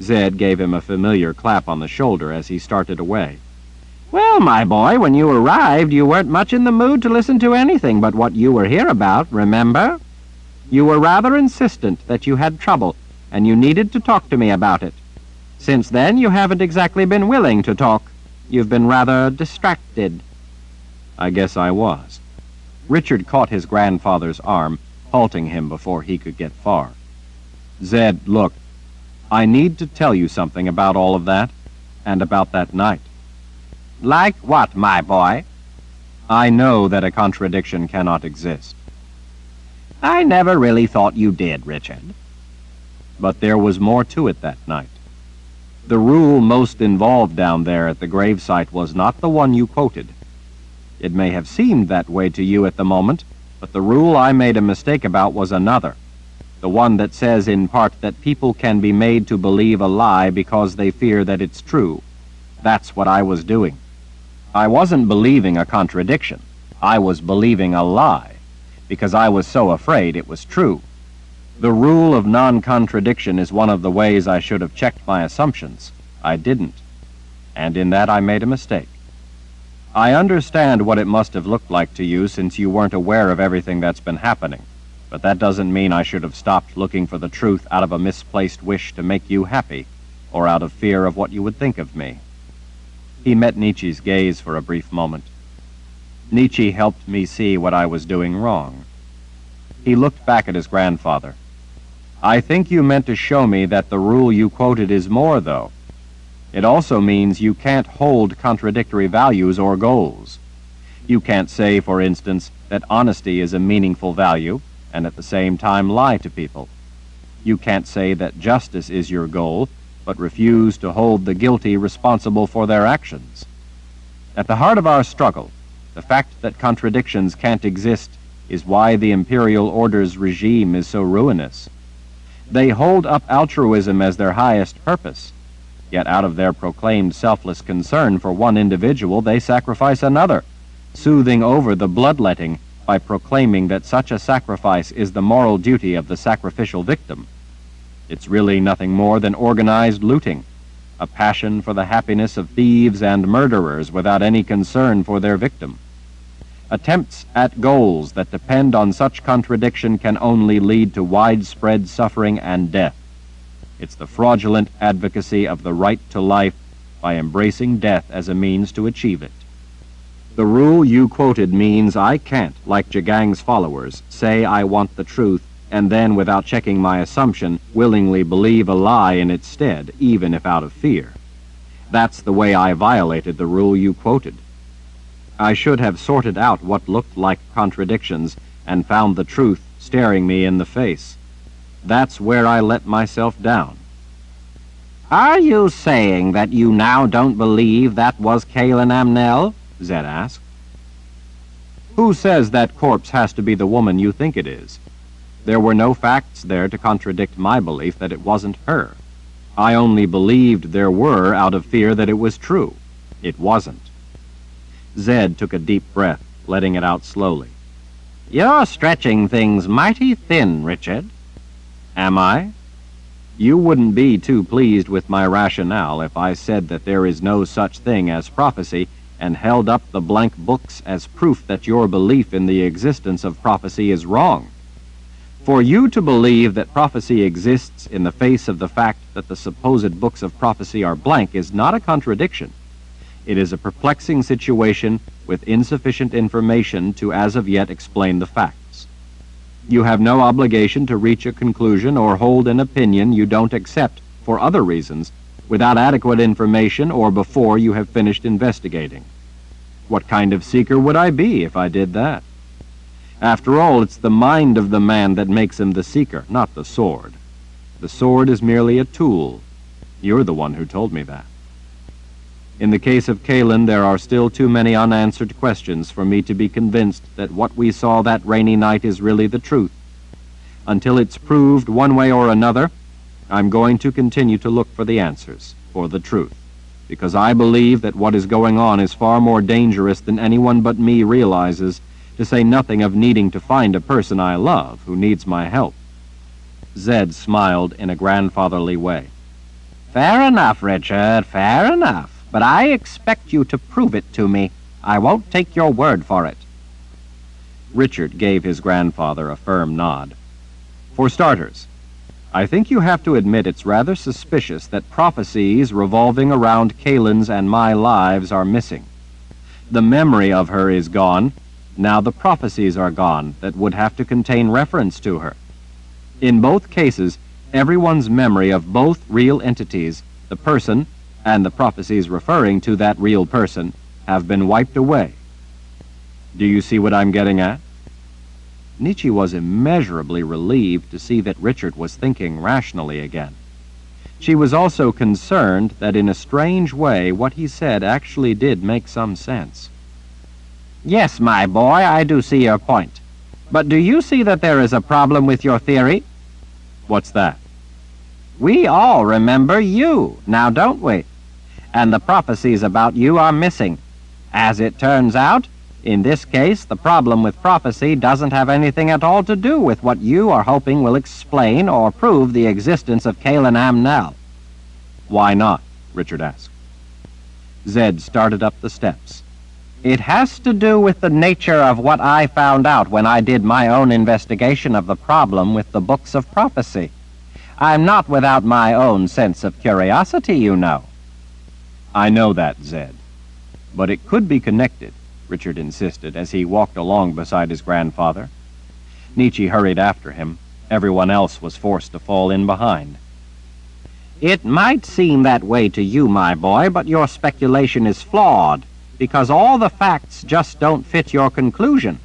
Zed gave him a familiar clap on the shoulder as he started away. Well, my boy, when you arrived, you weren't much in the mood to listen to anything but what you were here about, remember? You were rather insistent that you had trouble, and you needed to talk to me about it. Since then, you haven't exactly been willing to talk. You've been rather distracted. I guess I was. Richard caught his grandfather's arm, halting him before he could get far. Zed, look, I need to tell you something about all of that, and about that night. Like what, my boy? I know that a contradiction cannot exist. I never really thought you did, Richard. But there was more to it that night. The rule most involved down there at the gravesite was not the one you quoted. It may have seemed that way to you at the moment, but the rule I made a mistake about was another. The one that says in part that people can be made to believe a lie because they fear that it's true. That's what I was doing. I wasn't believing a contradiction. I was believing a lie, because I was so afraid it was true. The rule of non-contradiction is one of the ways I should have checked my assumptions. I didn't. And in that I made a mistake. I understand what it must have looked like to you since you weren't aware of everything that's been happening, but that doesn't mean I should have stopped looking for the truth out of a misplaced wish to make you happy, or out of fear of what you would think of me. He met Nietzsche's gaze for a brief moment. Nietzsche helped me see what I was doing wrong. He looked back at his grandfather. I think you meant to show me that the rule you quoted is more, though. It also means you can't hold contradictory values or goals. You can't say, for instance, that honesty is a meaningful value and at the same time lie to people. You can't say that justice is your goal, but refuse to hold the guilty responsible for their actions. At the heart of our struggle, the fact that contradictions can't exist is why the imperial order's regime is so ruinous. They hold up altruism as their highest purpose, yet out of their proclaimed selfless concern for one individual, they sacrifice another, soothing over the bloodletting by proclaiming that such a sacrifice is the moral duty of the sacrificial victim. It's really nothing more than organized looting, a passion for the happiness of thieves and murderers without any concern for their victim. Attempts at goals that depend on such contradiction can only lead to widespread suffering and death. It's the fraudulent advocacy of the right to life by embracing death as a means to achieve it. The rule you quoted means I can't, like Jagang's followers, say I want the truth and then, without checking my assumption, willingly believe a lie in its stead, even if out of fear. That's the way I violated the rule you quoted. I should have sorted out what looked like contradictions and found the truth staring me in the face. That's where I let myself down. Are you saying that you now don't believe that was Kaylin Amnell? Zed asked. Who says that corpse has to be the woman you think it is? There were no facts there to contradict my belief that it wasn't her. I only believed there were out of fear that it was true. It wasn't. Zed took a deep breath, letting it out slowly. You're stretching things mighty thin, Richard. Am I? You wouldn't be too pleased with my rationale if I said that there is no such thing as prophecy and held up the blank books as proof that your belief in the existence of prophecy is wrong. For you to believe that prophecy exists in the face of the fact that the supposed books of prophecy are blank is not a contradiction. It is a perplexing situation with insufficient information to as of yet explain the facts. You have no obligation to reach a conclusion or hold an opinion you don't accept for other reasons without adequate information or before you have finished investigating. What kind of seeker would I be if I did that? After all, it's the mind of the man that makes him the seeker, not the sword. The sword is merely a tool. You're the one who told me that. In the case of Kaylin, there are still too many unanswered questions for me to be convinced that what we saw that rainy night is really the truth. Until it's proved one way or another, I'm going to continue to look for the answers, for the truth, because I believe that what is going on is far more dangerous than anyone but me realizes, to say nothing of needing to find a person I love who needs my help. Zed smiled in a grandfatherly way. Fair enough, Richard, fair enough. But I expect you to prove it to me. I won't take your word for it. Richard gave his grandfather a firm nod. For starters, I think you have to admit it's rather suspicious that prophecies revolving around Kaylin's and my lives are missing. The memory of her is gone. Now the prophecies are gone that would have to contain reference to her. In both cases, everyone's memory of both real entities, the person and the prophecies referring to that real person, have been wiped away. Do you see what I'm getting at? Nietzsche was immeasurably relieved to see that Richard was thinking rationally again. She was also concerned that in a strange way what he said actually did make some sense. Yes, my boy, I do see your point. But do you see that there is a problem with your theory? What's that? We all remember you, now don't we? And the prophecies about you are missing. As it turns out, in this case, the problem with prophecy doesn't have anything at all to do with what you are hoping will explain or prove the existence of Kaylin Amnell. Why not? Richard asked. Zed started up the steps. It has to do with the nature of what I found out when I did my own investigation of the problem with the books of prophecy. I'm not without my own sense of curiosity, you know. I know that, Zed. But it could be connected, Richard insisted as he walked along beside his grandfather. Nietzsche hurried after him, Everyone else was forced to fall in behind. It might seem that way to you, my boy, but your speculation is flawed, because all the facts just don't fit your conclusion.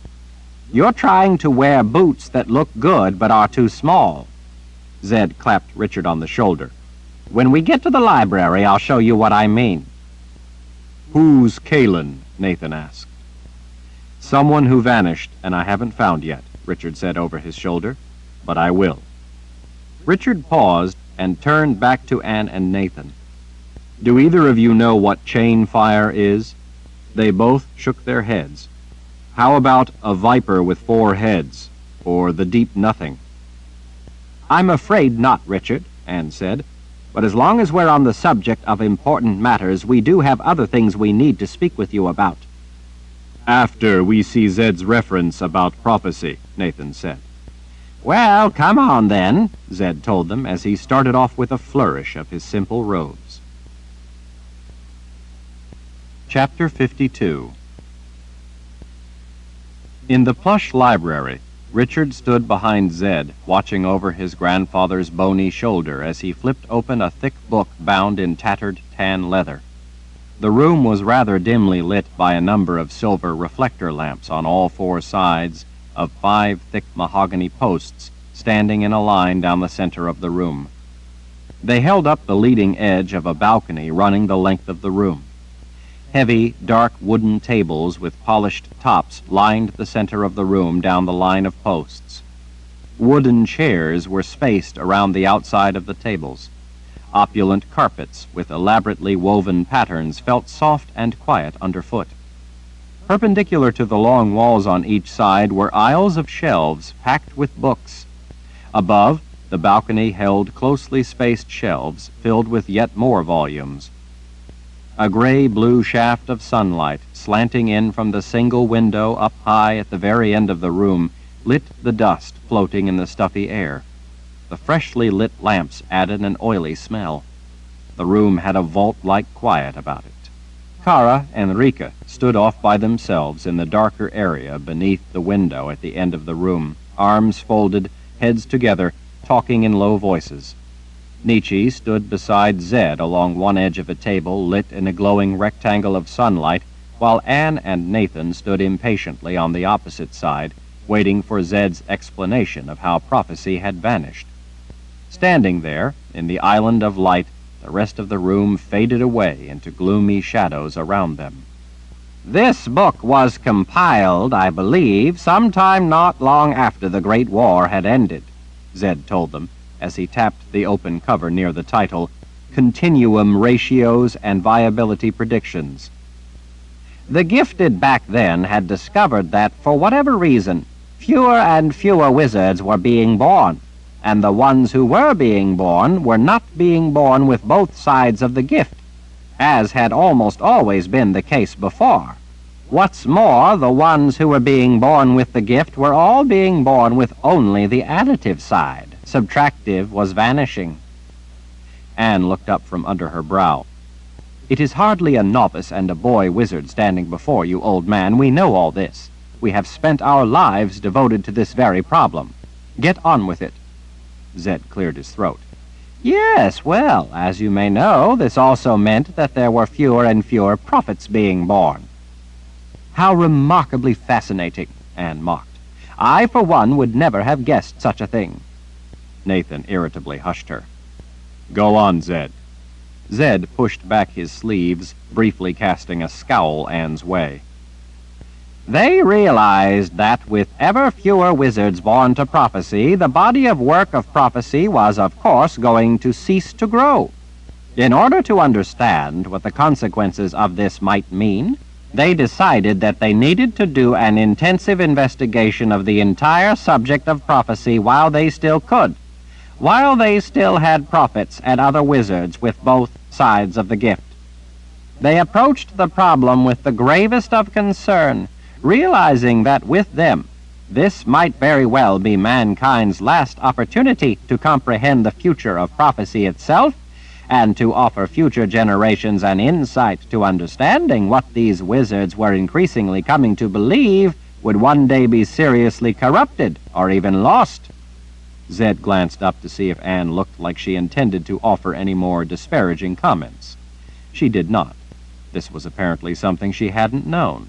You're trying to wear boots that look good but are too small. Zed clapped Richard on the shoulder. When we get to the library, I'll show you what I mean. Who's Kalen? Nathan asked. Someone who vanished and I haven't found yet, Richard said over his shoulder, but I will. Richard paused and turned back to Anne and Nathan. Do either of you know what Chainfire is? They both shook their heads. How about a viper with 4 heads, or the deep nothing? I'm afraid not, Richard, Anne said. But as long as we're on the subject of important matters, we do have other things we need to speak with you about. After we see Zed's reference about prophecy, Nathan said. Well, come on then, Zed told them as he started off with a flourish of his simple robes. Chapter 52. In the plush library, Richard stood behind Zed, watching over his grandfather's bony shoulder as he flipped open a thick book bound in tattered tan leather. The room was rather dimly lit by a number of silver reflector lamps on all 4 sides of 5 thick mahogany posts standing in a line down the center of the room. They held up the leading edge of a balcony running the length of the room. Heavy, dark wooden tables with polished tops lined the center of the room down the line of posts. Wooden chairs were spaced around the outside of the tables. Opulent carpets with elaborately woven patterns felt soft and quiet underfoot. Perpendicular to the long walls on each side were aisles of shelves packed with books. Above, the balcony held closely spaced shelves filled with yet more volumes. A gray-blue shaft of sunlight, slanting in from the single window up high at the very end of the room, lit the dust floating in the stuffy air. The freshly lit lamps added an oily smell. The room had a vault-like quiet about it. Kara and Rika stood off by themselves in the darker area beneath the window at the end of the room, arms folded, heads together, talking in low voices. Nietzsche stood beside Zed along one edge of a table lit in a glowing rectangle of sunlight, while Anne and Nathan stood impatiently on the opposite side, waiting for Zed's explanation of how prophecy had vanished. Standing there, in the island of light, the rest of the room faded away into gloomy shadows around them. This book was compiled, I believe, sometime not long after the Great War had ended, Zed told them, as he tapped the open cover near the title, Continuum Ratios and Viability Predictions. The gifted back then had discovered that, for whatever reason, fewer and fewer wizards were being born, and the ones who were being born were not being born with both sides of the gift, as had almost always been the case before. What's more, the ones who were being born with the gift were all being born with only the additive side. Subtractive was vanishing. Anne looked up from under her brow. It is hardly a novice and a boy wizard standing before you, old man. We know all this. We have spent our lives devoted to this very problem. Get on with it. Zed cleared his throat. Yes, well, as you may know, this also meant that there were fewer and fewer prophets being born. How remarkably fascinating, Anne mocked. I, for one, would never have guessed such a thing. Nathan irritably hushed her. Go on, Zed. Zed pushed back his sleeves, briefly casting a scowl Anne's way. They realized that with ever fewer wizards born to prophecy, the body of work of prophecy was, of course, going to cease to grow. In order to understand what the consequences of this might mean, they decided that they needed to do an intensive investigation of the entire subject of prophecy while they still could, while they still had prophets and other wizards with both sides of the gift. They approached the problem with the gravest of concern, realizing that with them, this might very well be mankind's last opportunity to comprehend the future of prophecy itself, and to offer future generations an insight to understanding what these wizards were increasingly coming to believe would one day be seriously corrupted or even lost. Zed glanced up to see if Anne looked like she intended to offer any more disparaging comments. She did not. This was apparently something she hadn't known.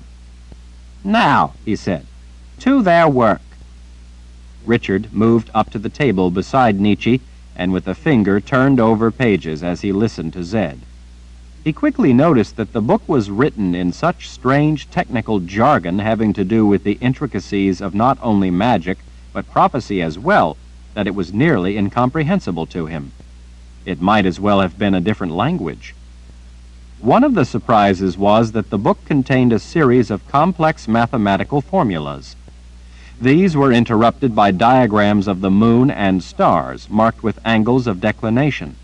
"Now," he said, "to their work." Richard moved up to the table beside Nietzsche and with a finger turned over pages as he listened to Zed. He quickly noticed that the book was written in such strange technical jargon having to do with the intricacies of not only magic, but prophecy as well, that it was nearly incomprehensible to him. It might as well have been a different language. One of the surprises was that the book contained a series of complex mathematical formulas. These were interrupted by diagrams of the moon and stars, marked with angles of declination.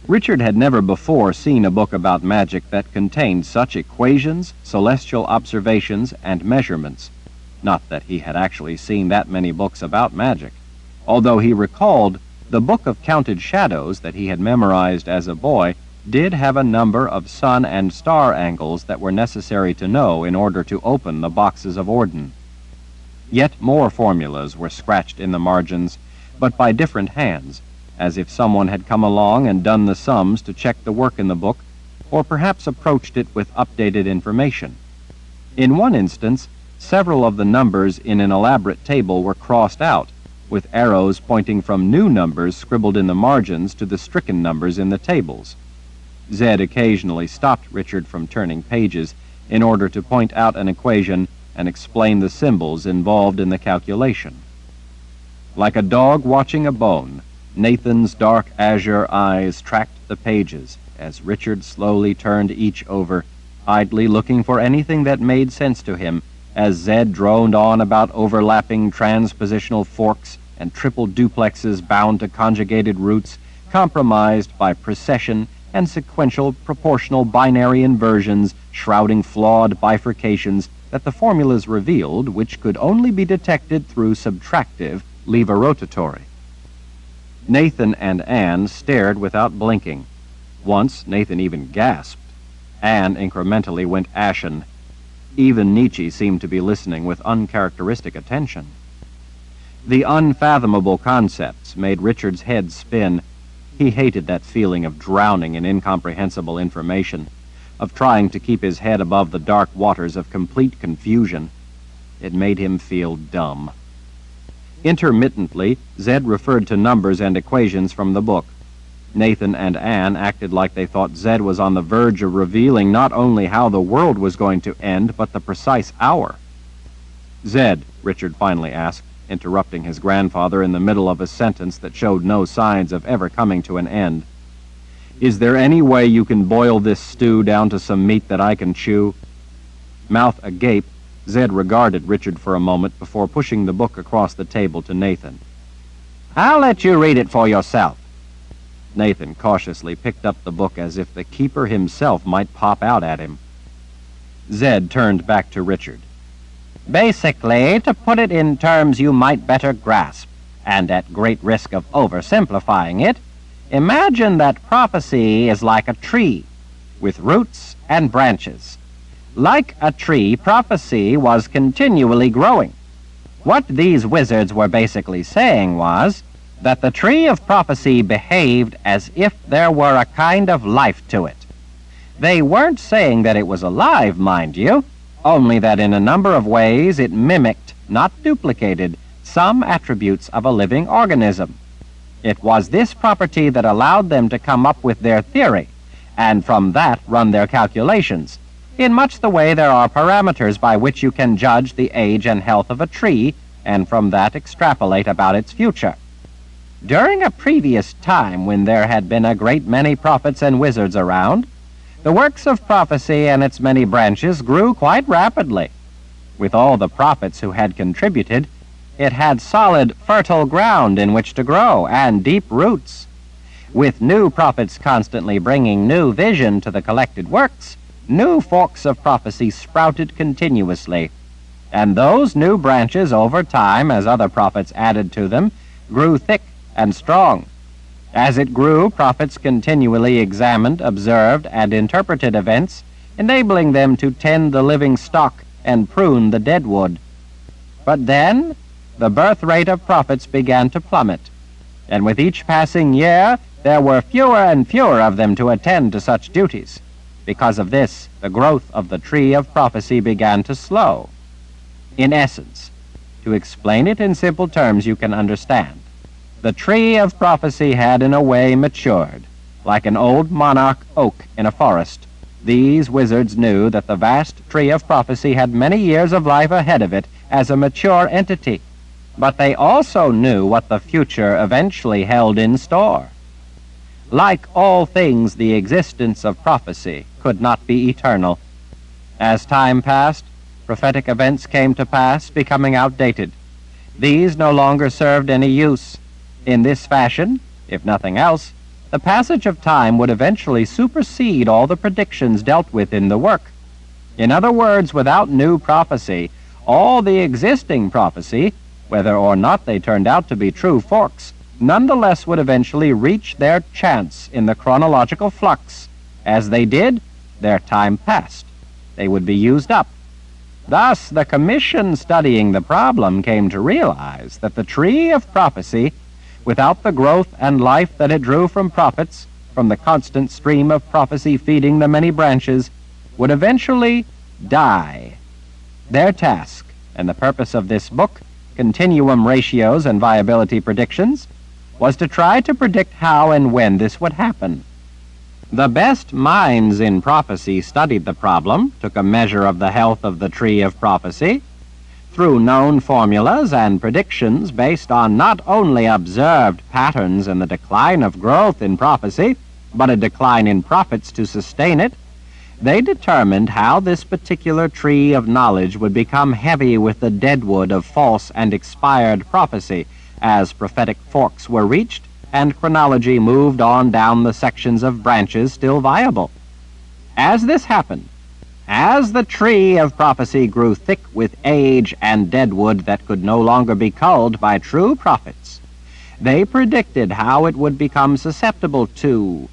Richard had never before seen a book about magic that contained such equations, celestial observations, and measurements. Not that he had actually seen that many books about magic, although he recalled the Book of Counted Shadows that he had memorized as a boy did have a number of sun and star angles that were necessary to know in order to open the boxes of Orden. Yet more formulas were scratched in the margins, but by different hands, as if someone had come along and done the sums to check the work in the book, or perhaps approached it with updated information. In one instance, several of the numbers in an elaborate table were crossed out, with arrows pointing from new numbers scribbled in the margins to the stricken numbers in the tables. Zed occasionally stopped Richard from turning pages in order to point out an equation and explain the symbols involved in the calculation. Like a dog watching a bone, Nathan's dark azure eyes tracked the pages as Richard slowly turned each over, idly looking for anything that made sense to him as Zed droned on about overlapping transpositional forks and triple duplexes bound to conjugated roots, compromised by precession and sequential proportional binary inversions shrouding flawed bifurcations that the formulas revealed, which could only be detected through subtractive levorotatory. Nathan and Anne stared without blinking. Once Nathan even gasped. Anne incrementally went ashen. Even Nietzsche seemed to be listening with uncharacteristic attention. The unfathomable concepts made Richard's head spin. He hated that feeling of drowning in incomprehensible information, of trying to keep his head above the dark waters of complete confusion. It made him feel dumb. Intermittently, Zed referred to numbers and equations from the book. Nathan and Anne acted like they thought Zed was on the verge of revealing not only how the world was going to end, but the precise hour. "Zed," Richard finally asked, interrupting his grandfather in the middle of a sentence that showed no signs of ever coming to an end, "is there any way you can boil this stew down to some meat that I can chew?" Mouth agape, Zed regarded Richard for a moment before pushing the book across the table to Nathan. "I'll let you read it for yourself." Nathan cautiously picked up the book as if the keeper himself might pop out at him. Zed turned back to Richard. "Basically, to put it in terms you might better grasp, and at great risk of oversimplifying it, imagine that prophecy is like a tree, with roots and branches. Like a tree, prophecy was continually growing. What these wizards were basically saying was that the tree of prophecy behaved as if there were a kind of life to it. They weren't saying that it was alive, mind you, only that in a number of ways it mimicked, not duplicated, some attributes of a living organism. It was this property that allowed them to come up with their theory, and from that run their calculations, in much the way there are parameters by which you can judge the age and health of a tree, and from that extrapolate about its future. During a previous time when there had been a great many prophets and wizards around, the works of prophecy and its many branches grew quite rapidly. With all the prophets who had contributed, it had solid, fertile ground in which to grow, and deep roots. With new prophets constantly bringing new vision to the collected works, new forks of prophecy sprouted continuously, and those new branches over time, as other prophets added to them, grew thick and strong. As it grew, prophets continually examined, observed, and interpreted events, enabling them to tend the living stock and prune the dead wood. But then, the birth rate of prophets began to plummet, and with each passing year, there were fewer and fewer of them to attend to such duties. Because of this, the growth of the tree of prophecy began to slow. In essence, to explain it in simple terms you can understand, the tree of prophecy had in a way matured, like an old monarch oak in a forest. These wizards knew that the vast tree of prophecy had many years of life ahead of it as a mature entity, but they also knew what the future eventually held in store. Like all things, the existence of prophecy could not be eternal. As time passed, prophetic events came to pass, becoming outdated. These no longer served any use. In this fashion, if nothing else, the passage of time would eventually supersede all the predictions dealt with in the work. In other words, without new prophecy, all the existing prophecy, whether or not they turned out to be true forks, nonetheless would eventually reach their chance in the chronological flux. As they did, their time passed. They would be used up. Thus, the commission studying the problem came to realize that the tree of prophecy, without the growth and life that it drew from prophets, from the constant stream of prophecy feeding the many branches, would eventually die. Their task, and the purpose of this book, Continuum Ratios and Viability Predictions, was to try to predict how and when this would happen. The best minds in prophecy studied the problem, took a measure of the health of the tree of prophecy, through known formulas and predictions based on not only observed patterns in the decline of growth in prophecy, but a decline in prophets to sustain it, they determined how this particular tree of knowledge would become heavy with the deadwood of false and expired prophecy as prophetic forks were reached and chronology moved on down the sections of branches still viable. As this happened, as the tree of prophecy grew thick with age and deadwood that could no longer be culled by true prophets, they predicted how it would become susceptible to,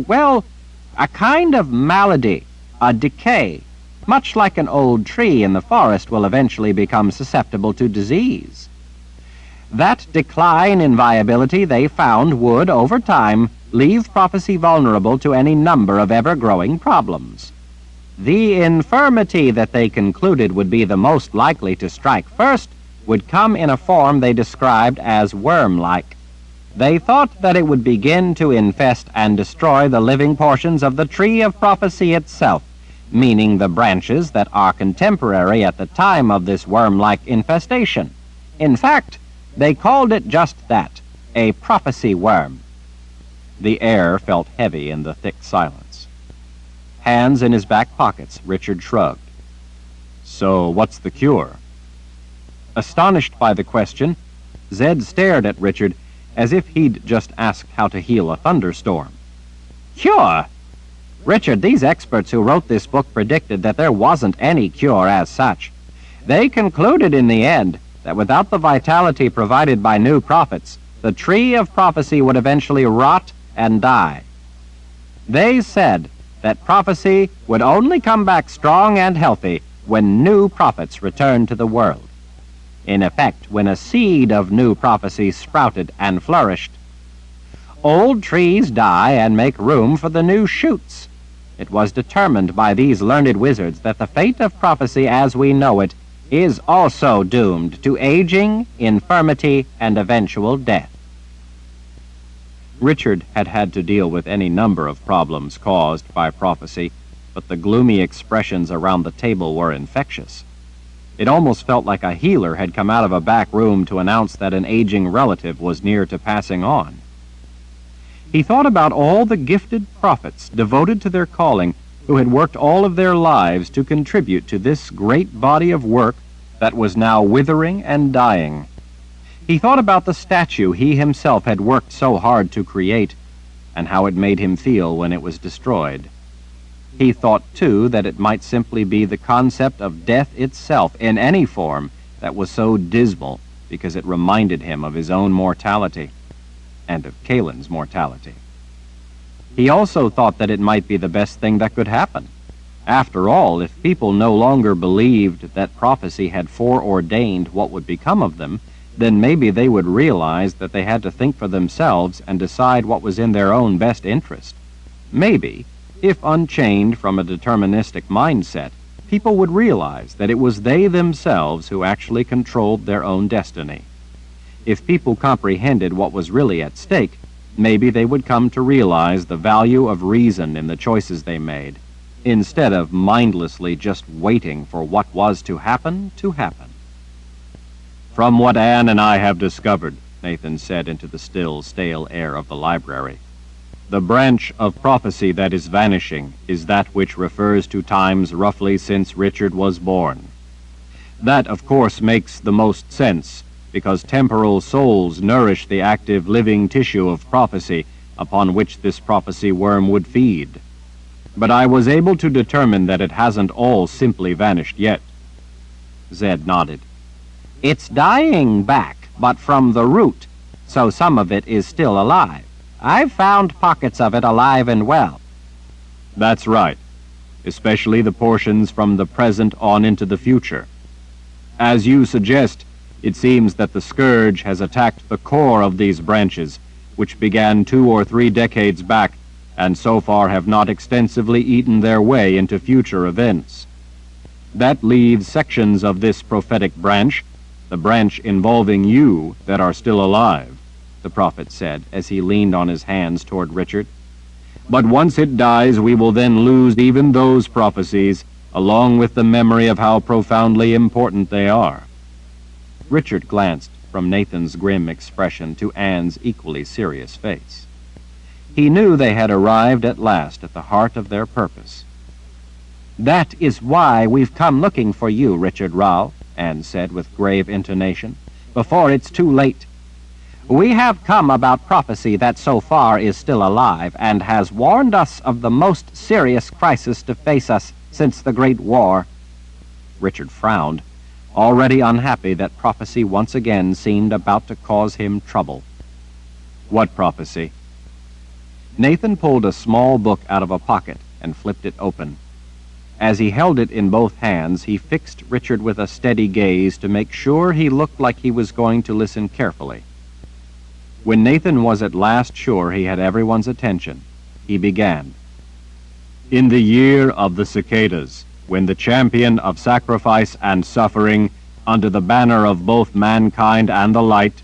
well, a kind of malady, a decay, much like an old tree in the forest will eventually become susceptible to disease. That decline in viability they found would, over time, leave prophecy vulnerable to any number of ever-growing problems. The infirmity that they concluded would be the most likely to strike first would come in a form they described as worm-like. They thought that it would begin to infest and destroy the living portions of the tree of prophecy itself, meaning the branches that are contemporary at the time of this worm-like infestation. In fact, they called it just that, a prophecy worm. The air felt heavy in the thick silence. Hands in his back pockets, Richard shrugged. So what's the cure? Astonished by the question, Zed stared at Richard as if he'd just asked how to heal a thunderstorm. Cure? Richard, these experts who wrote this book predicted that there wasn't any cure as such. They concluded in the end that without the vitality provided by new prophets, the tree of prophecy would eventually rot and die. They said that prophecy would only come back strong and healthy when new prophets returned to the world. In effect, when a seed of new prophecy sprouted and flourished. Old trees die and make room for the new shoots. It was determined by these learned wizards that the fate of prophecy as we know it is also doomed to aging, infirmity, and eventual death. Richard had had to deal with any number of problems caused by prophecy, but the gloomy expressions around the table were infectious. It almost felt like a healer had come out of a back room to announce that an aging relative was near to passing on. He thought about all the gifted prophets devoted to their calling who had worked all of their lives to contribute to this great body of work that was now withering and dying. He thought about the statue he himself had worked so hard to create and how it made him feel when it was destroyed. He thought, too, that it might simply be the concept of death itself in any form that was so dismal because it reminded him of his own mortality and of Kalen's mortality. He also thought that it might be the best thing that could happen, After all, if people no longer believed that prophecy had foreordained what would become of them, then maybe they would realize that they had to think for themselves and decide what was in their own best interest. Maybe, if unchained from a deterministic mindset, people would realize that it was they themselves who actually controlled their own destiny. If people comprehended what was really at stake, maybe they would come to realize the value of reason in the choices they made, instead of mindlessly just waiting for what was to happen to happen. From what Anne and I have discovered, Nathan said into the still, stale air of the library, the branch of prophecy that is vanishing is that which refers to times roughly since Richard was born. That, of course, makes the most sense, because temporal souls nourish the active living tissue of prophecy upon which this prophecy worm would feed. But I was able to determine that it hasn't all simply vanished yet. Zed nodded. It's dying back, but from the root, so some of it is still alive. I've found pockets of it alive and well. That's right, especially the portions from the present on into the future. As you suggest, it seems that the scourge has attacked the core of these branches, which began 2 or 3 decades back, and so far have not extensively eaten their way into future events. That leaves sections of this prophetic branch, the branch involving you, that are still alive, the prophet said as he leaned on his hands toward Richard. But once it dies, we will then lose even those prophecies, along with the memory of how profoundly important they are. Richard glanced from Nathan's grim expression to Anne's equally serious face. He knew they had arrived at last at the heart of their purpose. That is why we've come looking for you, Richard Rao, Anne said with grave intonation, before it's too late. We have come about prophecy that so far is still alive and has warned us of the most serious crisis to face us since the Great War. Richard frowned, already unhappy that prophecy once again seemed about to cause him trouble. What prophecy? Nathan pulled a small book out of a pocket and flipped it open. As he held it in both hands, he fixed Richard with a steady gaze to make sure he looked like he was going to listen carefully. When Nathan was at last sure he had everyone's attention, he began. In the year of the cicadas, when the champion of sacrifice and suffering, under the banner of both mankind and the light,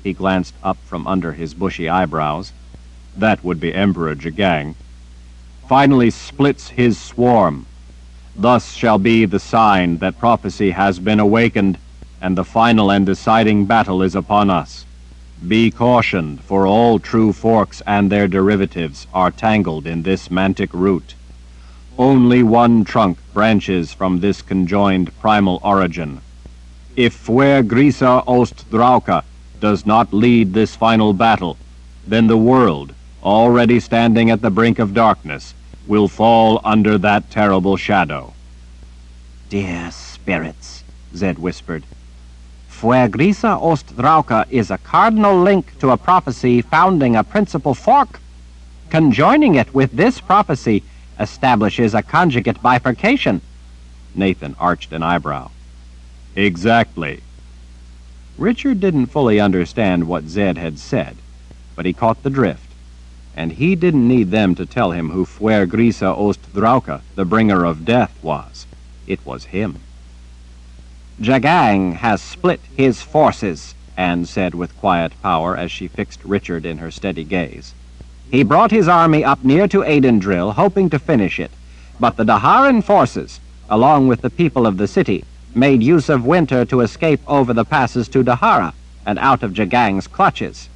he glanced up from under his bushy eyebrows, that would be Emperor Jagang, finally splits his swarm. Thus shall be the sign that prophecy has been awakened, and the final and deciding battle is upon us. Be cautioned, for all true forks and their derivatives are tangled in this mantic root. Only one trunk branches from this conjoined primal origin. If Fuer Grisa Ost Drauka does not lead this final battle, then the world, already standing at the brink of darkness, will fall under that terrible shadow. Dear spirits, Zed whispered. Fuer Grisa Ost Drauka is a cardinal link to a prophecy founding a principal fork. Conjoining it with this prophecy establishes a conjugate bifurcation. Nathan arched an eyebrow. Exactly. Richard didn't fully understand what Zed had said, but he caught the drift, and he didn't need them to tell him who Fuer Grisa Ost Drauka, the bringer of death, was. It was him. Jagang has split his forces, Anne said with quiet power as she fixed Richard in her steady gaze. He brought his army up near to Aidendrill, hoping to finish it, but the Daharan forces, along with the people of the city, made use of winter to escape over the passes to Dahara and out of Jagang's clutches.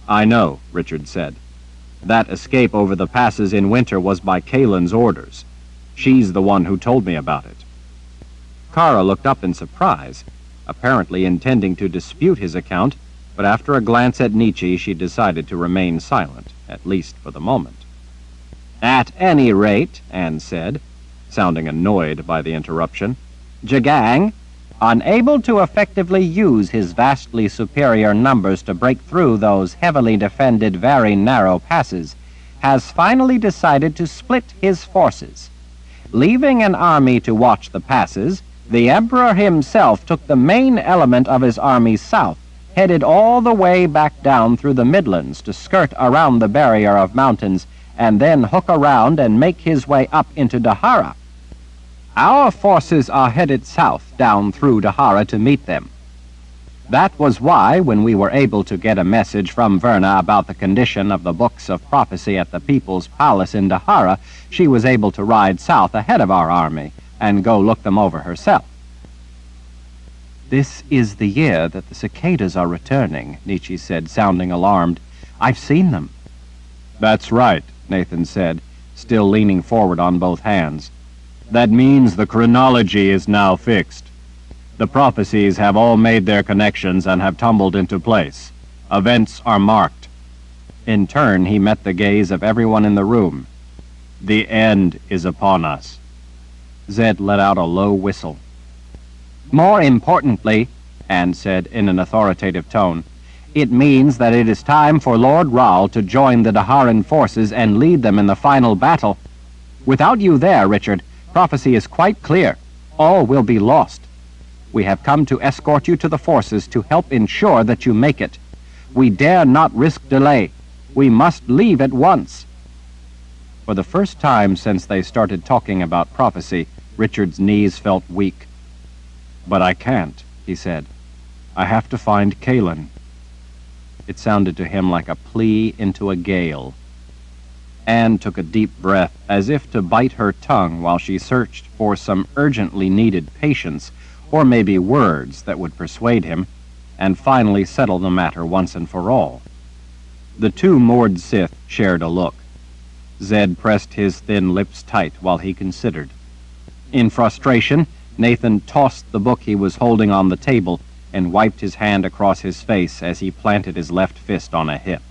I know, Richard said. That escape over the passes in winter was by Kalen's orders. She's the one who told me about it. Kara looked up in surprise, apparently intending to dispute his account, but after a glance at Nietzsche, she decided to remain silent, at least for the moment. At any rate, Anne said, sounding annoyed by the interruption, Jagang, unable to effectively use his vastly superior numbers to break through those heavily defended, very narrow passes, has finally decided to split his forces. Leaving an army to watch the passes, the Emperor himself took the main element of his army south, headed all the way back down through the Midlands to skirt around the barrier of mountains, and then hook around and make his way up into Dahara. Our forces are headed south down through Dahara to meet them. That was why, when we were able to get a message from Verna about the condition of the books of prophecy at the People's Palace in Dahara, she was able to ride south ahead of our army and go look them over herself. This is the year that the cicadas are returning, Nietzsche said, sounding alarmed. I've seen them. That's right, Nathan said, still leaning forward on both hands. That means the chronology is now fixed. The prophecies have all made their connections and have tumbled into place. Events are marked. In turn, he met the gaze of everyone in the room. The end is upon us. Zed let out a low whistle. More importantly, Anne said in an authoritative tone, it means that it is time for Lord Rahl to join the Daharan forces and lead them in the final battle. Without you there, Richard, prophecy is quite clear. All will be lost. We have come to escort you to the forces to help ensure that you make it. We dare not risk delay. We must leave at once. For the first time since they started talking about prophecy, Richard's knees felt weak. But I can't, he said. I have to find Kaelin. It sounded to him like a plea into a gale. Anne took a deep breath, as if to bite her tongue while she searched for some urgently needed patience, or maybe words that would persuade him, and finally settle the matter once and for all. The two Mord Sith shared a look. Zed pressed his thin lips tight while he considered. In frustration, Nathan tossed the book he was holding on the table and wiped his hand across his face as he planted his left fist on a hip.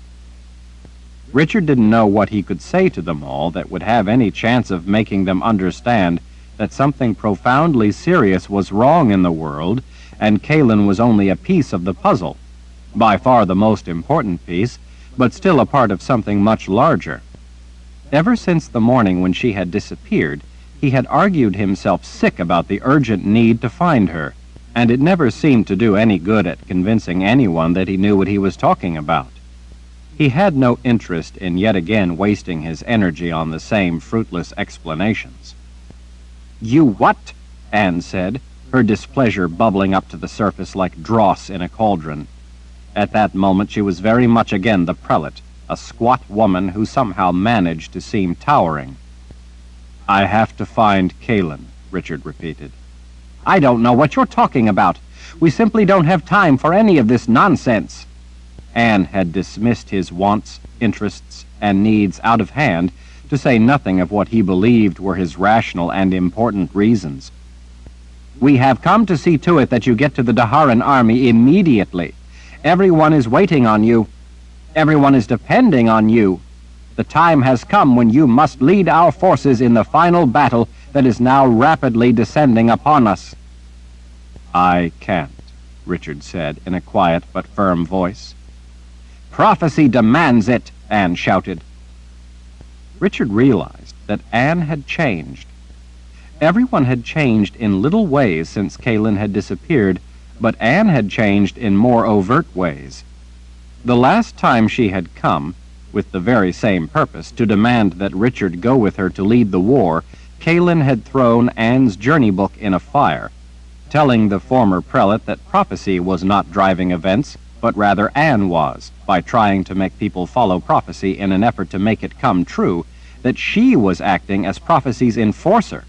Richard didn't know what he could say to them all that would have any chance of making them understand that something profoundly serious was wrong in the world, and Kaelin was only a piece of the puzzle, by far the most important piece, but still a part of something much larger. Ever since the morning when she had disappeared, he had argued himself sick about the urgent need to find her, and it never seemed to do any good at convincing anyone that he knew what he was talking about. He had no interest in yet again wasting his energy on the same fruitless explanations. You what? Anne said, her displeasure bubbling up to the surface like dross in a cauldron. At that moment she was very much again the prelate, a squat woman who somehow managed to seem towering. I have to find Kaelin, Richard repeated. I don't know what you're talking about. We simply don't have time for any of this nonsense. Anne had dismissed his wants, interests, and needs out of hand, to say nothing of what he believed were his rational and important reasons. We have come to see to it that you get to the Daharan army immediately. Everyone is waiting on you. Everyone is depending on you. The time has come when you must lead our forces in the final battle that is now rapidly descending upon us. I can't, Richard said in a quiet but firm voice. Prophecy demands it, Anne shouted. Richard realized that Anne had changed. Everyone had changed in little ways since Kaelin had disappeared, but Anne had changed in more overt ways. The last time she had come, with the very same purpose, to demand that Richard go with her to lead the war, Kaelin had thrown Anne's journey book in a fire, telling the former prelate that prophecy was not driving events, but rather Anne was, by trying to make people follow prophecy in an effort to make it come true, that she was acting as prophecy's enforcer.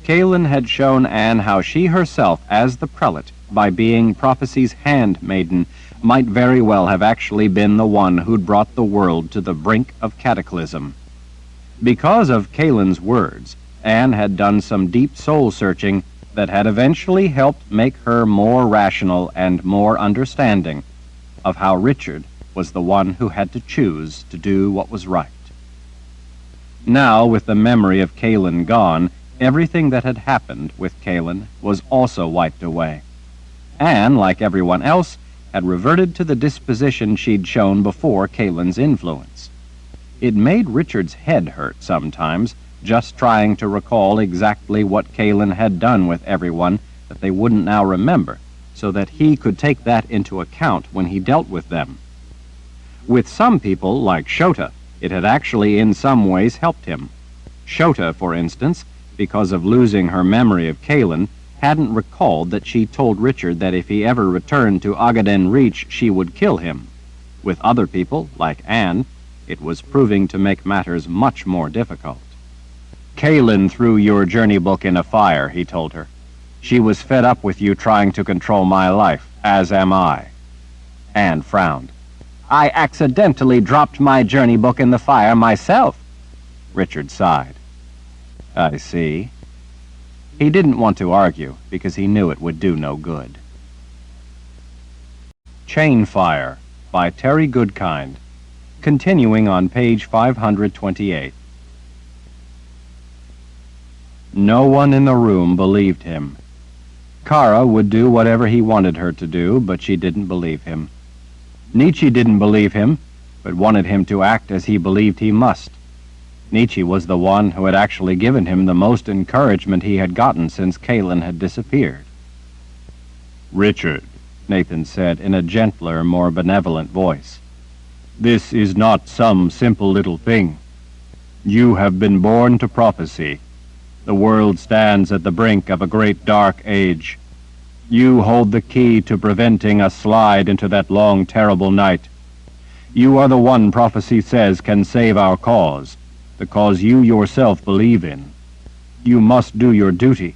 Kaelin had shown Anne how she herself, as the prelate, by being prophecy's handmaiden, might very well have actually been the one who'd brought the world to the brink of cataclysm. Because of Kaelin's words, Anne had done some deep soul-searching that had eventually helped make her more rational and more understanding of how Richard was the one who had to choose to do what was right. Now, with the memory of Kaelin gone, everything that had happened with Kaelin was also wiped away. Anne, like everyone else, had reverted to the disposition she'd shown before Kaelin's influence. It made Richard's head hurt sometimes just trying to recall exactly what Kalen had done with everyone that they wouldn't now remember, so that he could take that into account when he dealt with them. With some people, like Shota, it had actually in some ways helped him. Shota, for instance, because of losing her memory of Kalen, hadn't recalled that she told Richard that if he ever returned to Agaden Reach, she would kill him. With other people, like Anne, it was proving to make matters much more difficult. Kalen threw your journey book in a fire, he told her. She was fed up with you trying to control my life, as am I. Anne frowned. I accidentally dropped my journey book in the fire myself. Richard sighed. I see. He didn't want to argue, because he knew it would do no good. Chainfire, by Terry Goodkind, continuing on page 528. No one in the room believed him. Kara would do whatever he wanted her to do, but she didn't believe him. Nietzsche didn't believe him, but wanted him to act as he believed he must. Nietzsche was the one who had actually given him the most encouragement he had gotten since Kalen had disappeared. Richard, Nathan said in a gentler, more benevolent voice, this is not some simple little thing. You have been born to prophecy. The world stands at the brink of a great dark age. You hold the key to preventing a slide into that long, terrible night. You are the one prophecy says can save our cause, the cause you yourself believe in. You must do your duty.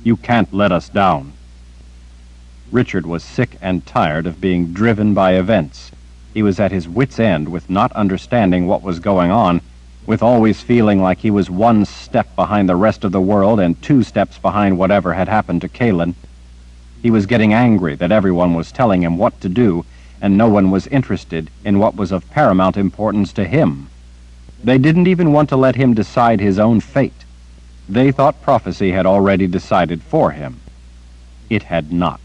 You can't let us down. Richard was sick and tired of being driven by events. He was at his wit's end with not understanding what was going on, with always feeling like he was one step behind the rest of the world and 2 steps behind whatever had happened to Kalen. He was getting angry that everyone was telling him what to do, and no one was interested in what was of paramount importance to him. They didn't even want to let him decide his own fate. They thought prophecy had already decided for him. It had not.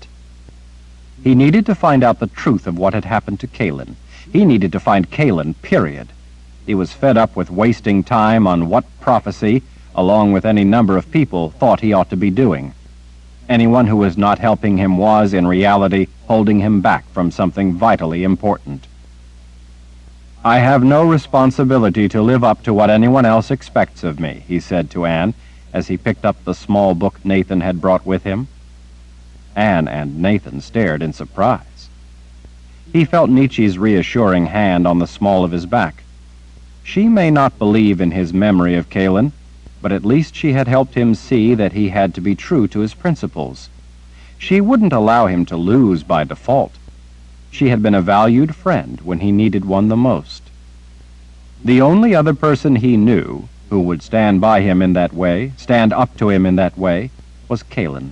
He needed to find out the truth of what had happened to Kalen. He needed to find Kalen, period. He was fed up with wasting time on what prophecy, along with any number of people, thought he ought to be doing. Anyone who was not helping him was, in reality, holding him back from something vitally important. I have no responsibility to live up to what anyone else expects of me, he said to Anne, as he picked up the small book Nathan had brought with him. Anne and Nathan stared in surprise. He felt Nietzsche's reassuring hand on the small of his back. She may not believe in his memory of Kalen, but at least she had helped him see that he had to be true to his principles. She wouldn't allow him to lose by default. She had been a valued friend when he needed one the most. The only other person he knew who would stand by him in that way, stand up to him in that way, was Kalen.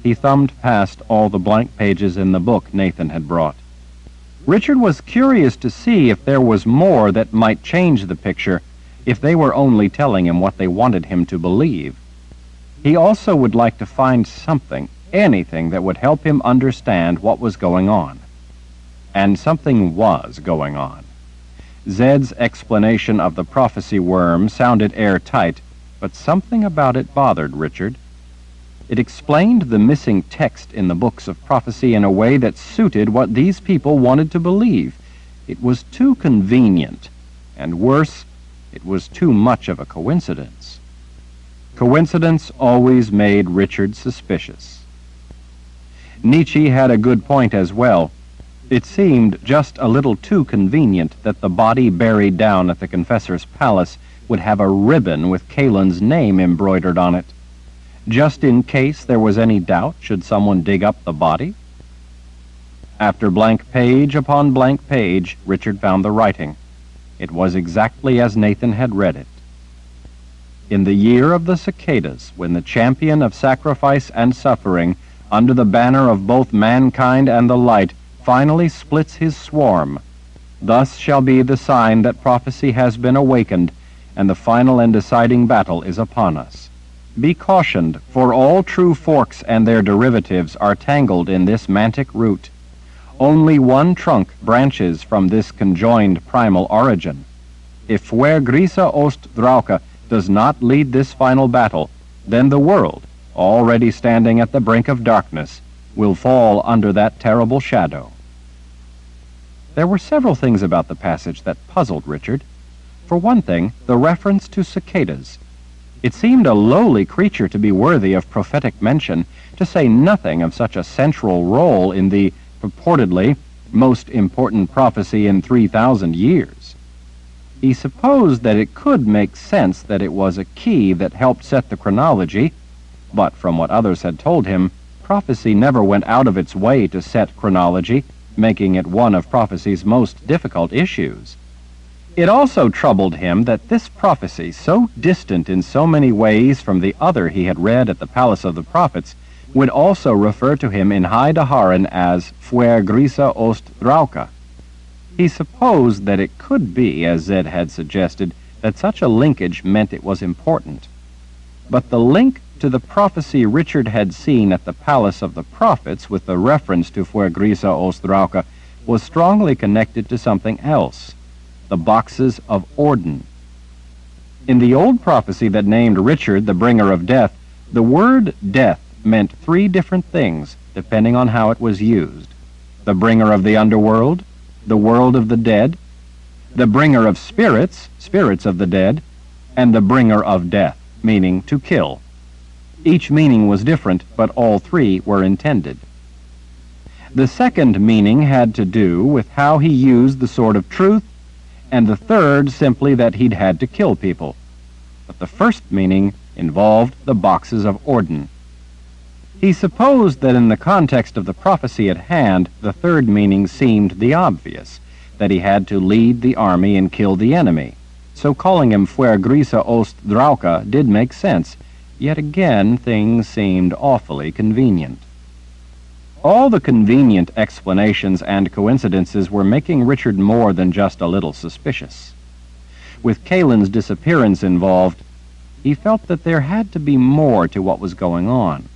He thumbed past all the blank pages in the book Nathan had brought. Richard was curious to see if there was more that might change the picture, if they were only telling him what they wanted him to believe. He also would like to find something, anything that would help him understand what was going on. And something was going on. Zed's explanation of the prophecy worm sounded airtight, but something about it bothered Richard. It explained the missing text in the books of prophecy in a way that suited what these people wanted to believe. It was too convenient, and worse, it was too much of a coincidence. Coincidence always made Richard suspicious. Nietzsche had a good point as well. It seemed just a little too convenient that the body buried down at the confessor's palace would have a ribbon with Kalen's name embroidered on it, just in case there was any doubt should someone dig up the body. After blank page upon blank page, Richard found the writing. It was exactly as Nathan had read it. In the year of the cicadas, when the champion of sacrifice and suffering, under the banner of both mankind and the light, finally splits his swarm, thus shall be the sign that prophecy has been awakened, and the final and deciding battle is upon us. Be cautioned, for all true forks and their derivatives are tangled in this mantic root. Only one trunk branches from this conjoined primal origin. If fuer grisa ost drauca, does not lead this final battle, then the world, already standing at the brink of darkness, will fall under that terrible shadow. There were several things about the passage that puzzled Richard. For one thing, the reference to cicadas. It seemed a lowly creature to be worthy of prophetic mention, to say nothing of such a central role in the purportedly most important prophecy in 3,000 years. He supposed that it could make sense that it was a key that helped set the chronology, but from what others had told him, prophecy never went out of its way to set chronology, making it one of prophecy's most difficult issues. It also troubled him that this prophecy, so distant in so many ways from the other he had read at the Palace of the Prophets, would also refer to him in High Daharan as Fuer Grisa Ost Drauka. He supposed that it could be, as Zed had suggested, that such a linkage meant it was important. But the link to the prophecy Richard had seen at the Palace of the Prophets with the reference to Fuer Grisa Ost Drauka was strongly connected to something else, the boxes of Orden. In the old prophecy that named Richard the bringer of death, the word death meant 3 different things depending on how it was used: the bringer of the underworld, the world of the dead, the bringer of spirits, spirits of the dead, and the bringer of death, meaning to kill. Each meaning was different, but all 3 were intended. The second meaning had to do with how he used the sword of truth, and the third simply that he'd had to kill people. But the first meaning involved the boxes of Orden. He supposed that in the context of the prophecy at hand, the third meaning seemed the obvious, that he had to lead the army and kill the enemy. So calling him Fuer Grisa Ost Drauka did make sense, yet again things seemed awfully convenient. All the convenient explanations and coincidences were making Richard more than just a little suspicious. With Kalen's disappearance involved, he felt that there had to be more to what was going on.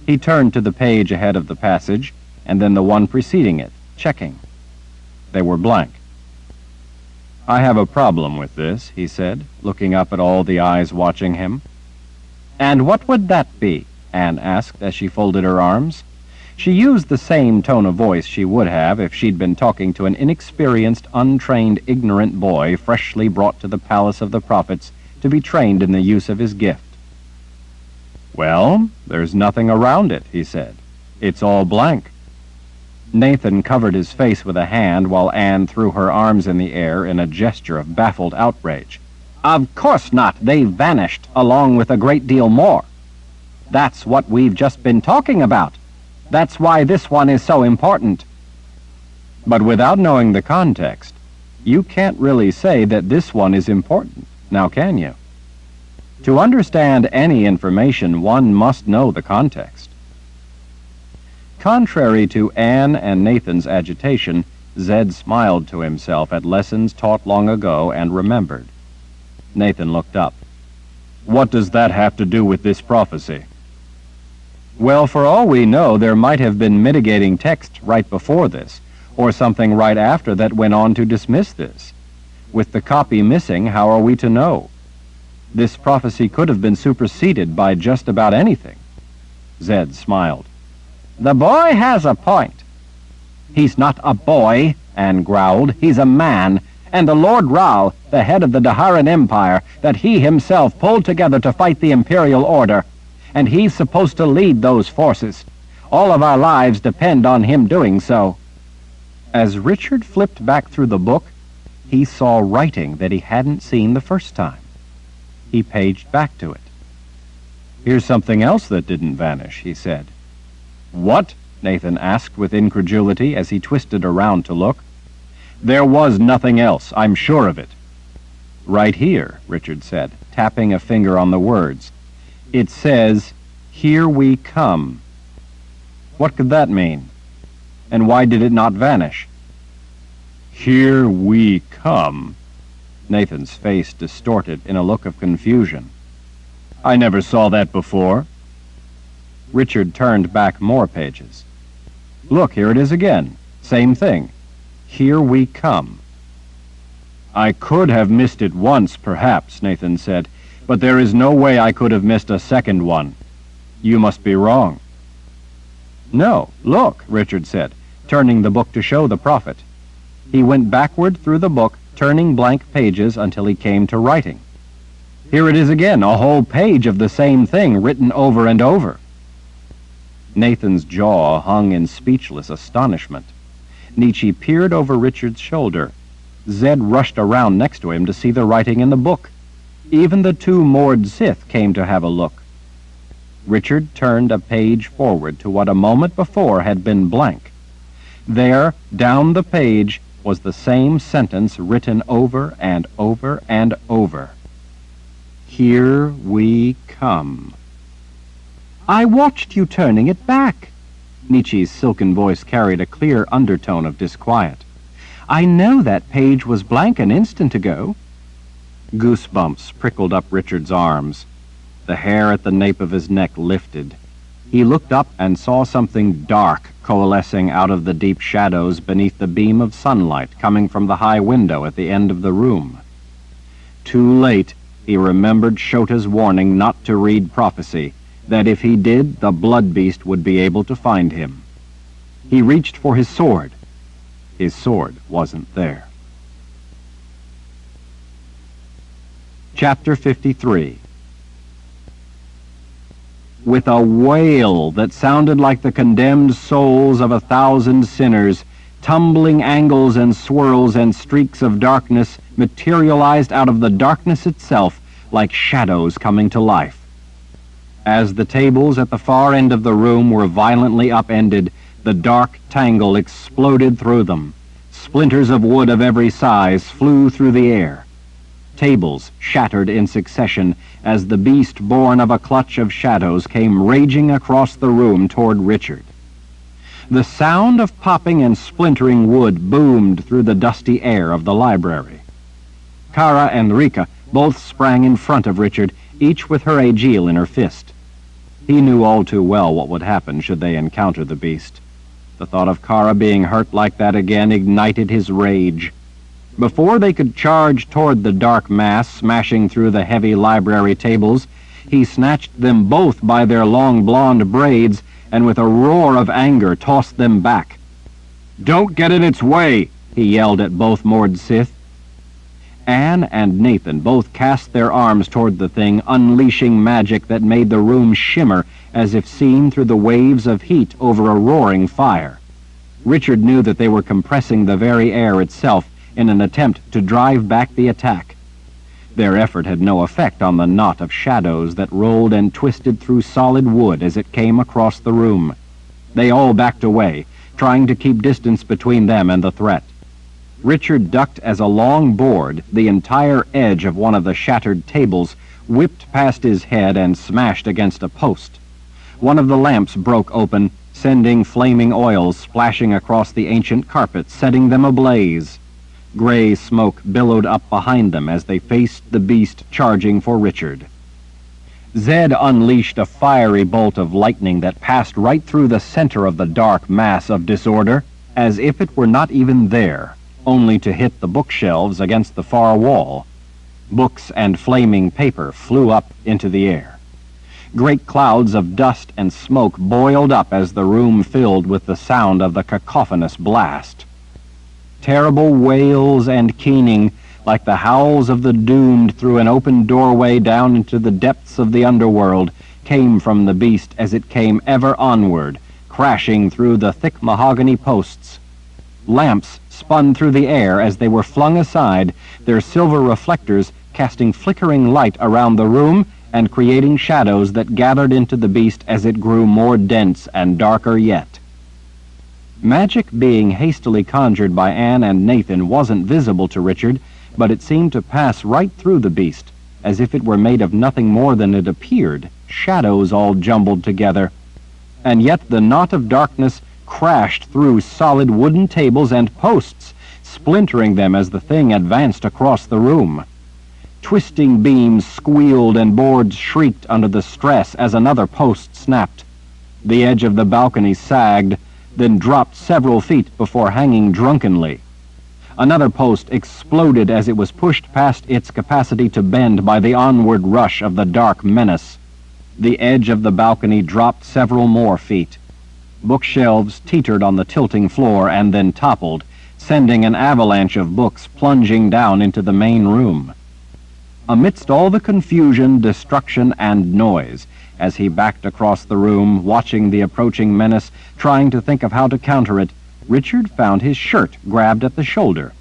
He turned to the page ahead of the passage, and then the one preceding it, checking. They were blank. "I have a problem with this," he said, looking up at all the eyes watching him. "And what would that be?" Anne asked as she folded her arms. She used the same tone of voice she would have if she'd been talking to an inexperienced, untrained, ignorant boy freshly brought to the Palace of the Prophets to be trained in the use of his gift. "Well, there's nothing around it," he said. "It's all blank." Nathan covered his face with a hand while Anne threw her arms in the air in a gesture of baffled outrage. "Of course not. They vanished, along with a great deal more. That's what we've just been talking about. That's why this one is so important." But without knowing the context, you can't really say that this one is important, now can you? To understand any information, one must know the context. Contrary to Anne and Nathan's agitation, Zed smiled to himself at lessons taught long ago and remembered. Nathan looked up. "What does that have to do with this prophecy?" "Well, for all we know, there might have been mitigating text right before this, or something right after that went on to dismiss this. With the copy missing, how are we to know? This prophecy could have been superseded by just about anything." Zed smiled. "The boy has a point." "He's not a boy," Anne growled. "He's a man, and the Lord Ra, the head of the Daharan Empire, that he himself pulled together to fight the Imperial Order, and he's supposed to lead those forces. All of our lives depend on him doing so." As Richard flipped back through the book, he saw writing that he hadn't seen the first time. He paged back to it. "Here's something else that didn't vanish," he said. "What?" Nathan asked with incredulity as he twisted around to look. "There was nothing else, I'm sure of it." "Right here," Richard said, tapping a finger on the words. "It says, 'Here we come.' What could that mean? And why did it not vanish?" "Here we come." Nathan's face distorted in a look of confusion. "I never saw that before." Richard turned back more pages. "Look, here it is again. Same thing. Here we come." "I could have missed it once, perhaps," Nathan said, "but there is no way I could have missed a second one. You must be wrong." "No, look," Richard said, turning the book to show the prophet. He went backward through the book, turning blank pages until he came to writing. Here it is again, a whole page of the same thing written over and over. Nathan's jaw hung in speechless astonishment. Nietzsche peered over Richard's shoulder. Zed rushed around next to him to see the writing in the book. Even the two moored Sith came to have a look. Richard turned a page forward to what a moment before had been blank. There, down the page, was the same sentence written over and over and over. "Here we come." "I watched you turning it back." Nietzsche's silken voice carried a clear undertone of disquiet. "I know that page was blank an instant ago." Goosebumps prickled up Richard's arms. The hair at the nape of his neck lifted. He looked up and saw something dark coalescing out of the deep shadows beneath the beam of sunlight coming from the high window at the end of the room. Too late, he remembered Shota's warning not to read prophecy, that if he did, the blood beast would be able to find him. He reached for his sword. His sword wasn't there. Chapter 53. With a wail that sounded like the condemned souls of 1,000 sinners, tumbling angles and swirls and streaks of darkness materialized out of the darkness itself like shadows coming to life. As the tables at the far end of the room were violently upended, the dark tangle exploded through them. Splinters of wood of every size flew through the air. Tables shattered in succession as the beast born of a clutch of shadows came raging across the room toward Richard. The sound of popping and splintering wood boomed through the dusty air of the library. Kara and Rika both sprang in front of Richard, each with her aegil in her fist. He knew all too well what would happen should they encounter the beast. The thought of Kara being hurt like that again ignited his rage. Before they could charge toward the dark mass smashing through the heavy library tables, he snatched them both by their long blonde braids and with a roar of anger tossed them back. "Don't get in its way!" he yelled at both moored Sith. Anne and Nathan both cast their arms toward the thing, unleashing magic that made the room shimmer as if seen through the waves of heat over a roaring fire. Richard knew that they were compressing the very air itself in an attempt to drive back the attack. Their effort had no effect on the knot of shadows that rolled and twisted through solid wood as it came across the room. They all backed away, trying to keep distance between them and the threat. Richard ducked as a long board, the entire edge of one of the shattered tables, whipped past his head and smashed against a post. One of the lamps broke open, sending flaming oils splashing across the ancient carpet, setting them ablaze. Gray smoke billowed up behind them as they faced the beast charging for Richard. Zed unleashed a fiery bolt of lightning that passed right through the center of the dark mass of disorder, as if it were not even there, only to hit the bookshelves against the far wall. Books and flaming paper flew up into the air. Great clouds of dust and smoke boiled up as the room filled with the sound of the cacophonous blast. Terrible wails and keening, like the howls of the doomed through an open doorway down into the depths of the underworld, came from the beast as it came ever onward, crashing through the thick mahogany posts. Lamps spun through the air as they were flung aside, their silver reflectors casting flickering light around the room and creating shadows that gathered into the beast as it grew more dense and darker yet. Magic being hastily conjured by Anne and Nathan wasn't visible to Richard, but it seemed to pass right through the beast, as if it were made of nothing more than it appeared, shadows all jumbled together. And yet the knot of darkness crashed through solid wooden tables and posts, splintering them as the thing advanced across the room. Twisting beams squealed and boards shrieked under the stress as another post snapped. The edge of the balcony sagged, then dropped several feet before hanging drunkenly. Another post exploded as it was pushed past its capacity to bend by the onward rush of the dark menace. The edge of the balcony dropped several more feet. Bookshelves teetered on the tilting floor and then toppled, sending an avalanche of books plunging down into the main room. Amidst all the confusion, destruction, and noise, as he backed across the room, watching the approaching menace, trying to think of how to counter it, Richard found his shirt grabbed at the shoulder.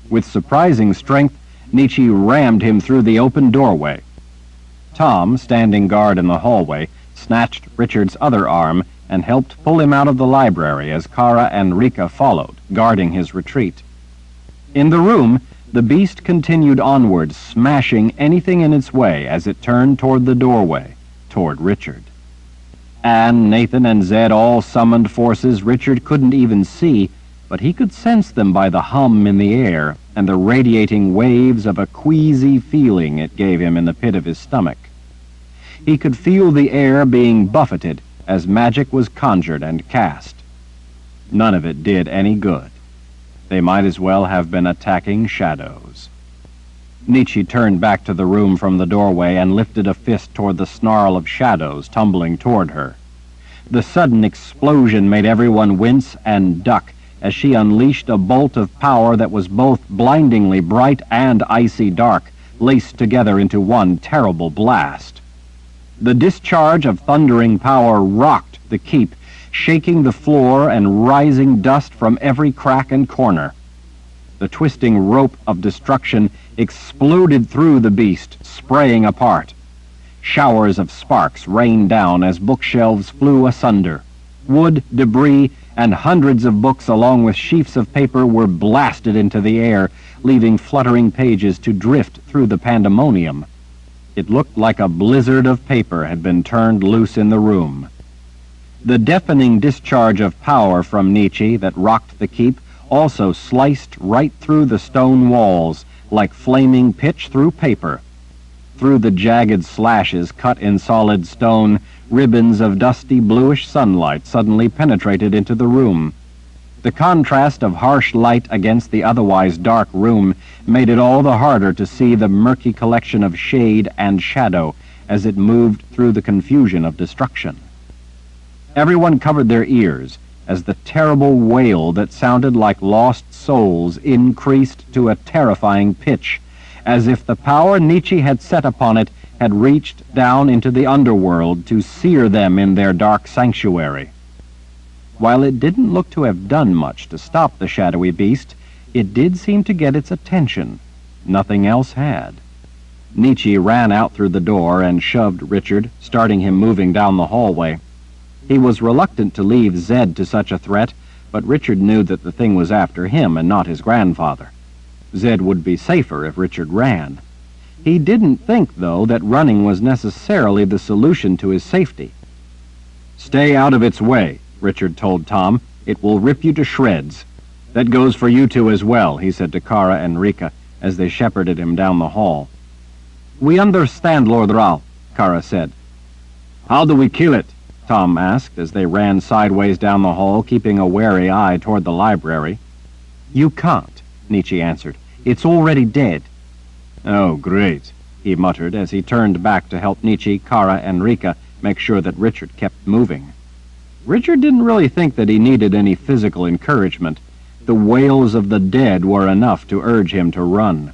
With surprising strength, Nietzsche rammed him through the open doorway. Tom, standing guard in the hallway, snatched Richard's other arm and helped pull him out of the library as Kara and Rika followed, guarding his retreat. In the room, the beast continued onward, smashing anything in its way as it turned toward the doorway, toward Richard. Anne, Nathan, and Zed all summoned forces Richard couldn't even see, but he could sense them by the hum in the air and the radiating waves of a queasy feeling it gave him in the pit of his stomach. He could feel the air being buffeted as magic was conjured and cast. None of it did any good. They might as well have been attacking shadows. Nietzsche turned back to the room from the doorway and lifted a fist toward the snarl of shadows tumbling toward her. The sudden explosion made everyone wince and duck as she unleashed a bolt of power that was both blindingly bright and icy dark, laced together into one terrible blast. The discharge of thundering power rocked the keep, shaking the floor and rising dust from every crack and corner. The twisting rope of destruction exploded through the beast, spraying apart. Showers of sparks rained down as bookshelves flew asunder. Wood, debris, and hundreds of books along with sheafs of paper were blasted into the air, leaving fluttering pages to drift through the pandemonium. It looked like a blizzard of paper had been turned loose in the room. The deafening discharge of power from Nietzsche that rocked the keep also sliced right through the stone walls like flaming pitch through paper. Through the jagged slashes cut in solid stone, ribbons of dusty bluish sunlight suddenly penetrated into the room. The contrast of harsh light against the otherwise dark room made it all the harder to see the murky collection of shade and shadow as it moved through the confusion of destruction. Everyone covered their ears as the terrible wail that sounded like lost souls increased to a terrifying pitch, as if the power Nietzsche had set upon it had reached down into the underworld to sear them in their dark sanctuary. While it didn't look to have done much to stop the shadowy beast, it did seem to get its attention. Nothing else had. Nietzsche ran out through the door and shoved Richard, starting him moving down the hallway. He was reluctant to leave Zed to such a threat, but Richard knew that the thing was after him and not his grandfather. Zed would be safer if Richard ran. He didn't think, though, that running was necessarily the solution to his safety. "Stay out of its way," Richard told Tom. "It will rip you to shreds." "That goes for you two as well," he said to Kara and Rika as they shepherded him down the hall. "We understand, Lord Rao," Kara said. "How do we kill it?" Tom asked as they ran sideways down the hall, keeping a wary eye toward the library. "You can't," Nietzsche answered. "It's already dead." "Oh, great," he muttered as he turned back to help Nietzsche, Kara, and Rika make sure that Richard kept moving. Richard didn't really think that he needed any physical encouragement. The wails of the dead were enough to urge him to run.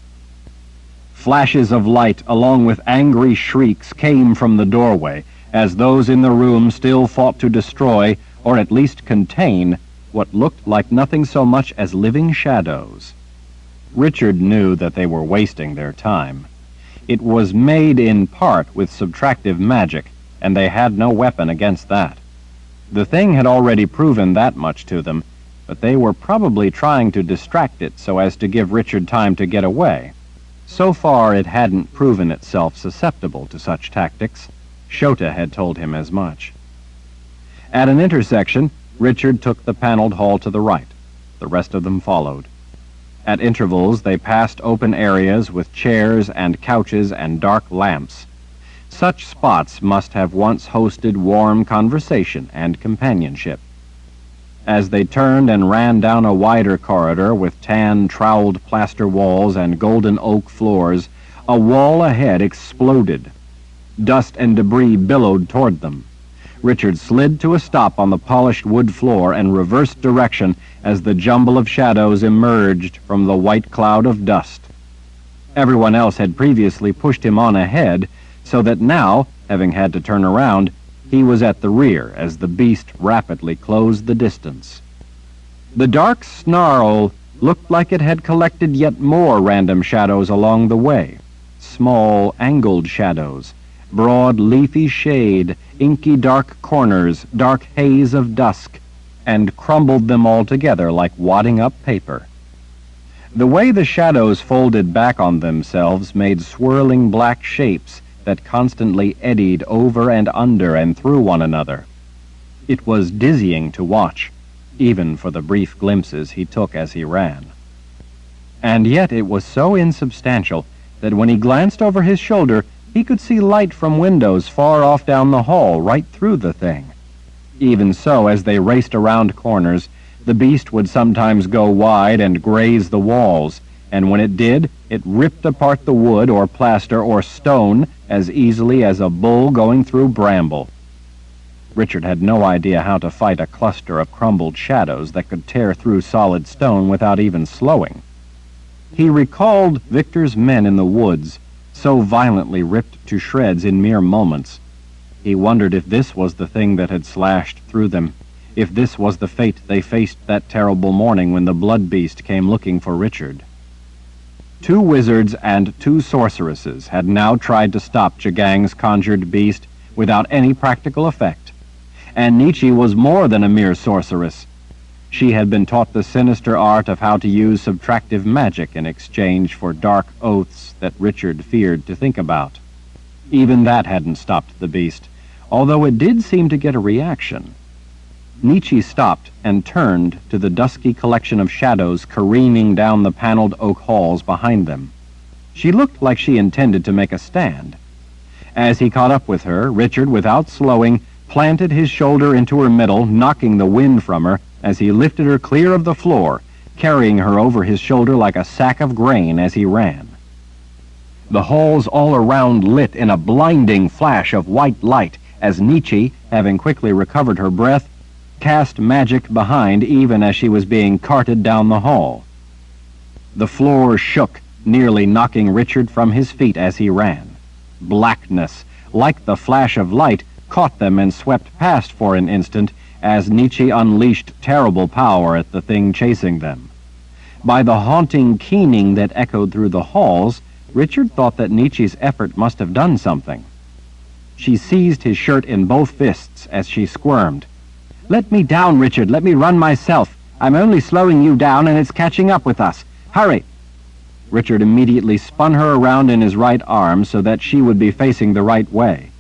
Flashes of light along with angry shrieks came from the doorway, as those in the room still fought to destroy, or at least contain, what looked like nothing so much as living shadows. Richard knew that they were wasting their time. It was made in part with subtractive magic, and they had no weapon against that. The thing had already proven that much to them, but they were probably trying to distract it so as to give Richard time to get away. So far it hadn't proven itself susceptible to such tactics. Shota had told him as much. At an intersection, Richard took the paneled hall to the right. The rest of them followed. At intervals, they passed open areas with chairs and couches and dark lamps. Such spots must have once hosted warm conversation and companionship. As they turned and ran down a wider corridor with tan, troweled plaster walls and golden oak floors, a wall ahead exploded. Dust and debris billowed toward them. Richard slid to a stop on the polished wood floor and reversed direction as the jumble of shadows emerged from the white cloud of dust. Everyone else had previously pushed him on ahead, so that now, having had to turn around, he was at the rear as the beast rapidly closed the distance. The dark snarl looked like it had collected yet more random shadows along the way. Small, angled shadows, broad leafy shade, inky dark corners, dark haze of dusk, and crumbled them all together like wadding up paper. The way the shadows folded back on themselves made swirling black shapes that constantly eddied over and under and through one another. It was dizzying to watch, even for the brief glimpses he took as he ran. And yet it was so insubstantial that when he glanced over his shoulder, he could see light from windows far off down the hall, right through the thing. Even so, as they raced around corners, the beast would sometimes go wide and graze the walls, and when it did, it ripped apart the wood or plaster or stone as easily as a bull going through bramble. Richard had no idea how to fight a cluster of crumbled shadows that could tear through solid stone without even slowing. He recalled Victor's men in the woods, so violently ripped to shreds in mere moments. He wondered if this was the thing that had slashed through them, if this was the fate they faced that terrible morning when the blood beast came looking for Richard. 2 wizards and 2 sorceresses had now tried to stop Jagang's conjured beast without any practical effect, and Nietzsche was more than a mere sorceress. She had been taught the sinister art of how to use subtractive magic in exchange for dark oaths that Richard feared to think about. Even that hadn't stopped the beast, although it did seem to get a reaction. Nietzsche stopped and turned to the dusky collection of shadows careening down the paneled oak halls behind them. She looked like she intended to make a stand. As he caught up with her, Richard, without slowing, planted his shoulder into her middle, knocking the wind from her as he lifted her clear of the floor, carrying her over his shoulder like a sack of grain as he ran. The halls all around lit in a blinding flash of white light as Nietzsche, having quickly recovered her breath, cast magic behind even as she was being carted down the hall. The floor shook, nearly knocking Richard from his feet as he ran. Blackness, like the flash of light, caught them and swept past for an instant as Nietzsche unleashed terrible power at the thing chasing them. By the haunting keening that echoed through the halls, Richard thought that Nietzsche's effort must have done something. She seized his shirt in both fists as she squirmed. "Let me down, Richard. Let me run myself. I'm only slowing you down, and it's catching up with us. Hurry!" Richard immediately spun her around in his right arm so that she would be facing the right way.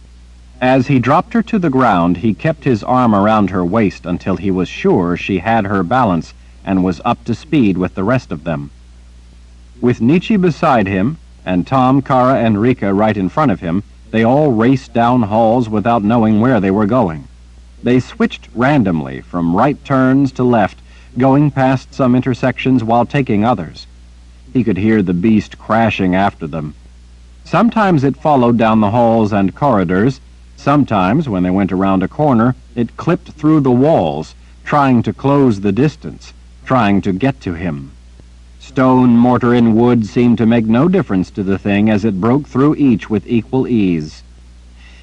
As he dropped her to the ground, he kept his arm around her waist until he was sure she had her balance and was up to speed with the rest of them. With Nietzsche beside him, and Tom, Kara, and Rika right in front of him, they all raced down halls without knowing where they were going. They switched randomly from right turns to left, going past some intersections while taking others. He could hear the beast crashing after them. Sometimes it followed down the halls and corridors. Sometimes, when they went around a corner, it clipped through the walls, trying to close the distance, trying to get to him. Stone, mortar, and wood seemed to make no difference to the thing as it broke through each with equal ease.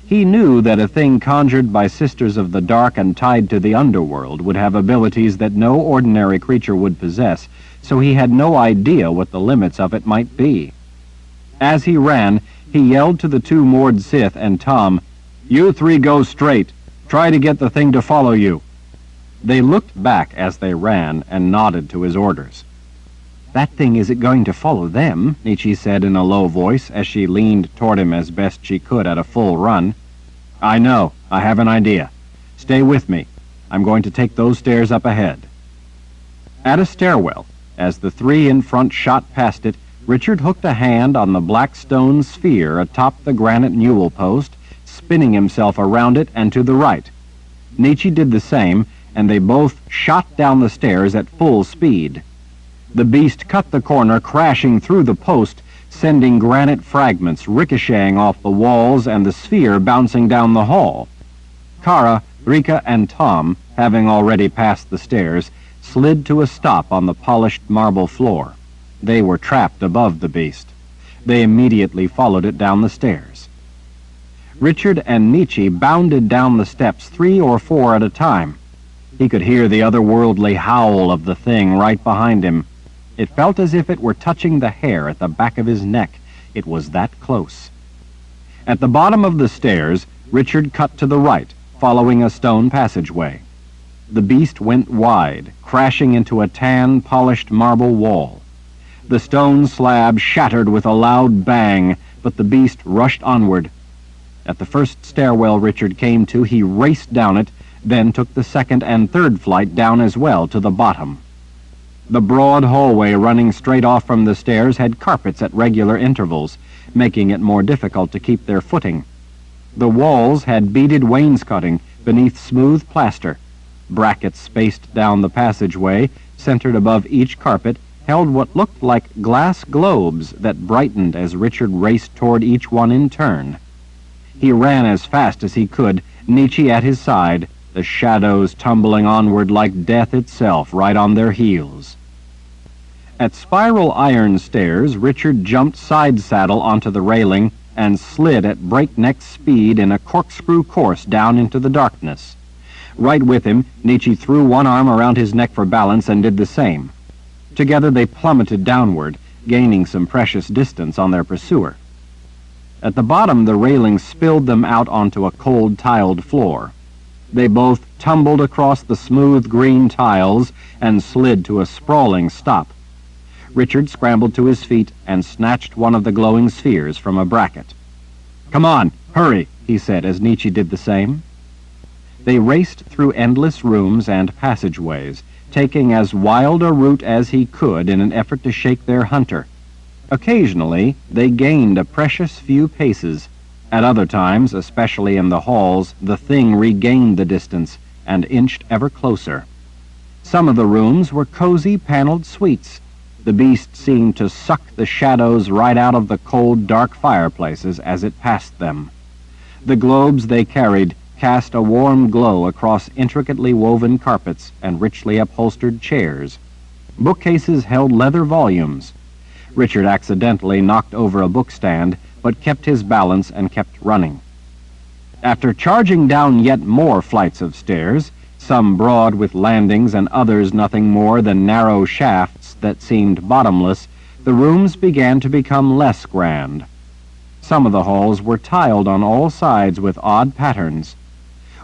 He knew that a thing conjured by Sisters of the Dark and tied to the underworld would have abilities that no ordinary creature would possess, so he had no idea what the limits of it might be. As he ran, he yelled to the 2 moored Sith and Tom, "You 3 go straight. Try to get the thing to follow you." They looked back as they ran and nodded to his orders. "That thing isn't going to follow them," Nietzsche said in a low voice as she leaned toward him as best she could at a full run. "I know. I have an idea. Stay with me. I'm going to take those stairs up ahead." At a stairwell, as the 3 in front shot past it, Richard hooked a hand on the black stone sphere atop the granite newel post, spinning himself around it and to the right. Nietzsche did the same, and they both shot down the stairs at full speed. The beast cut the corner, crashing through the post, sending granite fragments ricocheting off the walls and the sphere bouncing down the hall. Kara, Rika, and Tom, having already passed the stairs, slid to a stop on the polished marble floor. They were trapped above the beast. They immediately followed it down the stairs. Richard and Nietzsche bounded down the steps 3 or 4 at a time. He could hear the otherworldly howl of the thing right behind him. It felt as if it were touching the hair at the back of his neck. It was that close. At the bottom of the stairs, Richard cut to the right, following a stone passageway. The beast went wide, crashing into a tan, polished marble wall. The stone slab shattered with a loud bang, but the beast rushed onward. At the first stairwell Richard came to, he raced down it, then took the second and third flight down as well to the bottom. The broad hallway running straight off from the stairs had carpets at regular intervals, making it more difficult to keep their footing. The walls had beaded wainscoting beneath smooth plaster. Brackets spaced down the passageway, centered above each carpet, held what looked like glass globes that brightened as Richard raced toward each one in turn. He ran as fast as he could, Nietzsche at his side, the shadows tumbling onward like death itself right on their heels. At spiral iron stairs, Richard jumped side saddle onto the railing and slid at breakneck speed in a corkscrew course down into the darkness. Right with him, Nietzsche threw one arm around his neck for balance and did the same. Together they plummeted downward, gaining some precious distance on their pursuer. At the bottom, the railing spilled them out onto a cold tiled floor. They both tumbled across the smooth green tiles and slid to a sprawling stop. Richard scrambled to his feet and snatched one of the glowing spheres from a bracket. "Come on, hurry," he said as Nietzsche did the same. They raced through endless rooms and passageways, taking as wild a route as he could in an effort to shake their hunter. Occasionally, they gained a precious few paces. At other times, especially in the halls, the thing regained the distance and inched ever closer. Some of the rooms were cozy paneled suites. The beast seemed to suck the shadows right out of the cold, dark fireplaces as it passed them. The globes they carried cast a warm glow across intricately woven carpets and richly upholstered chairs. Bookcases held leather volumes. Richard accidentally knocked over a bookstand, but kept his balance and kept running. After charging down yet more flights of stairs, some broad with landings and others nothing more than narrow shafts that seemed bottomless, the rooms began to become less grand. Some of the halls were tiled on all sides with odd patterns.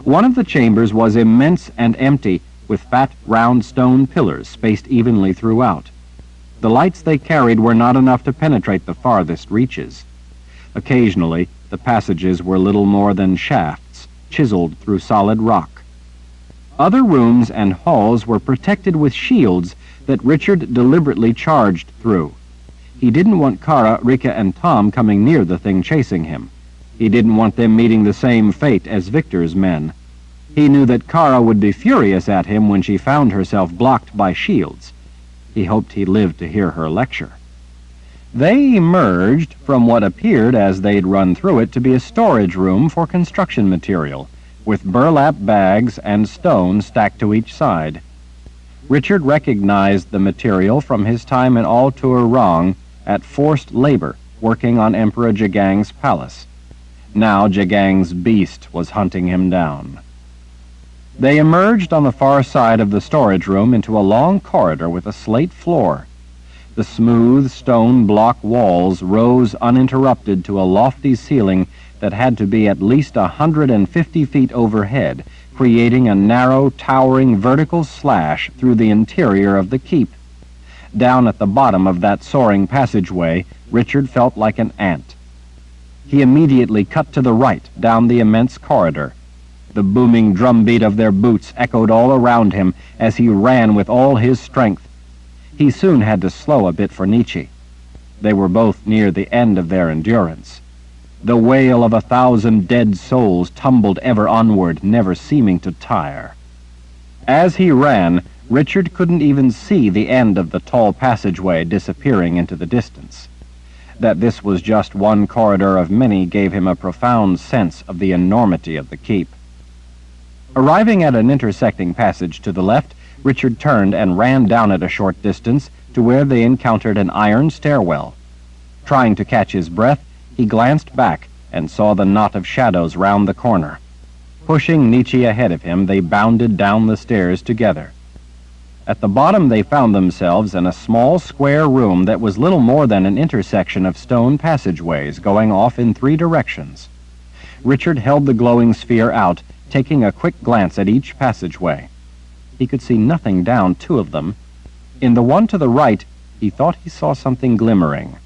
One of the chambers was immense and empty, with fat, round stone pillars spaced evenly throughout. The lights they carried were not enough to penetrate the farthest reaches. Occasionally, the passages were little more than shafts, chiseled through solid rock. Other rooms and halls were protected with shields that Richard deliberately charged through. He didn't want Kara, Rika, and Tom coming near the thing chasing him. He didn't want them meeting the same fate as Victor's men. He knew that Kara would be furious at him when she found herself blocked by shields. He hoped he lived to hear her lecture. They emerged from what appeared as they'd run through it to be a storage room for construction material, with burlap bags and stone stacked to each side. Richard recognized the material from his time in Al-Tur-Rang at forced labor, working on Emperor Jagang's palace. Now Jagang's beast was hunting him down. They emerged on the far side of the storage room into a long corridor with a slate floor. The smooth stone block walls rose uninterrupted to a lofty ceiling that had to be at least 150 feet overhead, creating a narrow, towering vertical slash through the interior of the keep. Down at the bottom of that soaring passageway, Richard felt like an ant. He immediately cut to the right, down the immense corridor. The booming drumbeat of their boots echoed all around him as he ran with all his strength. He soon had to slow a bit for Nietzsche. They were both near the end of their endurance. The wail of 1,000 dead souls tumbled ever onward, never seeming to tire. As he ran, Richard couldn't even see the end of the tall passageway disappearing into the distance. That this was just one corridor of many gave him a profound sense of the enormity of the keep. Arriving at an intersecting passage to the left, Richard turned and ran down it a short distance to where they encountered an iron stairwell. Trying to catch his breath, he glanced back and saw the knot of shadows round the corner. Pushing Nietzsche ahead of him, they bounded down the stairs together. At the bottom they found themselves in a small square room that was little more than an intersection of stone passageways going off in 3 directions. Richard held the glowing sphere out, taking a quick glance at each passageway. He could see nothing down 2 of them. In the one to the right, he thought he saw something glimmering.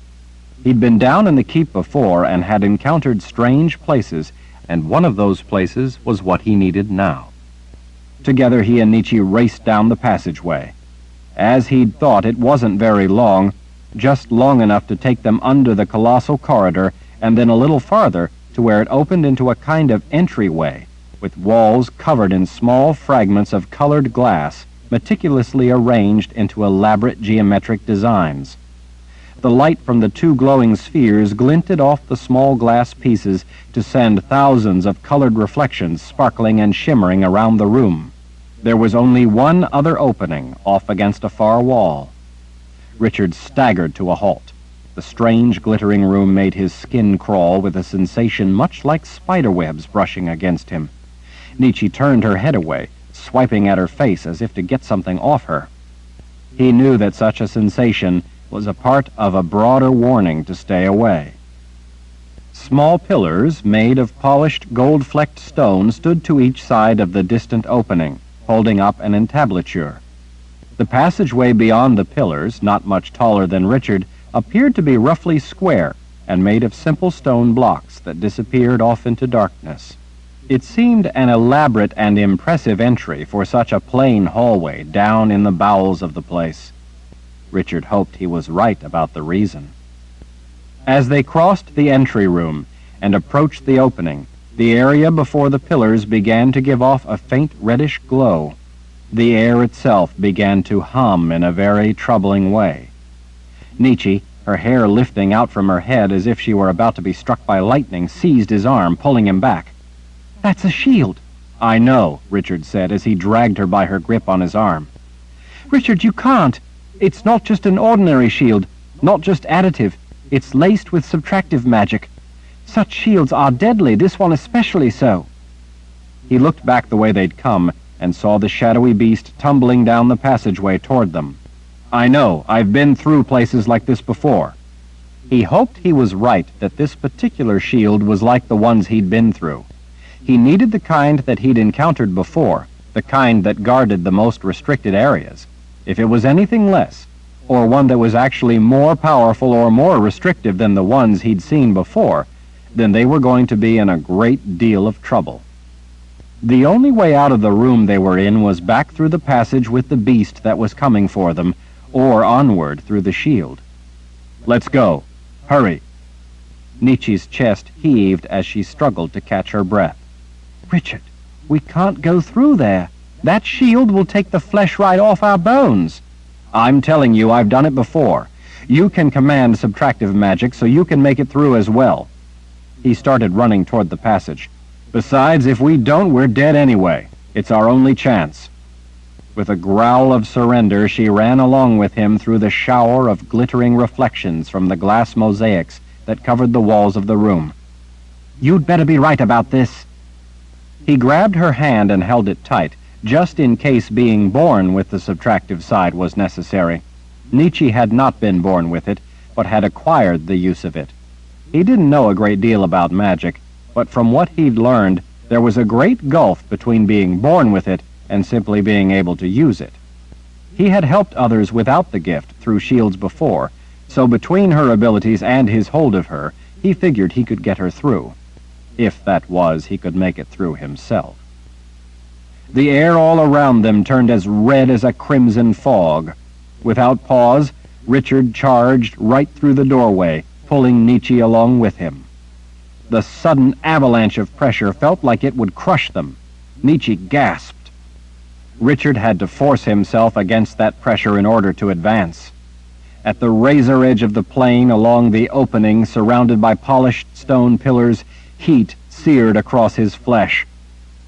He'd been down in the keep before and had encountered strange places, and one of those places was what he needed now. Together he and Nietzsche raced down the passageway. As he'd thought, it wasn't very long, just long enough to take them under the colossal corridor and then a little farther to where it opened into a kind of entryway, with walls covered in small fragments of colored glass, meticulously arranged into elaborate geometric designs. The light from the 2 glowing spheres glinted off the small glass pieces to send thousands of colored reflections sparkling and shimmering around the room. There was only one other opening, off against a far wall. Richard staggered to a halt. The strange, glittering room made his skin crawl with a sensation much like spiderwebs brushing against him. Nietzsche turned her head away, swiping at her face as if to get something off her. He knew that such a sensation was a part of a broader warning to stay away. Small pillars made of polished gold-flecked stone stood to each side of the distant opening, holding up an entablature. The passageway beyond the pillars, not much taller than Richard, appeared to be roughly square and made of simple stone blocks that disappeared off into darkness. It seemed an elaborate and impressive entry for such a plain hallway down in the bowels of the place. Richard hoped he was right about the reason. As they crossed the entry room and approached the opening, the area before the pillars began to give off a faint reddish glow. The air itself began to hum in a very troubling way. Nietzsche, her hair lifting out from her head as if she were about to be struck by lightning, seized his arm, pulling him back. "That's a shield." "I know," Richard said as he dragged her by her grip on his arm. "Richard, you can't. It's not just an ordinary shield, not just additive. It's laced with subtractive magic. Such shields are deadly, this one especially so." He looked back the way they'd come and saw the shadowy beast tumbling down the passageway toward them. "I know, I've been through places like this before." He hoped he was right that this particular shield was like the ones he'd been through. He needed the kind that he'd encountered before, the kind that guarded the most restricted areas. If it was anything less, or one that was actually more powerful or more restrictive than the ones he'd seen before, then they were going to be in a great deal of trouble. The only way out of the room they were in was back through the passage with the beast that was coming for them, or onward through the shield. "Let's go. Hurry." Nietzsche's chest heaved as she struggled to catch her breath. "Richard, we can't go through there. That shield will take the flesh right off our bones." "I'm telling you, I've done it before. You can command subtractive magic, so you can make it through as well." He started running toward the passage. "Besides, if we don't, we're dead anyway. It's our only chance." With a growl of surrender, she ran along with him through the shower of glittering reflections from the glass mosaics that covered the walls of the room. "You'd better be right about this." He grabbed her hand and held it tight, just in case being born with the subtractive side was necessary. Nietzsche had not been born with it, but had acquired the use of it. He didn't know a great deal about magic, but from what he'd learned, there was a great gulf between being born with it and simply being able to use it. He had helped others without the gift through shields before, so between her abilities and his hold of her, he figured he could get her through. If that was, he could make it through himself. The air all around them turned as red as a crimson fog. Without pause, Richard charged right through the doorway, pulling Nietzsche along with him. The sudden avalanche of pressure felt like it would crush them. Nietzsche gasped. Richard had to force himself against that pressure in order to advance. At the razor edge of the plain along the opening, surrounded by polished stone pillars, heat seared across his flesh.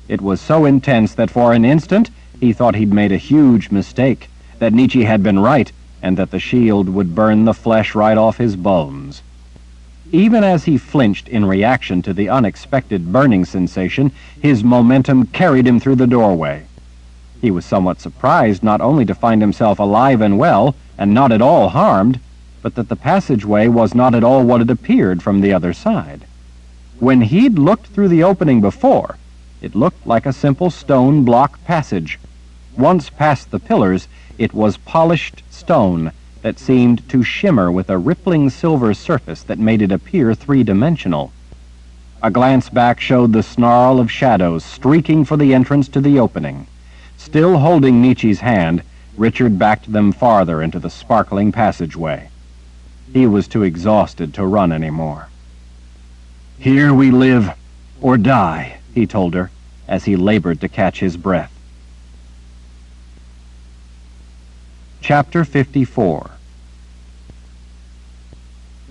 It was so intense that for an instant he thought he'd made a huge mistake, that Nietzsche had been right, and that the shield would burn the flesh right off his bones. Even as he flinched in reaction to the unexpected burning sensation, his momentum carried him through the doorway. He was somewhat surprised not only to find himself alive and well, and not at all harmed, but that the passageway was not at all what it appeared from the other side. When he'd looked through the opening before, it looked like a simple stone block passage. Once past the pillars, it was polished stone that seemed to shimmer with a rippling silver surface that made it appear three-dimensional. A glance back showed the snarl of shadows streaking for the entrance to the opening. Still holding Nietzsche's hand, Richard backed them farther into the sparkling passageway. He was too exhausted to run anymore. "Here we live, or die," he told her, as he labored to catch his breath. Chapter 54.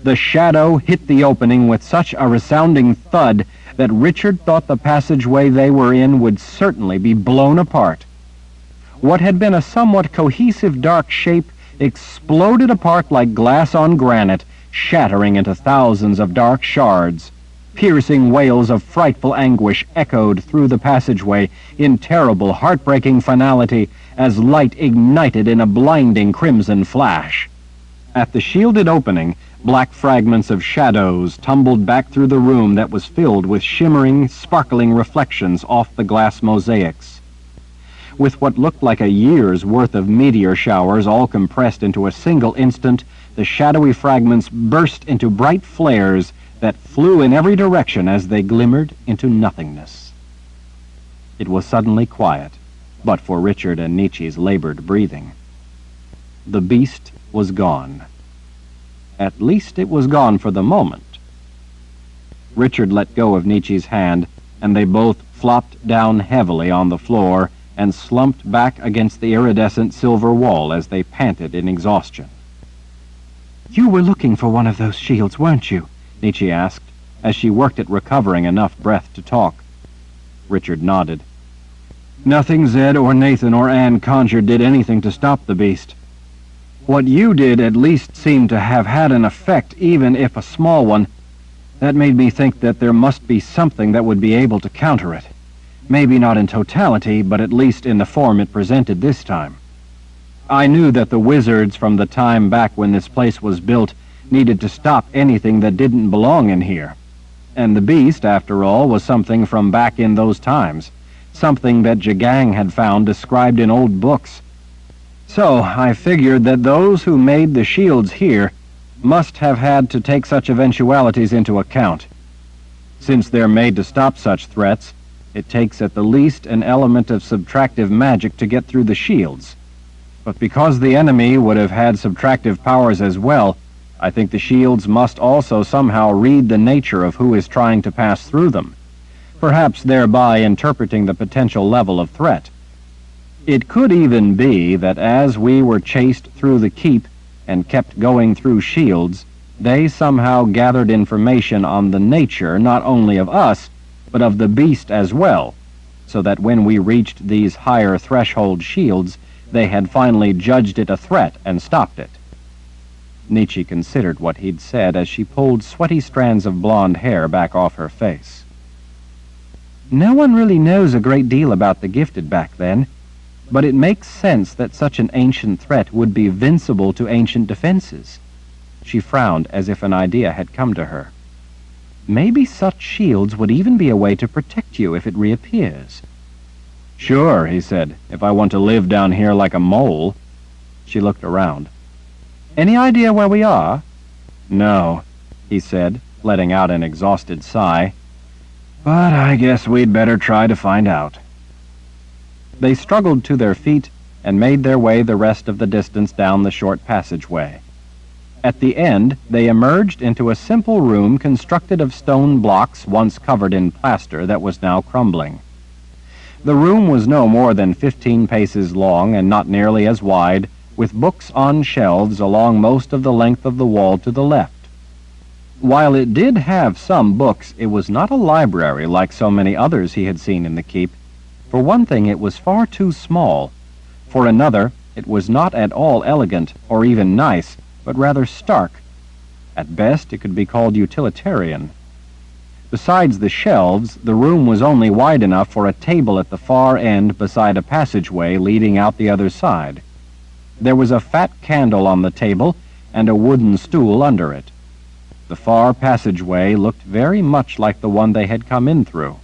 The shadow hit the opening with such a resounding thud that Richard thought the passageway they were in would certainly be blown apart. What had been a somewhat cohesive dark shape exploded apart like glass on granite, shattering into thousands of dark shards. Piercing wails of frightful anguish echoed through the passageway in terrible, heartbreaking finality as light ignited in a blinding crimson flash. At the shielded opening, black fragments of shadows tumbled back through the room that was filled with shimmering, sparkling reflections off the glass mosaics. With what looked like a year's worth of meteor showers all compressed into a single instant, the shadowy fragments burst into bright flares that flew in every direction as they glimmered into nothingness. It was suddenly quiet, but for Richard and Nietzsche's labored breathing. The beast was gone. At least it was gone for the moment. Richard let go of Nietzsche's hand, and they both flopped down heavily on the floor and slumped back against the iridescent silver wall as they panted in exhaustion. "You were looking for one of those shields, weren't you?" Nietzsche asked, as she worked at recovering enough breath to talk. Richard nodded. "Nothing Zed or Nathan or Anne conjured did anything to stop the beast. What you did at least seemed to have had an effect, even if a small one. That made me think that there must be something that would be able to counter it. Maybe not in totality, but at least in the form it presented this time. I knew that the wizards from the time back when this place was built needed to stop anything that didn't belong in here. And the beast, after all, was something from back in those times, something that Jagang had found described in old books. So I figured that those who made the shields here must have had to take such eventualities into account. Since they're made to stop such threats, it takes at the least an element of subtractive magic to get through the shields. But because the enemy would have had subtractive powers as well, I think the shields must also somehow read the nature of who is trying to pass through them, perhaps thereby interpreting the potential level of threat. It could even be that as we were chased through the keep and kept going through shields, they somehow gathered information on the nature not only of us, but of the beast as well, so that when we reached these higher threshold shields, they had finally judged it a threat and stopped it. Nietzsche considered what he'd said as she pulled sweaty strands of blonde hair back off her face. No one really knows a great deal about the gifted back then, but it makes sense that such an ancient threat would be vincible to ancient defenses. She frowned as if an idea had come to her. Maybe such shields would even be a way to protect you if it reappears. "Sure," he said, "if I want to live down here like a mole." She looked around. "Any idea where we are?" "No," he said, letting out an exhausted sigh. "But I guess we'd better try to find out." They struggled to their feet and made their way the rest of the distance down the short passageway. At the end, they emerged into a simple room constructed of stone blocks once covered in plaster that was now crumbling. The room was no more than 15 paces long and not nearly as wide, with books on shelves along most of the length of the wall to the left. While it did have some books, it was not a library like so many others he had seen in the keep. For one thing, it was far too small. For another, it was not at all elegant or even nice, but rather stark. At best, it could be called utilitarian. Besides the shelves, the room was only wide enough for a table at the far end beside a passageway leading out the other side. There was a fat candle on the table and a wooden stool under it. The far passageway looked very much like the one they had come in through.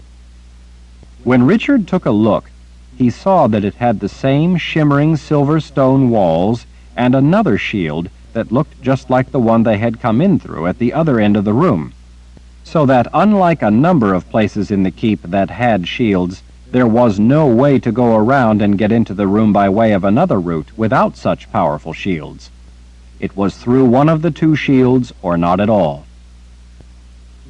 When Richard took a look, he saw that it had the same shimmering silver stone walls and another shield that looked just like the one they had come in through at the other end of the room, so that unlike a number of places in the keep that had shields, there was no way to go around and get into the room by way of another route without such powerful shields. It was through one of the two shields or not at all.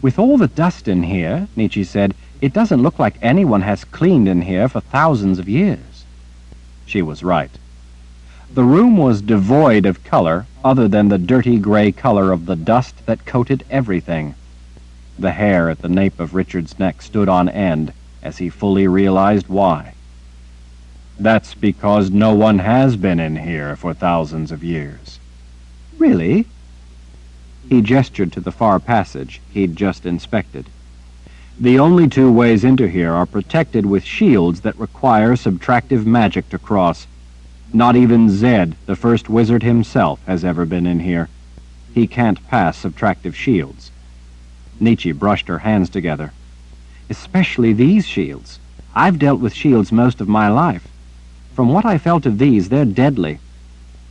"With all the dust in here," Nietzsche said, "it doesn't look like anyone has cleaned in here for thousands of years." She was right. The room was devoid of color other than the dirty gray color of the dust that coated everything. The hair at the nape of Richard's neck stood on end as he fully realized why. "That's because no one has been in here for thousands of years." "Really?" He gestured to the far passage he'd just inspected. "The only two ways into here are protected with shields that require subtractive magic to cross. Not even Zed, the first wizard himself, has ever been in here. He can't pass subtractive shields." Nietzsche brushed her hands together. "Especially these shields. I've dealt with shields most of my life. From what I felt of these, they're deadly.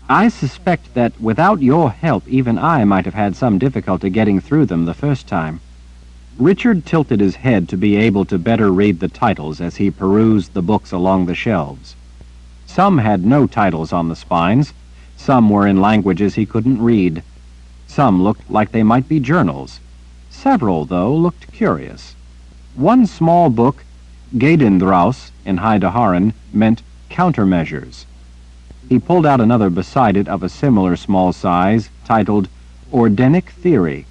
I suspect that without your help, even I might have had some difficulty getting through them the first time." Richard tilted his head to be able to better read the titles as he perused the books along the shelves. Some had no titles on the spines. Some were in languages he couldn't read. Some looked like they might be journals. Several, though, looked curious. One small book, Gedendraus, in High Daharan, meant countermeasures. He pulled out another beside it of a similar small size, titled Ordenic Theory.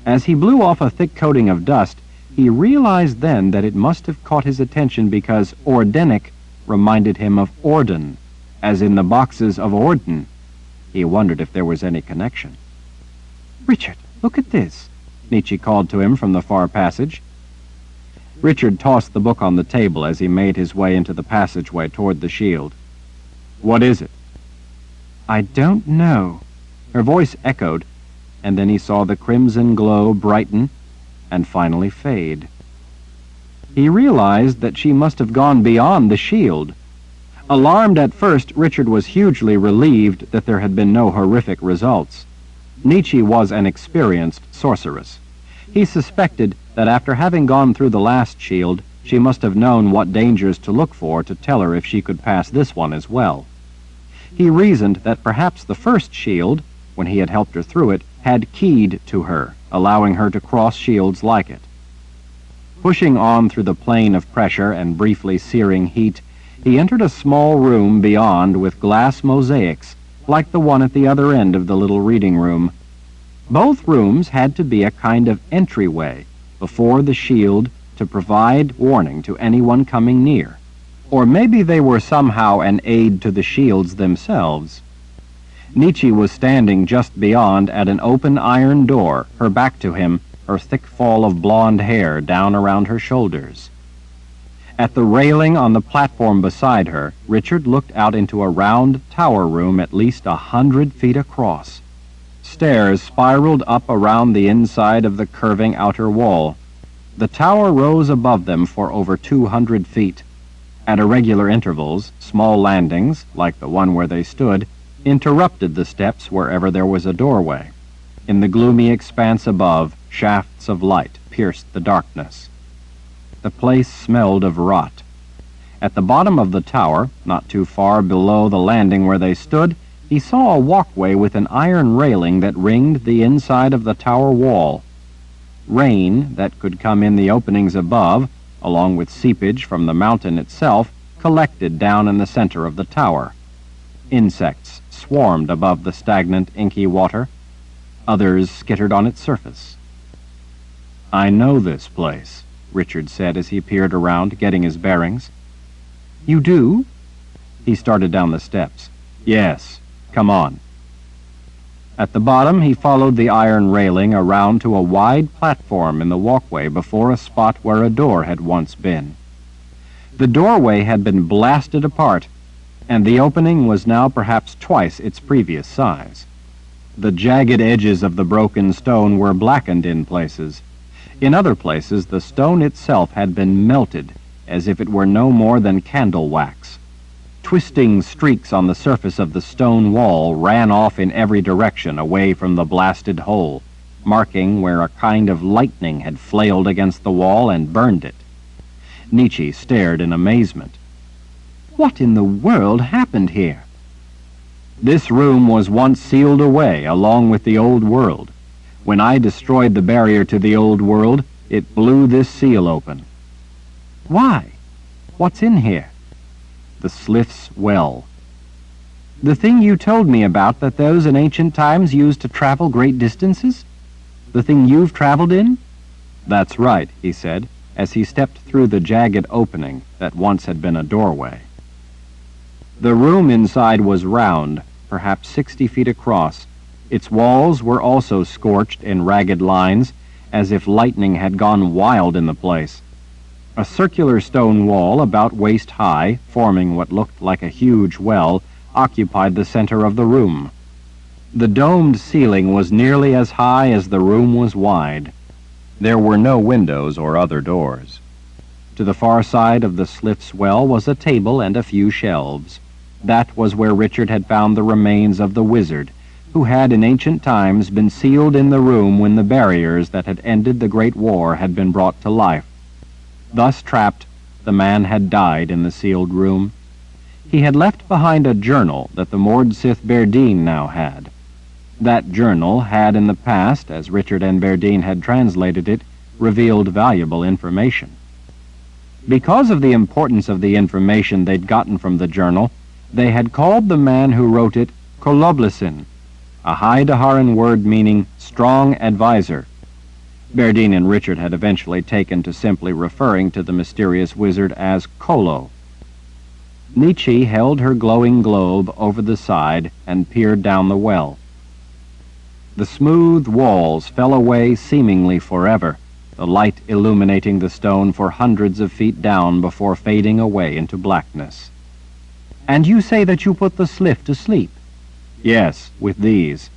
As he blew off a thick coating of dust, he realized then that it must have caught his attention because Ordenic reminded him of Orden, as in the boxes of Orden. He wondered if there was any connection. "Richard, look at this," Nietzsche called to him from the far passage. Richard tossed the book on the table as he made his way into the passageway toward the shield. "What is it?" "I don't know." Her voice echoed, and then he saw the crimson glow brighten and finally fade. He realized that she must have gone beyond the shield. Alarmed at first, Richard was hugely relieved that there had been no horrific results. Nietzsche was an experienced sorceress. He suspected that after having gone through the last shield, she must have known what dangers to look for to tell her if she could pass this one as well. He reasoned that perhaps the first shield, when he had helped her through it, had keyed to her, allowing her to cross shields like it. Pushing on through the plane of pressure and briefly searing heat, he entered a small room beyond with glass mosaics, like the one at the other end of the little reading room. Both rooms had to be a kind of entryway before the shield to provide warning to anyone coming near. Or maybe they were somehow an aid to the shields themselves. Nietzsche was standing just beyond at an open iron door, her back to him, her thick fall of blonde hair down around her shoulders. At the railing on the platform beside her, Richard looked out into a round tower room at least 100 feet across. Stairs spiraled up around the inside of the curving outer wall. The tower rose above them for over 200 feet. At irregular intervals, small landings, like the one where they stood, interrupted the steps wherever there was a doorway. In the gloomy expanse above, shafts of light pierced the darkness. The place smelled of rot. At the bottom of the tower, not too far below the landing where they stood, he saw a walkway with an iron railing that ringed the inside of the tower wall. Rain that could come in the openings above along with seepage from the mountain itself, collected down in the center of the tower. Insects swarmed above the stagnant, inky water. Others skittered on its surface. "I know this place," Richard said as he peered around, getting his bearings. "You do?" He started down the steps. "Yes. Come on." At the bottom, he followed the iron railing around to a wide platform in the walkway before a spot where a door had once been. The doorway had been blasted apart, and the opening was now perhaps twice its previous size. The jagged edges of the broken stone were blackened in places. In other places, the stone itself had been melted, as if it were no more than candle wax. Twisting streaks on the surface of the stone wall ran off in every direction away from the blasted hole, marking where a kind of lightning had flailed against the wall and burned it. Nietzsche stared in amazement. What in the world happened here? This room was once sealed away along with the old world. When I destroyed the barrier to the old world, it blew this seal open. Why? What's in here? The Sliff's Well. The thing you told me about that those in ancient times used to travel great distances? The thing you've traveled in? That's right, he said, as he stepped through the jagged opening that once had been a doorway. The room inside was round, perhaps 60 feet across. Its walls were also scorched in ragged lines, as if lightning had gone wild in the place. A circular stone wall about waist high, forming what looked like a huge well, occupied the center of the room. The domed ceiling was nearly as high as the room was wide. There were no windows or other doors. To the far side of the Sliff's Well was a table and a few shelves. That was where Richard had found the remains of the wizard, who had in ancient times been sealed in the room when the barriers that had ended the Great War had been brought to life. Thus trapped, the man had died in the sealed room. He had left behind a journal that the Mordsith Berdine now had. That journal had in the past, as Richard and Berdine had translated it, revealed valuable information. Because of the importance of the information they'd gotten from the journal, they had called the man who wrote it Koloblisin, a High Daharan word meaning strong advisor. Berdine and Richard had eventually taken to simply referring to the mysterious wizard as Kolo. Nietzsche held her glowing globe over the side and peered down the well. The smooth walls fell away seemingly forever, the light illuminating the stone for hundreds of feet down before fading away into blackness. "And you say that you put the Sliff to sleep?" "Yes, with these."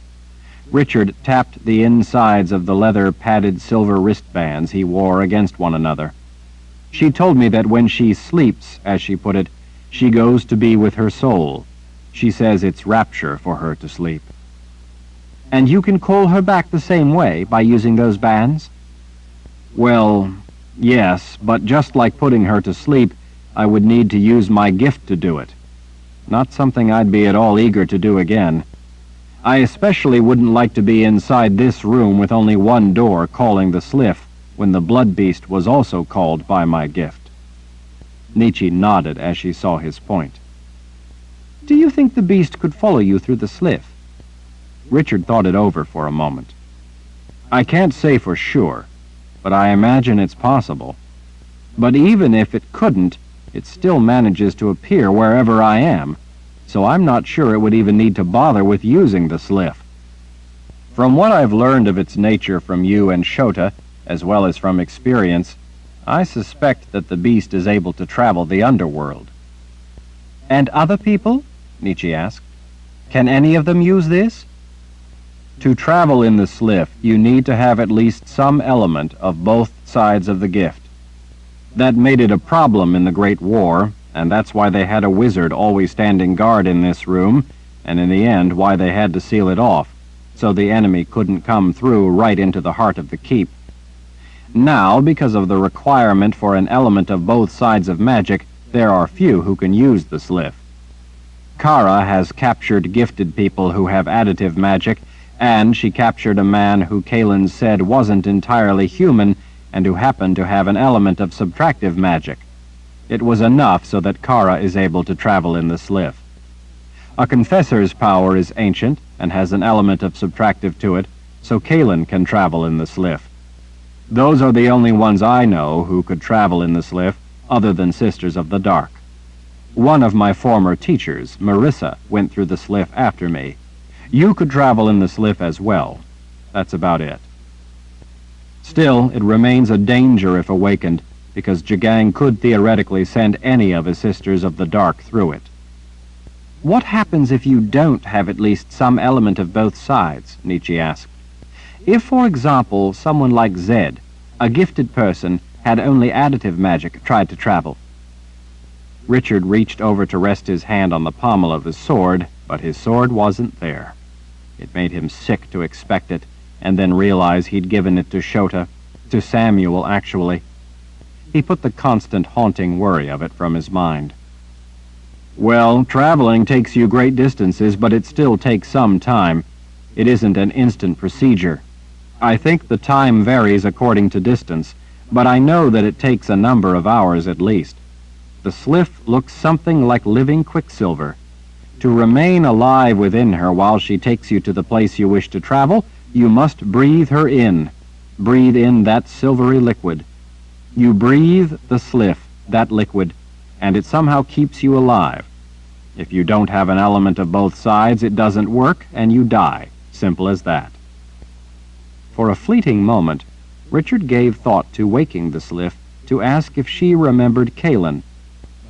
Richard tapped the insides of the leather-padded silver wristbands he wore against one another. "She told me that when she sleeps, as she put it, she goes to be with her soul. She says it's rapture for her to sleep." "And you can call her back the same way, by using those bands?" "Well, yes, but just like putting her to sleep, I would need to use my gift to do it. Not something I'd be at all eager to do again. I especially wouldn't like to be inside this room with only one door calling the Sliff, when the blood beast was also called by my gift." Nietzsche nodded as she saw his point. "Do you think the beast could follow you through the Sliff?" Richard thought it over for a moment. "I can't say for sure, but I imagine it's possible. But even if it couldn't, it still manages to appear wherever I am, so I'm not sure it would even need to bother with using the Sliff. From what I've learned of its nature from you and Shota, as well as from experience, I suspect that the beast is able to travel the underworld." "And other people?" Nietzsche asked. "Can any of them use this?" "To travel in the Sliff, you need to have at least some element of both sides of the gift. That made it a problem in the Great War, and that's why they had a wizard always standing guard in this room, and in the end why they had to seal it off, so the enemy couldn't come through right into the heart of the keep. Now, because of the requirement for an element of both sides of magic, there are few who can use the Sliff. Kara has captured gifted people who have additive magic, and she captured a man who Kalen said wasn't entirely human, and who happen to have an element of subtractive magic. It was enough so that Kara is able to travel in the Sliff. A confessor's power is ancient and has an element of subtractive to it, so Kaelin can travel in the Sliff. Those are the only ones I know who could travel in the Sliff, other than Sisters of the Dark. One of my former teachers, Marissa, went through the Sliff after me. You could travel in the Sliff as well. That's about it. Still, it remains a danger if awakened, because Jagang could theoretically send any of his Sisters of the Dark through it. What happens if you don't have at least some element of both sides? Nietzsche asked. If, for example, someone like Zed, a gifted person, had only additive magic, tried to travel. Richard reached over to rest his hand on the pommel of his sword, but his sword wasn't there. It made him sick to expect it, and then realize he'd given it to Shota, to Samuel, actually. He put the constant haunting worry of it from his mind. Well, traveling takes you great distances, but it still takes some time. It isn't an instant procedure. I think the time varies according to distance, but I know that it takes a number of hours at least. The Sliff looks something like living quicksilver. To remain alive within her while she takes you to the place you wish to travel, you must breathe her in. Breathe in that silvery liquid. You breathe the Sliff, that liquid, and it somehow keeps you alive. If you don't have an element of both sides, it doesn't work, and you die. Simple as that. For a fleeting moment, Richard gave thought to waking the Sliff to ask if she remembered Kaelin.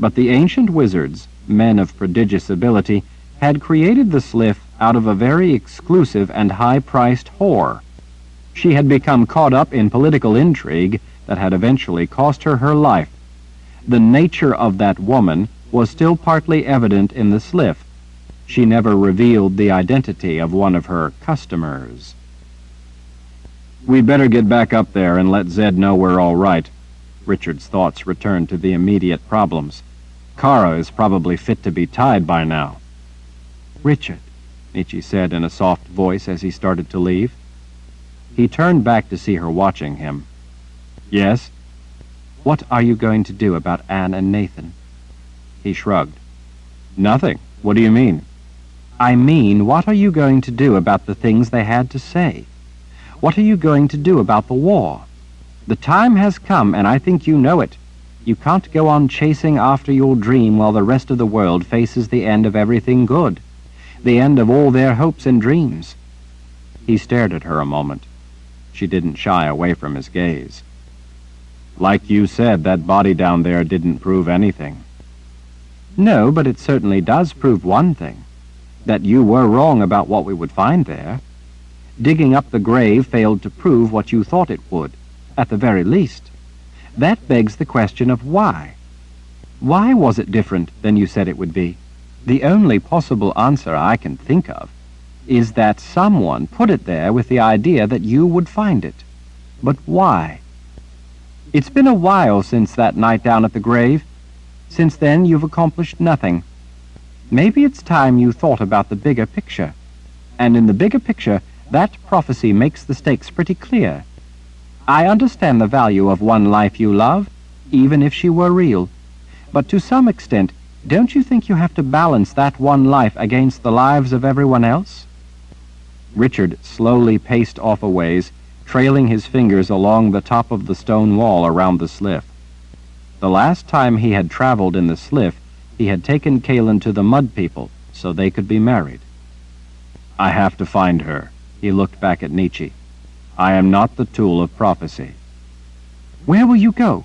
But the ancient wizards, men of prodigious ability, had created the Sliff out of a very exclusive and high-priced whore. She had become caught up in political intrigue that had eventually cost her her life. The nature of that woman was still partly evident in the Sliff. She never revealed the identity of one of her customers. We'd better get back up there and let Zed know we're all right. Richard's thoughts returned to the immediate problems. Kara is probably fit to be tied by now. Richard, Nietzsche said in a soft voice as he started to leave. He turned back to see her watching him. Yes? What are you going to do about Anne and Nathan? He shrugged. Nothing. What do you mean? I mean, what are you going to do about the things they had to say? What are you going to do about the war? The time has come, and I think you know it. You can't go on chasing after your dream while the rest of the world faces the end of everything good, the end of all their hopes and dreams. He stared at her a moment. She didn't shy away from his gaze. Like you said, that body down there didn't prove anything. No, but it certainly does prove one thing, that you were wrong about what we would find there. Digging up the grave failed to prove what you thought it would, at the very least. That begs the question of why. Why was it different than you said it would be? The only possible answer I can think of is that someone put it there with the idea that you would find it. But why? It's been a while since that night down at the grave. Since then, you've accomplished nothing. Maybe it's time you thought about the bigger picture. And in the bigger picture, that prophecy makes the stakes pretty clear. I understand the value of one life you love, even if she were real. But to some extent, don't you think you have to balance that one life against the lives of everyone else? Richard slowly paced off a ways, trailing his fingers along the top of the stone wall around the Sliff. The last time he had traveled in the Sliff, he had taken Kaelin to the Mud People so they could be married. I have to find her. He looked back at Nietzsche. I am not the tool of prophecy. Where will you go?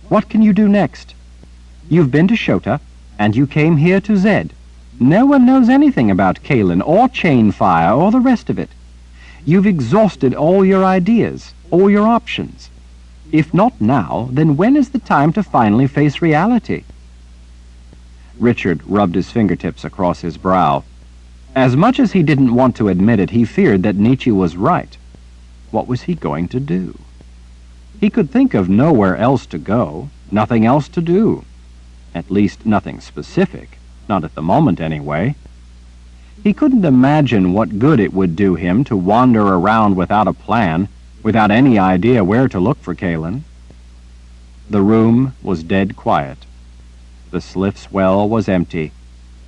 What can you do next? You've been to Shota, and you came here to Zed. No one knows anything about Kaelin or Chainfire or the rest of it. You've exhausted all your ideas, all your options. If not now, then when is the time to finally face reality? Richard rubbed his fingertips across his brow. As much as he didn't want to admit it, he feared that Nietzsche was right. What was he going to do? He could think of nowhere else to go, nothing else to do. At least nothing specific, not at the moment anyway. He couldn't imagine what good it would do him to wander around without a plan, without any idea where to look for Kalen. The room was dead quiet. The Sliff's well was empty,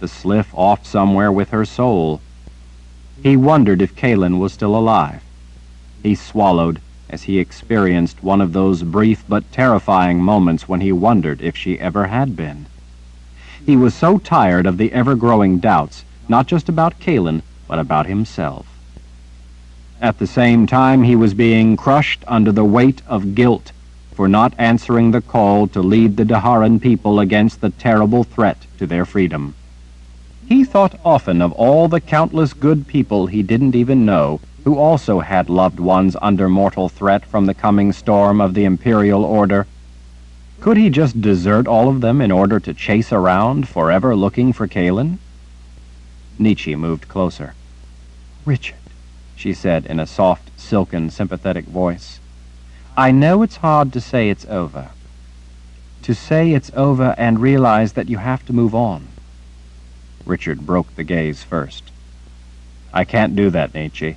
the Sliff off somewhere with her soul. He wondered if Kalen was still alive. He swallowed as he experienced one of those brief but terrifying moments when he wondered if she ever had been. He was so tired of the ever-growing doubts, not just about Kalen, but about himself. At the same time, he was being crushed under the weight of guilt for not answering the call to lead the Daharan people against the terrible threat to their freedom. He thought often of all the countless good people he didn't even know who also had loved ones under mortal threat from the coming storm of the Imperial Order. Could he just desert all of them in order to chase around, forever looking for Kalen? Nietzsche moved closer. "Richard," she said in a soft, silken, sympathetic voice, "I know it's hard to say it's over. To say it's over and realize that you have to move on." Richard broke the gaze first. "I can't do that, Nietzsche.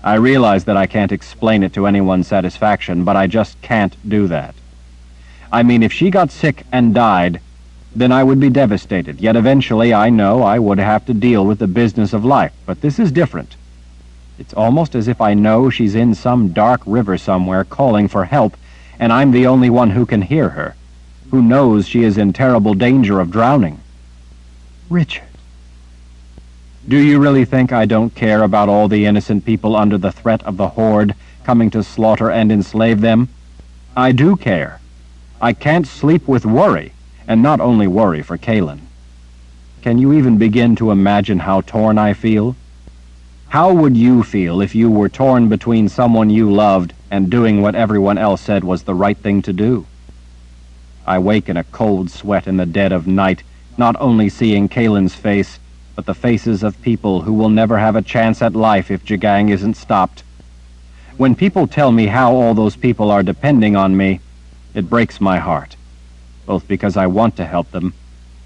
I realize that I can't explain it to anyone's satisfaction, but I just can't do that. I mean, if she got sick and died, then I would be devastated, yet eventually I know I would have to deal with the business of life, but this is different. It's almost as if I know she's in some dark river somewhere calling for help, and I'm the only one who can hear her, who knows she is in terrible danger of drowning." "Richard." "Do you really think I don't care about all the innocent people under the threat of the Horde coming to slaughter and enslave them? I do care. I can't sleep with worry, and not only worry for Kalen. Can you even begin to imagine how torn I feel? How would you feel if you were torn between someone you loved and doing what everyone else said was the right thing to do? I wake in a cold sweat in the dead of night, not only seeing Kalen's face, but the faces of people who will never have a chance at life if Jagang isn't stopped. When people tell me how all those people are depending on me, it breaks my heart, both because I want to help them,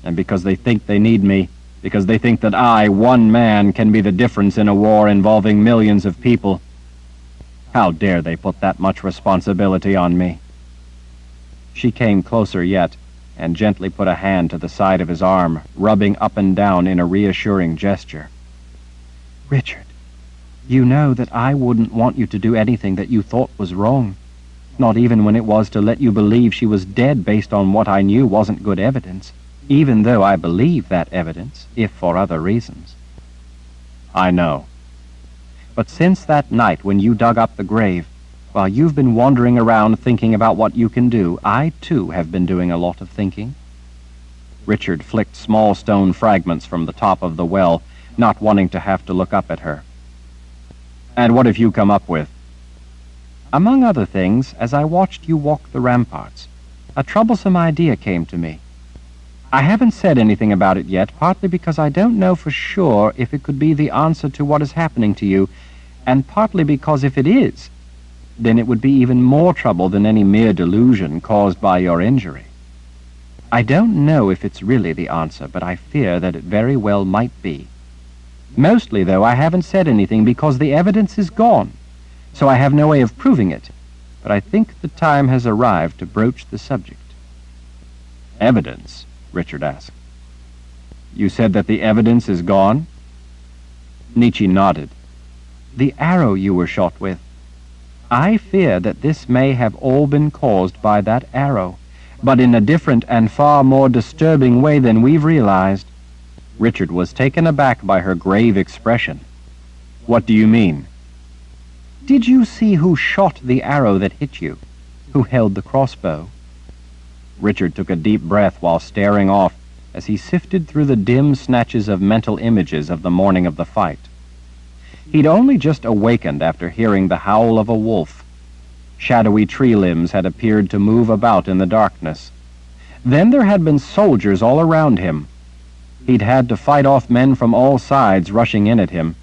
and because they think they need me, because they think that I, one man, can be the difference in a war involving millions of people. How dare they put that much responsibility on me?" She came closer yet, and gently put a hand to the side of his arm, rubbing up and down in a reassuring gesture. "Richard, you know that I wouldn't want you to do anything that you thought was wrong, not even when it was to let you believe she was dead based on what I knew wasn't good evidence, even though I believe that evidence, if for other reasons." "I know. But since that night when you dug up the grave, while you've been wandering around thinking about what you can do, I, too, have been doing a lot of thinking." Richard flicked small stone fragments from the top of the well, not wanting to have to look up at her. "And what have you come up with?" "Among other things, as I watched you walk the ramparts, a troublesome idea came to me. I haven't said anything about it yet, partly because I don't know for sure if it could be the answer to what is happening to you, and partly because if it is, then it would be even more trouble than any mere delusion caused by your injury. I don't know if it's really the answer, but I fear that it very well might be. Mostly, though, I haven't said anything because the evidence is gone, so I have no way of proving it, but I think the time has arrived to broach the subject." "Evidence?" Richard asked. "You said that the evidence is gone?" Nietzsche nodded. "The arrow you were shot with. I fear that this may have all been caused by that arrow, but in a different and far more disturbing way than we've realized." Richard was taken aback by her grave expression. "What do you mean?" "Did you see who shot the arrow that hit you? Who held the crossbow?" Richard took a deep breath while staring off as he sifted through the dim snatches of mental images of the morning of the fight. He'd only just awakened after hearing the howl of a wolf. Shadowy tree limbs had appeared to move about in the darkness. Then there had been soldiers all around him. He'd had to fight off men from all sides rushing in at him.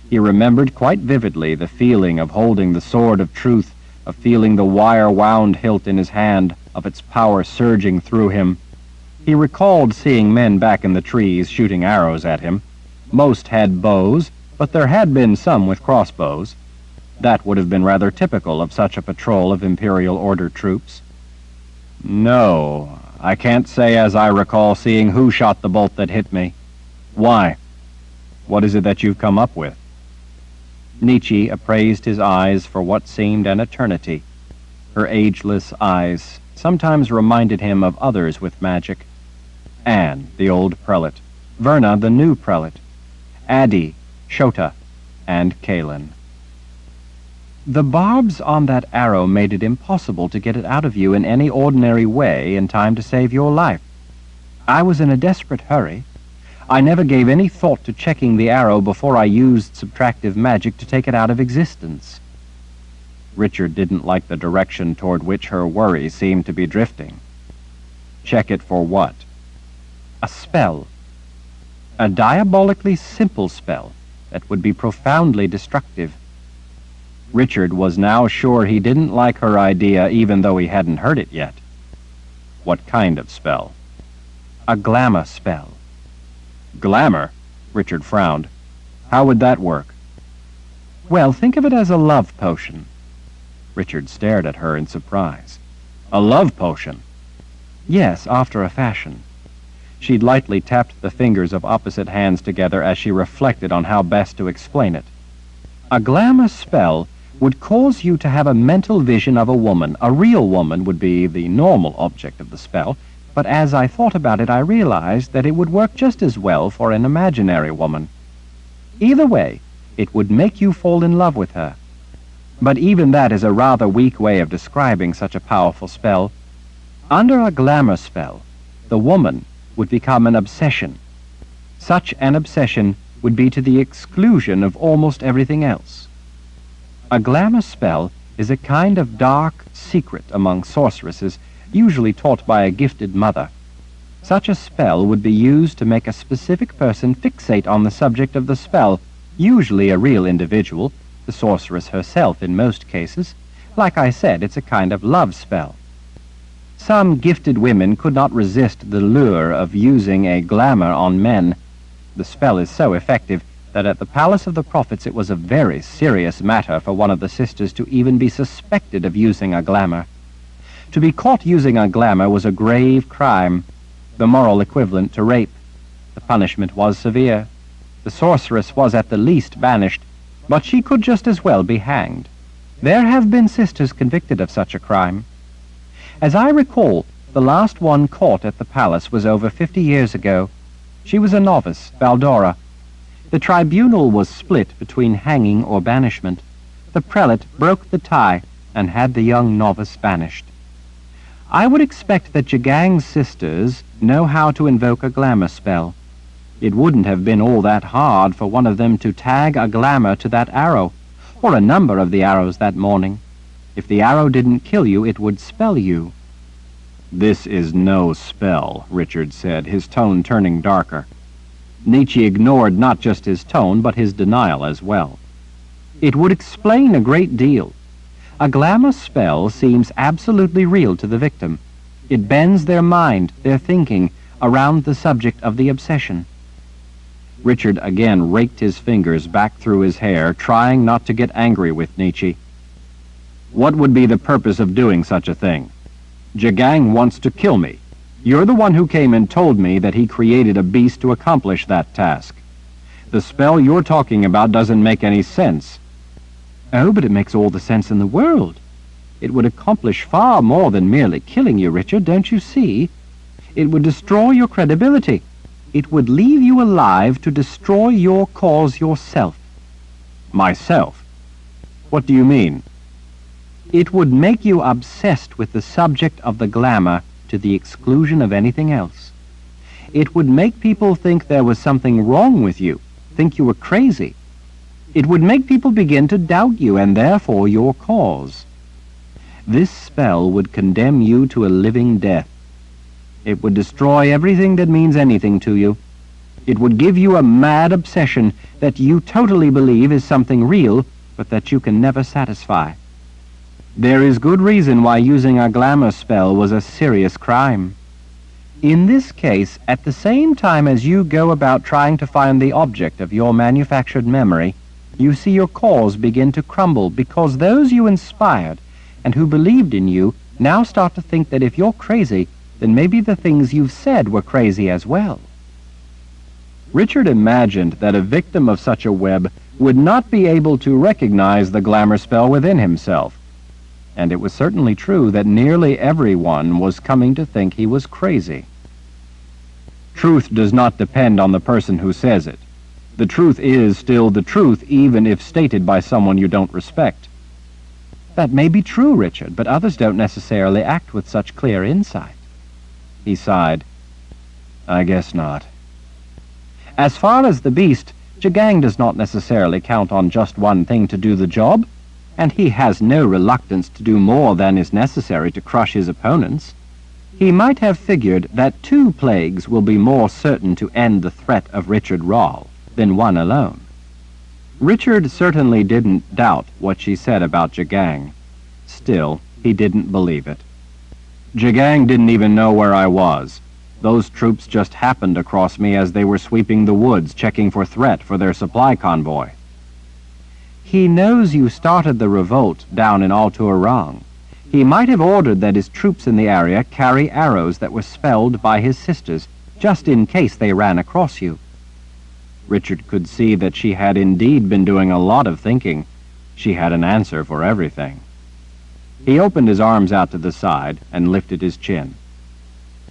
He remembered quite vividly the feeling of holding the sword of truth, of feeling the wire-wound hilt in his hand, of its power surging through him. He recalled seeing men back in the trees shooting arrows at him. Most had bows, but there had been some with crossbows. That would have been rather typical of such a patrol of Imperial Order troops. No, I can't say as I recall seeing who shot the bolt that hit me. Why? What is it that you've come up with? Nietzsche appraised his eyes for what seemed an eternity. Her ageless eyes sometimes reminded him of others with magic. Anne, the old prelate. Verna, the new prelate. Addy, Shota, and Kalin. The barbs on that arrow made it impossible to get it out of you in any ordinary way in time to save your life. I was in a desperate hurry. I never gave any thought to checking the arrow before I used subtractive magic to take it out of existence. Richard didn't like the direction toward which her worry seemed to be drifting. Check it for what? A spell. A diabolically simple spell that would be profoundly destructive. Richard was now sure he didn't like her idea even though he hadn't heard it yet. What kind of spell? A glamour spell. Glamour? Richard frowned. How would that work? Well, think of it as a love potion. Richard stared at her in surprise. A love potion? Yes, after a fashion. She lightly tapped the fingers of opposite hands together as she reflected on how best to explain it. A glamour spell would cause you to have a mental vision of a woman. A real woman would be the normal object of the spell, but as I thought about it, I realized that it would work just as well for an imaginary woman. Either way, it would make you fall in love with her. But even that is a rather weak way of describing such a powerful spell. Under a glamour spell, the woman would become an obsession. Such an obsession would be to the exclusion of almost everything else. A glamour spell is a kind of dark secret among sorceresses, usually taught by a gifted mother. Such a spell would be used to make a specific person fixate on the subject of the spell, usually a real individual, the sorceress herself in most cases. Like I said, it's a kind of love spell. Some gifted women could not resist the lure of using a glamour on men. The spell is so effective that at the Palace of the Prophets it was a very serious matter for one of the sisters to even be suspected of using a glamour. To be caught using a glamour was a grave crime, the moral equivalent to rape. The punishment was severe. The sorceress was at the least banished, but she could just as well be hanged. There have been sisters convicted of such a crime. As I recall, the last one caught at the palace was over 50 years ago. She was a novice, Valdora. The tribunal was split between hanging or banishment. The prelate broke the tie and had the young novice banished. I would expect that Jagang's sisters know how to invoke a glamour spell. It wouldn't have been all that hard for one of them to tag a glamour to that arrow, or a number of the arrows that morning. If the arrow didn't kill you, it would spell you. This is no spell, Richard said, his tone turning darker. Nietzsche ignored not just his tone, but his denial as well. It would explain a great deal. A glamour spell seems absolutely real to the victim. It bends their mind, their thinking, around the subject of the obsession. Richard again raked his fingers back through his hair, trying not to get angry with Nietzsche. What would be the purpose of doing such a thing? Jagang wants to kill me. You're the one who came and told me that he created a beast to accomplish that task. The spell you're talking about doesn't make any sense. Oh, but it makes all the sense in the world. It would accomplish far more than merely killing you, Richard, don't you see? It would destroy your credibility. It would leave you alive to destroy your cause yourself. Myself? What do you mean? It would make you obsessed with the subject of the glamour to the exclusion of anything else. It would make people think there was something wrong with you, think you were crazy. It would make people begin to doubt you and therefore your cause. This spell would condemn you to a living death. It would destroy everything that means anything to you. It would give you a mad obsession that you totally believe is something real, but that you can never satisfy. There is good reason why using a glamour spell was a serious crime. In this case, at the same time as you go about trying to find the object of your manufactured memory, You see your cause begin to crumble because those you inspired and who believed in you now start to think that if you're crazy, then maybe the things you've said were crazy as well. Richard imagined that a victim of such a web would not be able to recognize the glamour spell within himself, and it was certainly true that nearly everyone was coming to think he was crazy. Truth does not depend on the person who says it. The truth is still the truth, even if stated by someone you don't respect. That may be true, Richard, but others don't necessarily act with such clear insight. He sighed. I guess not. As far as the beast, Jagang does not necessarily count on just one thing to do the job, and he has no reluctance to do more than is necessary to crush his opponents. He might have figured that 2 plagues will be more certain to end the threat of Richard Rahl than one alone. Richard certainly didn't doubt what she said about Jagang. Still, he didn't believe it. Jagang didn't even know where I was. Those troops just happened across me as they were sweeping the woods, checking for threat for their supply convoy. He knows you started the revolt down in Altuarang. He might have ordered that his troops in the area carry arrows that were spelled by his sisters, just in case they ran across you. Richard could see that she had indeed been doing a lot of thinking. She had an answer for everything. He opened his arms out to the side and lifted his chin.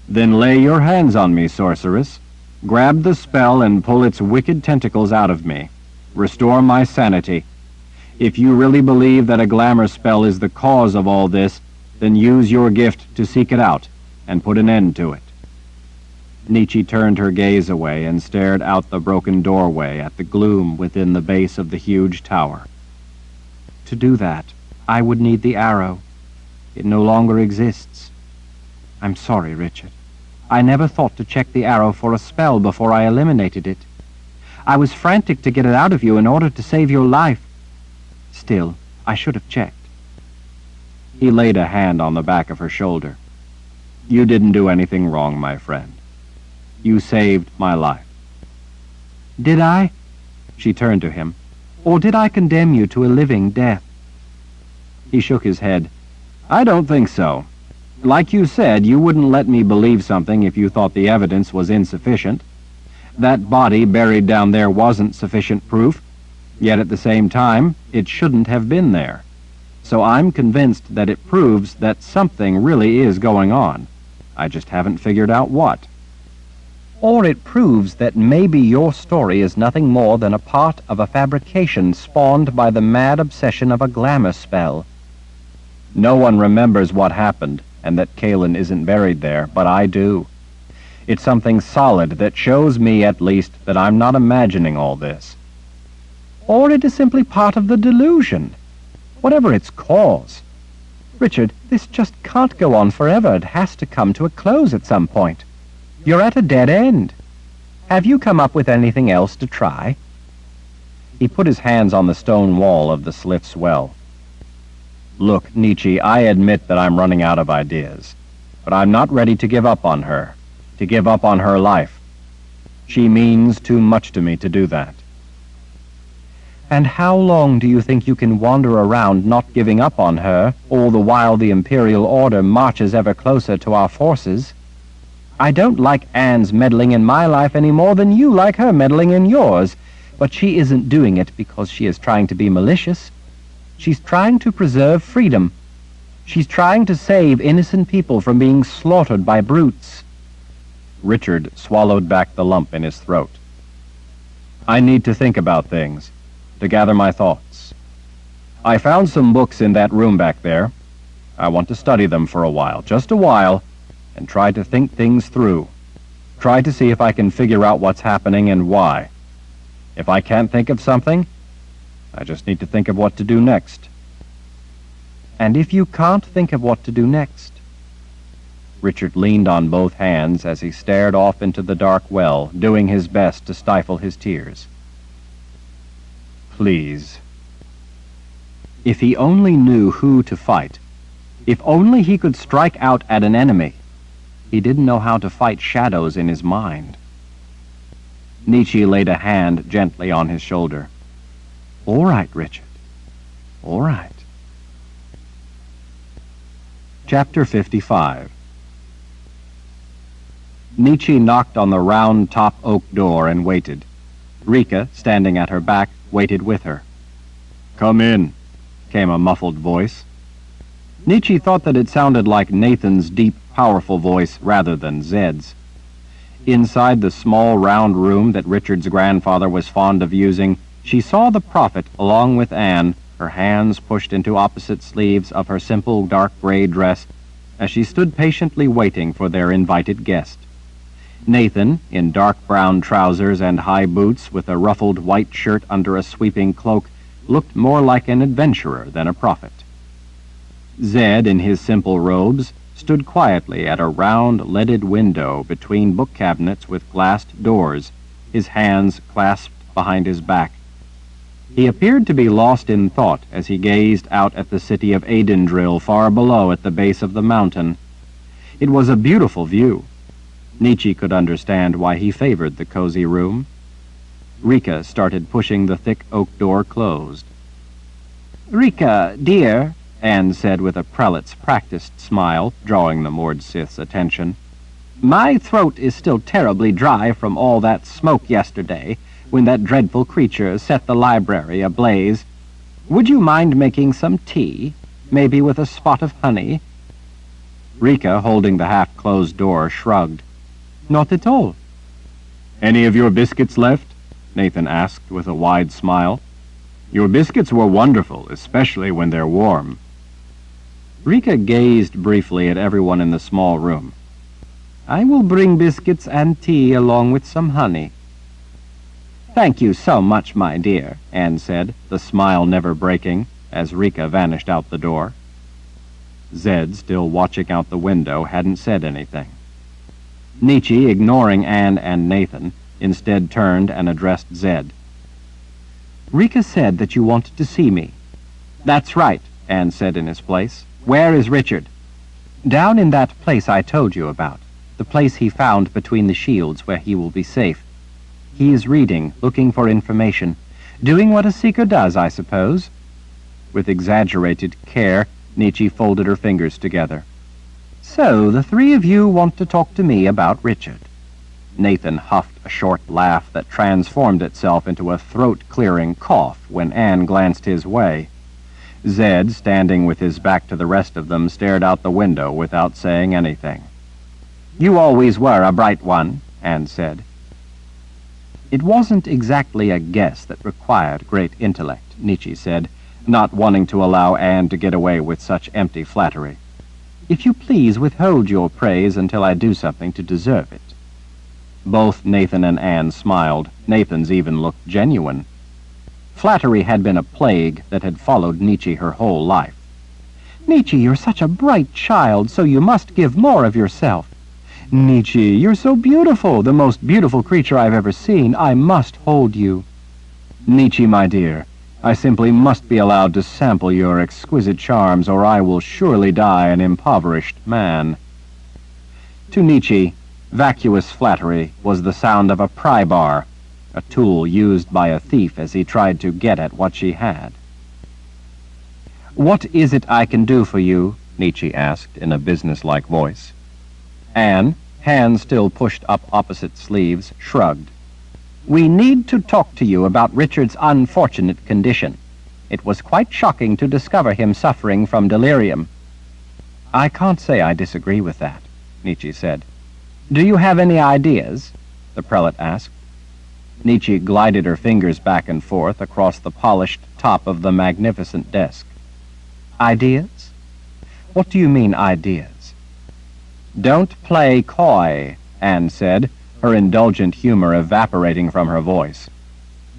Then lay your hands on me, sorceress. Grab the spell and pull its wicked tentacles out of me. Restore my sanity. If you really believe that a glamour spell is the cause of all this, then use your gift to seek it out and put an end to it. Nietzsche turned her gaze away and stared out the broken doorway at the gloom within the base of the huge tower. To do that, I would need the arrow. It no longer exists. I'm sorry, Richard. I never thought to check the arrow for a spell before I eliminated it. I was frantic to get it out of you in order to save your life. Still, I should have checked. He laid a hand on the back of her shoulder. You didn't do anything wrong, my friend. You saved my life. Did I? She turned to him. Or did I condemn you to a living death? He shook his head. I don't think so. Like you said, you wouldn't let me believe something if you thought the evidence was insufficient. That body buried down there wasn't sufficient proof, yet at the same time, it shouldn't have been there. So I'm convinced that it proves that something really is going on. I just haven't figured out what. Or it proves that maybe your story is nothing more than a part of a fabrication spawned by the mad obsession of a glamour spell. No one remembers what happened, and that Kalen isn't buried there, but I do. It's something solid that shows me, at least, that I'm not imagining all this. Or it is simply part of the delusion. Whatever its cause. Richard, this just can't go on forever. It has to come to a close at some point. You're at a dead end. Have you come up with anything else to try? He put his hands on the stone wall of the Sliff's well. Look, Nietzsche, I admit that I'm running out of ideas, but I'm not ready to give up on her, to give up on her life. She means too much to me to do that. And how long do you think you can wander around not giving up on her, all the while the Imperial Order marches ever closer to our forces? I don't like Anne's meddling in my life any more than you like her meddling in yours, but she isn't doing it because she is trying to be malicious. She's trying to preserve freedom. She's trying to save innocent people from being slaughtered by brutes. Richard swallowed back the lump in his throat. I need to think about things, to gather my thoughts. I found some books in that room back there. I want to study them for a while, just a while, and try to think things through. Try to see if I can figure out what's happening and why. If I can't think of something, I just need to think of what to do next. And if you can't think of what to do next? Richard leaned on both hands as he stared off into the dark well, doing his best to stifle his tears. Please. If he only knew who to fight, if only he could strike out at an enemy. He didn't know how to fight shadows in his mind. Nietzsche laid a hand gently on his shoulder. All right, Richard. All right. Chapter 55. Nietzsche knocked on the round top oak door and waited. Rika, standing at her back, waited with her. "Come in," came a muffled voice. Nietzsche thought that it sounded like Nathan's deep, powerful voice rather than Zed's. Inside the small, round room that Richard's grandfather was fond of using, she saw the prophet along with Anne, her hands pushed into opposite sleeves of her simple dark gray dress, as she stood patiently waiting for their invited guest. Nathan, in dark brown trousers and high boots with a ruffled white shirt under a sweeping cloak, looked more like an adventurer than a prophet. Zed, in his simple robes, stood quietly at a round leaded window between book cabinets with glassed doors, his hands clasped behind his back. He appeared to be lost in thought as he gazed out at the city of Adendril far below at the base of the mountain. It was a beautiful view. Nietzsche could understand why he favored the cozy room. Rika started pushing the thick oak door closed. "Rika, dear," Anne said with a prelate's practiced smile, drawing the Mordsith's attention, "my throat is still terribly dry from all that smoke yesterday, when that dreadful creature set the library ablaze. Would you mind making some tea, maybe with a spot of honey?" Rika, holding the half-closed door, shrugged. "Not at all." "Any of your biscuits left?" Nathan asked with a wide smile. "Your biscuits were wonderful, especially when they're warm." Rika gazed briefly at everyone in the small room. "I will bring biscuits and tea along with some honey." "Thank you so much, my dear," Anne said, the smile never breaking, as Rika vanished out the door. Zed, still watching out the window, hadn't said anything. Nietzsche, ignoring Anne and Nathan, instead turned and addressed Zed. "Rika said that you wanted to see me." "That's right," Anne said in his place. "Where is Richard?" "Down in that place I told you about, the place he found between the shields where he will be safe. He is reading, looking for information, doing what a seeker does, I suppose." With exaggerated care, Nietzsche folded her fingers together. "So, the three of you want to talk to me about Richard." Nathan huffed a short laugh that transformed itself into a throat-clearing cough when Anne glanced his way. Zed, standing with his back to the rest of them, stared out the window without saying anything. "You always were a bright one," Anne said. "It wasn't exactly a guess that required great intellect," Nietzsche said, not wanting to allow Anne to get away with such empty flattery. "If you please withhold your praise until I do something to deserve it." Both Nathan and Anne smiled. Nathan's even looked genuine. Flattery had been a plague that had followed Nietzsche her whole life. "Nietzsche, you're such a bright child, so you must give more of yourself. Nietzsche, you're so beautiful, the most beautiful creature I've ever seen. I must hold you." "Nietzsche, my dear, I simply must be allowed to sample your exquisite charms, or I will surely die an impoverished man." To Nietzsche, vacuous flattery was the sound of a pry bar, a tool used by a thief as he tried to get at what she had. "What is it I can do for you?" Nietzsche asked in a businesslike voice. Anne, hands still pushed up opposite sleeves, shrugged. "We need to talk to you about Richard's unfortunate condition. It was quite shocking to discover him suffering from delirium." "I can't say I disagree with that," Nietzsche said. "Do you have any ideas?" the prelate asked. Nietzsche glided her fingers back and forth across the polished top of the magnificent desk. "Ideas? What do you mean, ideas?" "Don't play coy," Anne said, her indulgent humor evaporating from her voice.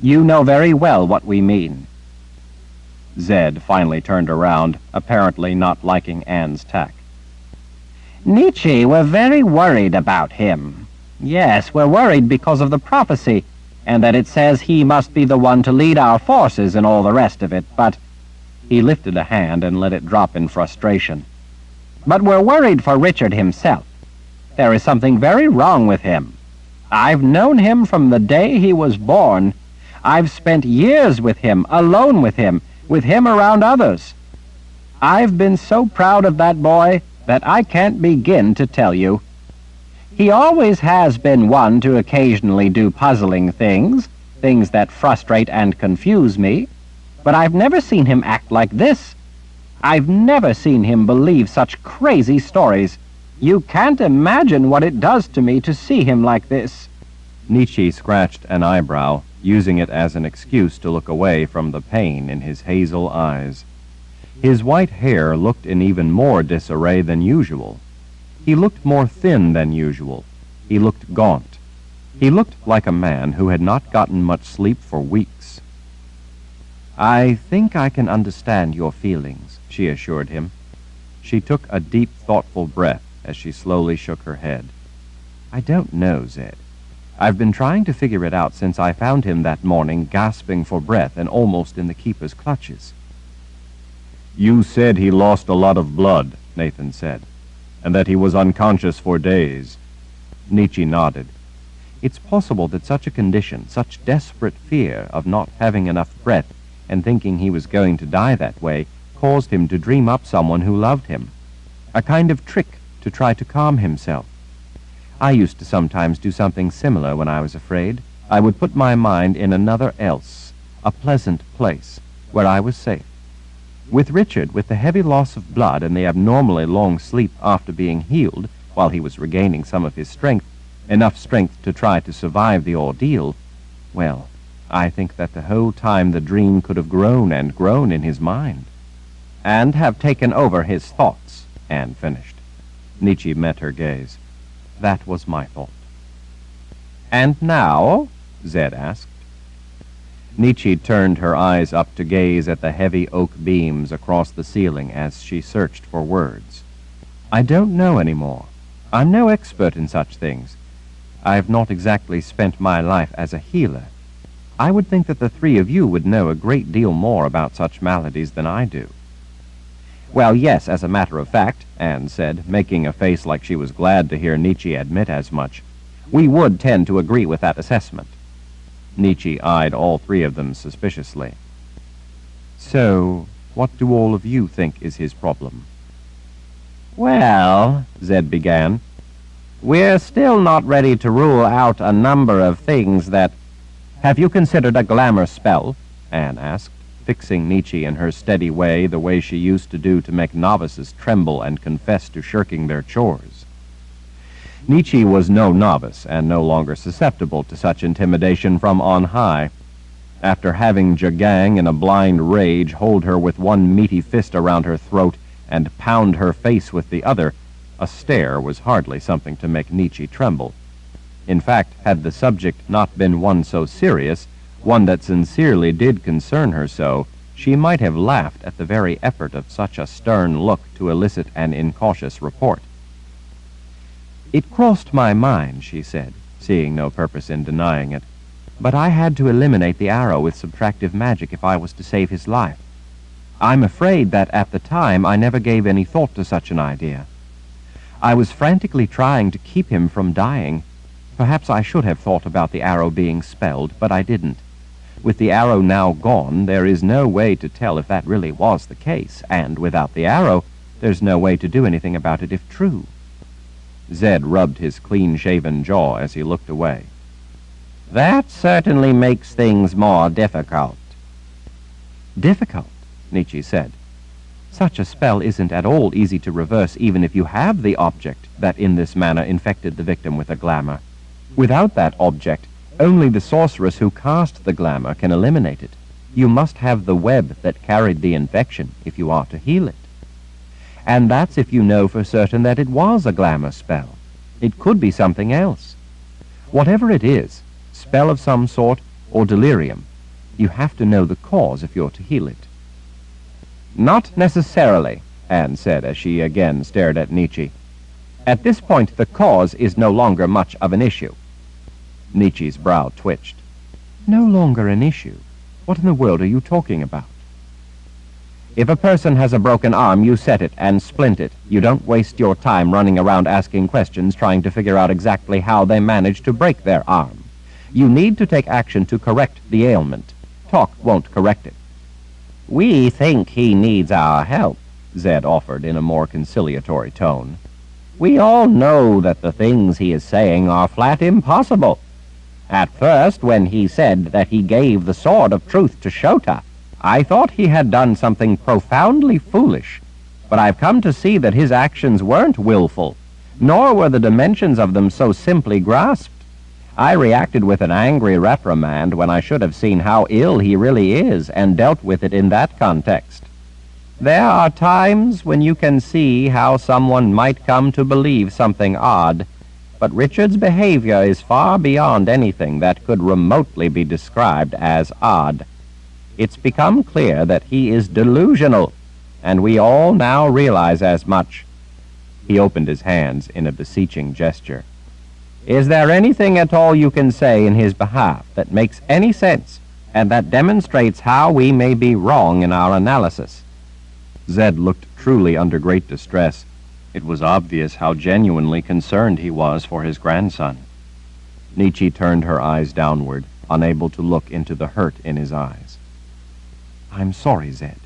"You know very well what we mean." Zed finally turned around, apparently not liking Anne's tack. "Nietzsche, we're very worried about him. Yes, we're worried because of the prophecy, and that it says he must be the one to lead our forces and all the rest of it, but—" He lifted a hand and let it drop in frustration. "But we're worried for Richard himself. There is something very wrong with him. I've known him from the day he was born. I've spent years with him, alone with him around others. I've been so proud of that boy that I can't begin to tell you. He always has been one to occasionally do puzzling things that frustrate and confuse me, but I've never seen him act like this. I've never seen him believe such crazy stories. You can't imagine what it does to me to see him like this." Nietzsche scratched an eyebrow, using it as an excuse to look away from the pain in his hazel eyes. His white hair looked in even more disarray than usual. He looked more thin than usual. He looked gaunt. He looked like a man who had not gotten much sleep for weeks. "I think I can understand your feelings," she assured him. She took a deep, thoughtful breath as she slowly shook her head. "I don't know, Zed. I've been trying to figure it out since I found him that morning gasping for breath and almost in the keeper's clutches." "You said he lost a lot of blood," Nathan said, "and that he was unconscious for days." Nietzsche nodded. It's possible that such a condition, such desperate fear of not having enough breath and thinking he was going to die that way, caused him to dream up someone who loved him. A kind of trick to try to calm himself. I used to sometimes do something similar when I was afraid. I would put my mind in another else, a pleasant place, where I was safe. With Richard, with the heavy loss of blood and the abnormally long sleep after being healed, while he was regaining some of his strength, enough strength to try to survive the ordeal, well, I think that the whole time the dream could have grown and grown in his mind. "And have taken over his thoughts," Anne finished. Nietzsche met her gaze. "That was my thought." "And now?" Zed asked. Nietzsche turned her eyes up to gaze at the heavy oak beams across the ceiling as she searched for words. "I don't know any more. I'm no expert in such things. I've not exactly spent my life as a healer. I would think that the three of you would know a great deal more about such maladies than I do." "Well, yes, as a matter of fact," Anne said, making a face like she was glad to hear Nietzsche admit as much. "We would tend to agree with that assessment." Nietzsche eyed all three of them suspiciously. "So, what do all of you think is his problem?" "Well," Zed began, "we're still not ready to rule out a number of things that—" "Have you considered a glamour spell?" Anne asked, fixing Nietzsche in her steady way, the way she used to do to make novices tremble and confess to shirking their chores. Nietzsche was no novice and no longer susceptible to such intimidation from on high. After having Jagang in a blind rage hold her with one meaty fist around her throat and pound her face with the other, a stare was hardly something to make Nietzsche tremble. In fact, had the subject not been one so serious, one that sincerely did concern her so, she might have laughed at the very effort of such a stern look to elicit an incautious report. "It crossed my mind," she said, seeing no purpose in denying it, "but I had to eliminate the arrow with subtractive magic if I was to save his life. I'm afraid that at the time I never gave any thought to such an idea. I was frantically trying to keep him from dying. Perhaps I should have thought about the arrow being spelled, but I didn't. With the arrow now gone, there is no way to tell if that really was the case, and without the arrow, there's no way to do anything about it if true." Zed rubbed his clean-shaven jaw as he looked away. "That certainly makes things more difficult." "Difficult?" Nietzsche said. "Such a spell isn't at all easy to reverse even if you have the object that in this manner infected the victim with a glamour. Without that object, only the sorceress who cast the glamour can eliminate it. You must have the web that carried the infection if you are to heal it. And that's if you know for certain that it was a glamour spell. It could be something else. Whatever it is, spell of some sort or delirium, you have to know the cause if you're to heal it." "Not necessarily," Anne said as she again stared at Nietzsche. "At this point, the cause is no longer much of an issue." Nietzsche's brow twitched. "No longer an issue? What in the world are you talking about?" "If a person has a broken arm, you set it and splint it. You don't waste your time running around asking questions trying to figure out exactly how they managed to break their arm. You need to take action to correct the ailment. Talk won't correct it. We think he needs our help, Zed offered in a more conciliatory tone. We all know that the things he is saying are flat impossible. At first, when he said that he gave the sword of truth to Shota, I thought he had done something profoundly foolish, but I've come to see that his actions weren't willful, nor were the dimensions of them so simply grasped. I reacted with an angry reprimand when I should have seen how ill he really is and dealt with it in that context. There are times when you can see how someone might come to believe something odd, but Richard's behavior is far beyond anything that could remotely be described as odd. It's become clear that he is delusional, and we all now realize as much. He opened his hands in a beseeching gesture. Is there anything at all you can say in his behalf that makes any sense and that demonstrates how we may be wrong in our analysis? Zed looked truly under great distress. It was obvious how genuinely concerned he was for his grandson. Nietzsche turned her eyes downward, unable to look into the hurt in his eyes. I'm sorry, Zed,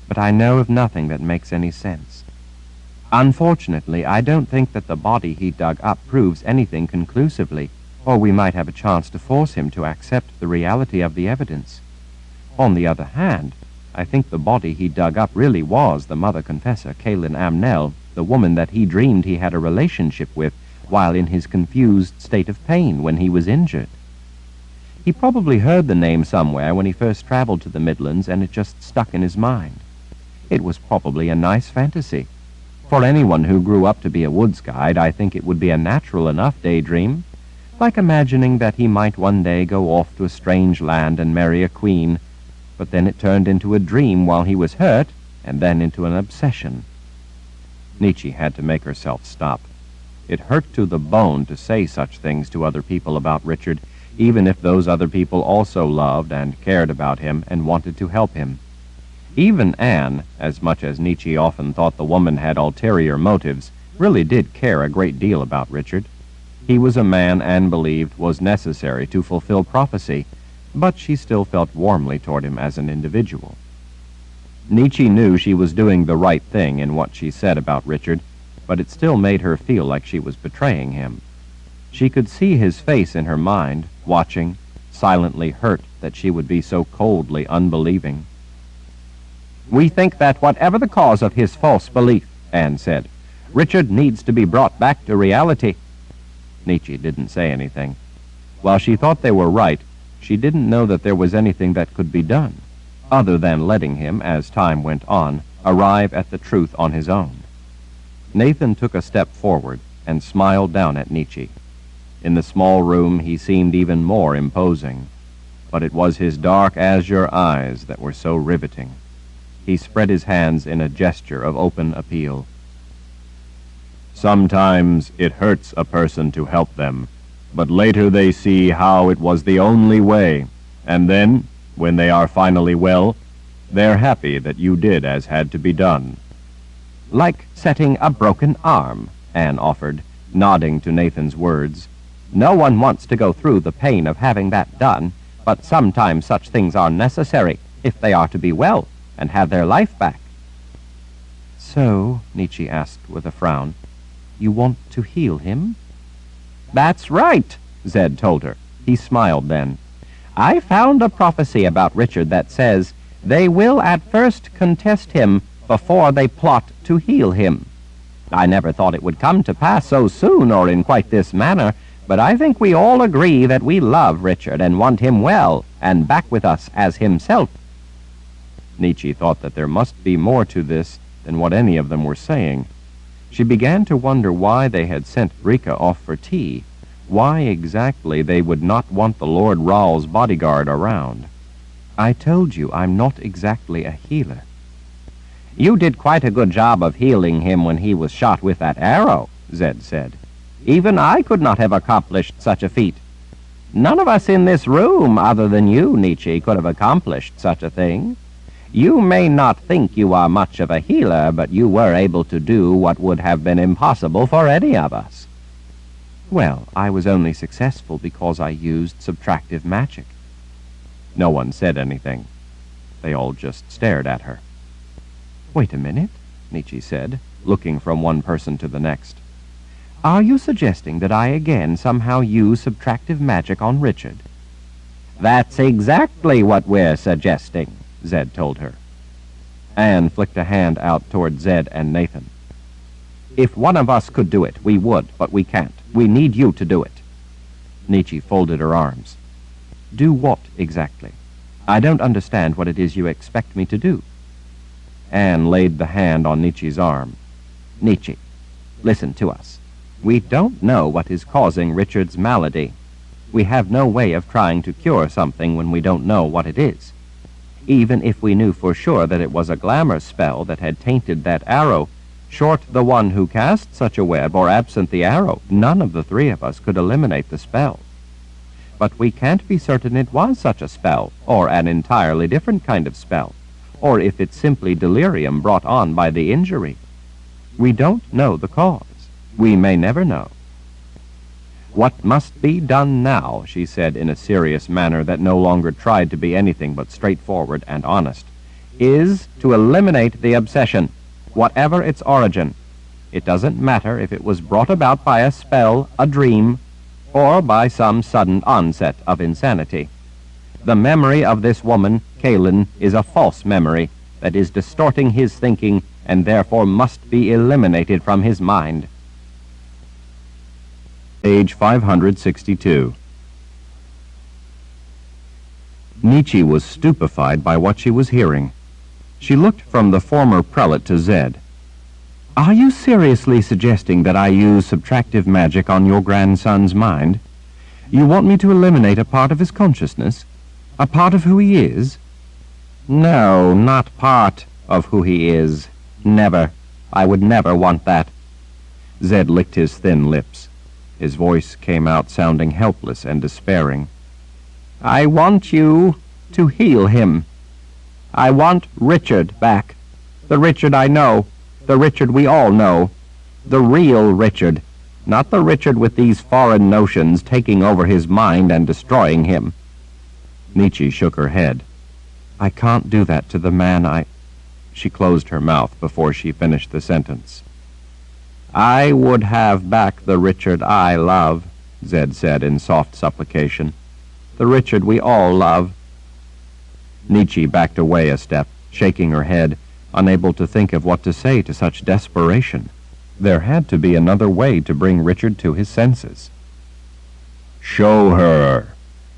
but I know of nothing that makes any sense. Unfortunately, I don't think that the body he dug up proves anything conclusively, or we might have a chance to force him to accept the reality of the evidence. On the other hand, I think the body he dug up really was the mother confessor, Kaylin Amnell, the woman that he dreamed he had a relationship with while in his confused state of pain when he was injured. He probably heard the name somewhere when he first traveled to the Midlands, and it just stuck in his mind. It was probably a nice fantasy. For anyone who grew up to be a woods guide, I think it would be a natural enough daydream, like imagining that he might one day go off to a strange land and marry a queen, but then it turned into a dream while he was hurt, and then into an obsession. Nietzsche had to make herself stop. It hurt to the bone to say such things to other people about Richard, even if those other people also loved and cared about him and wanted to help him. Even Anne, as much as Nietzsche often thought the woman had ulterior motives, really did care a great deal about Richard. He was a man Anne believed was necessary to fulfill prophecy, but she still felt warmly toward him as an individual. Nietzsche knew she was doing the right thing in what she said about Richard, but it still made her feel like she was betraying him. She could see his face in her mind, watching, silently hurt that she would be so coldly unbelieving. We think that whatever the cause of his false belief, Anne said, Richard needs to be brought back to reality. Nietzsche didn't say anything. While she thought they were right, she didn't know that there was anything that could be done, other than letting him, as time went on, arrive at the truth on his own. Nathan took a step forward and smiled down at Nietzsche. In the small room he seemed even more imposing, but it was his dark azure eyes that were so riveting. He spread his hands in a gesture of open appeal. Sometimes it hurts a person to help them, but later they see how it was the only way, and then, when they are finally well, they're happy that you did as had to be done. Like setting a broken arm, Anne offered, nodding to Nathan's words. No one wants to go through the pain of having that done, but sometimes such things are necessary if they are to be well and have their life back. So, Nietzsche asked with a frown, you want to heal him? That's right, Zed told her. He smiled then. I found a prophecy about Richard that says they will at first contest him before they plot to heal him. I never thought it would come to pass so soon or in quite this manner, but I think we all agree that we love Richard and want him well and back with us as himself. Nietzsche thought that there must be more to this than what any of them were saying. She began to wonder why they had sent Rika off for tea, why exactly they would not want the Lord Rawl's bodyguard around. I told you I'm not exactly a healer. You did quite a good job of healing him when he was shot with that arrow, Zed said. Even I could not have accomplished such a feat. None of us in this room, other than you, Nietzsche, could have accomplished such a thing. You may not think you are much of a healer, but you were able to do what would have been impossible for any of us. Well, I was only successful because I used subtractive magic. No one said anything. They all just stared at her. Wait a minute, Nietzsche said, looking from one person to the next. Are you suggesting that I again somehow use subtractive magic on Richard? That's exactly what we're suggesting, Zed told her. Anne flicked a hand out toward Zed and Nathan. If one of us could do it, we would, but we can't. We need you to do it. Nietzsche folded her arms. Do what, exactly? I don't understand what it is you expect me to do. Anne laid the hand on Nietzsche's arm. Nietzsche, listen to us. We don't know what is causing Richard's malady. We have no way of trying to cure something when we don't know what it is. Even if we knew for sure that it was a glamour spell that had tainted that arrow, short the one who cast such a web or absent the arrow, none of the three of us could eliminate the spell. But we can't be certain it was such a spell, or an entirely different kind of spell, or if it's simply delirium brought on by the injury. We don't know the cause. We may never know. What must be done now, she said in a serious manner that no longer tried to be anything but straightforward and honest, is to eliminate the obsession, whatever its origin. It doesn't matter if it was brought about by a spell, a dream, or by some sudden onset of insanity. The memory of this woman, Kaylin, is a false memory that is distorting his thinking and therefore must be eliminated from his mind. Page 562. Nietzsche was stupefied by what she was hearing. She looked from the former prelate to Zed. Are you seriously suggesting that I use subtractive magic on your grandson's mind? You want me to eliminate a part of his consciousness? A part of who he is? No, not part of who he is. Never. I would never want that. Zed licked his thin lips. His voice came out sounding helpless and despairing. I want you to heal him. I want Richard back. The Richard I know. The Richard we all know. The real Richard. Not the Richard with these foreign notions taking over his mind and destroying him. Nietzsche shook her head. I can't do that to the man I... She closed her mouth before she finished the sentence. I would have back the Richard I love, Zed said in soft supplication. The Richard we all love. Nietzsche backed away a step, shaking her head, unable to think of what to say to such desperation. There had to be another way to bring Richard to his senses. Show her,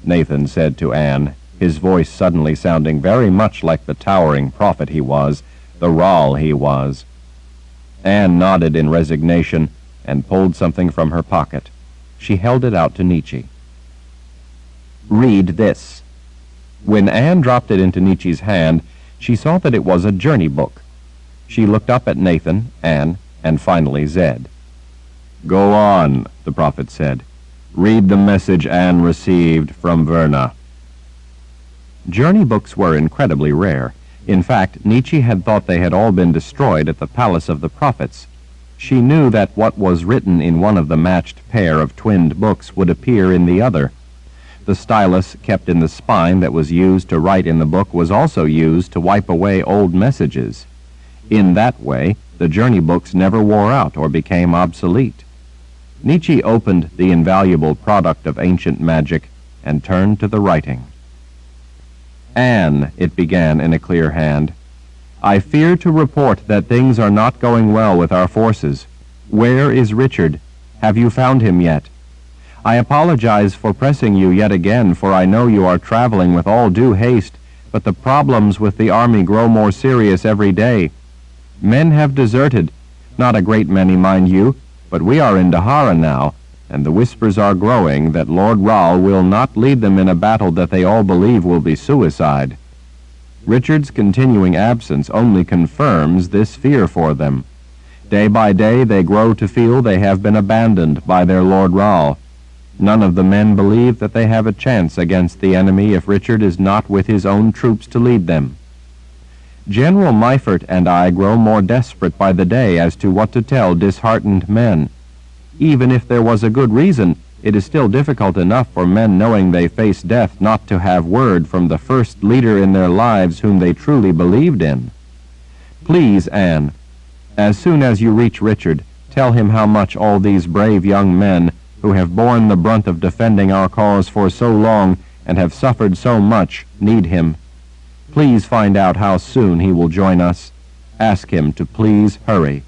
Nathan said to Anne, his voice suddenly sounding very much like the towering prophet he was, the Rahl he was. Anne nodded in resignation and pulled something from her pocket. She held it out to Nietzsche. Read this. When Anne dropped it into Nietzsche's hand, she saw that it was a journey book. She looked up at Nathan, Anne, and finally Zed. Go on, the prophet said. Read the message Anne received from Verna. Journey books were incredibly rare. In fact, Nietzsche had thought they had all been destroyed at the Palace of the Prophets. She knew that what was written in one of the matched pair of twinned books would appear in the other. The stylus kept in the spine that was used to write in the book was also used to wipe away old messages. In that way, the journey books never wore out or became obsolete. Nietzsche opened the invaluable product of ancient magic and turned to the writing. Anne, it began in a clear hand, I fear to report that things are not going well with our forces. Where is Richard? Have you found him yet? I apologize for pressing you yet again, for I know you are traveling with all due haste, but the problems with the army grow more serious every day. Men have deserted, not a great many, mind you, but we are in Dahara now, and the whispers are growing that Lord Rahl will not lead them in a battle that they all believe will be suicide. Richard's continuing absence only confirms this fear for them. Day by day they grow to feel they have been abandoned by their Lord Rahl. None of the men believe that they have a chance against the enemy if Richard is not with his own troops to lead them. General Meifert and I grow more desperate by the day as to what to tell disheartened men. Even if there was a good reason, it is still difficult enough for men knowing they face death not to have word from the first leader in their lives whom they truly believed in. Please, Anne, as soon as you reach Richard, tell him how much all these brave young men, who have borne the brunt of defending our cause for so long and have suffered so much, need him. Please find out how soon he will join us. Ask him to please hurry.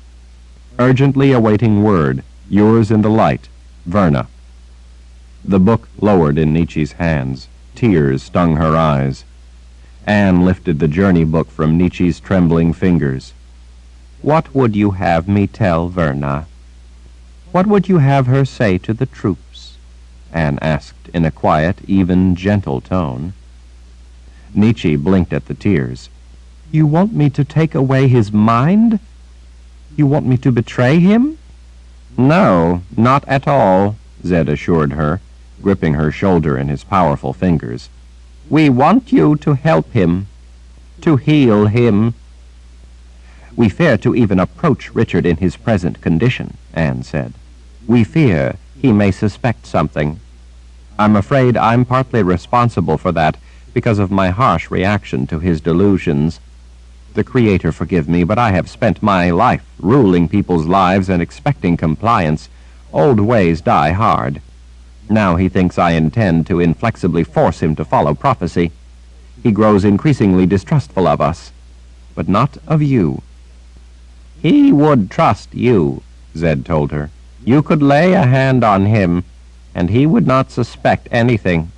Urgently awaiting word. Yours in the light, Verna. The book lowered in Nietzsche's hands. Tears stung her eyes. Anne lifted the journey book from Nietzsche's trembling fingers. What would you have me tell Verna? What would you have her say to the troops? Anne asked in a quiet, even, gentle tone. Nietzsche blinked at the tears. You want me to take away his mind? You want me to betray him? No, not at all, Zed assured her, gripping her shoulder in his powerful fingers. We want you to help him, to heal him. We fear to even approach Richard in his present condition, Anne said. We fear he may suspect something. I'm afraid I'm partly responsible for that because of my harsh reaction to his delusions. The Creator forgive me, but I have spent my life ruling people's lives and expecting compliance. Old ways die hard. Now he thinks I intend to inflexibly force him to follow prophecy. He grows increasingly distrustful of us, but not of you. He would trust you, Zed told her. You could lay a hand on him, and he would not suspect anything.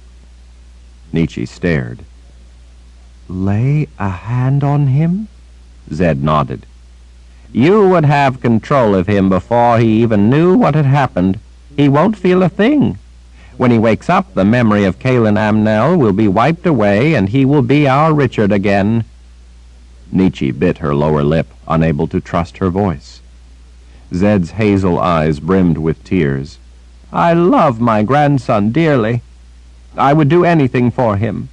Nietzsche stared. Lay a hand on him? Zed nodded. You would have control of him before he even knew what had happened. He won't feel a thing. When he wakes up, the memory of Kaelin Amnel will be wiped away, and he will be our Richard again. Nietzsche bit her lower lip, unable to trust her voice. Zed's hazel eyes brimmed with tears. I love my grandson dearly. I would do anything for him.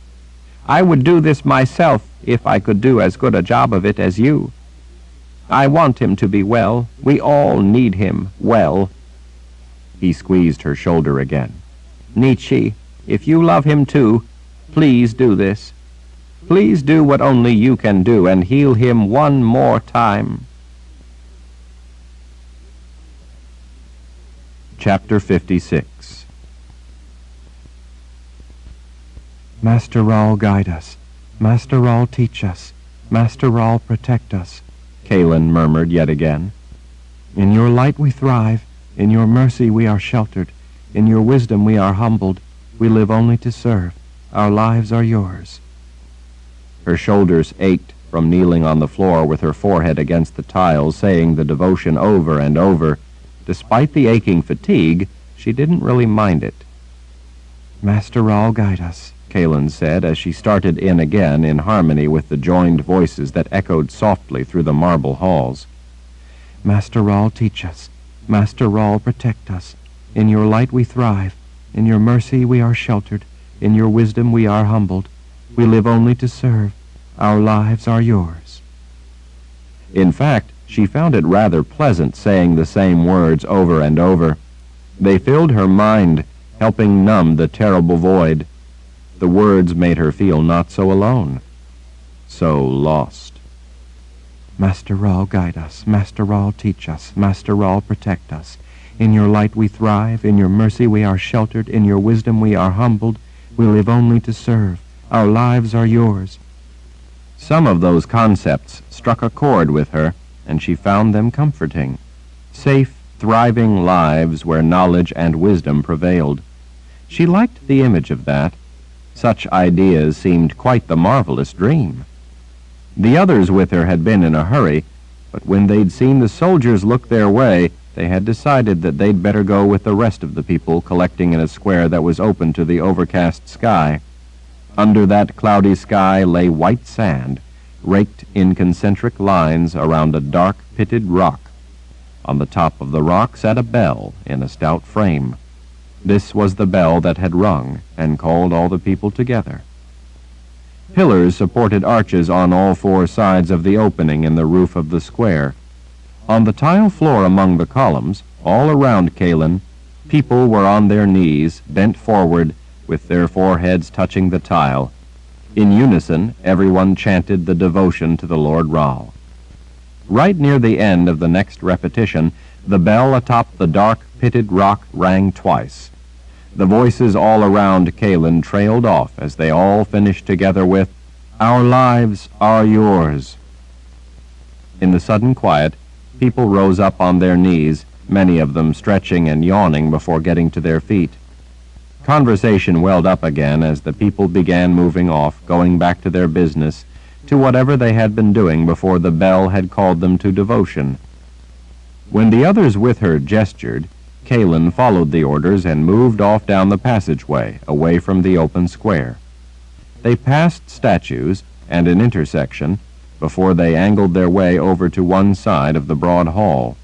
I would do this myself if I could do as good a job of it as you. I want him to be well. We all need him well. He squeezed her shoulder again. Nietzsche, if you love him too, please do this. Please do what only you can do and heal him one more time. Chapter 56. Master Rahl, guide us. Master Rahl, teach us. Master Rahl, protect us, Kaelin murmured yet again. In your light we thrive. In your mercy we are sheltered. In your wisdom we are humbled. We live only to serve. Our lives are yours. Her shoulders ached from kneeling on the floor with her forehead against the tiles, saying the devotion over and over. Despite the aching fatigue, she didn't really mind it. Master Rahl, guide us, Kaelin said as she started in again in harmony with the joined voices that echoed softly through the marble halls. Master Rahl, teach us. Master Rahl, protect us. In your light we thrive. In your mercy we are sheltered. In your wisdom we are humbled. We live only to serve. Our lives are yours. In fact, she found it rather pleasant saying the same words over and over. They filled her mind, helping numb the terrible void. The words made her feel not so alone, so lost. Master Rahl, guide us. Master Rahl, teach us. Master Rahl, protect us. In your light we thrive. In your mercy we are sheltered. In your wisdom we are humbled. We live only to serve. Our lives are yours. Some of those concepts struck a chord with her, and she found them comforting. Safe, thriving lives where knowledge and wisdom prevailed. She liked the image of that. Such ideas seemed quite the marvelous dream. The others with her had been in a hurry, but when they'd seen the soldiers look their way, they had decided that they'd better go with the rest of the people collecting in a square that was open to the overcast sky. Under that cloudy sky lay white sand, raked in concentric lines around a dark pitted rock. On the top of the rock sat a bell in a stout frame. This was the bell that had rung and called all the people together. Pillars supported arches on all four sides of the opening in the roof of the square. On the tile floor among the columns, all around Kalin, people were on their knees, bent forward, with their foreheads touching the tile. In unison, everyone chanted the devotion to the Lord Ra. Right near the end of the next repetition, the bell atop the dark, pitted rock rang twice. The voices all around Kalin trailed off as they all finished together with, "Our lives are yours." In the sudden quiet, people rose up on their knees, many of them stretching and yawning before getting to their feet. Conversation welled up again as the people began moving off, going back to their business, to whatever they had been doing before the bell had called them to devotion. When the others with her gestured, Kalin followed the orders and moved off down the passageway, away from the open square. They passed statues and an intersection before they angled their way over to one side of the broad hall.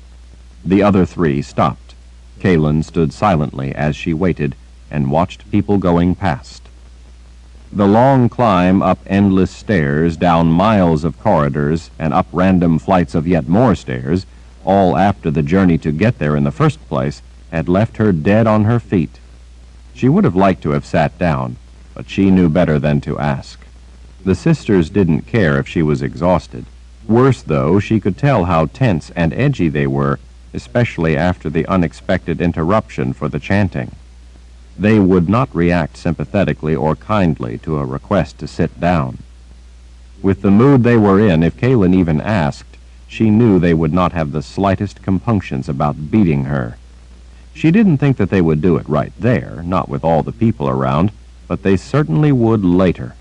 The other three stopped. Kalin stood silently as she waited and watched people going past. The long climb up endless stairs, down miles of corridors, and up random flights of yet more stairs, all after the journey to get there in the first place, had left her dead on her feet. She would have liked to have sat down, but she knew better than to ask. The sisters didn't care if she was exhausted. Worse, though, she could tell how tense and edgy they were, especially after the unexpected interruption for the chanting. They would not react sympathetically or kindly to a request to sit down. With the mood they were in, if Kalin even asked, she knew they would not have the slightest compunctions about beating her. She didn't think that they would do it right there, not with all the people around, but they certainly would later.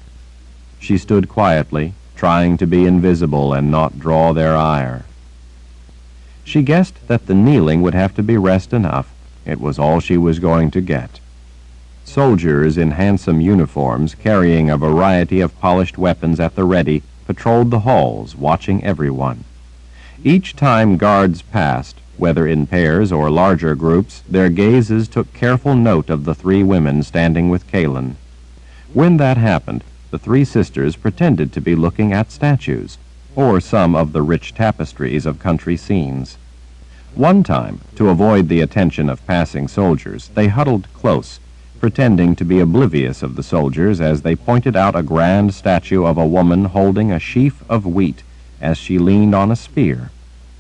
She stood quietly, trying to be invisible and not draw their ire. She guessed that the kneeling would have to be rest enough. It was all she was going to get. Soldiers in handsome uniforms, carrying a variety of polished weapons at the ready, patrolled the halls, watching everyone. Each time guards passed, whether in pairs or larger groups, their gazes took careful note of the three women standing with Kalin. When that happened, the three sisters pretended to be looking at statues, or some of the rich tapestries of country scenes. One time, to avoid the attention of passing soldiers, they huddled close, pretending to be oblivious of the soldiers as they pointed out a grand statue of a woman holding a sheaf of wheat as she leaned on a spear.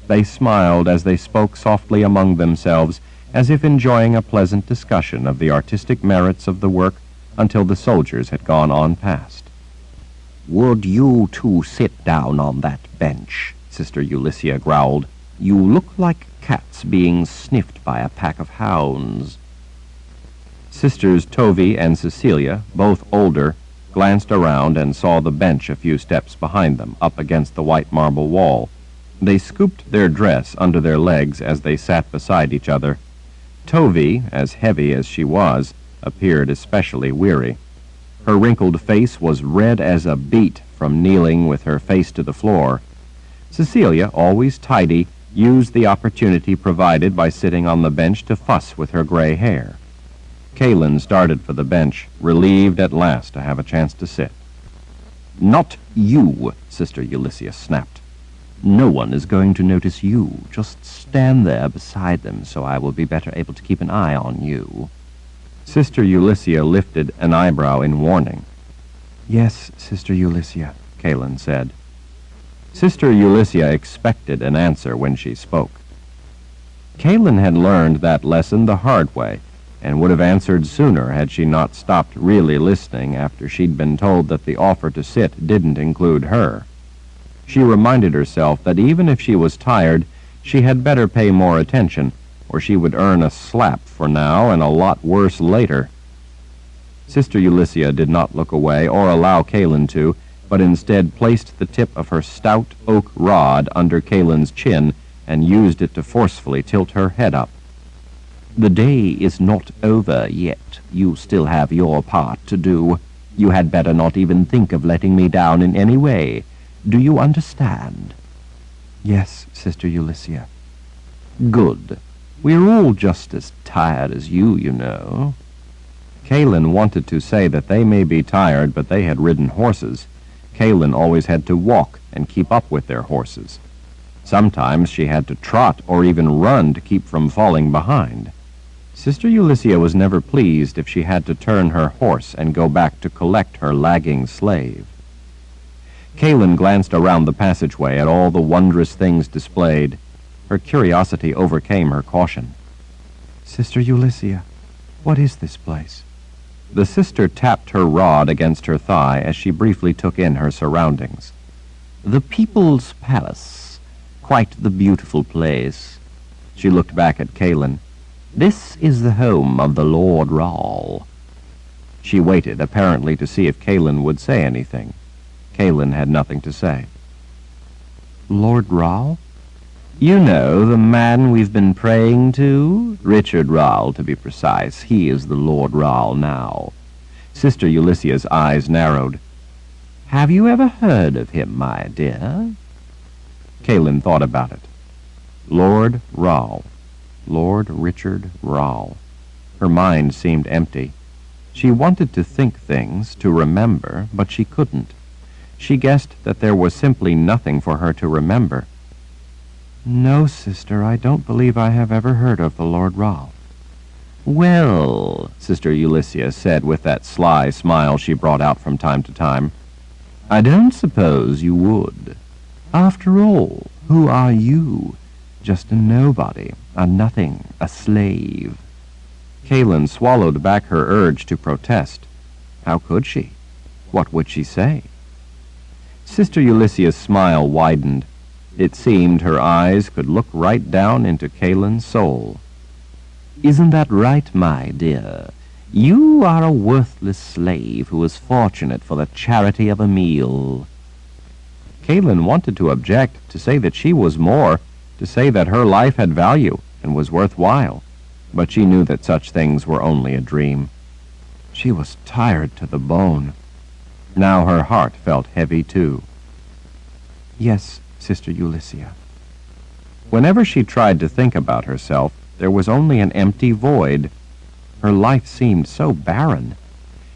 They smiled as they spoke softly among themselves, as if enjoying a pleasant discussion of the artistic merits of the work until the soldiers had gone on past. "Would you two sit down on that bench?" Sister Ulysses growled. "You look like cats being sniffed by a pack of hounds." Sisters Tovey and Cecilia, both older, glanced around and saw the bench a few steps behind them, up against the white marble wall. They scooped their dress under their legs as they sat beside each other. Tovey, as heavy as she was, appeared especially weary. Her wrinkled face was red as a beet from kneeling with her face to the floor. Cecilia, always tidy, used the opportunity provided by sitting on the bench to fuss with her gray hair. Kalin started for the bench, relieved at last to have a chance to sit. "Not you," Sister Ulysses snapped. "No one is going to notice you. Just stand there beside them so I will be better able to keep an eye on you." Sister Ulysses lifted an eyebrow in warning. "Yes, Sister Ulysses," Kalin said. Sister Ulysses expected an answer when she spoke. Kalin had learned that lesson the hard way, and would have answered sooner had she not stopped really listening after she'd been told that the offer to sit didn't include her. She reminded herself that even if she was tired, she had better pay more attention, or she would earn a slap for now and a lot worse later. Sister Ulysses did not look away or allow Kalin to, but instead placed the tip of her stout oak rod under Kalin's chin and used it to forcefully tilt her head up. "The day is not over yet. You still have your part to do. You had better not even think of letting me down in any way. Do you understand?" "Yes, Sister Ulysses." "Good. We're all just as tired as you know." Kalin wanted to say that they may be tired, but they had ridden horses. Kalin always had to walk and keep up with their horses. Sometimes she had to trot or even run to keep from falling behind. Sister Ulysses was never pleased if she had to turn her horse and go back to collect her lagging slave. Kaylin glanced around the passageway at all the wondrous things displayed. Her curiosity overcame her caution. Sister Ulysses, what is this place? The sister tapped her rod against her thigh as she briefly took in her surroundings. The People's Palace. Quite the beautiful place. She looked back at Kaylin. This is the home of the Lord Rahl. She waited, apparently to see if Kaylin would say anything. Kaylin had nothing to say. Lord Rahl? You know, the man we've been praying to? Richard Rahl, to be precise. He is the Lord Rahl now. Sister Ulysses' eyes narrowed. Have you ever heard of him, my dear? Kaylin thought about it. Lord Rahl. Lord Richard Rahl. Her mind seemed empty. She wanted to think things, to remember, but she couldn't. She guessed that there was simply nothing for her to remember. No, sister, I don't believe I have ever heard of the Lord Rahl. Well, Sister Ulysses said with that sly smile she brought out from time to time, I don't suppose you would. After all, who are you? Just a nobody, a nothing, a slave. Kaylin swallowed back her urge to protest. How could she? What would she say? Sister Ulysses' smile widened. It seemed her eyes could look right down into Kaylin's soul. Isn't that right, my dear? You are a worthless slave who is fortunate for the charity of a meal. Kaylin wanted to object, to say that she was more, to say that her life had value and was worthwhile, but she knew that such things were only a dream. She was tired to the bone. Now her heart felt heavy, too. Yes, Sister Ulysses. Whenever she tried to think about herself, there was only an empty void. Her life seemed so barren.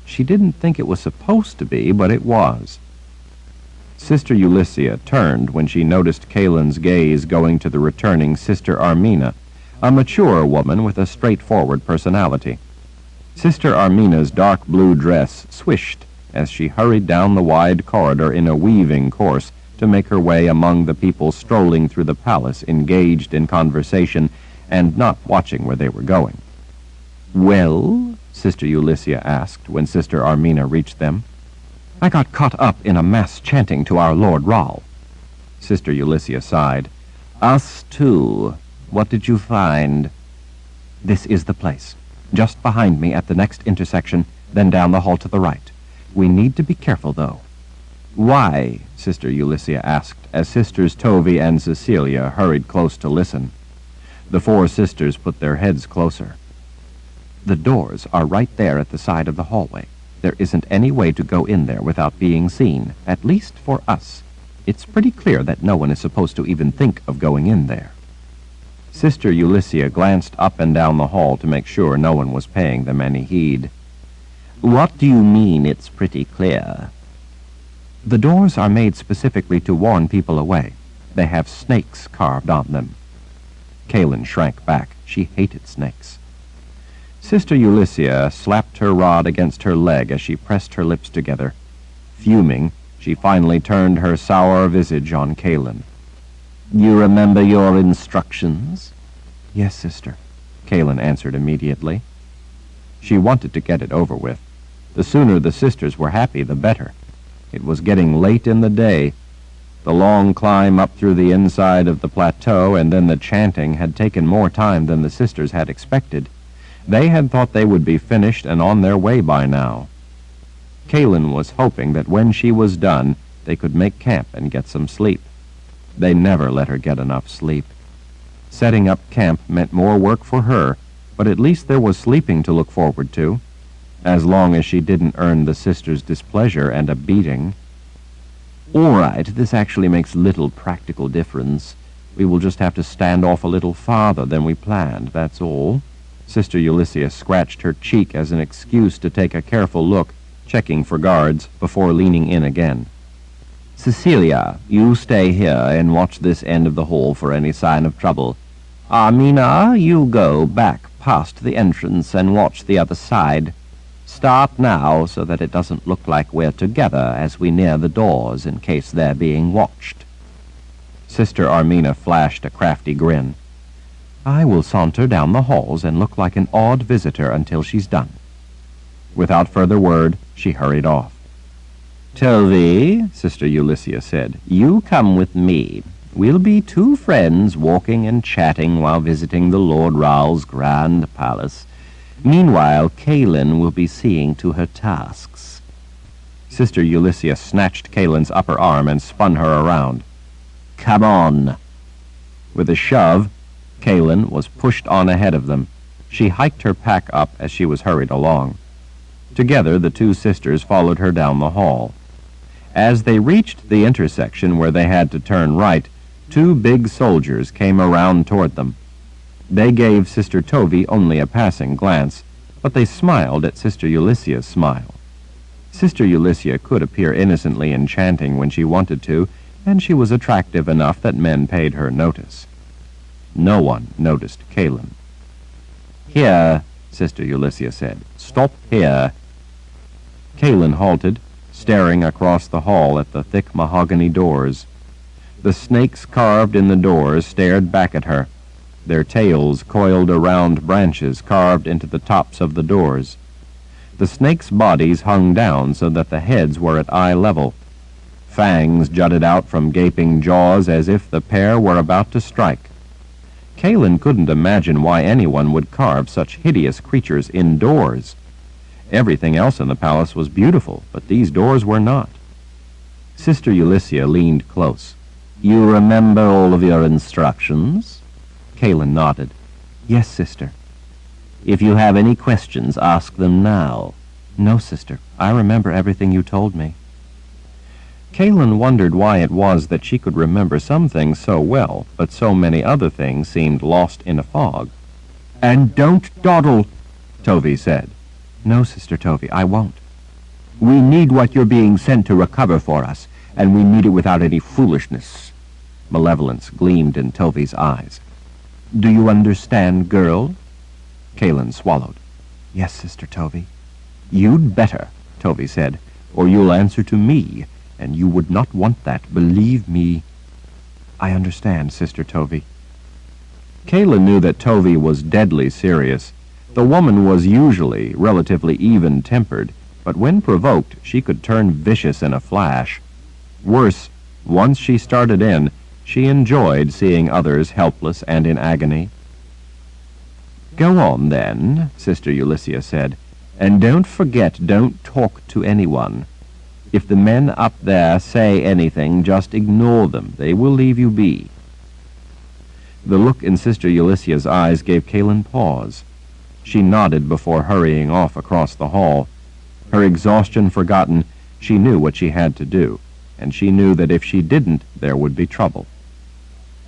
She didn't think it was supposed to be, but it was. Sister Ulysses turned when she noticed Kaylin's gaze going to the returning Sister Armina, a mature woman with a straightforward personality. Sister Armina's dark blue dress swished as she hurried down the wide corridor in a weaving course to make her way among the people strolling through the palace, engaged in conversation and not watching where they were going. Well? Sister Ulysses asked when Sister Armina reached them. I got caught up in a mass chanting to our Lord Rahl. Sister Ulysses sighed. Us too. What did you find? This is the place. Just behind me at the next intersection, then down the hall to the right. We need to be careful, though. Why? Sister Ulysses asked, as Sisters Tovey and Cecilia hurried close to listen. The four sisters put their heads closer. The doors are right there at the side of the hallway. There isn't any way to go in there without being seen, at least for us. It's pretty clear that no one is supposed to even think of going in there. Sister Ulysses glanced up and down the hall to make sure no one was paying them any heed. What do you mean it's pretty clear? The doors are made specifically to warn people away. They have snakes carved on them. Kaylin shrank back. She hated snakes. Sister Ulysses slapped her rod against her leg as she pressed her lips together. Fuming, she finally turned her sour visage on Kaylin. You remember your instructions? Yes, sister, Kaylin answered immediately. She wanted to get it over with. The sooner the sisters were happy, the better. It was getting late in the day. The long climb up through the inside of the plateau and then the chanting had taken more time than the sisters had expected. They had thought they would be finished and on their way by now. Kaylin was hoping that when she was done, they could make camp and get some sleep. They never let her get enough sleep. Setting up camp meant more work for her, but at least there was sleeping to look forward to, as long as she didn't earn the sisters' displeasure and a beating. All right, this actually makes little practical difference. We will just have to stand off a little farther than we planned, that's all. Sister Ulysses scratched her cheek as an excuse to take a careful look, checking for guards, before leaning in again. Cecilia, you stay here and watch this end of the hall for any sign of trouble. Armina, you go back past the entrance and watch the other side. Start now so that it doesn't look like we're together as we near the doors in case they're being watched. Sister Armina flashed a crafty grin. I will saunter down the halls and look like an odd visitor until she's done. Without further word, she hurried off. Tovey, Sister Ulyssia said, you come with me. We'll be two friends walking and chatting while visiting the Lord Ral's grand palace. Meanwhile, Kaelin will be seeing to her tasks. Sister Ulyssia snatched Kaelin's upper arm and spun her around. Come on. With a shove, Kaelin was pushed on ahead of them. She hiked her pack up as she was hurried along. Together, the two sisters followed her down the hall. As they reached the intersection where they had to turn right, two big soldiers came around toward them. They gave Sister Tovey only a passing glance, but they smiled at Sister Ulyssia's smile. Sister Ulyssia could appear innocently enchanting when she wanted to, and she was attractive enough that men paid her notice. No one noticed Kaelin. Here, Sister Ulyssia said. Stop here. Kaelin halted, staring across the hall at the thick mahogany doors. The snakes carved in the doors stared back at her, their tails coiled around branches carved into the tops of the doors. The snakes' bodies hung down so that the heads were at eye level. Fangs jutted out from gaping jaws as if the pair were about to strike. Kaelin couldn't imagine why anyone would carve such hideous creatures indoors. Everything else in the palace was beautiful, but these doors were not. Sister Ulyssia leaned close. You remember all of your instructions? Kaelin nodded. Yes, sister. If you have any questions, ask them now. No, sister. I remember everything you told me. Kaelin wondered why it was that she could remember some things so well, but so many other things seemed lost in a fog. And don't dawdle, Tovey said. No, Sister Tovey, I won't. We need what you're being sent to recover for us, and we need it without any foolishness. Malevolence gleamed in Tovey's eyes. Do you understand, girl? Kaelin swallowed. Yes, Sister Tovey. You'd better, Tovey said, or you'll answer to me, and you would not want that, believe me. I understand, Sister Tovey. Kaelin knew that Tovey was deadly serious. The woman was usually relatively even-tempered, but when provoked, she could turn vicious in a flash. Worse, once she started in, she enjoyed seeing others helpless and in agony. Go on, then, Sister Ulyssia said, and don't forget, don't talk to anyone. If the men up there say anything, just ignore them. They will leave you be. The look in Sister Ulyssia's eyes gave Kaelin pause. She nodded before hurrying off across the hall. Her exhaustion forgotten, she knew what she had to do, and she knew that if she didn't, there would be trouble.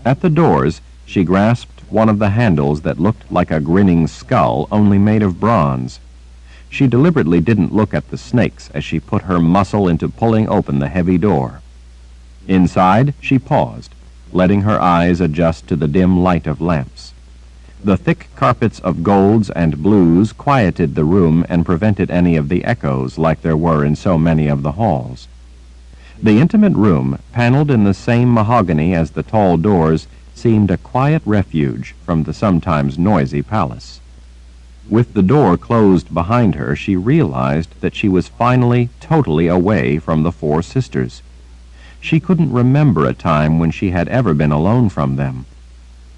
At the doors, she grasped one of the handles that looked like a grinning skull, only made of bronze. She deliberately didn't look at the snakes as she put her muscle into pulling open the heavy door. Inside, she paused, letting her eyes adjust to the dim light of lamps. The thick carpets of golds and blues quieted the room and prevented any of the echoes like there were in so many of the halls. The intimate room, paneled in the same mahogany as the tall doors, seemed a quiet refuge from the sometimes noisy palace. With the door closed behind her, she realized that she was finally totally away from the four sisters. She couldn't remember a time when she had ever been alone from them.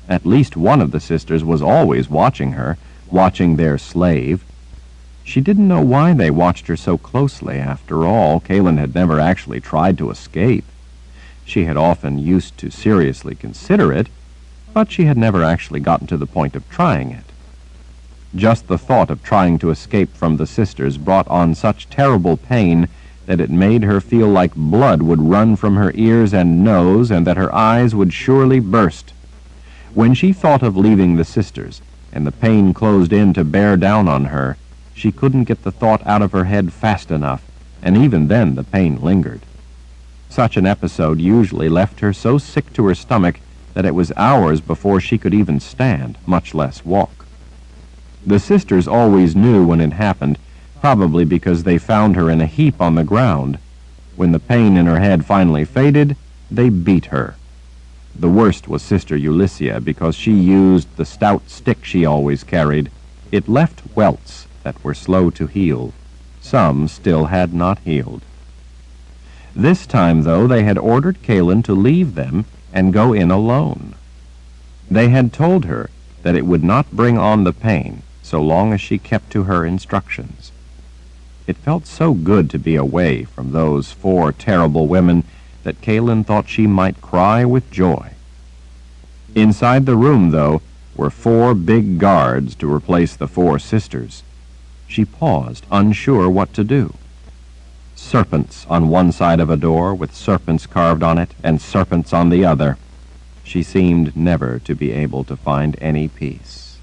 At least one of the sisters was always watching her, watching their slave. She didn't know why they watched her so closely. After all, Kaelin had never actually tried to escape. She had often used to seriously consider it, but she had never actually gotten to the point of trying it. Just the thought of trying to escape from the sisters brought on such terrible pain that it made her feel like blood would run from her ears and nose and that her eyes would surely burst. When she thought of leaving the sisters, and the pain closed in to bear down on her, she couldn't get the thought out of her head fast enough, and even then the pain lingered. Such an episode usually left her so sick to her stomach that it was hours before she could even stand, much less walk. The sisters always knew when it happened, probably because they found her in a heap on the ground. When the pain in her head finally faded, they beat her. The worst was Sister Ulyssia, because she used the stout stick she always carried. It left welts that were slow to heal. Some still had not healed. This time, though, they had ordered Kaylin to leave them and go in alone. They had told her that it would not bring on the pain so long as she kept to her instructions. It felt so good to be away from those 4 terrible women that Kaylin thought she might cry with joy. Inside the room, though, were 4 big guards to replace the 4 sisters. She paused, unsure what to do. Serpents on one side of a door, with serpents carved on it, and serpents on the other. She seemed never to be able to find any peace.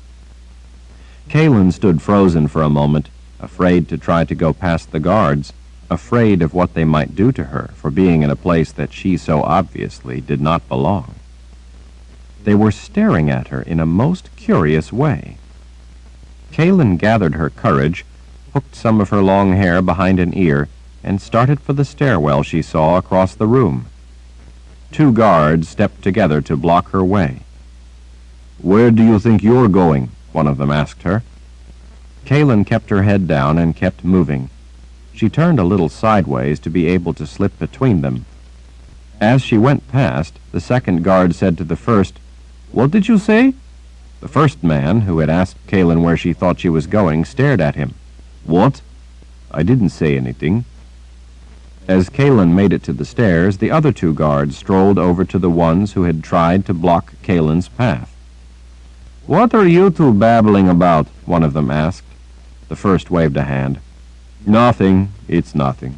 Kaylin stood frozen for a moment, afraid to try to go past the guards, afraid of what they might do to her for being in a place that she so obviously did not belong. They were staring at her in a most curious way. Kaylin gathered her courage, hooked some of her long hair behind an ear, and started for the stairwell she saw across the room. 2 guards stepped together to block her way. "Where do you think you're going?" one of them asked her. Kaylin kept her head down and kept moving. She turned a little sideways to be able to slip between them. As she went past, the second guard said to the first, "What did you say?" The first man, who had asked Kaylin where she thought she was going, stared at him. "What? I didn't say anything." As Kaylin made it to the stairs, the other 2 guards strolled over to the ones who had tried to block Kaylin's path. "What are you 2 babbling about?" one of them asked. The first waved a hand. "Nothing. It's nothing."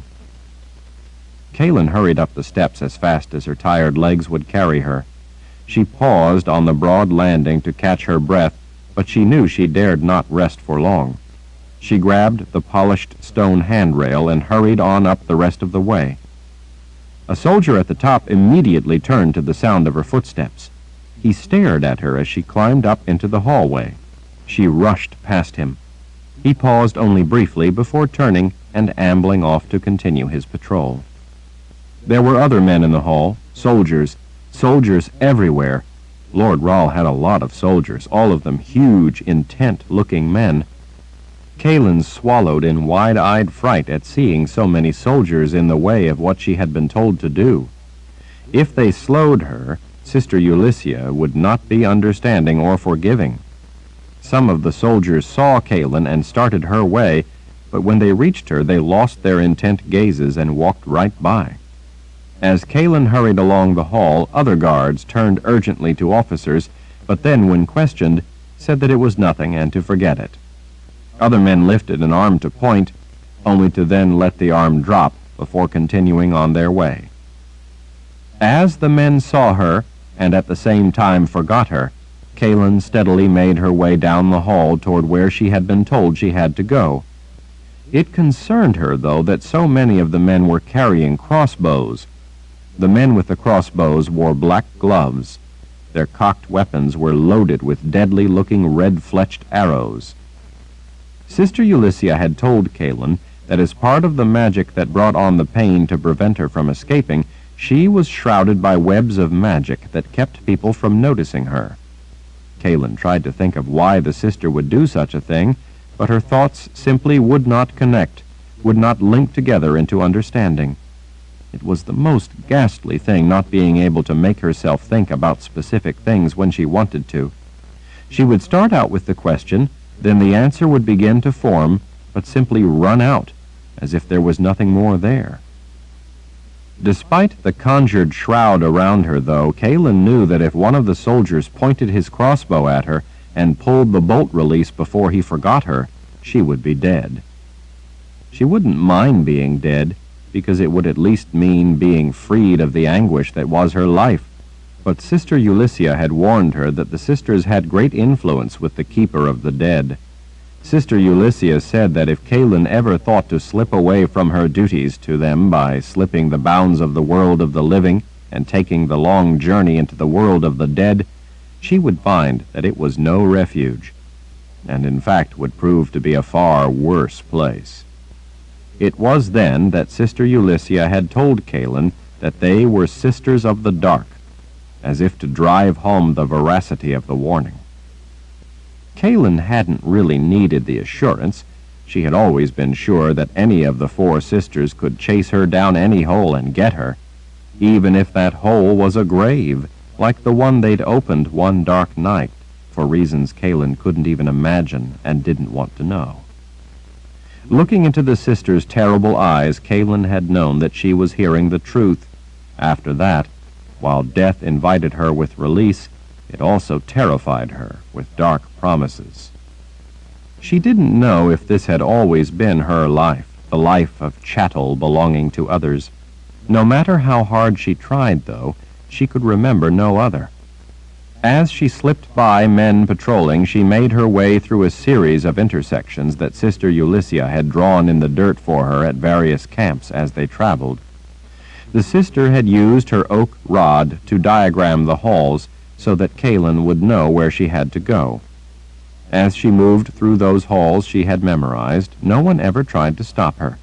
Kaylin hurried up the steps as fast as her tired legs would carry her. She paused on the broad landing to catch her breath, but she knew she dared not rest for long. She grabbed the polished stone handrail and hurried on up the rest of the way. A soldier at the top immediately turned to the sound of her footsteps. He stared at her as she climbed up into the hallway. She rushed past him. He paused only briefly before turning and ambling off to continue his patrol. There were other men in the hall, soldiers everywhere. Lord Rahl had a lot of soldiers, all of them huge, intent-looking men. Kaylin swallowed in wide-eyed fright at seeing so many soldiers in the way of what she had been told to do. If they slowed her, Sister Ulyssia would not be understanding or forgiving. Some of the soldiers saw Kaylin and started her way, but when they reached her, they lost their intent gazes and walked right by. As Kaylin hurried along the hall, other guards turned urgently to officers, but then, when questioned, said that it was nothing and to forget it. Other men lifted an arm to point, only to then let the arm drop before continuing on their way. As the men saw her, and at the same time forgot her, Kaylin steadily made her way down the hall toward where she had been told she had to go. It concerned her, though, that so many of the men were carrying crossbows. The men with the crossbows wore black gloves. Their cocked weapons were loaded with deadly-looking red-fletched arrows. Sister Ulyssia had told Kaylin that as part of the magic that brought on the pain to prevent her from escaping, she was shrouded by webs of magic that kept people from noticing her. Kaylin tried to think of why the sister would do such a thing, but her thoughts simply would not connect, would not link together into understanding. It was the most ghastly thing not being able to make herself think about specific things when she wanted to. She would start out with the question, then the answer would begin to form, but simply run out, as if there was nothing more there. Despite the conjured shroud around her, though, Kaylin knew that if one of the soldiers pointed his crossbow at her and pulled the bolt release before he forgot her, she would be dead. She wouldn't mind being dead, because it would at least mean being freed of the anguish that was her life. But Sister Ulyssia had warned her that the sisters had great influence with the keeper of the dead. Sister Ulysses said that if Kaylin ever thought to slip away from her duties to them by slipping the bounds of the world of the living and taking the long journey into the world of the dead, she would find that it was no refuge, and in fact would prove to be a far worse place. It was then that Sister Ulysses had told Kaylin that they were sisters of the dark, as if to drive home the veracity of the warning. Kaylin hadn't really needed the assurance. She had always been sure that any of the four sisters could chase her down any hole and get her, even if that hole was a grave, like the one they'd opened one dark night, for reasons Kaylin couldn't even imagine and didn't want to know. Looking into the sisters' terrible eyes, Kaylin had known that she was hearing the truth. After that, while death invited her with release, it also terrified her with dark promises. She didn't know if this had always been her life, the life of chattel belonging to others. No matter how hard she tried, though, she could remember no other. As she slipped by men patrolling, she made her way through a series of intersections that Sister Ulysses had drawn in the dirt for her at various camps as they traveled. The sister had used her oak rod to diagram the halls so that Kaylin would know where she had to go. As she moved through those halls she had memorized, no one ever tried to stop her.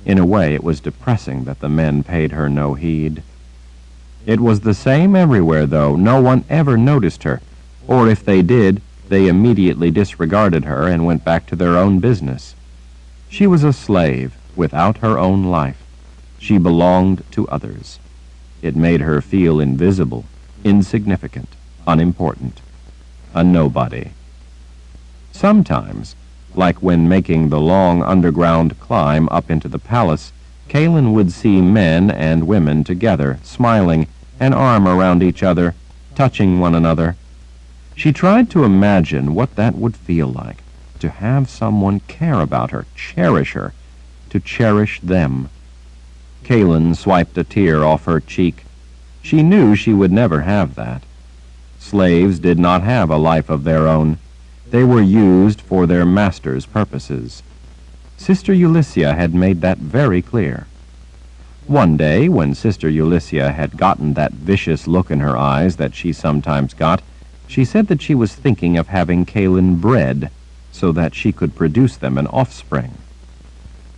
In a way, it was depressing that the men paid her no heed. It was the same everywhere, though. No one ever noticed her, or if they did, they immediately disregarded her and went back to their own business. She was a slave without her own life. She belonged to others. It made her feel invisible, insignificant, unimportant, a nobody. Sometimes, like when making the long underground climb up into the palace, Kaylin would see men and women together, smiling, an arm around each other, touching one another. She tried to imagine what that would feel like, to have someone care about her, cherish her, to cherish them. Kaylin swiped a tear off her cheek. She knew she would never have that. Slaves did not have a life of their own. They were used for their master's purposes. Sister Ulysses had made that very clear. One day, when Sister Ulysses had gotten that vicious look in her eyes that she sometimes got, she said that she was thinking of having Kaylin bred so that she could produce them an offspring.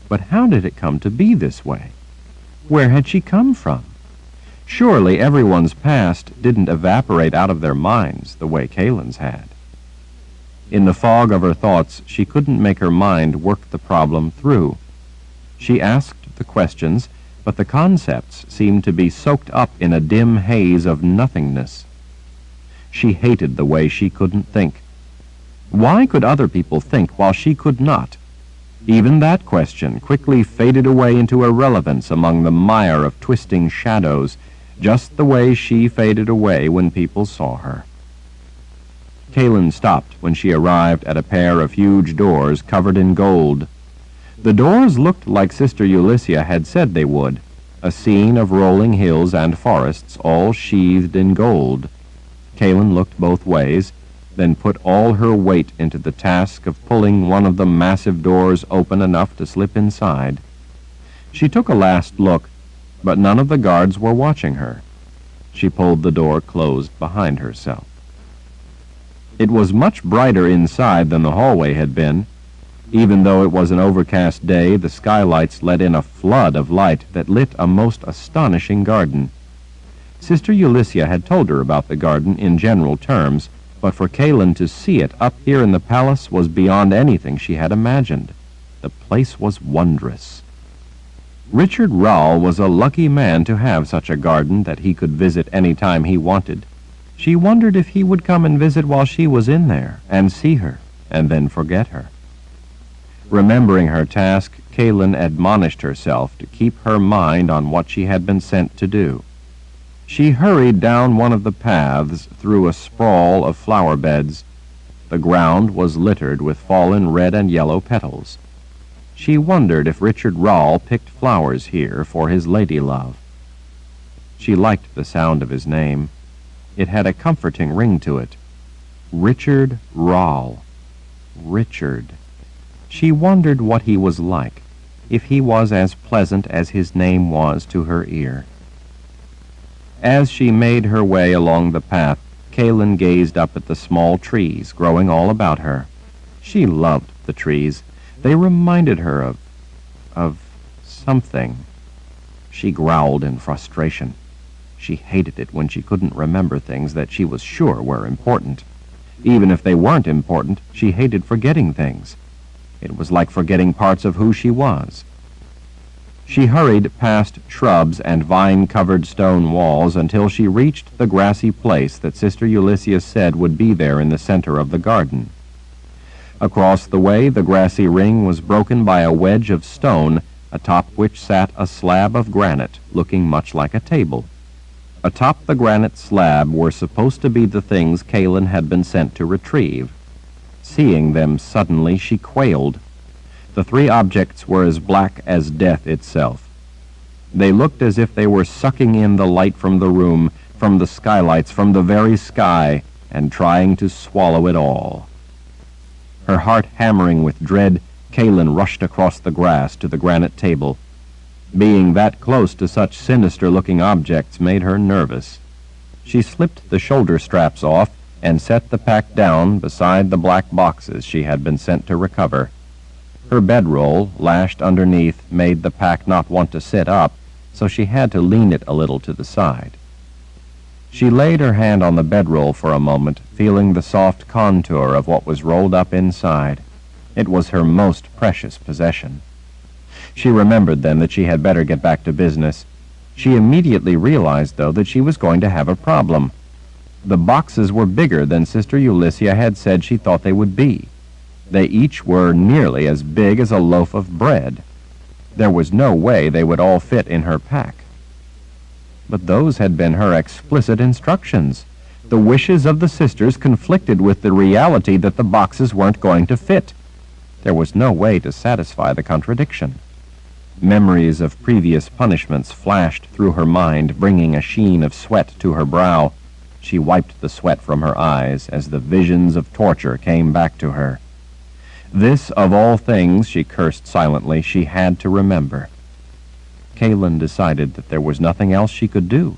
But how did it come to be this way? Where had she come from? Surely everyone's past didn't evaporate out of their minds the way Kaylin's had. In the fog of her thoughts, she couldn't make her mind work the problem through. She asked the questions, but the concepts seemed to be soaked up in a dim haze of nothingness. She hated the way she couldn't think. Why could other people think while she could not? Even that question quickly faded away into irrelevance among the mire of twisting shadows, just the way she faded away when people saw her. Kaylin stopped when she arrived at a pair of huge doors covered in gold. The doors looked like Sister Ulysses had said they would, a scene of rolling hills and forests all sheathed in gold. Kaylin looked both ways, then put all her weight into the task of pulling one of the massive doors open enough to slip inside. She took a last look, but none of the guards were watching her. She pulled the door closed behind herself. It was much brighter inside than the hallway had been. Even though it was an overcast day, the skylights let in a flood of light that lit a most astonishing garden. Sister Ulysses had told her about the garden in general terms, but for Kaylin to see it up here in the palace was beyond anything she had imagined. The place was wondrous. Richard Rowell was a lucky man to have such a garden that he could visit any time he wanted. She wondered if he would come and visit while she was in there, and see her, and then forget her. Remembering her task, Kaylin admonished herself to keep her mind on what she had been sent to do. She hurried down one of the paths through a sprawl of flower beds. The ground was littered with fallen red and yellow petals. She wondered if Richard Rowell picked flowers here for his lady-love. She liked the sound of his name. It had a comforting ring to it. Richard Rowell. Richard. She wondered what he was like, if he was as pleasant as his name was to her ear. As she made her way along the path, Kaylin gazed up at the small trees growing all about her. She loved the trees. They reminded her of something. She growled in frustration. She hated it when she couldn't remember things that she was sure were important. Even if they weren't important, she hated forgetting things. It was like forgetting parts of who she was. She hurried past shrubs and vine-covered stone walls until she reached the grassy place that Sister Ulysses said would be there in the center of the garden. Across the way, the grassy ring was broken by a wedge of stone, atop which sat a slab of granite, looking much like a table. Atop the granite slab were supposed to be the things Kaylin had been sent to retrieve. Seeing them suddenly, she quailed. The three objects were as black as death itself. They looked as if they were sucking in the light from the room, from the skylights, from the very sky, and trying to swallow it all. Her heart hammering with dread, Kaylin rushed across the grass to the granite table. Being that close to such sinister-looking objects made her nervous. She slipped the shoulder straps off and set the pack down beside the black boxes she had been sent to recover. Her bedroll, lashed underneath, made the pack not want to sit up, so she had to lean it a little to the side. She laid her hand on the bedroll for a moment, feeling the soft contour of what was rolled up inside. It was her most precious possession. She remembered then that she had better get back to business. She immediately realized, though, that she was going to have a problem. The boxes were bigger than Sister Ulysses had said she thought they would be. They each were nearly as big as a loaf of bread. There was no way they would all fit in her pack. But those had been her explicit instructions. The wishes of the sisters conflicted with the reality that the boxes weren't going to fit. There was no way to satisfy the contradiction. Memories of previous punishments flashed through her mind, bringing a sheen of sweat to her brow. She wiped the sweat from her eyes as the visions of torture came back to her. This, of all things, she cursed silently, she had to remember. Kaylin decided that there was nothing else she could do.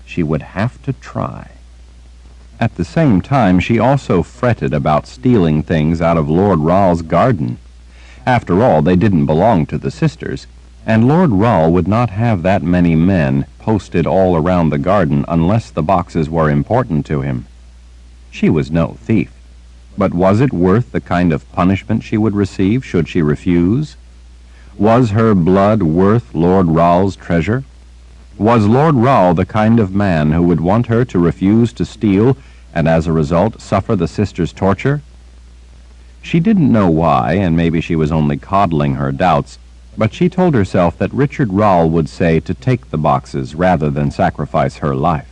She would have to try. At the same time, she also fretted about stealing things out of Lord Ral's garden. After all, they didn't belong to the sisters, and Lord Ral would not have that many men posted all around the garden unless the boxes were important to him. She was no thief, but was it worth the kind of punishment she would receive should she refuse? Was her blood worth Lord Ral's treasure? Was Lord Ral the kind of man who would want her to refuse to steal and as a result suffer the sisters' torture? She didn't know why, and maybe she was only coddling her doubts, but she told herself that Richard Ral would say to take the boxes rather than sacrifice her life.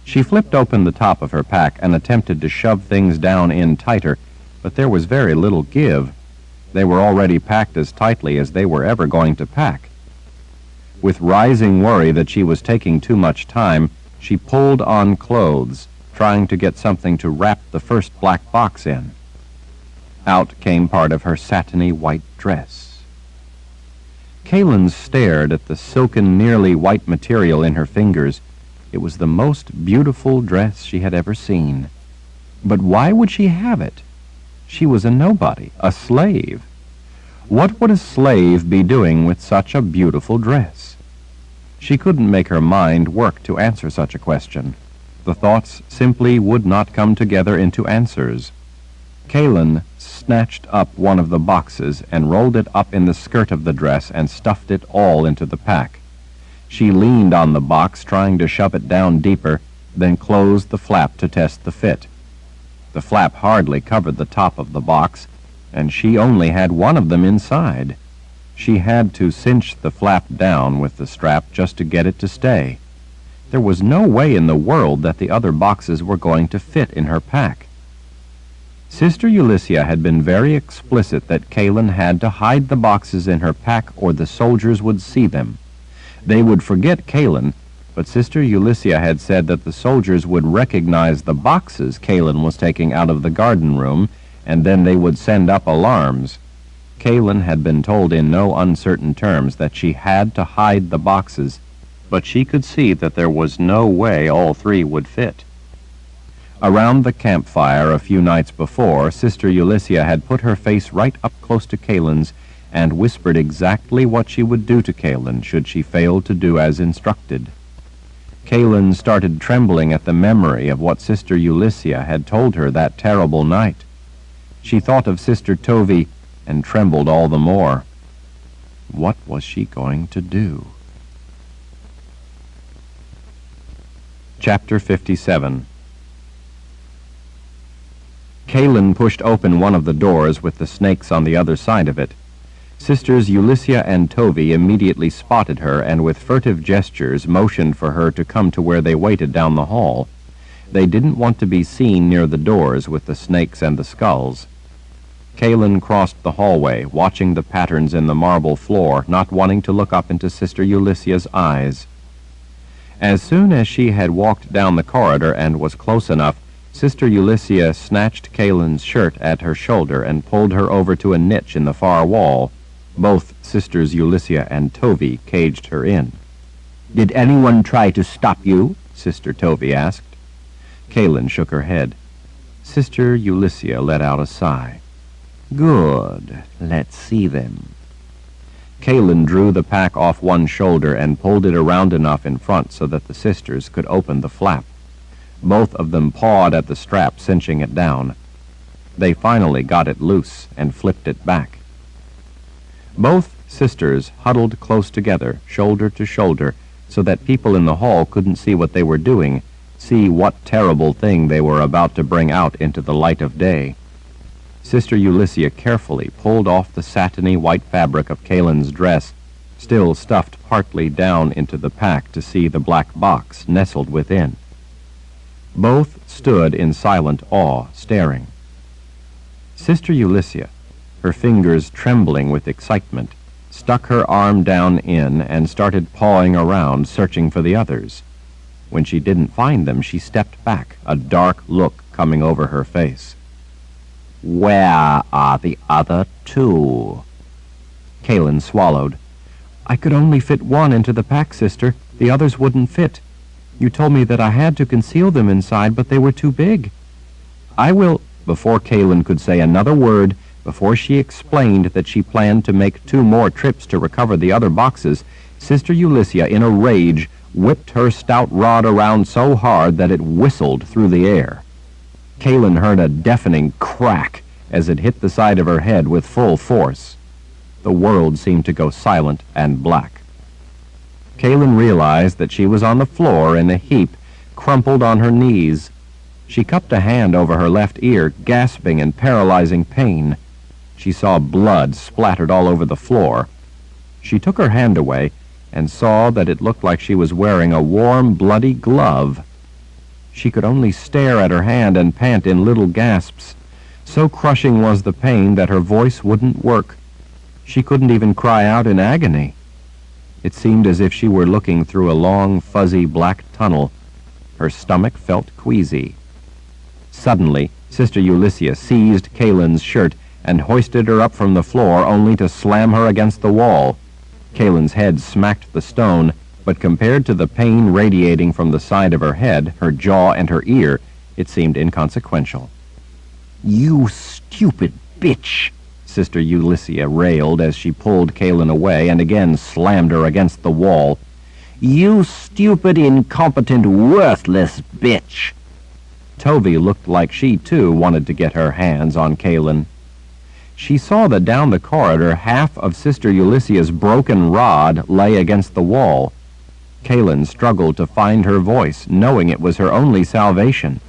She flipped open the top of her pack and attempted to shove things down in tighter, but there was very little give. They were already packed as tightly as they were ever going to pack. With rising worry that she was taking too much time, she pulled on clothes, trying to get something to wrap the first black box in. Out came part of her satiny white dress. Kaylin stared at the silken, nearly white material in her fingers. It was the most beautiful dress she had ever seen. But why would she have it? She was a nobody, a slave. What would a slave be doing with such a beautiful dress? She couldn't make her mind work to answer such a question. The thoughts simply would not come together into answers. Kaylin snatched up one of the boxes and rolled it up in the skirt of the dress and stuffed it all into the pack. She leaned on the box, trying to shove it down deeper, then closed the flap to test the fit. The flap hardly covered the top of the box, and she only had one of them inside. She had to cinch the flap down with the strap just to get it to stay. There was no way in the world that the other boxes were going to fit in her pack. Sister Ulysses had been very explicit that Kaylin had to hide the boxes in her pack or the soldiers would see them. They would forget Kaylin, but Sister Ulysses had said that the soldiers would recognize the boxes Kaylin was taking out of the garden room and then they would send up alarms. Kaylin had been told in no uncertain terms that she had to hide the boxes, but she could see that there was no way all three would fit. Around the campfire a few nights before, Sister Ulysses had put her face right up close to Kaylin's and whispered exactly what she would do to Kaylin should she fail to do as instructed. Kaylin started trembling at the memory of what Sister Ulysses had told her that terrible night. She thought of Sister Tovey and trembled all the more. What was she going to do? Chapter 57. Kaylin pushed open one of the doors with the snakes on the other side of it. Sisters Ulysses and Tovey immediately spotted her and with furtive gestures motioned for her to come to where they waited down the hall. They didn't want to be seen near the doors with the snakes and the skulls. Kaylin crossed the hallway, watching the patterns in the marble floor, not wanting to look up into Sister Ulysses' eyes. As soon as she had walked down the corridor and was close enough, Sister Ulysses snatched Kaylin's shirt at her shoulder and pulled her over to a niche in the far wall. Both Sisters Ulysses and Tovey caged her in. "Did anyone try to stop you?" Sister Tovey asked. Kaylin shook her head. Sister Ulysses let out a sigh. "Good. Let's see them." Kaylin drew the pack off one shoulder and pulled it around enough in front so that the sisters could open the flap. Both of them pawed at the strap, cinching it down. They finally got it loose and flipped it back. Both sisters huddled close together, shoulder to shoulder, so that people in the hall couldn't see what they were doing, see what terrible thing they were about to bring out into the light of day. Sister Ulysses carefully pulled off the satiny white fabric of Kaylin's dress, still stuffed partly down into the pack to see the black box nestled within. Both stood in silent awe, staring. Sister Ulysses, her fingers trembling with excitement, stuck her arm down in and started pawing around, searching for the others. When she didn't find them, she stepped back, a dark look coming over her face. "Where are the other two?" Kaylin swallowed. "I could only fit one into the pack, Sister. The others wouldn't fit. You told me that I had to conceal them inside, but they were too big." "I will—" Before Kaylin could say another word, before she explained that she planned to make 2 more trips to recover the other boxes, Sister Ulysses, in a rage, whipped her stout rod around so hard that it whistled through the air. Kaylin heard a deafening crack as it hit the side of her head with full force. The world seemed to go silent and black. Kaylin realized that she was on the floor in a heap, crumpled on her knees. She cupped a hand over her left ear, gasping in paralyzing pain. She saw blood splattered all over the floor. She took her hand away and saw that it looked like she was wearing a warm, bloody glove. She could only stare at her hand and pant in little gasps. So crushing was the pain that her voice wouldn't work. She couldn't even cry out in agony. It seemed as if she were looking through a long, fuzzy black tunnel. Her stomach felt queasy. Suddenly, Sister Ulysses seized Kaylin's shirt and hoisted her up from the floor, only to slam her against the wall. Kaylin's head smacked the stone, but compared to the pain radiating from the side of her head, her jaw, and her ear, it seemed inconsequential. "You stupid bitch!" Sister Ulysses railed as she pulled Kaylin away and again slammed her against the wall. "You stupid, incompetent, worthless bitch!" Tovey looked like she, too, wanted to get her hands on Kaylin. She saw that down the corridor half of Sister Ulysses' broken rod lay against the wall. Kaylin struggled to find her voice, knowing it was her only salvation.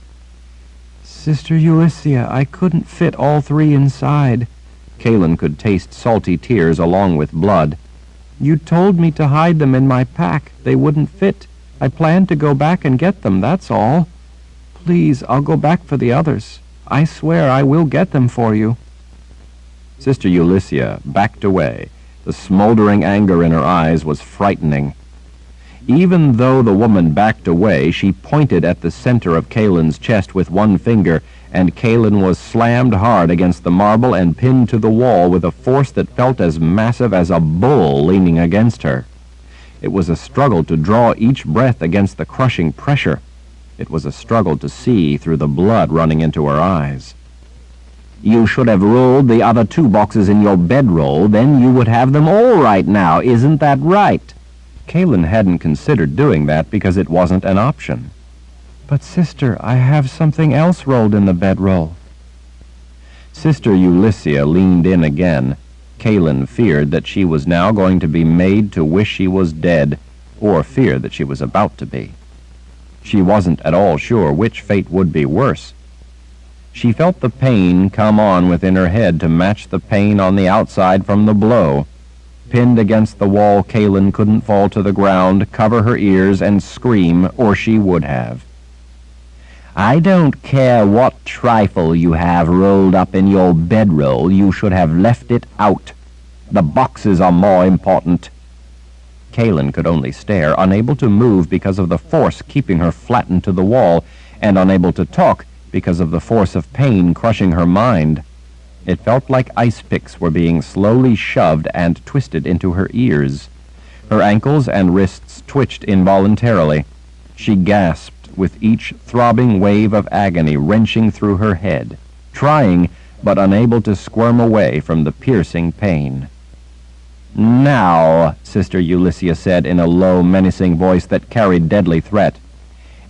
"Sister Ulysses, I couldn't fit all 3 inside." Kaylin could taste salty tears along with blood. "You told me to hide them in my pack. They wouldn't fit. I planned to go back and get them, that's all. Please, I'll go back for the others. I swear I will get them for you." Sister Ulysses backed away. The smoldering anger in her eyes was frightening. Even though the woman backed away, she pointed at the center of Kaylin's chest with one finger and Kaelin was slammed hard against the marble and pinned to the wall with a force that felt as massive as a bull leaning against her. It was a struggle to draw each breath against the crushing pressure. It was a struggle to see through the blood running into her eyes. You should have rolled the other 2 boxes in your bedroll, then you would have them all right now. Isn't that right? Kaelin hadn't considered doing that because it wasn't an option. But, Sister, I have something else rolled in the bedroll. Sister Ulyssia leaned in again. Kaelin feared that she was now going to be made to wish she was dead, or fear that she was about to be. She wasn't at all sure which fate would be worse. She felt the pain come on within her head to match the pain on the outside from the blow. Pinned against the wall, Kaelin couldn't fall to the ground, cover her ears, and scream, or she would have. I don't care what trifle you have rolled up in your bedroll, you should have left it out. The boxes are more important. Kaelin could only stare, unable to move because of the force keeping her flattened to the wall, and unable to talk because of the force of pain crushing her mind. It felt like ice picks were being slowly shoved and twisted into her ears. Her ankles and wrists twitched involuntarily. She gasped with each throbbing wave of agony wrenching through her head, trying but unable to squirm away from the piercing pain. Now, Sister Ulyssia said in a low, menacing voice that carried deadly threat,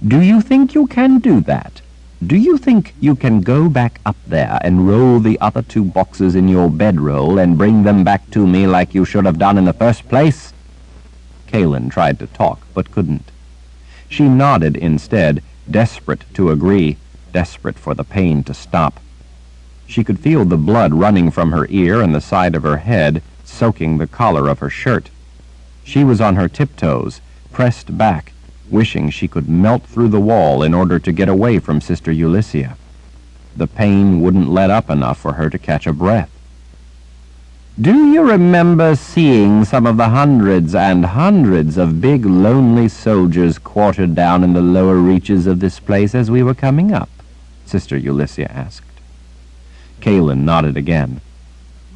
do you think you can do that? Do you think you can go back up there and roll the other 2 boxes in your bedroll and bring them back to me like you should have done in the first place? Kaelin tried to talk, but couldn't. She nodded instead, desperate to agree, desperate for the pain to stop. She could feel the blood running from her ear and the side of her head, soaking the collar of her shirt. She was on her tiptoes, pressed back, wishing she could melt through the wall in order to get away from Sister Ulyssia. The pain wouldn't let up enough for her to catch a breath. Do you remember seeing some of the hundreds and hundreds of big, lonely soldiers quartered down in the lower reaches of this place as we were coming up? Sister Ulyssia asked. Kaelin nodded again.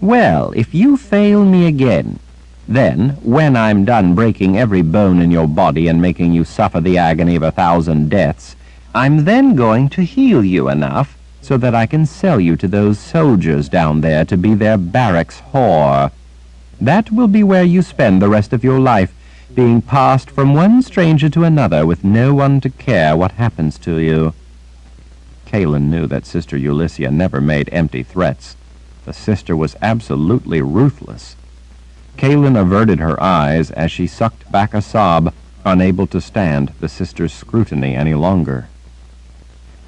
Well, if you fail me again, then, when I'm done breaking every bone in your body and making you suffer the agony of 1,000 deaths, I'm then going to heal you enough so that I can sell you to those soldiers down there to be their barracks whore. That will be where you spend the rest of your life, being passed from one stranger to another with no one to care what happens to you. Kaelin knew that Sister Ulyssia never made empty threats. The sister was absolutely ruthless. Kaelin averted her eyes as she sucked back a sob, unable to stand the sister's scrutiny any longer.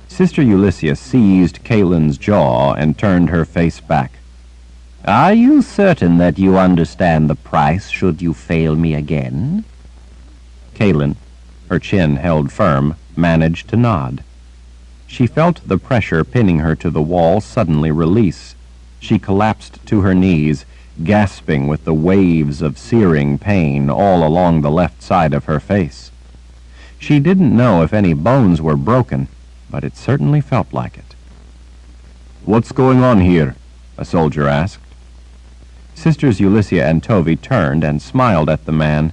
Sister Ulyssia seized Kaelin's jaw and turned her face back. Are you certain that you understand the price should you fail me again? Kaelin, her chin held firm, managed to nod. She felt the pressure pinning her to the wall suddenly release. She collapsed to her knees, gasping with the waves of searing pain all along the left side of her face. She didn't know if any bones were broken, but it certainly felt like it. "What's going on here?" a soldier asked. Sisters Ulyssia and Tovy turned and smiled at the man.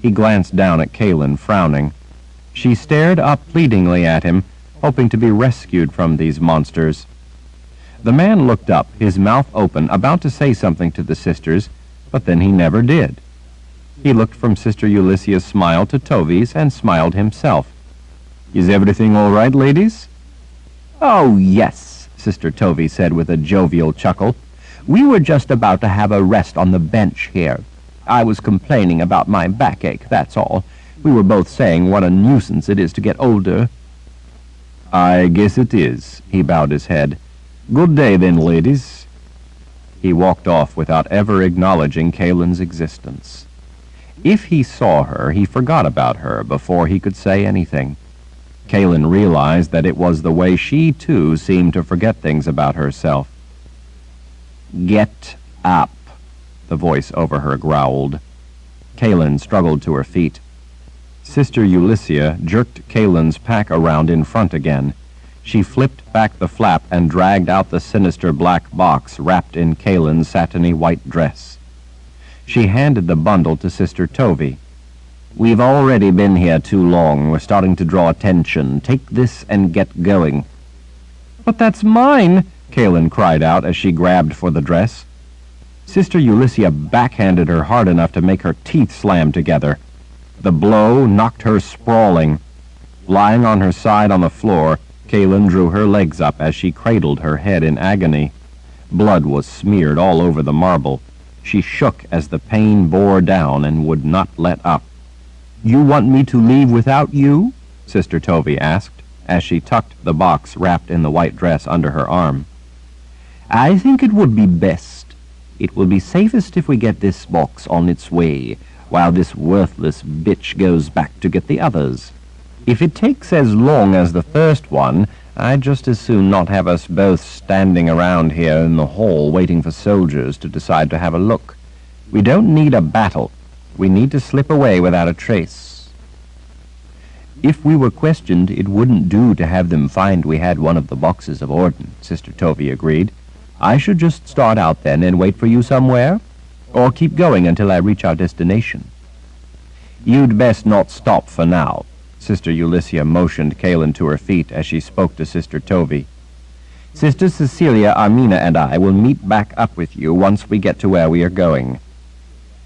He glanced down at Kaelin, frowning. She stared up pleadingly at him, hoping to be rescued from these monsters. The man looked up, his mouth open, about to say something to the sisters, but then he never did. He looked from Sister Ulyssia's smile to Tovy's and smiled himself. "Is everything all right, ladies?" "Oh, yes," Sister Tovy said with a jovial chuckle. "We were just about to have a rest on the bench here. I was complaining about my backache, that's all. We were both saying what a nuisance it is to get older." "I guess it is," he bowed his head. "Good day, then, ladies." He walked off without ever acknowledging Kaelin's existence. If he saw her, he forgot about her before he could say anything. Kaelin realized that it was the way she, too, seemed to forget things about herself. "Get up," the voice over her growled. Kaelin struggled to her feet. Sister Ulyssia jerked Kaelin's pack around in front again. She flipped back the flap and dragged out the sinister black box wrapped in Kalen's satiny white dress. She handed the bundle to Sister Tovey. "We've already been here too long. We're starting to draw attention. Take this and get going." "But that's mine!" Kalen cried out as she grabbed for the dress. Sister Ulysses backhanded her hard enough to make her teeth slam together. The blow knocked her sprawling. Lying on her side on the floor, Kalen drew her legs up as she cradled her head in agony. Blood was smeared all over the marble. She shook as the pain bore down and would not let up. "You want me to leave without you?" Sister Tovey asked, as she tucked the box wrapped in the white dress under her arm. "I think it would be best. It will be safest if we get this box on its way, while this worthless bitch goes back to get the others. If it takes as long as the first one, I'd just as soon not have us both standing around here in the hall waiting for soldiers to decide to have a look. We don't need a battle. We need to slip away without a trace." "If we were questioned, it wouldn't do to have them find we had one of the boxes of Orden," Sister Tovey agreed. "I should just start out then and wait for you somewhere, or keep going until I reach our destination." "You'd best not stop for now." Sister Ulysses motioned Kalen to her feet as she spoke to Sister Tovey. "Sister Cecilia, Armina, and I will meet back up with you once we get to where we are going."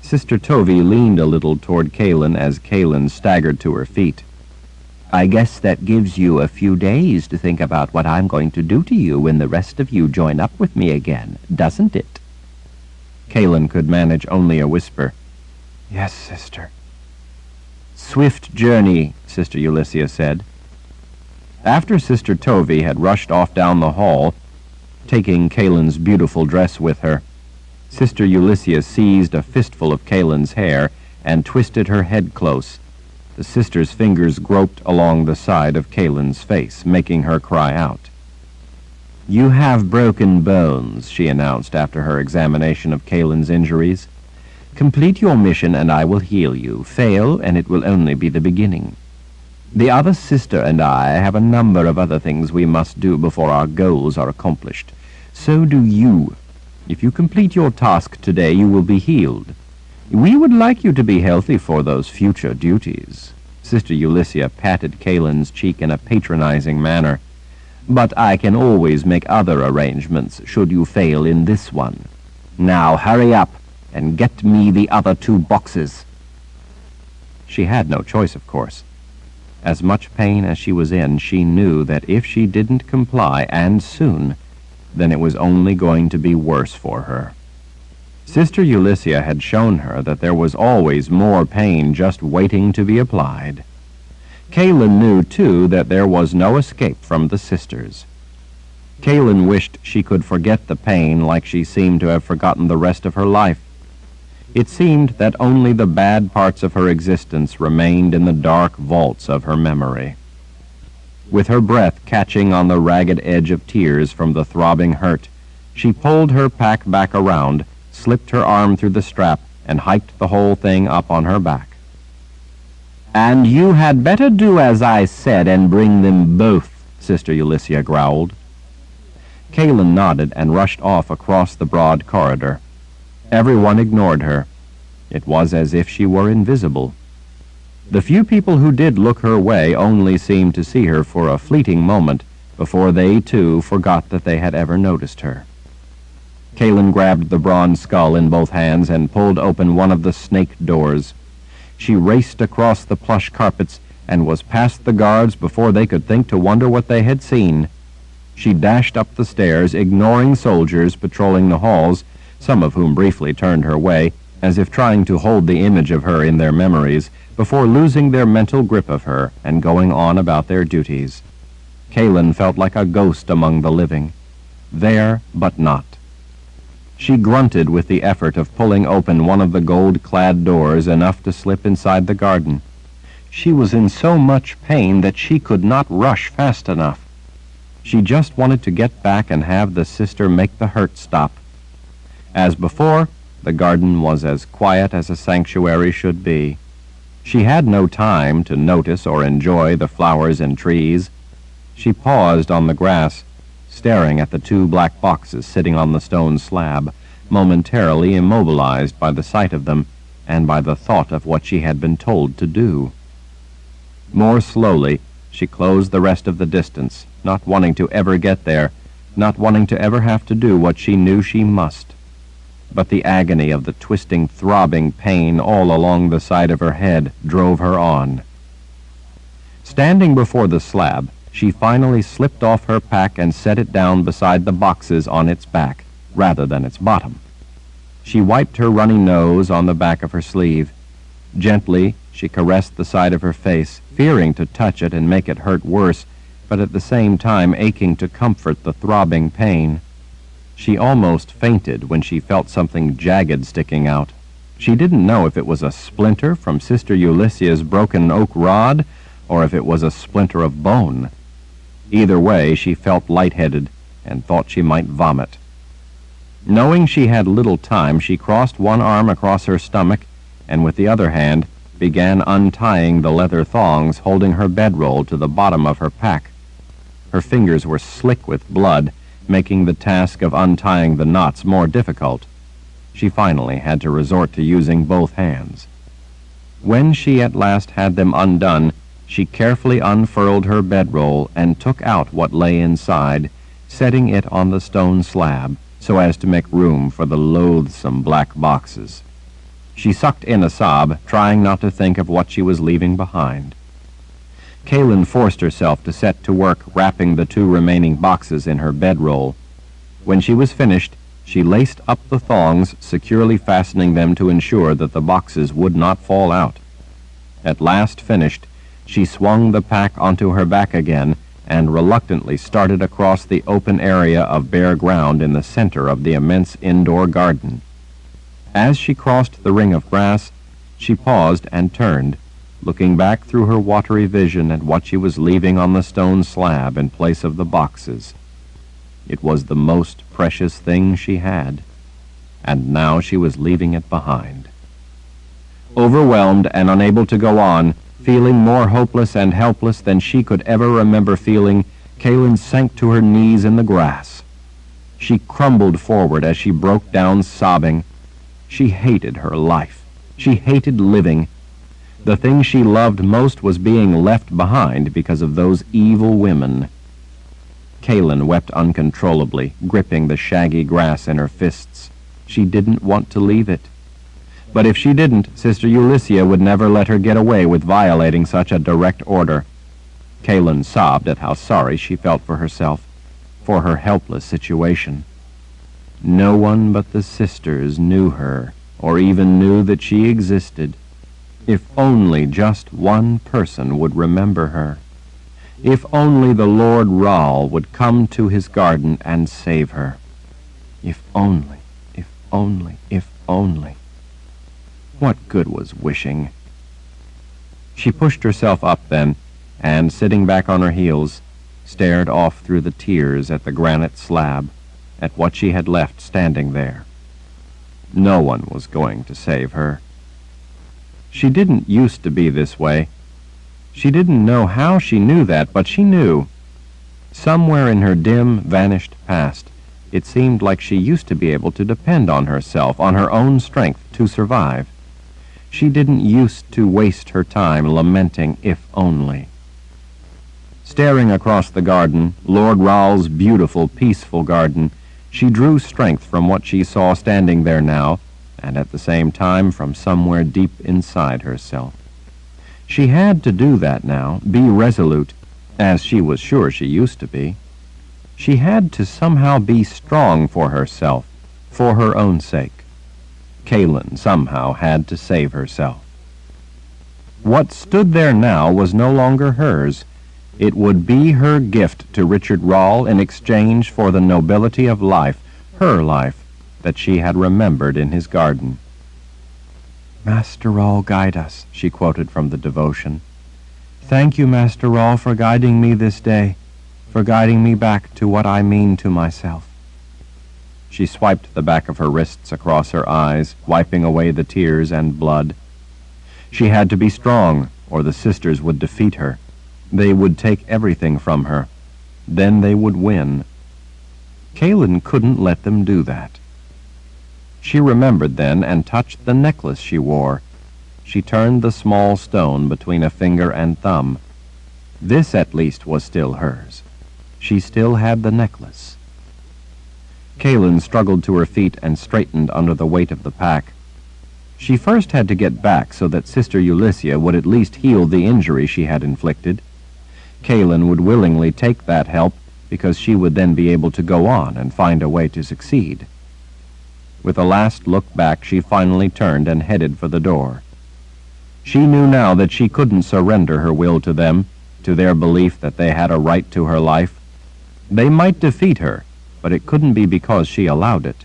Sister Tovey leaned a little toward Kalen as Kalen staggered to her feet. "I guess that gives you a few days to think about what I'm going to do to you when the rest of you join up with me again, doesn't it?" Kalen could manage only a whisper. "Yes, Sister." "Swift journey," Sister Ulysses said. After Sister Tovey had rushed off down the hall, taking Kalen's beautiful dress with her, Sister Ulysses seized a fistful of Kalen's hair and twisted her head close. The sister's fingers groped along the side of Kalen's face, making her cry out. "You have broken bones," she announced after her examination of Kalen's injuries. "Complete your mission and I will heal you. Fail, and it will only be the beginning. The other sister and I have a number of other things we must do before our goals are accomplished. So do you. If you complete your task today, you will be healed. We would like you to be healthy for those future duties." Sister Ulysses patted Kalen's cheek in a patronizing manner. "But I can always make other arrangements should you fail in this one. Now hurry up and get me the other 2 boxes." She had no choice, of course. As much pain as she was in, she knew that if she didn't comply, and soon, then it was only going to be worse for her. Sister Ulysses had shown her that there was always more pain just waiting to be applied. Kalen knew, too, that there was no escape from the sisters. Kalen wished she could forget the pain like she seemed to have forgotten the rest of her life. It seemed that only the bad parts of her existence remained in the dark vaults of her memory. With her breath catching on the ragged edge of tears from the throbbing hurt, she pulled her pack back around, slipped her arm through the strap, and hiked the whole thing up on her back. "And you had better do as I said and bring them both," Sister Ulysses growled. Kalen nodded and rushed off across the broad corridor. Everyone ignored her. It was as if she were invisible. The few people who did look her way only seemed to see her for a fleeting moment before they, too, forgot that they had ever noticed her. Kalen grabbed the bronze skull in both hands and pulled open one of the snake doors. She raced across the plush carpets and was past the guards before they could think to wonder what they had seen. She dashed up the stairs, ignoring soldiers patrolling the halls, some of whom briefly turned her way, as if trying to hold the image of her in their memories, before losing their mental grip of her and going on about their duties. Kalen felt like a ghost among the living. There, but not. She grunted with the effort of pulling open one of the gold-clad doors enough to slip inside the garden. She was in so much pain that she could not rush fast enough. She just wanted to get back and have the sister make the hurt stop. As before, the garden was as quiet as a sanctuary should be. She had no time to notice or enjoy the flowers and trees. She paused on the grass, staring at the two black boxes sitting on the stone slab, momentarily immobilized by the sight of them and by the thought of what she had been told to do. More slowly, she closed the rest of the distance, not wanting to ever get there, not wanting to ever have to do what she knew she must. But the agony of the twisting, throbbing pain all along the side of her head drove her on. Standing before the slab, she finally slipped off her pack and set it down beside the boxes on its back, rather than its bottom. She wiped her runny nose on the back of her sleeve. Gently, she caressed the side of her face, fearing to touch it and make it hurt worse, but at the same time aching to comfort the throbbing pain. She almost fainted when she felt something jagged sticking out. She didn't know if it was a splinter from Sister Ulyssea's broken oak rod, or if it was a splinter of bone. Either way, she felt lightheaded and thought she might vomit. Knowing she had little time, she crossed one arm across her stomach and with the other hand began untying the leather thongs holding her bedroll to the bottom of her pack. Her fingers were slick with blood, making the task of untying the knots more difficult. She finally had to resort to using both hands. When she at last had them undone, she carefully unfurled her bedroll and took out what lay inside, setting it on the stone slab so as to make room for the loathsome black boxes. She sucked in a sob, trying not to think of what she was leaving behind. Kaylin forced herself to set to work wrapping the two remaining boxes in her bedroll. When she was finished, she laced up the thongs, securely fastening them to ensure that the boxes would not fall out. At last finished, she swung the pack onto her back again and reluctantly started across the open area of bare ground in the center of the immense indoor garden. As she crossed the ring of grass, she paused and turned, looking back through her watery vision at what she was leaving on the stone slab in place of the boxes. It was the most precious thing she had, and now she was leaving it behind. Overwhelmed and unable to go on, feeling more hopeless and helpless than she could ever remember feeling, Kaylin sank to her knees in the grass. She crumbled forward as she broke down sobbing. She hated her life. She hated living. The thing she loved most was being left behind because of those evil women. Kaylin wept uncontrollably, gripping the shaggy grass in her fists. She didn't want to leave it. But if she didn't, Sister Ulyssia would never let her get away with violating such a direct order. Kaylin sobbed at how sorry she felt for herself, for her helpless situation. No one but the sisters knew her, or even knew that she existed. If only just one person would remember her. If only the Lord Rahl would come to his garden and save her. If only, if only, if only. What good was wishing? She pushed herself up then, and sitting back on her heels, stared off through the tears at the granite slab, at what she had left standing there. No one was going to save her. She didn't used to be this way. She didn't know how she knew that, but she knew. Somewhere in her dim, vanished past, it seemed like she used to be able to depend on herself, on her own strength, to survive. She didn't used to waste her time lamenting if only. Staring across the garden, Lord Rahl's beautiful, peaceful garden, she drew strength from what she saw standing there now, and at the same time from somewhere deep inside herself. She had to do that now, be resolute, as she was sure she used to be. She had to somehow be strong for herself, for her own sake. Kaylin somehow had to save herself. What stood there now was no longer hers. It would be her gift to Richard Rahl in exchange for the nobility of life, her life, that she had remembered in his garden. "Master Rahl, guide us," she quoted from the devotion. "Thank you, Master Rahl, for guiding me this day, for guiding me back to what I mean to myself." She swiped the back of her wrists across her eyes, wiping away the tears and blood. She had to be strong, or the sisters would defeat her. They would take everything from her, then they would win. Kaylin couldn't let them do that. She remembered then and touched the necklace she wore. She turned the small stone between a finger and thumb. This at least was still hers. She still had the necklace. Kaylin struggled to her feet and straightened under the weight of the pack. She first had to get back so that Sister Ulyssia would at least heal the injury she had inflicted. Kaylin would willingly take that help because she would then be able to go on and find a way to succeed. With a last look back, she finally turned and headed for the door. She knew now that she couldn't surrender her will to them, to their belief that they had a right to her life. They might defeat her, but it couldn't be because she allowed it.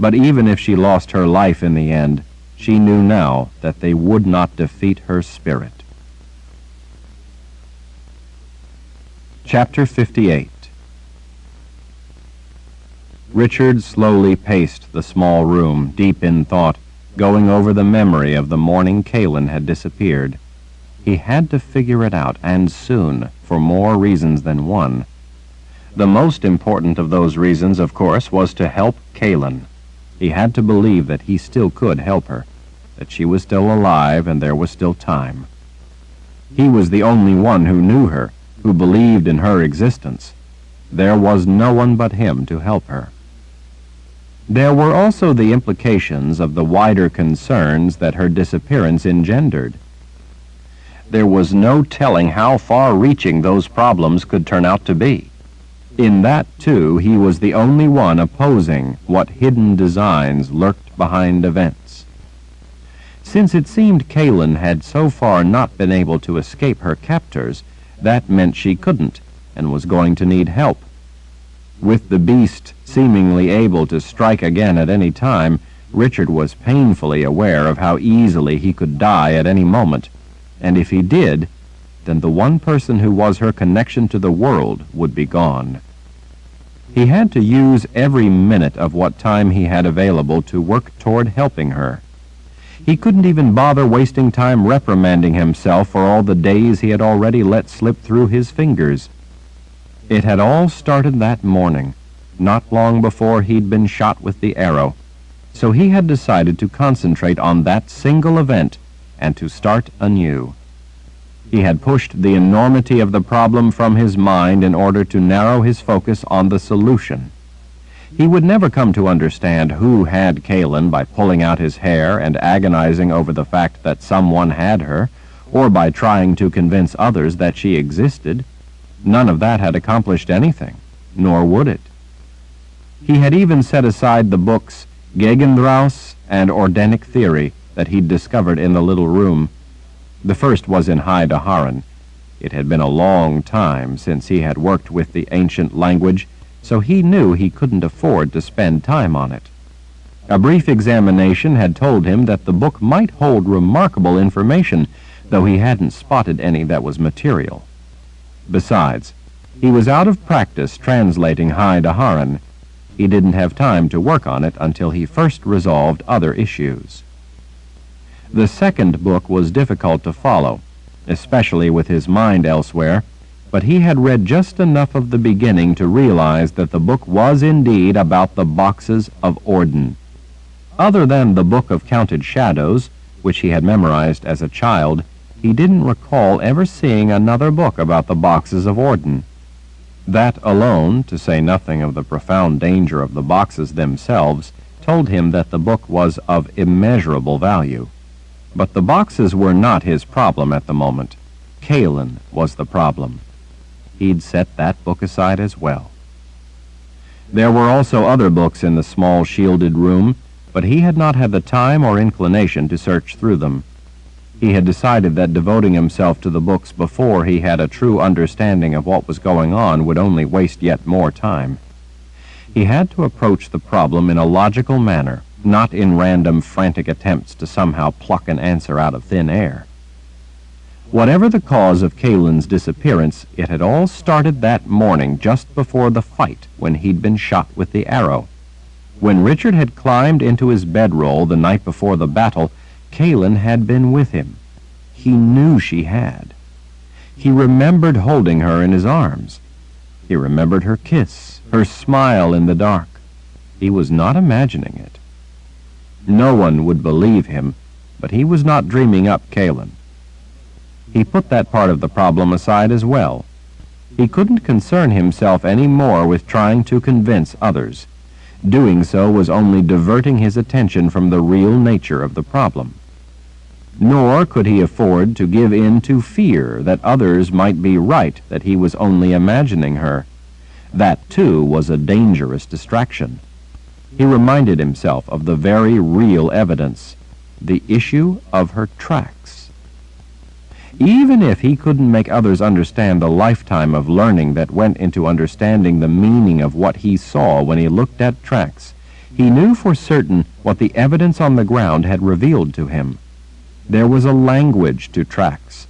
But even if she lost her life in the end, she knew now that they would not defeat her spirit. Chapter 58. Richard slowly paced the small room, deep in thought, going over the memory of the morning Kaylin had disappeared. He had to figure it out, and soon, for more reasons than one. The most important of those reasons, of course, was to help Kaylin. He had to believe that he still could help her, that she was still alive and there was still time. He was the only one who knew her, who believed in her existence. There was no one but him to help her. There were also the implications of the wider concerns that her disappearance engendered. There was no telling how far-reaching those problems could turn out to be. In that, too, he was the only one opposing what hidden designs lurked behind events. Since it seemed Kaylin had so far not been able to escape her captors, that meant she couldn't, and was going to need help. With the beast seemingly able to strike again at any time, Richard was painfully aware of how easily he could die at any moment, and if he did, then the one person who was her connection to the world would be gone. He had to use every minute of what time he had available to work toward helping her. He couldn't even bother wasting time reprimanding himself for all the days he had already let slip through his fingers. It had all started that morning, not long before he'd been shot with the arrow, so he had decided to concentrate on that single event and to start anew. He had pushed the enormity of the problem from his mind in order to narrow his focus on the solution. He would never come to understand who had Kaylin by pulling out his hair and agonizing over the fact that someone had her, or by trying to convince others that she existed. None of that had accomplished anything, nor would it. He had even set aside the books Gegendraus and Ordenic Theory that he'd discovered in the little room. The first was in High Daharan. It had been a long time since he had worked with the ancient language, so he knew he couldn't afford to spend time on it. A brief examination had told him that the book might hold remarkable information, though he hadn't spotted any that was material. Besides, he was out of practice translating High Daharan. He didn't have time to work on it until he first resolved other issues. The second book was difficult to follow, especially with his mind elsewhere, but he had read just enough of the beginning to realize that the book was indeed about the boxes of Orden. Other than the Book of Counted Shadows, which he had memorized as a child, he didn't recall ever seeing another book about the boxes of Orden. That alone, to say nothing of the profound danger of the boxes themselves, told him that the book was of immeasurable value. But the boxes were not his problem at the moment. Kaylin was the problem. He'd set that book aside as well. There were also other books in the small shielded room, but he had not had the time or inclination to search through them. He had decided that devoting himself to the books before he had a true understanding of what was going on would only waste yet more time. He had to approach the problem in a logical manner, not in random, frantic attempts to somehow pluck an answer out of thin air. Whatever the cause of Kaylin's disappearance, it had all started that morning just before the fight when he'd been shot with the arrow. When Richard had climbed into his bedroll the night before the battle, Kaylin had been with him. He knew she had. He remembered holding her in his arms. He remembered her kiss, her smile in the dark. He was not imagining it. No one would believe him, but he was not dreaming up Kalin. He put that part of the problem aside as well. He couldn't concern himself any more with trying to convince others. Doing so was only diverting his attention from the real nature of the problem. Nor could he afford to give in to fear that others might be right, that he was only imagining her. That, too, was a dangerous distraction. He reminded himself of the very real evidence, the issue of her tracks. Even if he couldn't make others understand the lifetime of learning that went into understanding the meaning of what he saw when he looked at tracks, he knew for certain what the evidence on the ground had revealed to him. There was a language to tracks.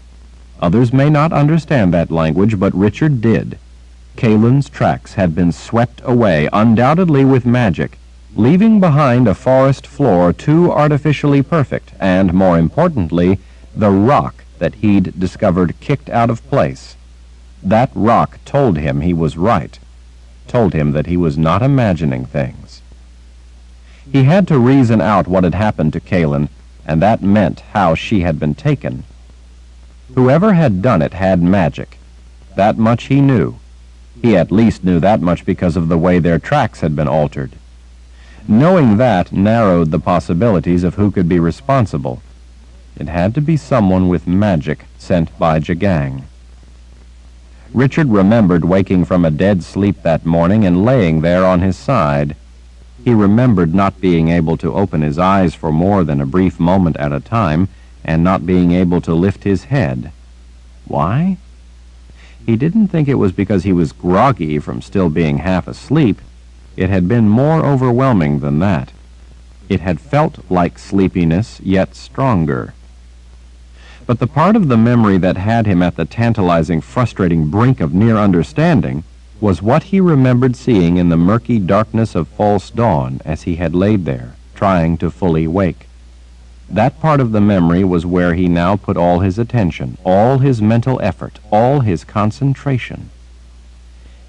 Others may not understand that language, but Richard did. Kalin's tracks had been swept away, undoubtedly with magic, leaving behind a forest floor too artificially perfect, and, more importantly, the rock that he'd discovered kicked out of place. That rock told him he was right, told him that he was not imagining things. He had to reason out what had happened to Kalin, and that meant how she had been taken. Whoever had done it had magic. That much he knew. He at least knew that much because of the way their tracks had been altered. Knowing that narrowed the possibilities of who could be responsible. It had to be someone with magic sent by Jagang. Richard remembered waking from a dead sleep that morning and laying there on his side. He remembered not being able to open his eyes for more than a brief moment at a time, and not being able to lift his head. Why? He didn't think it was because he was groggy from still being half asleep. It had been more overwhelming than that. It had felt like sleepiness, yet stronger. But the part of the memory that had him at the tantalizing, frustrating brink of near understanding was what he remembered seeing in the murky darkness of false dawn as he had laid there, trying to fully wake. That part of the memory was where he now put all his attention, all his mental effort, all his concentration.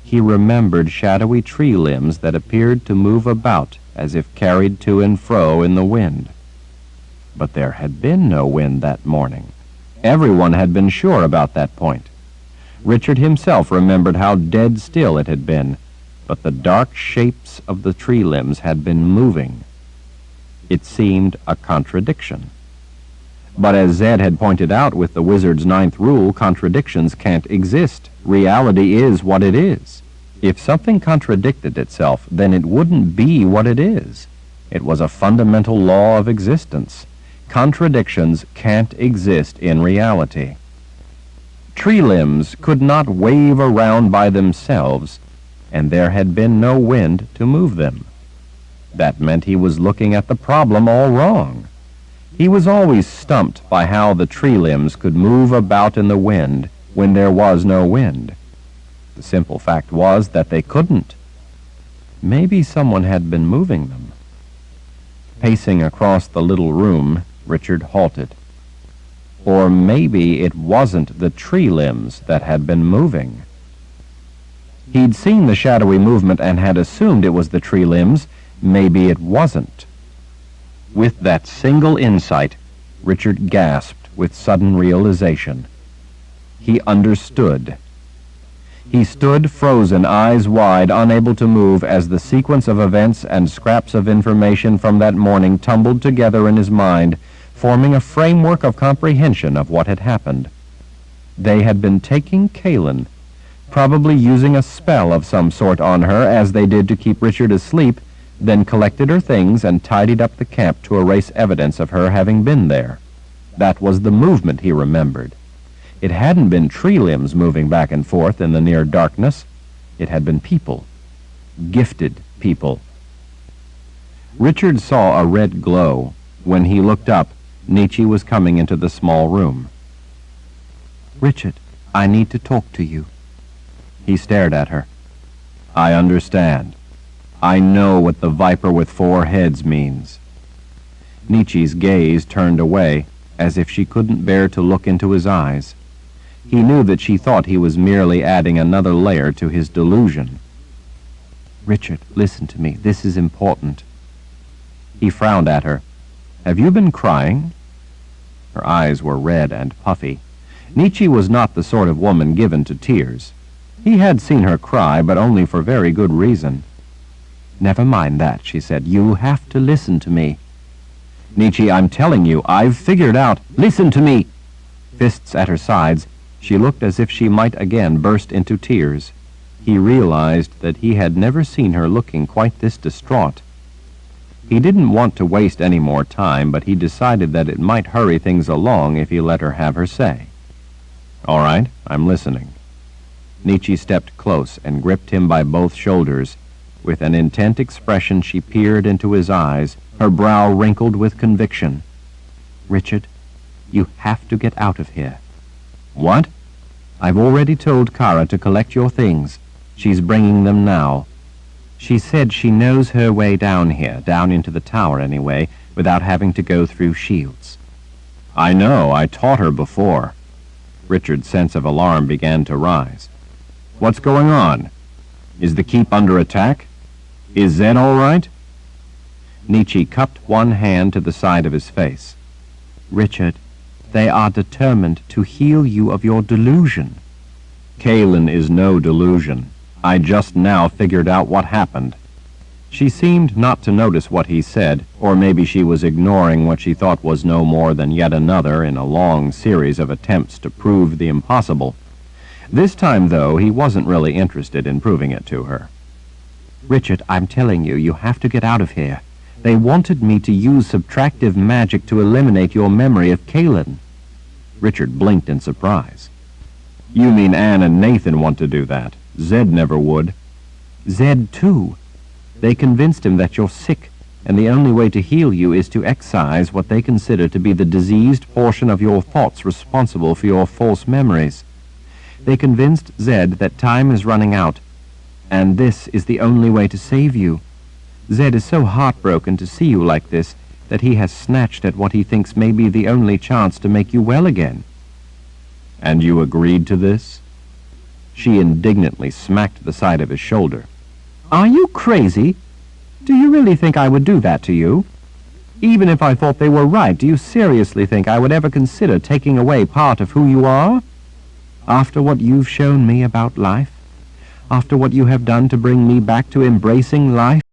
He remembered shadowy tree limbs that appeared to move about as if carried to and fro in the wind. But there had been no wind that morning. Everyone had been sure about that point. Richard himself remembered how dead still it had been, but the dark shapes of the tree limbs had been moving. It seemed a contradiction. But as Zed had pointed out with the wizard's 9th rule, contradictions can't exist. Reality is what it is. If something contradicted itself, then it wouldn't be what it is. It was a fundamental law of existence. Contradictions can't exist in reality. Tree limbs could not wave around by themselves, and there had been no wind to move them. That meant he was looking at the problem all wrong. He was always stumped by how the tree limbs could move about in the wind when there was no wind. The simple fact was that they couldn't. Maybe someone had been moving them. Pacing across the little room, Richard halted. Or maybe it wasn't the tree limbs that had been moving. He'd seen the shadowy movement and had assumed it was the tree limbs. Maybe it wasn't. With that single insight, Richard gasped with sudden realization. He understood. He stood frozen, eyes wide, unable to move as the sequence of events and scraps of information from that morning tumbled together in his mind, forming a framework of comprehension of what had happened. They had been taking Kalin, probably using a spell of some sort on her as they did to keep Richard asleep, then collected her things and tidied up the camp to erase evidence of her having been there. That was the movement he remembered. It hadn't been tree limbs moving back and forth in the near darkness. It had been people. Gifted people. Richard saw a red glow. When he looked up, Nietzsche was coming into the small room. "Richard, I need to talk to you." He stared at her. "I understand. I know what the viper with 4 heads means." Nietzsche's gaze turned away, as if she couldn't bear to look into his eyes. He knew that she thought he was merely adding another layer to his delusion. "Richard, listen to me. This is important." He frowned at her. "Have you been crying?" Her eyes were red and puffy. Nietzsche was not the sort of woman given to tears. He had seen her cry, but only for very good reason. "Never mind that," she said. "You have to listen to me." "Nietzsche, I'm telling you, I've figured out—" "Listen to me!" Fists at her sides, she looked as if she might again burst into tears. He realized that he had never seen her looking quite this distraught. He didn't want to waste any more time, but he decided that it might hurry things along if he let her have her say. "All right, I'm listening." Nietzsche stepped close and gripped him by both shoulders. With an intent expression, she peered into his eyes, her brow wrinkled with conviction. "Richard, you have to get out of here." "What?" "I've already told Kara to collect your things. She's bringing them now. She said she knows her way down here, down into the tower anyway, without having to go through shields." "I know, I taught her before." Richard's sense of alarm began to rise. "What's going on? Is the keep under attack? Is Zed all right?" Nietzsche cupped one hand to the side of his face. "Richard, they are determined to heal you of your delusion." "Kaelin is no delusion. I just now figured out what happened." She seemed not to notice what he said, or maybe she was ignoring what she thought was no more than yet another in a long series of attempts to prove the impossible. This time, though, he wasn't really interested in proving it to her. "Richard, I'm telling you, you have to get out of here. They wanted me to use subtractive magic to eliminate your memory of Kaelin." Richard blinked in surprise. "You mean Anne and Nathan want to do that? Zed never would." "Zed, too. They convinced him that you're sick, and the only way to heal you is to excise what they consider to be the diseased portion of your thoughts responsible for your false memories. They convinced Zed that time is running out, and this is the only way to save you. Zed is so heartbroken to see you like this that he has snatched at what he thinks may be the only chance to make you well again." "And you agreed to this?" She indignantly smacked the side of his shoulder. "Are you crazy? Do you really think I would do that to you? Even if I thought they were right, do you seriously think I would ever consider taking away part of who you are? After what you've shown me about life? After what you have done to bring me back to embracing life?"